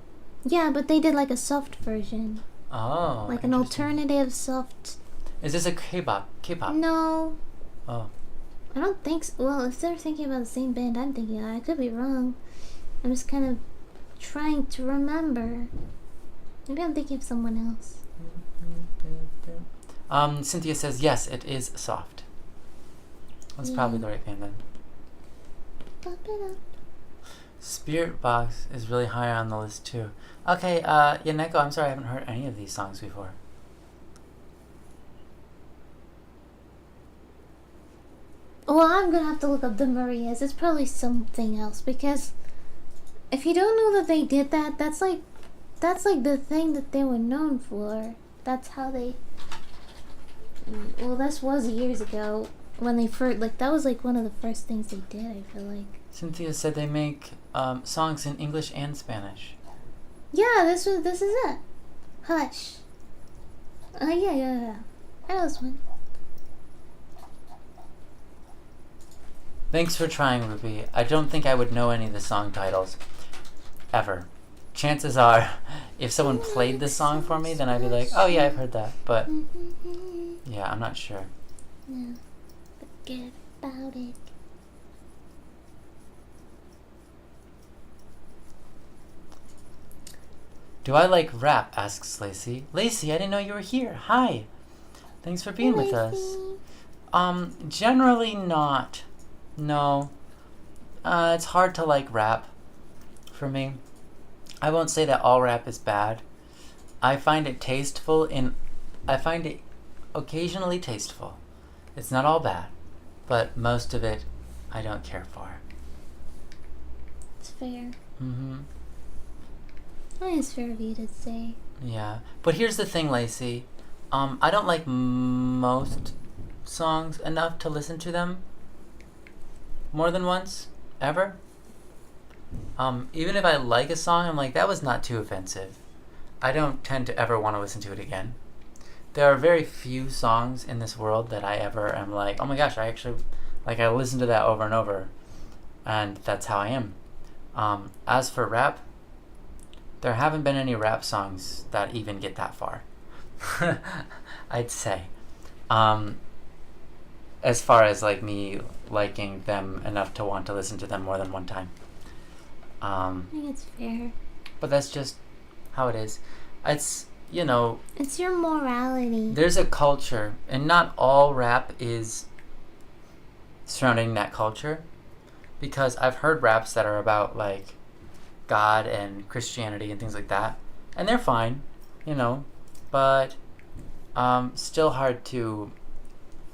Yeah, but they did like a soft version. Oh. Like an alternative soft. Is this a K-pop? K-pop? No. Oh. I don't think so. Well, if they're thinking about the same band I'm thinking of, I could be wrong. I'm just kind of trying to remember. Maybe I'm thinking of someone else. Cynthia says, yes, it is soft. That's probably the right band then. Pop it up. Spirit Box is really high on the list too. Okay, Yaneko, I'm sorry I haven't heard any of these songs before. Well, I'm gonna have to look up the Marias. It's probably something else, because if you don't know that they did that, that's like the thing that they were known for. That's how they. Well, this was years ago when they first that was like one of the first things they did. I feel like. Cynthia said they make songs in English and Spanish. Yeah, this is it. Hush. Yeah. I know this one. Thanks for trying, Ruby. I don't think I would know any of the song titles. Ever. Chances are, if someone played this song for me, then I'd be like, oh yeah, I've heard that. But, yeah, I'm not sure. No, forget about it. Do I like rap? Asks Lacey. Lacey, I didn't know you were here. Hi. Thanks for being with us. Generally not. No. It's hard to like rap for me. I won't say that all rap is bad. I find it tasteful I find it occasionally tasteful. It's not all bad, but most of it I don't care for. It's fair. Mm-hmm. I think it's fair of you to say. Yeah. But here's the thing, Lacey. I don't like most songs enough to listen to them more than once, ever. Even if I like a song, I'm like, that was not too offensive. I don't tend to ever want to listen to it again. There are very few songs in this world that I ever am like, oh my gosh, I actually, I listen to that over and over. And that's how I am. As for rap, there haven't been any rap songs that even get that far. I'd say. As far as me liking them enough to want to listen to them more than one time. I think it's fair. But that's just how it is. It's, It's your morality. there's a culture, and not all rap is surrounding that culture. Because I've heard raps that are about, God and Christianity and things like that. And they're fine, but still hard to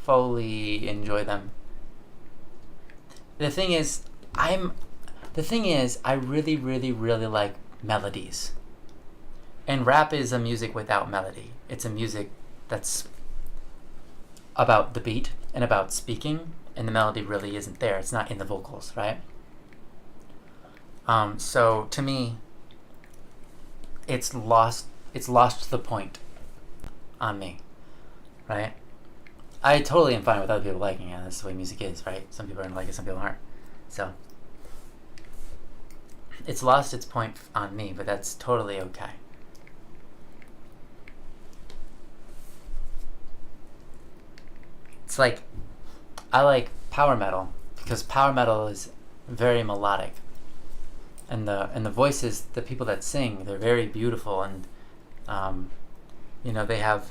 fully enjoy them. The thing is, I really, really, really like melodies. And rap is a music without melody. It's a music that's about the beat and about speaking, and the melody really isn't there. It's not in the vocals, right? So to me, it's lost the point on me, right? I totally am fine with other people liking it. That's the way music is, right? Some people are gonna like it, some people aren't. So it's lost its point on me, but that's totally okay. It's like, I like power metal because power metal is very melodic, and the voices, the people that sing, they're very beautiful, and they have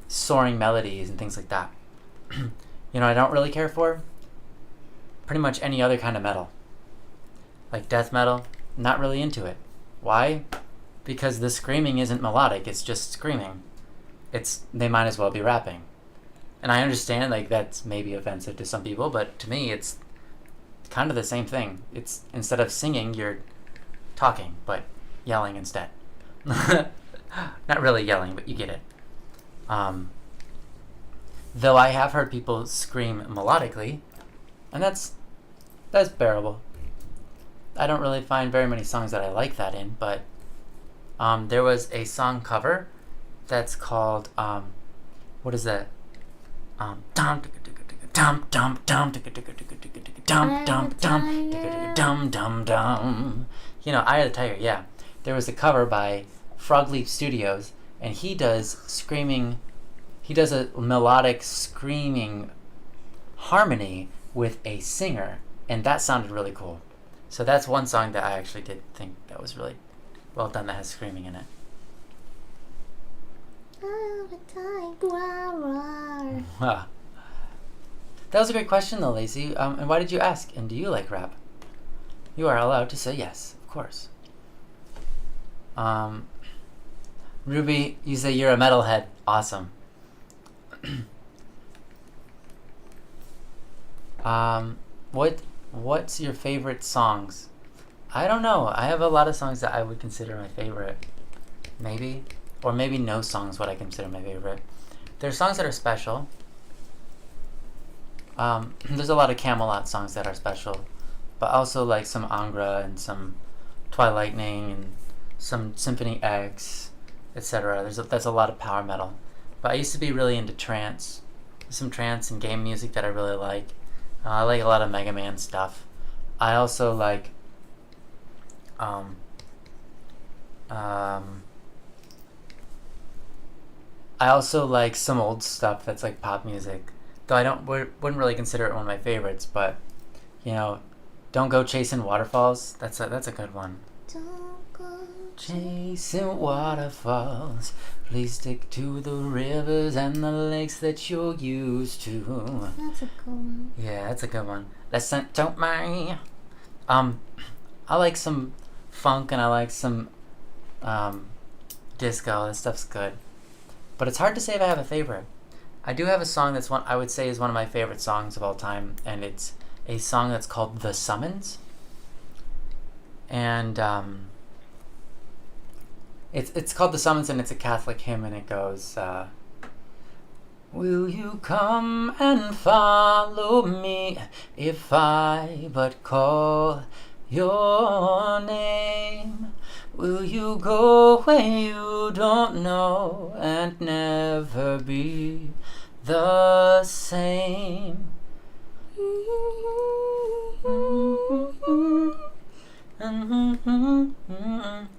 soaring melodies and things like that. I don't really care for pretty much any other kind of metal, like death metal. Not really into it. Why? Because the screaming isn't melodic. It's just screaming. They might as well be rapping. And I understand, like, that's maybe offensive to some people, but to me, it's kind of the same thing. It's, instead of singing, you're talking, but yelling instead. Not really yelling, but you get it. Though I have heard people scream melodically, and that's bearable. I don't really find very many songs that I like that in, but there was a song cover that's called, what is that? Dum dum dum dum dum dum dum dum dum. Eye of the Tiger. Yeah, there was a cover by Frogleaf Studios, and he does screaming. He does a melodic screaming harmony with a singer, and that sounded really cool. So that's one song that I actually did think that was really well done, that has screaming in it. That was a great question, though, Lacey. And why did you ask? And do you like rap? You are allowed to say yes, of course. Ruby, you say you're a metalhead. Awesome. What's your favorite songs? I don't know. I have a lot of songs that I would consider my favorite. Maybe. Or maybe no songs what I consider my favorite. There's songs that are special. There's a lot of Camelot songs that are special. But also like some Angra and some Twilightning and some Symphony X, etc. That's a lot of power metal. But I used to be really into trance. Some trance and game music that I really like. I like a lot of Mega Man stuff. I also like some old stuff that's like pop music. Though I wouldn't really consider it one of my favorites, but Don't Go Chasing Waterfalls. That's a good one. Don't go Chasing waterfalls, please stick to the rivers and the lakes that you're used to. That's a cool one. Yeah, that's a good one. Listen to me. I like some funk and I like some disco. That stuff's good. But it's hard to say if I have a favorite. I do have a song that's I would say is one of my favorite songs of all time, and it's a song that's called The Summons. And it's called The Summons, and it's a Catholic hymn, and it goes, will you come and follow me if I but call your name? Will you go where you don't know and never be the same?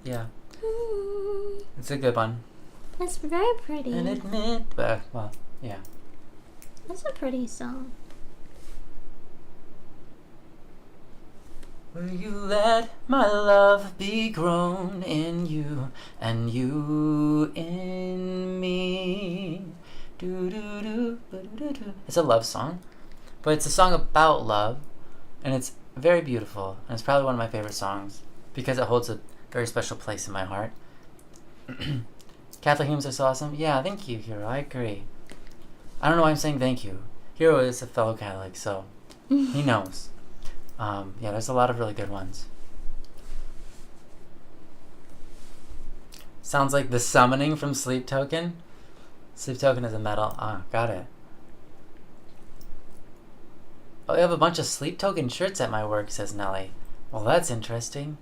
Yeah. It's a good one. That's very pretty. And admit, well, yeah. That's a pretty song. Will you let my love be grown in you and you in me? Do do do do do do. It's a love song, but it's a song about love, and it's very beautiful. And it's probably one of my favorite songs because it holds a very special place in my heart. Catholic hymns are so awesome. Yeah, thank you, Hero. I agree. I don't know why I'm saying thank you. Hero is a fellow Catholic, so he knows. Yeah, there's a lot of really good ones. Sounds like The Summoning from Sleep Token. Sleep Token is a metal. Ah, got it. Oh, we have a bunch of Sleep Token shirts at my work, says Nelly. Well, that's interesting.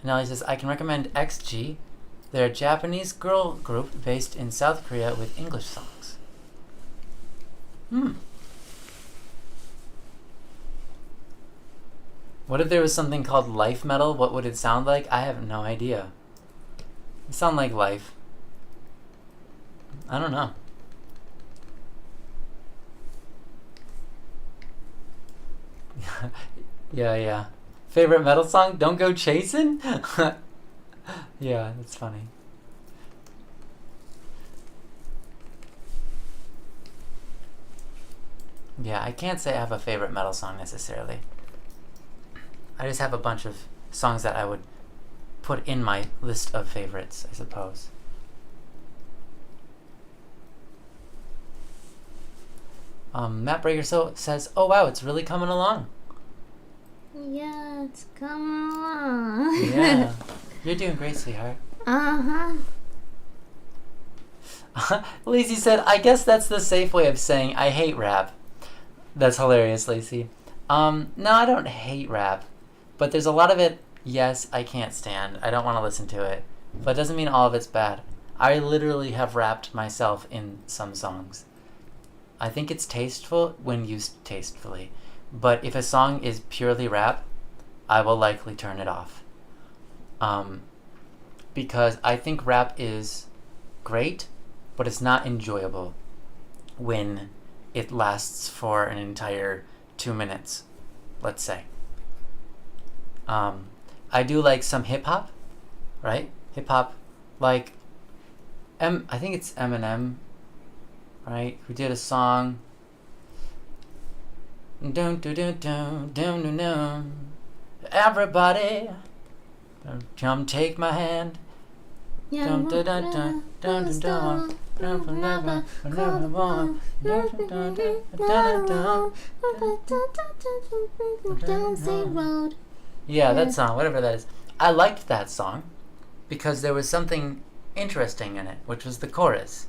Nelly says, I can recommend XG. They're a Japanese girl group based in South Korea with English songs. What if there was something called life metal? What would it sound like? I have no idea. It sound like life. I don't know. Yeah. Favorite metal song? Don't Go Chasing? Yeah, that's funny. Yeah, I can't say I have a favorite metal song necessarily. I just have a bunch of songs that I would put in my list of favorites, I suppose. Matt Breaker says, oh wow, it's really coming along. Yeah, it's coming along. Yeah. You're doing great, sweetheart. Lacey said, I guess that's the safe way of saying I hate rap. That's hilarious, Lacey. No, I don't hate rap. But there's a lot of it, yes, I can't stand. I don't want to listen to it. But it doesn't mean all of it's bad. I literally have rapped myself in some songs. I think it's tasteful when used tastefully. But if a song is purely rap, I will likely turn it off. Because I think rap is great, but it's not enjoyable when it lasts for an entire 2 minutes, let's say. I do like some hip-hop, right? Hip-hop, like, I think it's Eminem, right? Who did a song, dun dun dun dun dun dun dun. Everybody, come take my hand. Yeah, Dun dun dun dun dun dun dun. Down the road. Yeah, that song, whatever that is. I liked that song because there was something interesting in it, which was the chorus.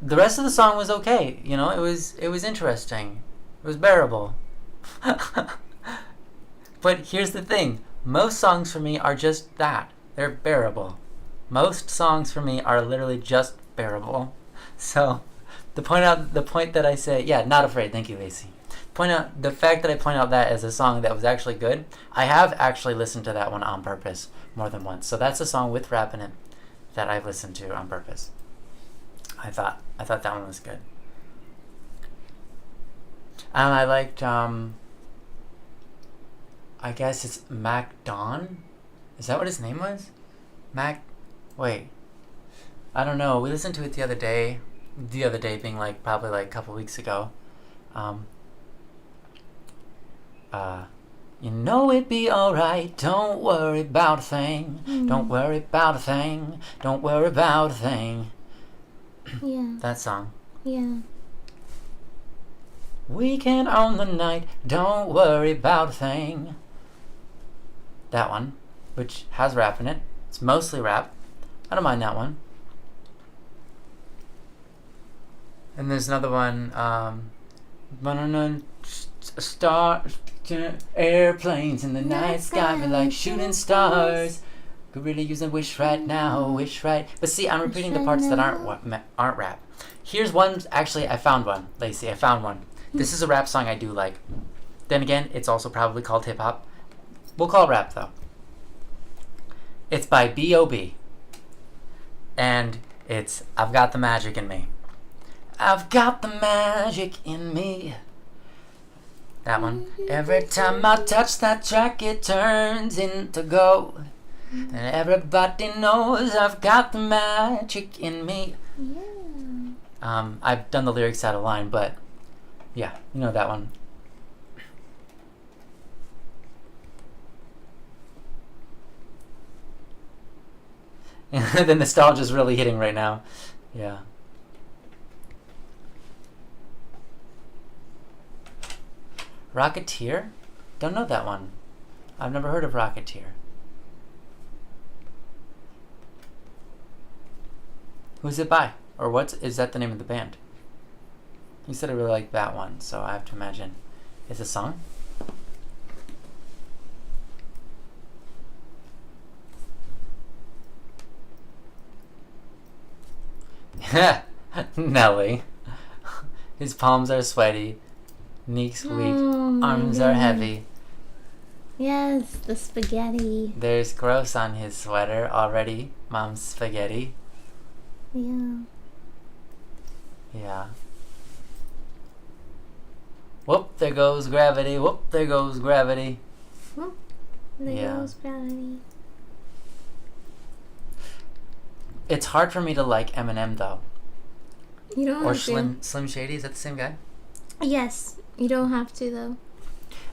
The rest of the song was okay, you know, it was interesting. It was bearable. But here's the thing, most songs for me are just that. They're bearable. Most songs for me are literally just bearable. So the point that I say, yeah, Not Afraid, thank you, Lacey. The fact that I point out that as a song that was actually good, I have actually listened to that one on purpose more than once. So that's a song with rap in it that I've listened to on purpose. I thought that one was good. And I liked, I guess it's Mac Don? Is that what his name was? Wait. I don't know. We listened to it the other day. The other day being like probably like a couple weeks ago. You know it'd be alright. Don't worry about a thing. Don't worry about a thing. Don't worry about a thing. Yeah. That song. Yeah. We can own the night. Don't worry about a thing. That one, which has rap in it. It's mostly rap. I don't mind that one. And there's another one. Airplanes in the night sky be like shooting stars. Could really use a wish right now, wish right. But see, I'm repeating the parts that aren't rap. Here's one. Actually, I found one, Lacey. I found one. This is a rap song I do like. Then again, it's also probably called hip hop. We'll call it rap though. It's by B.O.B. And it's I've Got the Magic in Me. I've got the magic in me. That one. Every time I touch that track, it turns into gold. And everybody knows I've got the magic in me. Yeah. I've done the lyrics out of line, but yeah, you know that one. The nostalgia's really hitting right now. Yeah. Rocketeer? Don't know that one. I've never heard of Rocketeer. Who's it by? Or is that the name of the band? You said I really liked that one, so I have to imagine it's a song? Nelly. His palms are sweaty. Neek's weak. Arms are heavy. Yes, the spaghetti. There's gross on his sweater already. Mom's spaghetti. Yeah. Yeah. Whoop, there goes gravity. Whoop, there goes gravity. Whoop, there goes gravity. It's hard for me to like Eminem though. You don't Or have to. Slim Shady, is that the same guy? Yes, you don't have to though.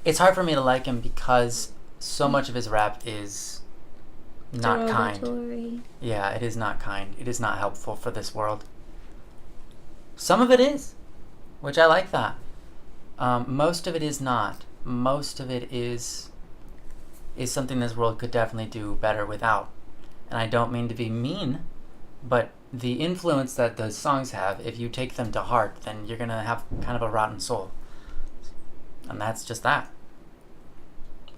It's hard for me to like him because so much of his rap is not kind. Derogatory. Yeah, it is not kind. It is not helpful for this world. Some of it is, which I like that. Most of it is not. Most of it is something this world could definitely do better without. And I don't mean to be mean, but the influence that those songs have, if you take them to heart, then you're gonna have kind of a rotten soul. And that's just that.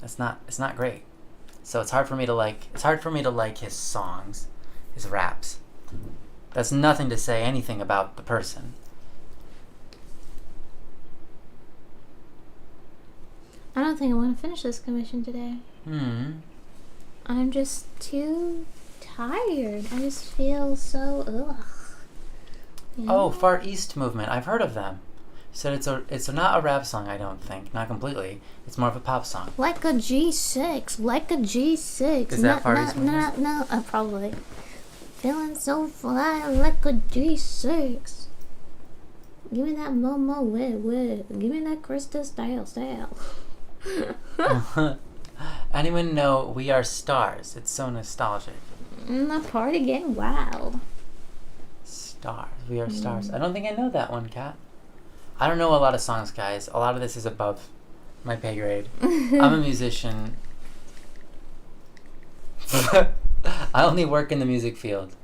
It's not great. So it's hard for me to like his songs, his raps. That's nothing to say anything about the person. I don't think I want to finish this commission today. I'm just too tired. I just feel so ugh. You know? Oh, Far East Movement. I've heard of them. Said it's not a rap song, I don't think. Not completely. It's more of a pop song. Like a G6. Like a G6. Is that Far East Movement? No, probably. Feeling so fly like a G6. Give me that Momo wet. Give me that Krista style. Anyone know We Are Stars? It's so nostalgic. The party getting wild. Stars. We Are Stars. I don't think I know that one, Kat. I don't know a lot of songs, guys. A lot of this is above my pay grade. I'm a musician. I only work in the music field.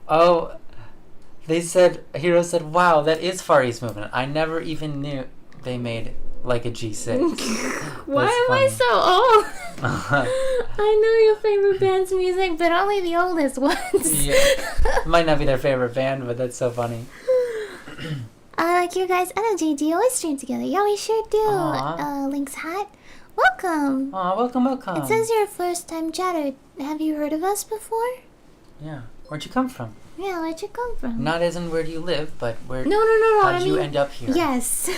Oh, Hero said, wow, that is Far East Movement. I never even knew they made like a G6. Why am I so old? I know your favorite band's music, but only the oldest ones. Yeah. Might not be their favorite band, but that's so funny. I like your guys' energy. Do you always stream together? Yeah, we sure do. Link's hat. Welcome. Aw, welcome. It says you're a first-time chatter. Have you heard of us before? Yeah. Where'd you come from? Yeah, where'd you come from? Not as in where do you live, but where... No. How'd you end up here? Yes.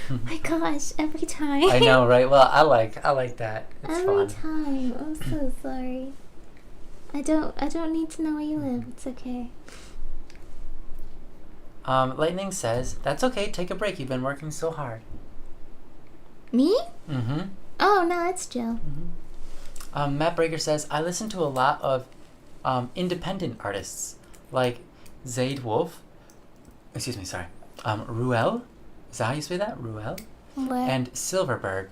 My gosh, every time. I know, right? Well, I like that. It's every fun. time. I'm so sorry. I don't need to know where you live. It's okay. Lightning says, that's okay, take a break. You've been working so hard. Me? Mm-hmm. Oh, no, it's Jill. Mm-hmm. Matt Breaker says, I listen to a lot of independent artists like Zayd Wolf. Excuse me, sorry. Ruel. Is that how you say that? Ruel? Where? And Silverberg.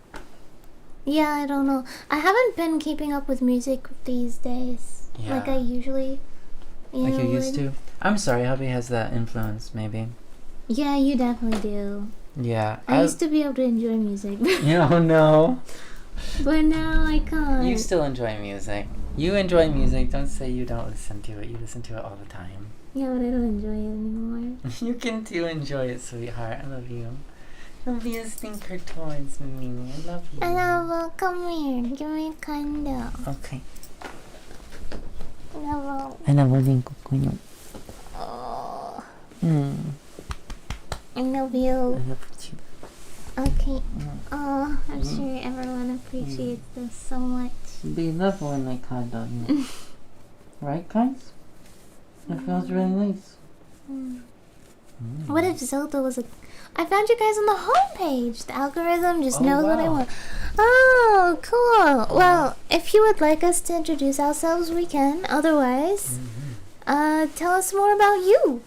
Yeah, I don't know. I haven't been keeping up with music these days. Yeah. Like I usually. Like you used would. to? I'm sorry, hubby has that influence, maybe. Yeah, you definitely do. Yeah. I used to be able to enjoy music. Oh, no. But now I can't. You still enjoy music. You enjoy music. Don't say you don't listen to it. You listen to it all the time. Yeah, but I don't enjoy it anymore. You can do enjoy it, sweetheart. I love you. Don't be a stinker towards me. I love you. I love, come here. Give me a candle. Okay. I love. I love you. Oh, Mm. I love I you. love you. Okay. Oh, I'm sure everyone appreciates this so much. Be love when I cuddle you. Right, guys? It feels really nice. What if Zelda was a... I found you guys on the homepage. The algorithm just knows what I wow. want. Oh, cool. Well, if you would like us to introduce ourselves, we can. Otherwise, tell us more about you.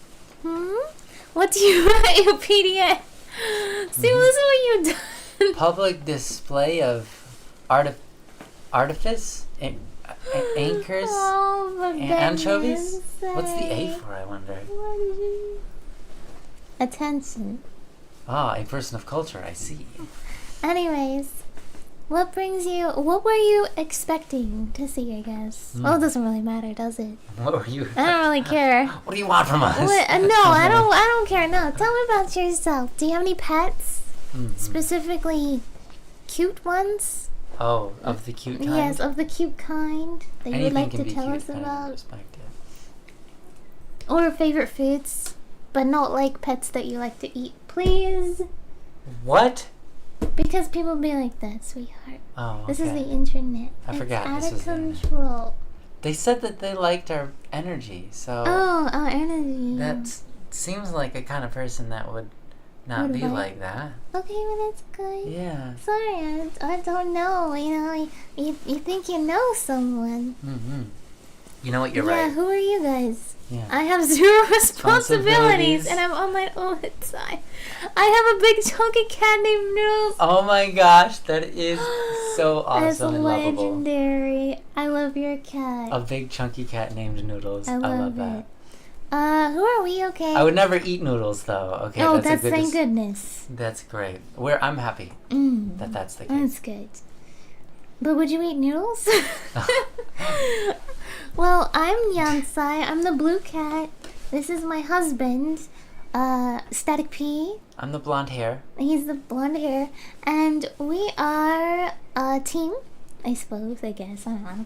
What do you write your PDA? See, listen what you've done. Public display of artifice? Anchors? Oh, for Anchovies? goodness What's the A sake. for, I wonder? What did you... Attention. Ah, a person of culture, I see. Anyways, what were you expecting to see, I guess? Well, it doesn't really matter, does it? What were you? I don't really care. What do you want from us? No, I don't care. No, tell me about yourself. Do you have any pets? Mhm. Specifically, cute ones? Oh, of the cute kind? Yes, of the cute kind that you would Anything like can to be tell cute, us I about. respect it. Or favorite foods, but not like pets that you like to eat, please. What? Because people be like that, sweetheart. Oh, This is okay. the internet. I forgot It's this out was of the internet. control. They said that they liked our energy, so Oh, our energy. that seems like a kind of person that would not Would be like- like that. Okay, well that's good. Yeah. Sorry, I don't know. You know, you think you know someone. Mm-hmm. You know what? You're Yeah, right. who are you guys? Yeah. I have zero responsibilities, Responsibilities. and I'm on my own time. I have a big chunky cat named Noodles. Oh my gosh, that is so That's awesome and lovable. legendary. I love your cat. A big chunky cat named Noodles. I I love love that. it. Who are we? Okay. I would never eat noodles though. Okay, Oh, that's that's a good. thank goodness. That's great. I'm happy that that's the case. That's good. But would you eat noodles? Well, I'm Yansai. I'm the blue cat. This is my husband, Static P. I'm the blonde hair. He's the blonde hair. And we are a team, I suppose, I guess. I don't know.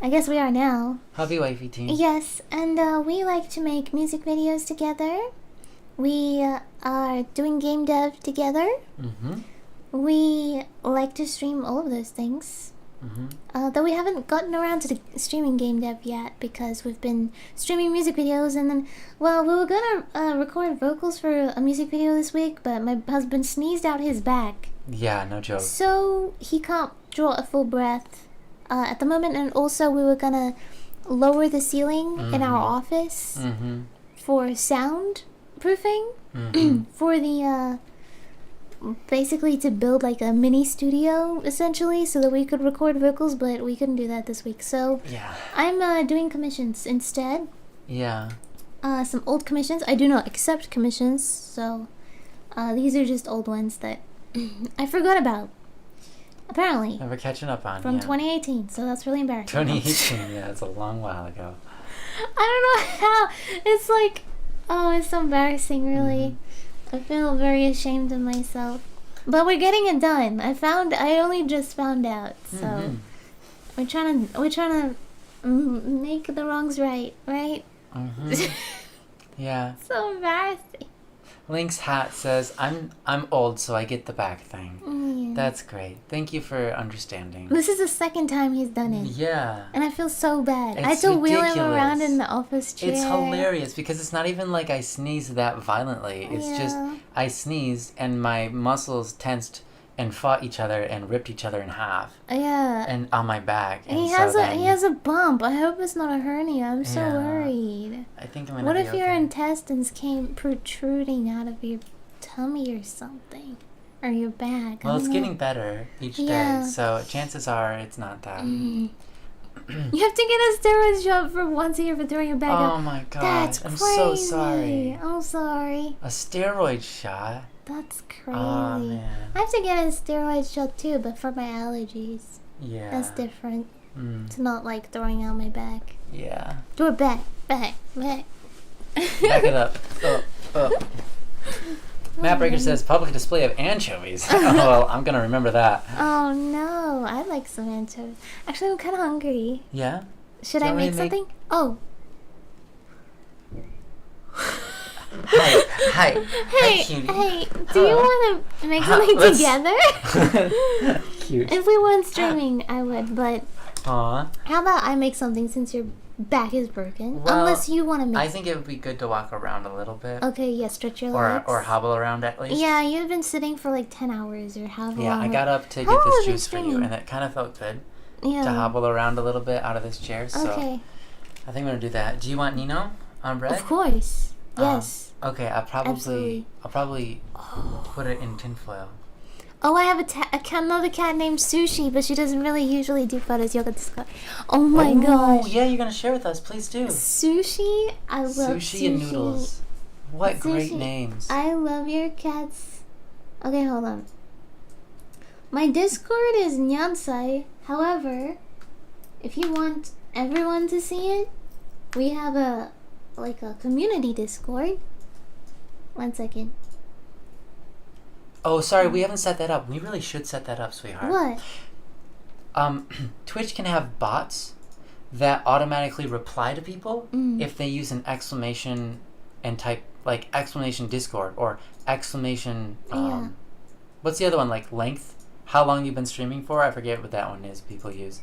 I guess we are now. Hubby wifey team. Yes, and we like to make music videos together. We are doing game dev together. Mm-hmm. We like to stream all of those things. Mm-hmm. Though we haven't gotten around to the streaming game dev yet because we've been streaming music videos and then, well, we were gonna record vocals for a music video this week, but my husband sneezed out his back. Yeah, no joke. So he can't draw a full breath at the moment, and also we were gonna lower the ceiling in our office Mm-hmm. for sound proofing Mm-hmm. for the basically to build like a mini studio essentially so that we could record vocals, but we couldn't do that this week, so Yeah. I'm doing commissions instead. Yeah. Some old commissions. I do not accept commissions, so these are just old ones that I forgot about apparently Never catching up on. from yeah. 2018, so that's really embarrassing. 2018. Yeah, it's a long while ago. I don't know how. It's like, oh, it's so embarrassing, really. I feel very ashamed of myself. But we're getting it done. I only just found out, so Mhm. we're trying to make the wrongs right? Mm-hmm. Yeah. So embarrassing. Link's hat says, I'm old, so I get the back thing. Yeah. That's great. Thank you for understanding. This is the second time he's done it. Yeah. And I feel so bad. I had It's to wheel him ridiculous. around in the office chair. It's hilarious because it's not even like I sneezed that violently. It's just Yeah. I sneezed and my muscles tensed and fought each other and ripped each other in half Yeah. and on my back. And He so has then he has a bump. I hope it's not a hernia. I'm so Yeah. worried. I think I'm gonna What be if your okay. intestines came protruding out of your tummy or something? Or your back? I Well, it's don't know. getting better each Yeah. day, so chances are it's not that. You have to get a steroid shot for once a year for throwing your back Oh up. my god, That's I'm crazy. so sorry. I'm sorry. A steroid shot? That's crazy. Oh man. I have to get a steroid shot too, but for my allergies. Yeah. That's different. Mm, It's not like throwing out my back. yeah. Do it back. Back it up. Up. Mapbreaker says public display of anchovies. Oh, well, I'm gonna remember that. Oh no, I like some anchovies. Actually, I'm kind of hungry. Yeah? Should Do you I want me make to make- something? Oh. Hi. Hi. Hey, cutie. hey, do you Huh? want to make Huh, something let's- together? Cute. If we weren't streaming, I would, but Aw. how about I make something since your back is broken? Well, Unless you want to make I think it would be good to walk around a little bit. Okay, yeah, stretch your Or legs. or hobble around at least. Yeah, you've been sitting for like 10 hours or however Yeah, long. I got up to How get long this have you juice for you, streaming? and it kind of felt good Yeah. to hobble around a little bit out of this chair. So Okay, I think I'm gonna do that. Do you want Nino on bread? of course. Um, Yes. Okay, Absolutely. I'll probably put it in tinfoil. Oh, I have another cat named Sushi, but she doesn't really usually do photos. Yoga Discord. Oh my gosh. Oh, yeah, you're going to share with us. Please do. Sushi? I love Sushi. And Noodles. What great Sushi. names. I love your cats. Okay, hold on. My Discord is Nyansai. However, if you want everyone to see it, we have a community Discord. 1 second. Oh, sorry, we haven't set that up. We really should set that up, sweetheart. What? Twitch can have bots that automatically reply to people if they use an exclamation and type like exclamation Discord or exclamation Yeah. what's the other one, like length? How long you've been streaming for? I forget what that one is people use.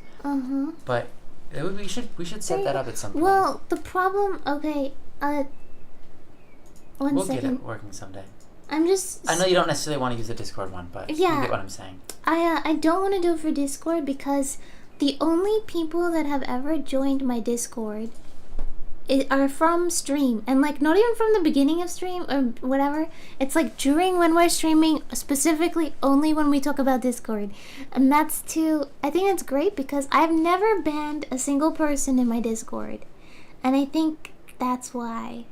But we should set that up at some point. Well, the problem. Okay. One we'll second. get it working someday. I know you don't necessarily want to use the Discord one, but yeah, you get what I'm saying. I don't want to do it for Discord because the only people that have ever joined my Discord are from stream, and like not even from the beginning of stream or whatever. It's like during when we're streaming, specifically only when we talk about Discord, and that's too. I think it's great because I've never banned a single person in my Discord, and I think that's why.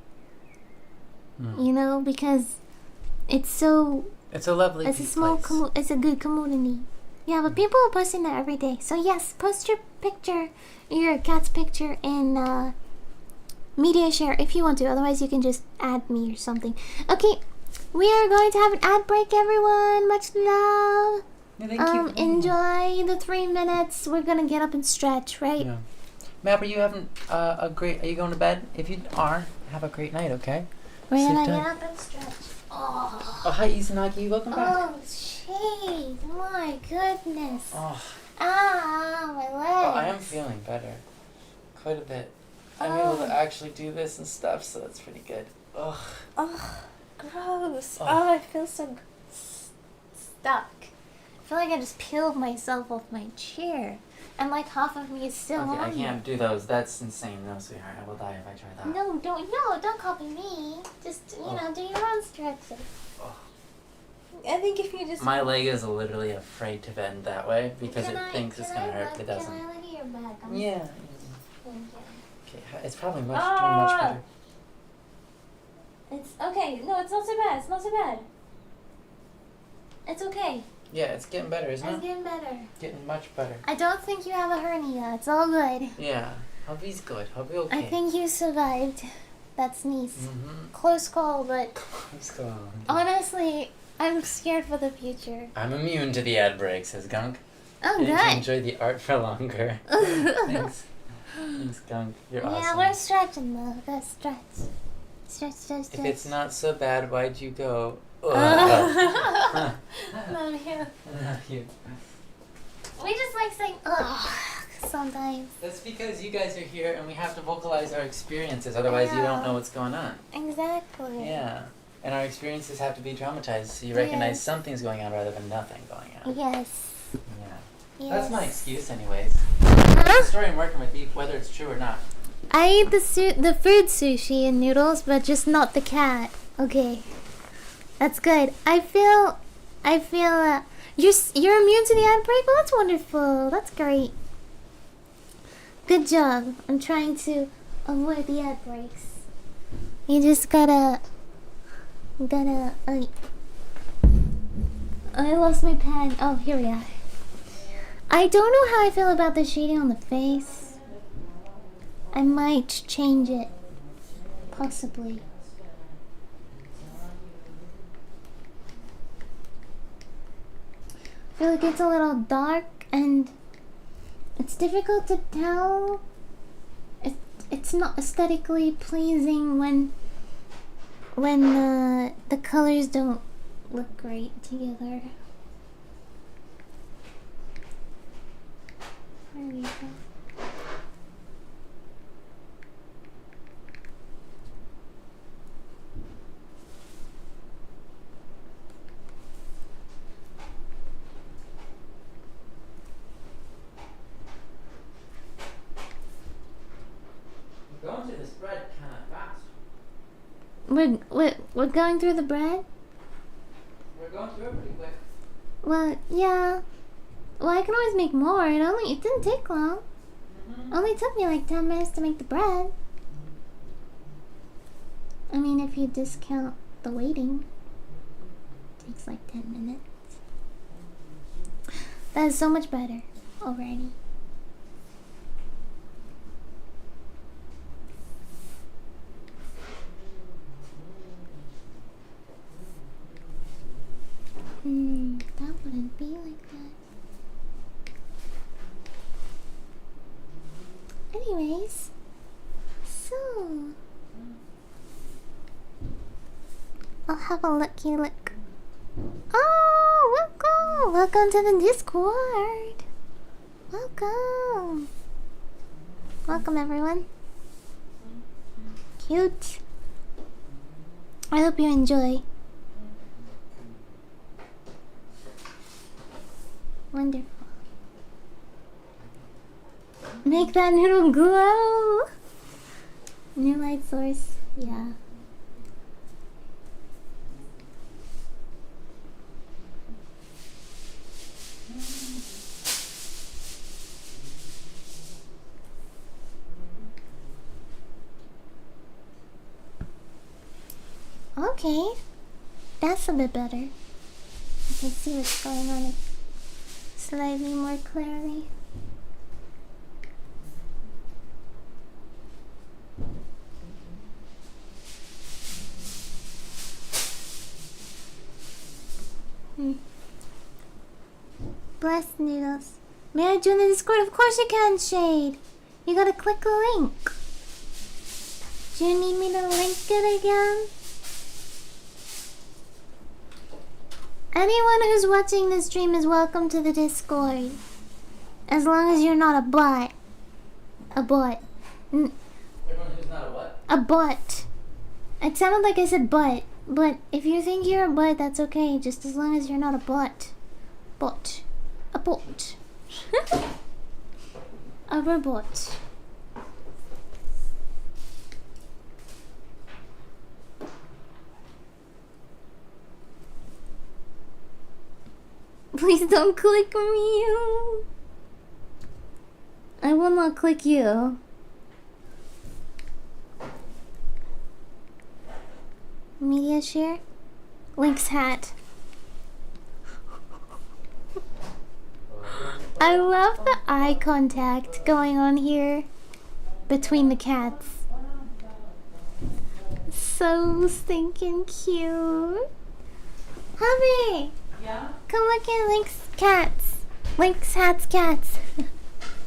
You know, because it's a lovely. It's a small. It's a good community. Yeah, but people are posting that every day. So yes, post your picture, your cat's picture in media share if you want to. Otherwise, you can just add me or something. Okay, we are going to have an ad break, everyone. Much love. Yeah, thank you. Enjoy the 3 minutes. We're gonna get up and stretch, right? Yeah. Map, are you having a great? Are you going to bed? If you are, have a great night. Okay. We're gonna get up and stretch. Oh, hi Izanagi, welcome back. oh, jeez, my goodness. Oh, my legs. well, I am feeling better, quite a bit. I'm able to actually do this and stuff, so that's pretty good. Ugh. Oh, gross. Oh. Oh, I feel so stuck. I feel like I just peeled myself off my chair, and like half of me is still on. I can't do those. That's insane, no, sweetheart. I will die if I try that. No, don't copy me. Just do your own stretches. Oh. I think if you just. My leg is literally afraid to bend that way because it thinks it's gonna hurt. It doesn't. Can I look at your back? Yeah. Thank you. Okay, it's probably doing much better. It's okay. No, it's not so bad. It's not so bad. It's okay. Yeah, it's getting better, isn't it? It's getting better. Getting much better. I don't think you have a hernia. It's all good. Yeah, hubby's good. Hubby okay. I think you survived that sneeze. Close call, but Close call. honestly, I'm scared for the future. I'm immune to the ad break, says Gunk. Oh, And good. to enjoy the art for longer. Thanks. Thanks, Gunk. You're awesome. Yeah, we're stretching though. Gotta stretch. Stretch. If it's not so bad, why'd you go? Love you. Love you. We just like saying ugh sometimes. That's because you guys are here and we have to vocalize our experiences, otherwise you don't know what's going on. Exactly. Yeah. And our experiences have to be dramatized so you recognize something's going on rather than nothing going on. Yes. Yeah. Yes. That's my excuse anyways. It's a story I'm working with you, whether it's true or not. I eat the food sushi and noodles, but just not the cat. Okay. That's good. I feel you're immune to the ad break. Well, that's wonderful. That's great. Good job. I'm trying to avoid the ad breaks. You just gotta. I lost my pen. Oh, here we are. I don't know how I feel about the shading on the face. I might change it. Possibly. I feel like it's a little dark and it's difficult to tell. It's not aesthetically pleasing when the colors don't look great together. There we go. We're going through this bread kind of fast. We're going through the bread? We're going through it pretty quick. Well, yeah. Well, I can always make more. It didn't take long. Only took me like 10 minutes to make the bread. I mean, if you discount the waiting, it takes like 10 minutes. That is so much better already. That wouldn't be like that. Anyways, so I'll have a looky look. Oh, welcome! Welcome to the Discord. Welcome. Welcome, everyone. Cute. I hope you enjoy. Wonderful. Make that noodle glow. New light source. Yeah. Okay. That's a bit better. I can see what's going on slightly more clearly. Blessed noodles. May I join the Discord? Of course you can, Shade. You gotta click the link. Do you need me to link it again? Anyone who's watching this stream is welcome to the Discord. As long as you're not a bot. A bot. Everyone who's not a what? A bot. It sounded like I said butt. But if you think you're a butt, that's okay. Just as long as you're not a bot. Bot. A bot. A robot. Please don't click me. I will not click you. Media share. Link's hat. I love the eye contact going on here between the cats. So stinking cute. Hubby! Yeah? Come look at Link's cats. Link's hats cats. Look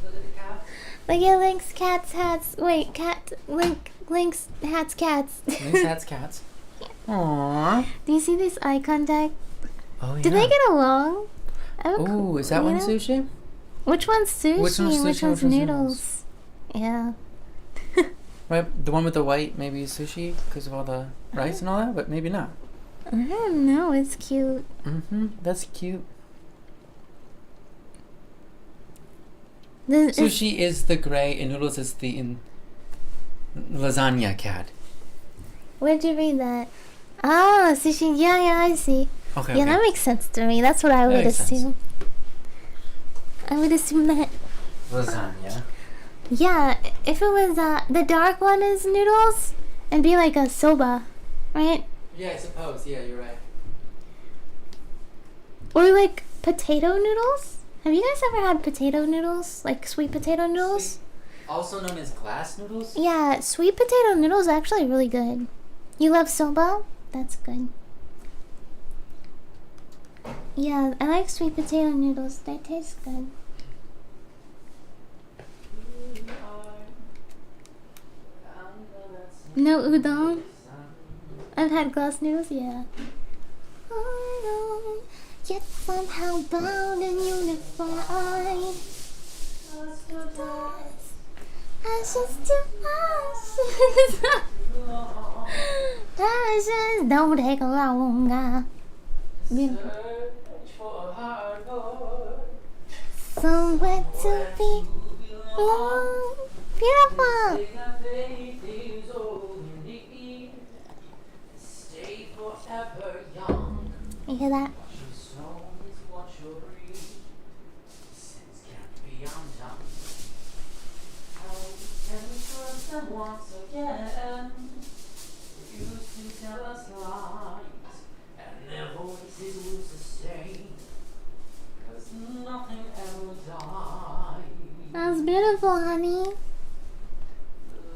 at the cat. Look at Link's cats hats. Wait, Link's hats cats. Link's hats cats. Aww. Do you see this eye contact? Oh yeah. Do they get along? Oh, is that one sushi? Which one's sushi? Which one's and sushi, which one's which one's noodles? Yeah. Right, the one with the white maybe is sushi because of all the rice and all that, but maybe not. I don't know. It's cute. That's cute. This Sushi is the gray and noodles is the lasagna cat. Where'd you read that? Oh, sushi. Yeah, I see. Okay. Yeah, that makes sense to me. That's what I would makes sense. assume. I would assume that. Lasagna. Yeah, if it was the dark one is noodles, and be like a soba, right? Yeah, I suppose. Yeah, you're right. Or like potato noodles. Have you guys ever had potato noodles? Like sweet potato noodles? Also known as glass noodles? Yeah, sweet potato noodles are actually really good. You love soba? That's good. Yeah, I like sweet potato noodles. They taste good. No udon? I've had glass noodles, yeah. Yet somehow bound and unified. Ashes to ashes. Ashes don't take long. Beautiful. Somewhere to be long. Beautiful. You hear that? them once again. They used to tell us lies, and their voices was the same. 'Cause nothing ever dies. That was beautiful, honey.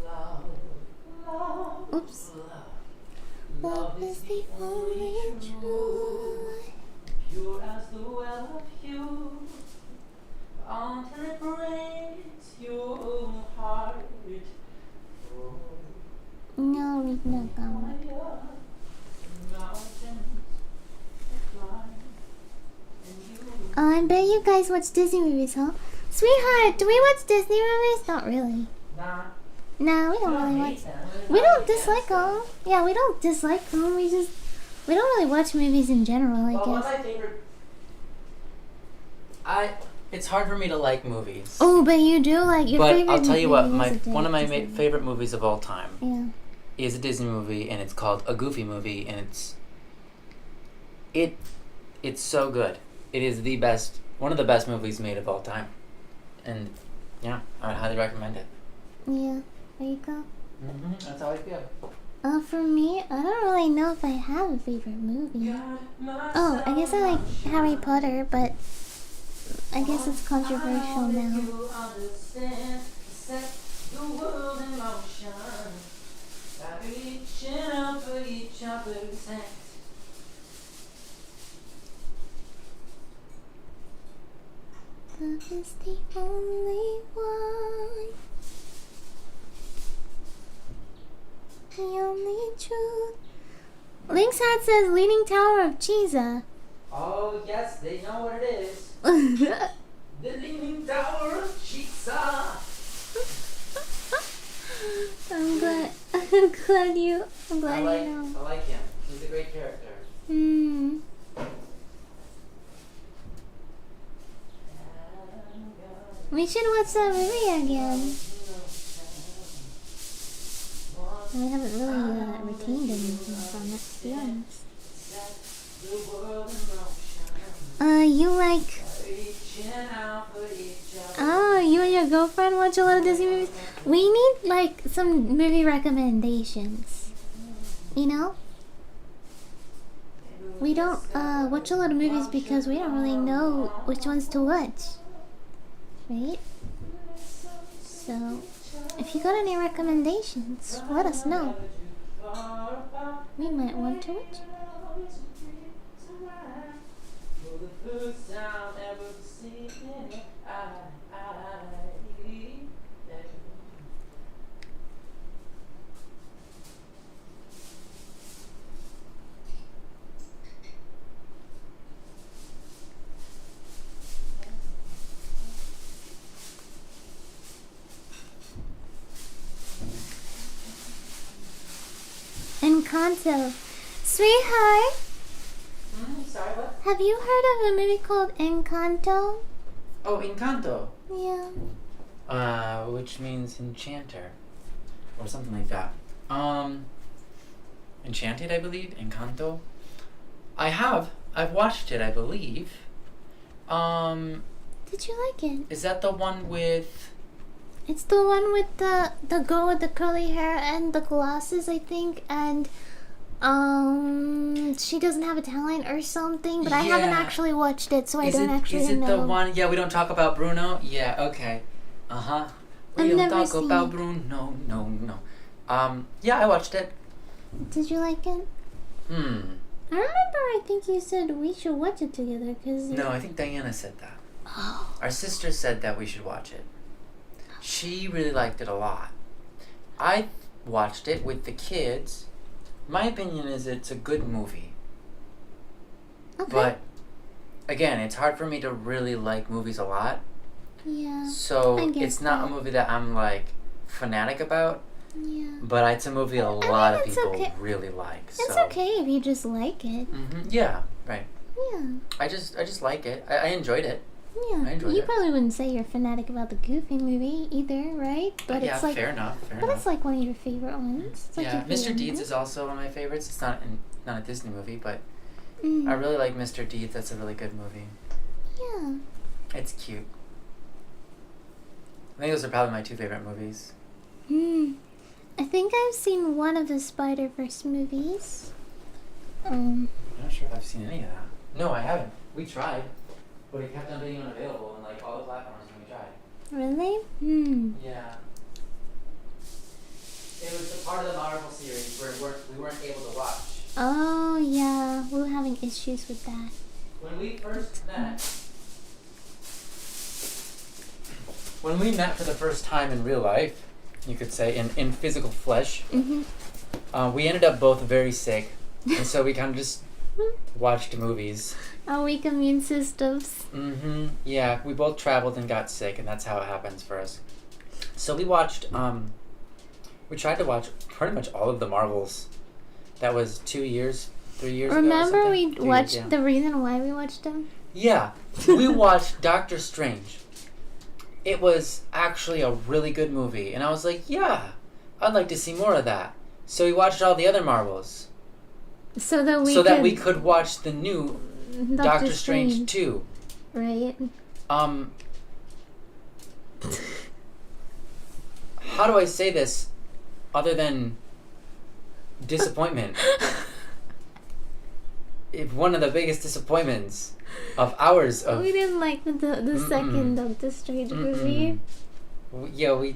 Love, love, Oops. love. Love is the only truth. Pure as the well of you, until it breaks your heart. No, read no comment. I bet you guys watch Disney movies, huh? Sweetheart, do we watch Disney movies? Not really. Nah, we don't really watch. We don't dislike them. Yeah, we don't dislike them. We don't really watch movies in general, I Well, one of guess. my favorite. It's hard for me to like movies. Oh, but you do like your But favorite. I'll tell you what, movie one of my Disney movie. favorite movies of all time Yeah. is a Disney movie, and it's called A Goofy Movie, and it's so good. It is the best, one of the best movies made of all time, and yeah, I would highly recommend it. Yeah. There you go. That's how I feel. For me, I don't really know if I have a favorite movie. Oh, I guess I like Harry Potter, but I guess it's controversial now. Love is the only one, the only truth. Link's hat says Leaning Tower of Pisa. Oh yes, they know what it is. The Leaning Tower of Pisa. I'm glad. I'm glad you know. I like him. He's a great character. Hmm. We should watch that movie again. I haven't really retained anything from it, to be honest. You like... Oh, you and your girlfriend watch a lot of Disney movies? We need, like, some movie recommendations. You know? We don't, watch a lot of movies because we don't really know which ones to watch. Right? So, if you got any recommendations, let us know. We might want to watch. Encanto. Sweetheart, Sorry, what? have you heard of a movie called Encanto? Oh, Encanto. Yeah. Which means enchanter. Or something like that. Enchanted, I believe. Encanto. I've watched it, I believe. Did you like it? Is that the one with... It's the one with the girl with the curly hair and the glasses, I think, and she doesn't have a talent or something, but I haven't Yeah. actually watched it, so I don't actually Is it know. the one... Yeah, we don't talk about Bruno? Yeah, okay. Uh-huh. We I've don't never talk about seen it. Bruno. No. Yeah, I watched it. Did you like it? I remember, I think you said we should watch it together, because... No, I think Diana said that. Oh. Our sister said that we should watch it. She really liked it a lot. I watched it with the kids. My opinion is it's a good movie. Okay. But, again, it's hard for me to really like movies a lot. Yeah. So, I get it's not that. a movie that I'm, like, fanatic about. Yeah. But it's a movie a lot of it's people okay. really like. It's so. okay if you just like it. Yeah, right. Yeah. I just like it. I enjoyed it. Yeah. I enjoyed You it. probably wouldn't say you're fanatic about the Goofy movie either, right? But Yeah, it's like... fair enough. But it's like one of your favorite ones. It's like Yeah, your Mr. favorite Deeds movie. is also one of my favorites. It's not a Disney movie, but Mm. I really like Mr. Deeds. That's a really good movie. Yeah. It's cute. I think those are probably my two favorite movies. I think I've seen one of the Spider-Verse movies. I'm not sure if I've seen any of that. No, I haven't. We tried, but it kept on being unavailable on like all the platforms when we tried. Really? Yeah. It was a part of the Marvel series where we weren't able to watch. Oh, yeah. We were having issues with that. When we first met, when we met for the first time in real life, you could say, in physical flesh, we ended up both very sick, and so we kind of just watched movies. Our weak immune systems. Yeah, we both traveled and got sick, and that's how it happens for us. So we watched, we tried to watch pretty much all of the Marvels. That was 2 years, 3 years ago. Remember we 3 watched years, yeah. the reason why we watched them? Yeah, we watched Doctor Strange. It was actually a really good movie, and I was like, yeah, I'd like to see more of that. So we watched all the other Marvels. So that we could watch the new Doctor Strange 2. Right. How do I say this other than disappointment? One of the biggest disappointments of ours of... We didn't like the second Doctor Strange movie. Yeah, we...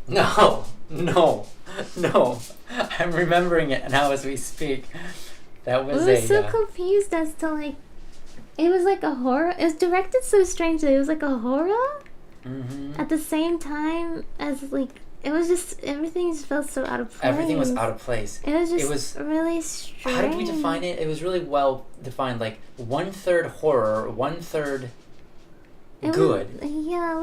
No. I'm remembering it now as we speak. That was I was so confused as to like... It was like a horror. It was directed so strangely. It was like a horror at the same time as like... It was just... Everything just felt so out of place. Everything was out of place. It was really strange. How did we define it? It was really well defined. Like 1/3 horror, 1/3 good.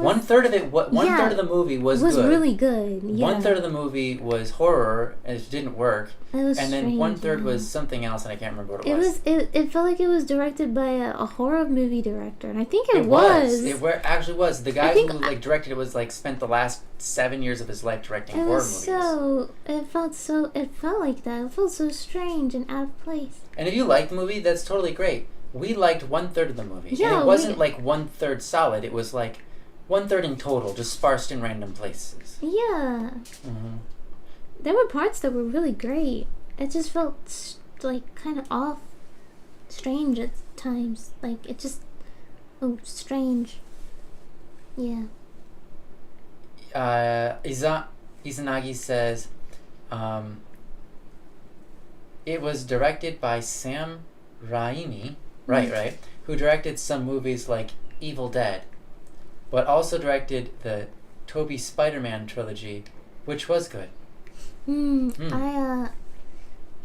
One third of it. Third of the movie was good. Really good. Yeah. 1/3 of the movie was horror, and it didn't work. It was and then strange, 1/3 was something else, and I can't remember what it was. It felt like it was directed by a horror movie director, and I think it was. It actually was. The guy who directed it was like spent the last 7 years of his life directing horror movies. It felt like that. It felt so strange and out of place. And if you like the movie, that's totally great. We liked 1/3 of the movie. Yeah, and it wasn't like 1/3 solid. It was like 1/3 in total, just sparsed in random places. Yeah. There were parts that were really great. It just felt like kind of off, strange at times. Like it just, strange. Yeah. Izanagi says, it was directed by Sam Raimi. Right, who directed some movies like Evil Dead, but also directed the Tobey Spider-Man trilogy, which was good.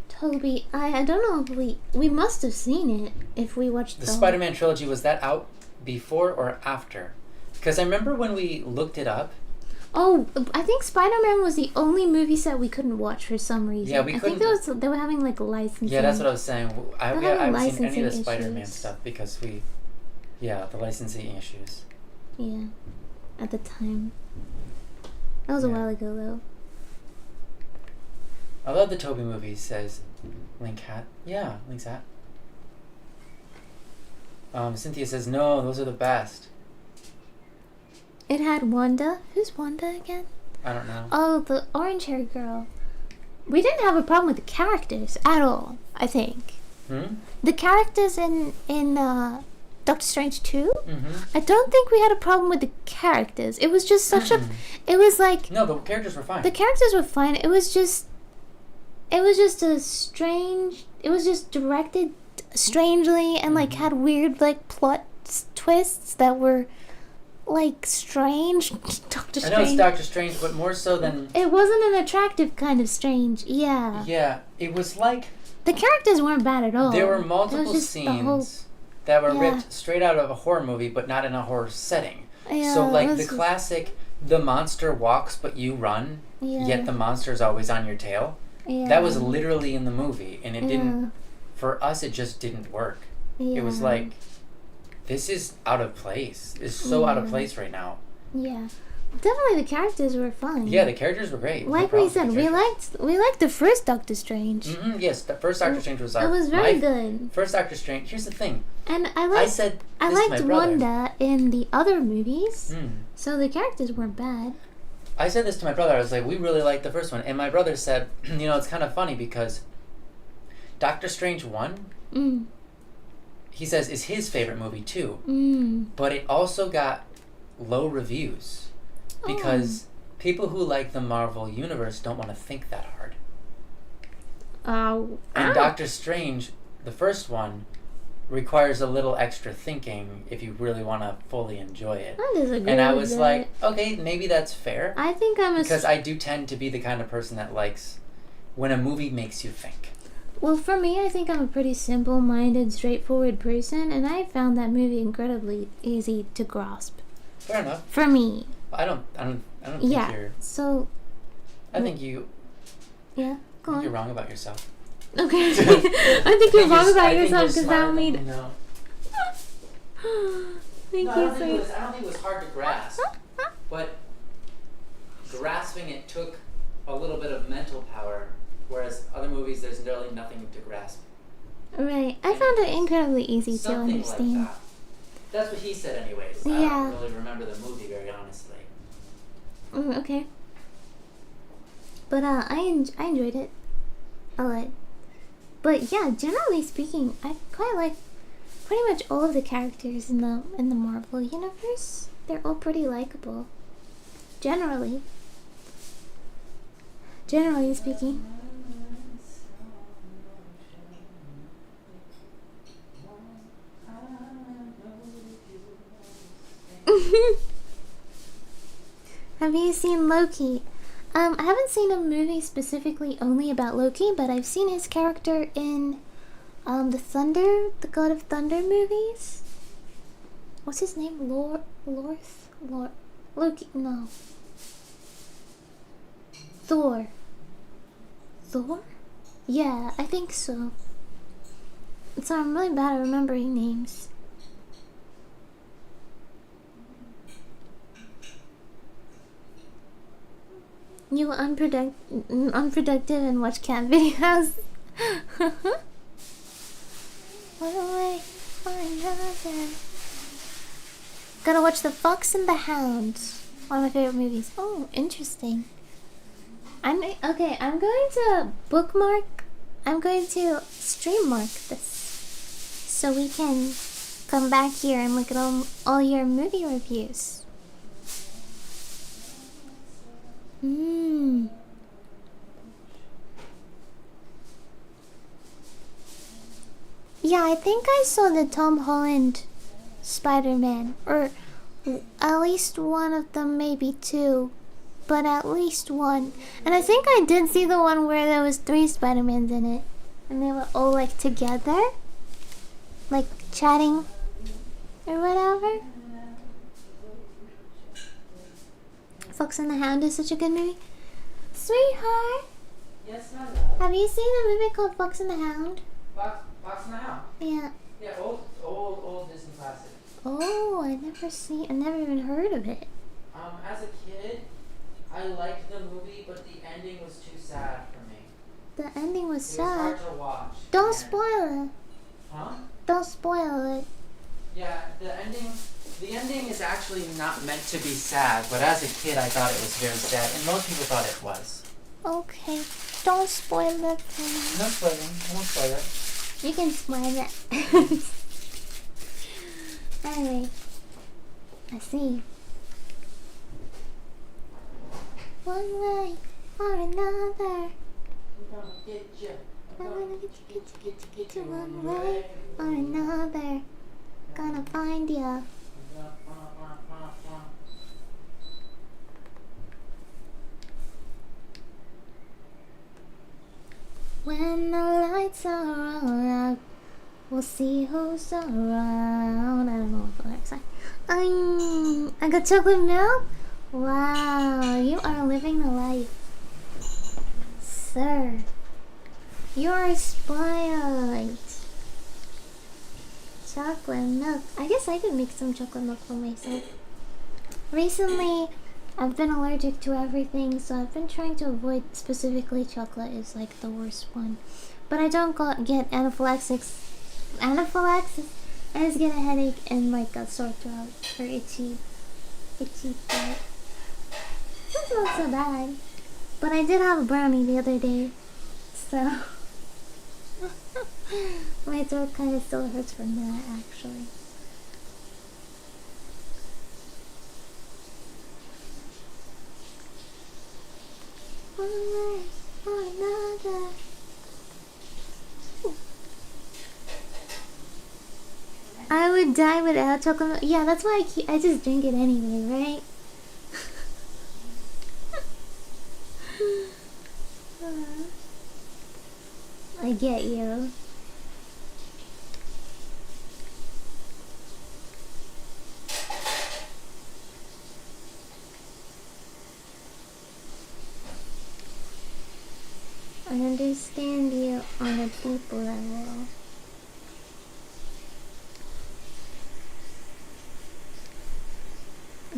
Toby, I don't know if we must have seen it if we watched the Spider-Man trilogy. Was that out before or after? Because I remember when we looked it up. Oh, I think Spider-Man was the only movie set we couldn't watch for some reason. Yeah, we couldn't. I think they were having like licensing. Yeah, that's what I was saying. I haven't seen any of the issues. Spider-Man stuff because the licensing issues. Yeah, at the time. That was a while ago, though. I love the Tobey movies, says Link Hat. Yeah, Link's Hat. Cynthia says, no, those are the best. It had Wanda. Who's Wanda again? I don't know. Oh, the orange-haired girl. We didn't have a problem with the characters at all, I think. The characters in Doctor Strange 2? I don't think we had a problem with the characters. It was just such a... It was like... No, the characters were fine. The characters were fine. It was just a strange... It was just directed strangely and like had weird like plot twists that were... like strange. Doctor Strange. I know it's Doctor Strange, but more so than... It wasn't an attractive kind of strange. Yeah. Yeah, it was like... The characters weren't bad at all. There were multiple scenes that were ripped straight out of a horror movie, but not in a horror setting. Yeah, so like the classic, the monster walks but you run, yet the monster's always on your tail. Yeah. That was literally in the movie, and it didn't... For us, it just didn't work. Yeah. It was like... This is out of place. It's so out of place right now. Yeah. Definitely the characters were fun. Yeah, the characters were great. Like we said, we liked the first Doctor Strange. Yes, the first Doctor Strange was It was very good. First Doctor Strange. Here's the thing. And I liked Wanda in the other movies. So the characters weren't bad. I said this to my brother. I was like, we really liked the first one. And my brother said, you know, it's kind of funny because Doctor Strange 1, he says, is his favorite movie too. But it also got low reviews because people who like the Marvel Universe don't want to think that hard. And Doctor Strange, the first one, requires a little extra thinking if you really want to fully enjoy it. I disagree And I with was that. like, okay, maybe that's fair. I think I'm because I do tend to be the kind of person that likes when a movie makes you think. Well, for me, I think I'm a pretty simple-minded, straightforward person, and I found that movie incredibly easy to grasp. Fair enough. For me. I don't think Yeah. you're. So. I think you. Yeah. Go on. You're wrong about yourself. Okay. I think you're wrong about yourself because that would mean. No. Thank I you, don't think sweet. it was hard to grasp, but grasping it took a little bit of mental power, whereas other movies there's really nothing to grasp. Right. I found it incredibly easy to Something understand. like that. That's what he said, anyways. I Yeah. don't really remember the movie very honestly. Okay. But I enjoyed it a lot. But yeah, generally speaking, I quite like pretty much all of the characters in the Marvel universe. They're all pretty likable. Generally speaking. Have you seen Loki? I haven't seen a movie specifically only about Loki, but I've seen his character in the God of Thunder movies. What's his name? Loki? No. Thor? Yeah, I think so. So I'm really bad at remembering names. You were unproductive and watch cat videos. What away for another. Gotta watch The Fox and the Hound. One of my favorite movies. Oh, interesting. I'm going to stream mark this, so we can come back here and look at all your movie reviews. Yeah, I think I saw the Tom Holland Spider-Man, or at least one of them, maybe two, but at least one. And I think I did see the one where there was 3 Spider-Mans in it, and they were all like together, like chatting or whatever. Fox and the Hound is such a good movie. Sweetheart, Yes, no. have you seen a movie called Fox and the Hound? Fox and the Hound. Yeah. Yeah, old Disney classic. Oh, I never even heard of it. As a kid, I liked the movie, but the ending was too sad for me. The ending was It was sad. hard to watch. Don't and- spoil it. Huh? Don't spoil it. Yeah, the ending is actually not meant to be sad, but as a kid I thought it was very sad, and most people thought it was. Okay. Don't spoil it for me. No spoiling, I won't spoil it. You can spoil it. Anyway. I see. One way or another. I'm gonna get you. I'm gonna get you one way or another. Gonna find ya. When the lights are all out, we'll see who's around. I don't know what the lyrics are. I got chocolate milk? Wow, you are living the life. Sir, you are spoiled. Chocolate milk. I guess I could make some chocolate milk for myself. Recently, I've been allergic to everything, so I've been trying to avoid, specifically chocolate is like the worst one. But I don't get anaphylaxis. I just get a headache and like a sore throat or itchy throat. not so bad. But I did have a brownie the other day, so my throat kind of still hurts from that, actually. One way or another. I would die without chocolate. Yeah, that's why I just drink it anyway, right? I get you. I understand you on a deep level.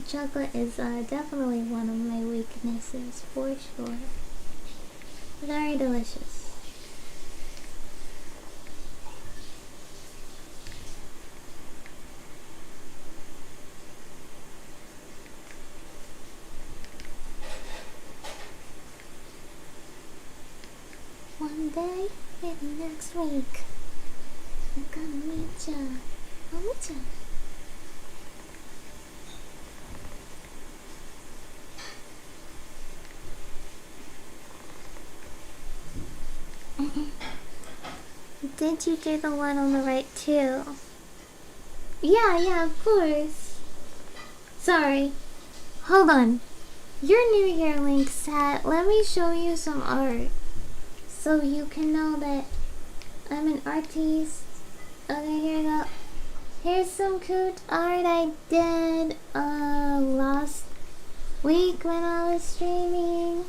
Chocolate is definitely one of my weaknesses, for sure. Very delicious. One day, maybe next week, I'm gonna meet ya. I'll meet ya. Did you do the one on the right too? Yeah, of course. Sorry. Hold on. You're new here, Link Sat. Let me show you some art. So you can know that I'm an artist. Okay, here we go. Here's some cute art I did last week when I was streaming.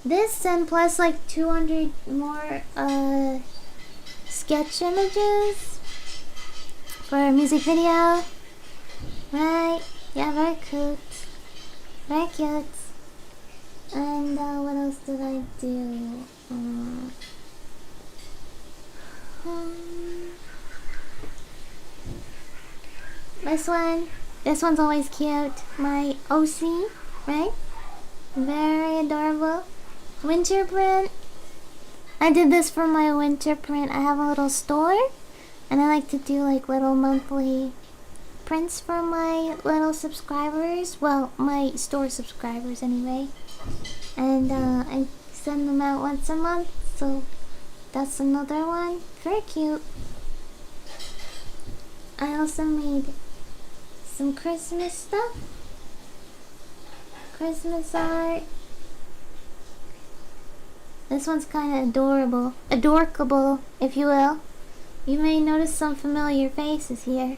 This and plus like 200 more sketch images for a music video. Right? Yeah, very cute. Very cute. And what else did I do? This one's always cute. My OC, right? Very adorable. Winter print. I did this for my winter print. I have a little store, and I like to do like little monthly prints for my little subscribers. Well, my store subscribers anyway. And I send them out once a month, so that's another one. Very cute. I also made some Christmas stuff. Christmas art. This one's kind of adorable. Adorkable, if you will. You may notice some familiar faces here.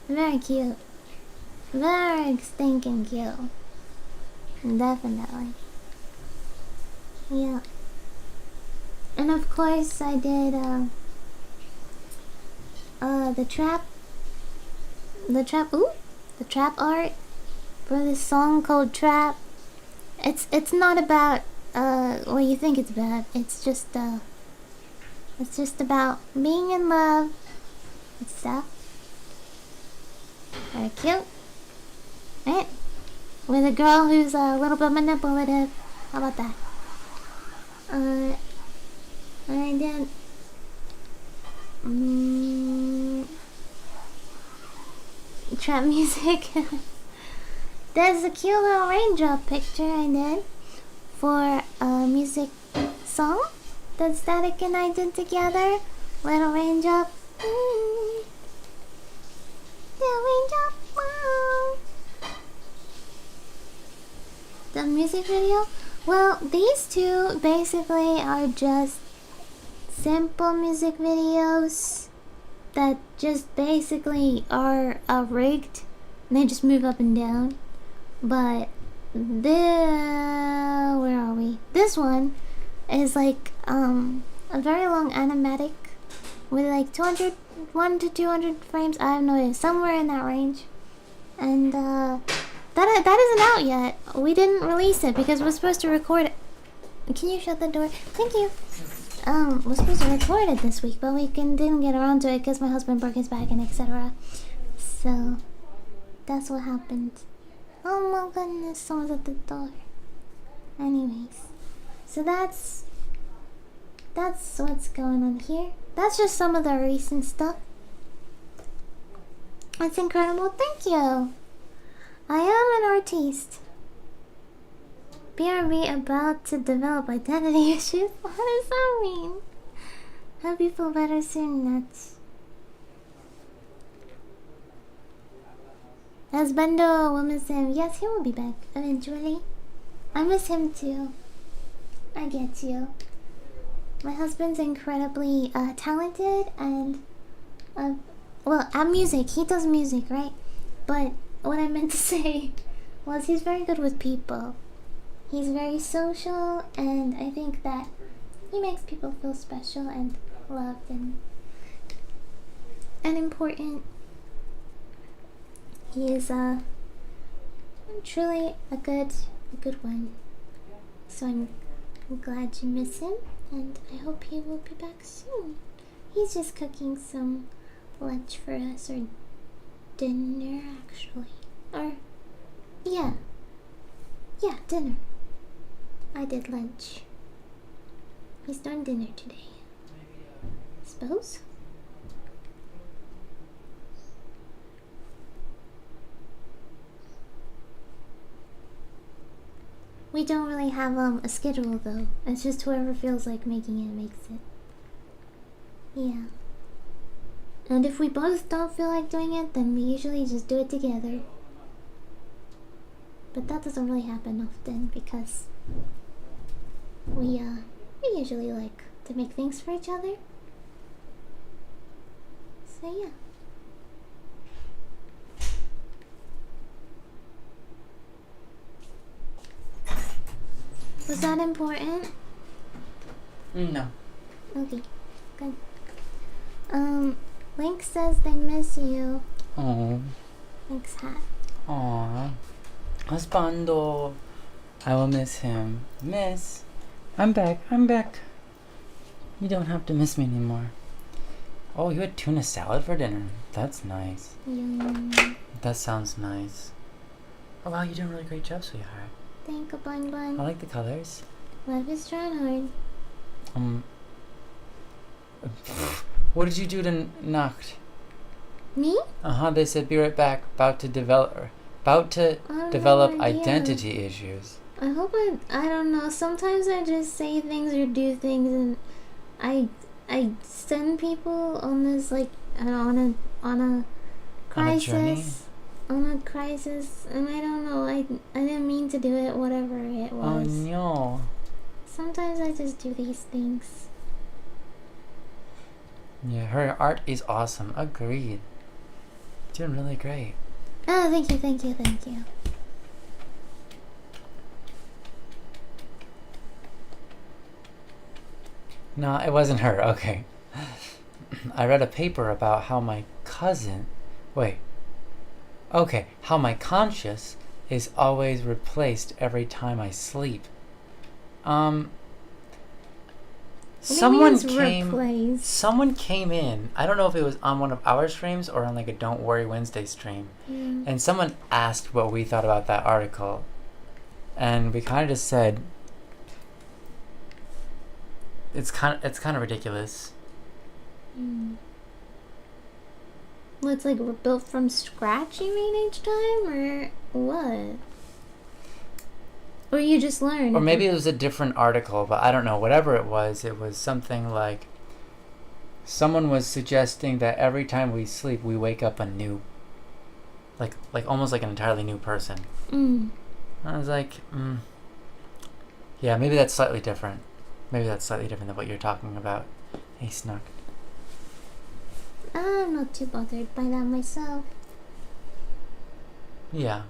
Very cute. Very stinking cute. Definitely. Yeah. And of course I did the trap art for this song called Trap. It's not about what you think it's about. It's just about being in love and stuff. Very cute. Right? With a girl who's a little bit manipulative. How about that? I did trap music. There's a cute little raindrop picture I did for a music song that Static and I did together. Little raindrop. The raindrop. Wow. The music video? Well, these two basically are just simple music videos that just basically are rigged and they just move up and down. But where are we? This one is like a very long animatic with like 1 to 200 frames. I have no idea, somewhere in that range. And that isn't out yet. We didn't release it because we're supposed to record it. Can you shut the door? Thank you. We're supposed to record it this week, but we didn't get around to it because my husband broke his back and etc. So that's what happened. Oh my goodness, someone's at the door. Anyways, so that's what's going on here. That's just some of the recent stuff. It's incredible. Thank you. I am an artiste. BRB about to develop identity issues. What does that mean? Hope you feel better soon, Nuts. As Bendo will miss him. Yes, he will be back eventually. I miss him too. I get you. My husband's incredibly talented and well, at music. He does music, right? But what I meant to say was he's very good with people. He's very social, and I think that he makes people feel special and loved and important. He is truly a good one. So I'm glad you miss him, and I hope he will be back soon. He's just cooking some lunch for us, or dinner actually. Or yeah, dinner. I did lunch. He's doing dinner today. Suppose? We don't really have a schedule though. It's just whoever feels like making it makes it. Yeah. And if we both don't feel like doing it, then we usually just do it together. But that doesn't really happen often because we usually like to make things for each other. So yeah. Was that important? No. Okay, good. Link says they miss you. Oh. Link's hat. Aw. Husbando. I will miss him. Miss. I'm back. You don't have to miss me anymore. Oh, you had tuna salad for dinner. That's nice. Yum. That sounds nice. Oh wow, you're doing a really great job, sweetheart. Thank you, Bun I Bun. like the colors. Life is trying hard. What did you do to Nacht? Me? They said be right back. About to develop I have no idea. identity issues. I hope I don't know. Sometimes I just say things or do things, and I send people on this like on a journey? crisis, and I don't know. I didn't mean to do it. Whatever it Oh was. no. Sometimes I just do these things. Yeah, her art is awesome. Agreed. Doing really great. Oh, thank you. No, it wasn't her. Okay. I read a paper about how my how my conscious is always replaced every time I sleep. Someone came in. I don't know if it was on one of our streams or on like a Don't Worry Wednesday stream. And someone asked what we thought about that article. And we kind of just said it's kind of ridiculous. Well, it's like we're built from scratch, you mean, each time, or what? Or you just learn? Or maybe it was a different article, but I don't know. Whatever it was something like someone was suggesting that every time we sleep, we wake up a new, like almost like an entirely new person. I was like, yeah, maybe that's slightly different. Maybe that's slightly different than what you're talking about. Hey, Snuck. I'm not too bothered by that myself. Yeah.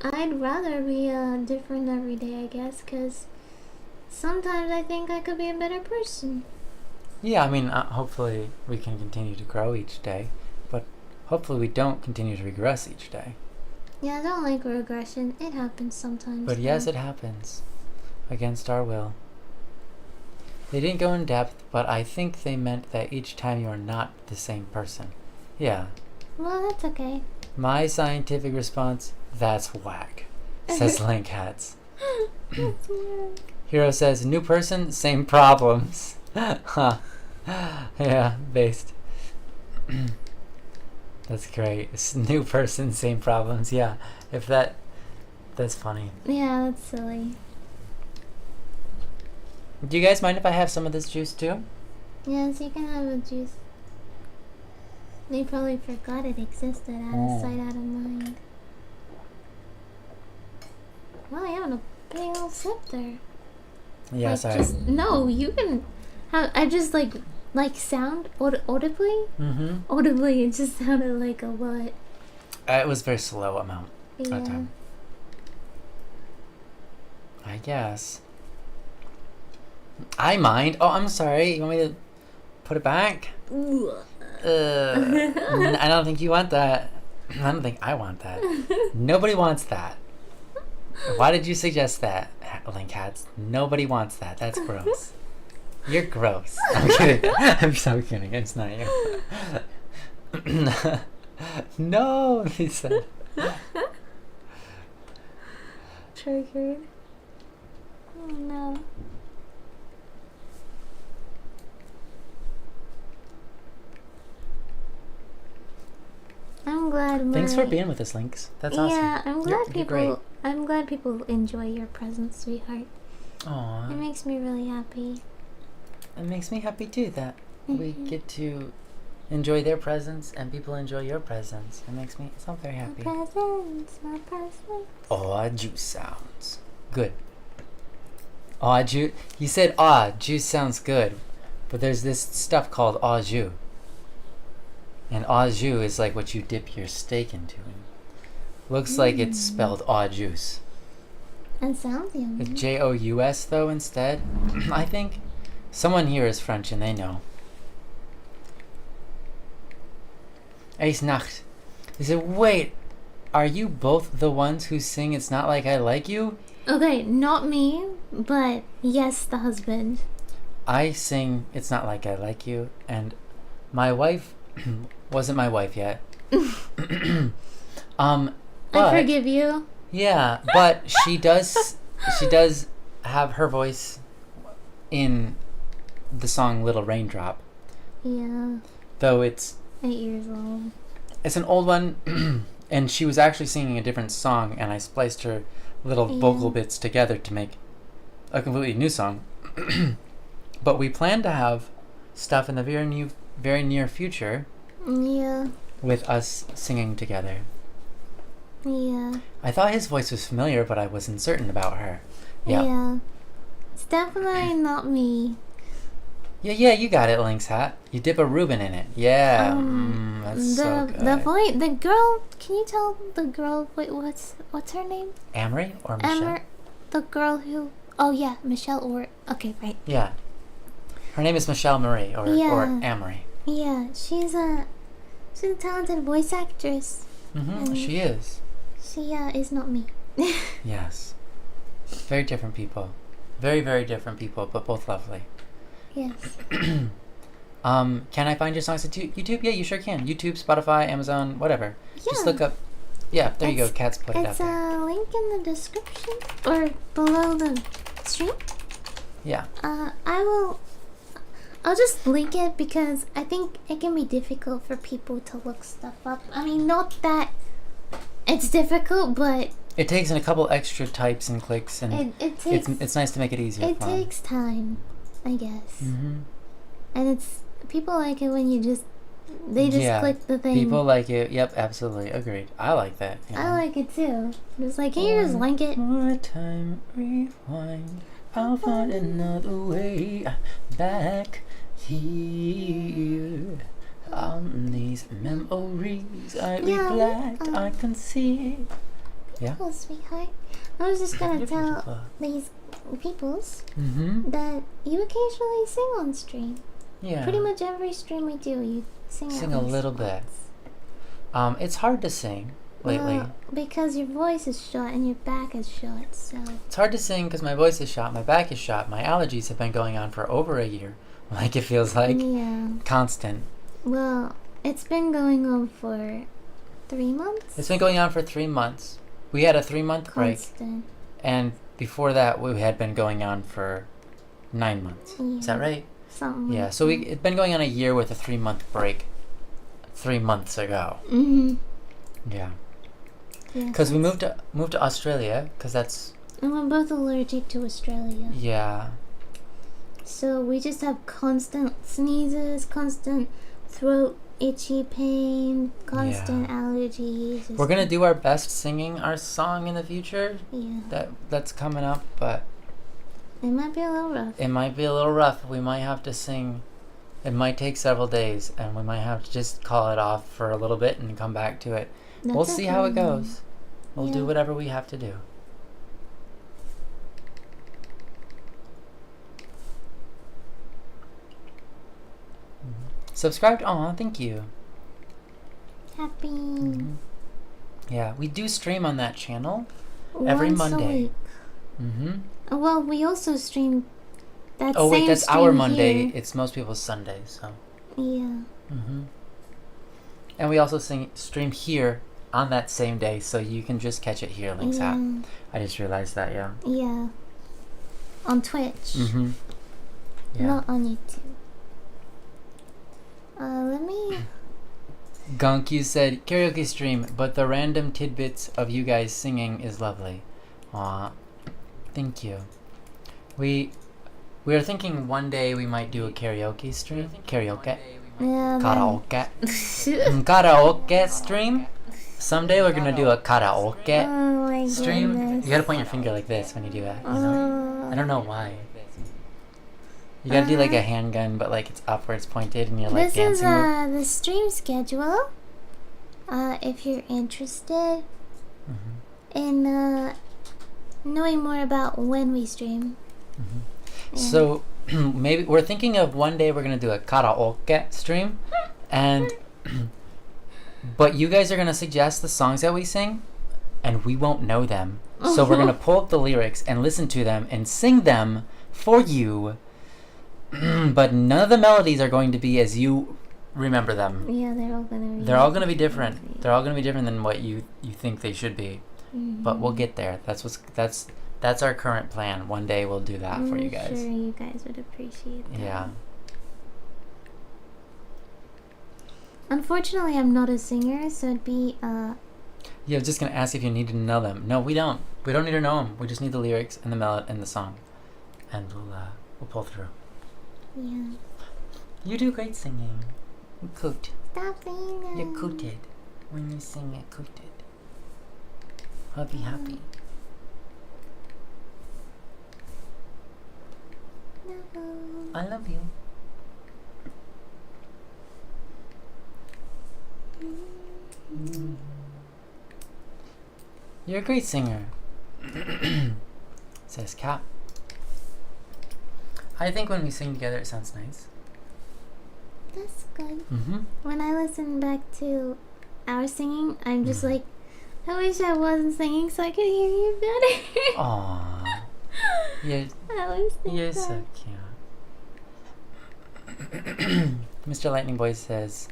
I'd rather be different every day, I guess, because sometimes I think I could be a better person. Yeah, I mean, hopefully we can continue to grow each day, but hopefully we don't continue to regress each day. Yeah, I don't like regression. It happens sometimes. But yes, it happens. Against our will. They didn't go in depth, but I think they meant that each time you are not the same person. Yeah. Well, that's okay. My scientific response, that's whack. says Link Hats. That's weird. Hero says, new person, same problems. Huh. Yeah, based. That's great. New person, same problems. Yeah, if that's funny. Yeah, that's silly. Do you guys mind if I have some of this juice too? Yes, you can have a juice. They probably forgot it existed. Out of sight, out of mind. Wow, you're having a big old sip there. Yeah, like, sorry. No, you can have. I just like sound audibly. Mm-hmm. Audibly, it just sounded like a what? It was very slow amount Yeah. that time. I guess. I mind. Oh, I'm sorry. You want me to put it back? I don't think you want that. I don't think I want that. Nobody wants that. Why did you suggest that, Link Hats? Nobody wants that. That's gross. You're gross. I'm kidding. I'm so kidding. It's not you. No, he said. Triggered. Oh no. I'm glad. Thanks for being with us, Lynx. That's awesome. Yeah, I'm glad You're great. people. I'm glad people enjoy your presence, sweetheart. Aw. It makes me really happy. It makes me happy too that we get to enjoy their presence and people enjoy your presence. It makes me so very happy. My presents, my presents. Aw, juice sounds good. Aw, juice. You said aw, juice sounds good, but there's this stuff called au jus. And au jus is like what you dip your steak into. Looks like it's spelled au juice. That sounds yummy. It's Jous though instead. I think someone here is French and they know. Ace Nacht. He said, wait, are you both the ones who sing It's Not Like I Like You? Okay, not me, but yes, the husband. I sing It's Not Like I Like You, and my wife wasn't my wife yet. I forgive you. Yeah, but she does have her voice in the song Little Raindrop. Yeah, Though it's 8 years old. It's an old one, and she was actually singing a different song, and I spliced her little vocal bits together to make a completely new song. But we plan to have stuff in the very near future Yeah, with us singing together. yeah. I thought his voice was familiar, but I was uncertain about her. Yeah. It's definitely not me. Yeah, you got it, Lynx Hat. You dip a Reuben in it. Yeah. That's so good. The girl, can you tell the girl, wait, what's her name? Amory or Michelle? The girl who, oh yeah, Michelle or, okay, right. Yeah. Her name is Michelle Marie or Amory. Yeah, she's a talented voice actress. Mm-hmm, she is. She is not me. Yes. Very different people. Very, very different people, but both lovely. Yes. Can I find your songs at YouTube? Yeah, you sure can. YouTube, Spotify, Amazon, whatever. Yeah. Just look up. Yeah, there you go. Cat's played out It's there. a link in the description or below the stream. Yeah. I'll just link it because I think it can be difficult for people to look stuff up. I mean, not that it's difficult, but It takes in a couple extra types and clicks, and it takes it's nice to make it easier. it for 'em. takes time, I guess. Mm-hmm. And it's people like it when you just click the thing. People like it. Yep, absolutely. Agreed. I like that. You know? I like it too. Just like, can you just link it? More time, rewind. I'll find another way back here. On these memories I reflect, I can see. Yeah. Oh, sweetheart. I was just gonna You're tell beautiful. these peoples Mm-hmm. that you occasionally sing on stream. Yeah. Pretty much every stream we do, you sing. Sing at a least little bit. once. It's hard to sing lately. Well, because your voice is short and your back is short, so. It's hard to sing because my voice is shot, my back is shot, my allergies have been going on for over a year. Like, it feels like Yeah. constant. Well, it's been going on for 3 months. It's been going on for 3 months. we had a 3-month break, constant. and before that we had been going on for 9 months. Is that Yeah. right? Something. Yeah. Like So that. it'd been going on a year with a 3-month break. 3 months ago. Mm-hmm. Yeah. Yeah. Because we moved to Australia. Because that's And we're both allergic to Australia. yeah. So we just have constant sneezes, constant throat itchy pain, constant allergies. We're gonna do our best singing our song in the future. Yeah. That's coming up, but It might be a little rough. it might be a little rough. We might have to sing. It might take several days, and we might have to just call it off for a little bit and come back to it. We'll see how it goes. We'll do Yeah. whatever we have to do. Subscribe. Aw, thank you. Happy. Mhm. Yeah, we do stream on that channel every Once Monday. a week. Mm-hmm. Well, we also stream that Oh wait, same that's our stream Monday. here. It's most people's Sunday, so. Yeah. Mm-hmm. And we also stream here on that same day, so you can just catch it here, Links app. I just realized that, yeah. Yeah. On Twitch. Mm-hmm. Yeah. Not on YouTube. Let me... Gunk, you said karaoke stream, but the random tidbits of you guys singing is lovely. Aw, thank you. We are thinking one day we might do a karaoke stream. Karaoke. Yeah, Karaoke. Karaoke stream. Someday we're gonna do a karaoke Oh my stream. goodness. You gotta point your finger like this when you do that. You know? I don't know why. You gotta do like a handgun, but like it's upwards pointed, and you're like This is dancing. the stream schedule. If you're interested in knowing more about when we stream. Yeah. So maybe we're thinking of one day we're gonna do a karaoke stream, and but you guys are gonna suggest the songs that we sing, and we won't know them. So we're gonna pull up the lyrics and listen to them and sing them for you. But none of the melodies are going to be as you remember them. Yeah, they're all gonna be. They're all gonna be different. They're all gonna be different than what you think they should be. But we'll get there. That's our current plan. One day we'll do that for you guys. I'm sure you guys would appreciate that. Yeah. Unfortunately, I'm not a singer, so it'd be Yeah, I was just gonna ask if you need to know them. No, we don't. We don't need to know them. We just need the lyrics and the melody and the song, and we'll pull through. yeah. You do great singing. You're cute. Stop singing. You're cooted. When you sing, you're cooted. I'll be happy. No. I love you. You're a great singer. Says Cat. I think when we sing together it sounds nice. That's good. Mm-hmm. When I listen back to our singing, I'm just like, I wish I wasn't singing so I could hear you better. Aww. You're, I always think you're that. so cute. Mr. Lightning Boy says,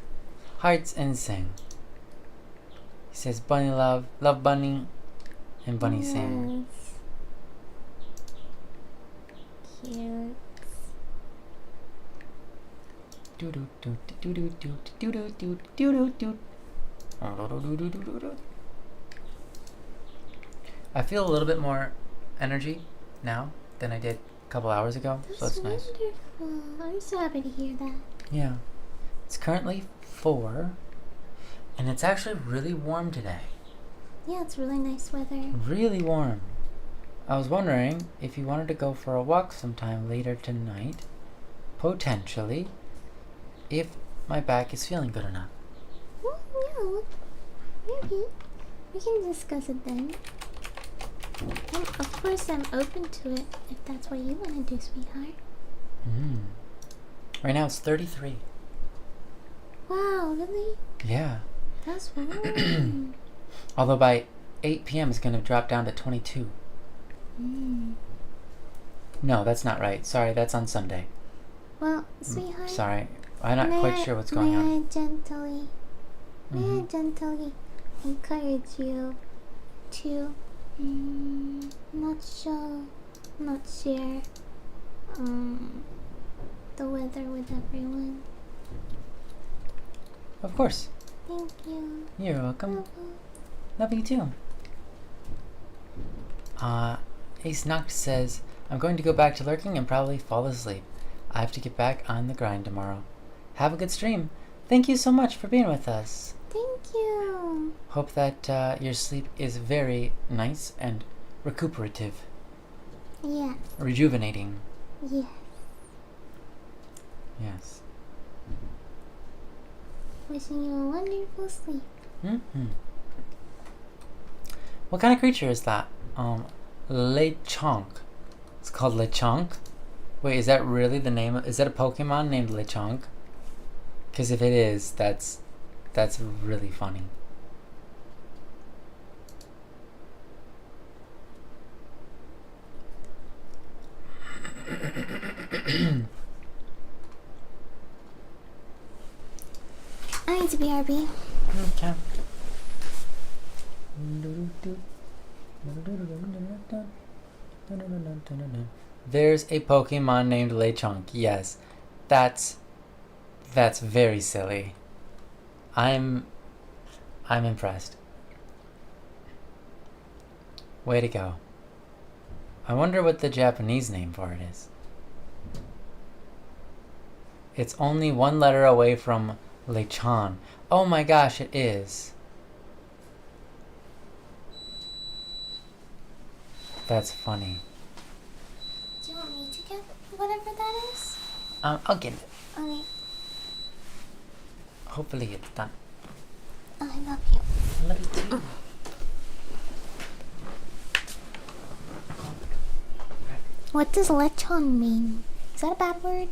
hearts and sing. He says, Bunny love Bunny, and Bunny sing. Yes. Cute. Do do do do do do do do do do do. I feel a little bit more energy now than I did a couple hours ago, so that's nice. Wonderful. I'm so happy to hear that. Yeah. It's currently 4, and it's actually really warm today. Yeah, it's really nice weather. Really warm. I was wondering if you wanted to go for a walk sometime later tonight, potentially, if my back is feeling good enough. Well, yeah, maybe. We can discuss it then. And of course, I'm open to it if that's what you want to do, sweetheart. Right now it's 33. Wow, really? Yeah. That's warm. Although by 8 p.m. it's going to drop down to 22. No, that's not right. Sorry, that's on Sunday. Well, sweetheart. Sorry. I'm not quite sure what's going on. May I gently encourage you to not show, not share the weather with everyone. Of course. Thank you. You're welcome. Love. Love you too. Ace Noct says, I'm going to go back to lurking and probably fall asleep. I have to get back on the grind tomorrow. Have a good stream. Thank you so much for being with us. Thank you. Hope that your sleep is very nice and recuperative. Yes. Rejuvenating. Yes. Yes. Wishing you a wonderful sleep. Mm-hmm. What kind of creature is that? Lechonk. It's called Lechonk? Wait, is that really the name? Is that a Pokemon named Lechonk? Because if it is, that's really funny. I need to BRB. Okay. There's a Pokemon named Lechonk. Yes, that's very silly. I'm impressed. Way to go. I wonder what the Japanese name for it is. It's only one letter away from Lechon. Oh my gosh, it is. That's funny. Do you want me to get whatever that is? I'll get it. Okay. Hopefully it's done. I love you. I love you too. What does lechon mean? Is that a bad word?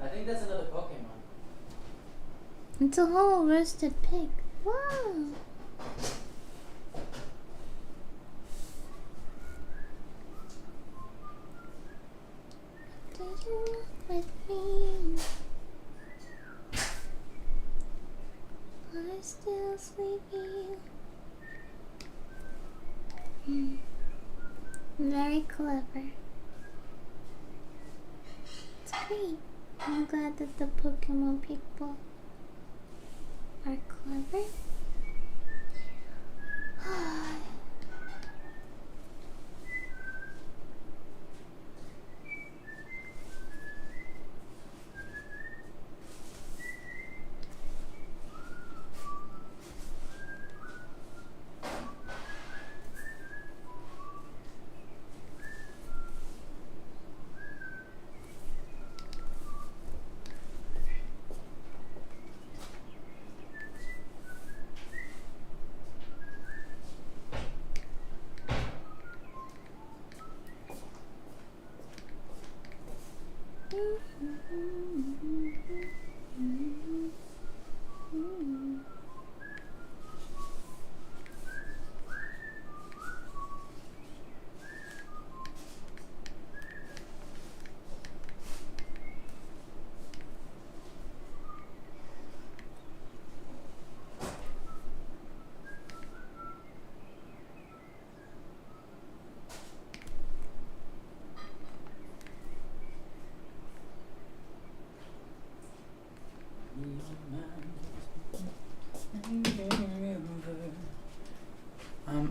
I think that's another Pokemon. It's a whole roasted pig. Wow. Do you walk with me? I'm still sleepy. Very clever. It's great. I'm glad that the Pokemon people are clever.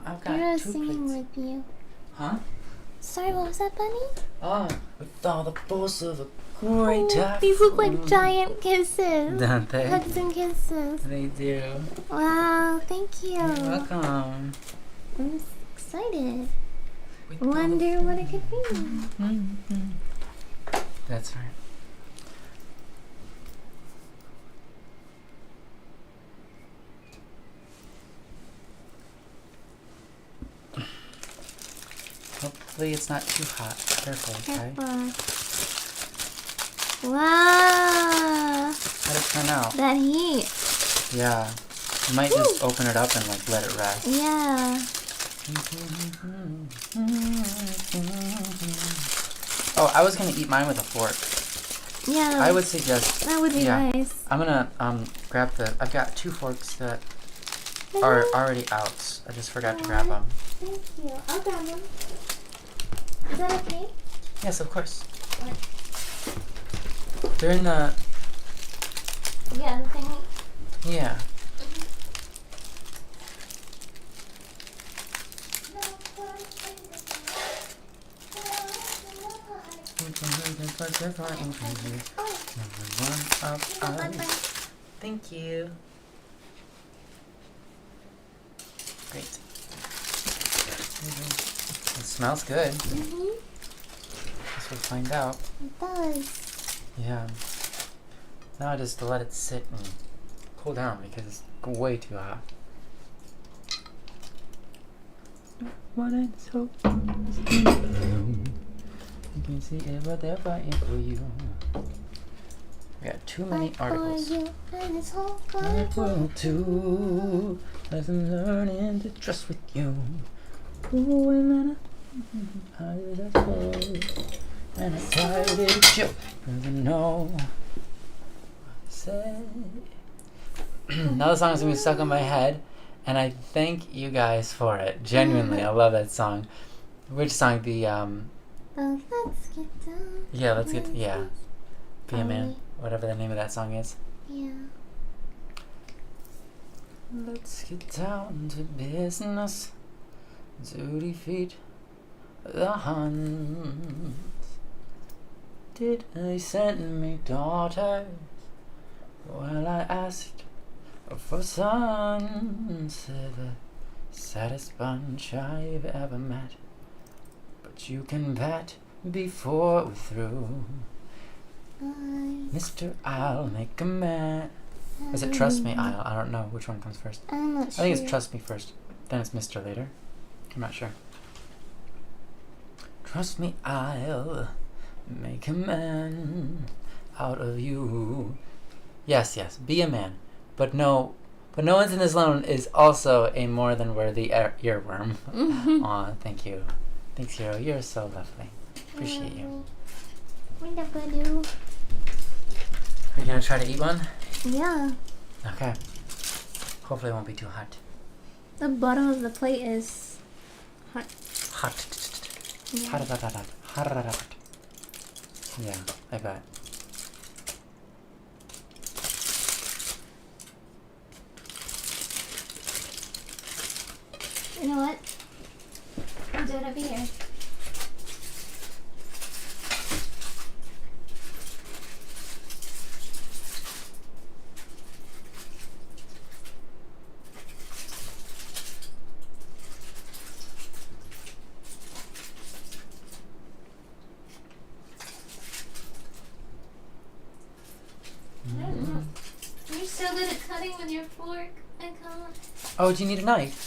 I've got You're two singing plates. with you. Huh? Sorry, what was that, Bunny? Oh, with all the force of a great typhoon. These look like giant kisses. Don't they? Hugs and kisses. They do. Wow, thank you. You're welcome. I'm excited. With all the Wonder what it could be. Mhm. That's right. Hopefully it's not too hot. Careful, okay? Careful. Wow. How'd it turn out? That heat. Yeah. You might just open it up and like let it rest. Yeah. Oh, I was gonna eat mine with a fork. Yeah. I would suggest. That would be yeah, nice. I'm gonna grab the. I've got 2 forks that are already out. I just forgot to grab them. Thank you. I'll grab them. Is that okay? Yes, of course. What? They're in the. Yeah, the thingy. Yeah. Thank you. Great. It smells good. Guess we'll find out. It does. Yeah. Now I just let it sit and cool down because it's way too hot. What I so you can see what they're fighting for you. We got too many articles. I will too. Lesson learning to trust with you. Oh, and how did I go? And I tried it, you never know. Say. Now the song's gonna be stuck in my head, and I thank you guys for it. Genuinely, I love that song. Which song? The Let's get down. yeah, let's get Be a Man, whatever the name of that song is. Yeah. Let's get down to business to defeat the Huns. Did they send me daughters? Well, I asked for sons. They're the saddest bunch I've ever met. But you can bet before we're through, Mister, I'll make a man. Is it Trust Me, I'll? I don't know which one comes first. I'm not I sure. think it's Trust Me first, then it's Mister later. I'm not sure. Trust me, I'll make a man out of you. Yes, be a man. But no one's in this alone is also a more than worthy earworm. Aw, thank you. Thanks, Hero. You're so lovely. Appreciate you. What am I gonna do? Are you gonna try to eat one? Yeah. Okay. Hopefully it won't be too hot. The bottom of the plate is hot. Hot. Yeah. Hot. Yeah, I bet. You know what? I'll do it over here. I don't know. You're so good at cutting with your fork. I can't. Oh, do you need a knife?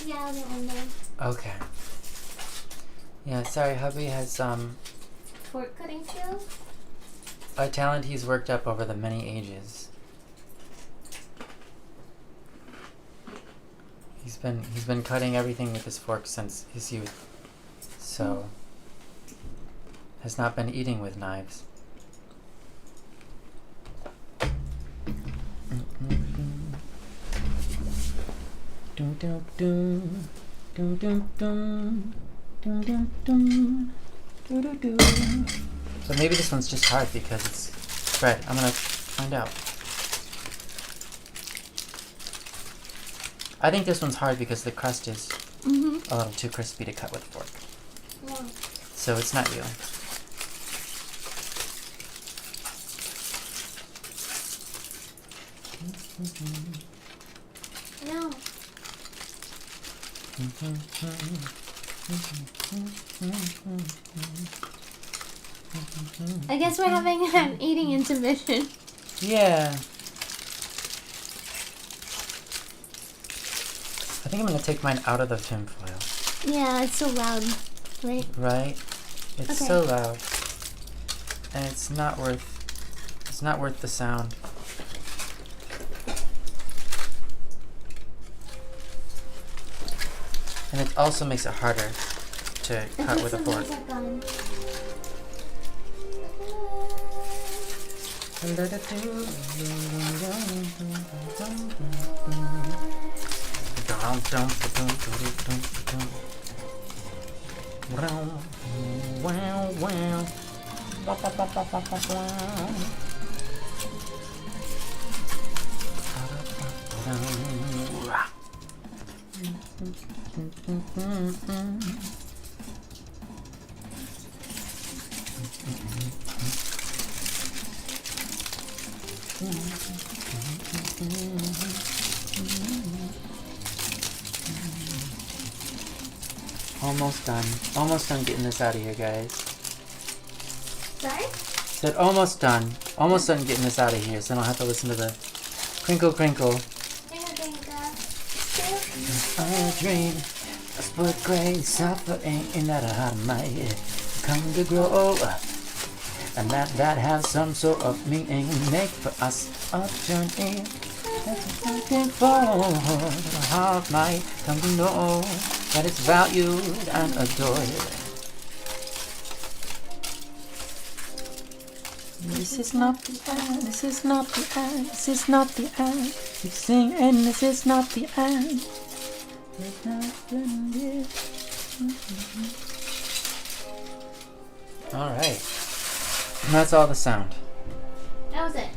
Yeah, I'll get one there. Okay. Yeah, sorry, hubby has Fork cutting skills? a talent he's worked up over the many ages. He's been cutting everything with his fork since his youth. So has not been eating with knives. Dum dum dum dum dum dum dum dum dum doo doo doo. So maybe this one's just hard because it's bread. I'm gonna find out. I think this one's hard because the crust is a little too crispy to cut with a fork. Yeah. So it's not you. No. I guess we're having an eating intermission. Yeah. I think I'm gonna take mine out of the tinfoil. Yeah, it's so loud, right? Right? It's Okay. so loud. And it's not worth the sound. And it also makes it harder to cut with a fork. Almost done. Almost done getting this out of here, guys. Sorry? Said almost done. Almost done getting this out of here, so I don't have to listen to the crinkle crinkle. I dream, I split gray, suffering in that heart of mine. Come to grow, and that has some sort of meaning. Make for us a journey. That's looking forward. The heart might come to know that it's valued and adored. This is not the end, this is not the end, this is not the end. You sing and this is not the end. It's not the end. Alright. And that's all the sound. That was it.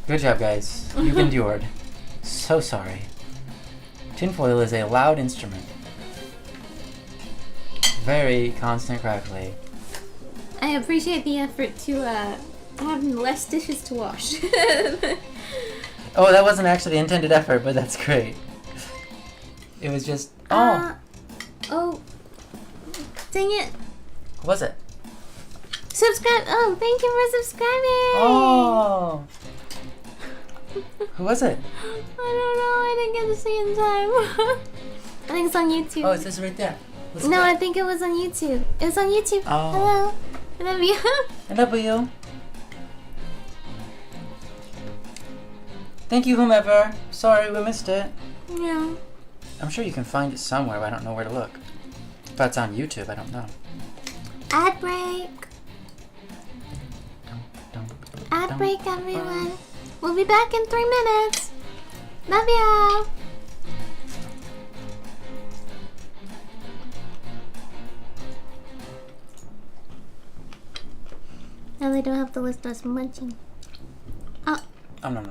Good job, guys. You've endured. So sorry. Tinfoil is a loud instrument. Very constant crackly. I appreciate the effort to have less dishes to wash. Oh, that wasn't actually the intended effort, but that's great. It was just... Oh! Oh. Dang it. What was it? Subscribe. Oh, thank you for subscribing. Oh! Who was it? I don't know. I didn't get to see in time. I think it's on YouTube. Oh, it says right there. What's No, that? I think it was on YouTube. It was on YouTube. Oh. Hello. I love you. I love you. Thank you, whomever. Sorry we missed it. Yeah. I'm sure you can find it somewhere, but I don't know where to look. If that's on YouTube, I don't know. Ad break. Ad break, everyone. We'll be back in 3 minutes. Love ya. Now they don't have to listen to us munching. Oh. Oh, no.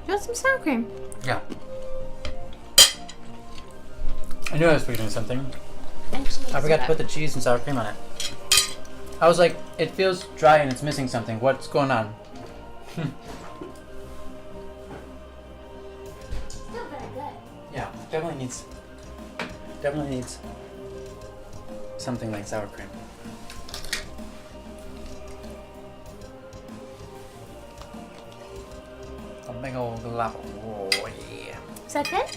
You want some sour cream? Yeah. I knew I was forgetting something. Actually, I forgot to put the cheese and sour cream on it. I was like, it feels dry and it's missing something. What's going on? Still very good. Yeah, definitely needs something like sour cream. A big old level. Oh, yeah. Is that good?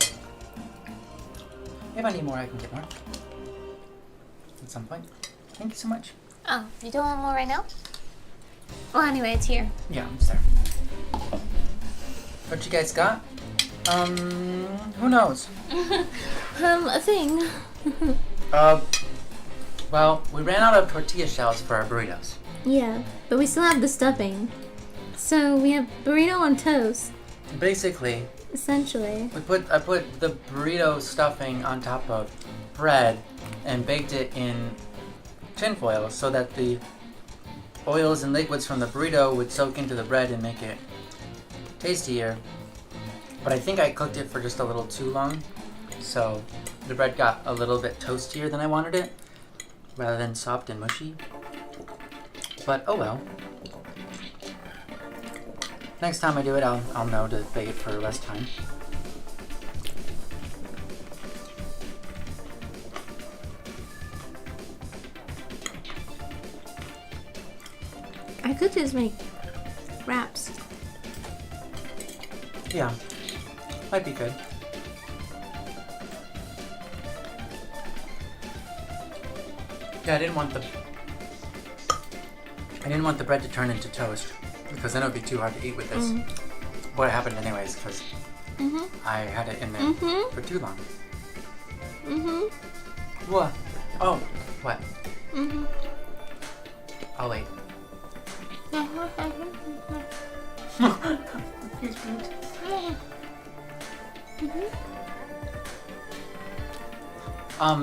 If I need more, I can get more. At some point. Thank you so much. Oh, you don't want more right now? Well, anyway, it's here. Yeah, I'm sorry. What you guys got? Who knows? A thing. Well, we ran out of tortilla shells for our burritos. Yeah, but we still have the stuffing. So we have burrito on toast, Basically, essentially. I put the burrito stuffing on top of bread and baked it in tinfoil so that the oils and liquids from the burrito would soak into the bread and make it tastier. But I think I cooked it for just a little too long, so the bread got a little bit toastier than I wanted it, rather than soft and mushy. But oh well. Next time I do it, I'll know to bake it for less time. I could just make wraps. Yeah, might be good. Yeah, I didn't want the bread to turn into toast because then it would be too hard to eat with this. What happened anyways because I had it in there for too long. What? Oh, what? I'll wait.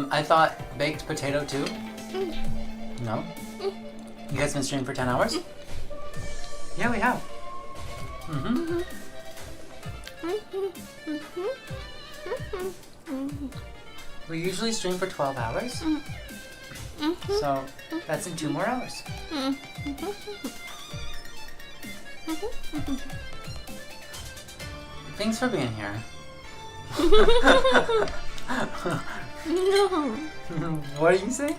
I thought baked potato too. No? You guys been streaming for 10 hours? Yeah, we have. We usually stream for 12 hours. So that's in 2 more hours. Thanks for being here. No. What did you say?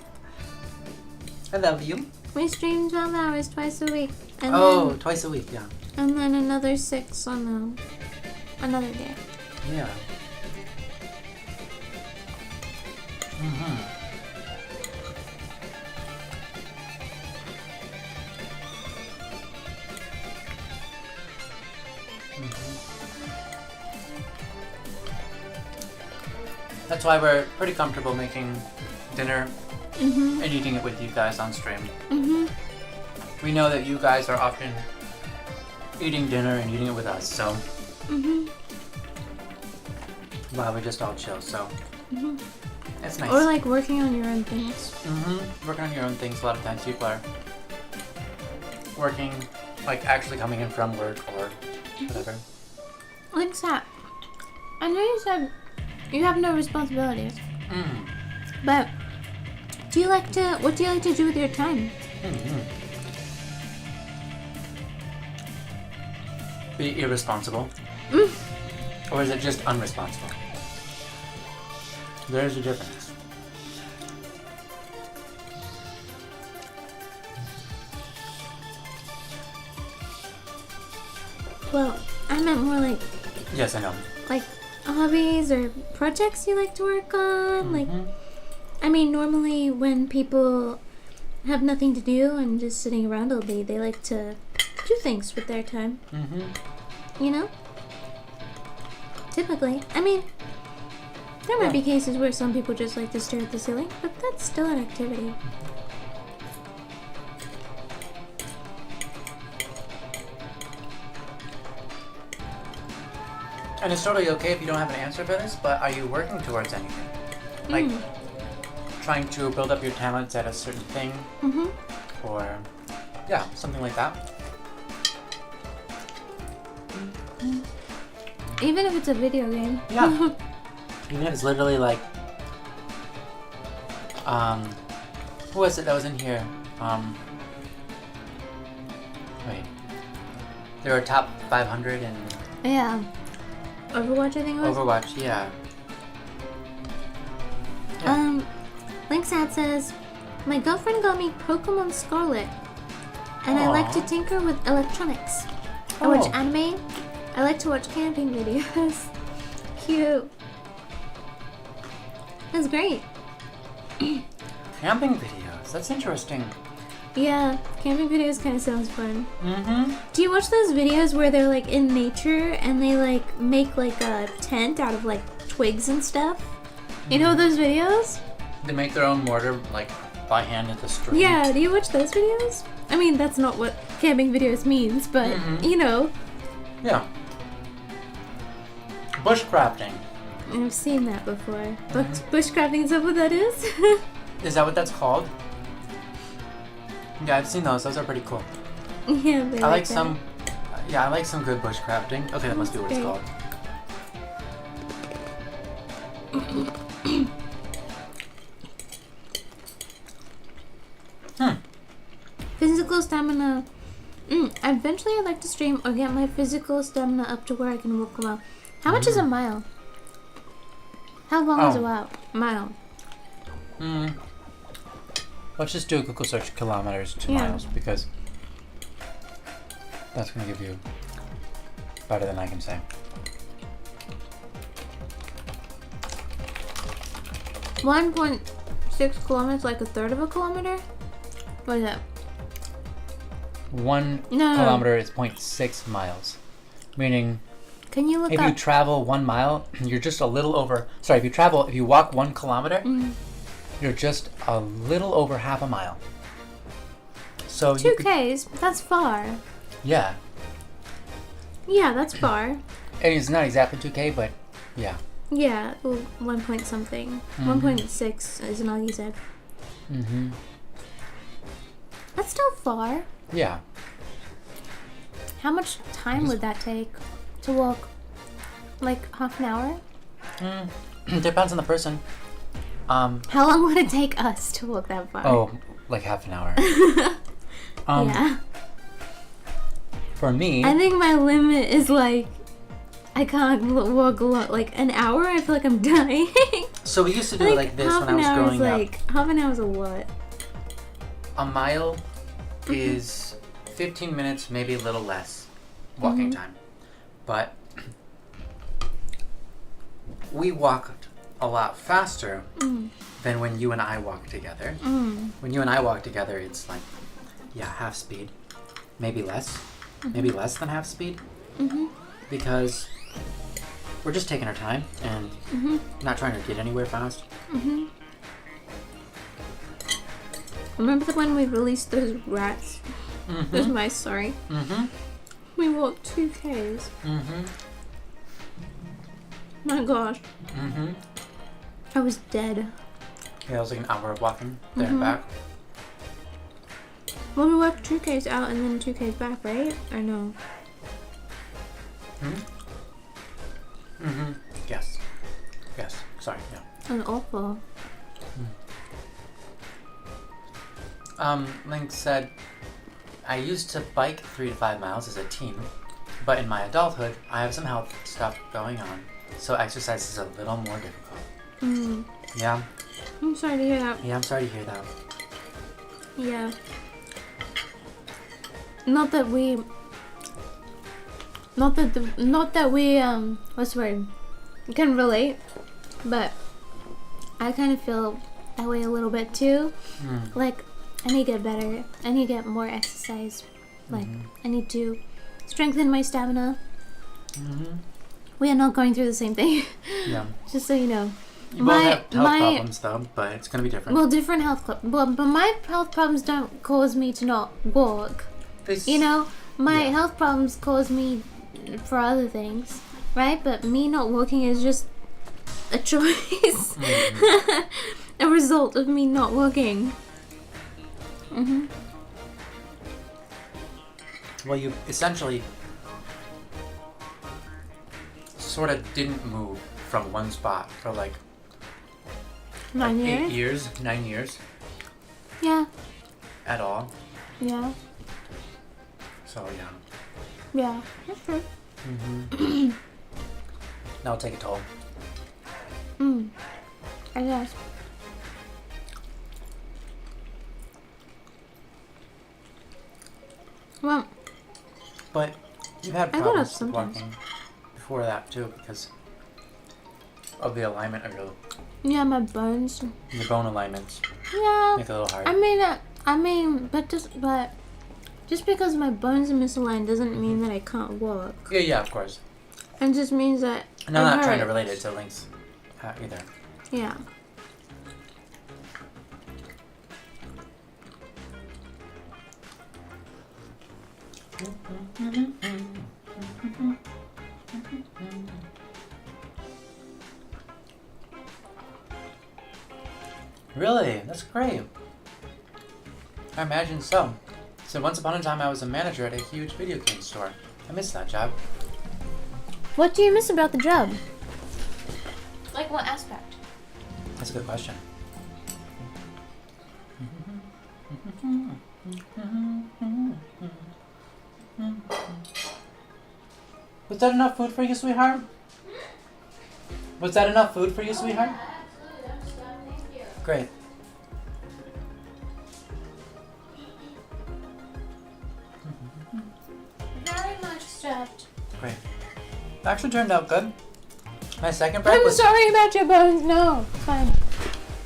I love you. We stream 12 hours twice a week. And Oh, twice a week, yeah. and then another 6 on another day. Yeah. That's why we're pretty comfortable making dinner and eating it with you guys on stream. We know that you guys are often eating dinner and eating it with us, so wow, we just all chill, so it's nice. Or like working on your own things. Working on your own things. A lot of times people are working, like actually coming in from work or whatever. Like that. I know you said you have no responsibilities, but what do you like to do with your time? Be irresponsible? Or is it just unresponsible? There's a difference. Well, I meant more like Yes, I know. hobbies or projects you like to work on. Like, I mean, normally when people have nothing to do and just sitting around all day, they like to do things with their time. You know? Typically. I mean, there might be cases where some people just like to stare at the ceiling, but that's still an activity. And it's totally okay if you don't have an answer for this, but are you working towards anything? Like, trying to build up your talents at a certain thing? Or, yeah, something like that. Even if it's a video game. Yeah. Even if it's literally like, who was it that was in here? Wait. There were top 500 in Yeah. Overwatch, I think it was? Overwatch, yeah. Linksat says, my girlfriend got me Pokemon Scarlet, and I like to tinker with electronics. I watch anime. I like to watch camping videos. Cute. That's great. Camping videos, that's interesting. Yeah, camping videos kind of sounds fun. Do you watch those videos where they're like in nature and they like make like a tent out of like twigs and stuff? You know those videos? They make their own mortar, like, by hand at the string. Yeah, do you watch those videos? I mean, that's not what camping videos means, but you know. Yeah. Bushcrafting. I've seen that before. Bushcrafting, is that what that is? Is that what that's called? Yeah, I've seen those. Those are pretty cool. Yeah, they I like that. some. Yeah, I like some good bushcrafting. Okay, that must be what it's called. Physical stamina. Eventually, I'd like to stream or get my physical stamina up to where I can walk a mile. How much is a mile? How long is a mile? Let's just do a Google search kilometers to miles because that's going to give you better than I can say. 1.6 6 kilometers, like a third of a kilometer? What is that? 1 No. kilometer is 0.6 miles. Meaning, Can you look if up? you travel 1 mile, you're just a little over. Sorry, if you walk 1 kilometer, you're just a little over half a mile. So 2 Ks, that's far. Yeah. Yeah, that's far. And it's not exactly 2K, but yeah. Yeah, 1 point something. 1.6 is not you said. Mm-hmm. That's still far. Yeah. How much time would that take to walk? Like half an hour? Depends on the person. How long would it take us to walk that far? Oh, like half an hour. Yeah. For me, I think my limit is like I can't walk a lot. Like an hour, I feel like I'm dying. so we used to do it like this half when I was an hour growing is up. like half an hour is a lot. A mile is 15 minutes, maybe a little less walking time. But we walked a lot faster than when you and I walk together. When you and I walk together, it's like, half speed. Maybe less. Maybe less than half speed. Because we're just taking our time and not trying to get anywhere fast. Remember when we released those rats? Those mice, sorry. We walked 2 Ks. My gosh. I was dead. Yeah, it was like an hour of walking there and back. Well, we walked 2 Ks out and then 2 Ks back, right? Or no? Yes. Yes. Sorry, yeah. That was awful. Link said, I used to bike 3 to 5 miles as a teen, but in my adulthood, I have some health stuff going on, so exercise is a little more difficult. Yeah. I'm sorry to hear that. Yeah, I'm sorry to hear that. Yeah. Not that we what's the word? Can relate, but I kind of feel that way a little bit too. Like I need to get better. I need to get more exercise. Like I need to strengthen my stamina. We are not going through the same thing. Yeah. Just so you know. You both have health problems though, but it's gonna be different. Well, different health but my health problems don't cause me to not walk. You know, my health problems cause me for other things, right? But me not walking is just a choice, a result of me not walking. Well, you essentially sort of didn't move from one spot for like 9 years? 8 years, 9 years Yeah. at all. Yeah. So yeah, Yeah. That's true. that'll take a toll. I guess. Well, But you've had I got up problems sometimes. walking before that too because of the alignment of yeah, my bones. your bone alignments. Yeah. Make it a little hard. But just because my bones are misaligned doesn't mean that I can't walk. Yeah, of course. It just means that And I'm it not trying to hurts. relate it to Link's either. Yeah. Really? That's great. I imagine so. So once upon a time I was a manager at a huge video game store. I miss that job. What do you miss about the job? Like what aspect? That's a good question. Was that enough food for you, sweetheart? Was that enough food for you, sweetheart? Absolutely, I'm stuffed, thank you. Great. Very much stuffed. Great. It actually turned out good. My second bread I'm was sorry about your bones. No, it's fine.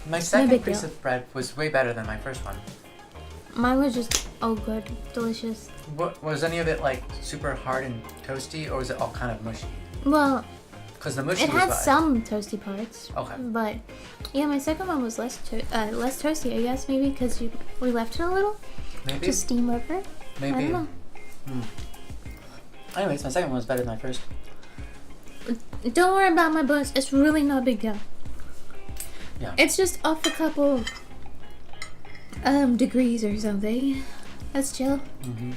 My big second deal. piece of bread was way better than my first one. Mine was just good, delicious. What, was any of it like super hard and toasty, or was it all kind of mushy? Well, Because the mushy it was had what? some toasty parts. Okay. But yeah, my second one was less toasty, I guess, maybe because we left it a little Maybe. to steam over. Maybe. I don't know. Anyways, my second one was better than my first. Don't worry about my bones. It's really not a big deal. Yeah. It's just off a couple degrees or something. That's chill. Mm-hmm.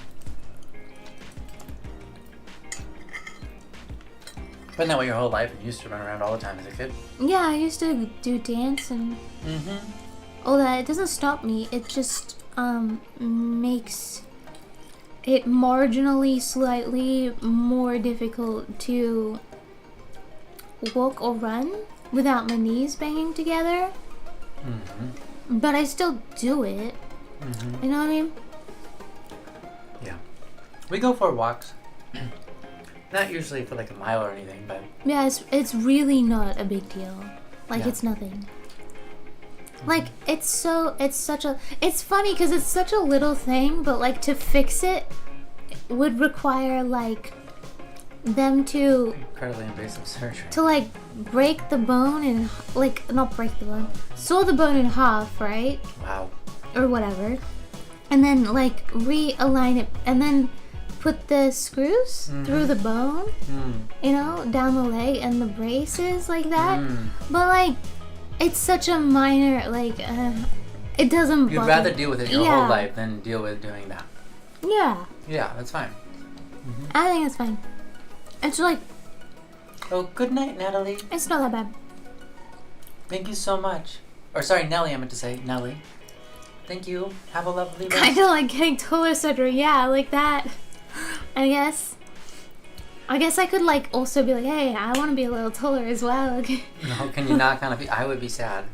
Been that way your whole life, and you used to run around all the time as a kid. Yeah, I used to do dance and Mm-hmm. all that. It doesn't stop me. It just makes it marginally, slightly more difficult to walk or run without my knees banging together. Mm-hmm. But I still do it. Mm-hmm. You know what I mean? Yeah. We go for walks. Not usually for like a mile or anything, but Yeah, it's really not a big deal. Like Yeah. it's nothing. Like it's funny because it's such a little thing, but like to fix it would require like them to incredibly invasive surgery. like break the bone and like not break the bone, saw the bone in half, right? Wow. Or whatever, and then like realign it and then put the screws through the bone, you know, down the leg and the braces like that. But like it's such a minor like it doesn't You'd bother rather me. deal with it your Yeah. whole life than deal with doing that. Yeah, Yeah, that's fine. I think it's fine. It's like Oh, good night, Natalie. it's not that bad. Thank you so much. Or sorry, Nellie, I meant to say. Nellie. Thank you. Have a lovely rest. Kind of like getting taller surgery, yeah, like that. I guess I could like also be like, hey, I want to be a little taller as well. No, can you not kind of be? I would be sad.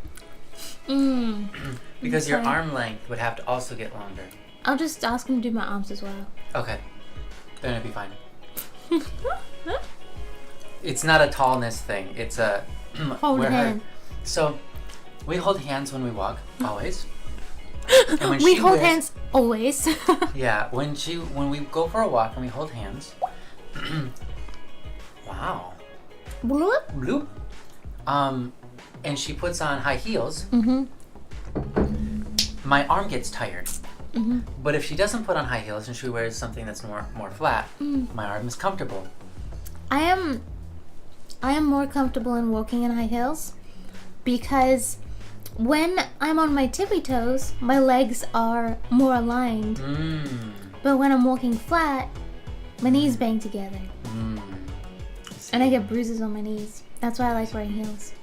Because your sorry. arm length would have to also get longer. I'll just ask him to do my arms as well. Okay. Then it'd be fine. It's not a tallness thing. It's a... Hold we're her- hand. So, we hold hands when we walk, always. And when We she hold wears- hands always. Yeah, when we go for a walk and we hold hands. Wow. Bloop. Bloop. And she puts on high heels. My arm gets tired. But if she doesn't put on high heels and she wears something that's more flat, my arm is comfortable. I am more comfortable in walking in high heels because when I'm on my tippy toes, my legs are more aligned. But when I'm walking flat, my knees bang together. And I get bruises on my knees. That's why I like wearing heels.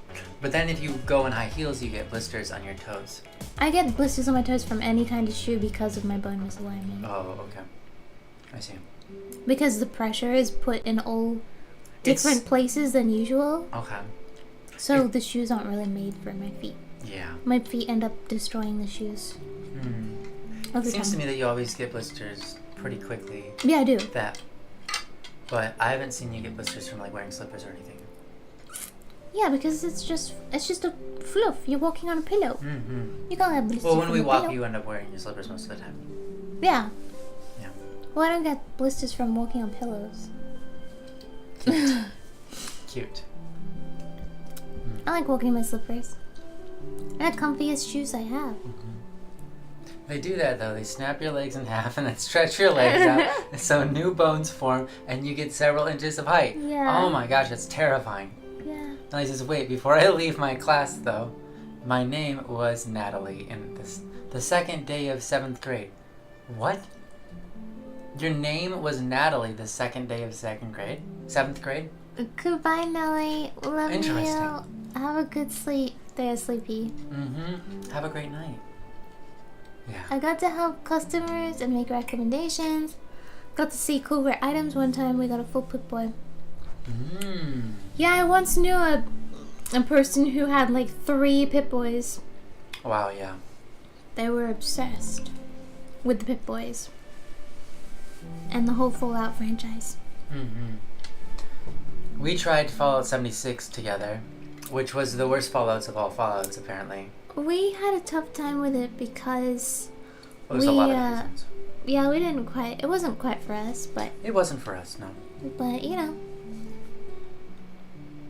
But then if you go in high heels, you get blisters on your toes. I get blisters on my toes from any kind of shoe because of my bone misalignment. Oh, okay. I see. Because the pressure is put in all different It's- places than usual. Okay. So the shoes aren't really made for my feet. Yeah. My feet end up destroying the shoes. It Every seems to time. me that you always get blisters pretty quickly. Yeah, I do. But I haven't seen you get blisters from like wearing slippers or anything. Yeah, because it's just a fluff. You're walking on a pillow. You can't have blisters Well, when from we a walk, pillow. you end up wearing your slippers most of the time. Yeah. Yeah. Well, I don't get blisters from walking on pillows. Cute. I like walking in my slippers. They're the comfiest shoes I have. They do that though. They snap your legs in half and then stretch your legs out, so new bones form, and you get several inches of height. Yeah. Oh my gosh, that's terrifying. Yeah. Now he says, wait, before I leave my class though, my name was Natalie in the second day of 7th grade. What? Your name was Natalie the second day of 2nd grade? 7th grade? Goodbye, Nelly. Love Interesting. you. Have a good sleep. They're sleepy. Have a great night. Yeah. I got to help customers and make recommendations. Got to see cool rare items one time. We got a full Pip-Boy. Yeah, I once knew a person who had like 3 Pip-Boys. Wow, yeah. They were obsessed with the Pip-Boys. And the whole Fallout franchise. We tried Fallout 76 together, which was the worst Fallouts of all Fallouts, apparently. we had a tough time with it because Well, there's a lot of reasons. yeah, we didn't quite. It wasn't quite for us, but It wasn't for us, no. you know,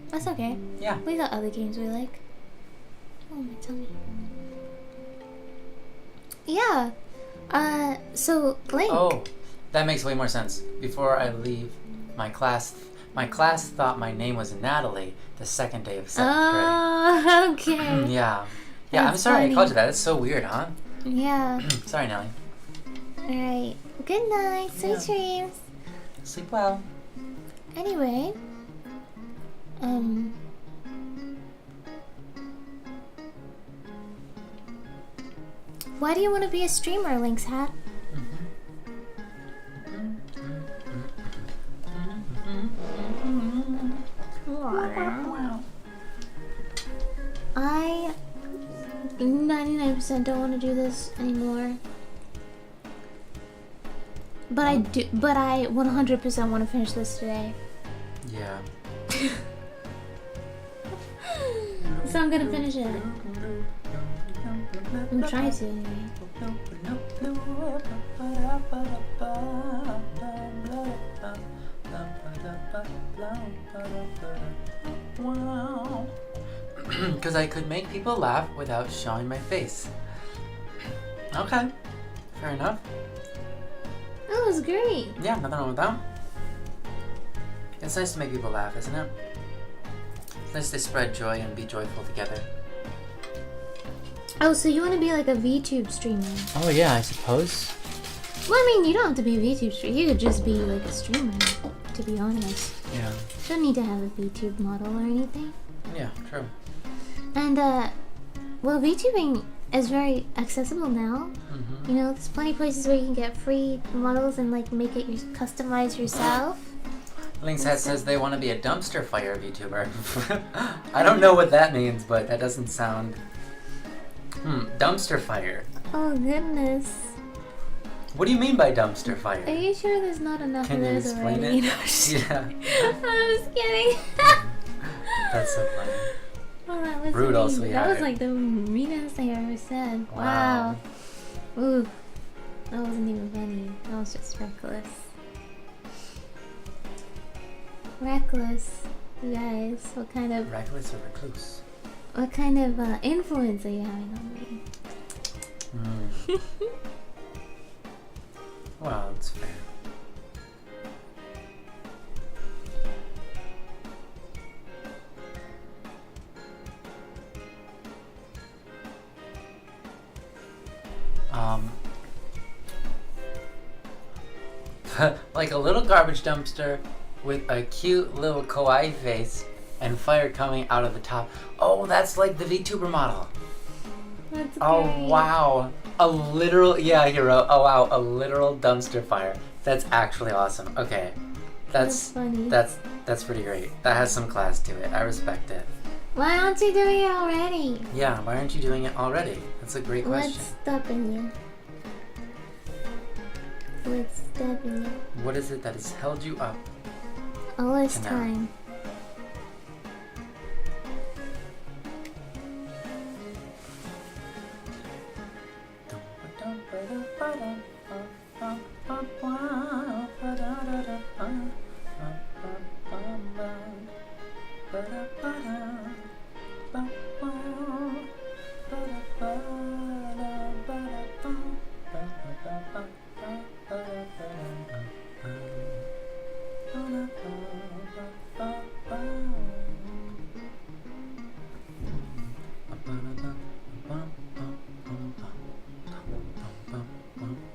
that's okay. Yeah. We got other games we like. Oh my tummy. Yeah. So Link. Oh, that makes way more sense. Before I leave my class thought my name was Natalie the second day of 7th grade. Oh, okay. Yeah. Yeah, I'm That's sorry funny. I called you that. That's so weird, huh? Yeah. Sorry, Nelly. Alright. Good night. Sweet Yeah. dreams. Sleep well. Anyway. Why do you want to be a streamer, Link's hat? I 99% don't want to do this anymore. But I 100% want to finish this today. Yeah. So I'm gonna finish it. I'm trying to anyway. Because I could make people laugh without showing my face. Okay. Fair enough. That was great. Yeah, nothing wrong with that. It's nice to make people laugh, isn't it? It's nice to spread joy and be joyful together. Oh, so you want to be like a VTube streamer? Oh yeah, I suppose. Well, I mean, you don't have to be a VTube streamer. You could just be like a streamer, to be honest. Yeah. You don't need to have a VTube model or anything. Yeah, true. And, well, VTubing is very accessible now. Mm-hmm. You know, there's plenty of places where you can get free models and, like, make it customize yourself. Link's hat says they want to be a dumpster fire VTuber. I don't know what that means, but that doesn't sound... dumpster fire. Oh, goodness. What do you mean by dumpster fire? Are you sure there's not enough Can of you those explain already? it? No, I'm just Yeah. I was kidding. That's so funny. Oh, that was Brutal, mean. sweetheart. That was like the meanest thing I ever said. Wow. Wow. Ooh. That wasn't even funny. That was just reckless. Reckless. You guys, what kind of Reckless or recluse? influence are you having on me? Well, it's fair. Like a little garbage dumpster with a cute little kawaii face and fire coming out of the top. Oh, that's like the VTuber model. That's Oh, great. wow. A literal, yeah, hero. Oh, wow. A literal dumpster fire. That's actually awesome. Okay. That's funny. That's pretty great. That has some class to it. I respect it. Why aren't you doing it already? Yeah, why aren't you doing it already? That's a great question. What's stopping you? What's stopping you? What is it that has held you up? All this To now. time.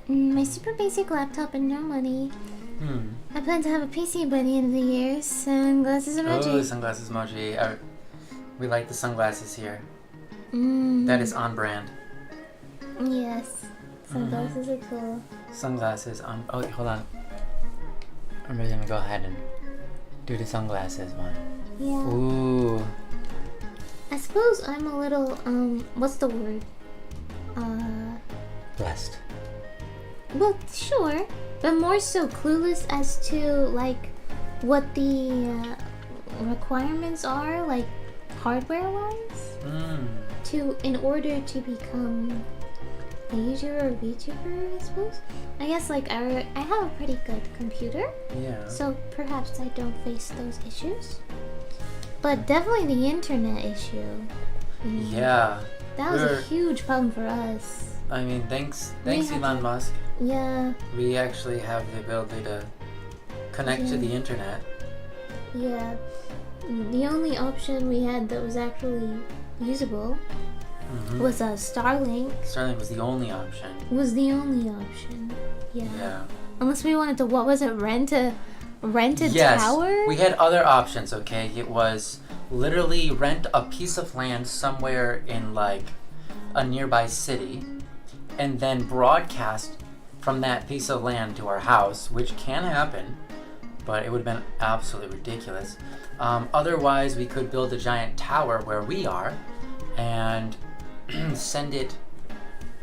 My super basic laptop and no money. I plan to have a PC by the end of the year. Sunglasses Oh, emoji. sunglasses emoji. We like the sunglasses here. Mm. That is on brand. Yes. Sunglasses are cool. Sunglasses on. Oh, wait, hold on. I'm just gonna go ahead and do the sunglasses one. Yeah. Ooh. I suppose I'm a little, what's the word? Blessed. Well, sure. But more so clueless as to, like, what the requirements are, like, hardware-wise. in order to become a YouTuber or VTuber, I suppose. I guess like I have a pretty good computer, Yeah. so perhaps I don't face those issues. But definitely the internet issue. Yeah. That was a huge problem for us. I mean, thanks had Elon to- Musk. Yeah, We actually have the ability to connect to the internet. yeah. The only option we had that was actually usable was Starlink. Starlink was the only option. Was the only option. Yeah. Yeah. Unless we wanted to, what was it? Rent a Yes. tower. We had other options. Okay, it was literally rent a piece of land somewhere in like a nearby city, and then broadcast from that piece of land to our house, which can happen, but it would have been absolutely ridiculous. Otherwise, we could build a giant tower where we are and send it.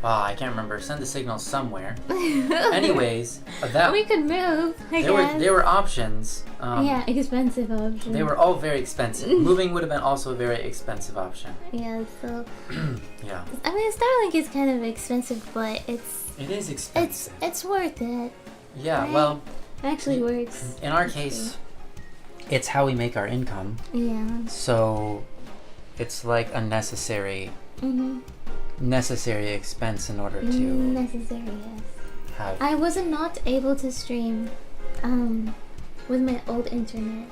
I can't remember. Send the signal somewhere. Anyways, that We could move, I there guess. were options. Yeah, expensive option. They were all very expensive. Moving would have been also a very expensive option. Yeah, so Yeah. I mean Starlink is kind of expensive, but It is expensive. it's worth it. Yeah, right? well, It actually works. in our case, it's how we make our income. Yeah. So it's like a necessary expense in order to Necessary, yes. have. I was not able to stream with my old internet.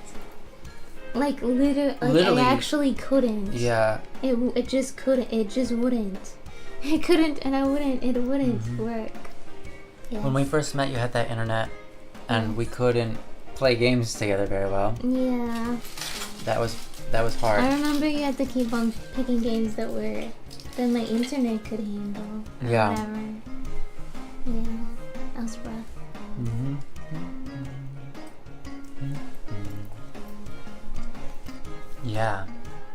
Like Literally. I actually couldn't. Yeah. It just couldn't. It just wouldn't. It couldn't, and it wouldn't work. Yes. When we first met, you had that internet, and we couldn't play games together very well. Yeah. That was hard. I remember you had to keep on picking games that my internet could handle. Or Yeah. whatever. Yeah. That was rough. Mm-hmm. Yeah.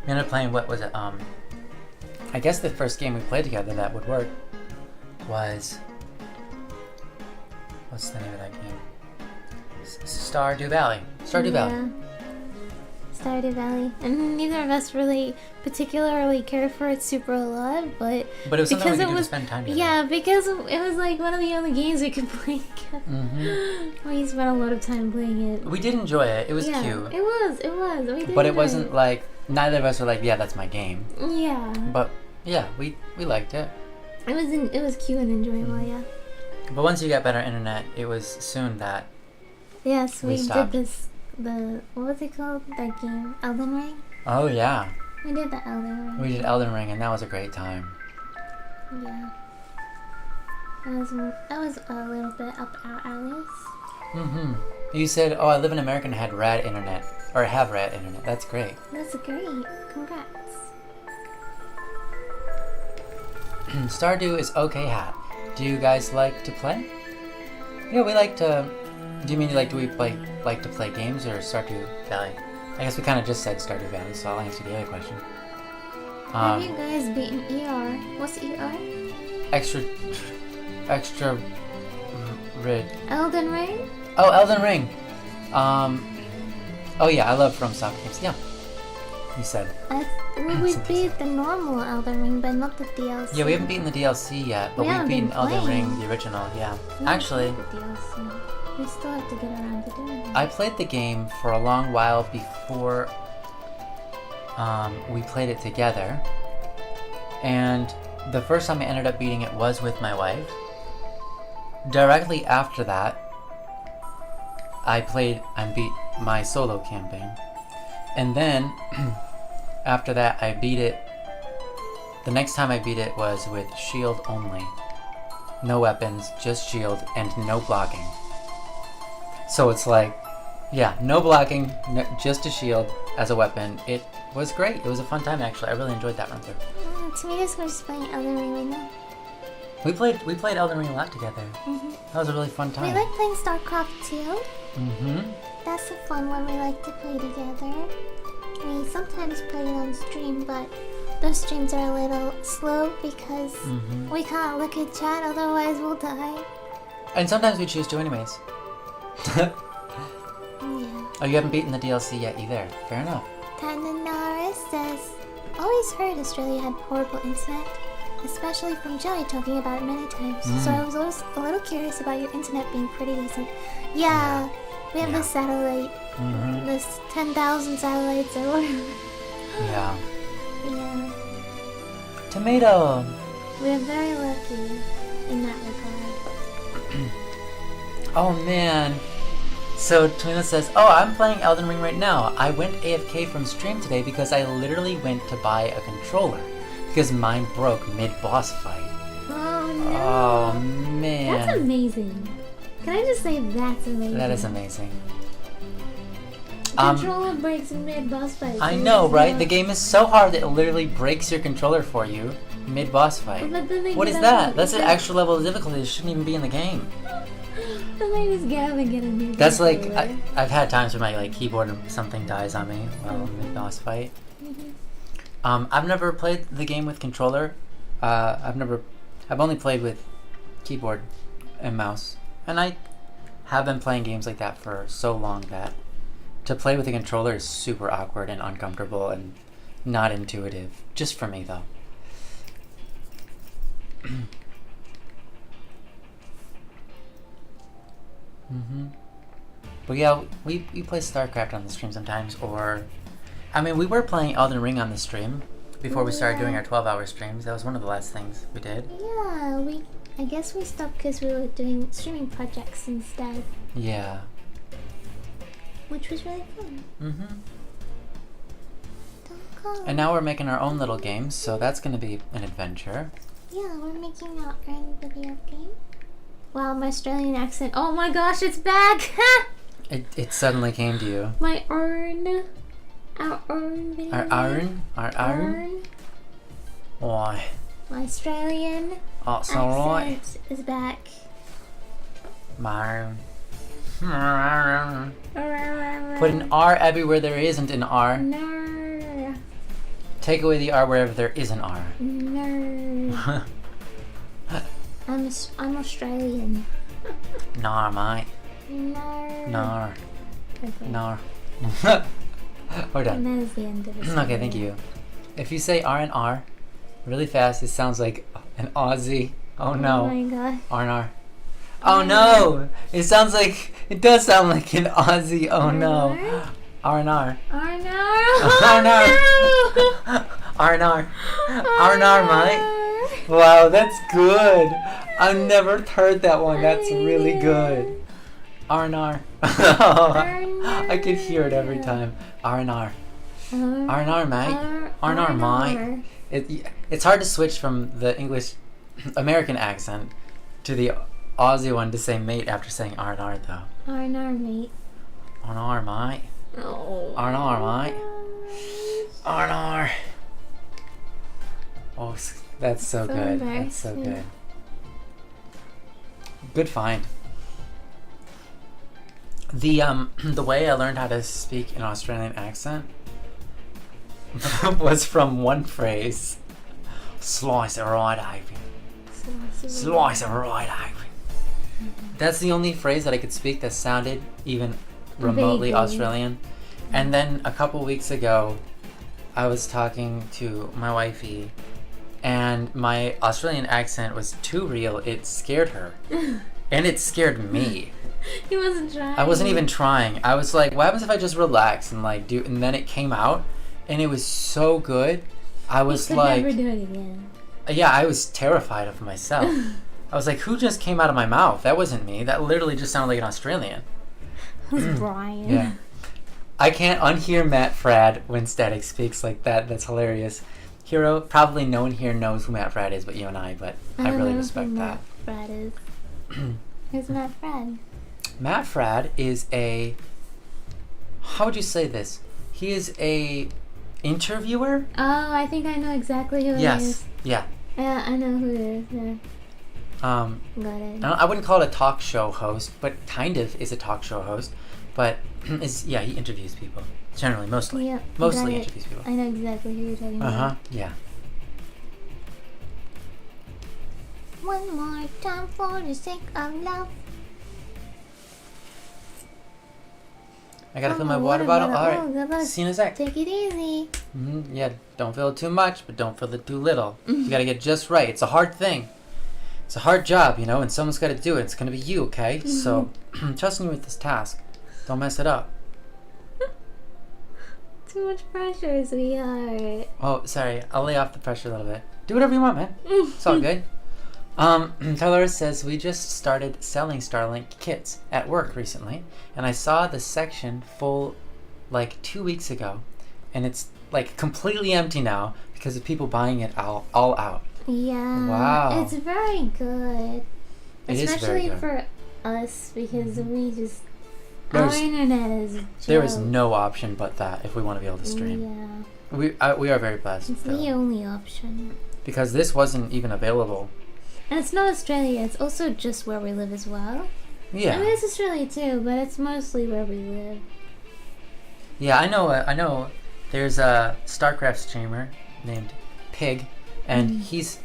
We ended up playing, what was it? I guess the first game we played together that would work was, what's the name of that game? Stardew Valley. Stardew Valley. Yeah. Stardew Valley. And neither of us really particularly cared for it super a lot, but But it was something we because could it do to was spend time together. yeah, because it was like one of the only games we could play together. We spent a lot of time playing it. We did enjoy it. It was yeah, cute. It was. We did But it enjoy wasn't like, neither of us were like, yeah, that's my game. Yeah. But yeah, we liked it. It was cute and enjoyable, yeah. But once you got better internet, it was soon that Yes, We we did stopped. what was it called? That game? Elden Ring? oh yeah, We did the Elden Ring. we did Elden Ring, and that was a great time. Yeah. That was a little bit up our alleys. You said, oh, I live in America and had rad internet, or have rad internet. That's great. That's great. Congrats. Stardew is okay hat. Do you guys like to play? Yeah, we like to. Do you mean do we like to play games or Stardew Valley? I guess we kind of just said Stardew Valley, so I'll answer the other question. Have you guys beaten ER? What's ER? Extra rid. Elden Ring? Oh, Elden Ring. Oh yeah, I love FromSoft games. Yeah, you said. We beat the normal Elden Ring, but not the DLC. Yeah, we haven't beaten the DLC yet, but We we've haven't beaten been Elden playing. Ring, the original. Yeah, We actually, haven't played the DLC. We still have to get around to doing it. I played the game for a long while before we played it together, and the first time I ended up beating it was with my wife. Directly after that, I played and beat my solo campaign, and then after that I beat it. The next time I beat it was with shield only. No weapons, just shield, and no blocking. So it's like, yeah, no blocking, just a shield as a weapon. It was great. It was a fun time, actually. I really enjoyed that run through. Tomatoes were just playing Elden Ring right now. We played Elden Ring a lot together. That was a really fun We time. like playing StarCraft too. Mm-hmm. That's a fun one we like to play together. We sometimes play it on stream, but those streams are a little slow because we can't look at chat, otherwise we'll die. And sometimes we choose to anyways. Yeah. Oh, you haven't beaten the DLC yet either. Fair enough. Tananaris says, always always heard Australia had horrible internet, especially from Joey talking about it many times. So I was always a little curious about your internet being pretty decent. Yeah, we have this satellite, this 10,000 satellites or whatever. Yeah. Yeah, Tomato! we're very lucky in that regard. Oh man. So Tomato says, oh, I'm playing Elden Ring right now. I went AFK from stream today because I literally went to buy a controller because mine broke mid-boss fight. Oh no! Oh man. That's amazing. Can I just say that's amazing? That is amazing. Controller breaks mid-boss fight. I know, right? The game is so hard that it literally breaks your controller for you mid-boss fight. But then they What get is up that? and- That's an extra level of difficulty that shouldn't even be in the game. And they just get up and get a new That's like, controller. I've had times where my like keyboard or something dies on me while mid-boss fight. I've never played the game with controller. I've only played with keyboard and mouse. And I have been playing games like that for so long that to play with a controller is super awkward and uncomfortable and not intuitive. Just for me though. But yeah, we play StarCraft on the stream sometimes, or I mean, we were playing Elden Ring on the stream before we started doing our 12-hour streams. That was one of the last things we did. Yeah, I guess we stopped because we were doing streaming projects instead, Yeah. which was really fun. Don't go. And now we're making our own little games, so that's gonna be an adventure. Yeah, we're making our own video game. Wow, my Australian accent. Oh my gosh, it's back! It suddenly came to you. My own. Our own video Our game. own. Why? My Australian Oh, it's alright. accent is back. My Put an R everywhere there isn't an R. No. Take away the R wherever there is an R. No. I'm Australian. Nar, mate. No. Nar. Okay. Nar. We're done. And that is the end of it. Okay, thank you. If you say R and R really fast, it sounds like an Aussie. Oh no. Oh my god. R and R. Oh no! It sounds like, it does sound like an Aussie. Oh no. R and R. Oh no. R and R. R and R. R and R, mate. Wow, that's good. I've never heard that one. That's really good. R and R. I could hear it every time. R and R. R and R, mate. R and R, mate. It's hard to switch from the English American accent to the Aussie one to say mate after saying R and R though. R&R, mate. R and R, mate. Oh. R and R, mate. R and R. Oh, that's so good. That's so good. Good find. The way I learned how to speak an Australian accent was from one phrase. Slice it right open. Slice it right open. That's the only phrase that I could speak that sounded even remotely Vaguely. Australian. And then a couple weeks ago, I was talking to my wifey, and my Australian accent was too real. It scared her. And it scared me. He wasn't trying. I wasn't even trying. I was like, what happens if I just relax and like do, and then it came out and it was so good. I was You could like, never do it again. yeah, I was terrified of myself. I was like, who just came out of my mouth? That wasn't me. That literally just sounded like an Australian. It was Brian. Yeah. I can't unhear Matt Frad when Static speaks like that. That's hilarious. Hero, probably no one here knows who Matt Frad is but you and I, but I don't really know respect who that. Matt Frad is. Who's Matt Frad? Matt Frad is a, how would you say this? He is a interviewer? Oh, I think I know exactly who it Yes. is. Yeah. Yeah, I know who it is. Yeah. Got it. I wouldn't call it a talk show host, but kind of is a talk show host. But he interviews people. Generally, mostly. Yeah, Mostly got it. interviews people. I know exactly who you're talking Uh about. huh. Yeah. One more time for the sake of love. I gotta Oh, fill my water bottle. All right. Oh, good luck. See you in a sec. Take it easy. Yeah, don't fill it too much, but don't fill it too little. You gotta get just right. It's a hard thing. It's a hard job, you know, and someone's gotta do it. It's gonna be you, okay? So, I'm trusting you with this task. Don't mess it up. Too much pressure, sweetheart. Oh, sorry. I'll lay off the pressure a little bit. Do whatever you want, man. It's all good. Dolores says, we just started selling Starlink kits at work recently, and I saw the section full like 2 weeks ago, and it's like completely empty now because of people buying it all out. Yeah. Wow. It's very good. It is very Especially good. for us because we just There's- our internet is There is joke. no option but that if we want to be able to stream. Yeah. We are very blessed It's though, the only option. because this wasn't even available. And it's not Australia, it's also just where we live as well. Yeah. I mean, it's Australia too, but it's mostly where we live. Yeah, I know. There's a StarCraft streamer named Pig, and he's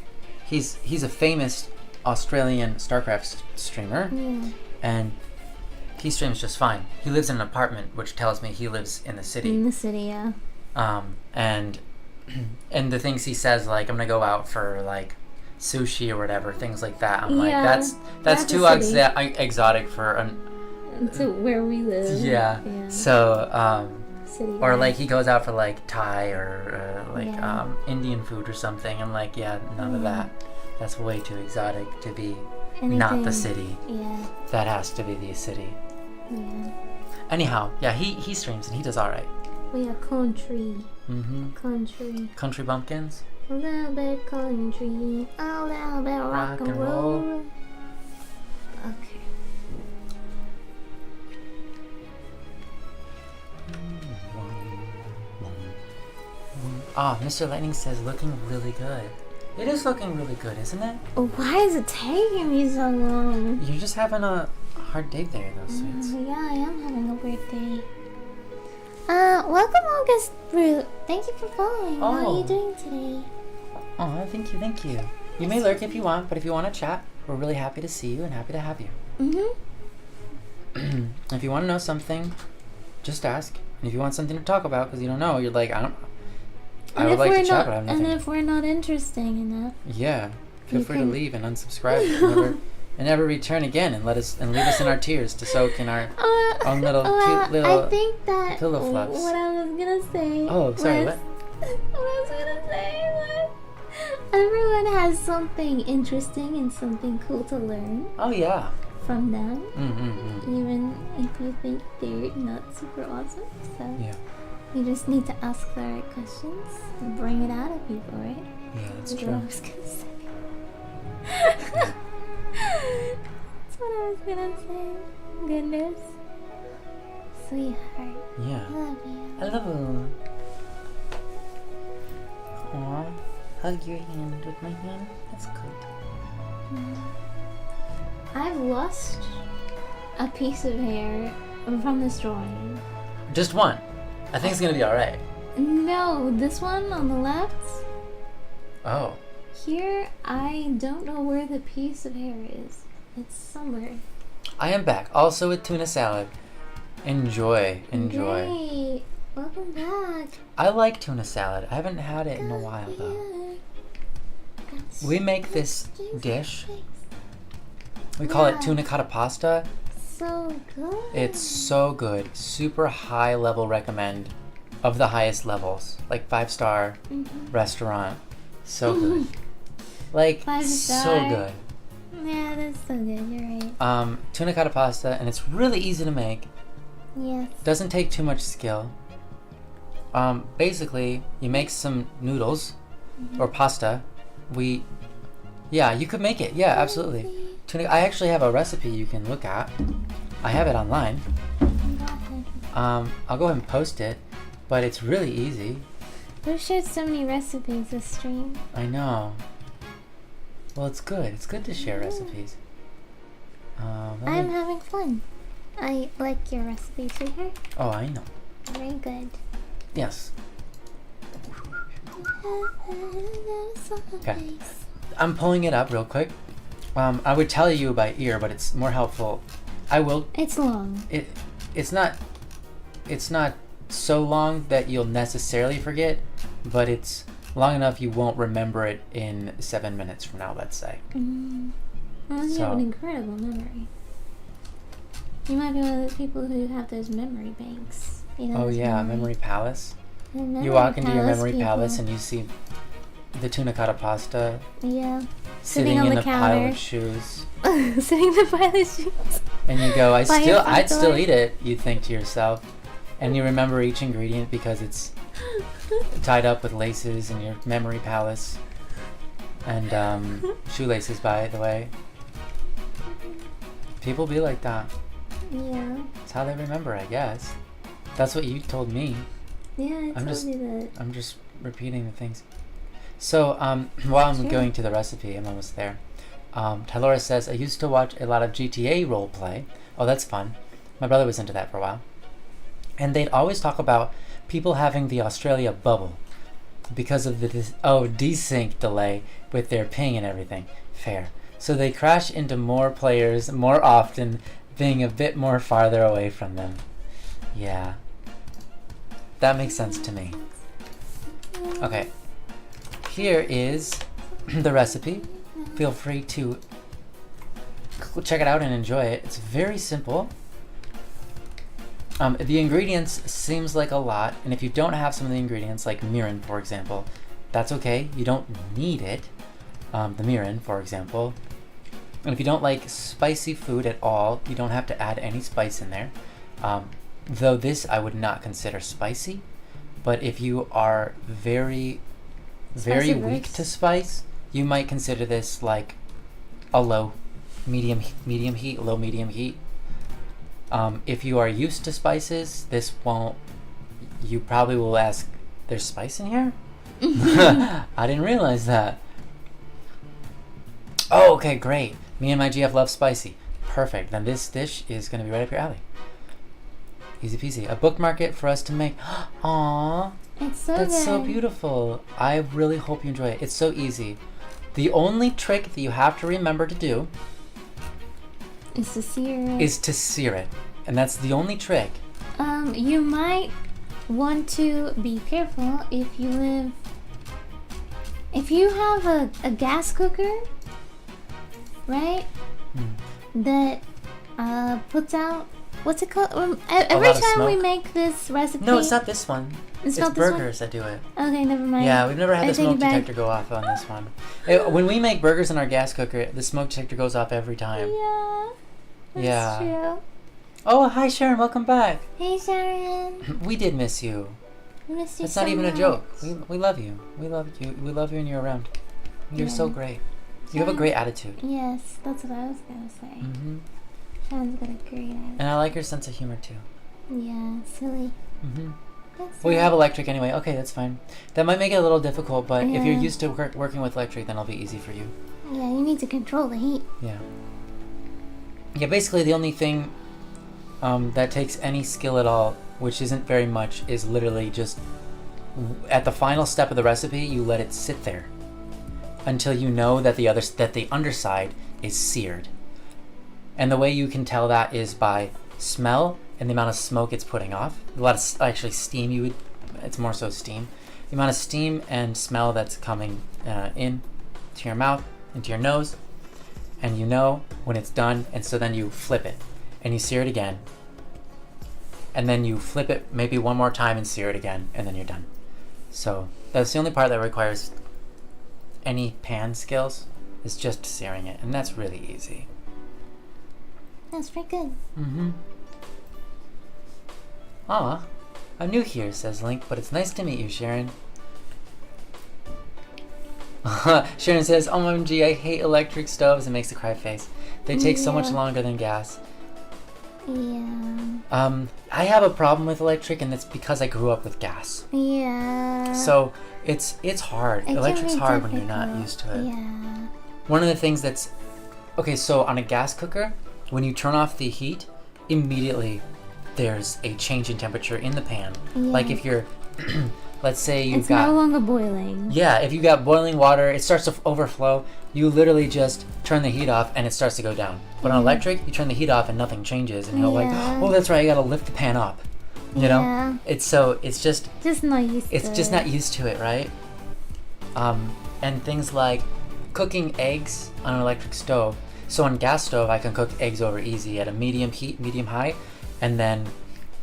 a famous Australian StarCraft streamer, Yeah. and he streams just fine. He lives in an apartment, which tells me he lives in the In city. the city, yeah. And the things he says, like, I'm gonna go out for like sushi or whatever, things like that. I'm like, Yeah, that's that's too a city. exotic for an To where we live. yeah. Yeah. So City. or yeah. like he goes out for like Thai or Yeah. Indian food or something. I'm like, yeah, none of that. That's way too exotic to be not the Anything- city. Yeah. That has to be the city. Yeah. Anyhow, yeah, he streams and he does all right. We are country. Mm-hmm. Country. Country bumpkins. A little bit country. A little bit rock and roll. Okay. Ah, Mr. Lightning says looking really good. It is looking really good, isn't it? Why is it taking me so long? You're just having a hard day there, though, sweets. Yeah, I am having a weird day. Welcome August Brute. Thank you for following. How are Oh. you doing today? Oh, thank you. You may lurk if you want, but if you want to chat, we're really happy to see you and happy to have you. Mm-hmm. If you want to know something, just ask. And if you want something to talk about because you don't know, you're like, I would like to chat, but I have nothing. And if we're not interesting enough, Yeah, feel You free to can- leave and unsubscribe and never return again and leave us in our tears to soak in our own little cute little. I think that pillow fluffs. what I was gonna say. Oh, sorry, was, what I was gonna say was, everyone has something interesting and something cool to learn Oh yeah. from them, Mm-hmm. even if you think they're not super awesome. So Yeah. you just need to ask the right questions and bring it out of people, right? Yeah, that's That's what I true. was gonna say. That's what I was gonna say. Goodness. Sweetheart. Yeah. I love you. I love you. Aw, hug your hand with my hand. That's good. I've lost a piece of hair from this drawing. Just one. I think it's gonna be all right. No, this one on the left. Oh. Here, I don't know where the piece of hair is. It's somewhere. I am back. Also with tuna salad. Enjoy. Yay! Welcome back. I like tuna salad. I haven't had it in a while though. We make this dish. We call it Yeah. tuna cotta pasta. So good. It's so good. Super high level recommend. Of the highest levels. Like 5-star restaurant. So good. Like 5 so star. good. Yeah, that's so good. You're right. Tuna cotta pasta, and it's really easy to make. Yes. Doesn't take too much skill. Basically, you make some noodles or pasta. Yeah, you could make it. Yeah, absolutely. Tuna. I actually have a recipe you can look at. I have it online. I'll go ahead and post it, but it's really easy. We've shared so many recipes this stream. I know. Well, it's good. It's good to share recipes. I'm having fun. I like your recipe, sweetheart. Oh, I know. Very good. Yes. Okay. I'm pulling it up real quick. I would tell you by ear, but it's more helpful. I will. It's long. It's not. it's not so long that you'll necessarily forget, but it's long enough you won't remember it in 7 minutes from now, let's say. Well, you So- have an incredible memory. You might be one of those people who have those memory banks. You know, Oh those yeah, memory palace. the You memory walk into your palace memory people. palace and you see the tuna cotta pasta Yeah. sitting on in the a pile counter. of shoes. Sitting in the pile of shoes. And you go, By your front I'd still door. eat it, you think to yourself. And you remember each ingredient because it's tied up with laces in your memory palace. And shoelaces, by the way. People be like that. Yeah. It's how they remember, I guess. That's what you told me. Yeah, I I'm told just- you that. I'm just repeating the things. So, while I'm Sure. going to the recipe, I'm almost there. Tylora says, I used to watch a lot of GTA roleplay. Oh, that's fun. My brother was into that for a while. And they'd always talk about people having the Australia bubble because of the desync delay with their ping and everything. Fair. So they crash into more players more often, being a bit more farther away from them. Yeah. That makes sense to me. Okay. Here is the recipe. Feel free to check it out and enjoy it. It's very simple. The ingredients seems like a lot, and if you don't have some of the ingredients, like mirin, for example, that's okay. You don't need it. The mirin, for example. And if you don't like spicy food at all, you don't have to add any spice in there. Though this I would not consider spicy, but if you are very Spicy weak verse. to spice, you might consider this like a low, medium heat, low medium heat. If you are used to spices, this won't. You probably will ask, "There's spice in here?" I didn't realize that. Oh, okay, great. Me and my GF love spicy. Perfect. Then this dish is gonna be right up your alley. Easy peasy. A bookmark it for us to make. Aww. It's so That's good. so beautiful. I really hope you enjoy it. It's so easy. The only trick that you have to remember to do It's to sear it. is to sear it. And that's the only trick. You might want to be careful if you have a gas cooker, right? That puts out, what's it called? Every lot of time we smoke? make this recipe. No, it's not this one. It's not this one? burgers that do it. Okay, never mind. Yeah, we've never had I the take smoke it back. detector go off on this one. When we make burgers in our gas cooker, the smoke detector goes off every time. Yeah. That's Yeah. true. Oh, hi Sharon, welcome back. Hey, Sharon. We did miss you. I miss you It's so not even much. a joke. We love you. We love you. We love you when you're around. You're so Yeah. great. You have a great attitude. Yes, that's what I was gonna say. Hmm Sharon's got a great attitude. And I like your sense of humor too. Yeah, silly. Hmm That's Well, you silly. have electric anyway. Okay, that's fine. That might make it a little difficult, but if you're Yeah. used to working with electric, then it'll be easy for you. Yeah, you need to control the heat. Yeah. Yeah, basically the only thing that takes any skill at all, which isn't very much, is literally just at the final step of the recipe, you let it sit there until you know that the underside is seared. And the way you can tell that is by smell and the amount of smoke it's putting off. A lot of actually steam. It's more so steam. The amount of steam and smell that's coming in to your mouth, into your nose, and you know when it's done. And so then you flip it and you sear it again, and then you flip it maybe one more time and sear it again, and then you're done. So that's the only part that requires any pan skills, is just searing it, and that's really easy. That's pretty good. Mm-hmm. Aw, I'm new here, says Link, but it's nice to meet you, Sharon. Sharon says, OMG, I hate electric stoves, and makes a cry face. They take so much Yeah. longer than gas. Yeah. I have a problem with electric, and it's because I grew up with gas. Yeah. So it's hard. It can Electric's be hard when you're not difficult. used to it. Yeah. One of the things that's okay, so on a gas cooker, when you turn off the heat, immediately there's a change in temperature in the pan. Like Yeah. if you're let's say you've It's got no longer boiling. yeah, if you got boiling water, it starts to overflow. You literally just turn the heat off and it starts to go down. But on Mhm. electric, you turn the heat off and nothing changes, and you're like, Yeah. oh, that's right, you gotta lift the pan up. You know? Yeah. It's just Just not used to it. just not used to it, right? And things like cooking eggs on an electric stove. So on gas stove, I can cook eggs over easy at a medium heat, medium high, and then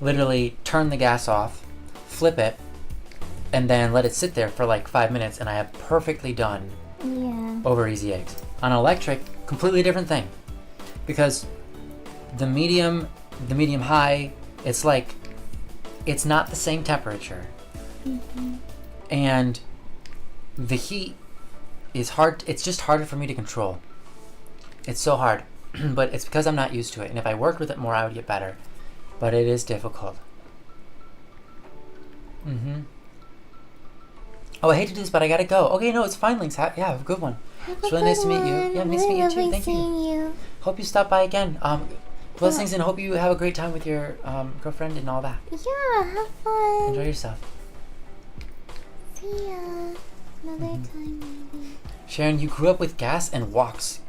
literally turn the gas off, flip it, and then let it sit there for like 5 minutes, and I have perfectly done Yeah. over easy eggs. On electric, completely different thing, because the medium high, it's like it's not the same temperature, and the heat is hard. It's just harder for me to control. It's so hard, but it's because I'm not used to it. And if I worked with it more, I would get better. But it is difficult. Oh, I hate to do this, but I gotta go. Okay, no, it's fine, Lynx. Yeah, have a good one. It's really nice to meet you. Yeah, nice to meet you too. Thank you. Hope you stop by again. Blessings, and hope you have a great time with your girlfriend and all that. Yeah, have fun. Enjoy yourself. See ya. Another time maybe. Sharon, you grew up with gas and woks.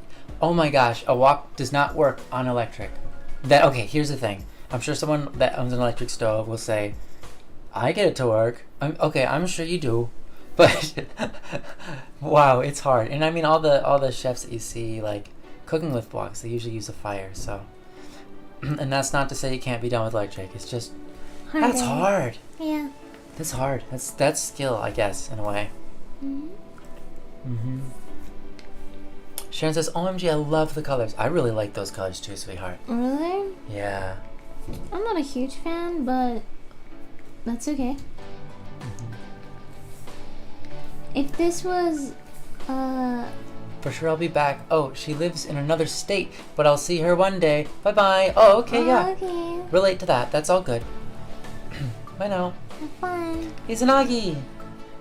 Oh my gosh, a wok does not work on electric. Okay, here's the thing. I'm sure someone that owns an electric stove will say, I get it to work. I'm sure you do. But wow, it's hard. And I mean all the chefs that you see like cooking with woks, they usually use a fire, so and that's not to say it can't be done with electric. It's just that's hard. Yeah. That's hard. That's skill, I guess, in a way. Sharon says, OMG, I love the colors. I really like those colors too, sweetheart. Really? Yeah. I'm not a huge fan, but that's okay. If this was, For sure I'll be back. Oh, she lives in another state, but I'll see her one day. Bye-bye. Oh, okay, yeah. Okay. Relate to that. That's all good. Bye now. Have fun. Izanagi!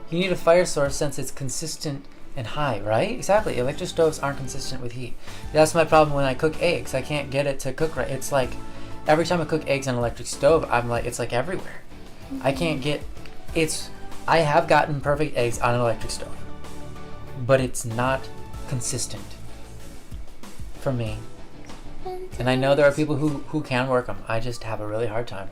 You need a fire source since it's consistent and high, right? Exactly. Electric stoves aren't consistent with heat. That's my problem when I cook eggs. I can't get it to cook right. It's like every time I cook eggs on an electric stove, it's like everywhere. I can't get I have gotten perfect eggs on an electric stove, but it's not consistent for me. And I know there are people who can work them. I just have a really hard time.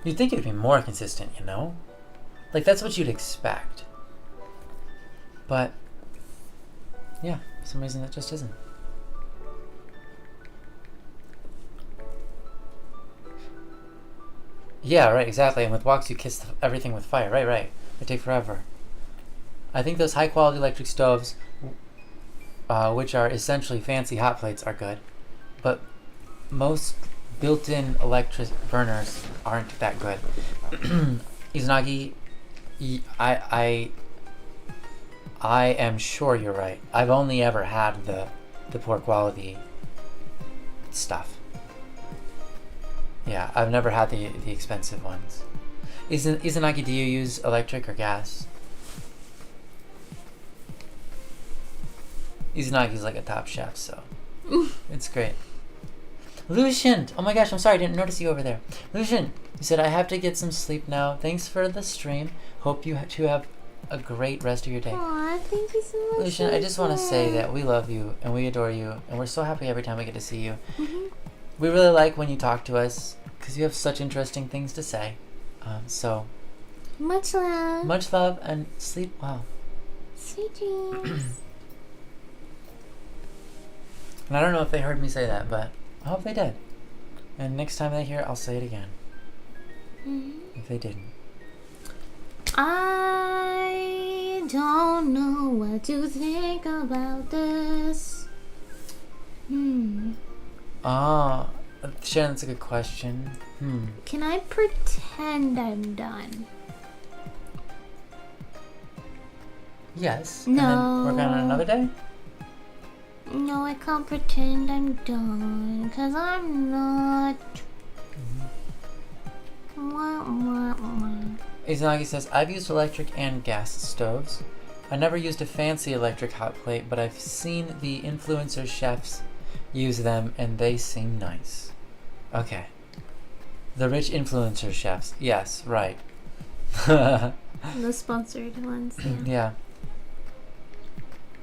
You'd think it'd be more consistent, you know? Like, that's what you'd expect. But, yeah, for some reason it just isn't. Yeah, right, exactly. And with woks, you kiss everything with fire. Right. They take forever. I think those high-quality electric stoves, which are essentially fancy hot plates, are good. But most built-in electric burners aren't that good. Izanagi, I am sure you're right. I've only ever had the poor quality stuff. Yeah, I've never had the expensive ones. Izanagi, do you use electric or gas? Izanagi's like a top chef, so it's great. Lucian! Oh my gosh, I'm sorry, I didn't notice you over there. Lucian, you said I have to get some sleep now. Thanks for the stream. Hope you two have a great rest of your day. Aw, thank you so much. Lucian, I just want to say that we love you and we adore you and we're so happy every time we get to see you. We really like when you talk to us because you have such interesting things to say. So Much love. much love and sleep well. Sweet dreams. And I don't know if they heard me say that, but I hope they did. And next time they hear it, I'll say it again. If they didn't. I don't know what to think about this. Ah, Sharon, that's a good question. Can I pretend I'm done? Yes. No. And then work on it another day? No, I can't pretend I'm done, because I'm not. Izanagi says, I've used electric and gas stoves. I never used a fancy electric hot plate, but I've seen the influencer chefs use them and they seem nice. Okay. The rich influencer chefs. Yes, right. The sponsored ones, yeah. Yeah.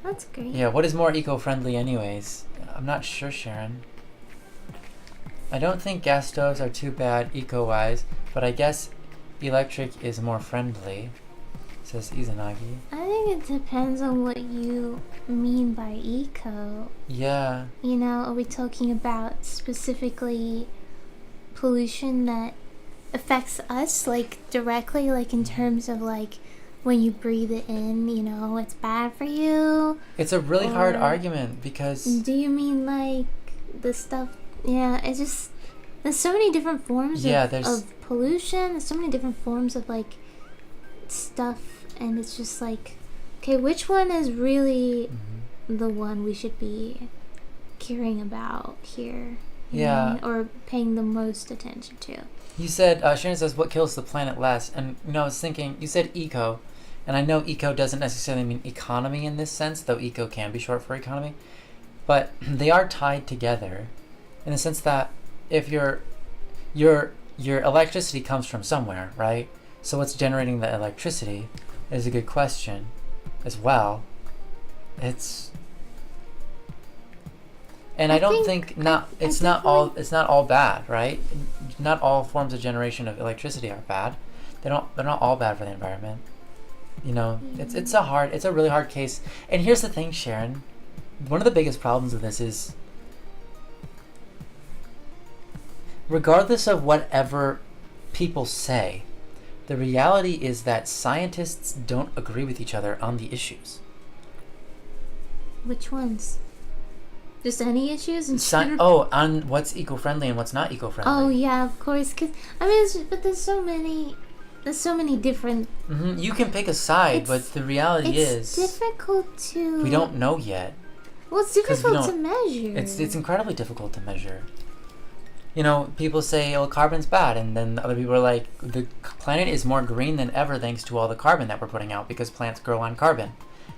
That's great. Yeah, what is more eco-friendly anyways? I'm not sure, Sharon. I don't think gas stoves are too bad eco-wise, but I guess electric is more friendly, says Izanagi. I think it depends on what you mean by eco. Yeah. You know, are we talking about specifically pollution that affects us, like directly, like in terms of like when you breathe it in, you know, it's bad for you? It's a really hard Or argument because do you mean like the stuff? Yeah, it's just there's so many different forms of pollution. There's so many different forms of like stuff, and it's just like, okay, which one is really the one we should be caring about here? You know what I mean? Or paying the most attention to. you said, Sharon says, what kills the planet less? And, you know, I was thinking, you said eco, and I know eco doesn't necessarily mean economy in this sense, though eco can be short for economy, but they are tied together in the sense that if your electricity comes from somewhere, right? So what's generating the electricity is a good question as well. And I don't think it's not all bad, right? Not all forms of generation of electricity are bad. They're not all bad for the environment. You know, it's a really hard case. And here's the thing, Sharon. One of the biggest problems of this is, regardless of whatever people say, the reality is that scientists don't agree with each other on the issues. Which ones? Just any issues? On what's eco-friendly and what's not eco-friendly. Oh yeah, of course. Cause I mean, but there's so many different. You can pick a side, but the reality is difficult to. We don't know yet. Well, it's difficult to measure. It's incredibly difficult to measure. You know, people say, "Oh, carbon's bad," and then other people are like, "The planet is more green than ever thanks to all the carbon that we're putting out because plants grow on carbon."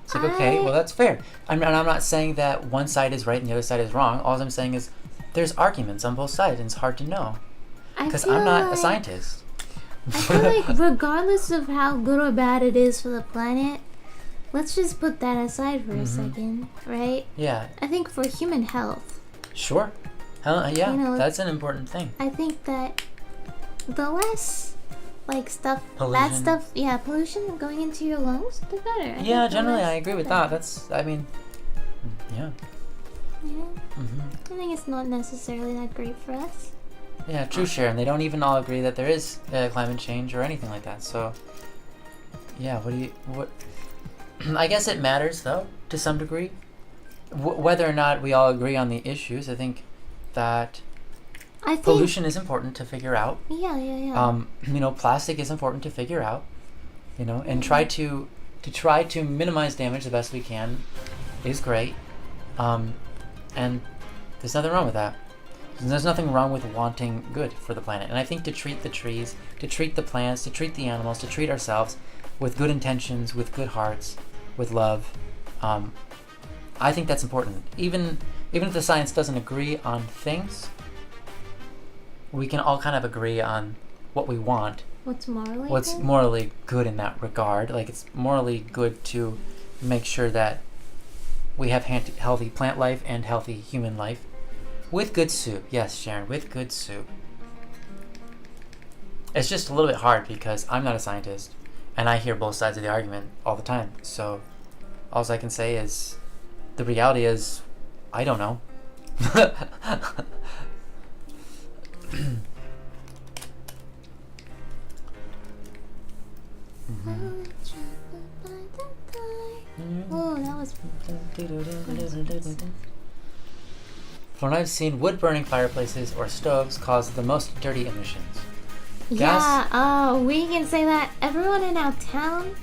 It's like, okay, well, that's fair. I'm not saying that one side is right and the other side is wrong. All I'm saying is there's arguments on both sides, and it's hard to know because I'm not a scientist. I feel like regardless of how good or bad it is for the planet, let's just put that aside for a second, right? Yeah. I think for human health. Sure. Yeah, you know, that's an important thing. I think that the less stuff, pollution. Bad stuff, pollution going into your lungs, the better. Yeah, generally I agree with that. Yeah. Yeah. I think it's not necessarily that great for us. Yeah, true, Sharon. They don't even all agree that there is climate change or anything like that. So, yeah, what? I guess it matters, though, to some degree. Whether or not we all agree on the issues, I think that pollution is important to figure out. Yeah. You know, plastic is important to figure out. You know, and try to minimize damage the best we can is great. And there's nothing wrong with that. There's nothing wrong with wanting good for the planet. And I think to treat the trees, to treat the plants, to treat the animals, to treat ourselves with good intentions, with good hearts, with love, I think that's important. Even if the science doesn't agree on things, we can all kind of agree on what we want. What's What's morally good in that regard. Like, it's morally good to make sure that we have healthy plant life and healthy human life. With good soup. Yes, Sharon, with good soup. It's just a little bit hard because I'm not a scientist and I hear both sides of the argument all the time. So all I can say is the reality is I don't know. Oh, that was. From what I've seen, wood-burning fireplaces or stoves cause the most dirty emissions. Yeah, we can say that everyone in our town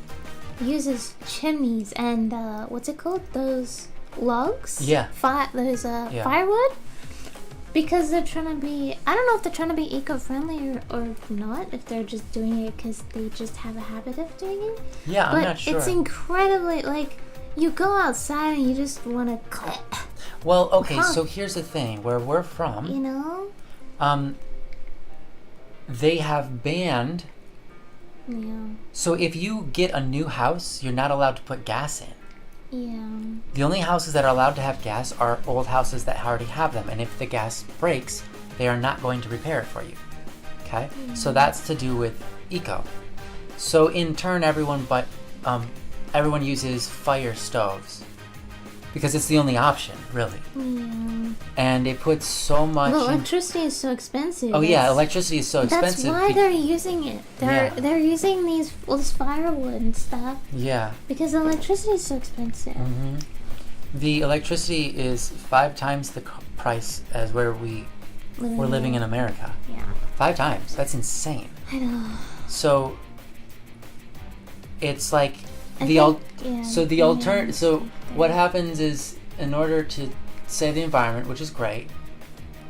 uses chimneys and what's it called? Those logs? Yeah. Firewood? Because they're trying to be, I don't know if they're trying to be eco-friendly or not, if they're just doing it because they just have a habit of doing it. Yeah, I'm not sure. But it's incredibly, you go outside and you just want to... Well, okay, so here's the thing. Where we're from... You know? They have banned... Yeah. So if you get a new house, you're not allowed to put gas in. Yeah. The only houses that are allowed to have gas are old houses that already have them. And if the gas breaks, they are not going to repair it for you. Okay? So that's to do with eco. So in turn, everyone uses fire stoves because it's the only option, really. Yeah. And it puts so much. Well, electricity is so expensive. Oh yeah, electricity is so That's expensive. why they're using it. They're using this firewood and stuff. Yeah. Because electricity is so expensive. Mm-hmm. The electricity is 5 times the price as where we're living in America. Yeah. 5 times. That's insane. I know. So it's like what happens is, in order to save the environment, which is great,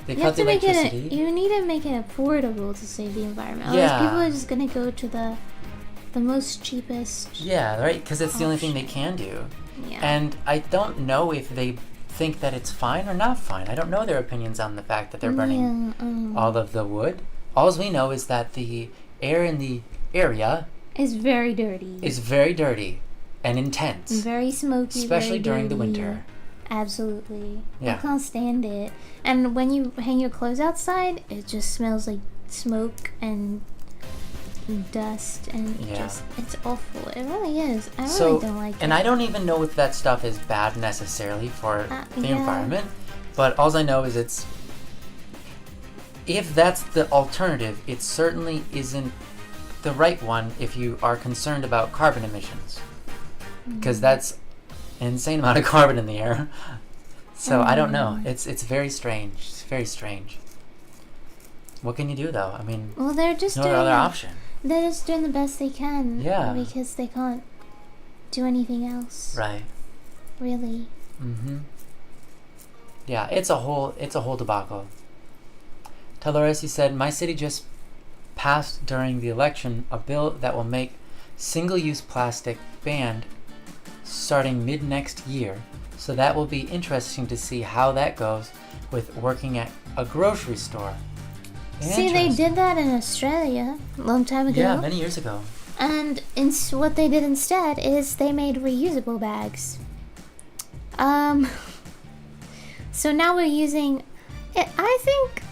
they cut the electricity. You need to make it affordable to save the environment. Yeah. Otherwise, people are just gonna go to the most cheapest. Yeah, right. Because it's the only thing they can do. Yeah. And I don't know if they think that it's fine or not fine. I don't know their opinions on the fact that they're burning all of the wood. All we know is that the air in the area is very dirty. And intense. Very smoky. Especially very during the dirty. winter. Absolutely. Yeah. I can't stand it. And when you hang your clothes outside, it just smells like smoke and dust, and it's awful. It really is. I really don't like it. And I don't even know if that stuff is bad necessarily for the environment, but all I know is if that's the alternative, it certainly isn't the right one if you are concerned about carbon emissions, because that's an insane amount of carbon in the air. So I don't know. It's very strange. It's very strange. What can you do though? I mean, well, they're just no other option. They're just doing the best they can. Yeah. Because they can't do anything else. Right. Really. Mm-hmm. Yeah, it's a whole debacle. Taloresi said, "My city just passed during the election a bill that will make single-use plastic banned starting mid-next year. So that will be interesting to see how that goes with working at a grocery store." See, they did that in Australia a long time ago. Yeah, many years ago. And what they did instead is they made reusable bags. So now we're using... I think,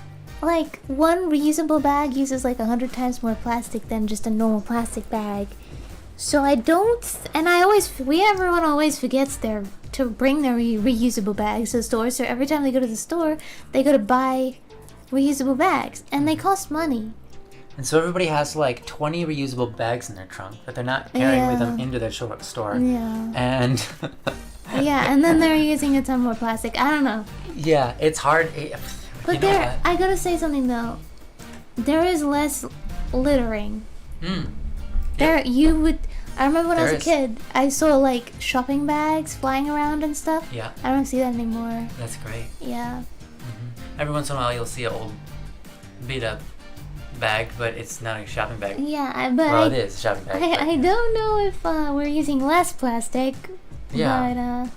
like, one reusable bag uses like 100 times more plastic than just a normal plastic bag. So I don't... And everyone always forgets to bring their reusable bags to the store. So every time they go to the store, they go to buy reusable bags, and they cost money. And so everybody has like 20 reusable bags in their trunk that they're not carrying with them into their store. Yeah. And yeah, and then they're using a ton more plastic. I don't know. Yeah, it's hard. But I gotta say something though. There is less littering. I remember when I was a kid, I saw like shopping bags flying around and stuff. Yeah. I don't see that anymore. That's great. Yeah. Every once in a while you'll see an old beat up bag, but it's not a shopping bag. Yeah, but it is a shopping bag. I don't know if we're using less plastic. Yeah.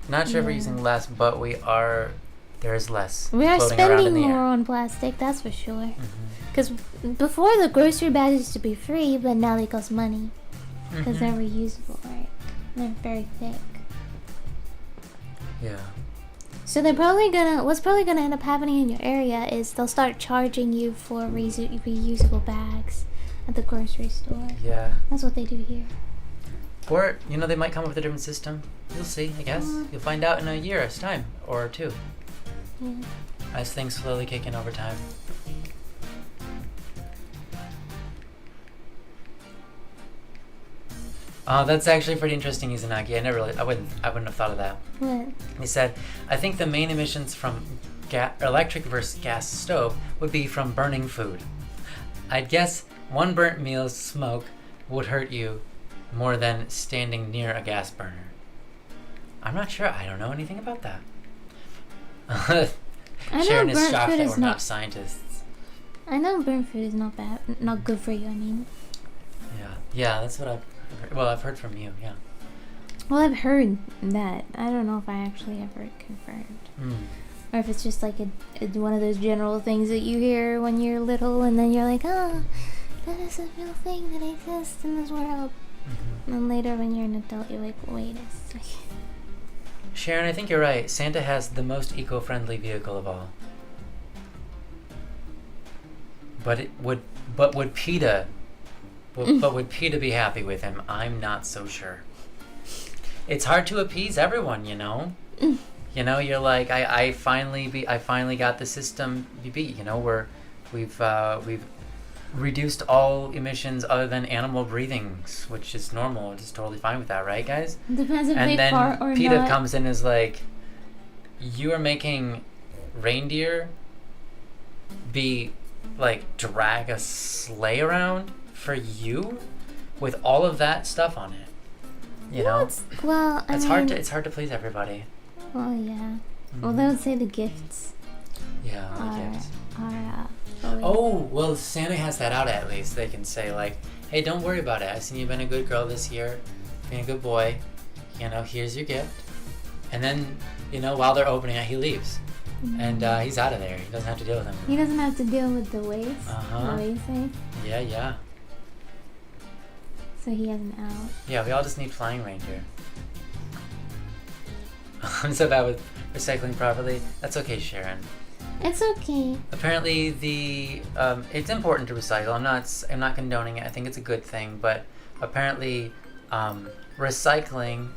But, not sure if we're using less, but there's less. We are floating around in spending the more air. on plastic, that's for sure. Because before the grocery bags used to be free, but now they cost money. Because they're reusable, right? They're very thick. Yeah. So what's probably gonna end up happening in your area is they'll start charging you for reusable bags at the grocery store. Yeah. That's what they do here. Or, they might come up with a different system. You'll see, I guess. You'll find out in a year's time, or 2. Yeah. As things slowly kick in over time. That's actually pretty interesting, Izanagi. I wouldn't have thought of that. What? He said, "I think the main emissions from electric versus gas stove would be from burning food. I'd guess one burnt meal's smoke would hurt you more than standing near a gas burner." I'm not sure. I don't know anything about that. Sharon is shocked that we're not scientists. I know burnt food is not bad, not good for you. I mean. Yeah, that's what I've heard from you. Yeah. Well, I've heard that. I don't know if I actually ever confirmed. Or if it's just like one of those general things that you hear when you're little, and then you're like, oh, that is a real thing that exists in this world. And then later when you're an adult, you're like, wait a second. Sharon, I think you're right. Santa has the most eco-friendly vehicle of all. would PETA would PETA be happy with him? I'm not so sure. It's hard to appease everyone, you know. You know, you're like, I finally got the system beat. You know, we've reduced all emissions other than animal breathings, which is normal. It's totally fine with that, right, guys? Depends if And they then fart or PETA not. comes in and is like, you are making reindeer drag a sleigh around for you with all of that stuff on it. You know? Well, I It's mean, it's hard to please everybody. Well, yeah. Well, they would say the gifts Yeah, I guess. are. Oh, well, Santa has that out at least. They can say, like, hey, don't worry about it. I've seen you've been a good girl this year, being a good boy. You know, here's your gift. And then, you know, while they're opening it, he leaves. And he's out of there. He doesn't have to deal with them. He doesn't have to deal with the waste. Uh-huh. The waste thing. Yeah. So he has an out. Yeah, we all just need flying reindeer. I'm so bad with recycling properly. That's okay, Sharon. It's okay. Apparently, it's important to recycle. I'm not condoning it. I think it's a good thing, but apparently, recycling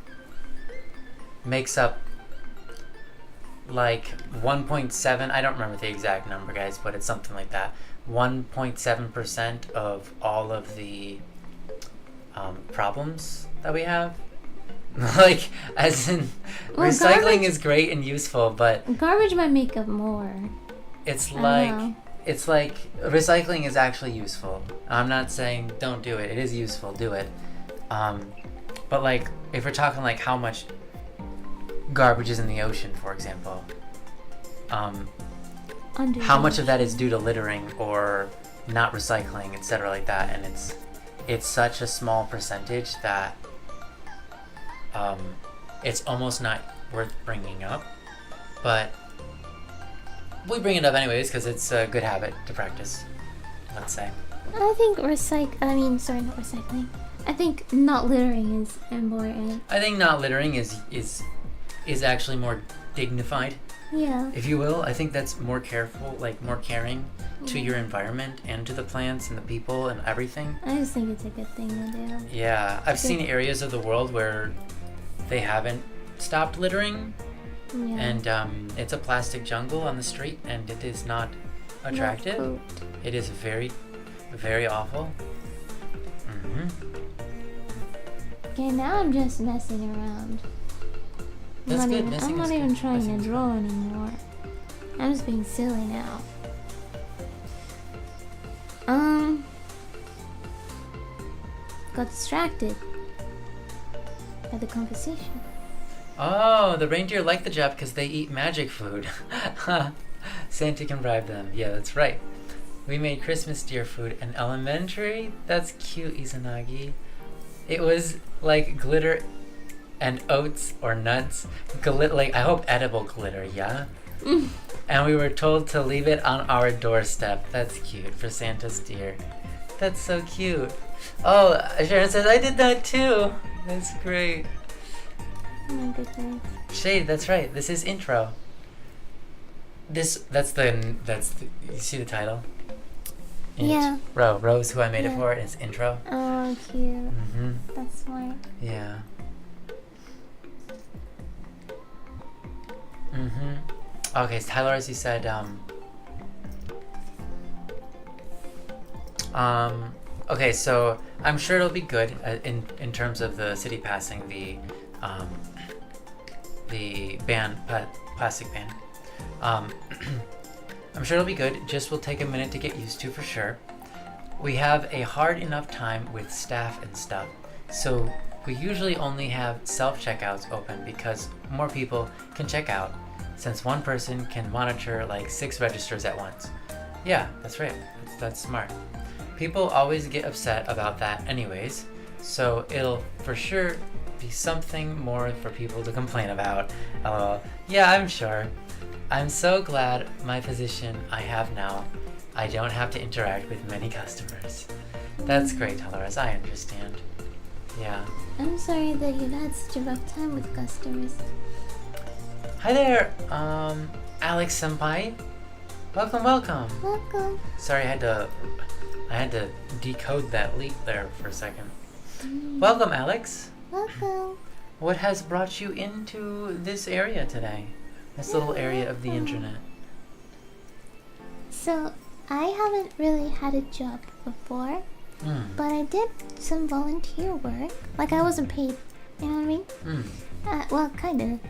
makes up like 1.7. I don't remember the exact number, guys, but it's something like that. 1.7% of all of the problems that we have. Like, as in, Well, recycling garbage- is great and useful, but Garbage might make up more. it's I like know. recycling is actually useful. I'm not saying don't do it. It is useful. Do it. But like, if we're talking like how much garbage is in the ocean, for example, how much of that is due to littering or not recycling, etc., like that, and it's such a small percentage that it's almost not worth bringing up, but we bring it up anyways because it's a good habit to practice, let's say. I think not recycling. I think not littering is important. I think not littering is actually more dignified, Yeah. if you will. I think that's more careful, like more caring to your environment and to the plants and the people and everything. I just think it's a good thing to do. Yeah, I've seen areas of the world where they haven't stopped littering, Yeah. and it's a plastic jungle on the street, and it is not attractive. Not It is very, very awful. Okay, now I'm just messing around. That's good. I'm Messing not is even good. trying Messing's to draw anymore. I'm just being silly now. Got distracted by the conversation. Oh, the reindeer like the job because they eat magic food. Santa can bribe them. Yeah, that's right. We made Christmas deer food in elementary. That's cute, Izanagi. It was like glitter and oats or nuts. I hope edible glitter, yeah? And we were told to leave it on our doorstep. That's cute for Santa's deer. That's so cute. Oh, Sharon says, I did that too. That's great. Oh my goodness. Shade, that's right. This is intro. That's the you see the title? Yeah. Rose, who I made it Yeah. for, is intro. Oh, cute. That's smart. Yeah. Okay, so Tyler, as you said, okay, so I'm sure it'll be good in terms of the city passing the plastic ban. I'm sure it'll be good. Just will take a minute to get used to for sure. We have a hard enough time with staff and stuff, so we usually only have self-checkouts open because more people can check out, since one person can monitor like 6 registers at once. Yeah, that's right. That's smart. People always get upset about that anyways, so it'll for sure be something more for people to complain about. LOL. Yeah, I'm sure. I'm so glad my position I have now. I don't have to interact with many customers. That's great, Dolores. I understand. Yeah. I'm sorry that you've had such a rough time with customers. Hi there, Alex Senpai. Welcome, welcome. Welcome. Sorry, I had to decode that leap there for a second. Welcome, Alex. Welcome. What has brought you into this area today? This little area of the internet. So, I haven't really had a job before, but I did some volunteer work. Like, I wasn't paid, you know what I mean? Well, kind of.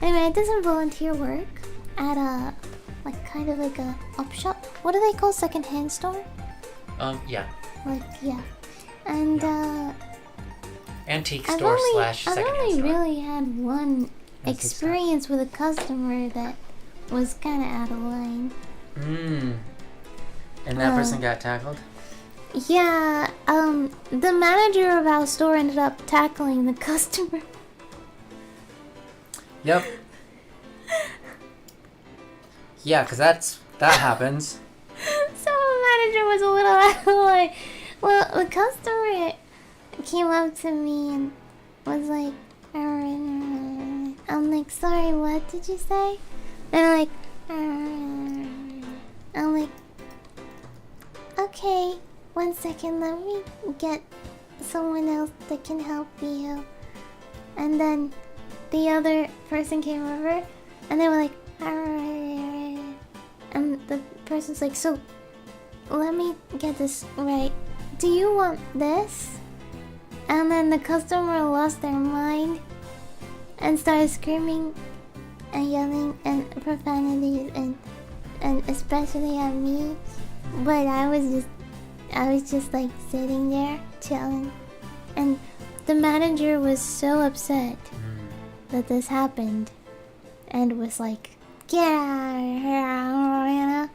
Anyway, I did some volunteer work at a, like, kind of like a op shop. What do they call second-hand store? Yeah. Like, yeah. And, Antique store slash I've secondhand only store. really had one Antique experience with a customer that was kind of out of line. And that person got tackled? Yeah, the manager of our store ended up tackling the customer. Yep. Yeah, because that happens. So the manager was a little out of line. Well, the customer came up to me and was like, I'm like, sorry, what did you say? And I'm like, okay, 1 second, let me get someone else that can help you. And then the other person came over and they were like, and the person's like, so let me get this right. Do you want this? And then the customer lost their mind and started screaming and yelling and profanities and especially at me. But I was just like sitting there chilling, and the manager was so upset that this happened and was like, get out of here, you know?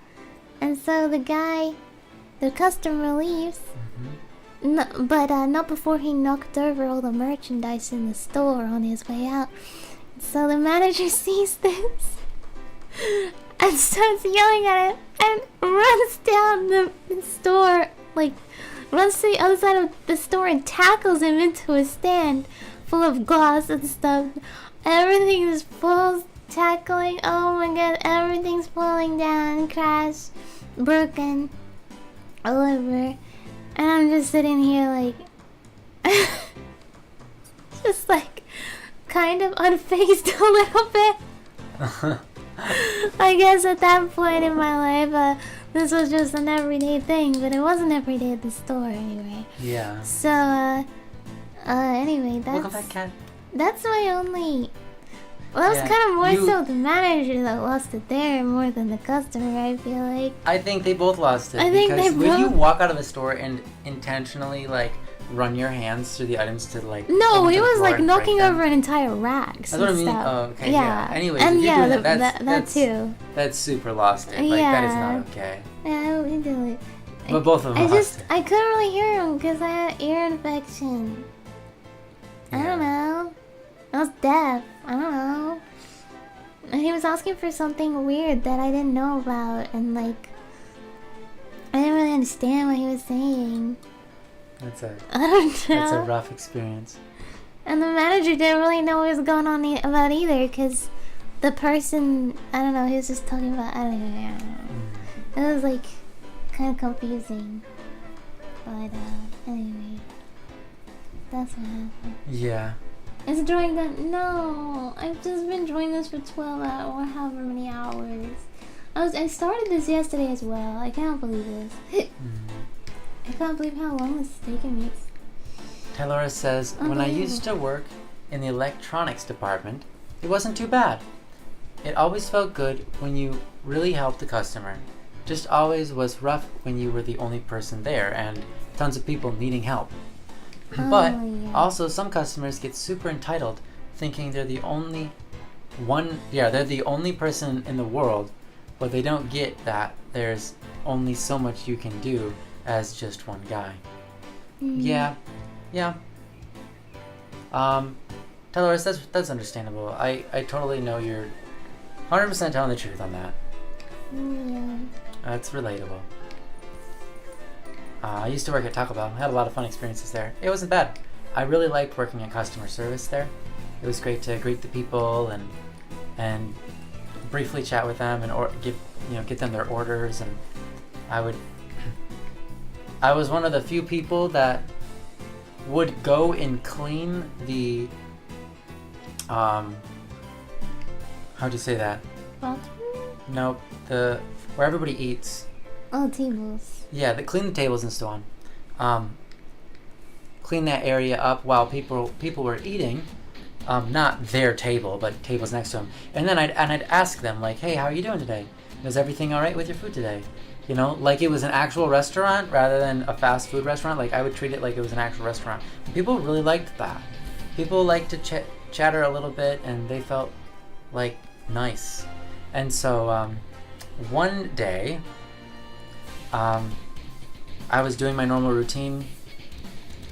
And so the customer leaves. But not before he knocked over all the merchandise in the store on his way out. So the manager sees this and starts yelling at him and runs down the store, like runs to the other side of the store and tackles him into a stand full of glass and stuff. Everything is full of tackling. Oh my god, everything's falling down, crashed, broken, all over. And I'm just sitting here like, just like, kind of unfazed a little bit. I guess at that point in my life, this was just an everyday thing, but it wasn't every day at the store anyway. Yeah. So, anyway, Welcome back, Kat. that's my only. Well, that was kind of more so the manager that lost it there more than the customer, I feel like. I think they both lost it. I think because they when you both- walk out of a store and intentionally like run your hands through the items to like No, open he to the was floor like and break knocking them. over an entire rack. That's what I mean. Stuff. Oh, okay. Yeah. Anyways, and if you're yeah, doing that too. That's super lost it. Like that is Yeah. not okay. Yeah, we did it. But both of them lost it. I couldn't really hear him because I had ear infection. I Yeah. don't know. I was deaf. I don't know. And he was asking for something weird that I didn't know about, and like, I didn't really understand what he was saying. That's a I don't know. that's a rough experience. And the manager didn't really know what was going on about either, because the person, I don't know, he was just talking about, I don't know. It was like kind of confusing. But anyway, that's what happened. Yeah. Is drawing done? No, I've just been drawing this for 12 hours or however many hours. I started this yesterday as well. I can't believe this. I can't believe how long this is taking me. Taylor says, when I used to work in the electronics department, it wasn't too bad. It always felt good when you really helped the customer. Just always was rough when you were the only person there and tons of people needing help. But yeah. also some customers get super entitled, thinking they're the only one. Yeah, they're the only person in the world, but they don't get that there's only so much you can do as just one guy. Yeah. Taylor, that's understandable. I totally know you're 100% telling the truth on that. Yeah. That's relatable. I used to work at Taco Bell. I had a lot of fun experiences there. It wasn't bad. I really liked working at customer service there. It was great to greet the people and briefly chat with them and get them their orders, and I was one of the few people that would go and clean the how'd you say that? Bathroom? No, where everybody eats. Oh, tables. Yeah, clean the tables and so on. Clean that area up while people were eating. Not their table, but tables next to them. And then I'd ask them, like, hey, how are you doing today? Is everything all right with your food today? You know, like it was an actual restaurant rather than a fast food restaurant. Like I would treat it like it was an actual restaurant. And people really liked that. People liked to chatter a little bit, and they felt like nice. And so one day, I was doing my normal routine,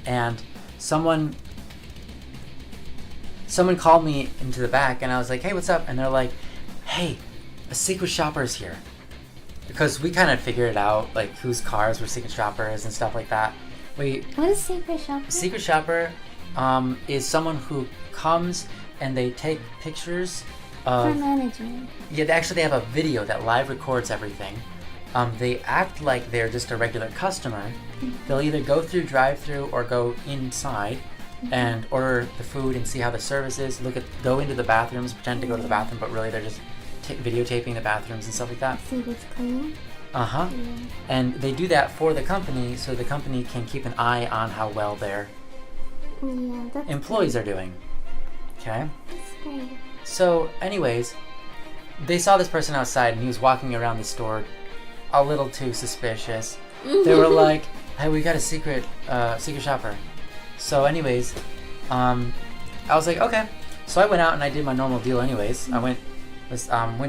and someone called me into the back, and I was like, hey, what's up? And they're like, hey, a secret shopper is here. Because we kind of figured it out, like whose cars were secret shoppers and stuff like that. What is secret shopper? Secret shopper is someone who comes and they take pictures of... For management. Yeah, they have a video that live records everything. They act like they're just a regular customer. They'll either go through drive-through or go inside and order the food and see how the service is. Go into the bathrooms, pretend to go to the bathroom, but really they're just videotaping the bathrooms and stuff like that. See if it's clean. Uh-huh. Yeah. And they do that for the company, so the company can keep an eye on how well their employees are doing. Okay? That's great. So, anyways, they saw this person outside, and he was walking around the store a little too suspicious. They were like, hey, we got a secret shopper. So anyways, I was like, okay. So I went out and I did my normal deal anyways. I went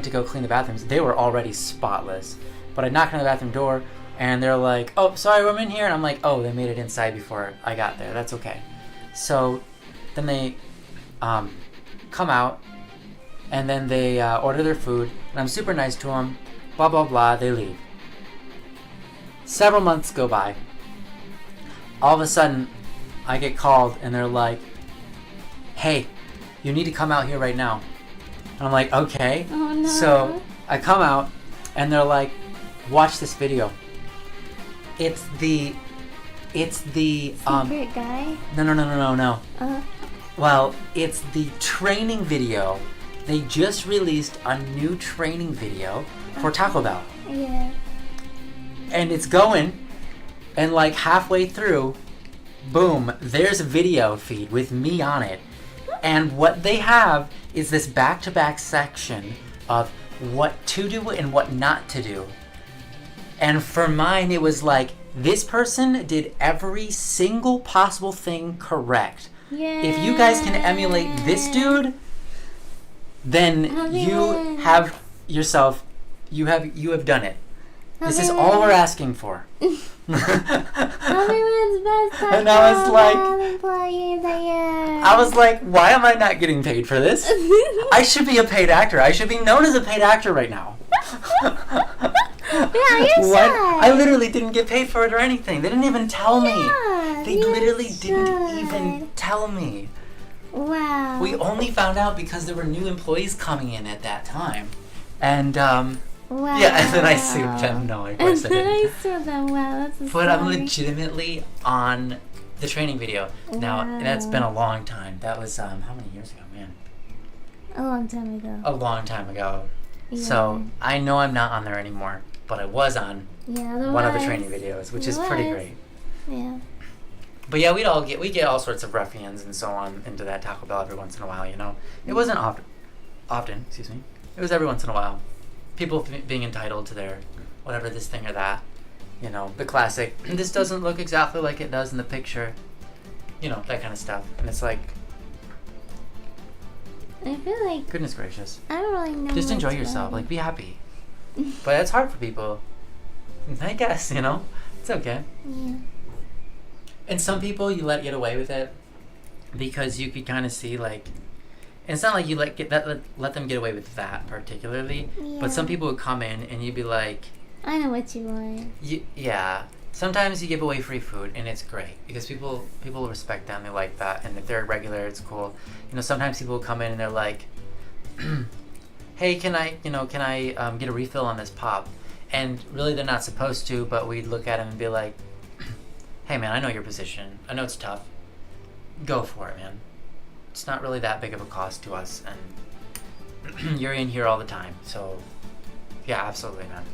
to go clean the bathrooms. They were already spotless. But I knocked on the bathroom door, and they're like, oh, sorry, I'm in here. And I'm like, oh, they made it inside before I got there. That's okay. So then they come out, and then they order their food, and I'm super nice to them, blah, blah, blah. They leave. Several months go by. All of a sudden, I get called, and they're like, hey, you need to come out here right now. And I'm like, okay. Oh, no. So I come out, and they're like, watch this video. It's the secret guy? No. Uh-huh. Well, it's the training video. They just released a new training video for Taco Bell. Yeah. And it's going, and like halfway through, boom, there's a video feed with me on it. And what they have is this back-to-back section of what to do and what not to do. And for mine, it was like, this person did every single possible thing correct. Yeah. If you guys can emulate this dude, then you have yourself, you have done it. This is all we're asking for. Everyone's best And I was like, employee of the year. I was like, why am I not getting paid for this? I should be a paid actor. I should be known as a paid actor right now. Yeah, you What? should. I literally didn't get paid for it or anything. They didn't even tell me. Yeah, They you literally should. didn't even tell me. Wow. We only found out because there were new employees coming in at that time. And Wow. yeah, and then I sued them. No, of course I And then I didn't. sued them. Wow, that's a But I'm story. legitimately on the training video. Now, that's been a long time. That was, how many years ago, man? A long time ago. A long time ago. Yeah. So, I know I'm not on there anymore, but I was on Yeah, one of the training videos, which is pretty great. Yeah. But yeah, we get all sorts of ruffians and so on into that Taco Bell every once in a while, you know? It wasn't often, excuse me. It was every once in a while. People being entitled to their whatever, this thing or that. You know, the classic, this doesn't look exactly like it does in the picture. You know, that kind of stuff. And it's like, I feel like goodness gracious. I don't really know. Just enjoy what's yourself. going Like, be happy. But it's hard for people. I guess, you know? It's okay. on. Yeah. And some people, you let get away with it because you could kind of see, like, and it's not like you let them get away with that particularly, but some Yeah. people would come in and you'd be like, I know what you want. yeah. Sometimes you give away free food and it's great because people respect that and they like that, and if they're regular, it's cool. You know, sometimes people will come in and they're like, hey, can I get a refill on this pop? And really they're not supposed to, but we'd look at them and be like, hey man, I know your position. I know it's tough. Go for it, man. It's not really that big of a cost to us, and you're in here all the time, so yeah, absolutely, man.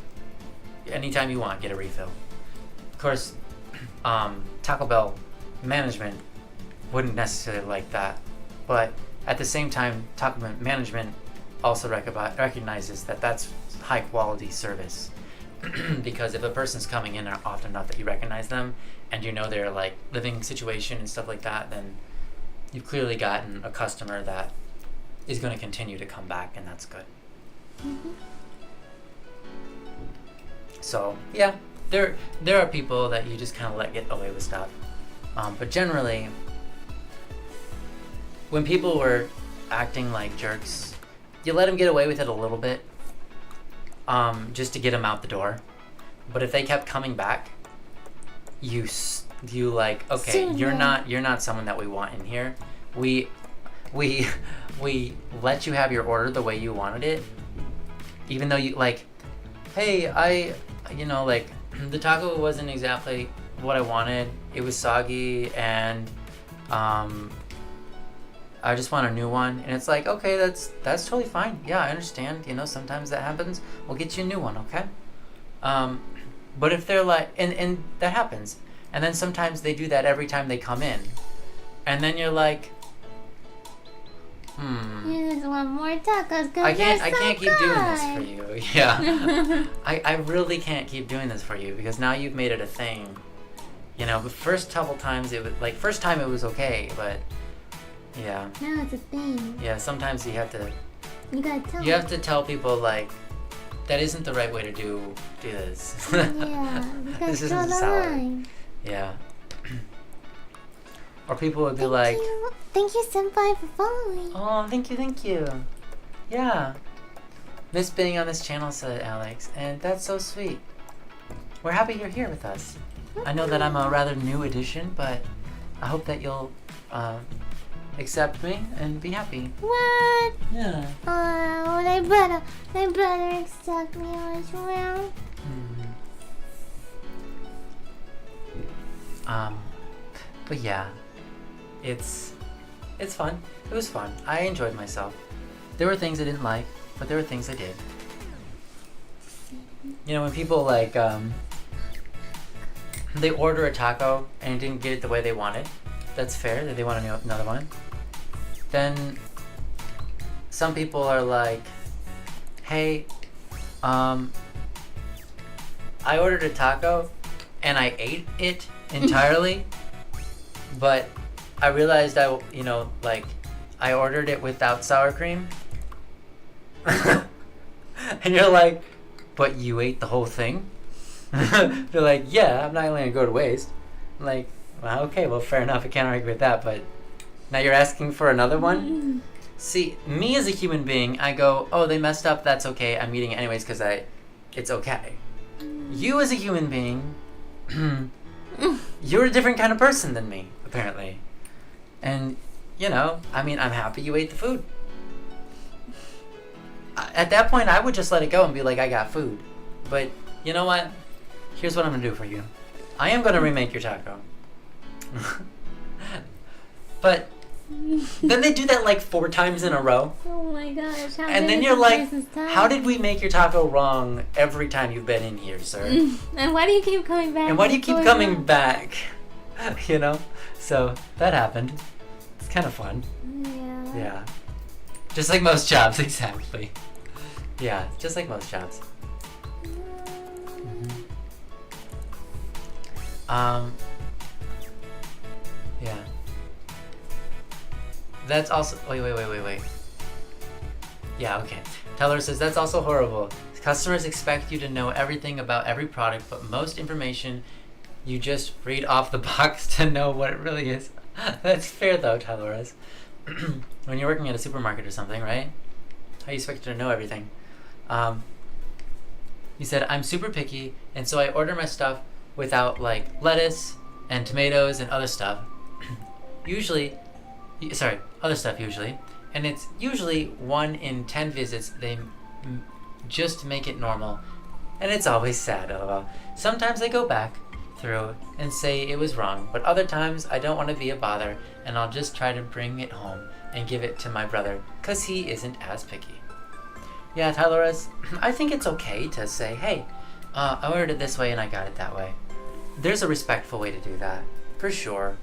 Anytime you want, get a refill. Of course, Taco Bell management wouldn't necessarily like that, but at the same time, Taco Bell management also recognizes that that's high quality service. Because if a person's coming in often enough that you recognize them and you know their like living situation and stuff like that, then you've clearly gotten a customer that is going to continue to come back, and that's good. Mm-hmm. So yeah, there are people that you just kind of let get away with stuff, but generally, when people were acting like jerks, you let them get away with it a little bit, just to get them out the door. But if they kept coming back, you like, okay, Soon, you're yeah. not someone that we want in here. We let you have your order the way you wanted it, even though you like, hey, like the taco wasn't exactly what I wanted. It was soggy, and I just want a new one. And it's like, okay, that's totally fine. Yeah, I understand. Sometimes that happens. We'll get you a new one, okay? But if they're like, and that happens, and then sometimes they do that every time they come in, and then you're like, You just want more tacos because I can't keep doing this for you. Yeah. I really can't keep doing this for you because now you've made it a thing. The first couple times first time it was okay, but yeah. Now it's a thing. Yeah, sometimes you have to You gotta tell tell people like that isn't the right way to do this. Yeah, you gotta This draw isn't the salad. line. Yeah. Or people would be Thank like, you. Thank you, Senpai, for following. oh, thank you. Yeah. Miss being on this channel, said Alex, and that's so sweet. We're happy you're here with us. I know that I'm a rather new addition, but I hope that you'll accept me and be happy. What? Yeah. Oh, they better accept me as well. But yeah, it's fun. It was fun. I enjoyed myself. There were things I didn't like, but there were things I did. When people like they order a taco and didn't get it the way they wanted, that's fair. That they want another one. Then some people are like, hey, I ordered a taco and I ate it entirely, but I realized I ordered it without sour cream. And you're like, but you ate the whole thing? They're like, yeah, I'm not gonna go to waste. I'm like, well, okay, well, fair enough. I can't argue with that, but now you're asking for another one? See, me as a human being, I go, oh, they messed up, that's okay. I'm eating it anyways because it's okay. You as a human being, you're a different kind of person than me, apparently. And, I'm happy you ate the food. At that point, I would just let it go and be like, I got food. But, you know what? Here's what I'm going to do for you. I am going to remake your taco. But then they do that like 4 times in a row. Oh my gosh. And then you're like, how did we make your taco wrong every time you've been in here, sir? And why do you keep coming back? And why do you keep coming back? So that happened. It's kind of fun. Yeah. Yeah. Just like most jobs, exactly. Yeah, just like most jobs. Yeah. That's also... Wait. Yeah, okay. Teller says, that's also horrible. Customers expect you to know everything about every product, but most information you just read off the box to know what it really is. That's fair though, Teller. When you're working at a supermarket or something, right? How you expect you to know everything? He said, I'm super picky, and so I order my stuff without like lettuce and tomatoes and other stuff. Usually, Sorry, other stuff usually. And it's usually 1 in 10 visits they just make it normal. And it's always sad, lol. Sometimes they go back through and say it was wrong, but other times I don't want to be a bother and I'll just try to bring it home and give it to my brother because he isn't as picky. Yeah, Tyler, I think it's okay to say, hey, I ordered it this way and I got it that way. There's a respectful way to do that, for sure.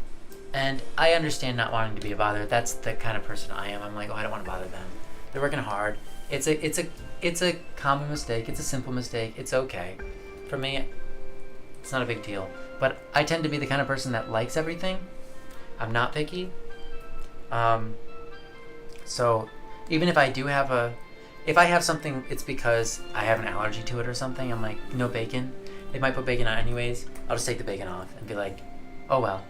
And I understand not wanting to be a bother. That's the kind of person I am. I'm like, oh, I don't want to bother them. They're working hard. It's a common mistake. It's a simple mistake. It's okay. For me, it's not a big deal. But I tend to be the kind of person that likes everything. I'm not picky. So even if I do have if I have something, it's because I have an allergy to it or something. I'm like, no bacon. They might put bacon on anyways. I'll just take the bacon off and be like, oh well.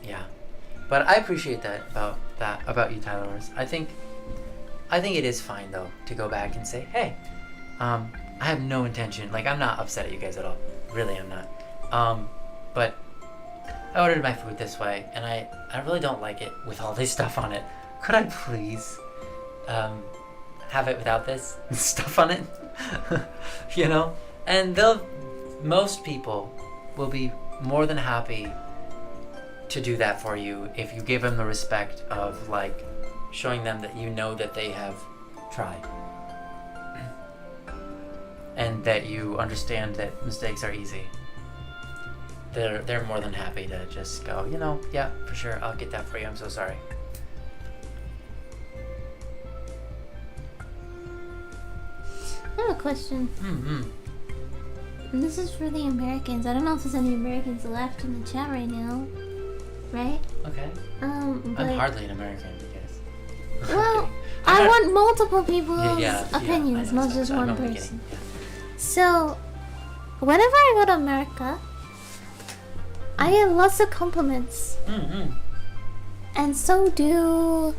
Yeah. But I appreciate that about you, Tyler. I think it is fine though to go back and say, hey, I have no intention. Like, I'm not upset at you guys at all. Really, I'm not. But I ordered my food this way, and I really don't like it with all this stuff on it. Could I please have it without this stuff on it? You know? And most people will be more than happy to do that for you if you give them the respect of, like, showing them that you know that they have tried. And that you understand that mistakes are easy. They're more than happy to just go, you know, yeah, for sure, I'll get that for you, I'm so sorry. I have a question. Mm-hmm. And this is for the Americans. I don't know if there's any Americans left in the chat right now. Right? Okay. But I'm hardly an American because... Well, I want multiple people's I opinions, know, not just I'm one only person. kidding, yeah. So, whenever I go to America, I get lots of compliments. Mm-hmm. And so do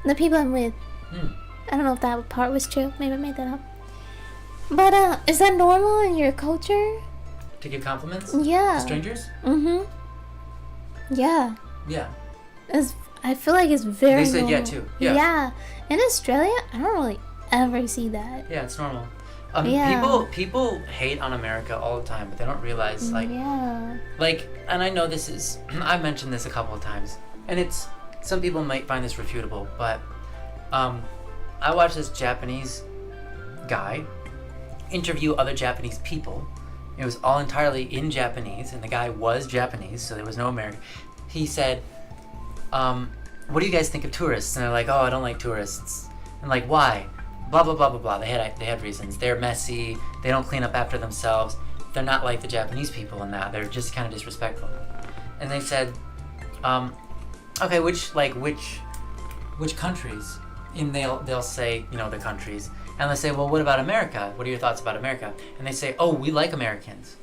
the people I'm with. Mm. I don't know if that part was true. Maybe I made that up. But, is that normal in your culture? To give compliments? Yeah. To strangers? Mm-hmm. Yeah. Yeah. I feel like it's very They said normal. yeah, too. Yeah. Yeah. In Australia, I don't really ever see that. Yeah, it's normal. Yeah. People hate on America all the time, but they don't realize, like, yeah. like, and I know this is, I mentioned this a couple of times, and it's, some people might find this refutable, but, I watched this Japanese guy interview other Japanese people. It was all entirely in Japanese, and the guy was Japanese, so there was no American. He said, what do you guys think of tourists? And they're like, oh, I don't like tourists. And like, why? Blah, blah, blah, blah, blah. They had reasons. They're messy. They don't clean up after themselves. They're not like the Japanese people in that. They're just kind of disrespectful. And they said, okay, which countries? And they'll say, you know, the countries. And they say, well, what about America? What are your thoughts about America? And they say, oh, we like Americans.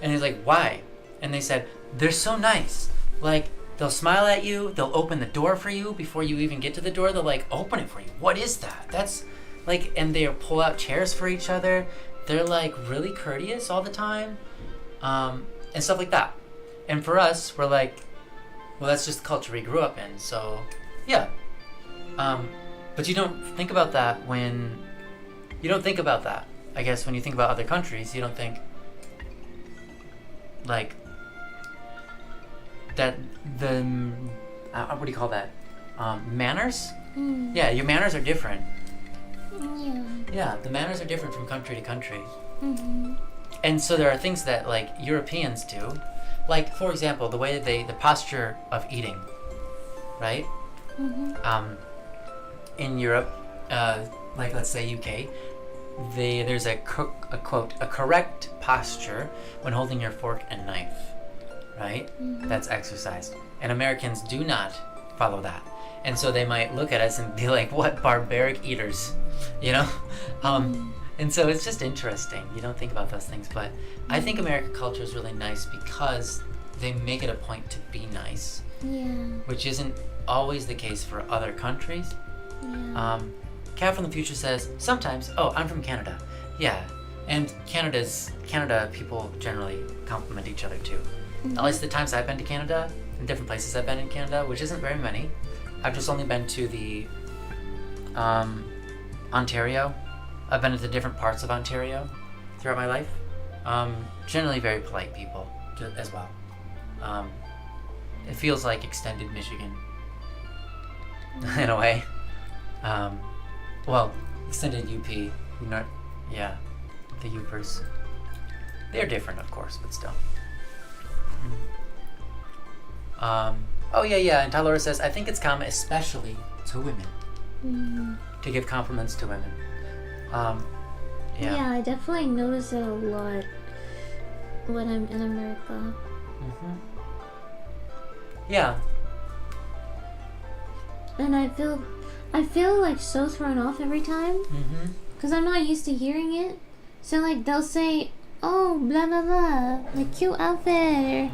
And he's like, why? And they said, they're so nice. Like, they'll smile at you. They'll open the door for you before you even get to the door. They'll, like, open it for you. What is that? That's, like, and they'll pull out chairs for each other. They're, like, really courteous all the time. And stuff like that. And for us, we're like, well, that's just the culture we grew up in. So, yeah. But you don't think about that when... You don't think about that. I guess when you think about other countries, you don't think... Like... That the... what do you call that? Manners? Mm. Yeah, your manners are different. Yeah. Yeah, the manners are different from country to country. Mm-hmm. And so there are things that, like, Europeans do. Like, for example, the way the posture of eating, right? Mm-hmm. In Europe, like, let's say UK, there's a quote, a correct posture when holding your fork and knife, right? Mm-hmm. That's exercised. And Americans do not follow that. And so they might look at us and be like, what barbaric eaters, you know? And so it's just interesting. You don't think about those things, but I think American culture is really nice because they make it a point to be nice, Yeah. which isn't always the case for other countries. Yeah. Cat from the Future says, sometimes, oh, I'm from Canada. Yeah, and Canada people generally compliment each other too. Mm-hmm. At least the times I've been to Canada, different places I've been in Canada, which isn't very many. I've just only been to the Ontario. I've been to different parts of Ontario throughout my life. Generally very polite people as well. It feels like extended Michigan in a way. Well, extended UP. Yeah, the Upers. They're different, of course, but still. Oh yeah, and Talora says, I think it's common, especially to women, to give compliments to women. Yeah, I definitely notice it a lot when I'm in America. Yeah. And I feel like so thrown off every time, because I'm not used to hearing it. So like they'll say, oh, blah blah blah, like cute outfit or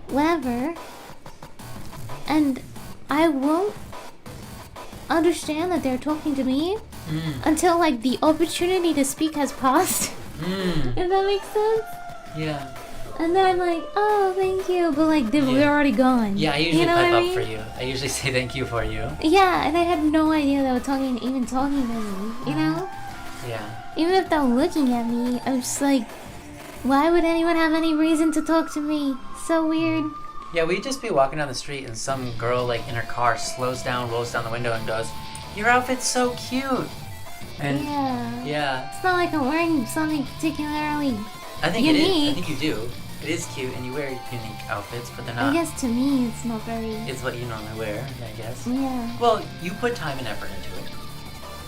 whatever, and I won't understand that they're talking to me until like the opportunity to speak has passed. If that makes sense. Yeah. And then I'm like, oh, thank you, but like we're already gone. Yeah, I usually know pipe what I up mean? for you. I usually say thank you for you. Yeah, and I had no idea they were even talking to me. You know? Yeah. Even if they're looking at me, I'm just like, why would anyone have any reason to talk to me? So weird. Yeah, we'd just be walking down the street and some girl like in her car slows down, rolls down the window and goes, your outfit's so cute. And yeah. It's not like I'm wearing something particularly I think unique. it is. I think you do. It is cute and you wear unique outfits, but they're not. I guess to me it's not very... It's what you normally wear, I guess. Yeah. Well, you put time and effort into it.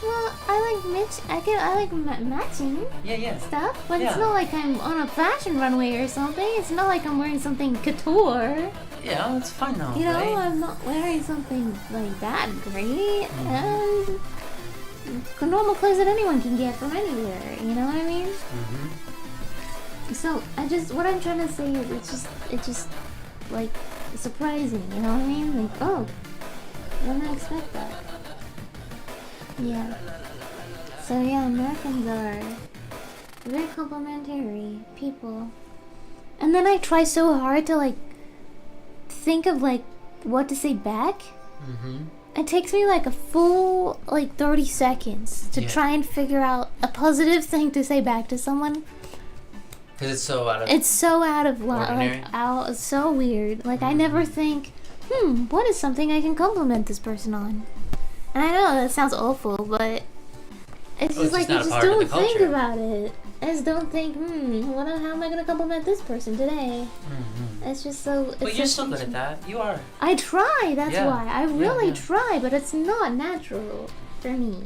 Well, I like matching Yeah. stuff, but Yeah. it's not like I'm on a fashion runway or something. It's not like I'm wearing something couture. Yeah, it's fun though, You know, right? I'm not wearing something like that great. Normal clothes that anyone can get from anywhere. You know what I mean? So what I'm trying to say is, it's just like surprising. You know what I mean? Like, oh, I didn't expect that. Yeah. So yeah, Americans are very complimentary people. And then I try so hard to like think of like what to say back. It takes me like a full like 30 seconds to try and figure out a positive thing to say back to someone. Because it's so out of... It's so out of ordinary. It's so weird. Like I never think, what is something I can compliment this person on? And I know that sounds awful, but it's just like you just don't think about it. I just don't think, how am I gonna compliment this person today? It's just so. But you're still good at that. You are. I try. That's why I really yeah. try, but it's not natural for me.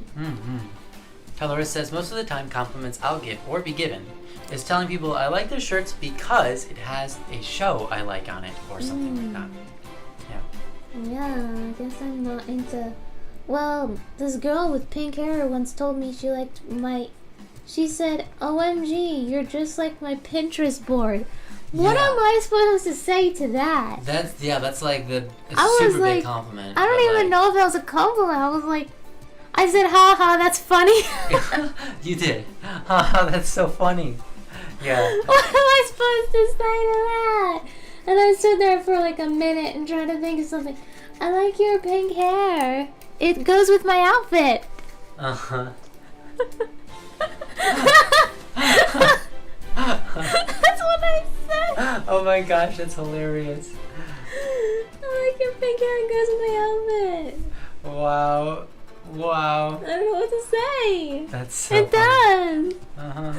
Talora says most of the time compliments I'll give or be given is telling people I like their shirts because it has a show I like on it or something like that. Yeah. Yeah, I guess I'm not into... Well, this girl with pink hair once told me she liked she said, OMG, you're just like my Pinterest board. What am I supposed to say to that? That's like a I super was big compliment. I don't even know if that was a compliment. I was like, I said, haha, that's funny. You did. Haha, that's so funny. Yeah. What am I supposed to say to that? And I stood there for like a minute and tried to think of something. I like your pink hair. It goes with my outfit. That's what I said. Oh my gosh, that's hilarious. I like your pink hair. It goes with my outfit. Wow. I don't know what to say. That's so It funny. does.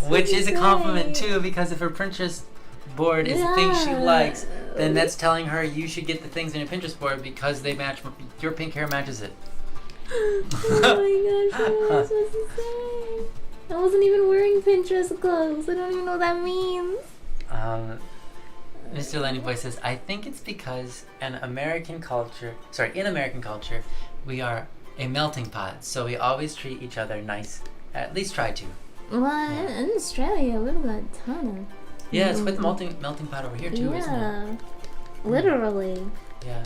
Which is a compliment too, because if her Pinterest board is the thing she likes, then that's telling her you should get the things in your Pinterest board because they match. Your pink hair matches it. Oh my gosh, what am I supposed to say? I wasn't even wearing Pinterest clothes. I don't even know what that means. Mr. Lenny Boy says, I think it's because in American culture, we are a melting pot, so we always treat each other nice. At least try to. Well, in Australia, we've got a ton of... Yeah, it's with melting pot over here too, isn't it? Yeah, literally. Yeah.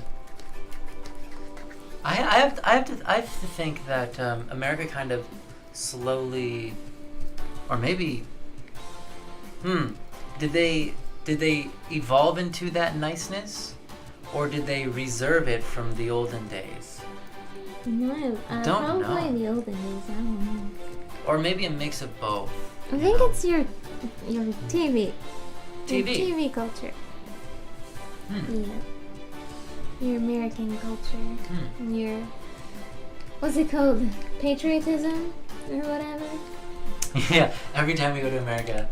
I have to think that America kind of slowly, or maybe, did they evolve into that niceness Or did they reserve it from the olden days? No, Don't probably know. the olden days. I don't know. Or maybe a mix of both. I think it's your TV. Your TV. TV culture. Yeah. Your American culture. Your what's it called? Patriotism or whatever. Yeah, every time we go to America,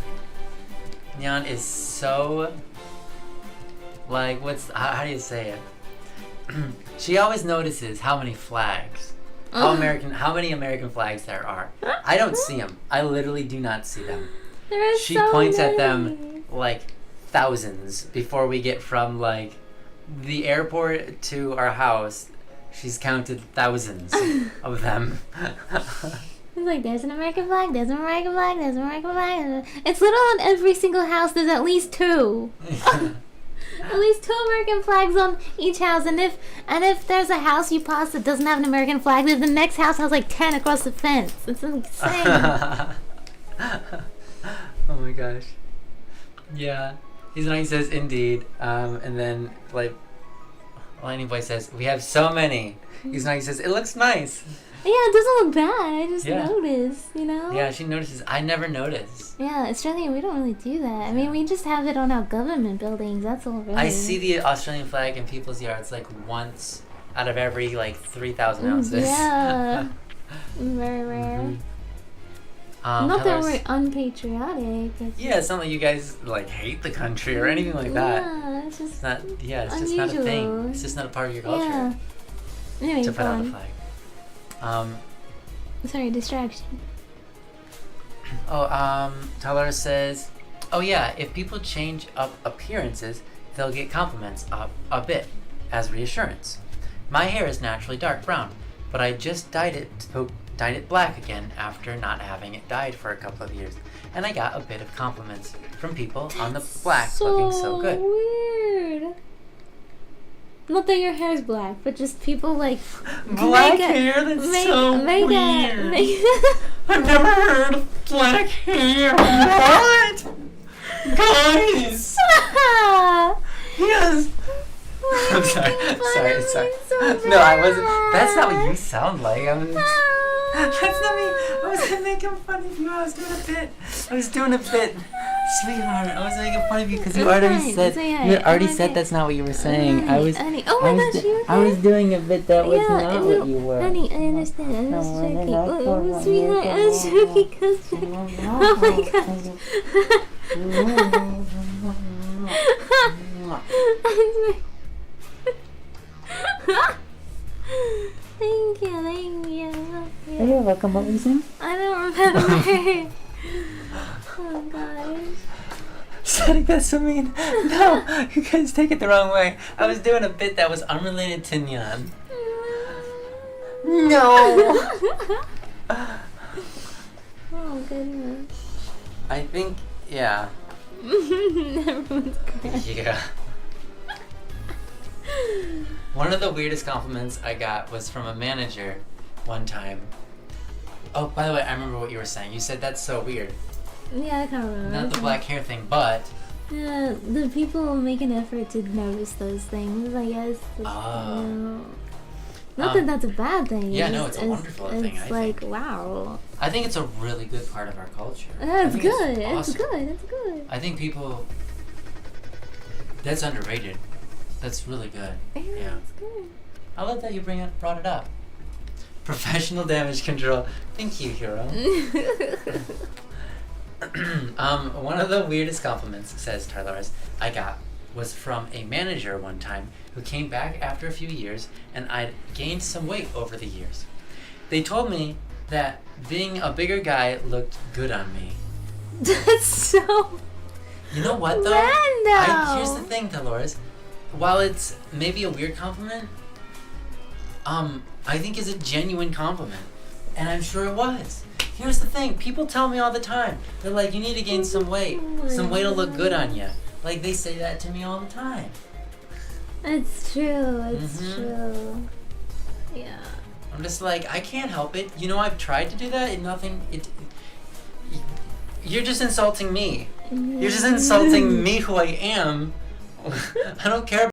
Nyan is so like how do you say it? She always notices how many flags, how many American flags there are. I don't see them. I literally do not see them. There are She so points at many. them like thousands before we get from like the airport to our house. She's counted thousands of them. It's like there's an American flag, there's an American flag, there's an American flag. It's literal on every single house. There's at least two. At least 2 American flags on each house, and if there's a house you pass that doesn't have an American flag, then the next house has like 10 across the fence. It's insane. Oh my gosh. Yeah. He's nice, says indeed. And then like Lightning Boy says, we have so many. He's nice, says, it looks nice. Yeah, it doesn't look bad. I just Yeah. noticed, you know? Yeah, she notices. I never notice. Yeah, Australia, we don't really do that. I mean, we just have it on our government buildings. That's all really. I see the Australian flag in people's yards like once out of every like 3,000 ounces. Yeah. Very rare. Mhm. Not that Heather's- we're unpatriotic. It's Yeah, it's not like you guys like hate the country or anything like that. Yeah, it's It's just. not. Yeah, it's just not a thing. Unusual. It's just not a part of your culture Yeah. Anyway, to go put out the on. flag. Sorry, distraction. Tyler says, oh yeah, if people change up appearances, they'll get compliments a bit as reassurance. My hair is naturally dark brown, but I just dyed it black again after not having it dyed for a couple of years, and I got a bit of compliments from people on the black looking so good. Weird. Not that your hair's black, but just people like Black make a- hair? That's make- so make a- weird. make- I've never heard of black hair. What? Guys! Yes. I'm sorry. No, I wasn't. That's not what you sound like. That's not me. I wasn't making fun of you. I was doing a bit. Sweetheart, I was making fun of you because you I'm already fine. said Say hi. you already I'm said okay. that's not what you were saying. Honey, honey. Oh my gosh, you okay? I was doing a bit that was Yeah, not I what know. you were. Honey, I understand. I'm just No, joking. no, no, Oh, no, sweetheart, no, I'm no, joking. Oh my gosh. Thank you. You're welcome. What were you saying? I don't remember. Oh gosh. Static, that's so mean. No, you guys take it the wrong way. I was doing a bit that was unrelated to Nyan. No. Oh goodness. I think, yeah. Everyone's crying. Yeah. One of the weirdest compliments I got was from a manager one time. Oh, by the way, I remember what you were saying. You said that's so weird. Yeah, I can't remember. Not the black hair thing, but Yeah, the people make an effort to notice those things, I guess. Oh. Not that that's a bad thing. yeah, it's no, just- it's a wonderful thing, It's I like, think. wow. I think it's a really good part of our culture. I That's think good. It's It's awesome. good. It's good. I think people. That's underrated. That's really good. Yeah. It's good. I love that you brought it up. Professional damage control. Thank you, Hero. One of the weirdest compliments, says Tarlaris, I got was from a manager one time who came back after a few years, and I'd gained some weight over the years. They told me that being a bigger guy looked good on me. That's so You know what though? random. Here's the thing, Dolores. While it's maybe a weird compliment, I think it's a genuine compliment. And I'm sure it was. Here's the thing, people tell me all the time. They're like, you need to gain some weight. Some weight will look good on you. Like, they say that to me all the time. It's true. It's Mhm. true. Yeah. I'm just like, I can't help it. You know, I've tried to do that and you're just insulting me. You're just insulting me who I am. I don't care